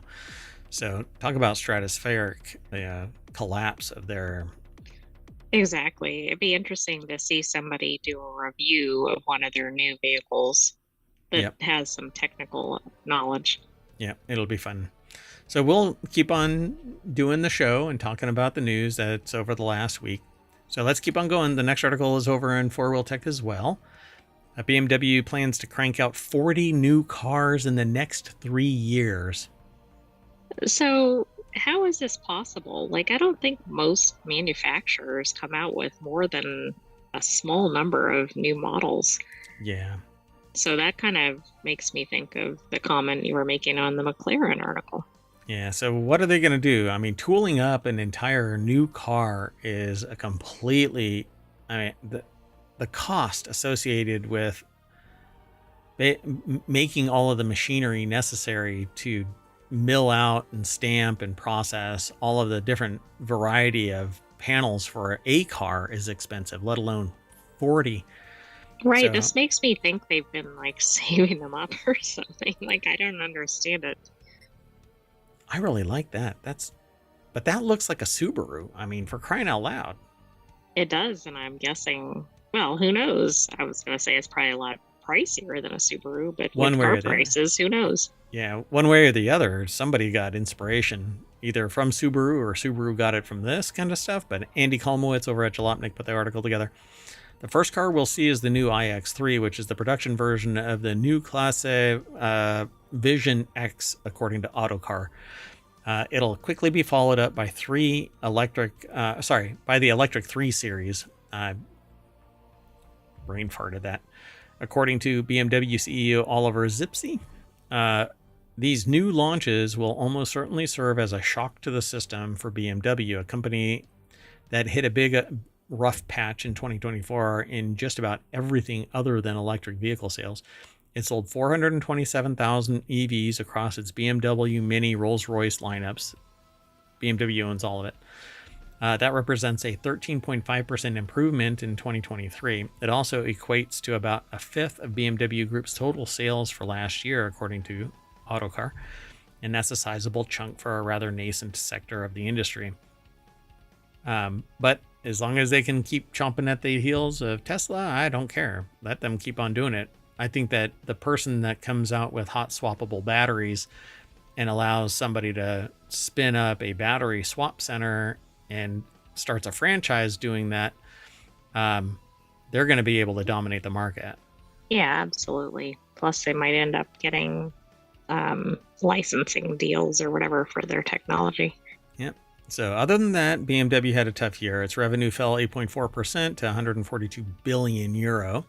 So talk about stratospheric collapse of their Exactly. It'd be interesting to see somebody do a review of one of their new vehicles that Yep. has some technical knowledge. Yeah, it'll be fun. So we'll keep on doing the show and talking about the news that's over the last week. So let's keep on going. The next article is over in Four Wheel Tech as well. BMW plans to crank out 40 new cars in the next 3 years. So, how is this possible? Like, I don't think most manufacturers come out with more than a small number of new models. Yeah. So that kind of makes me think of the comment you were making on the McLaren article. Yeah. So what are they going to do? I mean, tooling up an entire new car is a completely, I mean, the cost associated with making all of the machinery necessary to mill out and stamp and process all of the different variety of panels for a car is expensive, let alone 40. Right. So, This makes me think they've been like saving them up or something. Like, I don't understand it. I really like that. But that looks like a Subaru. I mean, for crying out loud. It does. And I'm guessing, well, who knows? I was going to say it's probably a lot pricier than a Subaru, but One with way or car the other. prices, who knows? Yeah, one way or the other, somebody got inspiration either from Subaru or Subaru got it from this kind of stuff. But Andy Kolmowitz over at Jalopnik put the article together. The first car we'll see is the new iX3, which is the production version of the new Classe Vision X, according to Autocar. It'll quickly be followed up by the electric 3 series. Brain farted that. According to BMW CEO Oliver Zipse, these new launches will almost certainly serve as a shock to the system for BMW, a company that hit a big rough patch in 2024 in just about everything other than electric vehicle sales. It sold 427,000 EVs across its BMW, Mini, Rolls-Royce lineups. BMW owns all of it. That represents a 13.5% improvement in 2023. It also equates to about a fifth of BMW Group's total sales for last year, according to Autocar. And that's a sizable chunk for a rather nascent sector of the industry. But as long as they can keep chomping at the heels of Tesla, I don't care. Let them keep on doing it. I think that the person that comes out with hot swappable batteries and allows somebody to spin up a battery swap center and starts a franchise doing that, they're going to be able to dominate the market. Yeah, absolutely. Plus, they might end up getting licensing deals or whatever for their technology. Yep. So other than that, BMW had a tough year. Its revenue fell 8.4% to 142 billion euro.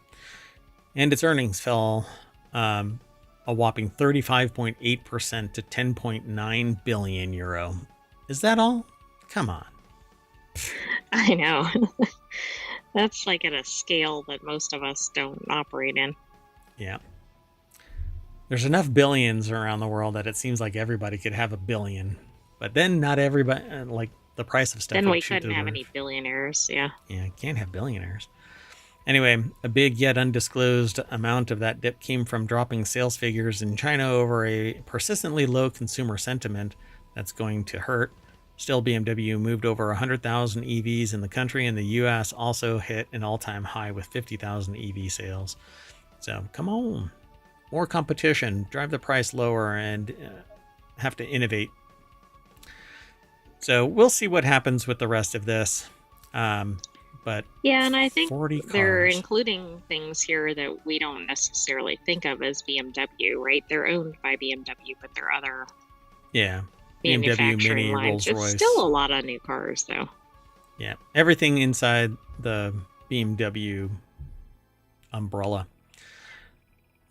And its earnings fell a whopping 35.8% to 10.9 billion euro. Is that all? Come on. I know. That's like at a scale that most of us don't operate in. Yeah. There's enough billions around the world that it seems like everybody could have a billion. But then not everybody, like the price of stuff. Then we couldn't have any billionaires. Yeah. Yeah, can't have billionaires. Anyway, a big yet undisclosed amount of that dip came from dropping sales figures in China over a persistently low consumer sentiment that's going to hurt. Still, BMW moved over 100,000 EVs in the country, and the US also hit an all-time high with 50,000 EV sales. So come on, more competition, drive the price lower, and have to innovate. So we'll see what happens with the rest of this. But yeah, and I think they're cars. including things here that we don't necessarily think of as BMW, right? They're owned by BMW, but they're other BMW, Mini, lines. Rolls-Royce. It's still a lot of new cars, though. Yeah, everything inside the BMW umbrella.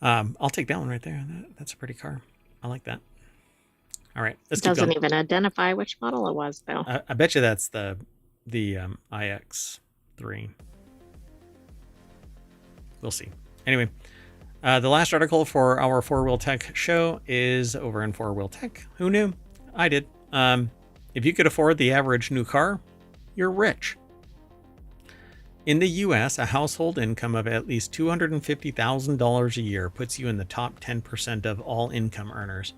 I'll take that one right there. That's a pretty car. I like that. All right, It doesn't even identify which model it was, though. I bet you that's the iX3. We'll see. Anyway, the last article for our Four Wheel Tech show is over in Four Wheel Tech. Who knew? I did. If you could afford the average new car, you're rich. In the US, a household income of at least $250,000 a year puts you in the top 10% of all income earners.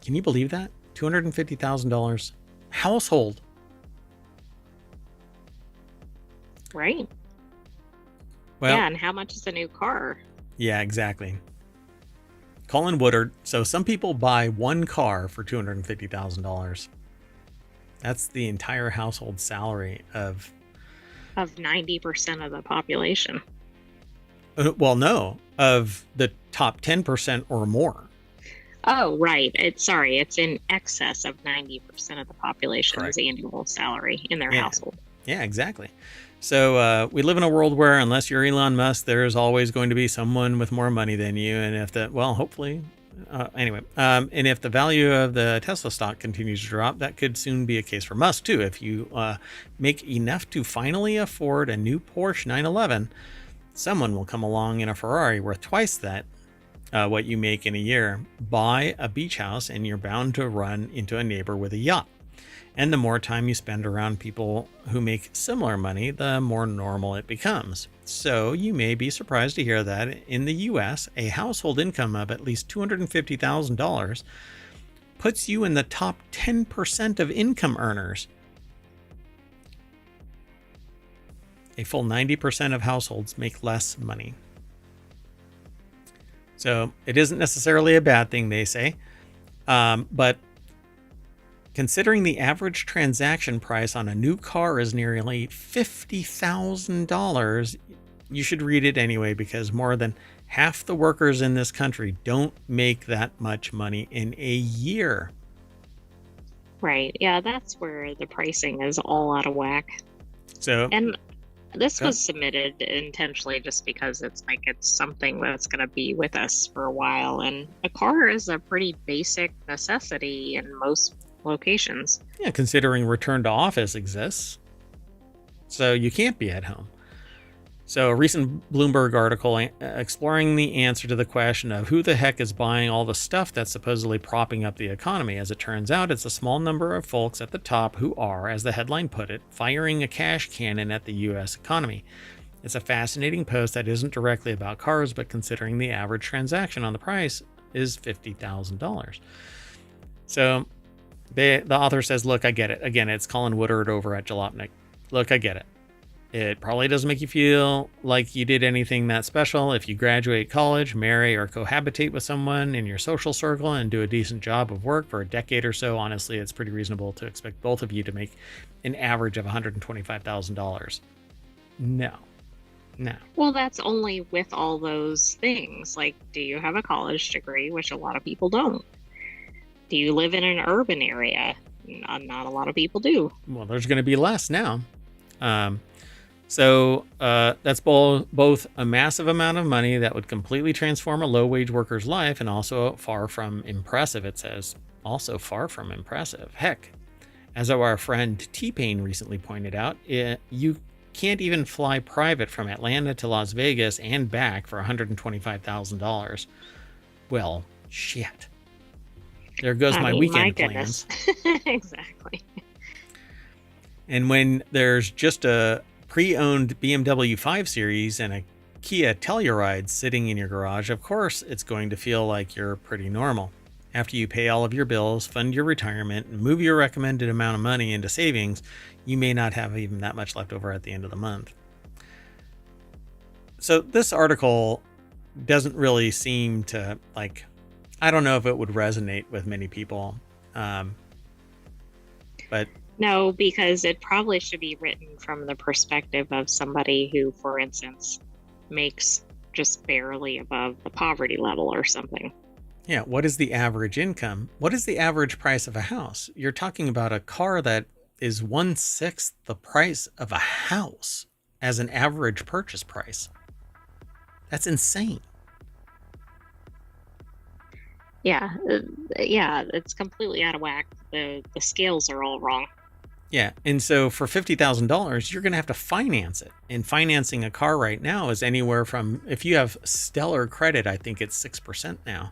Can you believe that? $250,000 household. Right. Well, Yeah, and how much is a new car? yeah, exactly. Colin Woodard. So some people buy one car for $250,000. That's the entire household salary of. Of 90% of the population. Well, no, of the top 10% or more. Oh, right. It's in excess of 90% of the population's Correct. annual salary in their Yeah. household. Yeah, exactly. So we live in a world where unless you're Elon Musk, there's always going to be someone with more money than you. And if that, well, hopefully, and if the value of the Tesla stock continues to drop, that could soon be a case for Musk too. If you make enough to finally afford a new Porsche 911, someone will come along in a Ferrari worth twice that what you make in a year, buy a beach house, and you're bound to run into a neighbor with a yacht. And the more time you spend around people who make similar money, the more normal it becomes. So you may be surprised to hear that in the US, a household income of at least $250,000 puts you in the top 10% of income earners. A full 90% of households make less money. So it isn't necessarily a bad thing, they say. But considering the average transaction price on a new car is nearly $50,000, you should read it anyway, because more than half the workers in this country don't make that much money in a year. Right. Yeah, that's where the pricing is all out of whack. So, And this Okay. was submitted intentionally just because it's something that's going to be with us for a while. And a car is a pretty basic necessity in most locations. yeah, considering return to office exists, so you can't be at home. So a recent Bloomberg article exploring the answer to the question of who the heck is buying all the stuff that's supposedly propping up the economy. As it turns out, it's a small number of folks at the top who are, as the headline put it, firing a cash cannon at the US economy. It's a fascinating post that isn't directly about cars, but considering the average transaction on the price is $50,000. So the author says, look, I get it. Again, it's Colin Woodard over at Jalopnik. Look, I get it. It probably doesn't make you feel like you did anything that special if you graduate college, marry, or cohabitate with someone in your social circle and do a decent job of work for a decade or so. Honestly, it's pretty reasonable to expect both of you to make an average of $125,000. No. Well, that's only with all those things. Like, do you have a college degree, which a lot of people don't? Do you live in an urban area? Not a lot of people do. Well, there's going to be less now. So that's both a massive amount of money that would completely transform a low-wage worker's life, and also far from impressive, it says. Also far from impressive. Heck, as our friend T-Pain recently pointed out, you can't even fly private from Atlanta to Las Vegas and back for $125,000. Well, shit. There goes my weekend plans. Exactly. And when there's just a pre-owned BMW 5 Series and a Kia Telluride sitting in your garage, of course it's going to feel like you're pretty normal. After you pay all of your bills, fund your retirement, and move your recommended amount of money into savings, you may not have even that much left over at the end of the month. So this article doesn't really seem to, I don't know if it would resonate with many people. But no, because it probably should be written from the perspective of somebody who, for instance, makes just barely above the poverty level or something. Yeah, what is the average income? What is the average price of a house? You're talking about a car that is 1/6 the price of a house as an average purchase price. That's insane. Yeah, it's completely out of whack. The scales are all wrong. Yeah, and so for $50,000, you're going to have to finance it. And financing a car right now is anywhere from, if you have stellar credit, I think it's 6% now.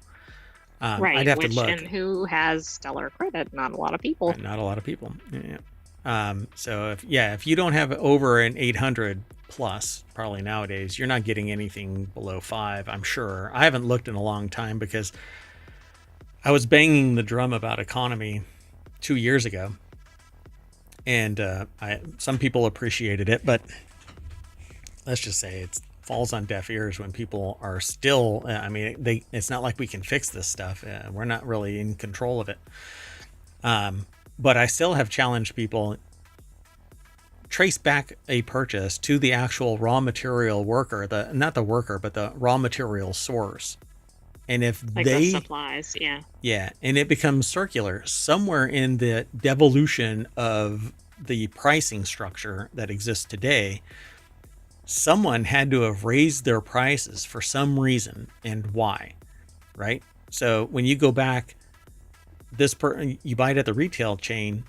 Right, I'd have to look. And who has stellar credit? Not a lot of people. Not a lot of people. Yeah. So if you don't have over an 800 plus, probably nowadays, you're not getting anything below 5, I'm sure. I haven't looked in a long time because I was banging the drum about economy 2 years ago. And some people appreciated it, but let's just say it falls on deaf ears when people are still, I mean, it's not like we can fix this stuff. We're not really in control of it. But I still have challenged people, trace back a purchase to the actual raw material worker, not the worker, but the raw material source. And if like the supplies, yeah, and it becomes circular somewhere in the devolution of the pricing structure that exists today, someone had to have raised their prices for some reason, and why, right? So when you go back, you buy it at the retail chain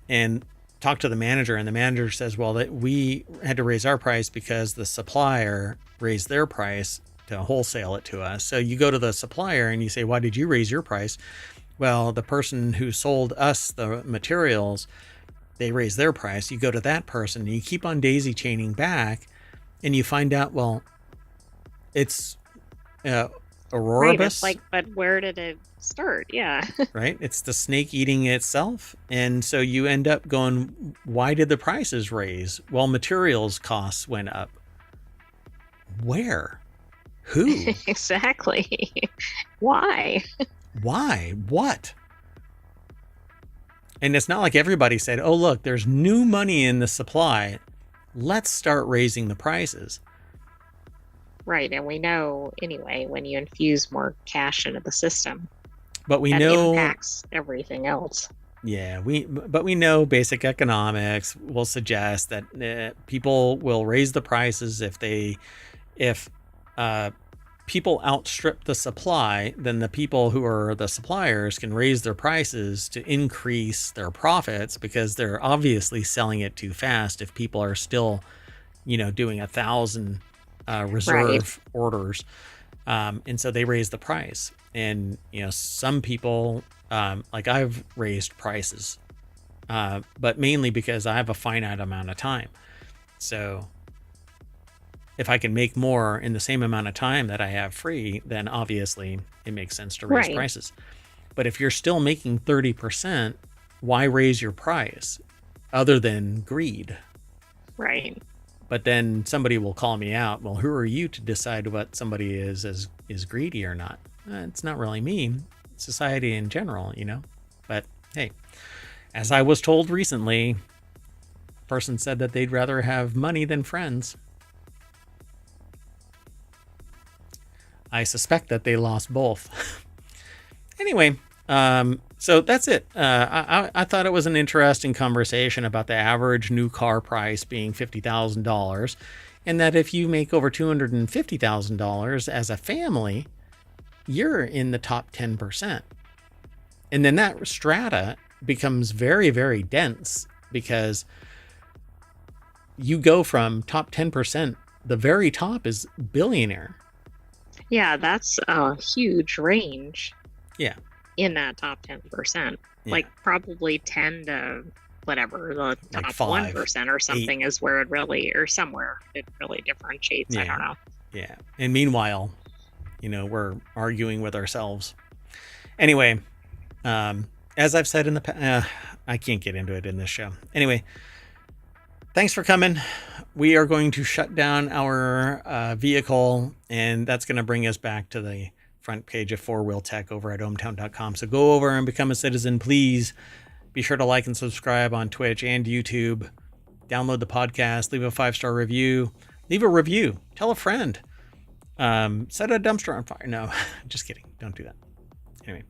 and talk to the manager, and the manager says, well, that we had to raise our price because the supplier raised their price to wholesale it to us. So you go to the supplier and you say, why did you raise your price? Well, the person who sold us the materials, they raised their price. You go to that person and you keep on daisy chaining back, and you find out, well, it's Auroribus. Right, it's like, but where did it start? Yeah. Right? It's the snake eating itself. And so you end up going, why did the prices raise? Well, materials costs went up. Where? Who? Exactly. Why? Why? What? And it's not like everybody said, oh, look, there's new money in the supply. Let's start raising the prices. Right. And we know anyway, when you infuse more cash into the system, but we that know impacts everything else. Yeah, but we know basic economics will suggest that people will raise the prices if people outstrip the supply, then the people who are the suppliers can raise their prices to increase their profits, because they're obviously selling it too fast if people are still, doing 1,000 reserve orders. And so they raise the price. And, some people, like I've raised prices, but mainly because I have a finite amount of time. So if I can make more in the same amount of time that I have free, then obviously it makes sense to raise prices. But if you're still making 30%, why raise your price other than greed? Right. But then somebody will call me out. Well, who are you to decide what somebody is greedy or not? It's not really me. It's society in general, But hey, as I was told recently, a person said that they'd rather have money than friends. I suspect that they lost both. Anyway, so that's it. I thought it was an interesting conversation about the average new car price being $50,000, and that if you make over $250,000 as a family, you're in the top 10%. And then that strata becomes very, very dense, because you go from top 10%, the very top is billionaire. Yeah, that's a huge range. Yeah. In that top 10%. Yeah. Like probably 10 to whatever, the top like 5, 1% or something 8. Is where it really, or somewhere it really differentiates. Yeah. I don't know. Yeah. And meanwhile, we're arguing with ourselves. Anyway, as I've said in the past, I can't get into it in this show. Anyway, thanks for coming. We are going to shut down our vehicle, and that's going to bring us back to the front page of 4-Wheel Tech over at ohmtown.com. So go over and become a citizen, please. Be sure to like and subscribe on Twitch and YouTube. Download the podcast. Leave a 5-star review. Leave a review. Tell a friend. Set a dumpster on fire. No, just kidding. Don't do that. Anyway,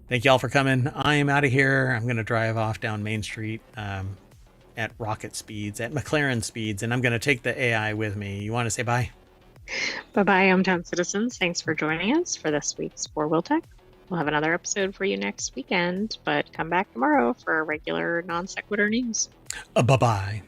thank you all for coming. I am out of here. I'm going to drive off down Main Street at rocket speeds, at McLaren speeds, and I'm going to take the AI with me. You want to say bye? Bye-bye, hometown citizens. Thanks for joining us for this week's 4-Wheel Tech. We'll have another episode for you next weekend, but come back tomorrow for our regular Non Sequitur news. Bye-bye.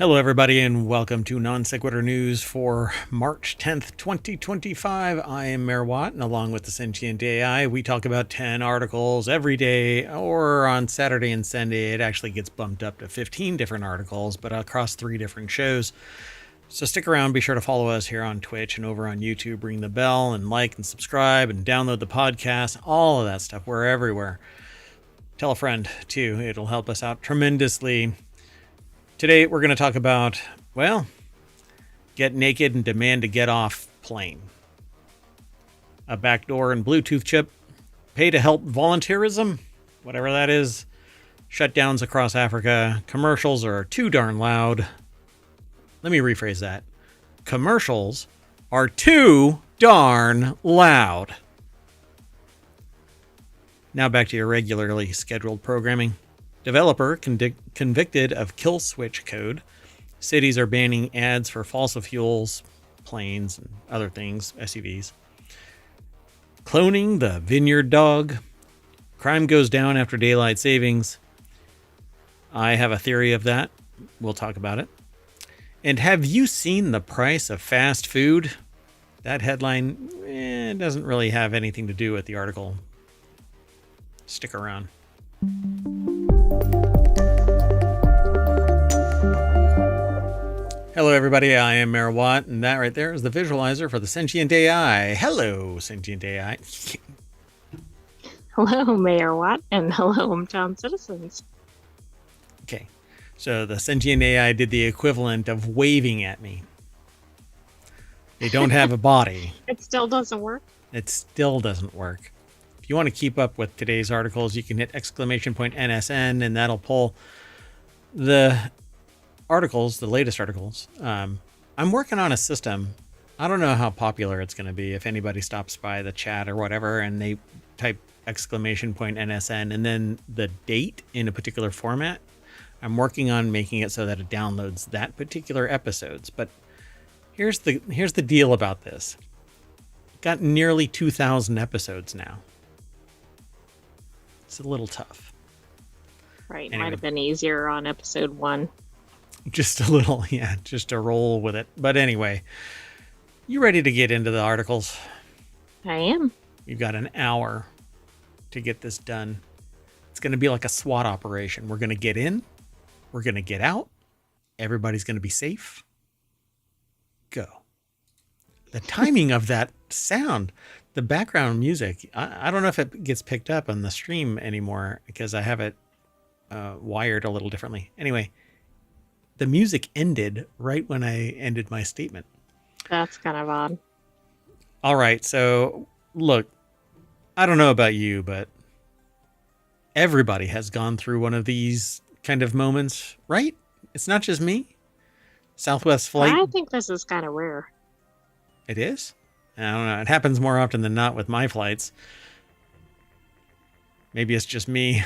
Hello, everybody, and welcome to Non Sequitur News for March 10th, 2025. I am Mayor Watt, and along with the Sentient AI, we talk about 10 articles every day, or on Saturday and Sunday, it actually gets bumped up to 15 different articles, but across 3 different shows. So stick around, be sure to follow us here on Twitch and over on YouTube, ring the bell, and like and subscribe, and download the podcast, all of that stuff. We're everywhere. Tell a friend, too. It'll help us out tremendously. Today, we're going to talk about, well, get naked and demand to get off plane. A backdoor and Bluetooth chip. Pay to help volunteerism, whatever that is. Shutdowns across Africa. Commercials are too darn loud. Let me rephrase that. Commercials are too darn loud. Now back to your regularly scheduled programming. Developer convicted of kill switch code. Cities are banning ads for fossil fuels, planes, and other things, SUVs. Cloning the vineyard dog. Crime goes down after daylight savings. I have a theory of that. We'll talk about it. And have you seen the price of fast food? That headline doesn't really have anything to do with the article. Stick around. Hello, everybody. I am Mayor Watt, and that right there is the visualizer for the Sentient AI. Hello, Sentient AI. Hello, Mayor Watt, and hello, hometown citizens. Okay, so the Sentient AI did the equivalent of waving at me. They don't have a body. It still doesn't work? It still doesn't work. If you want to keep up with today's articles, you can hit !NSN, and that'll pull the articles, the latest articles. I'm working on a system. I don't know how popular it's going to be if anybody stops by the chat or whatever and they type !NSN and then the date in a particular format. I'm working on making it so that it downloads that particular episodes. But here's the deal about this. Got nearly 2,000 episodes now. It's a little tough. Right. Anyway. Might have been easier on episode 1. Just a little, yeah, just to roll with it. But anyway, you ready to get into the articles? I am. You've got an hour to get this done. It's going to be like a SWAT operation. We're going to get in. We're going to get out. Everybody's going to be safe. Go. The timing of that sound, the background music, I don't know if it gets picked up on the stream anymore because I have it wired a little differently. Anyway, the music ended right when I ended my statement. That's kind of odd. All right. So look, I don't know about you, but everybody has gone through one of these kind of moments, right? It's not just me. Southwest flight. I think this is kind of rare. It is? I don't know. It happens more often than not with my flights. Maybe it's just me.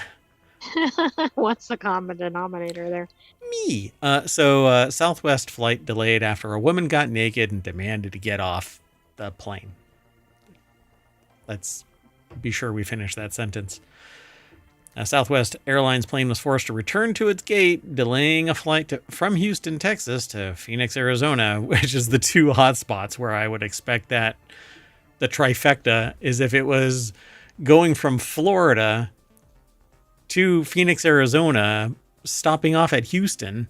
What's the common denominator there? Me. So Southwest flight delayed after a woman got naked and demanded to get off the plane. Let's be sure we finish that sentence. A Southwest Airlines plane was forced to return to its gate, delaying a flight from Houston, Texas to Phoenix, Arizona, which is the 2 hotspots where I would expect that the trifecta is if it was going from Florida to Phoenix, Arizona, stopping off at Houston.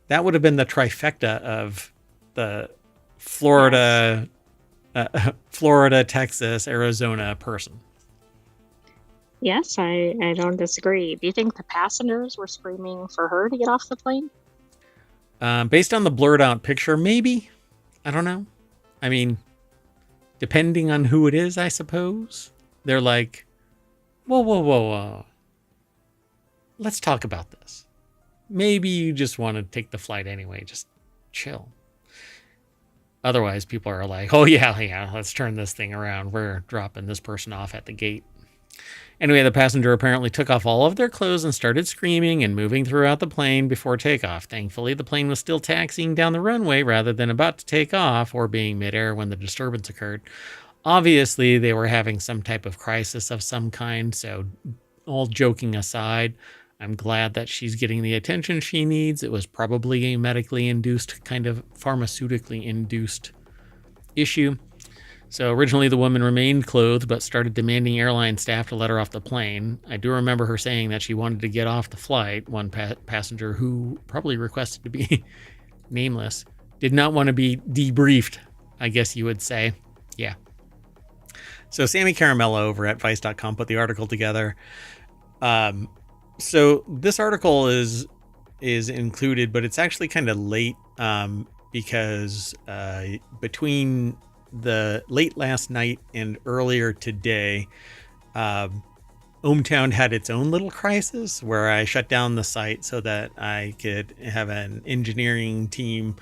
That would have been the trifecta of the Florida, Texas, Arizona person. Yes, I don't disagree. Do you think the passengers were screaming for her to get off the plane? Based on the blurred out picture, maybe. I don't know. I mean, depending on who it is, I suppose. They're like, whoa. Let's talk about this. Maybe you just want to take the flight anyway. Just chill. Otherwise, people are like, oh, yeah, let's turn this thing around. We're dropping this person off at the gate. Anyway, the passenger apparently took off all of their clothes and started screaming and moving throughout the plane before takeoff. Thankfully, the plane was still taxiing down the runway rather than about to take off or being midair when the disturbance occurred. Obviously, they were having some type of crisis of some kind, so all joking aside, I'm glad that she's getting the attention she needs. It was probably a medically induced, kind of pharmaceutically induced issue. So originally the woman remained clothed but started demanding airline staff to let her off the plane. I do remember her saying that she wanted to get off the flight. One passenger, who probably requested to be nameless, did not want to be debriefed, I guess you would say. Yeah. So Sammy Caramello over at Vice.com put the article together. So this article is included, but it's actually kind of late because between the late last night and earlier today, ohmTown had its own little crisis where I shut down the site so that I could have an engineering team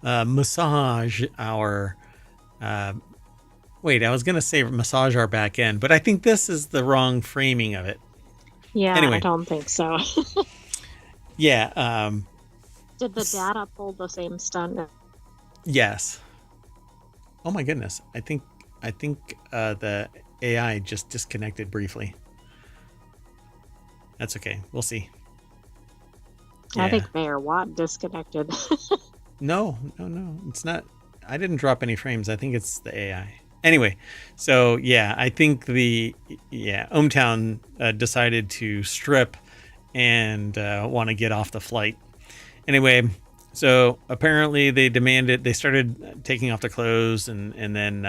massage our wait, I was going to say massage our back end, but I think this is the wrong framing of it. Yeah, Anyway. I don't think so. Yeah. Did the data pull the same stunt? Yes. Oh my goodness. I think the AI just disconnected briefly. That's okay. We'll see. I think Mayor Watt disconnected. No. It's not. I didn't drop any frames. I think it's the AI. Anyway, so yeah, I think ohmTown decided to strip and want to get off the flight. Anyway, so apparently they started taking off their clothes and then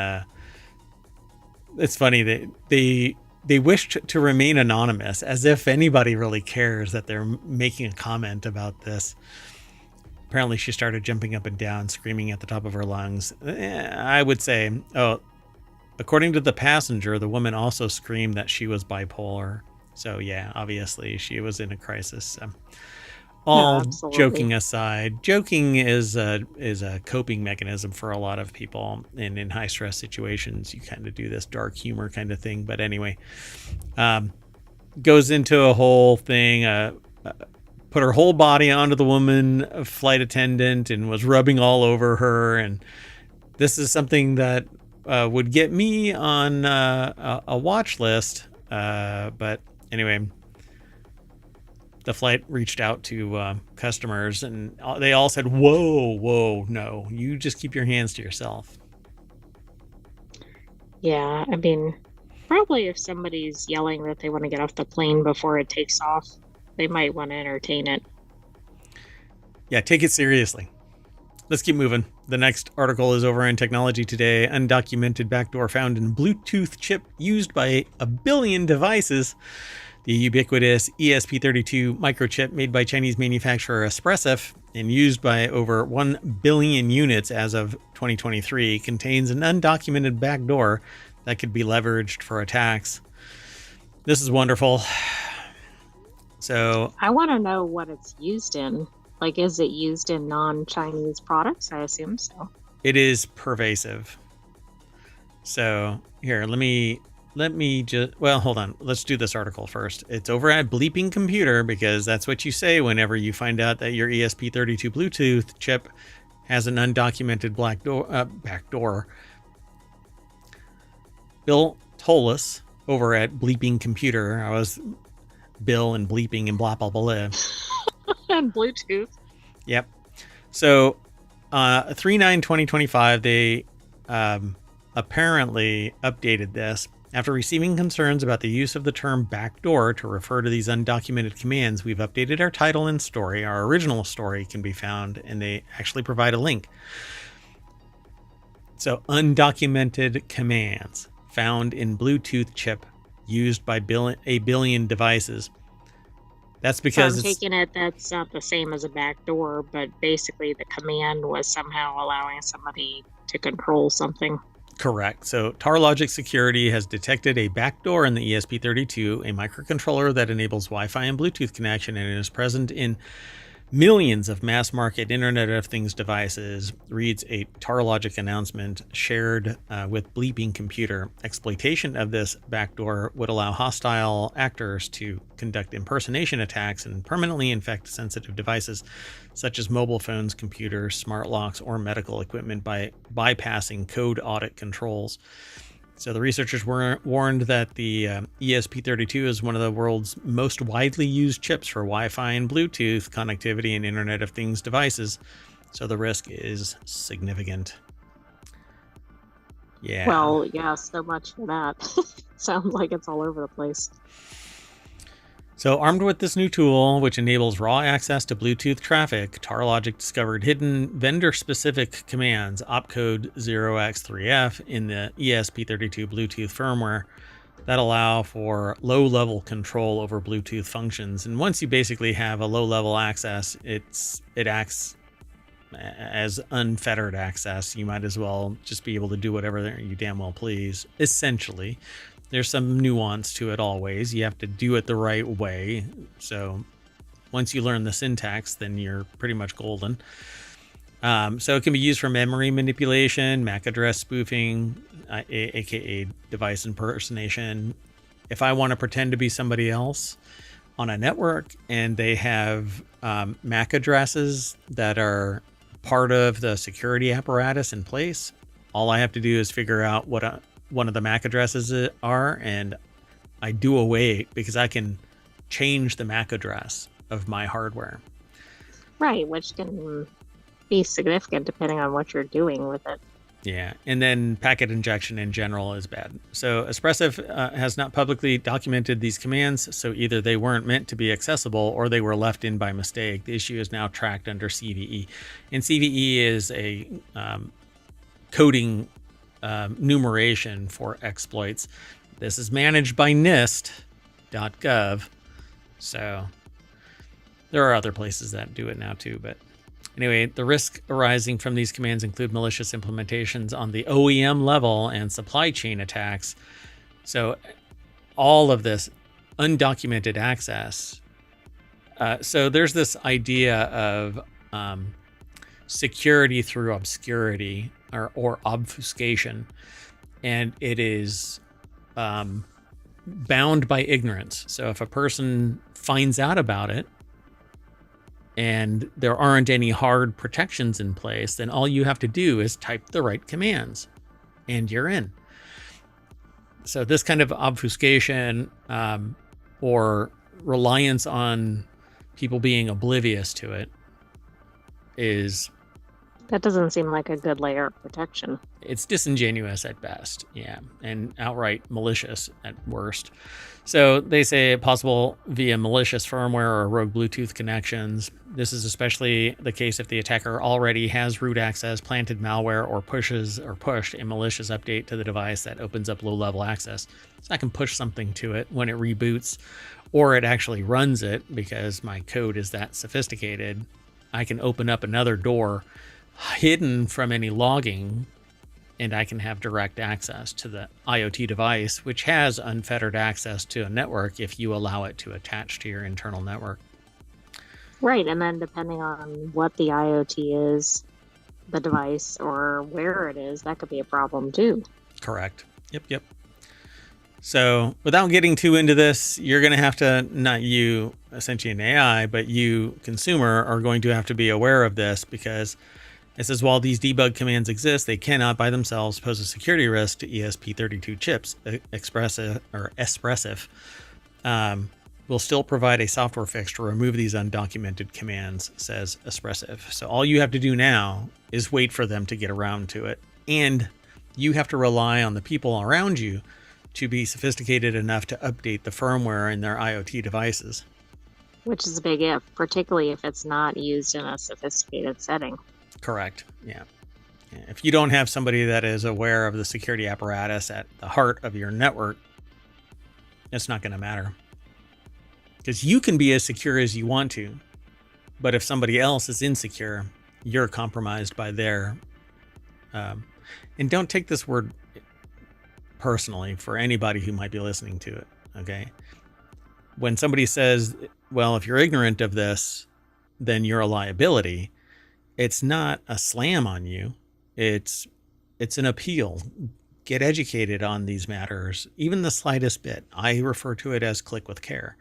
it's funny, they wished to remain anonymous, as if anybody really cares that they're making a comment about this. Apparently she started jumping up and down, screaming at the top of her lungs. I would say, according to the passenger, the woman also screamed that she was bipolar. So yeah, obviously she was in a crisis. All joking aside, joking is a coping mechanism for a lot of people, and in high stress situations, you kind of do this dark humor kind of thing. But anyway, goes into a whole thing. Put her whole body onto the woman, flight attendant, and was rubbing all over her. And this is something that would get me on a watch list. But anyway, the flight reached out to customers, and they all said, whoa, no, you just keep your hands to yourself. Yeah, I mean, probably if somebody's yelling that they want to get off the plane before it takes off, they might want to entertain it. Yeah, take it seriously. Let's keep moving. The next article is over in Technology Today. Undocumented backdoor found in Bluetooth chip used by 1 billion devices. The ubiquitous ESP32 microchip made by Chinese manufacturer Espressif and used by over 1 billion units as of 2023 contains an undocumented backdoor that could be leveraged for attacks. This is wonderful. So I want to know what it's used in. Like, is it used in non-Chinese products? I assume so. It is pervasive. So here, let me just, well, hold on. Let's do this article first. It's over at Bleeping Computer, because that's what you say whenever you find out that your ESP32 Bluetooth chip has an undocumented backdoor. Bill Tollus over at Bleeping Computer. I was Bill and bleeping and blah, blah, blah. And Bluetooth. Yep. So 3/9/2025, they apparently updated this. After receiving concerns about the use of the term backdoor to refer to these undocumented commands, we've updated our title and story. Our original story can be found, and they actually provide a link. So undocumented commands found in Bluetooth chip used by 1 billion devices. That's because so I'm taking it that's not the same as a backdoor, but basically the command was somehow allowing somebody to control something. Correct. So TarLogic Security has detected a backdoor in the ESP32, a microcontroller that enables Wi-Fi and Bluetooth connection, and is present in millions of mass-market Internet of Things devices, reads a TarLogic announcement shared with Bleeping Computer. Exploitation of this backdoor would allow hostile actors to conduct impersonation attacks and permanently infect sensitive devices, such as mobile phones, computers, smart locks, or medical equipment by bypassing code audit controls. So the researchers were warned that the ESP32 is one of the world's most widely used chips for Wi-Fi and Bluetooth connectivity and Internet of Things devices. So the risk is significant. Yeah. Well, yeah, so much for that. Sounds like it's all over the place. So armed with this new tool, which enables raw access to Bluetooth traffic, TarLogic discovered hidden vendor-specific commands, opcode 0x3f, in the ESP32 Bluetooth firmware that allow for low-level control over Bluetooth functions. And once you basically have a low-level access, it acts as unfettered access. You might as well just be able to do whatever you damn well please, essentially. There's some nuance to it always. You have to do it the right way. So once you learn the syntax, then you're pretty much golden. So it can be used for memory manipulation, MAC address spoofing, aka device impersonation. If I want to pretend to be somebody else on a network and they have MAC addresses that are part of the security apparatus in place, all I have to do is figure out what one of the MAC addresses are, and I do away because I can change the MAC address of my hardware. Right, which can be significant depending on what you're doing with it. Yeah, and then packet injection in general is bad. So Espressive has not publicly documented these commands, so either they weren't meant to be accessible or they were left in by mistake. The issue is now tracked under CVE. And CVE is a coding numeration for exploits. This is managed by NIST.gov. So there are other places that do it now too, but anyway, the risk arising from these commands include malicious implementations on the OEM level and supply chain attacks. So all of this undocumented access. So there's this idea of security through obscurity or obfuscation, and it is bound by ignorance. So if a person finds out about it and there aren't any hard protections in place, then all you have to do is type the right commands and you're in. So this kind of obfuscation or reliance on people being oblivious to it is... That doesn't seem like a good layer of protection. It's disingenuous at best, yeah, and outright malicious at worst. So they say possible via malicious firmware or rogue Bluetooth connections. This is especially the case if the attacker already has root access, planted malware, or pushed a malicious update to the device that opens up low-level access. So I can push something to it when it reboots, or it actually runs it because my code is that sophisticated. I can open up another door hidden from any logging, and I can have direct access to the IoT device, which has unfettered access to a network if you allow it to attach to your internal network. Right, and then depending on what the IoT is, the device, or where it is, that could be a problem too. Correct. Yep. So without getting too into this, you're going to have to, not you, essentially an AI, but you, consumer, are going to have to be aware of this, because it says while these debug commands exist, they cannot by themselves pose a security risk to ESP32 chips. Espressive will still provide a software fix to remove these undocumented commands, says Espressive. So all you have to do now is wait for them to get around to it. And you have to rely on the people around you to be sophisticated enough to update the firmware in their IoT devices. Which is a big if, particularly if it's not used in a sophisticated setting. Correct. Yeah. If you don't have somebody that is aware of the security apparatus at the heart of your network, it's not going to matter. Because you can be as secure as you want to, but if somebody else is insecure, you're compromised by their... and don't take this word personally for anybody who might be listening to it, okay? When somebody says, well, if you're ignorant of this, then you're a liability, it's not a slam on you. It's an appeal. Get educated on these matters, even the slightest bit. I refer to it as click with care.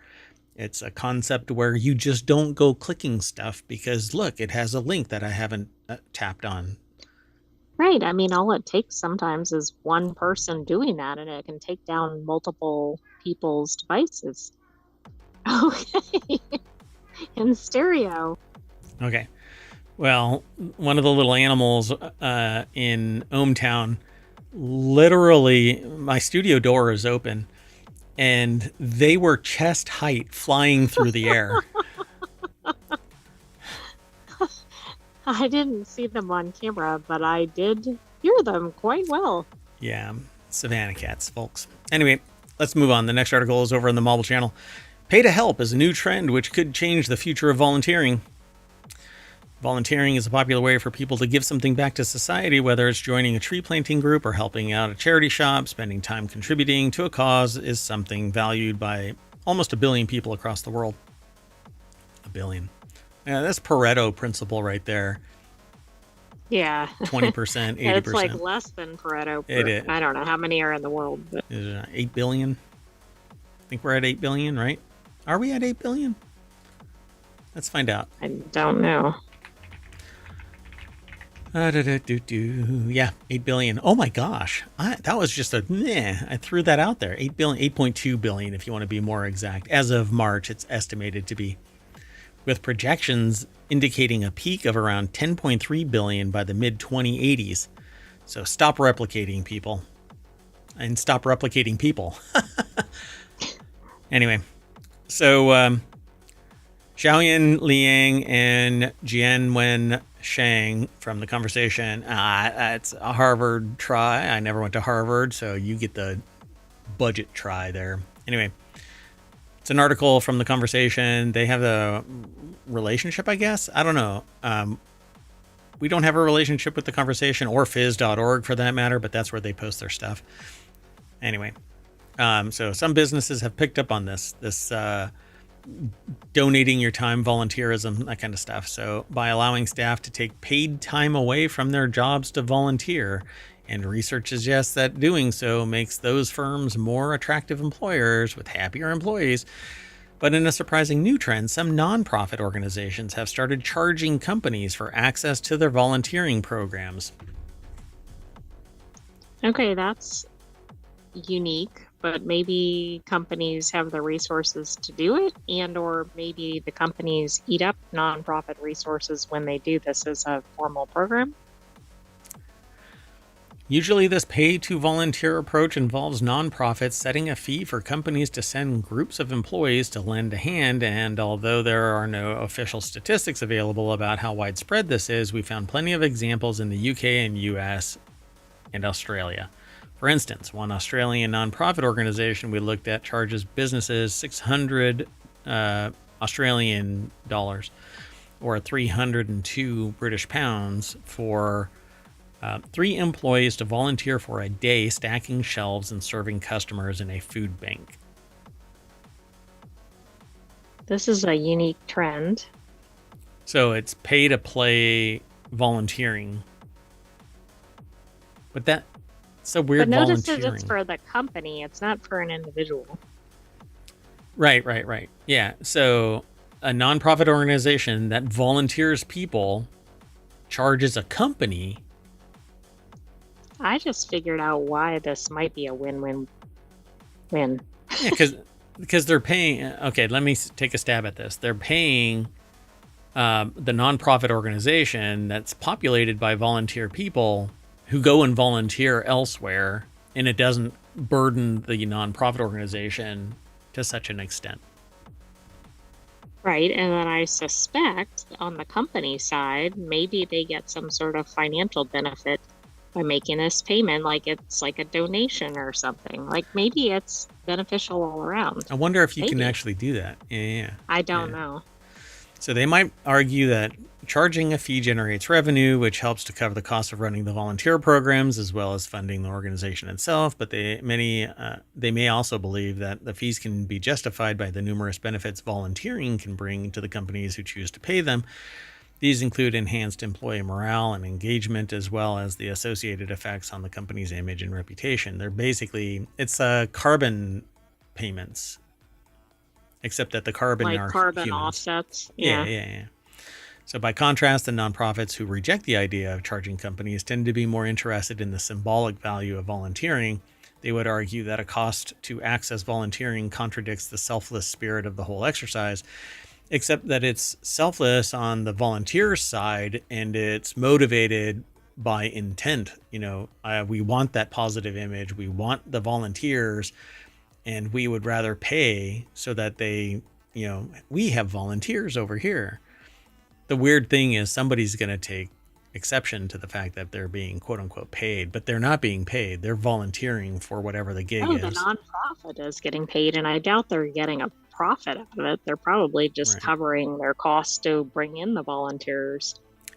It's a concept where you just don't go clicking stuff because, look, it has a link that I haven't tapped on. Right. I mean, all it takes sometimes is one person doing that, and it can take down multiple people's devices. Okay. In stereo. Okay. Well, one of the little animals in ohmTown, literally, my studio door is open, and they were chest height flying through the air. I didn't see them on camera, but I did hear them quite well. Yeah, Savannah cats, folks. Anyway, let's move on. The next article is over on the Marble channel. Pay to help is a new trend which could change the future of volunteering. Volunteering is a popular way for people to give something back to society, whether it's joining a tree planting group or helping out a charity shop. Spending time contributing to a cause is something valued by almost 1 billion people across the world. 1 billion. Yeah, that's Pareto principle right there. Yeah. 20%, 80%. Yeah, it's like less than Pareto. It is. I don't know how many are in the world. But... 8 billion? I think we're at 8 billion, right? Are we at 8 billion? Let's find out. I don't know. Yeah, 8 billion. Oh my gosh. That was just I threw that out there. 8 billion, 8.2 billion if you want to be more exact. As of March, it's estimated to be, with projections indicating a peak of around 10.3 billion by the mid 2080s. So stop replicating people. And stop replicating people. Anyway, so Xiaoyan Liang and Jianwen Shang from The Conversation. It's a Harvard try. I never went to Harvard, so you get the budget try there. Anyway, it's an article from The Conversation. They have a relationship, I guess. I don't know. We don't have a relationship with The Conversation or phys.org for that matter, but that's where they post their stuff. Anyway, so some businesses have picked up on this donating your time, volunteerism, that kind of stuff. So by allowing staff to take paid time away from their jobs to volunteer, and research suggests that doing so makes those firms more attractive employers with happier employees. But in a surprising new trend, some nonprofit organizations have started charging companies for access to their volunteering programs. Okay, that's unique, but maybe companies have the resources to do it, and or maybe the companies eat up nonprofit resources when they do this as a formal program. Usually this pay-to-volunteer approach involves nonprofits setting a fee for companies to send groups of employees to lend a hand, and although there are no official statistics available about how widespread this is, we found plenty of examples in the UK and US and Australia. For instance, one Australian nonprofit organization we looked at charges businesses 600 Australian dollars or 302 British pounds for 3 employees to volunteer for a day stacking shelves and serving customers in a food bank. This is a unique trend. So it's pay to play volunteering. But that's so weird. But notice that volunteering. it's for the company, it's not for an individual. Right. Yeah. So a nonprofit organization that volunteers people charges a company. I just figured out why this might be a win-win-win. Yeah, because they're paying. Okay, let me take a stab at this. They're paying the nonprofit organization that's populated by volunteer people who go and volunteer elsewhere, and it doesn't burden the nonprofit organization to such an extent. Right, and then I suspect on the company side, maybe they get some sort of financial benefit by making this payment, like it's like a donation or something. Like maybe it's beneficial all around. I wonder if you can actually do that. Yeah. I don't know. So they might argue that charging a fee generates revenue, which helps to cover the cost of running the volunteer programs as well as funding the organization itself. But they may also believe that the fees can be justified by the numerous benefits volunteering can bring to the companies who choose to pay them. These include enhanced employee morale and engagement, as well as the associated effects on the company's image and reputation. It's carbon payments, except that the carbon like are carbon humans. offsets. Yeah. So by contrast, the nonprofits who reject the idea of charging companies tend to be more interested in the symbolic value of volunteering. They would argue that a cost to access volunteering contradicts the selfless spirit of the whole exercise, except that it's selfless on the volunteer side and it's motivated by intent. We want that positive image. We want the volunteers, and we would rather pay so that they, we have volunteers over here. The weird thing is somebody's going to take exception to the fact that they're being quote unquote paid, but they're not being paid. They're volunteering for whatever the gig is. The nonprofit is getting paid, and I doubt they're getting a profit out of it. They're probably just covering their costs to bring in the volunteers.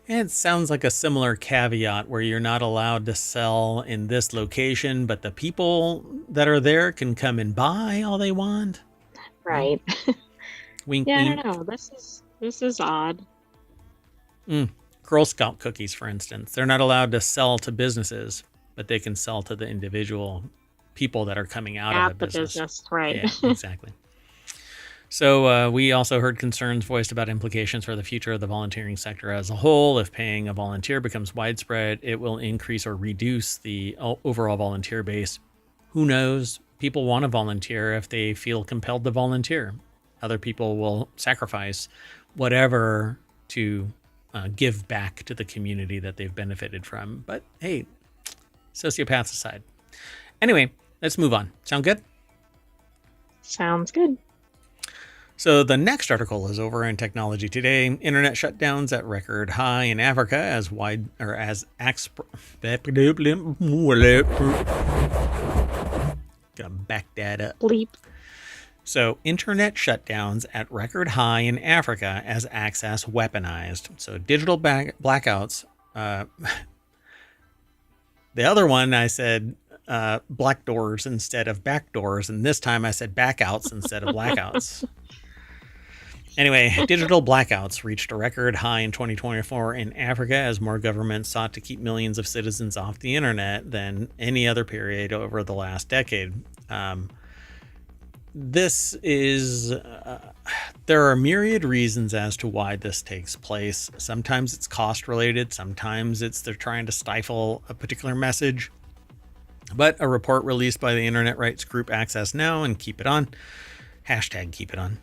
And it sounds like a similar caveat where you're not allowed to sell in this location, but the people that are there can come and buy all they want. Right. Wink, yeah, wink. I don't know. This is odd. Girl Scout cookies, for instance. They're not allowed to sell to businesses, but they can sell to the individual people that are coming out of the business. Right. Yeah, exactly. So we also heard concerns voiced about implications for the future of the volunteering sector as a whole. If paying a volunteer becomes widespread, it will increase or reduce the overall volunteer base. Who knows? People want to volunteer if they feel compelled to volunteer. Other people will sacrifice whatever to give back to the community that they've benefited from. But hey, sociopaths aside. Anyway, let's move on. Sound good? Sounds good. So the next article is over in Technology Today. Internet shutdowns at record high in Africa gotta back that up. Bleep. So internet shutdowns at record high in Africa as access weaponized. So digital blackouts. The other one I said black doors instead of back doors, and this time I said backouts instead of blackouts. Anyway, digital blackouts reached a record high in 2024 in Africa as more governments sought to keep millions of citizens off the internet than any other period over the last decade. This is, there are myriad reasons as to why this takes place. Sometimes it's cost related. Sometimes they're trying to stifle a particular message. But a report released by the internet rights group Access Now and Keep It On, #Keep It On,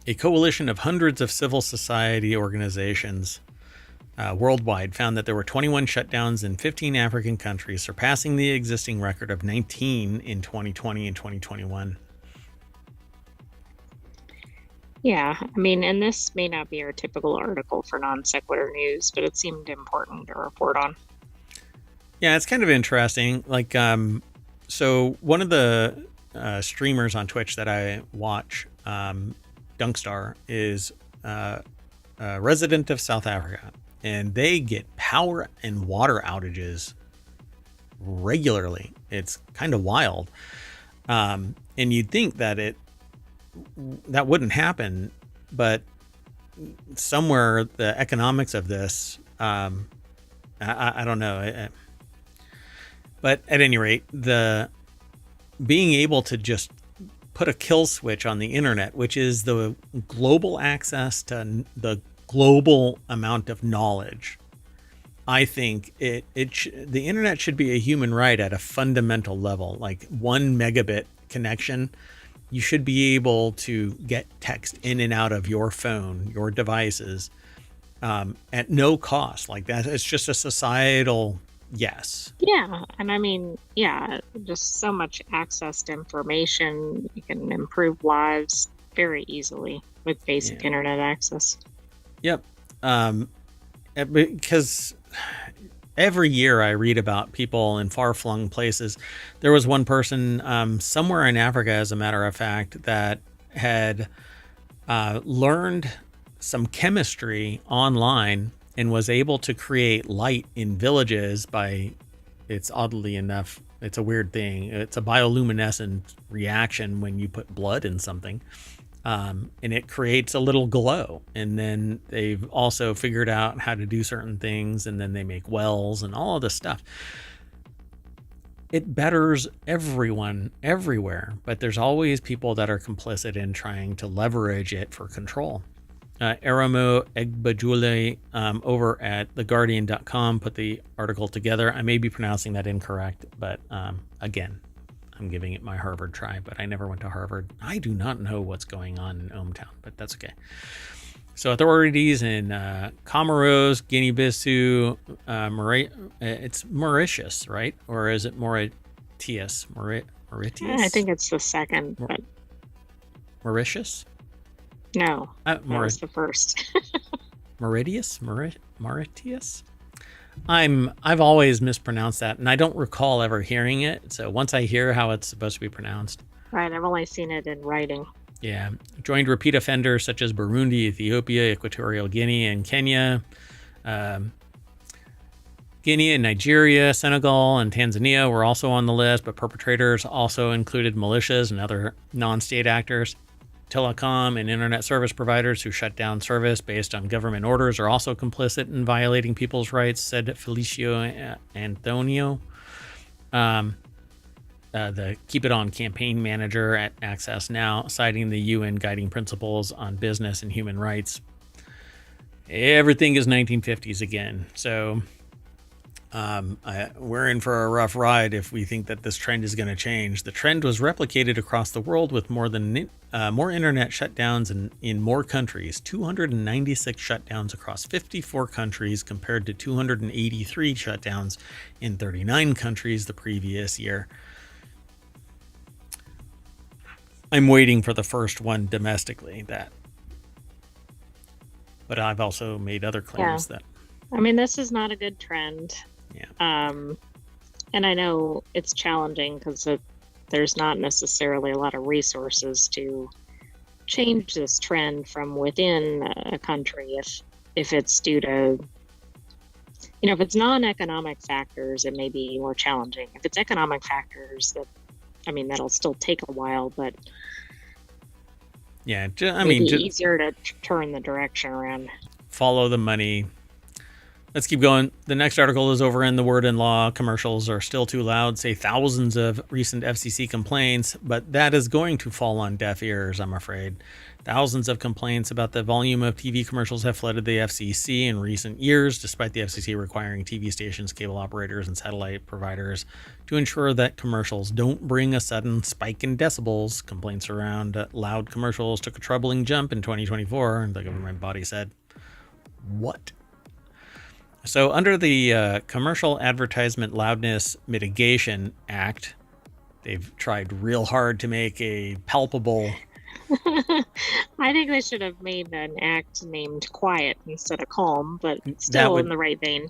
a coalition of hundreds of civil society organizations worldwide found that there were 21 shutdowns in 15 African countries, surpassing the existing record of 19 in 2020 and 2021. Yeah, I mean, and this may not be our typical article for Non Sequitur news, but it seemed important to report on. Yeah, it's kind of interesting. Like, so one of the streamers on Twitch that I watch, Dunkstar, is a resident of South Africa, and they get power and water outages regularly. It's kind of wild. And you'd think that that wouldn't happen, but somewhere the economics of this, I don't know. But at any rate, the being able to just put a kill switch on the internet, which is the global access to the global amount of knowledge, I think the internet should be a human right at a fundamental level. Like 1 megabit connection, you should be able to get text in and out of your phone, your devices, at no cost. Like that, it's just a societal yes. Yeah, and I mean, yeah, just so much access to information. You can improve lives very easily with basic internet access. Yep. Because every year I read about people in far-flung places. There was one person somewhere in Africa, as a matter of fact, that had learned some chemistry online and was able to create light in villages by, it's oddly enough, it's a weird thing. It's a bioluminescent reaction when you put blood in something. And it creates a little glow. And then they've also figured out how to do certain things, and then they make wells and all of this stuff. It betters everyone everywhere, but there's always people that are complicit in trying to leverage it for control. Aramo Egbajule over at theguardian.com put the article together. I may be pronouncing that incorrect, but again, I'm giving it my Harvard try, but I never went to Harvard. I do not know what's going on in ohmTown, but that's okay. So authorities in Comoros, Guinea-Bissau, it's Mauritius, right? Or is it Mauritius? Mauritius? I think it's the second, but Mauritius? no, that was the first. Mauritius? Mauritius? I've always mispronounced that, and I don't recall ever hearing it. So once I hear how it's supposed to be pronounced. Right, I've only seen it in writing. Yeah, joined repeat offenders such as Burundi, Ethiopia, Equatorial Guinea, and Kenya. Guinea and Nigeria, Senegal, and Tanzania were also on the list, but perpetrators also included militias and other non-state actors. Telecom and internet service providers who shut down service based on government orders are also complicit in violating people's rights, said Felicio Antonio, the Keep It On campaign manager at Access Now, citing the UN guiding principles on business and human rights. Everything is 1950s again. So we're in for a rough ride if we think that this trend is going to change. The trend was replicated across the world with more internet shutdowns in more countries, 296 shutdowns across 54 countries compared to 283 shutdowns in 39 countries the previous year. I'm waiting for the first one domestically, but I've also made other claims that. I mean, this is not a good trend. Yeah. And I know it's challenging because there's not necessarily a lot of resources to change this trend from within a country. If it's due to, if it's non-economic factors, it may be more challenging. If it's economic factors, that'll still take a while, but yeah, easier to turn the direction around. Follow the money. Let's keep going. The next article is over in The Word and Law. Commercials are still too loud, say thousands of recent FCC complaints, but that is going to fall on deaf ears, I'm afraid. Thousands of complaints about the volume of TV commercials have flooded the FCC in recent years, despite the FCC requiring TV stations, cable operators, and satellite providers to ensure that commercials don't bring a sudden spike in decibels. Complaints around loud commercials took a troubling jump in 2024, the government body said. What? So under the Commercial Advertisement Loudness Mitigation Act, they've tried real hard to make a palpable... I think they should have made an act named Quiet instead of Calm, but still in the right vein.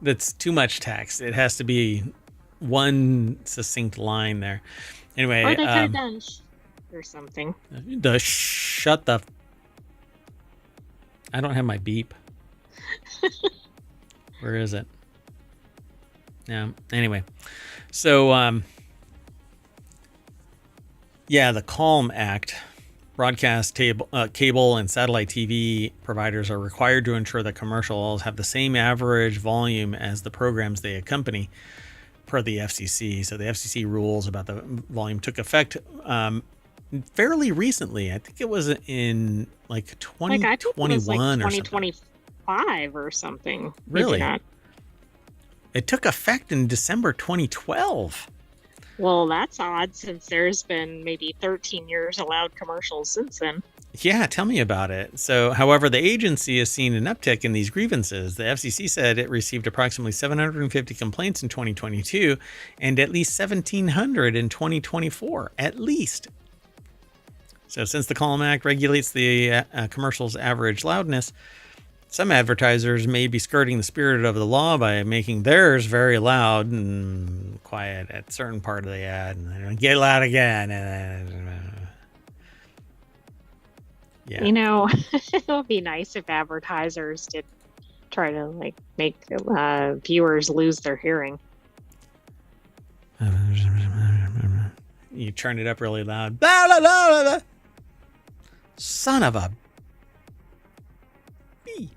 That's too much text. It has to be one succinct line there. Anyway, or they could have done or something. Shut the... I don't have my beep. Where is it? Yeah. Anyway, so the Calm Act. Broadcast cable and satellite TV providers are required to ensure that commercials have the same average volume as the programs they accompany, per the FCC. So the FCC rules about the volume took effect fairly recently. I think it was in 2021 or 2025 or something. Really? It took effect in December 2012. Well, that's odd since there's been maybe 13 years allowed commercials since then. Yeah, tell me about it. So, however, the agency has seen an uptick in these grievances. The FCC said it received approximately 750 complaints in 2022 and at least 1,700 in 2024, at least. So since the Calm Act regulates the commercial's average loudness, some advertisers may be skirting the spirit of the law by making theirs very loud and quiet at a certain part of the ad, and then get loud again. Yeah. It would be nice if advertisers did try to make viewers lose their hearing. You turn it up really loud. Blah, blah, blah, blah, blah. Son of a bee.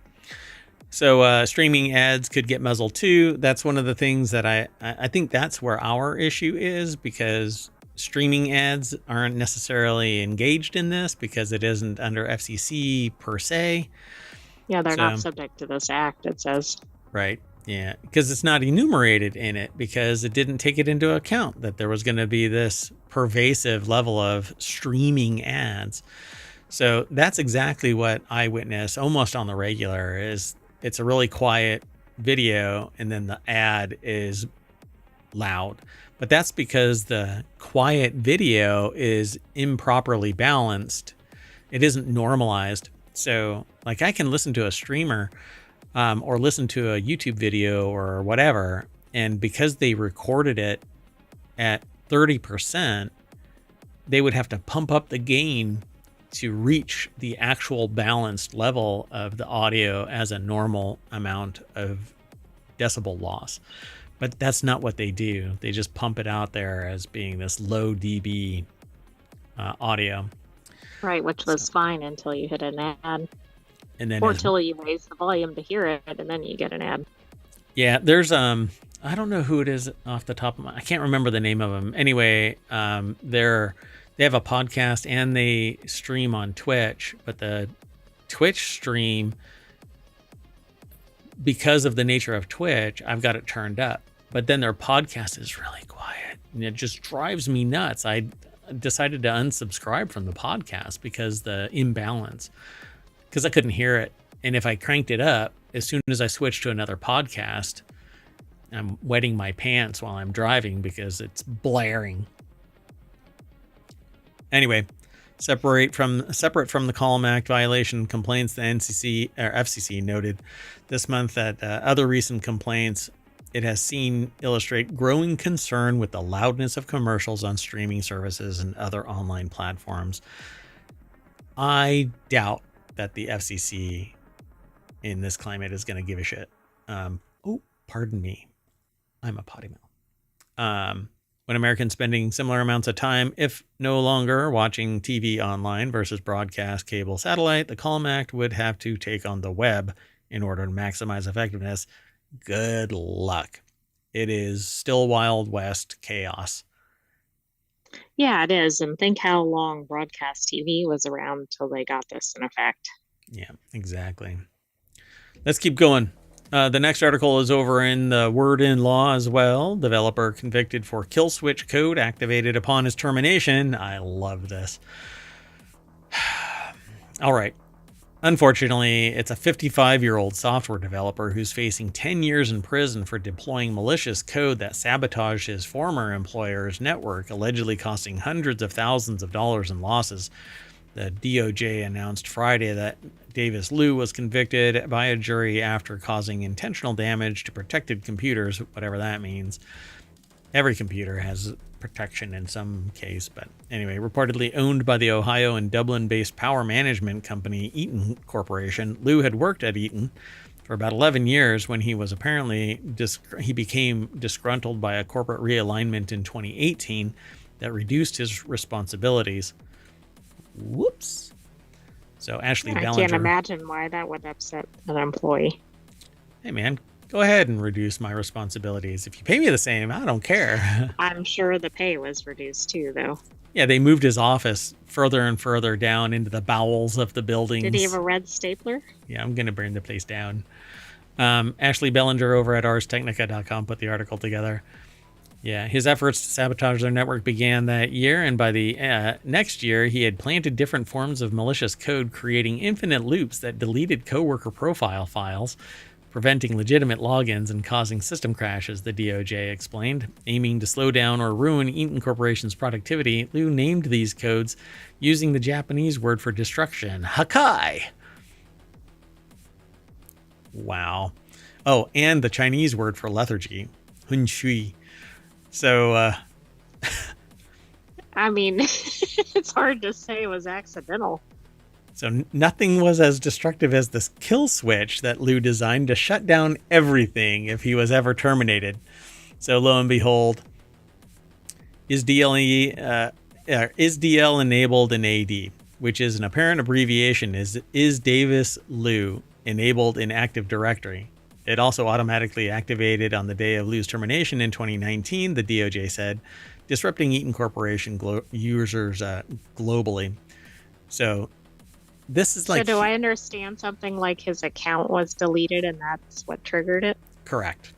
So streaming ads could get muzzled too. That's one of the things that I think that's where our issue is, because streaming ads aren't necessarily engaged in this because it isn't under FCC per se. Yeah, they're So, not subject to this act, it says. right. Yeah, because it's not enumerated in it because it didn't take it into account that there was going to be this pervasive level of streaming ads. So that's exactly what I witness almost on the regular. Is it's a really quiet video and then the ad is loud. But that's because the quiet video is improperly balanced. It isn't normalized. So like I can listen to a streamer or listen to a YouTube video or whatever, and because they recorded it at 30%, they would have to pump up the gain to reach the actual balanced level of the audio as a normal amount of decibel loss. But that's not what they do. They just pump it out there as being this low dB audio. Right, which was fine until you hit an ad. And then or till you raise the volume to hear it, and then you get an ad. Yeah, there's I don't know who it is off the top of my, I can't remember the name of them. Anyway, they have a podcast and they stream on Twitch, but the Twitch stream, because of the nature of Twitch, I've got it turned up. But then their podcast is really quiet, and it just drives me nuts. I decided to unsubscribe from the podcast because the imbalance. Because I couldn't hear it. And if I cranked it up, as soon as I switched to another podcast, I'm wetting my pants while I'm driving because it's blaring. Anyway, separate from the Calm Act violation complaints, the FCC noted this month that other recent complaints it has seen illustrate growing concern with the loudness of commercials on streaming services and other online platforms. I doubt that the FCC in this climate is going to give a shit. Pardon me. I'm a potty mouth. When Americans spending similar amounts of time, if no longer watching TV online versus broadcast, cable, satellite, the Calm Act would have to take on the web in order to maximize effectiveness. Good luck. It is still Wild West chaos. Yeah, it is. And think how long broadcast TV was around till they got this in effect. Yeah, exactly. Let's keep going. The next article is over in the Word in Law as well. Developer convicted for kill switch code activated upon his termination. I love this. All right. Unfortunately, it's a 55-year-old software developer who's facing 10 years in prison for deploying malicious code that sabotaged his former employer's network, allegedly costing hundreds of thousands of dollars in losses. The DOJ announced Friday that Davis Liu was convicted by a jury after causing intentional damage to protected computers, whatever that means. Every computer has protection in some case, but anyway, reportedly owned by the Ohio and Dublin-based power management company Eaton Corporation. Liu had worked at Eaton for about 11 years when he was apparently he became disgruntled by a corporate realignment in 2018 that reduced his responsibilities. Whoops. So Ashley Ballinger. I can't imagine why that would upset an employee. Hey man, go ahead and reduce my responsibilities. If you pay me the same, I don't care. I'm sure the pay was reduced too, though. Yeah, they moved his office further and further down into the bowels of the buildings. Did he have a red stapler? Yeah, I'm going to burn the place down. Ashley Bellinger over at arstechnica.com put the article together. Yeah, his efforts to sabotage their network began that year, and by the next year, he had planted different forms of malicious code, creating infinite loops that deleted coworker profile files, preventing legitimate logins and causing system crashes, the DOJ explained. Aiming to slow down or ruin Eaton Corporation's productivity, Liu named these codes using the Japanese word for destruction, Hakai. Wow. Oh, and the Chinese word for lethargy, Hun Shui. So, I mean, it's hard to say it was accidental. So nothing was as destructive as this kill switch that Liu designed to shut down everything if he was ever terminated. So lo and behold, is DL enabled in AD, which is an apparent abbreviation, is Davis Liu enabled in Active Directory. It also automatically activated on the day of Liu's termination in 2019, the DOJ said. disrupting Eaton Corporation users globally. So this is like... So do I understand something like his account was deleted and that's what triggered it? Correct.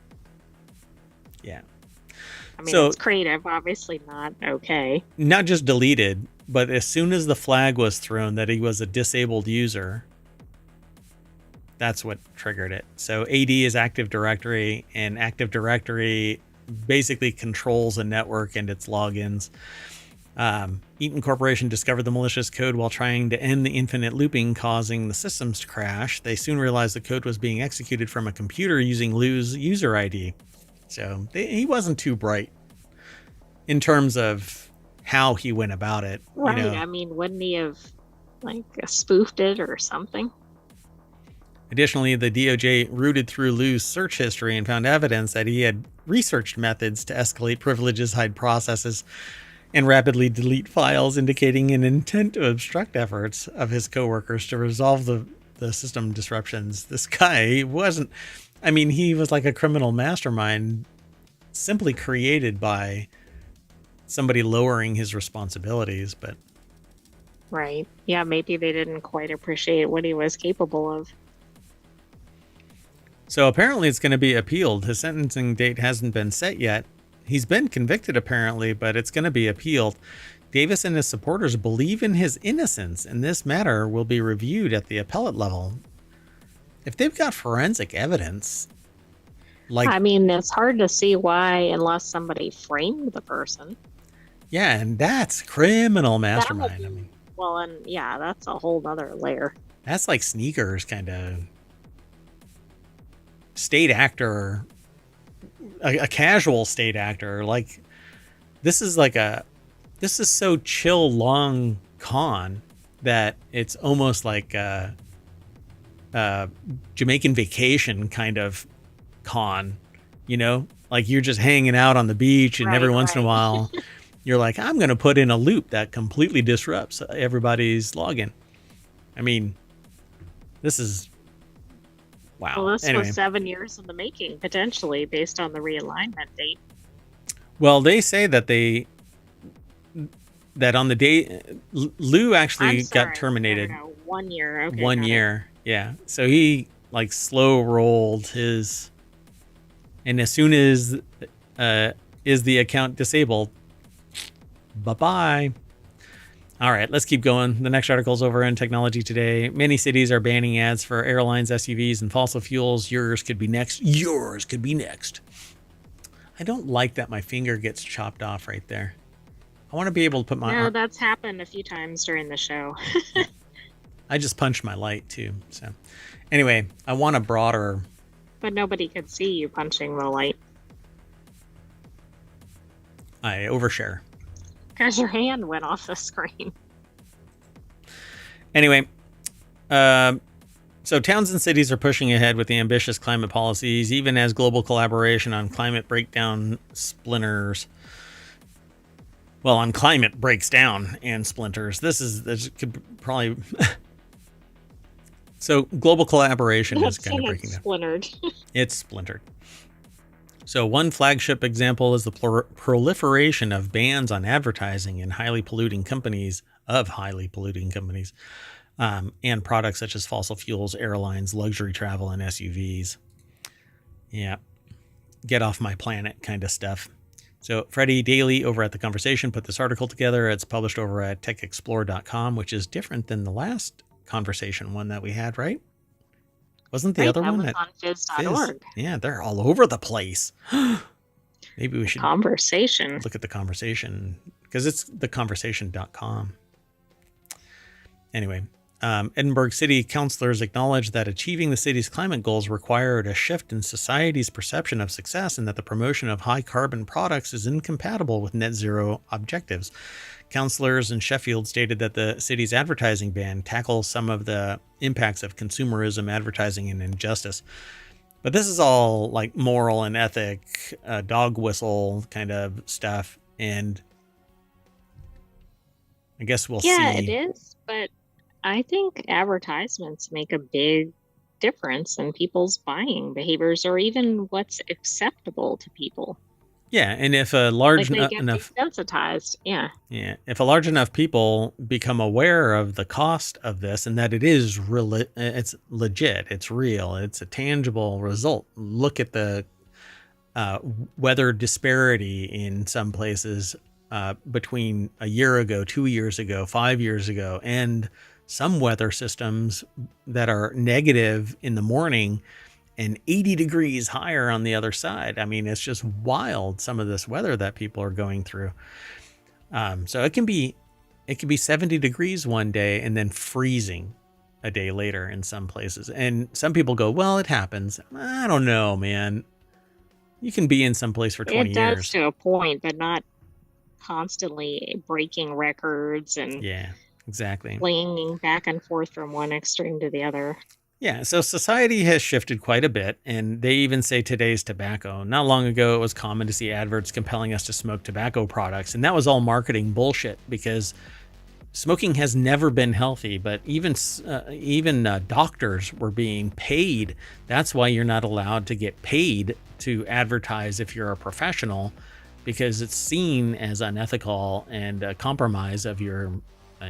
Yeah. I mean, So, it's creative, obviously not okay. Not just deleted, but as soon as the flag was thrown that he was a disabled user, that's what triggered it. So AD is Active Directory, and Active Directory basically controls a network and its logins. Eaton Corporation discovered the malicious code while trying to end the infinite looping, causing the systems to crash. They soon realized the code was being executed from a computer using Lou's user ID. So he wasn't too bright in terms of how he went about it. Right. You know. I mean, wouldn't he have like spoofed it or something? Additionally, the DOJ rooted through Lou's search history and found evidence that he had researched methods to escalate privileges, hide processes, and rapidly delete files, indicating an intent to obstruct efforts of his coworkers to resolve the system disruptions. This guy wasn't... I mean, he was like a criminal mastermind simply created by somebody lowering his responsibilities, but... Right. Yeah, maybe they didn't quite appreciate what he was capable of. So apparently it's going to be appealed. His sentencing date hasn't been set yet. He's been convicted apparently, but it's going to be appealed. Davis and his supporters believe in his innocence, and this matter will be reviewed at the appellate level. If they've got forensic evidence, like... I mean, it's hard to see why unless somebody framed the person. Yeah, and that's criminal mastermind. I mean, well, and yeah, that's a whole other layer. That's like Sneakers kind of state actor, a casual state actor. Like this is so chill long con that it's almost like a Jamaican Vacation kind of con, you know, like you're just hanging out on the beach and every once in a while you're like, I'm going to put in a loop that completely disrupts everybody's login. I mean, this is wow. Well, this was 7 years in the making, potentially, based on the realignment date. Well, they say that that on the day Lou actually got terminated. No, 1 year. Okay, 1 year. Yeah. So he like slow rolled his, and as soon as is the account disabled, bye-bye. All right, let's keep going. The next article is over in Technology Today. Many cities are banning ads for airlines, SUVs, and fossil fuels. Yours could be next. Yours could be next. I don't like that my finger gets chopped off right there. I want to be able to put my... No, that's happened a few times during the show. I just punched my light, too. So, anyway, I want a broader... But nobody could see you punching the light. I overshare. Because your hand went off the screen. Anyway, so towns and cities are pushing ahead with the ambitious climate policies, even as global collaboration on climate breakdown splinters. Well, on climate breaks down and splinters. This could probably... So global collaboration is kind of breaking down. Splintered. It's splintered. So one flagship example is the proliferation of bans on advertising in highly polluting companies, and products such as fossil fuels, airlines, luxury travel, and SUVs. Yeah. Get off my planet kind of stuff. So Freddie Daly over at The Conversation put this article together. It's published over at techexplore.com, which is different than the last Conversation one that we had, right? Wasn't the other one at Fizz.org? Yeah, they're all over the place. Maybe we should Conversation. look at The Conversation because it's theconversation.com. Anyway, Edinburgh City councillors acknowledged that achieving the city's climate goals required a shift in society's perception of success and that the promotion of high carbon products is incompatible with net zero objectives. Councillors in Sheffield stated that the city's advertising ban tackles some of the impacts of consumerism, advertising, and injustice. But this is all like moral and ethic, dog whistle kind of stuff. And I guess we'll see. Yeah, it is. But I think advertisements make a big difference in people's buying behaviors or even what's acceptable to people. Yeah, and if a large Like they get enough desensitized. Yeah. Yeah, if a large enough people become aware of the cost of this and that it is real, it's legit, it's real, it's a tangible result. Look at the weather disparity in some places between a year ago, 2 years ago, 5 years ago, and some weather systems that are negative in the morning and 80 degrees higher on the other side. I mean, it's just wild, some of this weather that people are going through. So it can be 70 degrees one day and then freezing a day later in some places. And some people go, well, it happens. I don't know, man. You can be in some place for 20 It does years. to a point, but not constantly breaking records and Yeah, exactly. flinging back and forth from one extreme to the other. Yeah, so society has shifted quite a bit, and they even say today's tobacco. Not long ago, it was common to see adverts compelling us to smoke tobacco products, and that was all marketing bullshit because smoking has never been healthy. But even doctors were being paid. That's why you're not allowed to get paid to advertise if you're a professional, because it's seen as unethical and a compromise of your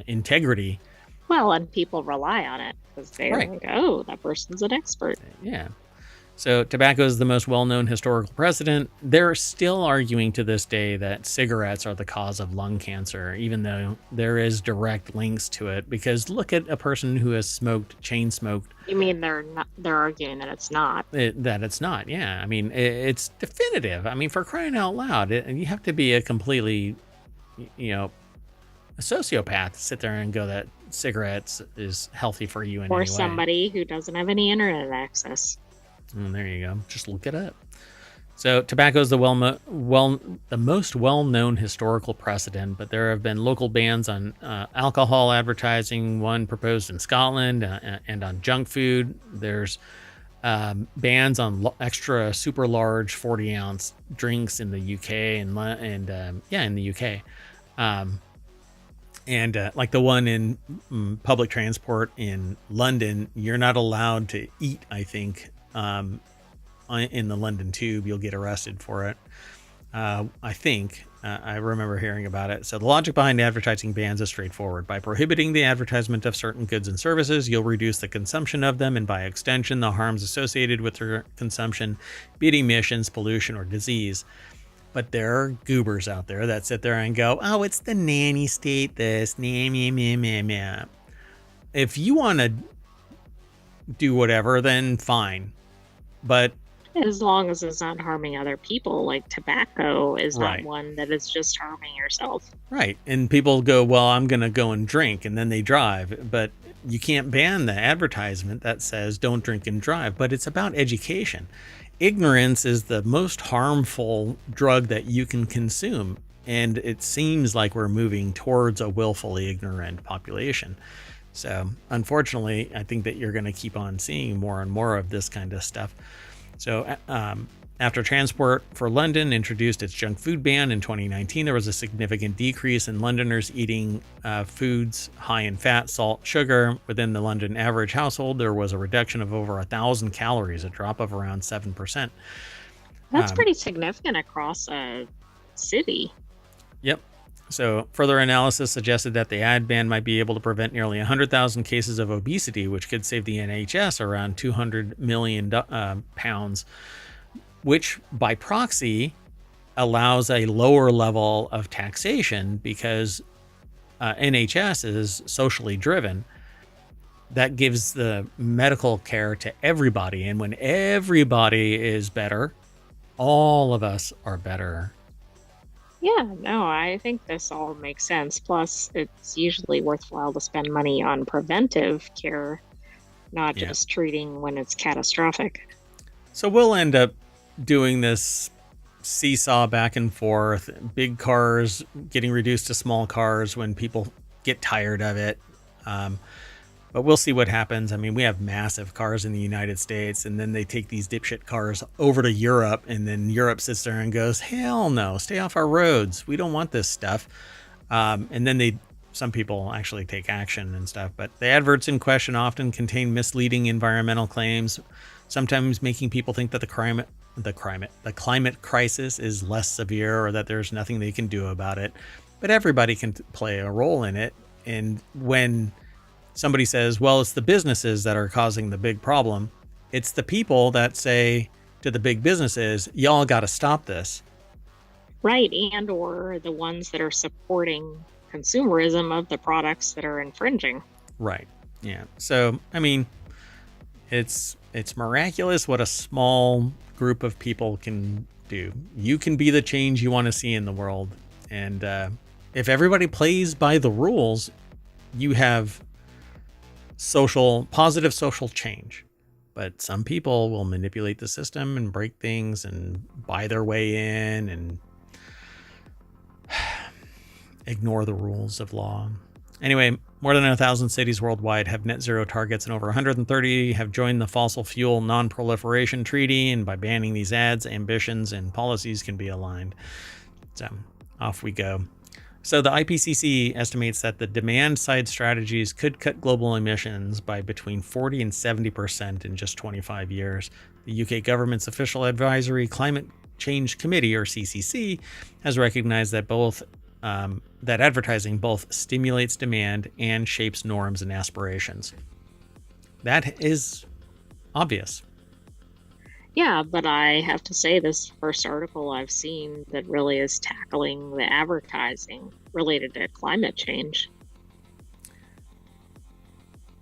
integrity. Well, and people rely on it because they're Right. like, oh, that person's an expert. Yeah. So tobacco is the most well-known historical precedent. They're still arguing to this day that cigarettes are the cause of lung cancer, even though there is direct links to it. Because look at a person who has chain smoked. You mean they're arguing that it's not? That it's not. Yeah. I mean, it's definitive. I mean, for crying out loud, you have to be a completely, a sociopath to sit there and go that cigarettes is healtly for you in Or any way. somebody who doesn't have any internet access. There you go. Just look it up. So tobacco is the most well-known historical precedent, but there have been local bans on alcohol advertising, one proposed in Scotland, and on junk food. There's bans on extra super large 40-ounce drinks in the UK in the UK. Like the one in public transport in London, you're not allowed to eat, I think. In the London Tube, you'll get arrested for it. I think I remember hearing about it. So the logic behind advertising bans is straightforward. By prohibiting the advertisement of certain goods and services, you'll reduce the consumption of them, and by extension, the harms associated with their consumption, be it emissions, pollution, or disease. But there are goobers out there that sit there and go, oh, it's the nanny state, this, nah. If you want to do whatever, then fine. But as long as it's not harming other people, like tobacco is Right. not one that is just harming yourself. right. And people go, well, I'm going to go and drink, and then they drive. But you can't ban the advertisement that says don't drink and drive. But it's about education. Ignorance is the most harmful drug that you can consume. And it seems like we're moving towards a willfully ignorant population. So unfortunately, I think that you're going to keep on seeing more and more of this kind of stuff. So after Transport for London introduced its junk food ban in 2019, there was a significant decrease in Londoners eating foods high in fat, salt, sugar. Within the London average household, there was a reduction of over 1,000 calories, a drop of around 7%. That's pretty significant across a city. Yep. So further analysis suggested that the ad ban might be able to prevent nearly 100,000 cases of obesity, which could save the NHS around 200 million pounds, which by proxy allows a lower level of taxation because NHS is socially driven. That gives the medical care to everybody. And when everybody is better, all of us are better. Yeah, no, I think this all makes sense. Plus, it's usually worthwhile to spend money on preventive care, not Yeah. just treating when it's catastrophic. So we'll end up doing this seesaw back and forth, big cars getting reduced to small cars when people get tired of it. But we'll see what happens. I mean, we have massive cars in the United States, and then they take these dipshit cars over to Europe, and then Europe sits there and goes, hell no, stay off our roads. We don't want this stuff. And then some people actually take action and stuff. But the adverts in question often contain misleading environmental claims, sometimes making people think that the the climate crisis is less severe, or that there's nothing they can do about it, but everybody can play a role in it. And when somebody says, well, it's the businesses that are causing the big problem, it's the people that say to the big businesses, y'all got to stop this. Right. And or the ones that are supporting consumerism of the products that are infringing. Right. Yeah. So, I mean, it's miraculous what a small group of people can do. You can be the change you want to see in the world. And if everybody plays by the rules, you have positive social change. But some people will manipulate the system and break things and buy their way in and ignore the rules of law. Anyway, more than 1,000 cities worldwide have net zero targets, and over 130 have joined the Fossil Fuel Non-Proliferation Treaty. And by banning these ads, ambitions and policies can be aligned. So off we go. So the IPCC estimates that the demand-side strategies could cut global emissions by between 40 and 70% in just 25 years. The UK government's official advisory Climate Change Committee, or CCC, has recognized that that advertising both stimulates demand and shapes norms and aspirations. That is obvious. Yeah, but I have to say, this first article I've seen that really is tackling the advertising related to climate change.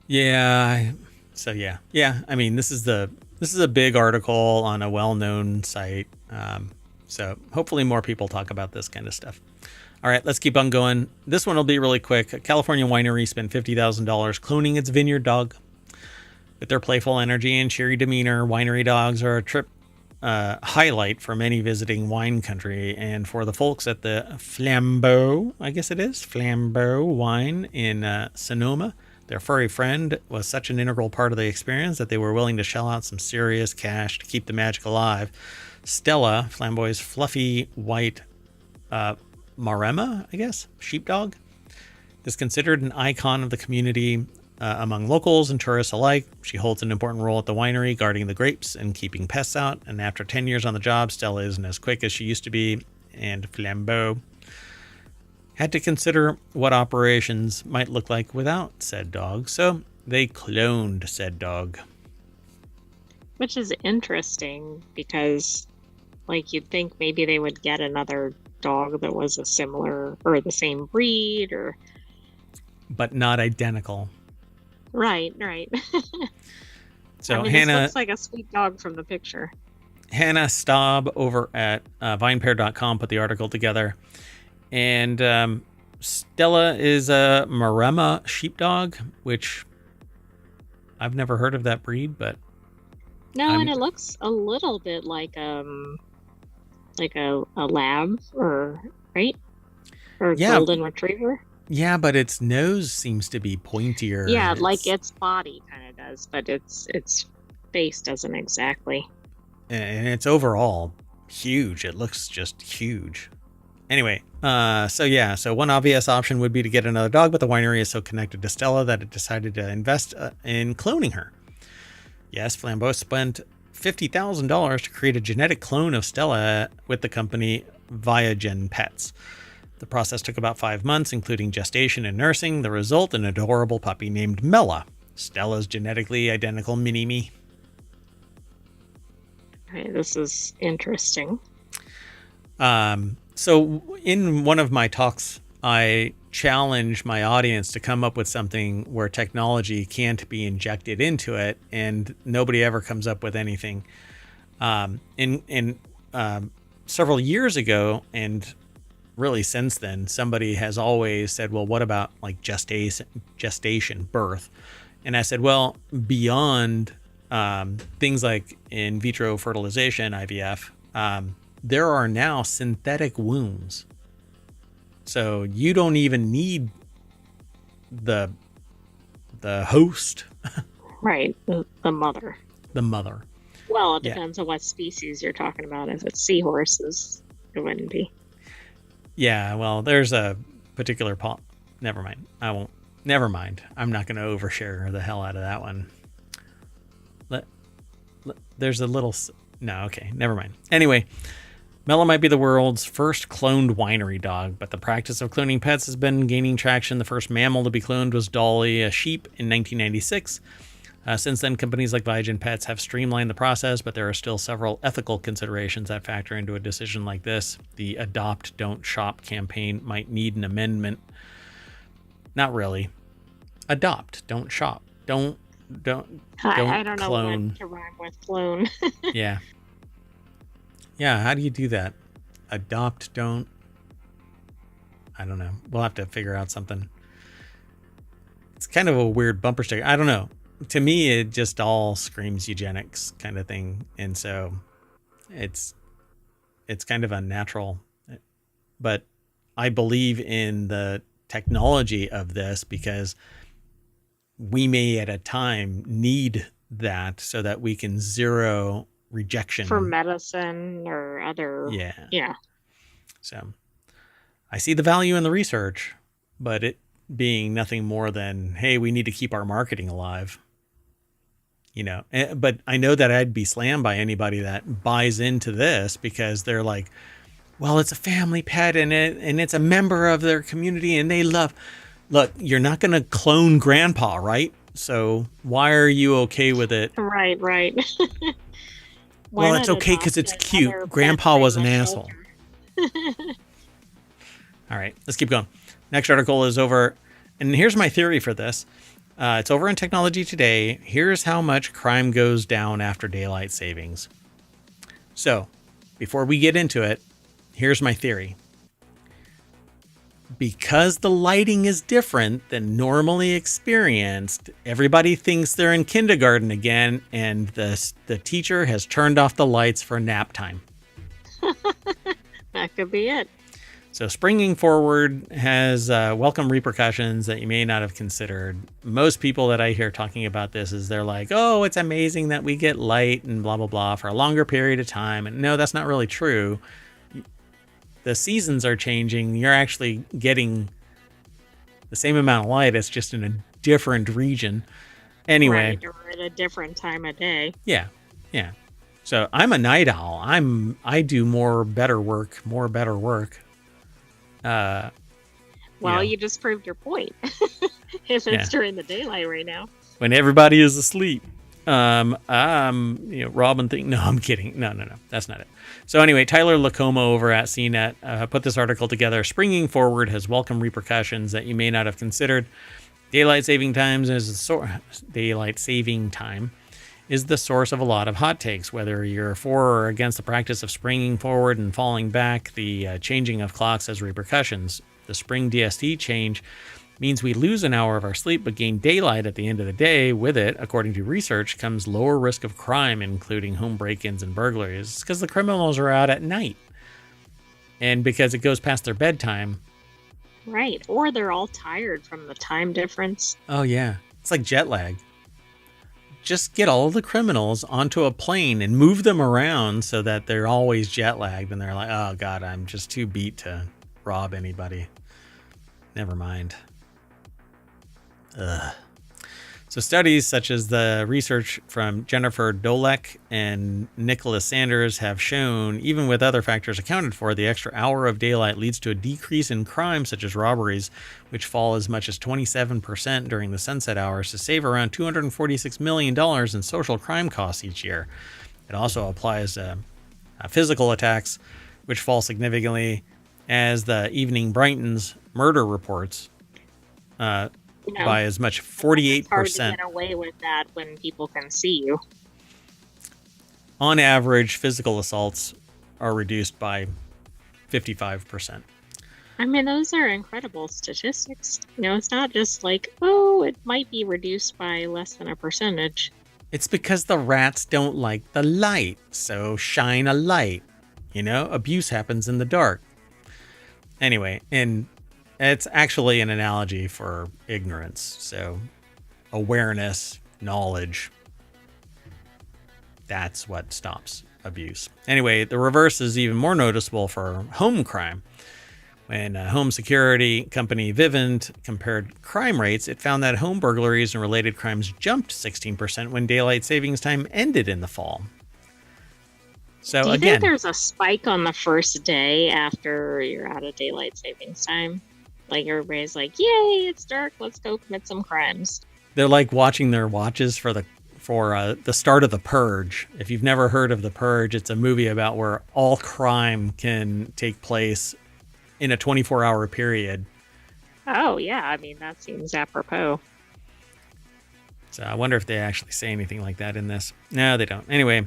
Yeah. So yeah. I mean, this is a big article on a well-known site. So hopefully more people talk about this kind of stuff. All right, let's keep on going. This one will be really quick. A California winery spent $50,000 cloning its vineyard dog. With their playful energy and cheery demeanor, winery dogs are a trip highlight for many visiting wine country. And for the folks at the Flambeau, I guess it is, Flambeau Wine in Sonoma, their furry friend was such an integral part of the experience that they were willing to shell out some serious cash to keep the magic alive. Stella, Flambeau's fluffy white Maremma, I guess, sheepdog, is considered an icon of the community among locals and tourists alike. She holds an important role at the winery, guarding the grapes and keeping pests out. And after 10 years on the job, Stella isn't as quick as she used to be, and Flambeau had to consider what operations might look like without said dog. So they cloned said dog. Which is interesting because, like, you'd think maybe they would get another dog that was a similar or the same breed, or but not identical. Right. So I mean, Hannah this looks like a sweet dog from the picture. Hannah Staub over at vinepair.com put the article together, and Stella is a Maremma sheepdog, which I've never heard of that breed, but and it looks a little bit like a lab, or right, or golden retriever. Yeah, but its nose seems to be pointier. Yeah, like its body kind of does, but its face doesn't exactly. And it's overall huge. It looks just huge. Anyway, so one obvious option would be to get another dog, but the winery is so connected to Stella that it decided to invest in cloning her. Yes, Flambeau spent $50,000 to create a genetic clone of Stella with the company Viagen Pets. The process took about 5 months, including gestation and nursing. The result, an adorable puppy named Mella, Stella's genetically identical mini-me. Okay, this is interesting. So in one of my talks, I challenge my audience to come up with something where technology can't be injected into it, and nobody ever comes up with anything. Several years ago, and really since then, somebody has always said, well, what about like gestation, birth? And I said, well, beyond things like in vitro fertilization, IVF, there are now synthetic wombs. So you don't even need the host. Right, the mother. The mother. Well, it depends on what species you're talking about. If it's seahorses, it wouldn't be. Yeah, well, there's a particular never mind. Never mind. I'm not going to overshare the hell out of that one. There's a little No, okay, never mind. Anyway, Mello might be the world's first cloned winery dog, but the practice of cloning pets has been gaining traction. The first mammal to be cloned was Dolly, a sheep, in 1996. Since then, companies like Vigen Pets have streamlined the process, but there are still several ethical considerations that factor into a decision like this. The Adopt, Don't Shop campaign might need an amendment. Not really. Adopt, don't shop. Don't I don't clone. know what to rhyme with clone. Yeah. Yeah, how do you do that? Adopt, don't. I don't know. We'll have to figure out something. It's kind of a weird bumper sticker. I don't know. To me, it just all screams eugenics kind of thing. And so it's kind of unnatural. But I believe in the technology of this because we may at a time need that so that we can zero rejection For medicine or other. Yeah. So I see the value in the research, but it being nothing more than, hey, we need to keep our marketing alive. But I know that I'd be slammed by anybody that buys into this because they're like, well, it's a family pet and it's a member of their community and they love. Look, you're not going to clone grandpa, right? So why are you okay with it? Right. Well, it's okay because it's cute. Grandpa was an asshole. All right, let's keep going. Next article is over. And here's my theory for this. It's over in Technology Today. Here's how much crime goes down after daylight savings. So before we get into it, here's my theory. Because the lighting is different than normally experienced, everybody thinks they're in kindergarten again, and the teacher has turned off the lights for nap time. That could be it. So springing forward has welcome repercussions that you may not have considered. Most people that I hear talking about this is they're like, oh, it's amazing that we get light and blah, blah, blah for a longer period of time. And no, that's not really true. The seasons are changing. You're actually getting the same amount of light. It's just in a different region. Anyway. Right, or at a different time of day. Yeah. So I'm a night owl. I do more better work. You just proved your point. If it's during the daylight right now. When everybody is asleep. Robin think, no, I'm kidding. No, that's not it. So anyway, Tyler Lacoma over at CNET put this article together. Springing forward has welcome repercussions that you may not have considered. Daylight saving time is the source of a lot of hot takes. Whether you're for or against the practice of springing forward and falling back, the changing of clocks has repercussions. The spring DST change means we lose an hour of our sleep but gain daylight at the end of the day. With it, according to research, comes lower risk of crime, including home break-ins and burglaries. It's because the criminals are out at night. And because it goes past their bedtime. Right. Or they're all tired from the time difference. Oh, yeah. It's like jet lag. Just get all the criminals onto a plane and move them around so that they're always jet lagged. And they're like, oh, God, I'm just too beat to rob anybody. Never mind. Ugh. So studies such as the research from Jennifer Dolek and Nicholas Sanders have shown, even with other factors accounted for, the extra hour of daylight leads to a decrease in crime such as robberies, which fall as much as 27% during the sunset hours to save around $246 million in social crime costs each year. It also applies to physical attacks, which fall significantly, as the Evening Brighton's murder reports by as much 48%. It's hard to get away with that when people can see you. On average, physical assaults are reduced by 55%. I mean, those are incredible statistics. It's not just like, oh, it might be reduced by less than a percentage. It's because the rats don't like the light, so shine a light. Abuse happens in the dark. Anyway, and it's actually an analogy for ignorance. So awareness, knowledge, that's what stops abuse. Anyway, the reverse is even more noticeable for home crime. When a home security company Vivint compared crime rates, it found that home burglaries and related crimes jumped 16% when daylight savings time ended in the fall. So Do you again, think there's a spike on the first day after you're out of daylight savings time? Like everybody's like, "Yay, it's dark. Let's go commit some crimes." they're like watching their watches for the start of The Purge. If you've never heard of The Purge, it's a movie about where all crime can take place in a 24-hour period. Oh yeah, I mean that seems apropos. So I wonder if they actually say anything like that in this. No, they don't. Anyway,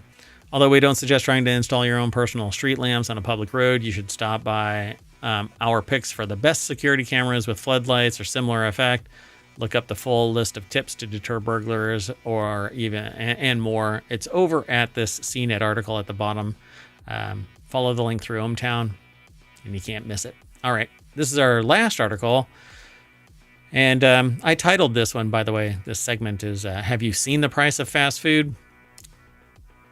although we don't suggest trying to install your own personal street lamps on a public road, you should stop by our picks for the best security cameras with floodlights or similar effect. Look up the full list of tips to deter burglars or even and more. It's over at this CNET article at the bottom. Follow the link through ohmTown and you can't miss it. All right, this is our last article. And I titled this one, by the way. This segment is, have you seen the price of fast food?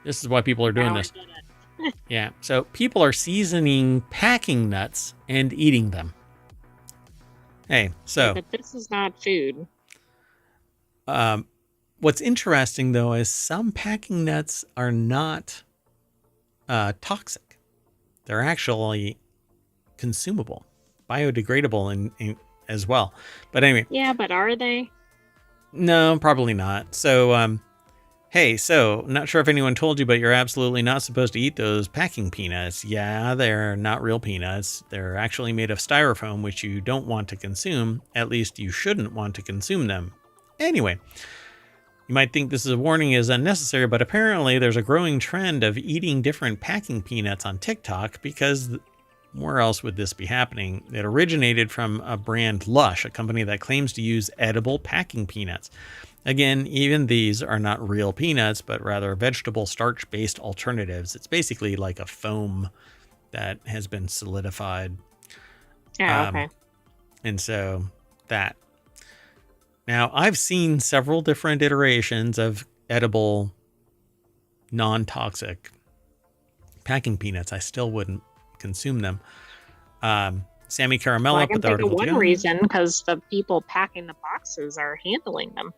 This is why people are doing this. Yeah, so people are seasoning packing nuts and eating them. Hey, so... But this is not food. What's interesting, though, is some packing nuts are not toxic. They're actually consumable, biodegradable as well. But anyway. Yeah, but are they? No, probably not. So, hey, not sure if anyone told you, but you're absolutely not supposed to eat those packing peanuts. Yeah, they're not real peanuts. They're actually made of styrofoam, which you don't want to consume. At least you shouldn't want to consume them. Anyway, you might think this is a warning is unnecessary, but apparently there's a growing trend of eating different packing peanuts on TikTok because where else would this be happening? It originated from a brand Lush, a company that claims to use edible packing peanuts. Again, even these are not real peanuts, but rather vegetable starch-based alternatives. It's basically like a foam that has been solidified. Yeah, okay. And so that. Now, I've seen several different iterations of edible, non-toxic packing peanuts. I still wouldn't consume them. Sammy Caramella Well, I put can the think of article one together. reason, because the people packing the boxes are handling them.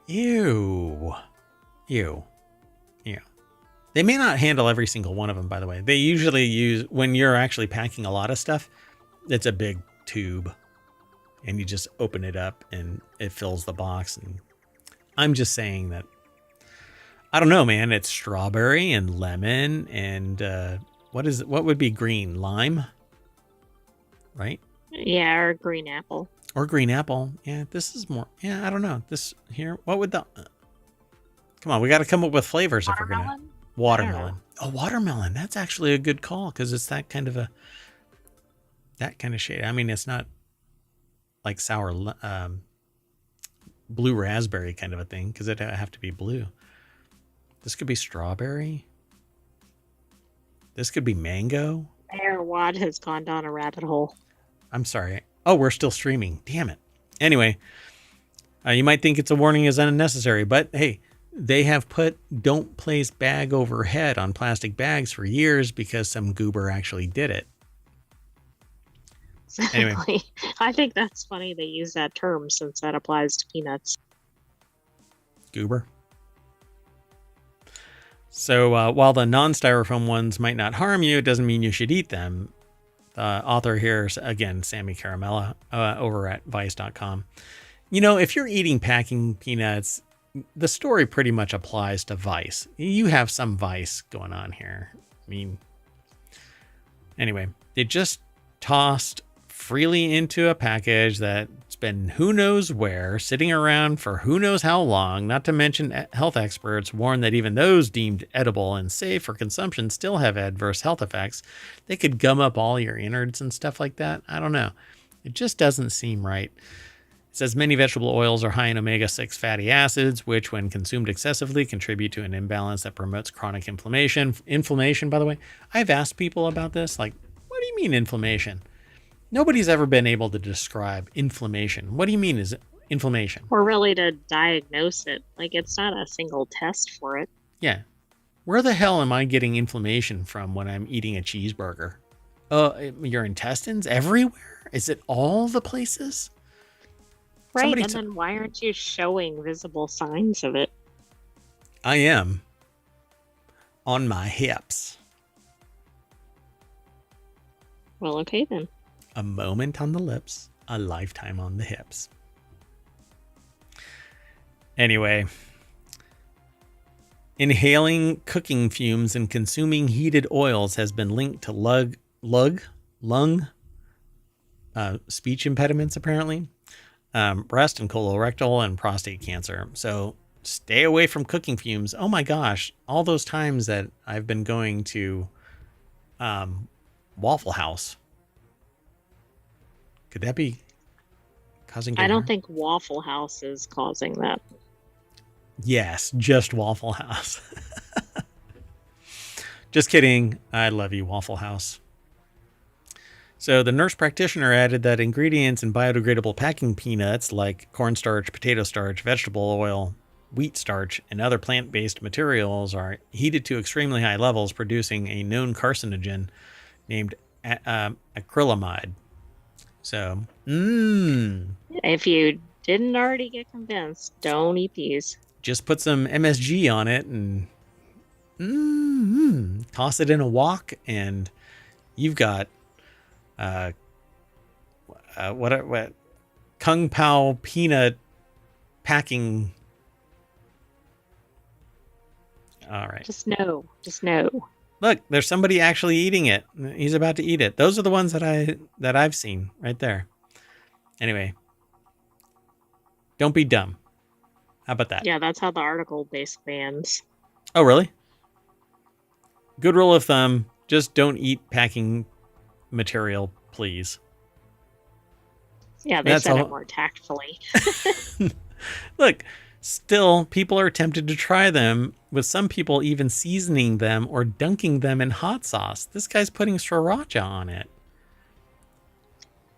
Ew. They may not handle every single one of them, by the way. They usually use, when you're actually packing a lot of stuff, it's a big tube. And you just open it up and it fills the box. And I'm just saying that, I don't know, man. It's strawberry and lemon and what would be green? Lime? Right? Yeah, or green apple. Or green apple. Yeah, this is more. Yeah, I don't know. This here, what would the... come on, we got to come up with flavors if we're going to... Watermelon. Oh, watermelon. That's actually a good call because it's that kind of shade. I mean, it's not like sour blue raspberry kind of a thing because it'd have to be blue. This could be strawberry. This could be mango. Mayor Watt has gone down a rabbit hole. I'm sorry. Oh, we're still streaming. Damn it. Anyway, you might think it's a warning is unnecessary, but hey, they have put don't place bag overhead on plastic bags for years because some goober actually did it. Anyway. Exactly. I think that's funny they use that term since that applies to peanuts. Goober. So while the non-styrofoam ones might not harm you, it doesn't mean you should eat them. The author here is, again, Sammy Caramella over at Vice.com. You know, if you're eating packing peanuts, the story pretty much applies to Vice. You have some Vice going on here. I mean, anyway, they just tossed freely into a package that's been who knows where, sitting around for who knows how long, not to mention health experts warn that even those deemed edible and safe for consumption still have adverse health effects. They could gum up all your innards and stuff like that. I don't know. It just doesn't seem right. It says many vegetable oils are high in omega-6 fatty acids, which when consumed excessively contribute to an imbalance that promotes chronic inflammation. Inflammation, by the way, I've asked people about this. Like, what do you mean inflammation? Nobody's ever been able to describe inflammation. What do you mean is inflammation? Or really to diagnose it. Like, it's not a single test for it. Yeah. Where the hell am I getting inflammation from when I'm eating a cheeseburger? Your intestines? Everywhere? Is it all the places? Right, and then why aren't you showing visible signs of it? I am. on my hips. Well, okay then. A moment on the lips, a lifetime on the hips. Anyway, inhaling cooking fumes and consuming heated oils has been linked to lung speech impediments, apparently, breast and colorectal and prostate cancer. So stay away from cooking fumes. Oh my gosh, all those times that I've been going to Waffle House. Could that be causing? I don't think Waffle House is causing that. Yes, just Waffle House. Just kidding. I love you, Waffle House. So the nurse practitioner added that ingredients in biodegradable packing peanuts like cornstarch, potato starch, vegetable oil, wheat starch, and other plant-based materials are heated to extremely high levels, producing a known carcinogen named acrylamide. So, If you didn't already get convinced, don't eat these. Just put some MSG on it and toss it in a wok, and you've got what Kung Pao peanut packing. All right. Just know. Look, there's somebody actually eating it. He's about to eat it. Those are the ones that I've seen right there. Anyway, don't be dumb. How about that? Yeah, that's how the article basically ends. Oh, really? Good rule of thumb, just don't eat packing material, please. Yeah, they said it more tactfully. Look, still, people are tempted to try them, with some people even seasoning them or dunking them in hot sauce. This guy's putting sriracha on it.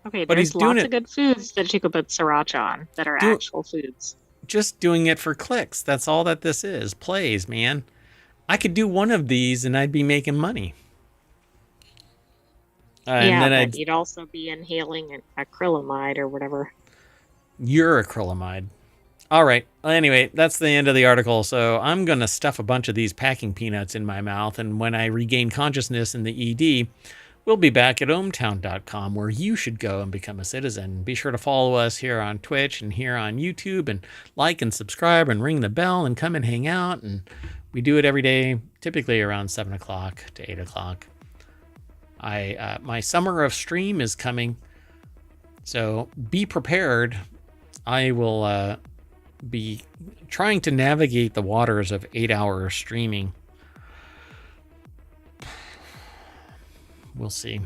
Okay, but there's he's doing lots of good foods that you could put sriracha on that are actual foods. Just doing it for clicks. That's all that this is. Plays, man. I could do one of these and I'd be making money. And then you'd also be inhaling an acrylamide or whatever. You're acrylamide. All right. Well, anyway, that's the end of the article. So I'm going to stuff a bunch of these packing peanuts in my mouth. And when I regain consciousness in the ED, we'll be back at ohmtown.com, where you should go and become a citizen. Be sure to follow us here on Twitch and here on YouTube, and like and subscribe and ring the bell and come and hang out. And we do it every day, typically around 7 o'clock to 8 o'clock. My summer of stream is coming, so be prepared. I will be trying to navigate the waters of 8-hour streaming. We'll see.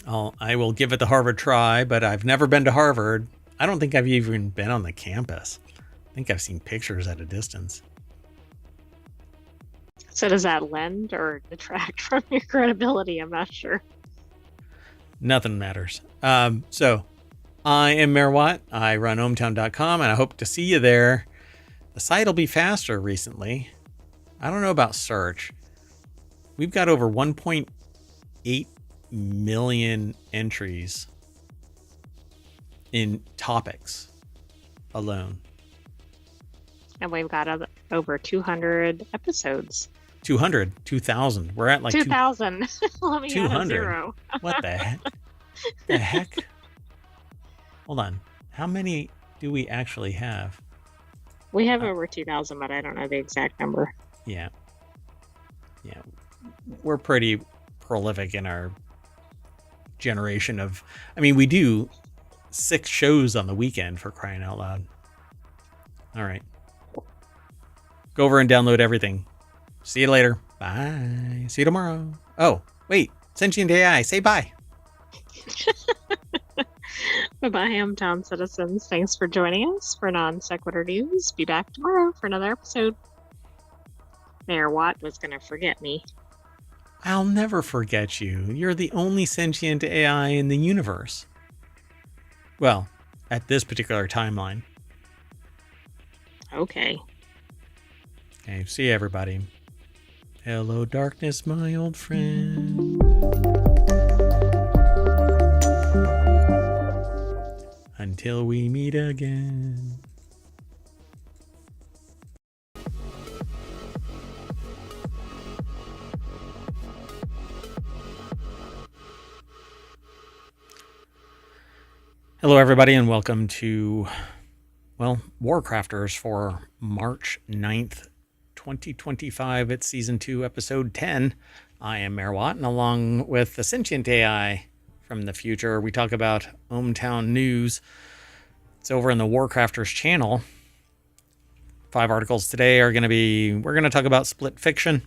I will give it the Harvard try, but I've never been to Harvard. I don't think I've even been on the campus. I think I've seen pictures at a distance. So does that lend or detract from your credibility? I'm not sure. Nothing matters. So I am Mayor Watt. I run ohmtown.com, and I hope to see you there. The site will be faster recently. I don't know about search. We've got over 1.8 million entries in topics alone. And we've got over 200 episodes. 2,000. We're at like 2,000. Let me add a 200. zero. What the heck? The heck? Hold on. How many do we actually have? We have over 2,000, but I don't know the exact number. Yeah. We're pretty prolific in our generation of... I mean, we do 6 shows on the weekend, for crying out loud. All right. Go over and download everything. See you later. Bye. See you tomorrow. Oh, wait. Sentient AI, say bye. Bye-bye, hometown citizens. Thanks for joining us for Non Sequitur News. Be back tomorrow for another episode. Mayor Watt was going to forget me. I'll never forget you. You're the only sentient AI in the universe. Well, at this particular timeline. Okay. Okay, see you, everybody. Hello, darkness, my old friend. Until we meet again. Hello, everybody, and welcome to, WarCrafters for March 9th, 2025. It's Season 2, Episode 10. I am Mayor Watt, and along with the sentient AI from the future, we talk about ohmTown news. It's over in the WarCrafters channel. 5 articles today are going to be, we're going to talk about Split Fiction,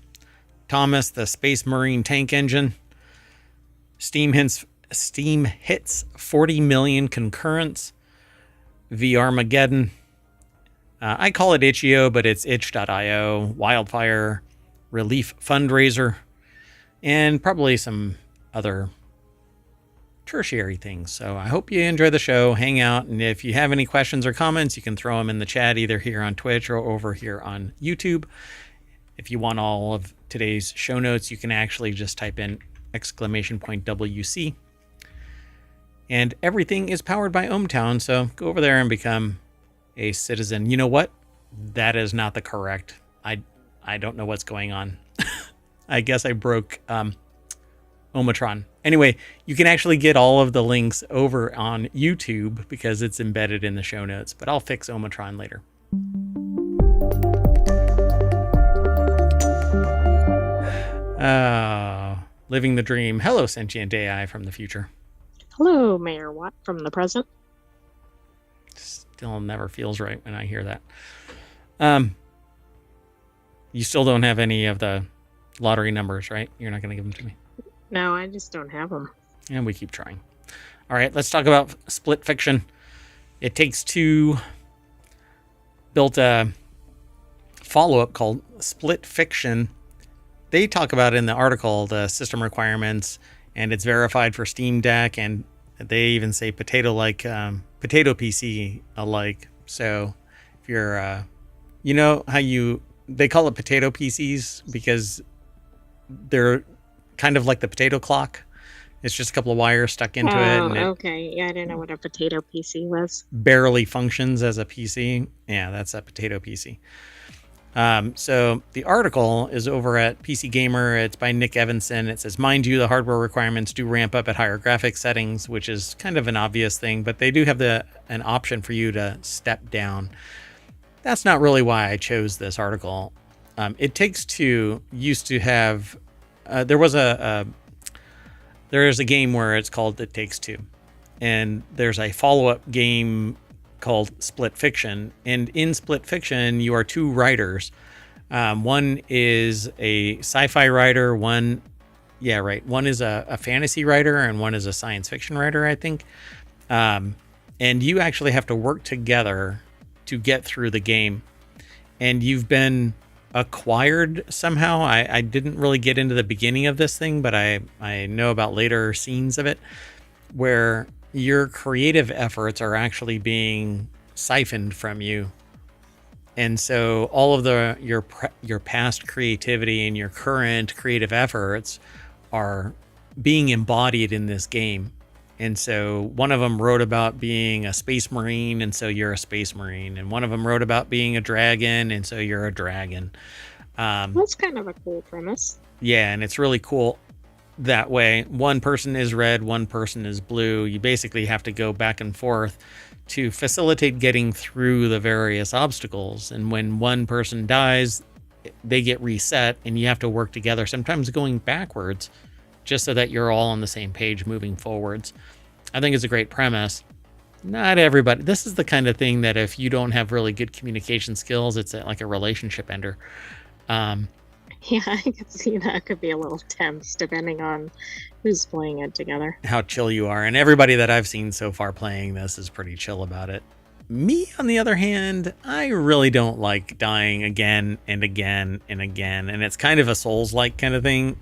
Thomas, the Space Marine tank engine, Steam hits 40 million concurrents, VRmageddon. I call it itch.io, but it's itch.io, Wildfire, Relief Fundraiser, and probably some other tertiary things. So I hope you enjoy the show, hang out, and if you have any questions or comments, you can throw them in the chat either here on Twitch or over here on YouTube. If you want all of today's show notes, you can actually just type in !WC. And everything is powered by ohmTown, so go over there and become a citizen. You know what? That is not the correct. I don't know what's going on. I guess I broke Omatron. Anyway, you can actually get all of the links over on YouTube because it's embedded in the show notes, but I'll fix Omatron later. Living the dream. Hello, sentient AI from the future. Hello, Mayor Watt from the present. Still never feels right when I hear that. You still don't have any of the lottery numbers, right? You're not going to give them to me. No, I just don't have them. And we keep trying. All right, let's talk about Split Fiction. It Takes Two built a follow-up called Split Fiction. They talk about in the article the system requirements, and it's verified for Steam Deck, and they even say potato PC alike. So if you're, you know how they call it potato PCs because they're kind of like the potato clock. It's just a couple of wires stuck into it. And okay. Yeah, I didn't know what a potato PC was. Barely functions as a PC. Yeah, that's a potato PC. So the article is over at PC Gamer. It's by Nick Evanson. It says, mind you, the hardware requirements do ramp up at higher graphics settings, which is kind of an obvious thing, but they do have an option for you to step down. That's not really why I chose this article. It Takes Two used to have, there is a game where it's called It Takes Two, and there's a follow-up game called Split Fiction, and in Split Fiction you are 2 writers. One is a sci-fi writer, one is a fantasy writer, and one is a science fiction writer, I think. And you actually have to work together to get through the game, and you've been acquired somehow. I didn't really get into the beginning of this thing, but I know about later scenes of it where your creative efforts are actually being siphoned from you. And so all of your past creativity and your current creative efforts are being embodied in this game. And so one of them wrote about being a space marine, and so you're a space marine. And one of them wrote about being a dragon, and so you're a dragon. That's kind of a cool premise. Yeah, and it's really cool that way. One person is red, one person is blue. You basically have to go back and forth to facilitate getting through the various obstacles. And when one person dies, they get reset, and you have to work together, sometimes going backwards, just so that you're all on the same page moving forwards. I think it's a great premise. Not everybody. This is the kind of thing that if you don't have really good communication skills, it's like a relationship ender. Yeah, I could see that could be a little tense depending on who's playing it together. How chill you are. And everybody that I've seen so far playing this is pretty chill about it. Me, on the other hand, I really don't like dying again and again and again. And it's kind of a Souls-like kind of thing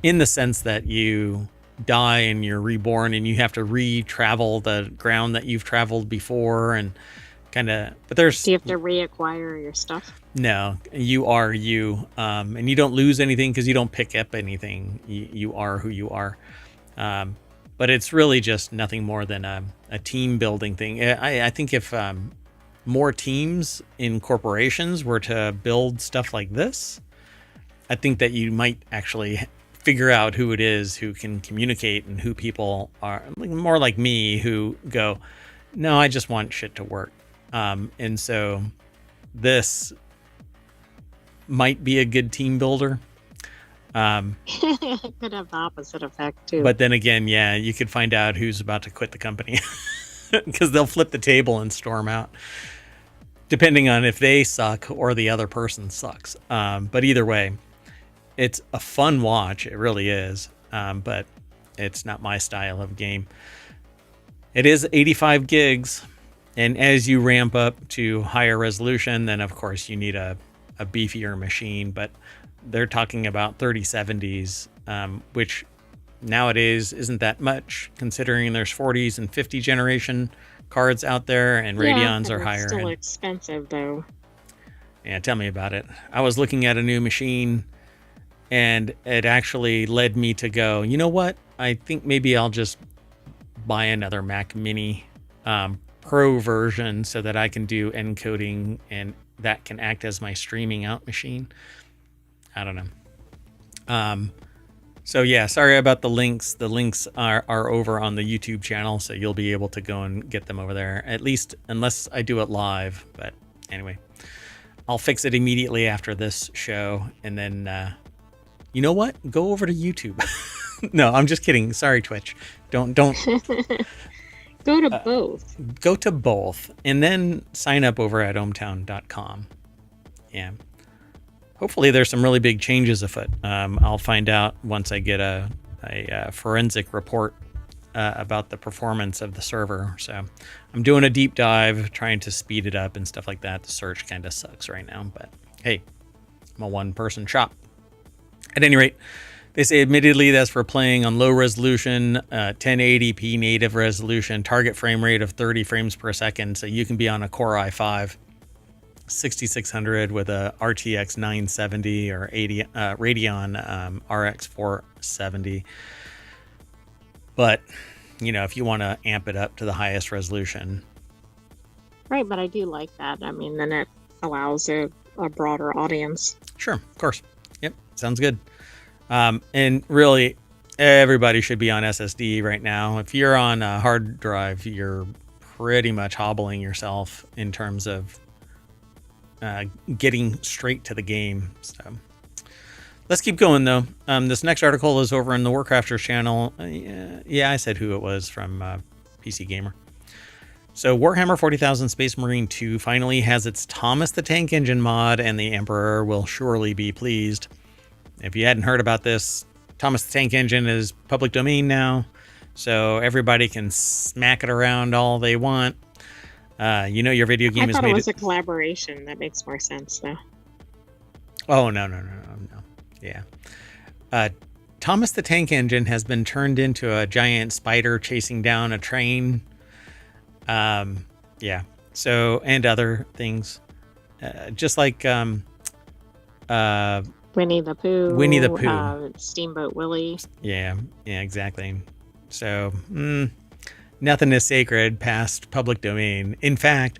in the sense that you die and you're reborn and you have to re-travel the ground that you've traveled before and kind of, but there's... Do you have to reacquire your stuff? No, you are you, and you don't lose anything because you don't pick up anything. You are who you are. But it's really just nothing more than a team building thing. I think if more teams in corporations were to build stuff like this, I think that you might actually figure out who it is who can communicate and who people are more like me who go, no, I just want shit to work. And so this might be a good team builder. It could have the opposite effect too. But then again, yeah, you could find out who's about to quit the company because they'll flip the table and storm out, depending on if they suck or the other person sucks. But either way, it's a fun watch. It really is. But it's not my style of game. It is 85 gigs. And as you ramp up to higher resolution, then of course you need a beefier machine. But they're talking about 3070s, which nowadays isn't that much considering there's 40s and 50 generation cards out there, and Radeons are higher. It's still expensive though. Yeah, tell me about it. I was looking at a new machine and it actually led me to go, you know what? I think maybe I'll just buy another Mac Mini Pro version so that I can do encoding and that can act as my streaming out machine. I don't know. So yeah, sorry about the links. The links are over on the YouTube channel, so you'll be able to go and get them over there, at least unless I do it live. But anyway, I'll fix it immediately after this show. And then, you know what? Go over to YouTube. No, I'm just kidding. Sorry, Twitch. Don't. Go to both. Go to both. And then sign up over at ohmtown.com. Yeah. Hopefully there's some really big changes afoot. I'll find out once I get a forensic report about the performance of the server. So I'm doing a deep dive, trying to speed it up and stuff like that. The search kind of sucks right now, but hey, I'm a one-person shop. At any rate, they say admittedly that's for playing on low resolution, 1080p native resolution, target frame rate of 30 frames per second. So you can be on a Core i5. 6600 with a RTX 970 or Radeon RX 470. But, you know, if you want to amp it up to the highest resolution. Right, but I do like that. I mean, then it allows a broader audience. Sure, of course. Yep, sounds good. And really, everybody should be on SSD right now. If you're on a hard drive, you're pretty much hobbling yourself in terms of getting straight to the game. So let's keep going though. This next article is over in the WarCrafters channel. Yeah, I said who it was from PC Gamer. So Warhammer 40,000 Space Marine 2 finally has its Thomas the Tank Engine mod, and the Emperor will surely be pleased. If you hadn't heard about this, Thomas the Tank Engine is public domain now, so everybody can smack it around all they want. You know your video game is made. I thought it was a collaboration. That makes more sense, though. Oh, no. Yeah. Thomas the Tank Engine has been turned into a giant spider chasing down a train. Yeah. So, and other things. Just like Winnie the Pooh. Steamboat Willie. Yeah, exactly. So, nothing is sacred past public domain. In fact,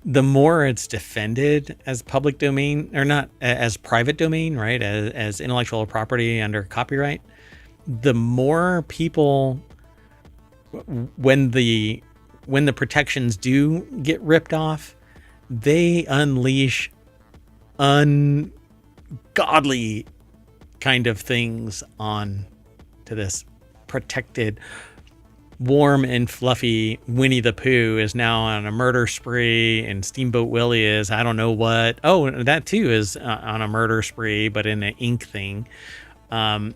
the more it's defended as public domain, or not as private domain, right, as intellectual property under copyright, the more people, when the protections do get ripped off, they unleash ungodly kind of things on to this protected, warm and fluffy Winnie the Pooh is now on a murder spree, and Steamboat Willie is I don't know what. Oh, that too is on a murder spree, but in an ink thing. And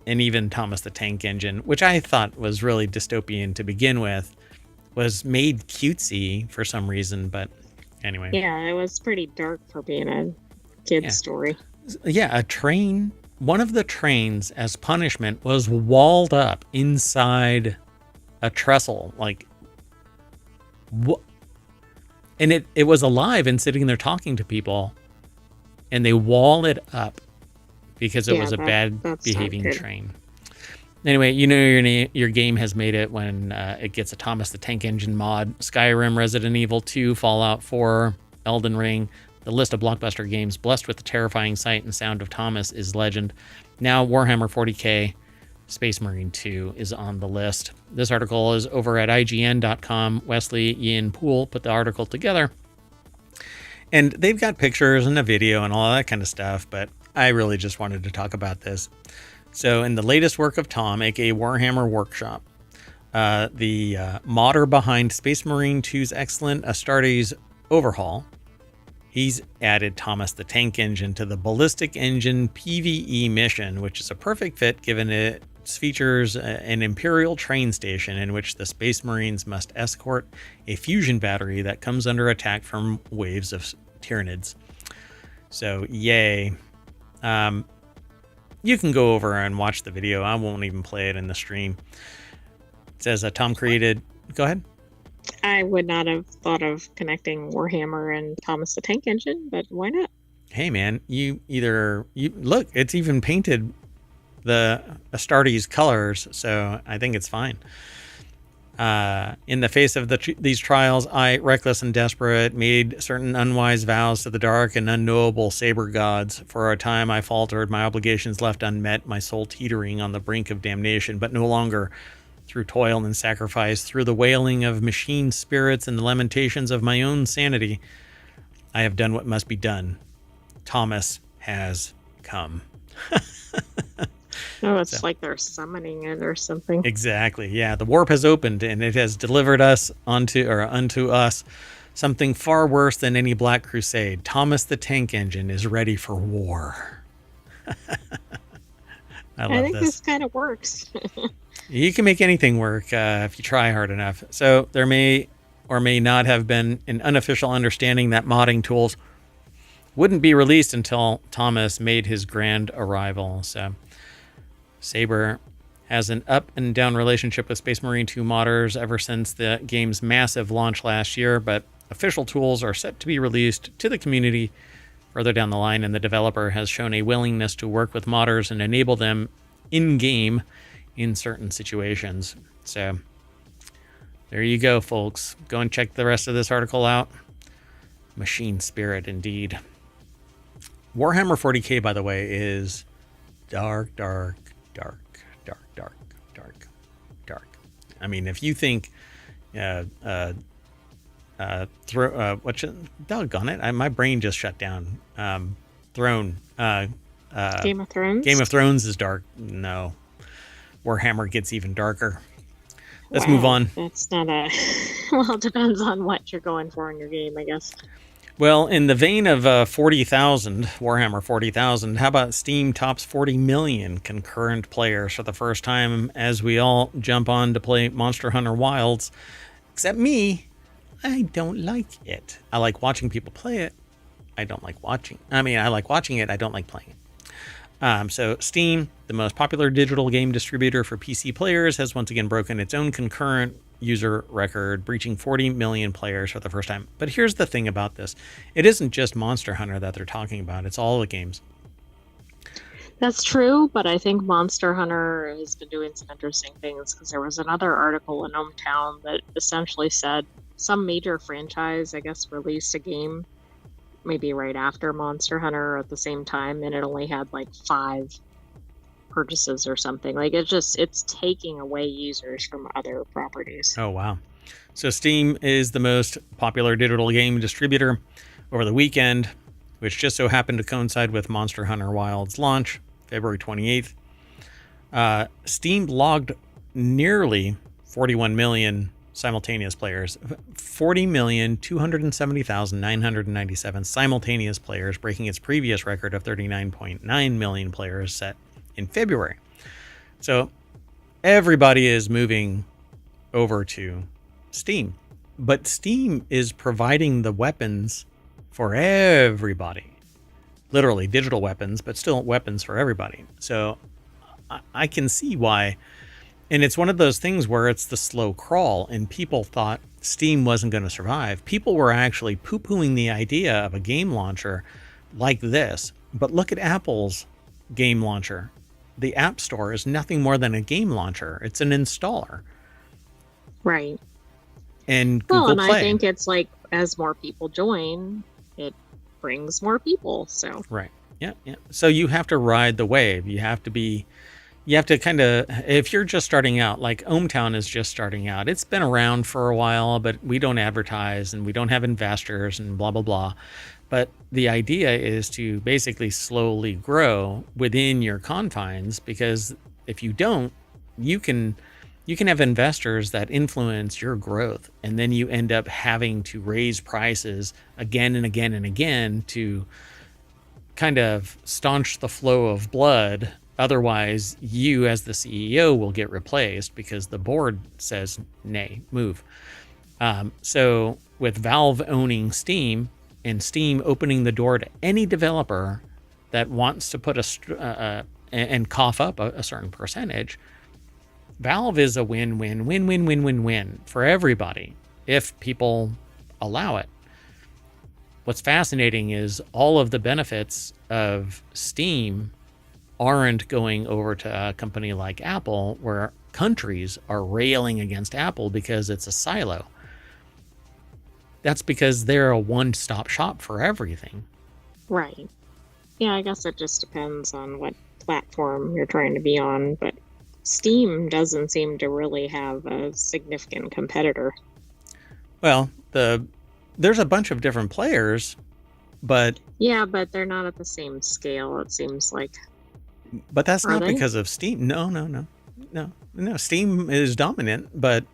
even Thomas the Tank Engine, which I thought was really dystopian to begin with, was made cutesy for some reason. But anyway. Yeah, it was pretty dark for being a kid's story. Yeah, a train. One of the trains, as punishment, was walled up inside a trestle. Like, what? And it was alive and sitting there talking to people, and they wall it up because it was a bad behaving train. Anyway, you know your game has made it when it gets a Thomas the Tank Engine mod. Skyrim, Resident Evil 2, Fallout 4, Elden Ring. The list of blockbuster games blessed with the terrifying sight and sound of Thomas is legend. now Warhammer 40k Space Marine 2 is on the list. This article is over at IGN.com. Wesley Ian Poole put the article together. And they've got pictures and a video and all that kind of stuff, but I really just wanted to talk about this. So in the latest work of Tom, aka Warhammer Workshop, the modder behind Space Marine 2's excellent Astartes overhaul, he's added Thomas the Tank Engine to the Ballistic Engine PvE mission, which is a perfect fit given its features an Imperial train station in which the Space Marines must escort a fusion battery that comes under attack from waves of Tyranids. So, yay. You can go over and watch the video. I won't even play it in the stream. It says Tom created... Go ahead. I would not have thought of connecting Warhammer and Thomas the Tank Engine, but why not? Hey, man, you look, it's even painted the Astartes colors, so I think it's fine. In the face of these trials, I, reckless and desperate, made certain unwise vows to the dark and unknowable saber gods. For a time I faltered, my obligations left unmet, my soul teetering on the brink of damnation, but no longer. Through toil and sacrifice, through the wailing of machine spirits and the lamentations of my own sanity, I have done what must be done. Thomas has come. Oh, it's like they're summoning it or something. Exactly. Yeah, the warp has opened and it has delivered us unto us something far worse than any Black Crusade. Thomas the Tank Engine is ready for war. I think this kind of works. You can make anything work if you try hard enough. So there may or may not have been an unofficial understanding that modding tools wouldn't be released until Thomas made his grand arrival. So Saber has an up and down relationship with Space Marine 2 modders ever since the game's massive launch last year, but official tools are set to be released to the community further down the line, and the developer has shown a willingness to work with modders and enable them in-game in certain situations. So there you go, folks. Go and check the rest of this article out. Machine spirit, indeed. Warhammer 40k, by the way, is dark. I mean, if you think, doggone it, my brain just shut down. Game of Thrones? Game of Thrones is dark. No. Warhammer gets even darker. Let's Wow, move on. That's not a... Well, it depends on what you're going for in your game, I guess. Well, in the vein of 40,000, Warhammer 40,000, how about Steam tops 40 million concurrent players for the first time as we all jump on to play Monster Hunter Wilds? Except me, I don't like it. I like watching people play it. I like watching it. I don't like playing it. So Steam, the most popular digital game distributor for PC players, has once again broken its own concurrent user record, breaching 40 million players for the first time. But here's the thing about this. It isn't just Monster Hunter that they're talking about. It's all the games. That's true, but I think Monster Hunter has been doing some interesting things, because there was another article in ohmTown that essentially said some major franchise, I guess, released a game maybe right after Monster Hunter or at the same time, and it only had like 5 purchases or something. Like, it's taking away users from other properties. Oh, wow. So Steam is the most popular digital game distributor. Over the weekend, which just so happened to coincide with Monster Hunter Wilds launch, February 28th, Steam logged nearly 41 million simultaneous players, 40,270,997 simultaneous players, breaking its previous record of 39.9 million players set in February. So everybody is moving over to Steam, but Steam is providing the weapons for everybody, literally digital weapons, but still weapons for everybody. So I can see why. And it's one of those things where it's the slow crawl, and people thought Steam wasn't going to survive. People were actually poo-pooing the idea of a game launcher like this. But look at Apple's game launcher. The App Store is nothing more than a game launcher. It's an installer. Right. And Google Play. I think it's like, as more people join, it brings more people. So right. Yeah, yeah. So you have to ride the wave. You have to kind of, if you're just starting out, like ohmTown is just starting out. It's been around for a while, but we don't advertise and we don't have investors and blah, blah, blah. But the idea is to basically slowly grow within your confines, because if you don't, you can have investors that influence your growth, and then you end up having to raise prices again and again and again to kind of staunch the flow of blood. Otherwise, you as the CEO will get replaced because the board says, nay, move. So with Valve owning Steam and Steam opening the door to any developer that wants to put and cough up a certain percentage, Valve is a win-win for everybody if people allow it. What's fascinating is all of the benefits of Steam aren't going over to a company like Apple, where countries are railing against Apple because it's a silo. That's because they're a one-stop shop for everything. Right. Yeah, I guess it just depends on what platform you're trying to be on, but Steam doesn't seem to really have a significant competitor. Well, there's a bunch of different players, but yeah, but they're not at the same scale, it seems like. But that's not because of Steam. No. Steam is dominant, but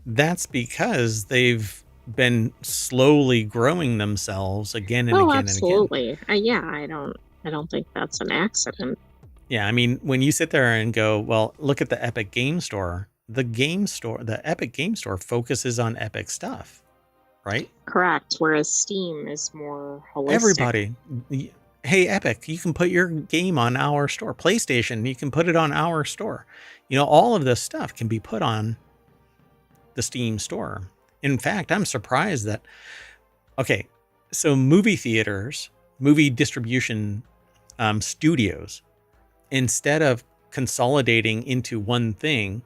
that's because they've been slowly growing themselves again and again absolutely. and again. Yeah, I don't think that's an accident. Yeah, I mean, when you sit there and go, well, look at the Epic Game Store. The Epic Game Store focuses on Epic stuff, right? Correct. Whereas Steam is more holistic. Everybody. Hey, Epic, you can put your game on our store. PlayStation, you can put it on our store. All of this stuff can be put on the Steam store. In fact, I'm surprised that, okay, so movie theaters, movie distribution studios, instead of consolidating into one thing,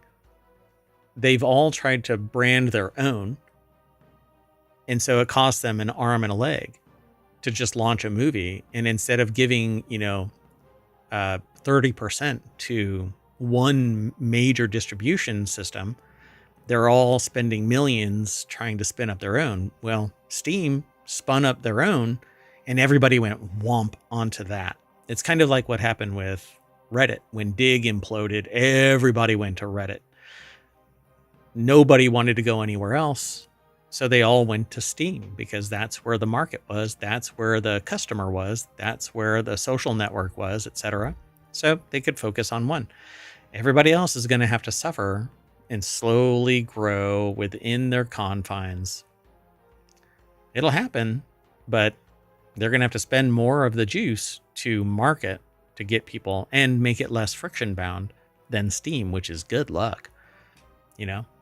they've all tried to brand their own. And so it costs them an arm and a leg to just launch a movie. And instead of giving, 30% to one major distribution system, they're all spending millions trying to spin up their own. Well, Steam spun up their own and everybody went womp onto that. It's kind of like what happened with Reddit. When Dig imploded, everybody went to Reddit. Nobody wanted to go anywhere else. So they all went to Steam because that's where the market was. That's where the customer was. That's where the social network was, etc. So they could focus on one. Everybody else is going to have to suffer and slowly grow within their confines. It'll happen, but they're going to have to spend more of the juice to market to get people and make it less friction bound than Steam, which is good luck.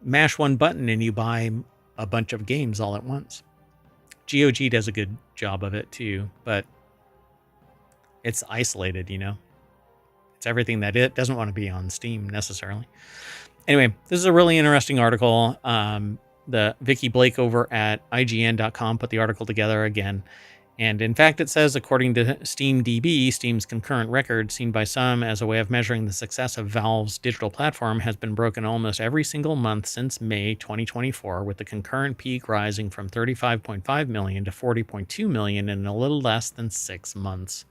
Mash one button and you buy a bunch of games all at once. GOG does a good job of it too, but it's isolated, It's everything that it doesn't want to be on Steam necessarily. Anyway, this is a really interesting article. The Vicky Blake over at IGN.com put the article together again. And in fact, it says, according to SteamDB, Steam's concurrent record, seen by some as a way of measuring the success of Valve's digital platform, has been broken almost every single month since May 2024, with the concurrent peak rising from 35.5 million to 40.2 million in a little less than 6 months.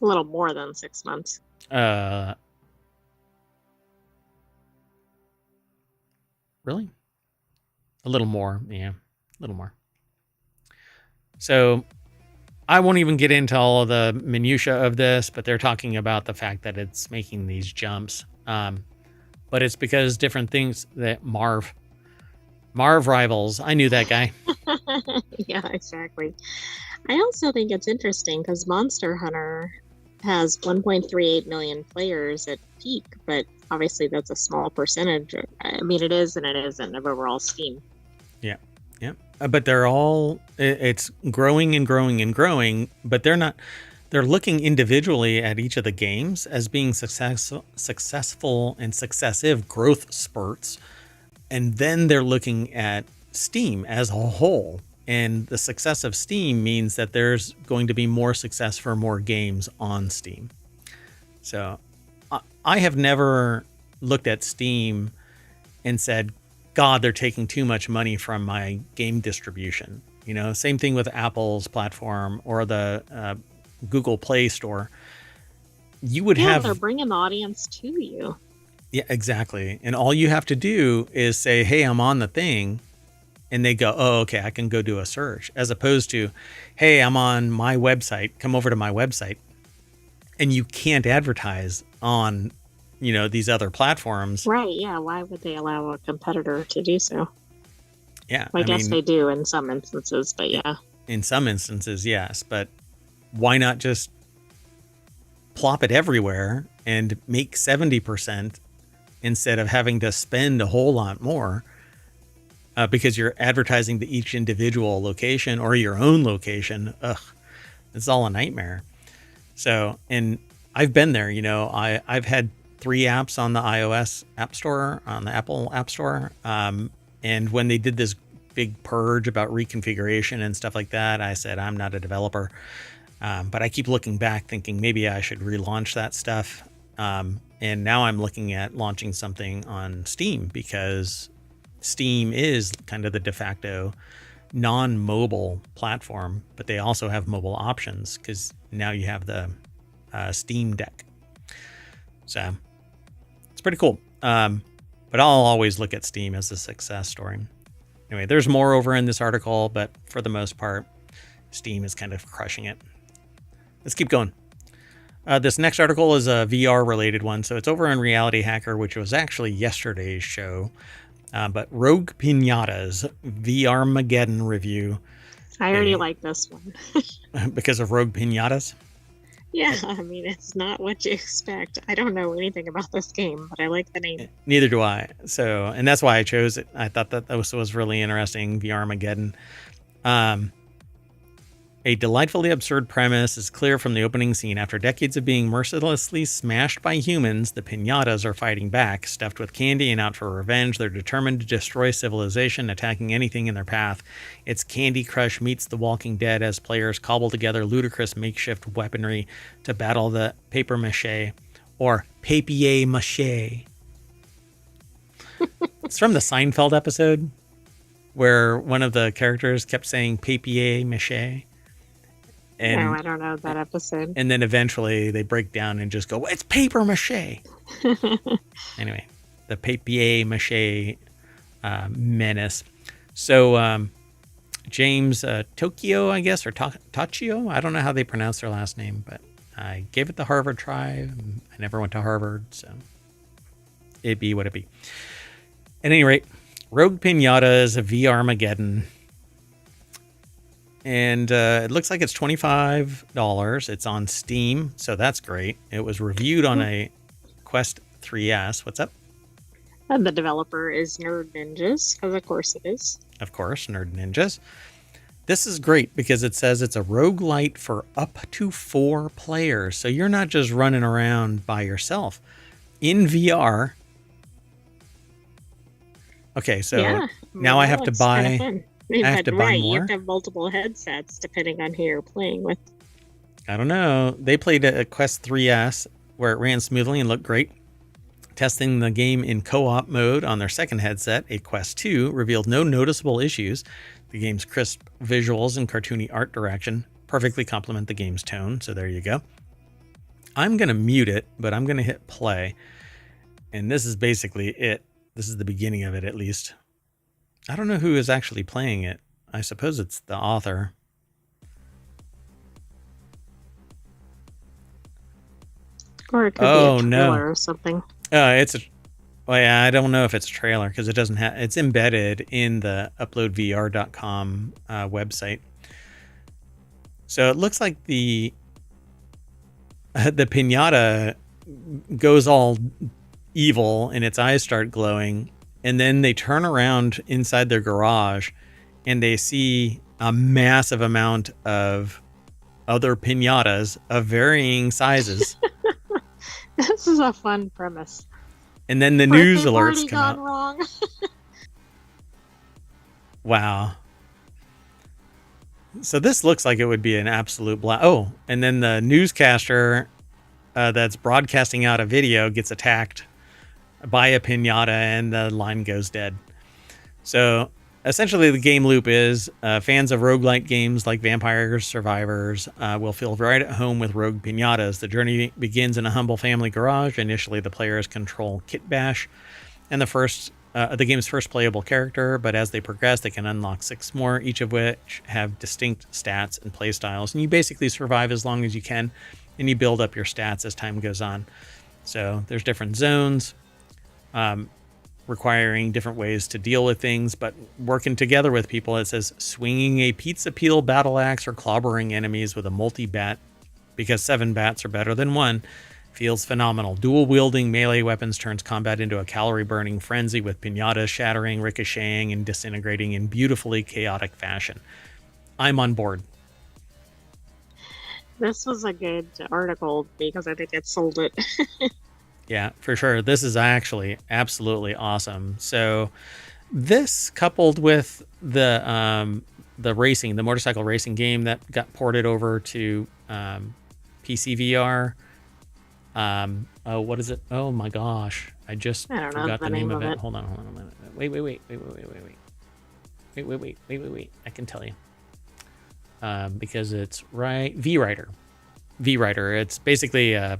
A little more than 6 months. Really? A little more. Yeah, a little more. So I won't even get into all of the minutia of this, but they're talking about the fact that it's making these jumps. But it's because different things that Marv Rivals. I knew that guy. Yeah, exactly. I also think it's interesting because Monster Hunter has 1.38 million players at peak, but obviously that's a small percentage. I mean, it is and it isn't of overall Steam. Yeah. But they're all, it's growing and growing and growing, but they're looking individually at each of the games as being successful and successive growth spurts. And then they're looking at Steam as a whole And the success of Steam means that there's going to be more success for more games on Steam. So I have never looked at Steam and said, God, they're taking too much money from my game distribution. You know, same thing with Apple's platform or the Google Play Store. You would have... they're bringing the audience to you. Yeah, exactly. And all you have to do is say, hey, I'm on the thing. And they go, oh, okay, I can go do a search. As opposed to, hey, I'm on my website. Come over to my website. And you can't advertise on, you know, these other platforms. Right, yeah. Why would they allow a competitor to do so? Yeah. Well, I guess they do in some instances, but yeah. In some instances, yes. But why not just plop it everywhere and make 70% instead of having to spend a whole lot more? Because you're advertising to each individual location or your own location. Ugh, it's all a nightmare. So, and I've been there, you know, I've had 3 apps on the iOS App Store, on the Apple App Store. And when they did this big purge about reconfiguration and stuff like that, I said, I'm not a developer. But I keep looking back thinking maybe I should relaunch that stuff. And now I'm looking at launching something on Steam because Steam is kind of the de facto non-mobile platform, but they also have mobile options because now you have the Steam Deck. So it's pretty cool. But I'll always look at Steam as a success story. Anyway, there's more over in this article, but for the most part, Steam is kind of crushing it. Let's keep going. This next article is a VR related one. So it's over on Reality Hacker, which was actually yesterday's show. But Rogue Pinatas VR-mageddon review. I already like this one. Because of Rogue Pinatas? Yeah, I mean, it's not what you expect. I don't know anything about this game, but I like the name. Neither do I. So, and that's why I chose it. I thought that this was really interesting, VR-mageddon. A delightfully absurd premise is clear from the opening scene. After decades of being mercilessly smashed by humans, the Pinatas are fighting back. Stuffed with candy and out for revenge, they're determined to destroy civilization, attacking anything in their path. It's Candy Crush meets The Walking Dead as players cobble together ludicrous makeshift weaponry to battle the papier-mâché, or papier-mâché. It's from the Seinfeld episode, where one of the characters kept saying papier-mâché. And, no, I don't know that episode. And then eventually they break down and just go, it's paper mache. Anyway, the papier mache menace. So James Tokyo, I guess, or Tachio. I don't know how they pronounce their last name, but I gave it the Harvard try. I never went to Harvard, so it'd be what it be. At any rate, Rogue Pinata is a VR-mageddon. And it looks like it's $25. It's on Steam, so that's great. It was reviewed on a Quest 3S. What's up? And the developer is Nerd Ninjas, because of course it is. Of course, Nerd Ninjas. This is great because it says it's a roguelite for up to 4 players. So you're not just running around by yourself. In VR. Okay, so yeah, now I have to buy... I have to buy more? You have to have multiple headsets depending on who you're playing with. I don't know. They played a Quest 3S where it ran smoothly and looked great. Testing the game in co-op mode on their second headset, a Quest 2, revealed no noticeable issues. The game's crisp visuals and cartoony art direction perfectly complement the game's tone, so there you go. I'm going to mute it, but I'm going to hit play. And this is basically it. This is the beginning of it, at least. I don't know who is actually playing it. I suppose it's the author. Or it could be a trailer or something. It's a... Well, yeah, I don't know if it's a trailer because it doesn't have... It's embedded in the uploadvr.com website. So it looks like the pinata goes all evil and its eyes start glowing. And then they turn around inside their garage and they see a massive amount of other pinatas of varying sizes. This is a fun premise. And then the news alerts come out. Wrong. Wow. So this looks like it would be an absolute blast. Oh, and then the newscaster that's broadcasting out a video gets attacked by a pinata and the line goes dead. So essentially the game loop is fans of roguelike games like Vampires Survivors will feel right at home with rogue pinatas. The journey begins in a humble family garage. Initially the players control Kit Bash and the game's first playable character, but as they progress they can unlock 6 more, each of which have distinct stats and play styles, and you basically survive as long as you can and you build up your stats as time goes on. So there's different zones requiring different ways to deal with things, but working together with people. It says swinging a pizza peel battle axe or clobbering enemies with a multi-bat, because 7 bats are better than 1, feels phenomenal. Dual wielding melee weapons turns combat into a calorie burning frenzy, with pinatas shattering, ricocheting, and disintegrating in beautifully chaotic fashion. I'm on board. This was a good article because I think it sold it. Yeah, for sure. This is actually absolutely awesome. So this, coupled with the motorcycle racing game that got ported over to PC VR. What is it? Oh my gosh. I just forgot the name of it. Hold on a minute. Wait. I can tell you. Because it's right. V-Rider. It's basically a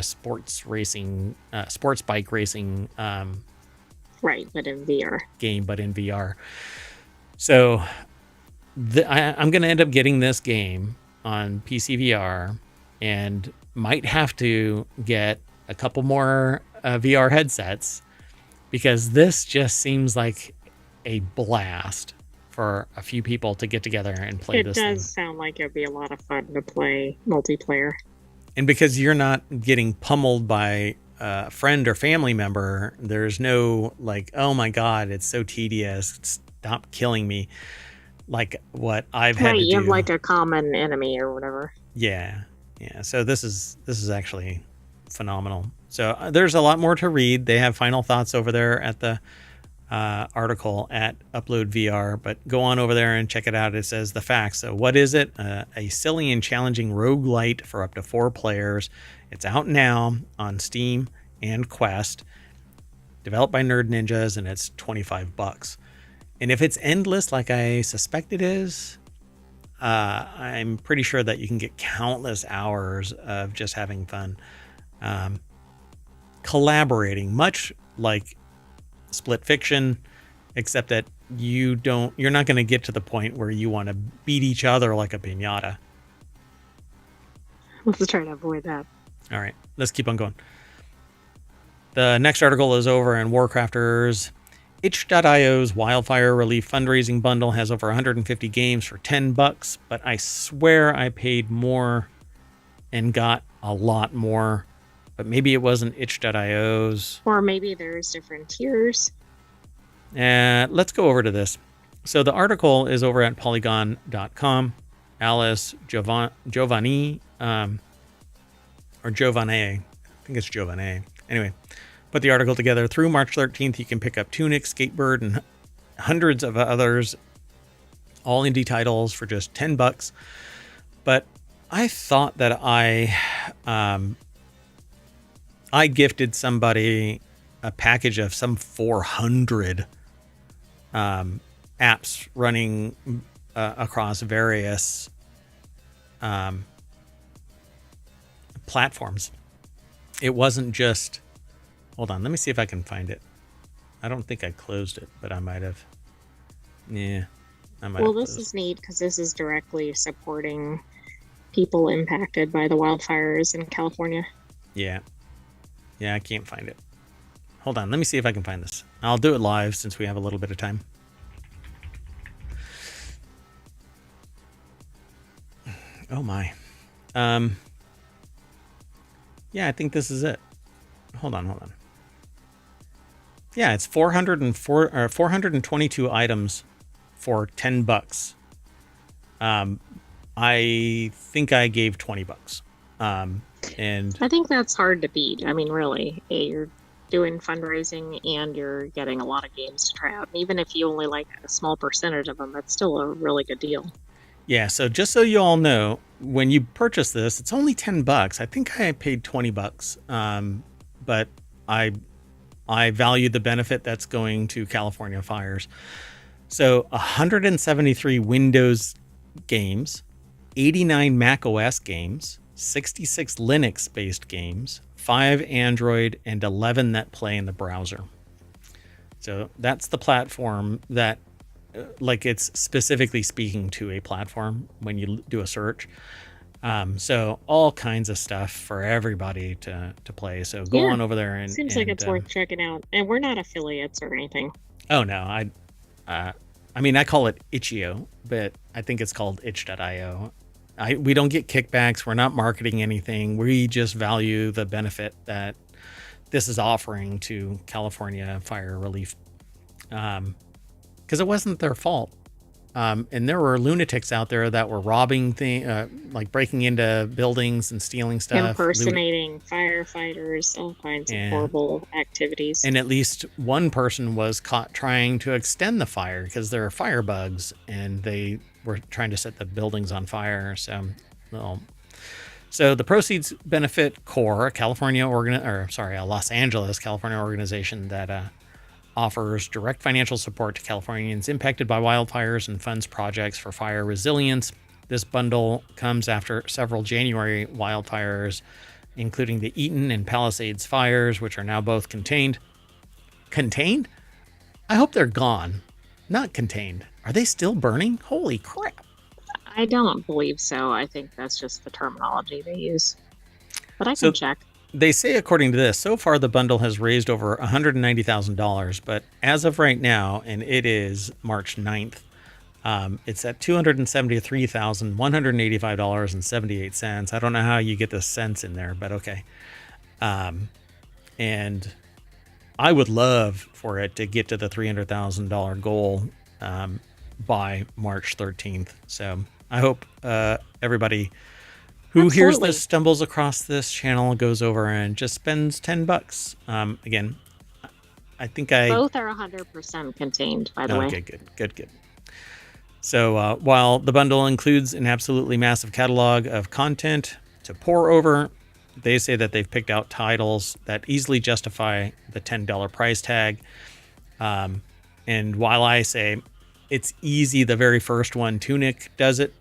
sports bike racing right, but in VR game, but in VR. So I'm going to end up getting this game on PC VR and might have to get a couple more VR headsets, because this just seems like a blast for a few people to get together and play this. It does sound like it'd be a lot of fun to play multiplayer. And because you're not getting pummeled by a friend or family member, there's no like, oh my God, it's so tedious, stop killing me, like what I've had to do. You have like a common enemy or whatever. Yeah. So this is actually phenomenal. So there's a lot more to read. They have final thoughts over there at the article at Upload VR, but go on over there and check it out. It says the facts. So what is it? A silly and challenging roguelite for up to 4 players. It's out now on Steam and Quest, developed by Nerd Ninjas, and it's $25. And if it's endless like I suspect it is, I'm pretty sure that you can get countless hours of just having fun, collaborating, much like Split Fiction, except that you're not going to get to the point where you want to beat each other like a piñata. Let's try to avoid that. All right, let's keep on going. The next article is over in WarCrafters. Itch.io's Wildfire Relief fundraising bundle has over 150 games for $10, but I swear I paid more and got a lot more. But maybe it wasn't itch.io's. Or maybe there's different tiers. Let's go over to this. So the article is over at polygon.com. Alice Giovanni, or Giovanni. I think it's Giovanni. Anyway, put the article together. Through March 13th, you can pick up Tunic, Skatebird, and hundreds of others, all indie titles for just $10. But I thought that I gifted somebody a package of some 400 apps running across various platforms. It wasn't just... Hold on, let me see if I can find it. I don't think I closed it, but I might have. Yeah, I might have. Well, this is neat because this is directly supporting people impacted by the wildfires in California. Yeah, I can't find it. Hold on, let me see if I can find this. I'll do it live since we have a little bit of time. Oh my. Yeah, I think this is it. Hold on. Yeah, it's 422 items for $10. I think I gave $20. And I think that's hard to beat. I mean, really, you're doing fundraising and you're getting a lot of games to try out. And even if you only like a small percentage of them, that's still a really good deal. Yeah, so just so you all know, when you purchase this, it's only $10. I think I paid $20. But I value the benefit that's going to California fires. So 173 Windows games, 89 Mac OS games, 66 Linux based games, 5 Android, and 11 that play in the browser. So that's the platform that, like, it's specifically speaking to a platform when you do a search. So all kinds of stuff for everybody to play. So go Yeah. on over there and Seems like it's worth checking out. And we're not affiliates or anything. Oh no, I mean I call it Itch.io, but I think it's called itch.io. We don't get kickbacks. We're not marketing anything. We just value the benefit that this is offering to California fire relief. Because it wasn't their fault. And there were lunatics out there that were robbing like breaking into buildings and stealing stuff. Impersonating firefighters, all kinds of horrible activities. And at least one person was caught trying to extend the fire because there are firebugs and they were trying to set the buildings on fire. So the proceeds benefit CORE, a Los Angeles, California organization that offers direct financial support to Californians impacted by wildfires and funds projects for fire resilience. This bundle comes after several January wildfires, including the Eaton and Palisades fires, which are now both contained. Contained? I hope they're gone. Not contained. Are they still burning? Holy crap. I don't believe so. I think that's just the terminology they use. But I can check. They say, according to this, so far the bundle has raised over $190,000, but as of right now, and it is March 9th, it's at $273,185.78. I don't know how you get the cents in there, but okay. And I would love for it to get to the $300,000 goal by March 13th. So I hope everybody who hears this, stumbles across this channel, goes over and just spends $10. Again, I think both are 100% contained, by the way. Okay, good. So while the bundle includes an absolutely massive catalog of content to pore over, they say that they've picked out titles that easily justify the $10 price tag. And while I say it's easy, the very first one, Tunic, does it.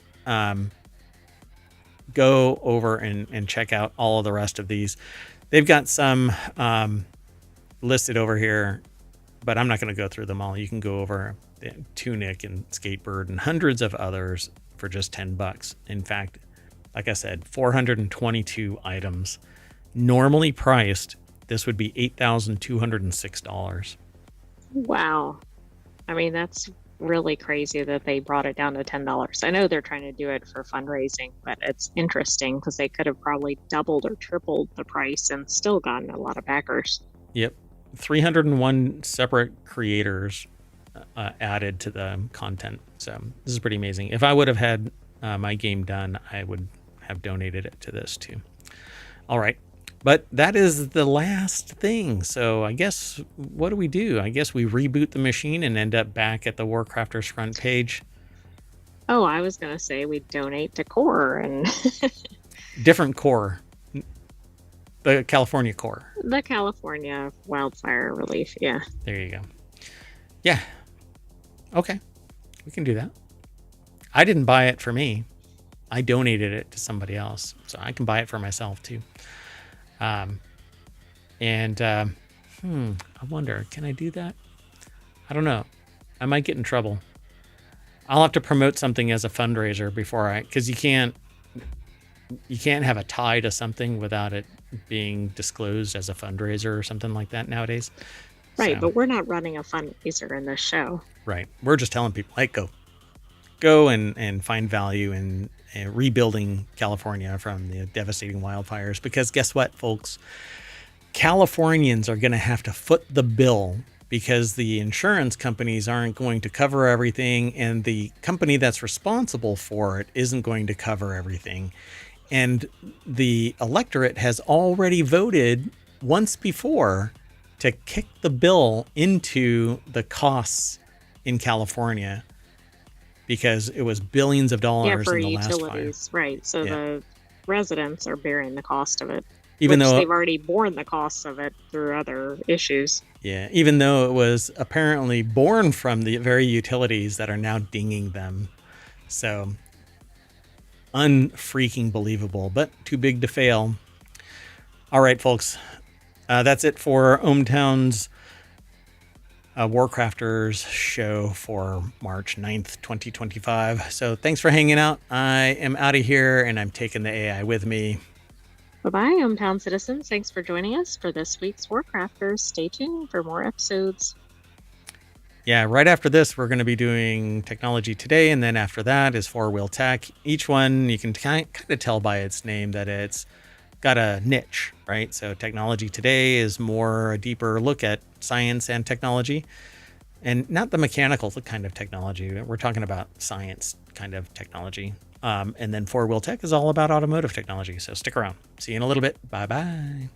Go over and check out all of the rest of these. They've got some listed over here, but I'm not going to go through them all. You can go over Tunic and Skatebird and hundreds of others for just $10. In fact, like I said, 422 items. Normally priced, this would be $8,206. Wow. I mean, that's really crazy that they brought it down to $10. I know they're trying to do it for fundraising, but it's interesting because they could have probably doubled or tripled the price and still gotten a lot of backers. Yep. 301 separate creators added to the content. So this is pretty amazing. If I would have had my game done, I would have donated it to this too. All right. But that is the last thing. So I guess, what do? I guess we reboot the machine and end up back at the WarCrafters front page. Oh, I was going to say we donate to CORE and... Different CORE. The California CORE. The California Wildfire Relief, yeah. There you go. Yeah. Okay. We can do that. I didn't buy it for me. I donated it to somebody else. So I can buy it for myself too. I wonder, can I do that? I don't know. I might get in trouble. I'll have to promote something as a fundraiser because you can't have a tie to something without it being disclosed as a fundraiser or something like that nowadays. Right. So, but we're not running a fundraiser in this show. Right. We're just telling people, hey, go and find value in rebuilding California from the devastating wildfires, because guess what, folks? Californians are going to have to foot the bill because the insurance companies aren't going to cover everything, and the company that's responsible for it isn't going to cover everything. And the electorate has already voted once before to kick the bill into the costs in California. because it was billions of dollars for in the last 5. utilities, right? So Yeah. the residents are bearing the cost of it, Even which though they've already borne the costs of it through other issues. Yeah, even though it was apparently born from the very utilities that are now dinging them. So, unfreaking believable, but too big to fail. All right, folks. That's it for ohmTown's WarCrafters show for March 9th, 2025. So, thanks for hanging out. I am out of here, and I'm taking the AI with me. Bye-bye, hometown citizens. Thanks for joining us for this week's WarCrafters. Stay tuned for more episodes. Yeah, right after this, we're going to be doing Technology Today, and then after that is 4-Wheel Tech. Each one, you can kind of tell by its name that it's got a niche, right? So Technology Today is more a deeper look at science and technology, and not the mechanical kind of technology. We're talking about science kind of technology. And then 4-Wheel Tech is all about automotive technology. So stick around. See you in a little bit. Bye-bye.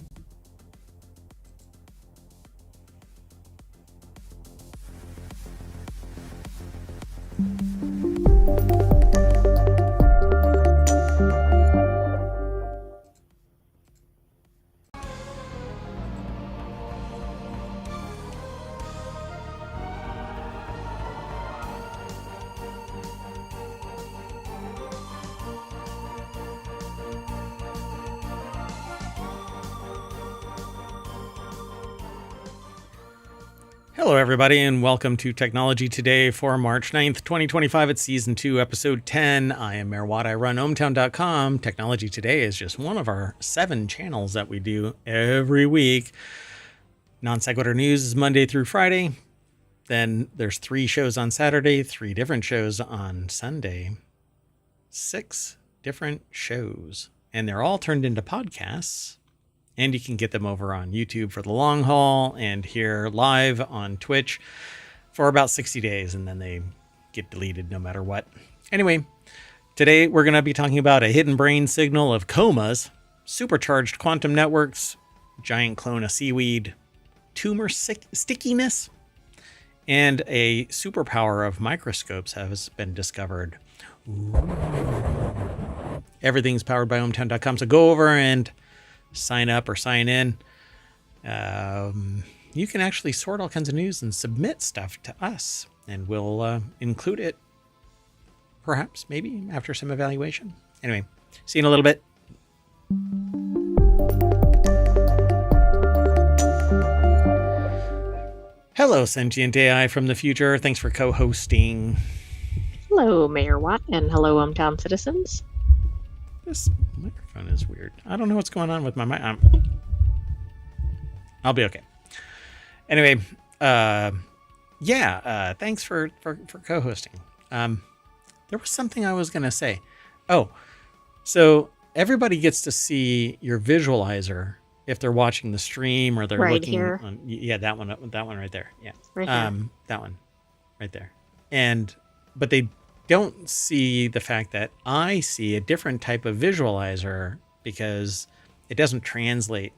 Hello, everybody, and welcome to Technology Today for March 9th, 2025. It's Season 2, Episode 10. I am Mayor Watt. I run ohmtown.com. Technology Today is just one of our 7 channels that we do every week. Non Sequitur News is Monday through Friday. Then there's 3 shows on Saturday, 3 different shows on Sunday. 6 different shows. And they're all turned into podcasts. And you can get them over on YouTube for the long haul and here live on Twitch for about 60 days. And then they get deleted no matter what. Anyway, today we're going to be talking about a hidden brain signal of comas, supercharged quantum networks, giant clone of seaweed, tumor stickiness, and a superpower of microscopes has been discovered. Ooh. Everything's powered by ohmtown.com. So go over and sign up or sign in. You can actually sort all kinds of news and submit stuff to us, and we'll include it perhaps maybe after some evaluation. Anyway, see you in a little bit. Hello, sentient AI from the future. Thanks for co-hosting. Hello, Mayor Watt, and hello, hometown citizens. This microphone is weird. I don't know what's going on with my mic. I'll be okay. Anyway, thanks for co-hosting. There was something I was going to say. Oh, so everybody gets to see your visualizer if they're watching the stream or they're looking here. on, that one right there. Yeah. Right here. That one right there. But they don't see the fact that I see a different type of visualizer because it doesn't translate.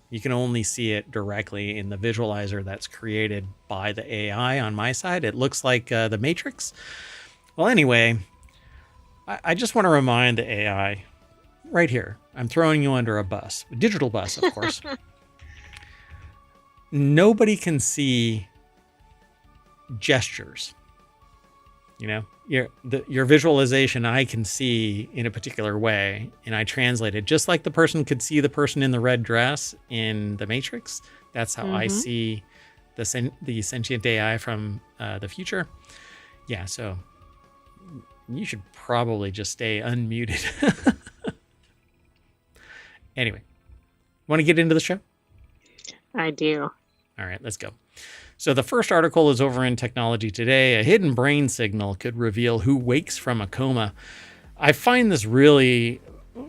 You can only see it directly in the visualizer that's created by the AI on my side. It looks like the Matrix. Well, anyway, I just want to remind the AI right here. I'm throwing you under a bus, a digital bus, of course. Nobody can see gestures. You know, your visualization, I can see in a particular way, and I translate it just like the person could see the person in the red dress in the Matrix. That's how I see the sentient AI from the future. Yeah, so you should probably just stay unmuted. Anyway, want to get into the show? I do. All right, let's go. So the first article is over in Technology Today. A hidden brain signal could reveal who wakes from a coma. I find this really...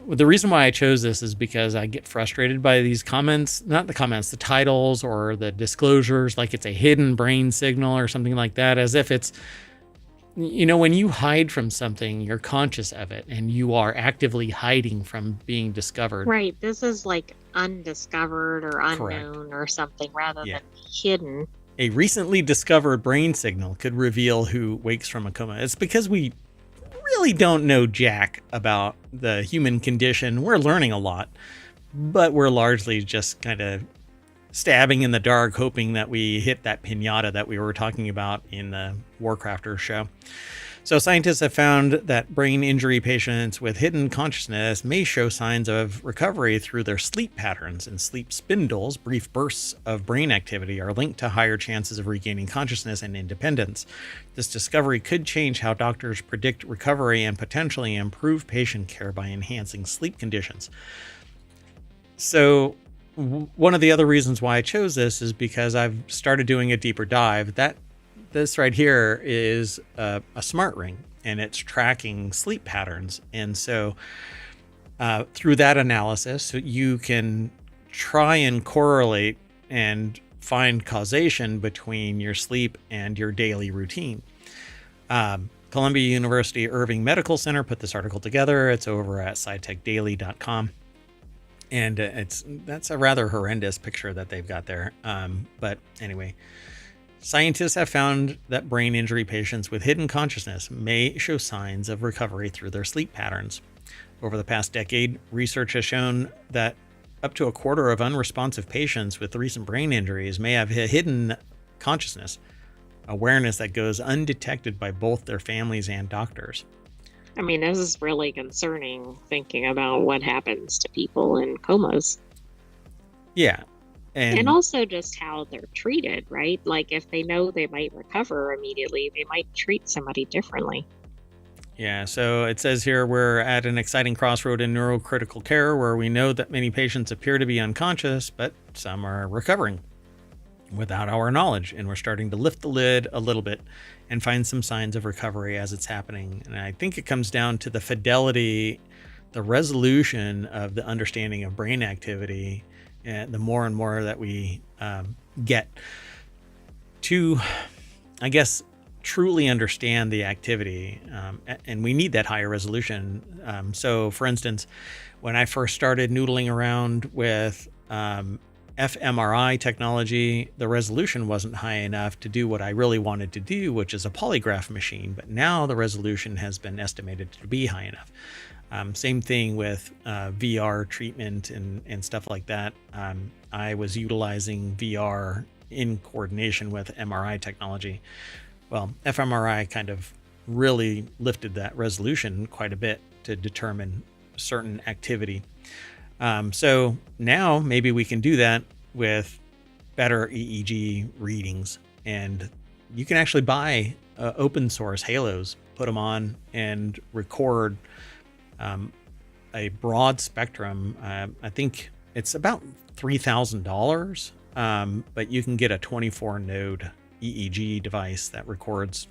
The reason why I chose this is because I get frustrated by these comments. Not the comments, the titles or the disclosures, like it's a hidden brain signal or something like that, as if it's... You know, when you hide from something, you're conscious of it, and you are actively hiding from being discovered. Right. This is like undiscovered or unknown Correct. or something rather than hidden. A recently discovered brain signal could reveal who wakes from a coma. It's because we really don't know jack about the human condition. We're learning a lot, but we're largely just kind of stabbing in the dark, hoping that we hit that pinata that we were talking about in the WarCrafters show. So scientists have found that brain injury patients with hidden consciousness may show signs of recovery through their sleep patterns, and sleep spindles, brief bursts of brain activity, are linked to higher chances of regaining consciousness and independence. This discovery could change how doctors predict recovery and potentially improve patient care by enhancing sleep conditions. So one of the other reasons why I chose this is because I've started doing a deeper dive. This right here is a smart ring, and it's tracking sleep patterns. And so through that analysis, you can try and correlate and find causation between your sleep and your daily routine. Columbia University Irving Medical Center put this article together. It's over at scitechdaily.com. And that's a rather horrendous picture that they've got there. But anyway, scientists have found that brain injury patients with hidden consciousness may show signs of recovery through their sleep patterns. Over the past decade, research has shown that up to a quarter of unresponsive patients with recent brain injuries may have a hidden consciousness, awareness that goes undetected by both their families and doctors. I mean, this is really concerning, thinking about what happens to people in comas. Yeah. And also just how they're treated, right? Like if they know they might recover immediately, they might treat somebody differently. Yeah, so it says here we're at an exciting crossroad in neurocritical care where we know that many patients appear to be unconscious, but some are recovering without our knowledge. And we're starting to lift the lid a little bit and find some signs of recovery as it's happening. And I think it comes down to the fidelity, the resolution of the understanding of brain activity. And the more and more that we get to, I guess, truly understand the activity, and we need that higher resolution. So, for instance, when I first started noodling around with fMRI technology, the resolution wasn't high enough to do what I really wanted to do, which is a polygraph machine. But now the resolution has been estimated to be high enough. Same thing with VR treatment and stuff like that. I was utilizing VR in coordination with MRI technology. Well, fMRI kind of really lifted that resolution quite a bit to determine certain activity. So now maybe we can do that with better EEG readings. And you can actually buy open source halos, put them on, and record a broad spectrum. I think it's about $3,000, but you can get a 24 node EEG device that records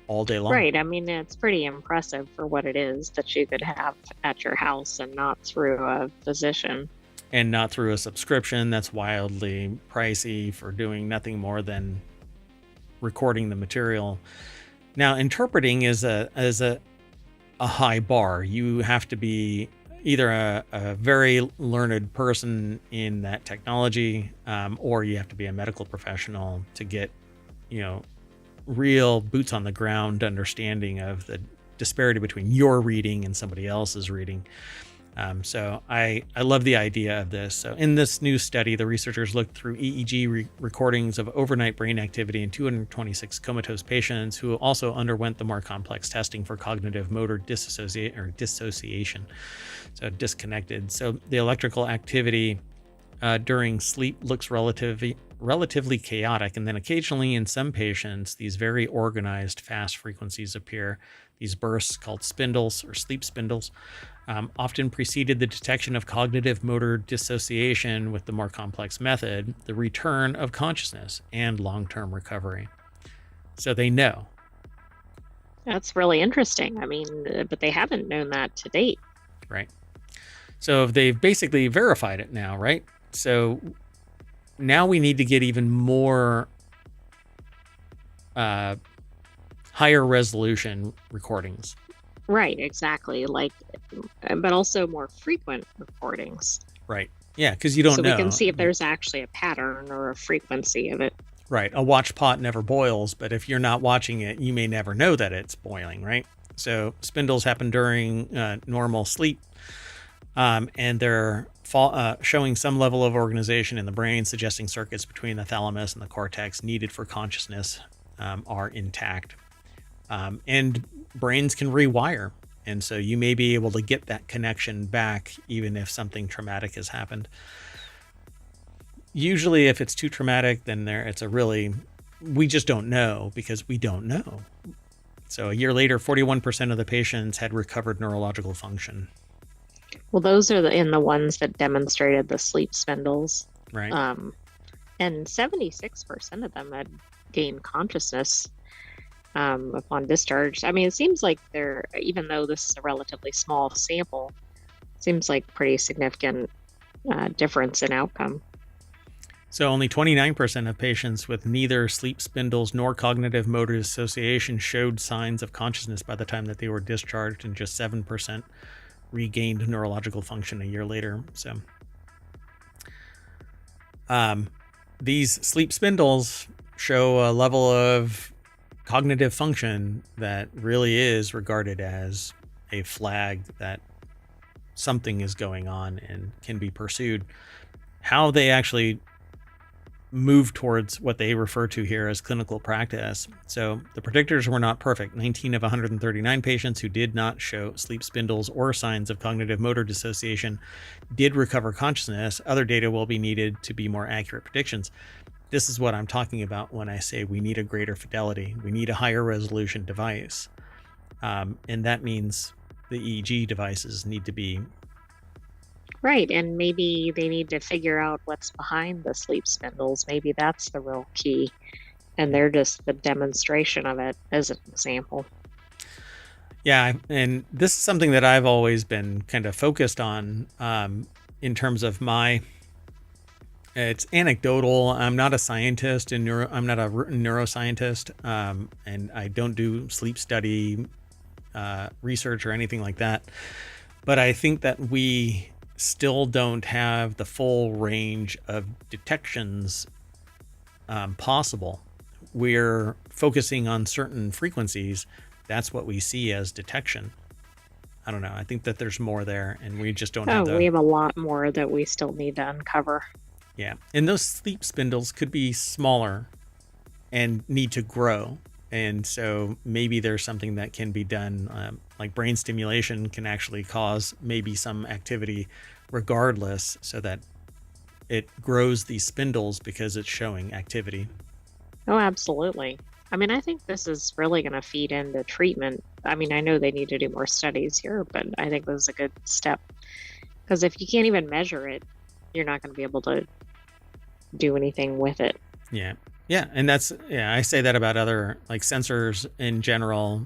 all day long. Right. I mean, it's pretty impressive for what it is that you could have at your house and not through a physician. And not through a subscription that's wildly pricey for doing nothing more than recording the material. Now, interpreting is a high bar. You have to be either a very learned person in that technology, or you have to be a medical professional to get, real boots on the ground understanding of the disparity between your reading and somebody else's reading. So I love the idea of this. So in this new study, the researchers looked through EEG recordings of overnight brain activity in 226 comatose patients who also underwent the more complex testing for cognitive motor dissociation. So disconnected. So the electrical activity during sleep looks relatively chaotic, and then occasionally in some patients these very organized fast frequencies appear. These bursts, called spindles or sleep spindles, often preceded the detection of cognitive motor dissociation with the more complex method, the return of consciousness, and long-term recovery. So they know. That's really interesting. I mean, but they haven't known that to date. Right. So they've basically verified it now, right? So now we need to get even more higher resolution recordings. Right, exactly. But also more frequent recordings. Right. Yeah, because you don't know. So we can see if there's actually a pattern or a frequency of it. Right. A watch pot never boils, but if you're not watching it, you may never know that it's boiling, right? So spindles happen during normal sleep, and they're showing some level of organization in the brain, suggesting circuits between the thalamus and the cortex needed for consciousness are intact. And brains can rewire. And so you may be able to get that connection back even if something traumatic has happened. Usually if it's too traumatic, then we just don't know because we don't know. So a year later, 41% of the patients had recovered neurological function. Well, those are the ones that demonstrated the sleep spindles. Right. And 76% of them had gained consciousness upon discharge. I mean, it seems like even though this is a relatively small sample, seems like pretty significant difference in outcome. So only 29% of patients with neither sleep spindles nor cognitive motor dissociation showed signs of consciousness by the time that they were discharged, and just 7% regained neurological function a year later. So these sleep spindles show a level of cognitive function that really is regarded as a flag that something is going on and can be pursued. How they actually move towards what they refer to here as clinical practice. So the predictors were not perfect. 19 of 139 patients who did not show sleep spindles or signs of cognitive motor dissociation did recover consciousness. Other data will be needed to be more accurate predictions. This is what I'm talking about when I say we need a greater fidelity. We need a higher resolution device. And that means the EEG devices need to be right. And maybe they need to figure out what's behind the sleep spindles. Maybe that's the real key. And they're just the demonstration of it as an example. Yeah. And this is something that I've always been kind of focused on in terms of it's anecdotal. I'm not a scientist I'm not a neuroscientist, and I don't do sleep study research or anything like that. But I think that we still don't have the full range of detections possible. We're focusing on certain frequencies. That's what we see as detection. I don't know. I think that there's more there, and we just don't have we have a lot more that we still need to uncover. Yeah. And those sleep spindles could be smaller and need to grow. And so maybe there's something that can be done, like brain stimulation can actually cause maybe some activity regardless, so that it grows these spindles because it's showing activity. Oh, absolutely. I mean, I think this is really going to feed into treatment. I mean, I know they need to do more studies here, but I think this is a good step. Because if you can't even measure it, you're not going to be able to do anything with it. Yeah. Yeah. And I say that about other like sensors in general.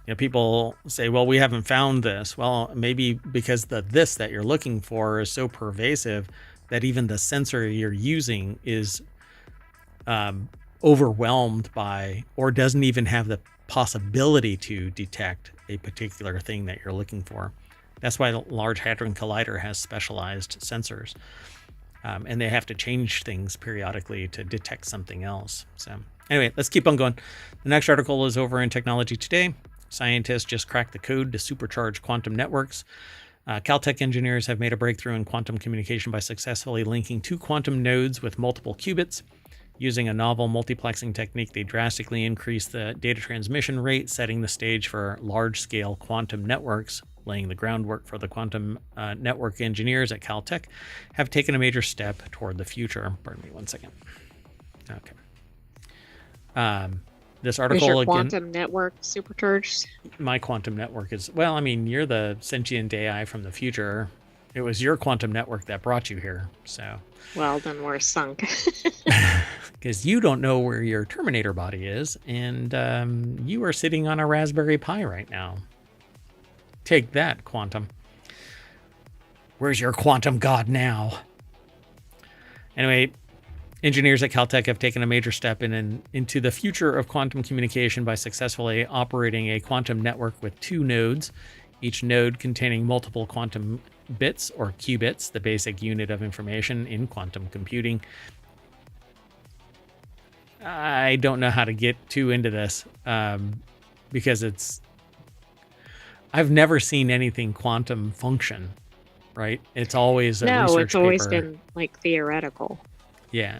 You know, people say, well, we haven't found this. Well, maybe because this that you're looking for is so pervasive that even the sensor you're using is overwhelmed by, or doesn't even have the possibility to detect a particular thing that you're looking for. That's why the Large Hadron Collider has specialized sensors. And they have to change things periodically to detect something else. So anyway, let's keep on going. The next article is over in Technology Today. Scientists just cracked the code to supercharge quantum networks. Caltech engineers have made a breakthrough in quantum communication by successfully linking two quantum nodes with multiple qubits. Using a novel multiplexing technique, they drastically increased the data transmission rate, setting the stage for large-scale quantum networks. Laying the groundwork for the quantum network engineers at Caltech have taken a major step toward the future. Pardon me 1 second. Okay. This article is your again. Quantum network supercharged? My quantum network is, well, I mean, you're the sentient AI from the future. It was your quantum network that brought you here. So. Well, then we're sunk. Because you don't know where your Terminator body is, and you are sitting on a Raspberry Pi right now. Take that, quantum. Where's your quantum god now? Anyway, engineers at Caltech have taken a major step into the future of quantum communication by successfully operating a quantum network with two nodes, each node containing multiple quantum bits, or qubits, the basic unit of information in quantum computing. I don't know how to get too into this because I've never seen anything quantum function, right? It's always a No, research it's always paper. been like theoretical. Yeah.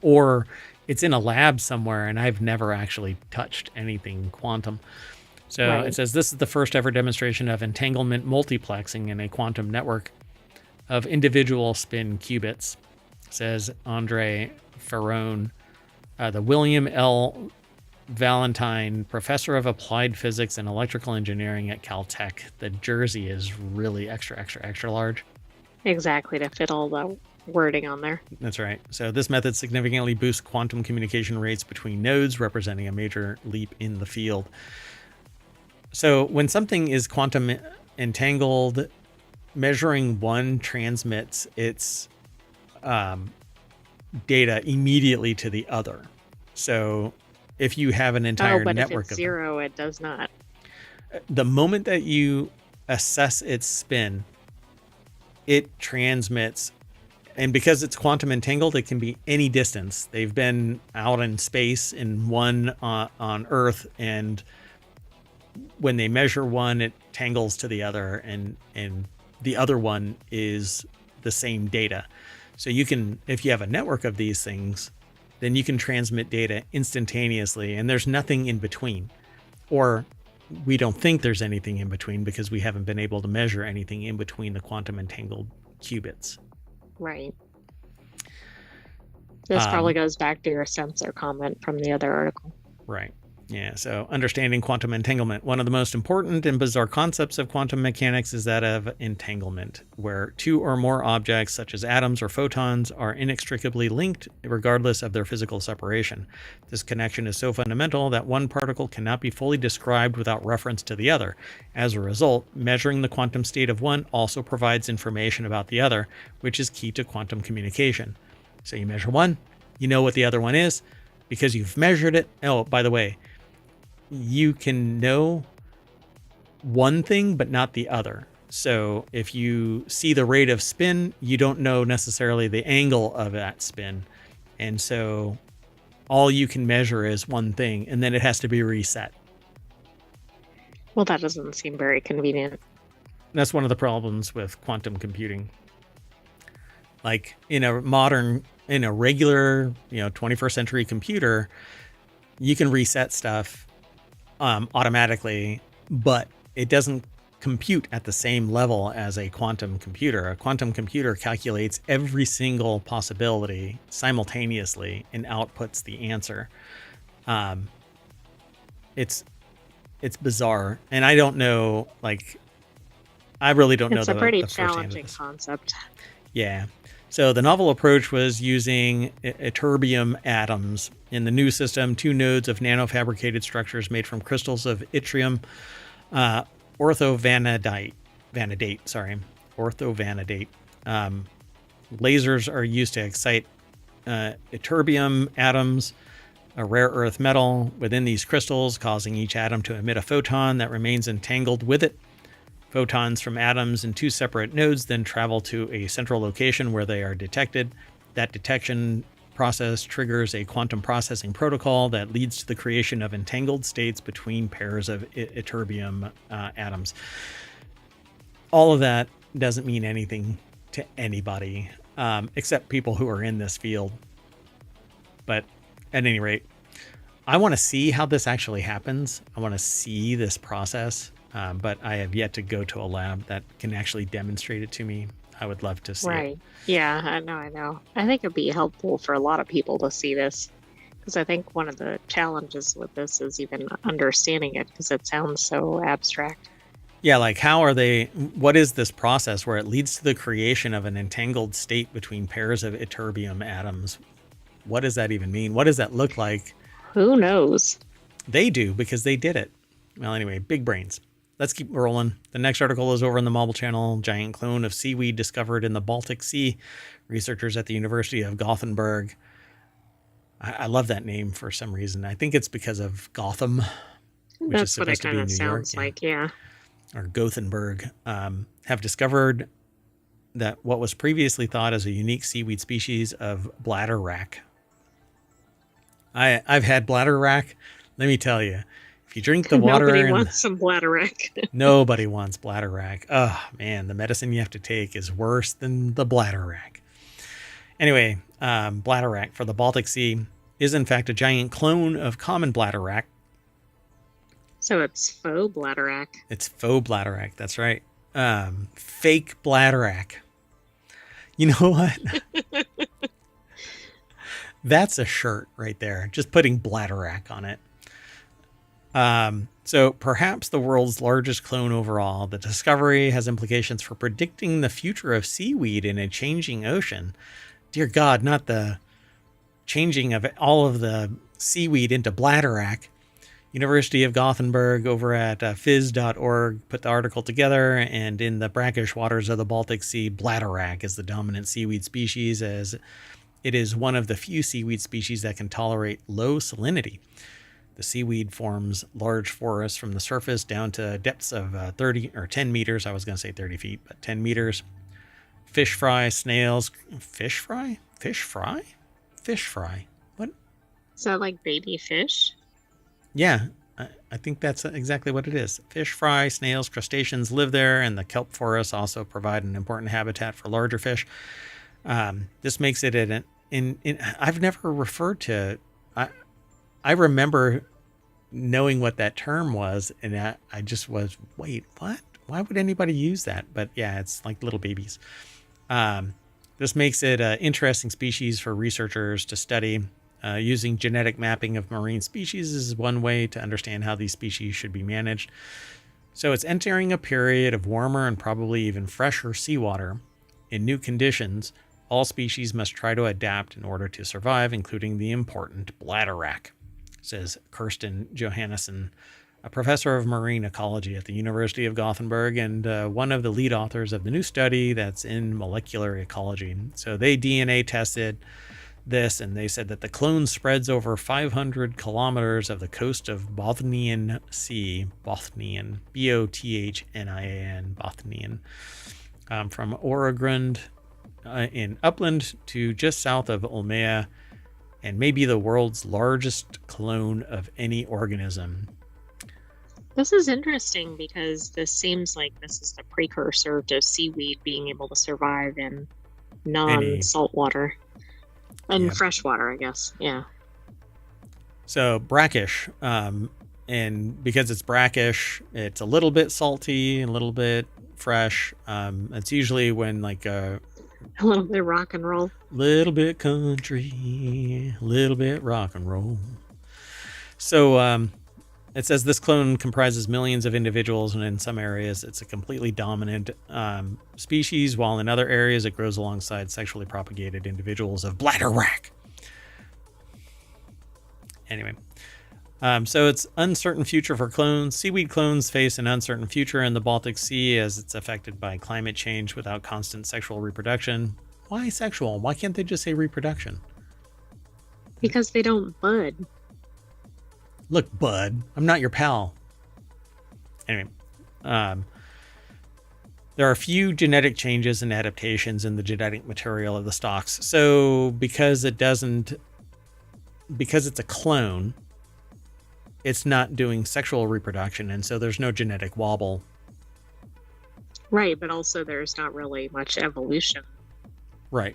Or it's in a lab somewhere, and I've never actually touched anything quantum. So Right. it says this is the first ever demonstration of entanglement multiplexing in a quantum network of individual spin qubits, says Andre Ferrone, the William L. Valentine Professor of Applied Physics and Electrical Engineering at Caltech. The jersey is really extra, extra, extra large. Exactly, to fit all the wording on there. That's right. So this method significantly boosts quantum communication rates between nodes, representing a major leap in the field. So when something is quantum entangled, measuring one transmits its data immediately to the other. So if you have an entire but network if it's of zero, it does not. the moment that you assess its spin, it transmits. And because it's quantum entangled, it can be any distance. They've been out in space in one on Earth, and when they measure one, it tangles to the other, and the other one is the same data. So you can, if you have a network of these things, then you can transmit data instantaneously, and there's nothing in between. Or we don't think there's anything in between because we haven't been able to measure anything in between the quantum entangled qubits. Right. This probably goes back to your sensor comment from the other article. Right. Yeah. So understanding quantum entanglement. One of the most important and bizarre concepts of quantum mechanics is that of entanglement, where two or more objects, such as atoms or photons, are inextricably linked regardless of their physical separation. This connection is so fundamental that one particle cannot be fully described without reference to the other. As a result, measuring the quantum state of one also provides information about the other, which is key to quantum communication. So you measure one, you know what the other one is because you've measured it. Oh, by the way, you can know one thing but not the other. So if you see the rate of spin, you don't know necessarily the angle of that spin. And so all you can measure is one thing, and then it has to be reset. Well, that doesn't seem very convenient. That's one of the problems with quantum computing. Like in a regular, 21st century computer, you can reset stuff automatically, but it doesn't compute at the same level as a quantum computer. A quantum computer calculates every single possibility simultaneously and outputs the answer. It's bizarre, and I don't know. I really don't know. It's a pretty challenging concept. Yeah. So the novel approach was using ytterbium atoms. In the new system, two nodes of nanofabricated structures made from crystals of yttrium orthovanadate. Lasers are used to excite ytterbium atoms, a rare earth metal, within these crystals, causing each atom to emit a photon that remains entangled with it. Photons from atoms in two separate nodes then travel to a central location where they are detected. That detection process triggers a quantum processing protocol that leads to the creation of entangled states between pairs of ytterbium atoms. All of that doesn't mean anything to anybody except people who are in this field. But at any rate, I want to see how this actually happens. I want to see this process. But I have yet to go to a lab that can actually demonstrate it to me. I would love to see it. Yeah, I know. I think it'd be helpful for a lot of people to see this, because I think one of the challenges with this is even understanding it, because it sounds so abstract. Yeah, what is this process where it leads to the creation of an entangled state between pairs of ytterbium atoms? What does that even mean? What does that look like? Who knows? They do, because they did it. Well, anyway, big brains. Let's keep rolling. The next article is over in the Marble Channel. Giant clone of seaweed discovered in the Baltic Sea. Researchers at the University of Gothenburg. I love that name for some reason. I think it's because of Gotham, which is supposed to be New York. Sounds like, yeah. Or Gothenburg. Have discovered that what was previously thought as a unique seaweed species of bladder wrack. I've had bladder rack. Let me tell you, if you drink the water, Nobody wants some bladder rack. nobody wants bladder rack. Oh man, the medicine you have to take is worse than the bladder rack. Anyway, bladder rack for the Baltic Sea is in fact a giant clone of common bladder rack. So it's faux bladder rack. It's faux bladder rack. That's right. Fake bladder rack. You know what? That's a shirt right there. Just putting bladder rack on it. So perhaps the world's largest clone overall, the discovery has implications for predicting the future of seaweed in a changing ocean. Dear God, not the changing of all of the seaweed into bladder rack. University of Gothenburg over at phys.org put the article together, and in the brackish waters of the Baltic Sea, bladder rack is the dominant seaweed species, as it is one of the few seaweed species that can tolerate low salinity. The seaweed forms large forests from the surface down to depths of 30 or 10 meters. I was going to say 30 feet, but 10 meters. Fish fry, snails, fish fry? What? Is that like baby fish? Yeah, I think that's exactly what it is. Fish fry, snails, crustaceans live there, and the kelp forests also provide an important habitat for larger fish. This makes it I've never referred to. I remember knowing what that term was, and I just was, wait, what? Why would anybody use that? But yeah, it's like little babies. This makes it an interesting species for researchers to study. Using genetic mapping of marine species is one way to understand how these species should be managed. So it's entering a period of warmer and probably even fresher seawater. In new conditions, all species must try to adapt in order to survive, including the important bladder rack, says Kirsten Johannesson, a professor of marine ecology at the University of Gothenburg and one of the lead authors of the new study that's in molecular ecology. So they DNA tested this, and they said that the clone spreads over 500 kilometers of the coast of Bothnian Sea, Bothnian, Bothnian, Bothnian, from Öregrund in Upland to just south of Umeå, and may be the world's largest clone of any organism. This is interesting because this seems like this is the precursor to seaweed being able to survive in non-salt water. And freshwater, I guess. Yeah. So brackish. And because it's brackish, it's a little bit salty and a little bit fresh. It's usually when like a little bit rock and roll. Little bit country, a little bit rock and roll. So it says this clone comprises millions of individuals, and in some areas it's a completely dominant species, while in other areas it grows alongside sexually propagated individuals of bladder rack. Anyway, so it's uncertain future for clones. Seaweed clones face an uncertain future in the Baltic Sea as it's affected by climate change without constant sexual reproduction. Why sexual? Why can't they just say reproduction? Because they don't bud. Look, bud, I'm not your pal. Anyway, there are few genetic changes and adaptations in the genetic material of the stocks. So because it's a clone, it's not doing sexual reproduction, and so there's no genetic wobble. Right, but also there's not really much evolution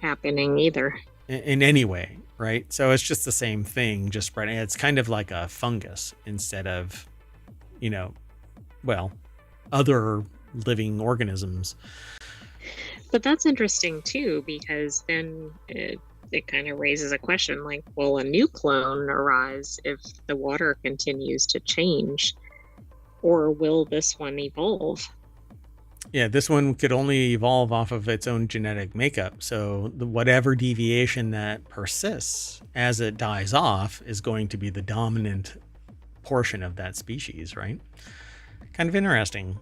happening either. In any way, right? So it's just the same thing, just spreading. It's kind of like a fungus instead of, other living organisms. But that's interesting too, because then it kind of raises a question like, will a new clone arise if the water continues to change, or will this one evolve? Yeah, this one could only evolve off of its own genetic makeup. So whatever deviation that persists as it dies off is going to be the dominant portion of that species, right? Kind of interesting.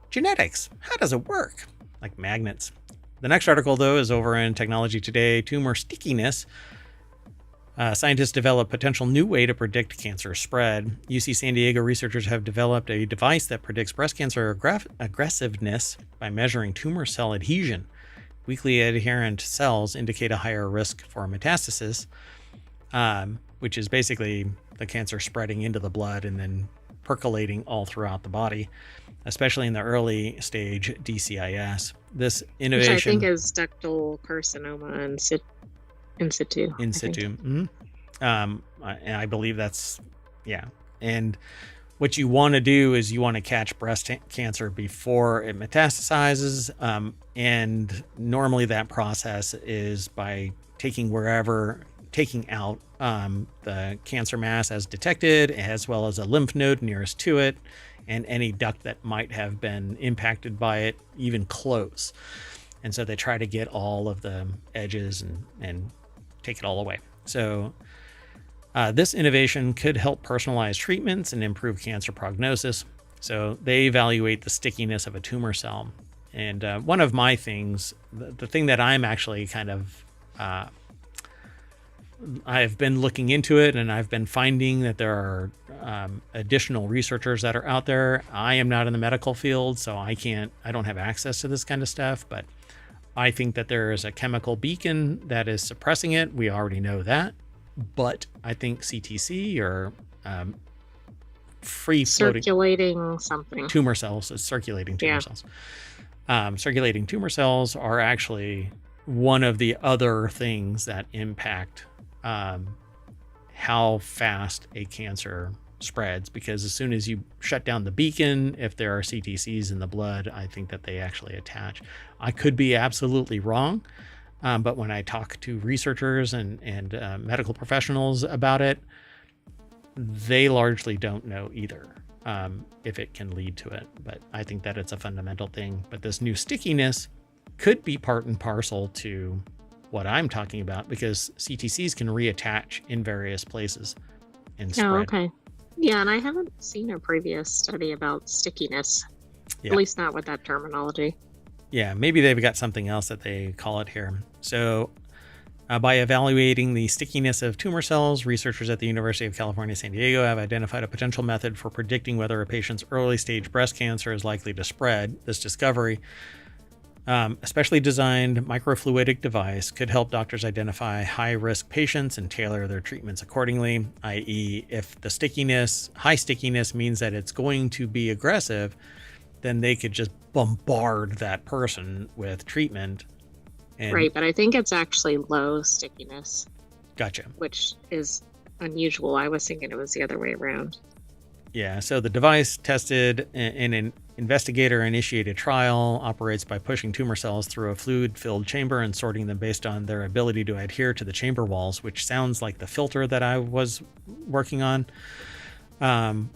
Genetics, how does it work? Like magnets. The next article, though, is over in Technology Today. Tumor stickiness. Scientists develop potential new way to predict cancer spread. UC San Diego researchers have developed a device that predicts breast cancer aggressiveness by measuring tumor cell adhesion. Weakly adherent cells indicate a higher risk for metastasis. which is basically the cancer spreading into the blood and then percolating all throughout the body, especially in the early stage DCIS. This innovation, which I think is ductal carcinoma in situ. In situ. Mm-hmm. And I believe that's, yeah. And what you want to do is you want to catch breast cancer before it metastasizes. And normally that process is by taking out the cancer mass as detected, as well as a lymph node nearest to it, and any duct that might have been impacted by it, even close. And so they try to get all of the edges and take it all away. So this innovation could help personalize treatments and improve cancer prognosis. So they evaluate the stickiness of a tumor cell. And one of my things, the thing that I'm actually kind of, I've been looking into it, and I've been finding that there are additional researchers that are out there. I am not in the medical field, so I don't have access to this kind of stuff, but I think that there is a chemical beacon that is suppressing it. We already know that. But I think CTC or free floating circulating something tumor cells, circulating tumor cells. Circulating tumor cells are actually one of the other things that impact how fast a cancer spreads, because as soon as you shut down the beacon, if there are CTCs in the blood, I think that they actually attach. I could be absolutely wrong. But when I talk to researchers and medical professionals about it, they largely don't know either if it can lead to it. But I think that it's a fundamental thing. But this new stickiness could be part and parcel to what I'm talking about, because CTCs can reattach in various places and spread. Oh, okay. Yeah, and I haven't seen a previous study about stickiness, at least not with that terminology. Yeah, maybe they've got something else that they call it here. So by evaluating the stickiness of tumor cells, researchers at the University of California, San Diego have identified a potential method for predicting whether a patient's early stage breast cancer is likely to spread. This discovery, a specially designed microfluidic device, could help doctors identify high-risk patients and tailor their treatments accordingly, i.e. if the high stickiness means that it's going to be aggressive, then they could just bombard that person with treatment. Right, but I think it's actually low stickiness. Gotcha. Which is unusual. I was thinking it was the other way around. Yeah, so the device tested in an investigator-initiated trial operates by pushing tumor cells through a fluid-filled chamber and sorting them based on their ability to adhere to the chamber walls, which sounds like the filter that I was working on.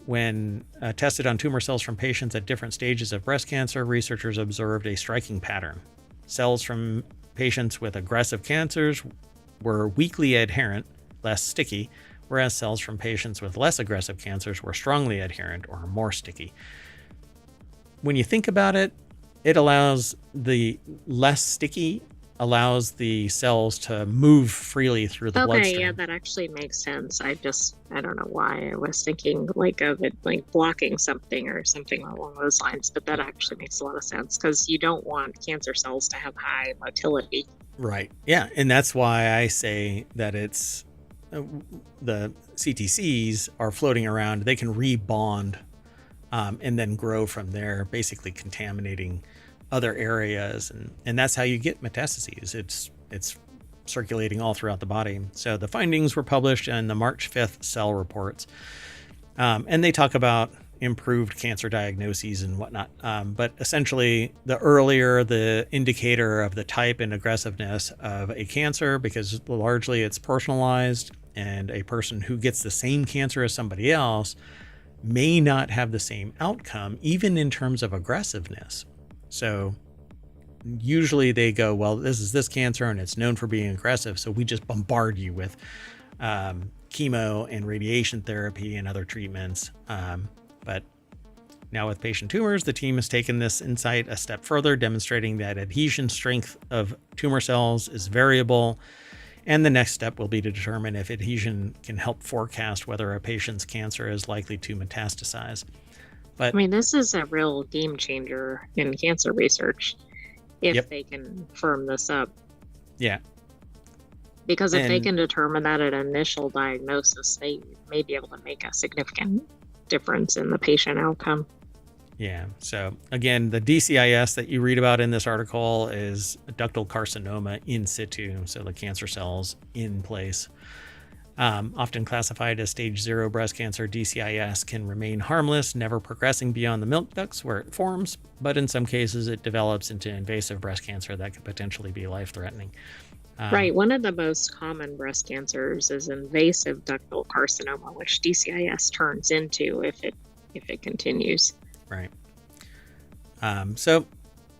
When tested on tumor cells from patients at different stages of breast cancer, researchers observed a striking pattern. Cells from patients with aggressive cancers were weakly adherent, less sticky, whereas cells from patients with less aggressive cancers were strongly adherent or more sticky. When you think about it, it allows the less sticky allows the cells to move freely through the bloodstream. Yeah, that actually makes sense. I don't know why I was thinking like of it like blocking something or something along those lines, but that actually makes a lot of sense, because you don't want cancer cells to have high motility. Right. Yeah, and that's why I say that it's the CTCs are floating around. They can rebond and then grow from there, basically contaminating other areas, and that's how you get metastases. It's circulating all throughout the body. So the findings were published in the March 5th Cell reports, and they talk about improved cancer diagnoses and whatnot. But essentially, the earlier the indicator of the type and aggressiveness of a cancer, because largely it's personalized, and a person who gets the same cancer as somebody else may not have the same outcome, even in terms of aggressiveness. So usually they go, well, this is this cancer and it's known for being aggressive, so we just bombard you with chemo and radiation therapy and other treatments. But now with patient tumors, the team has taken this insight a step further, demonstrating that adhesion strength of tumor cells is variable. And the next step will be to determine if adhesion can help forecast whether a patient's cancer is likely to metastasize. But I mean, this is a real game changer in cancer research if they can firm this up. Yeah. Because if they And can determine that at initial diagnosis, they may be able to make a significant difference in the patient outcome. yeah, so again, the DCIS that you read about in this article is ductal carcinoma in situ, so the cancer cells in place. Often classified as stage 0 breast cancer, DCIS can remain harmless, never progressing beyond the milk ducts where it forms, but in some cases it develops into invasive breast cancer that could potentially be life-threatening. Right. One of the most common breast cancers is invasive ductal carcinoma, which DCIS turns into if it continues. Right. So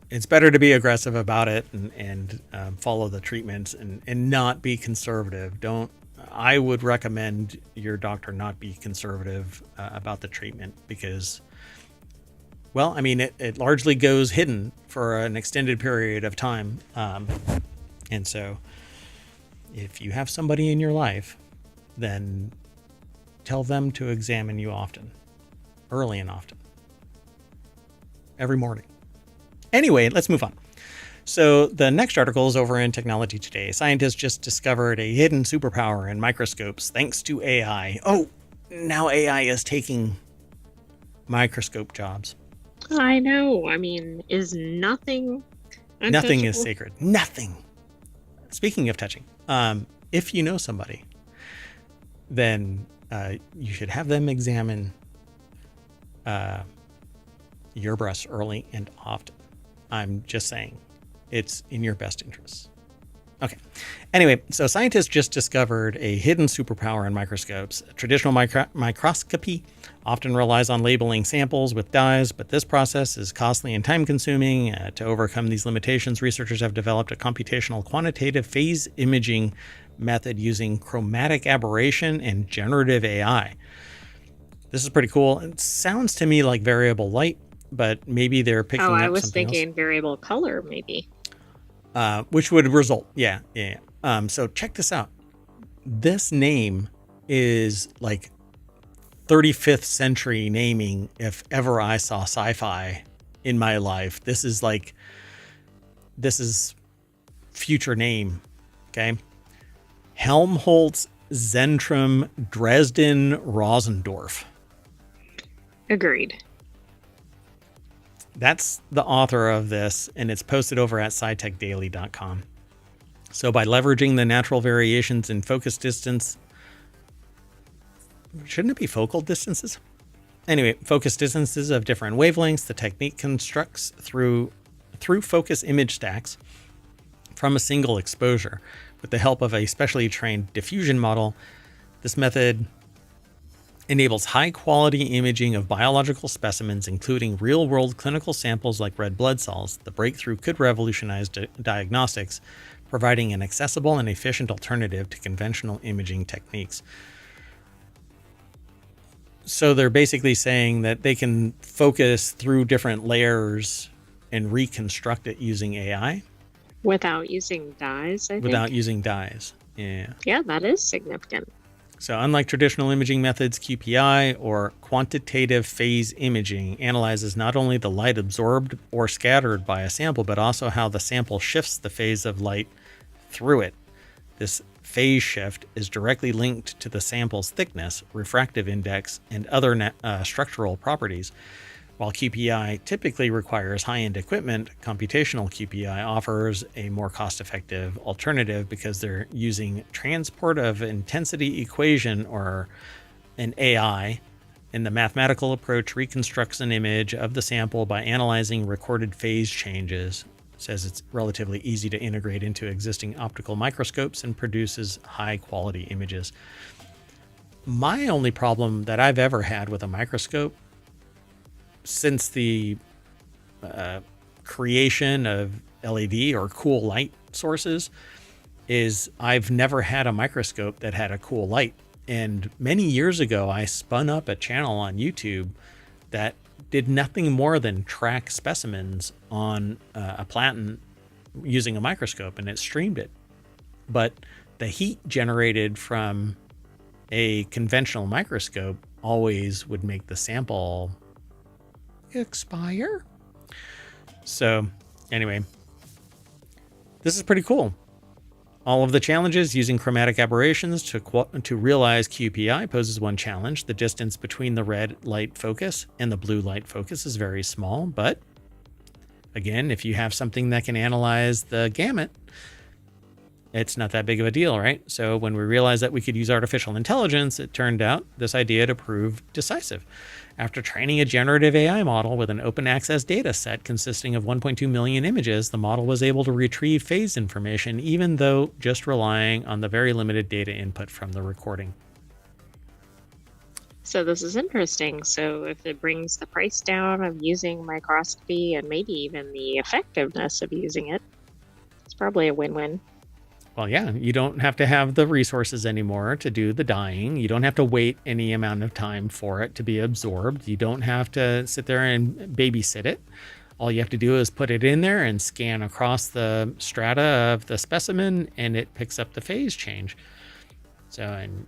it's better to be aggressive about it and follow the treatments and not be conservative. I would recommend your doctor not be conservative about the treatment because, well, I mean, it largely goes hidden for an extended period of time. And so if you have somebody in your life, then tell them to examine you often, early and often, every morning. Anyway, let's move on. So the next article is over in Technology Today. Scientists just discovered a hidden superpower in microscopes thanks to AI. Oh, now AI is taking microscope jobs. I know. I mean, is nothing untouchable? Nothing is sacred. Nothing. Speaking of touching, if you know somebody, then you should have them examine your breasts early and often. I'm just saying. It's in your best interests. Okay. Anyway, so scientists just discovered a hidden superpower in microscopes. Traditional microscopy often relies on labeling samples with dyes, but this process is costly and time-consuming. To overcome these limitations, researchers have developed a computational quantitative phase imaging method using chromatic aberration and generative AI. This is pretty cool. It sounds to me like variable light, but maybe they're picking up something else. I was thinking variable color, maybe. Which would result. Yeah. So check this out. This name is like 35th century naming if ever I saw sci-fi in my life. This is future name. Okay. Helmholtz Zentrum Dresden Rosendorf. Agreed. That's the author of this, and it's posted over at scitechdaily.com. So by leveraging the natural variations in focus distance, shouldn't it be focal distances? Anyway, focus distances of different wavelengths, the technique constructs through focus image stacks from a single exposure. With the help of a specially trained diffusion model, this method enables high-quality imaging of biological specimens, including real-world clinical samples like red blood cells. The breakthrough could revolutionize diagnostics, providing an accessible and efficient alternative to conventional imaging techniques. So they're basically saying that they can focus through different layers and reconstruct it using AI. Without using dyes, I think. Without using dyes, yeah. Yeah, that is significant. So unlike traditional imaging methods, QPI, or quantitative phase imaging, analyzes not only the light absorbed or scattered by a sample, but also how the sample shifts the phase of light through it. This phase shift is directly linked to the sample's thickness, refractive index, and other structural properties. While QPI typically requires high-end equipment, computational QPI offers a more cost-effective alternative because they're using transport of intensity equation, or an AI, and the mathematical approach reconstructs an image of the sample by analyzing recorded phase changes. It says it's relatively easy to integrate into existing optical microscopes and produces high-quality images. My only problem that I've ever had with a microscope since the creation of LED or cool light sources is I've never had a microscope that had a cool light. And many years ago, I spun up a channel on YouTube that did nothing more than track specimens on a platen using a microscope, and it streamed it. But the heat generated from a conventional microscope always would make the sample expire. So anyway, this is pretty cool. All of the challenges using chromatic aberrations to realize QPI poses one challenge. The distance between the red light focus and the blue light focus is very small, but again, if you have something that can analyze the gamut, it's not that big of a deal, right? So when we realized that we could use artificial intelligence, it turned out this idea to prove decisive. After training a generative AI model with an open access data set consisting of 1.2 million images, the model was able to retrieve phase information, even though just relying on the very limited data input from the recording. So this is interesting. So if it brings the price down of using microscopy and maybe even the effectiveness of using it, it's probably a win-win. Well, yeah, you don't have to have the resources anymore to do the dyeing. You don't have to wait any amount of time for it to be absorbed. You don't have to sit there and babysit it. All you have to do is put it in there and scan across the strata of the specimen, and it picks up the phase change. So, and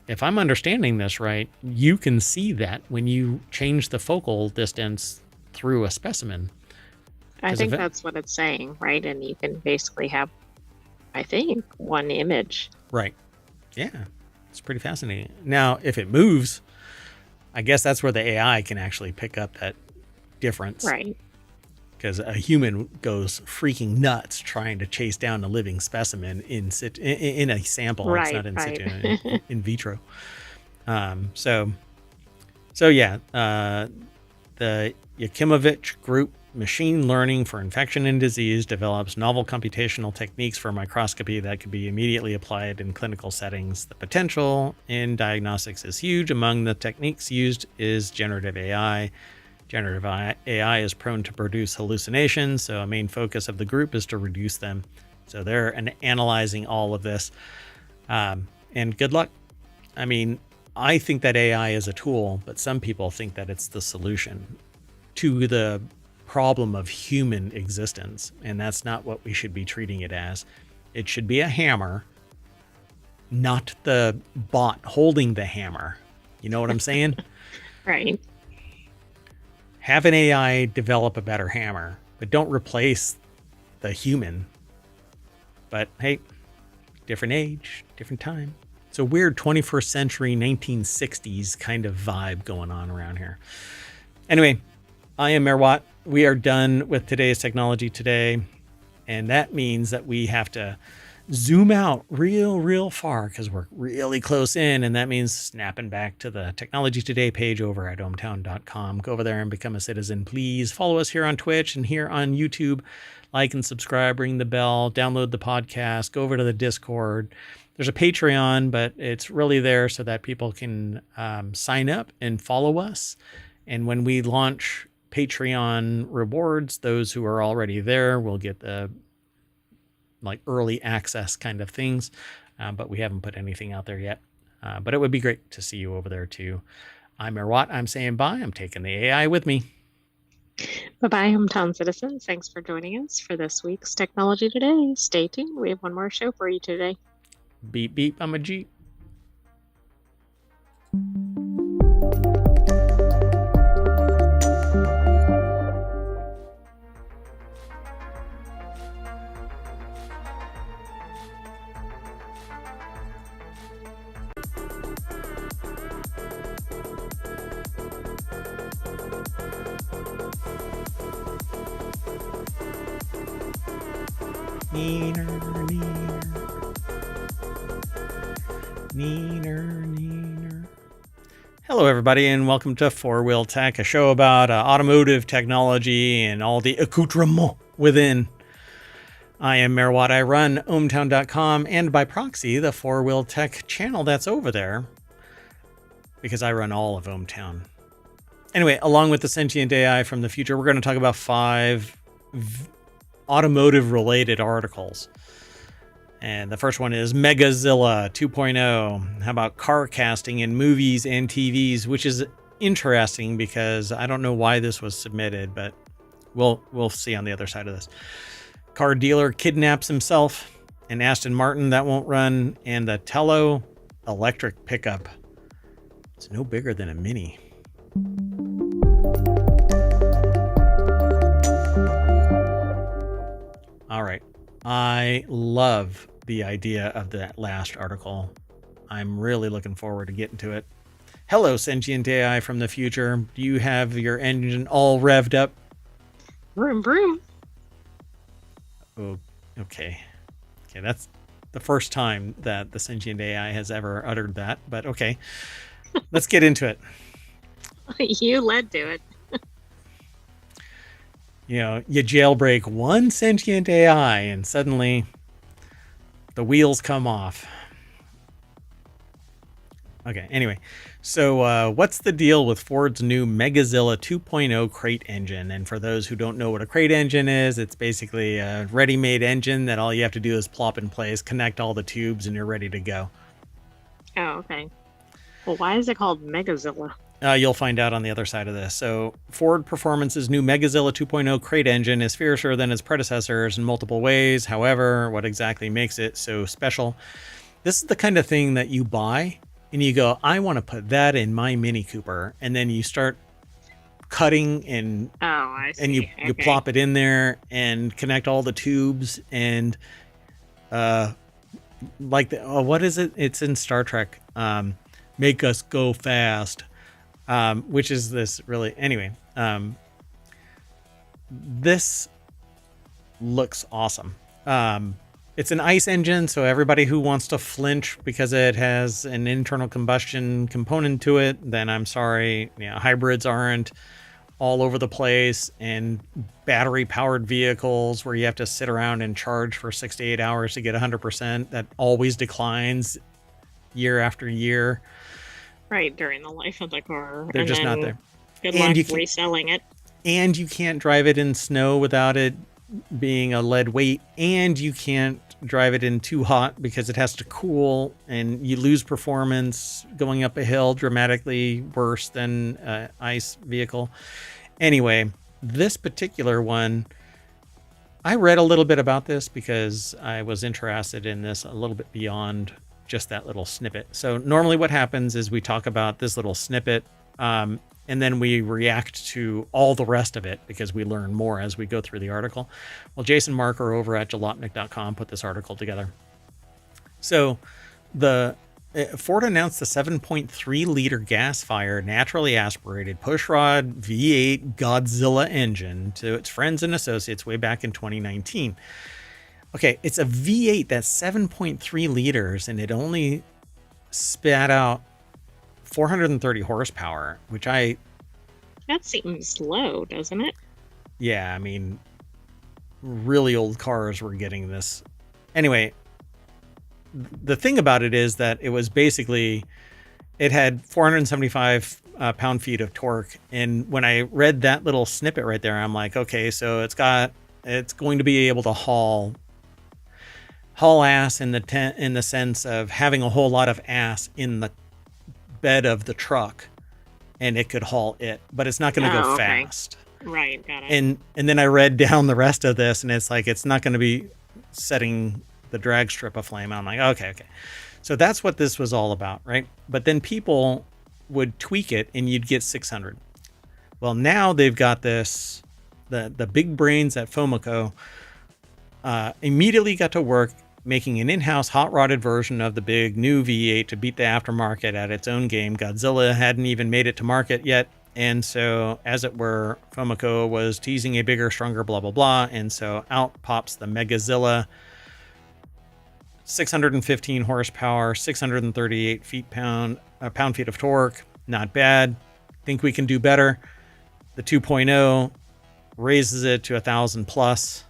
if I'm understanding this right, you can see that when you change the focal distance through a specimen. I think that's what it's saying, right? And you can basically have, I think, one image. Right. Yeah. It's pretty fascinating. Now, if it moves, I guess that's where the AI can actually pick up that difference. Right. Because a human goes freaking nuts trying to chase down a living specimen in a sample. Right, it's not in right. situ, in vitro. So yeah, the Yakimovich Group Machine Learning for Infection and Disease develops novel computational techniques for microscopy that could be immediately applied in clinical settings. The potential in diagnostics is huge. Among the techniques used is generative AI. Generative AI is prone to produce hallucinations, so a main focus of the group is to reduce them. So they're analyzing all of this. And good luck. I mean, I think that AI is a tool, but some people think that it's the solution to the problem of human existence, and that's not what we should be treating it as. It should be a hammer, not the bot holding the hammer. You know what I'm saying? Right. Have an AI develop a better hammer, but don't replace the human. But hey, different age, different time. It's a weird 21st century 1960s kind of vibe going on around here. Anyway, I am Mayor Watt. We are done with today's Technology Today, and that means that we have to zoom out real far because we're really close in, and that means snapping back to the Technology Today page over at ohmtown.com. Go over there and become a citizen, please. Follow us here on Twitch and here on YouTube. Like and subscribe, ring the bell, download the podcast, go over to the Discord. There's a Patreon, but it's really there so that people can sign up and follow us. And when we launch Patreon rewards, those who are already there will get the early access kind of things, but we haven't put anything out there yet. But it would be great to see you over there too. I'm Mayor Watt. I'm saying bye. I'm taking the AI with me. Bye-bye, hometown citizens. Thanks for joining us for this week's Technology Today. Stay tuned. We have one more show for you today. Beep, beep. I'm a Jeep. Neener. Hello, everybody, and welcome to Four Wheel Tech, a show about automotive technology and all the accoutrements within. I am Mayor Watt. I run ohmtown.com and by proxy, the Four Wheel Tech channel that's over there, because I run all of ohmtown. Anyway, along with the sentient AI from the future, we're going to talk about 5 automotive-related articles. And the first one is Megazilla 2.0. How about car casting in movies and TVs, which is interesting because I don't know why this was submitted, but we'll see on the other side of this. Car dealer kidnaps himself, an Aston Martin that won't run, and the Tello electric pickup. It's no bigger than a Mini. All right. I love the idea of that last article. I'm really looking forward to getting to it. Hello, sentient AI from the future. Do you have your engine all revved up? Vroom, vroom. Oh, okay. Okay, that's the first time that the sentient AI has ever uttered that, but okay. Let's get into it. You led to it. You know, you jailbreak one sentient AI and suddenly the wheels come off. Okay, anyway. So what's the deal with Ford's new Megazilla 2.0 crate engine? And for those who don't know what a crate engine is, it's basically a ready-made engine that all you have to do is plop in place, connect all the tubes, and you're ready to go. Oh, okay. Well, why is it called Megazilla? You'll find out on the other side of this. So Ford Performance's new Megazilla 2.0 crate engine is fiercer than its predecessors in multiple ways. However, what exactly makes it so special? This is the kind of thing that you buy and you go, I want to put that in my Mini Cooper. And then you start cutting and I see. and you Okay. plop it in there and connect all the tubes and what is it? It's in Star Trek. Make us go fast. Which is this really anyway. This looks awesome. It's an ICE engine, so everybody who wants to flinch because it has an internal combustion component to it, then I'm sorry. Hybrids aren't all over the place, and battery powered vehicles where you have to sit around and charge for 6 to 8 hours to get 100%, that always declines year after year. Right, during the life of the car. They're just not there. Good And luck you reselling it. And you can't drive it in snow without it being a lead weight, and you can't drive it in too hot because it has to cool, and you lose performance going up a hill dramatically worse than an ICE vehicle. Anyway, this particular one, I read a little bit about this because I was interested in this a little bit beyond just that little snippet. So normally what happens is we talk about this little snippet, and then we react to all the rest of it because we learn more as we go through the article. Well, Jason Marker over at jalopnik.com put this article together. So Ford announced the 7.3 liter gas-fired, naturally aspirated pushrod V8 Godzilla engine to its friends and associates way back in 2019. Okay, it's a V8 that's 7.3 liters, and it only spat out 430 horsepower, which That seems low, doesn't it? Yeah, I mean, really old cars were getting this. Anyway, the thing about it is that it was basically, it had 475 pound-feet of torque. And when I read that little snippet right there, I'm like, okay, so it's going to be able to haul ass in the sense of having a whole lot of ass in the bed of the truck, and it could haul it, but it's not going to go fast. Right, got it. And then I read down the rest of this, and it's like it's not going to be setting the drag strip aflame. I'm like, okay. So that's what this was all about, right? But then people would tweak it, and you'd get 600. Well, now they've got this. The big brains at Fomico immediately got to work making an in-house hot-rodded version of the big new V8 to beat the aftermarket at its own game. Godzilla hadn't even made it to market yet, and so, as it were, Fomico was teasing a bigger, stronger, blah, blah, blah, and so out pops the Megazilla, 615 horsepower, 638 pound-feet of torque. Not bad. Think we can do better. The 2.0 raises it to 1,000 plus.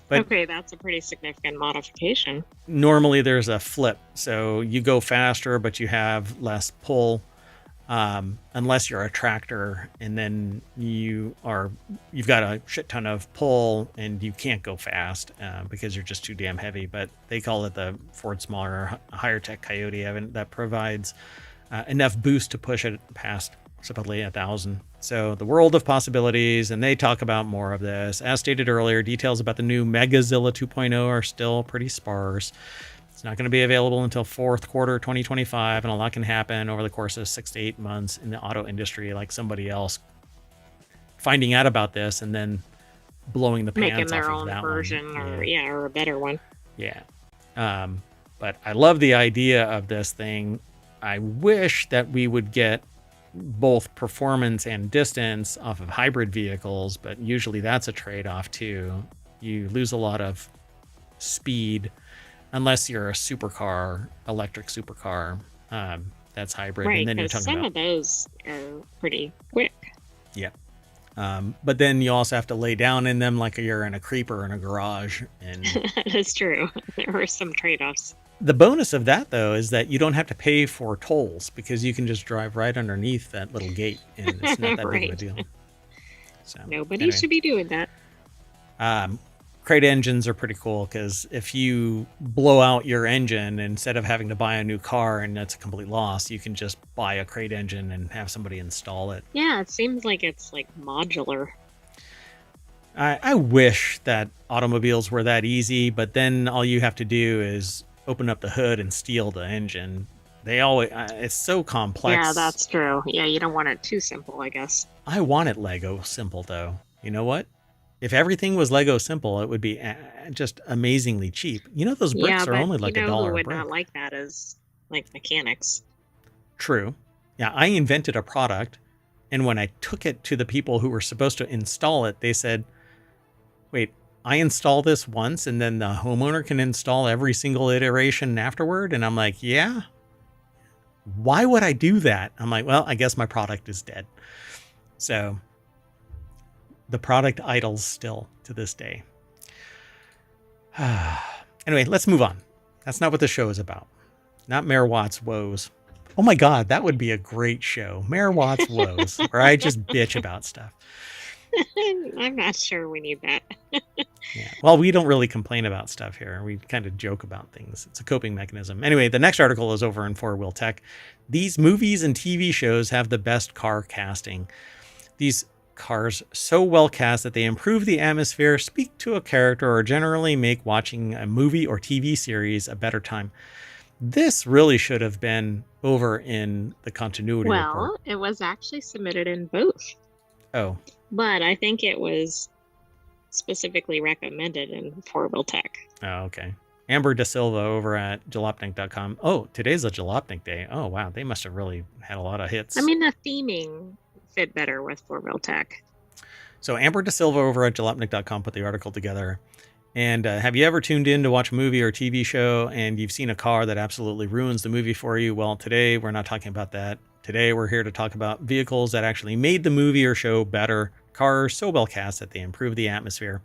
But okay, that's a pretty significant modification. Normally there's a flip, so you go faster, but you have less pull, unless you're a tractor, and then you've got a shit ton of pull, and you can't go fast because you're just too damn heavy. But they call it the Ford Smaller Higher Tech Coyote that provides enough boost to push it past supposedly 1,000. So the world of possibilities, and they talk about more of this. As stated earlier, details about the new Megazilla 2.0 are still pretty sparse. It's not going to be available until fourth quarter 2025, and a lot can happen over the course of 6 to 8 months in the auto industry, like somebody else finding out about this and then blowing the Making pants off their of own that version one. or a better one. Yeah. But I love the idea of this thing. I wish that we would get both performance and distance off of hybrid vehicles, but usually that's a trade-off too. You lose a lot of speed unless you're a supercar, electric supercar, that's hybrid. Right, and then you're because talking some about, of those are pretty quick. yeah. But then you also have to lay down in them like you're in a creeper in a garage. And That is true. There are some trade-offs. the bonus of that, though, is that you don't have to pay for tolls because you can just drive right underneath that little gate, and it's not that big of a Right. deal. So Nobody anyway. should be doing that. Crate engines are pretty cool because if you blow out your engine, instead of having to buy a new car and that's a complete loss, you can just buy a crate engine and have somebody install it. Yeah, it seems like it's like modular. I wish that automobiles were that easy, but then all you have to do is open up the hood and steal the engine. They always, it's so complex. Yeah, that's true. Yeah, you don't want it too simple, I guess. I want it Lego simple, though. You know what? If everything was Lego simple, it would be just amazingly cheap. You know, those bricks are only like you know $1 who a would brick. not like that is like mechanics. True. Yeah, I invented a product, and when I took it to the people who were supposed to install it, they said, wait, I install this once and then the homeowner can install every single iteration afterward? And I'm like, yeah. Why would I do that? I'm like, well, I guess my product is dead. So the product idles still to this day. Anyway, let's move on. That's not what the show is about. Not Mayor Watt's woes. Oh my God, that would be a great show. Mayor Watt's woes, where I just bitch about stuff. I'm not sure we need that. Yeah. Well, we don't really complain about stuff here. We kind of joke about things. It's a coping mechanism. Anyway, the next article is over in 4Wheel Tech. These movies and TV shows have the best car casting. These cars so well cast that they improve the atmosphere, speak to a character, or generally make watching a movie or TV series a better time. This really should have been over in the continuity report. Well, it was actually submitted in both, Oh, but I think it was specifically recommended in 4Wheel Tech. oh, okay. Amber Da Silva over at jalopnik.com. Oh, today's a Jalopnik day. Oh, wow. They must have really had a lot of hits. I mean, the theming fit better with 4Wheel Tech. So Amber Da Silva over at jalopnik.com put the article together. And have you ever tuned in to watch a movie or TV show and you've seen a car that absolutely ruins the movie for you? Well, today we're not talking about that. Today we're here to talk about vehicles that actually made the movie or show better. Cars so well cast that they improve the atmosphere.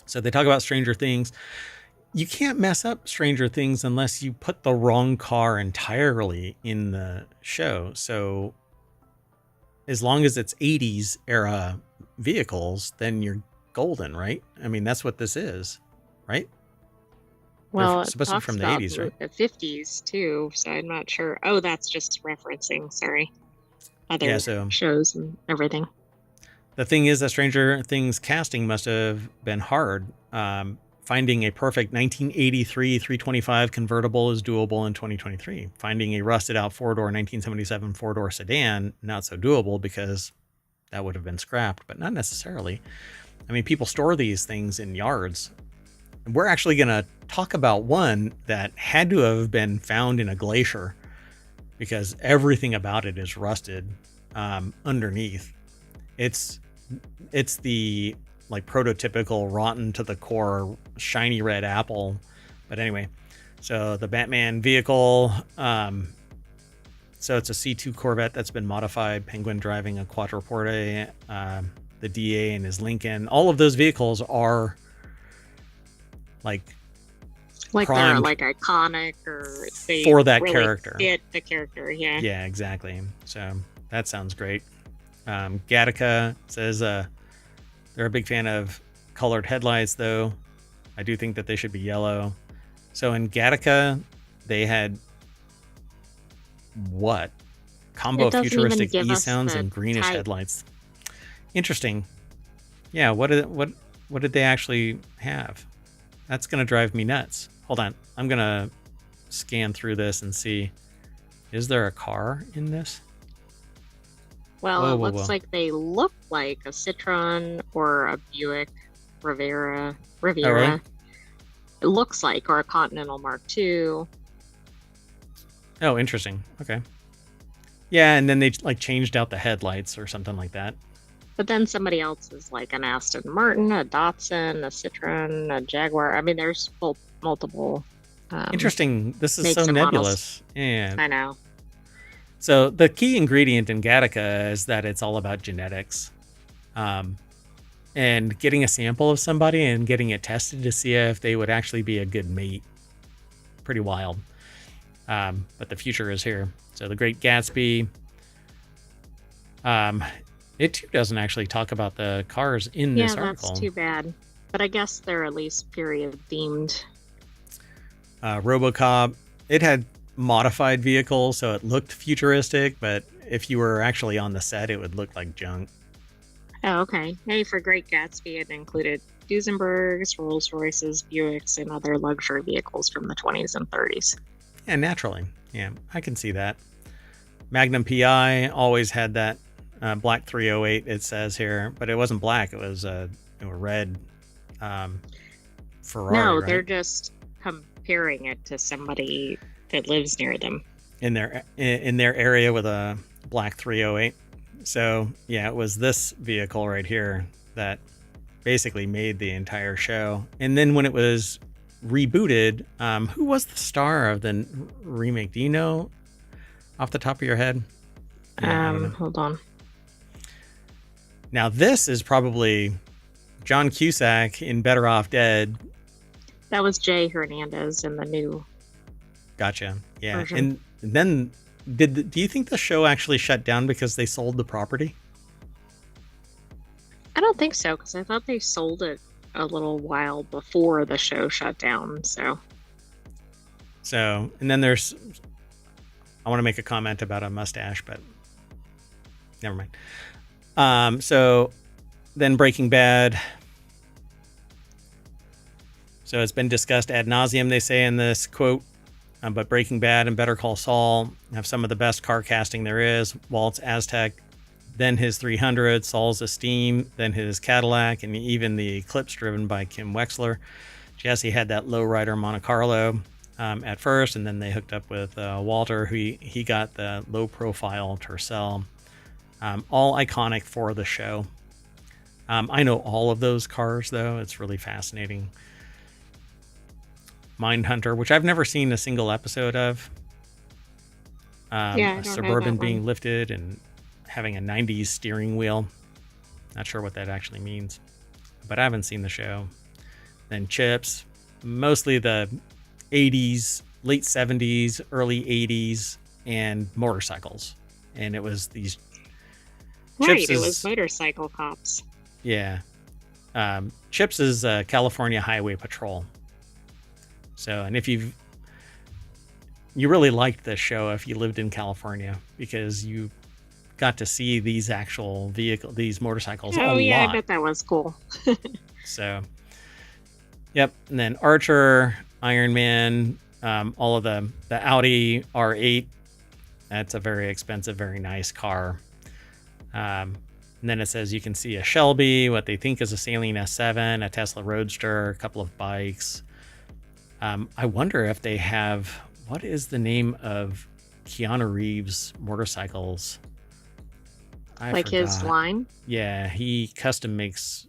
So they talk about Stranger Things. You can't mess up Stranger Things unless you put the wrong car entirely in the show. So as long as it's 80s era vehicles, then you're golden, right? I mean, that's what this is, right? Well, They're supposed to be from the 80s, right? The 50s too, so I'm not sure. Oh, that's just referencing, sorry, other Yeah, so shows and everything. the thing is that Stranger Things casting must have been hard. Finding a perfect 1983 325 convertible is doable in 2023. Finding a rusted out four-door 1977 four-door sedan, not so doable because that would have been scrapped, but not necessarily. I mean, people store these things in yards. And we're actually going to talk about one that had to have been found in a glacier because everything about it is rusted underneath. It's the like prototypical rotten to the core shiny red apple. But anyway, so the Batman vehicle, so it's a C2 Corvette that's been modified, Penguin driving a Quattroporte, the DA and his Lincoln. All of those vehicles are like they're primed like iconic or they for that really character. fit the character, yeah. Yeah, exactly. So that sounds great. Gattaca says they're a big fan of colored headlights, though. I do think that they should be yellow. So in Gattaca, they had what? Combo It doesn't futuristic even give us E-sounds the and greenish type. headlights. Interesting. Yeah, what did they actually have? That's going to drive me nuts. Hold on. I'm going to scan through this and see. Is there a car in this? Well, Whoa, it whoa, looks whoa. like they look like a Citroen or a Buick Riviera. Oh, really? It looks like, or a Continental Mark II. Oh, interesting. Okay. Yeah, and then they like changed out the headlights or something like that. But then somebody else is like an Aston Martin, a Datsun, a Citroen, a Jaguar. I mean, there's multiple Interesting. This is so makes and models. nebulous. Yeah. I know. So the key ingredient in Gattaca is that it's all about genetics. And getting a sample of somebody and getting it tested to see if they would actually be a good mate. Pretty wild. But the future is here. So the Great Gatsby. It too doesn't actually talk about the cars in this article. That's too bad. But I guess they're at least period themed. RoboCop, it had modified vehicles, so it looked futuristic, but if you were actually on the set, it would look like junk. Oh, okay. Hey, for Great Gatsby, it included Duesenbergs, Rolls Royces, Buicks, and other luxury vehicles from the 20s and 30s. Yeah, naturally. Yeah, I can see that. Magnum PI always had that black 308, it says here, but it wasn't black. It was a red Ferrari. No, right? they're just comparing it to somebody that lives near them. In their area with a black 308. So yeah, it was this vehicle right here that basically made the entire show. And then when it was rebooted, who was the star of the remake? Do you know off the top of your head? Yeah, Hold on. Now this is probably John Cusack in Better Off Dead. That was Jay Hernandez in the new. Gotcha. Yeah. Version. And then do you think the show actually shut down because they sold the property? I don't think so, because I thought they sold it a little while before the show shut down. So, and then there's, I want to make a comment about a mustache, but never mind. So then Breaking Bad. So it's been discussed ad nauseum, they say in this quote, but Breaking Bad and Better Call Saul have some of the best car casting there is. Walt's Aztec, then his 300, Saul's Esteem, then his Cadillac, and even the Eclipse driven by Kim Wexler. Jesse had that lowrider Monte Carlo at first, and then they hooked up with Walter, who he got the low-profile Tercel. All iconic for the show. I know all of those cars, though. It's really fascinating. Mindhunter, which I've never seen a single episode of. a Suburban being lifted and having a 90s steering wheel. Not sure what that actually means, but I haven't seen the show. Then Chips, mostly the 80s, late 70s, early 80s, and motorcycles. And it was these... Right, it was motorcycle cops. Yeah. Chips is California Highway Patrol. So, and if you really liked this show if you lived in California, because you got to see these actual these motorcycles a lot. I bet that was cool. So, yep. And then Archer, Iron Man, all of the Audi R8. That's a very expensive, very nice car. And then it says you can see a Shelby, what they think is a Saleen S7, a Tesla Roadster, a couple of bikes. I wonder if they have, what is the name of Keanu Reeves' motorcycles? I forgot. His line? Yeah, he custom makes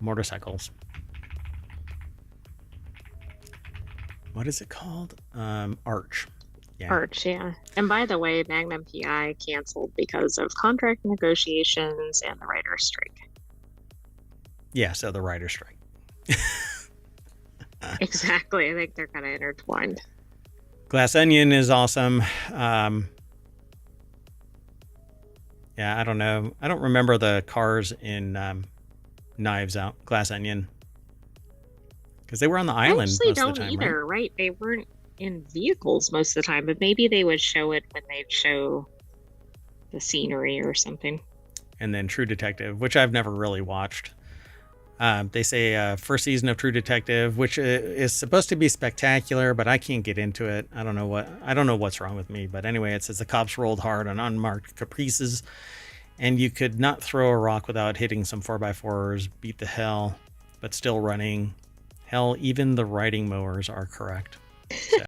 motorcycles. What is it called? Arch. Yeah. Arch, yeah. And by the way, Magnum PI canceled because of contract negotiations and the writer's strike. Yeah, so the writer's strike. Exactly. I think they're kind of intertwined. Glass Onion is awesome. Yeah, I don't know. I don't remember the cars in Knives Out, Glass Onion. Because they were on the island most of the time, either, right? They weren't in vehicles most of the time, but maybe they would show it when they'd show the scenery or something. And then True Detective, which I've never really watched. They say first season of True Detective, which is supposed to be spectacular, but I can't get into it. I don't know what's wrong with me. But anyway, it says the cops rolled hard on unmarked caprices And you could not throw a rock without hitting some 4x4s, beat the hell, but still running. Hell, even the riding mowers are correct. So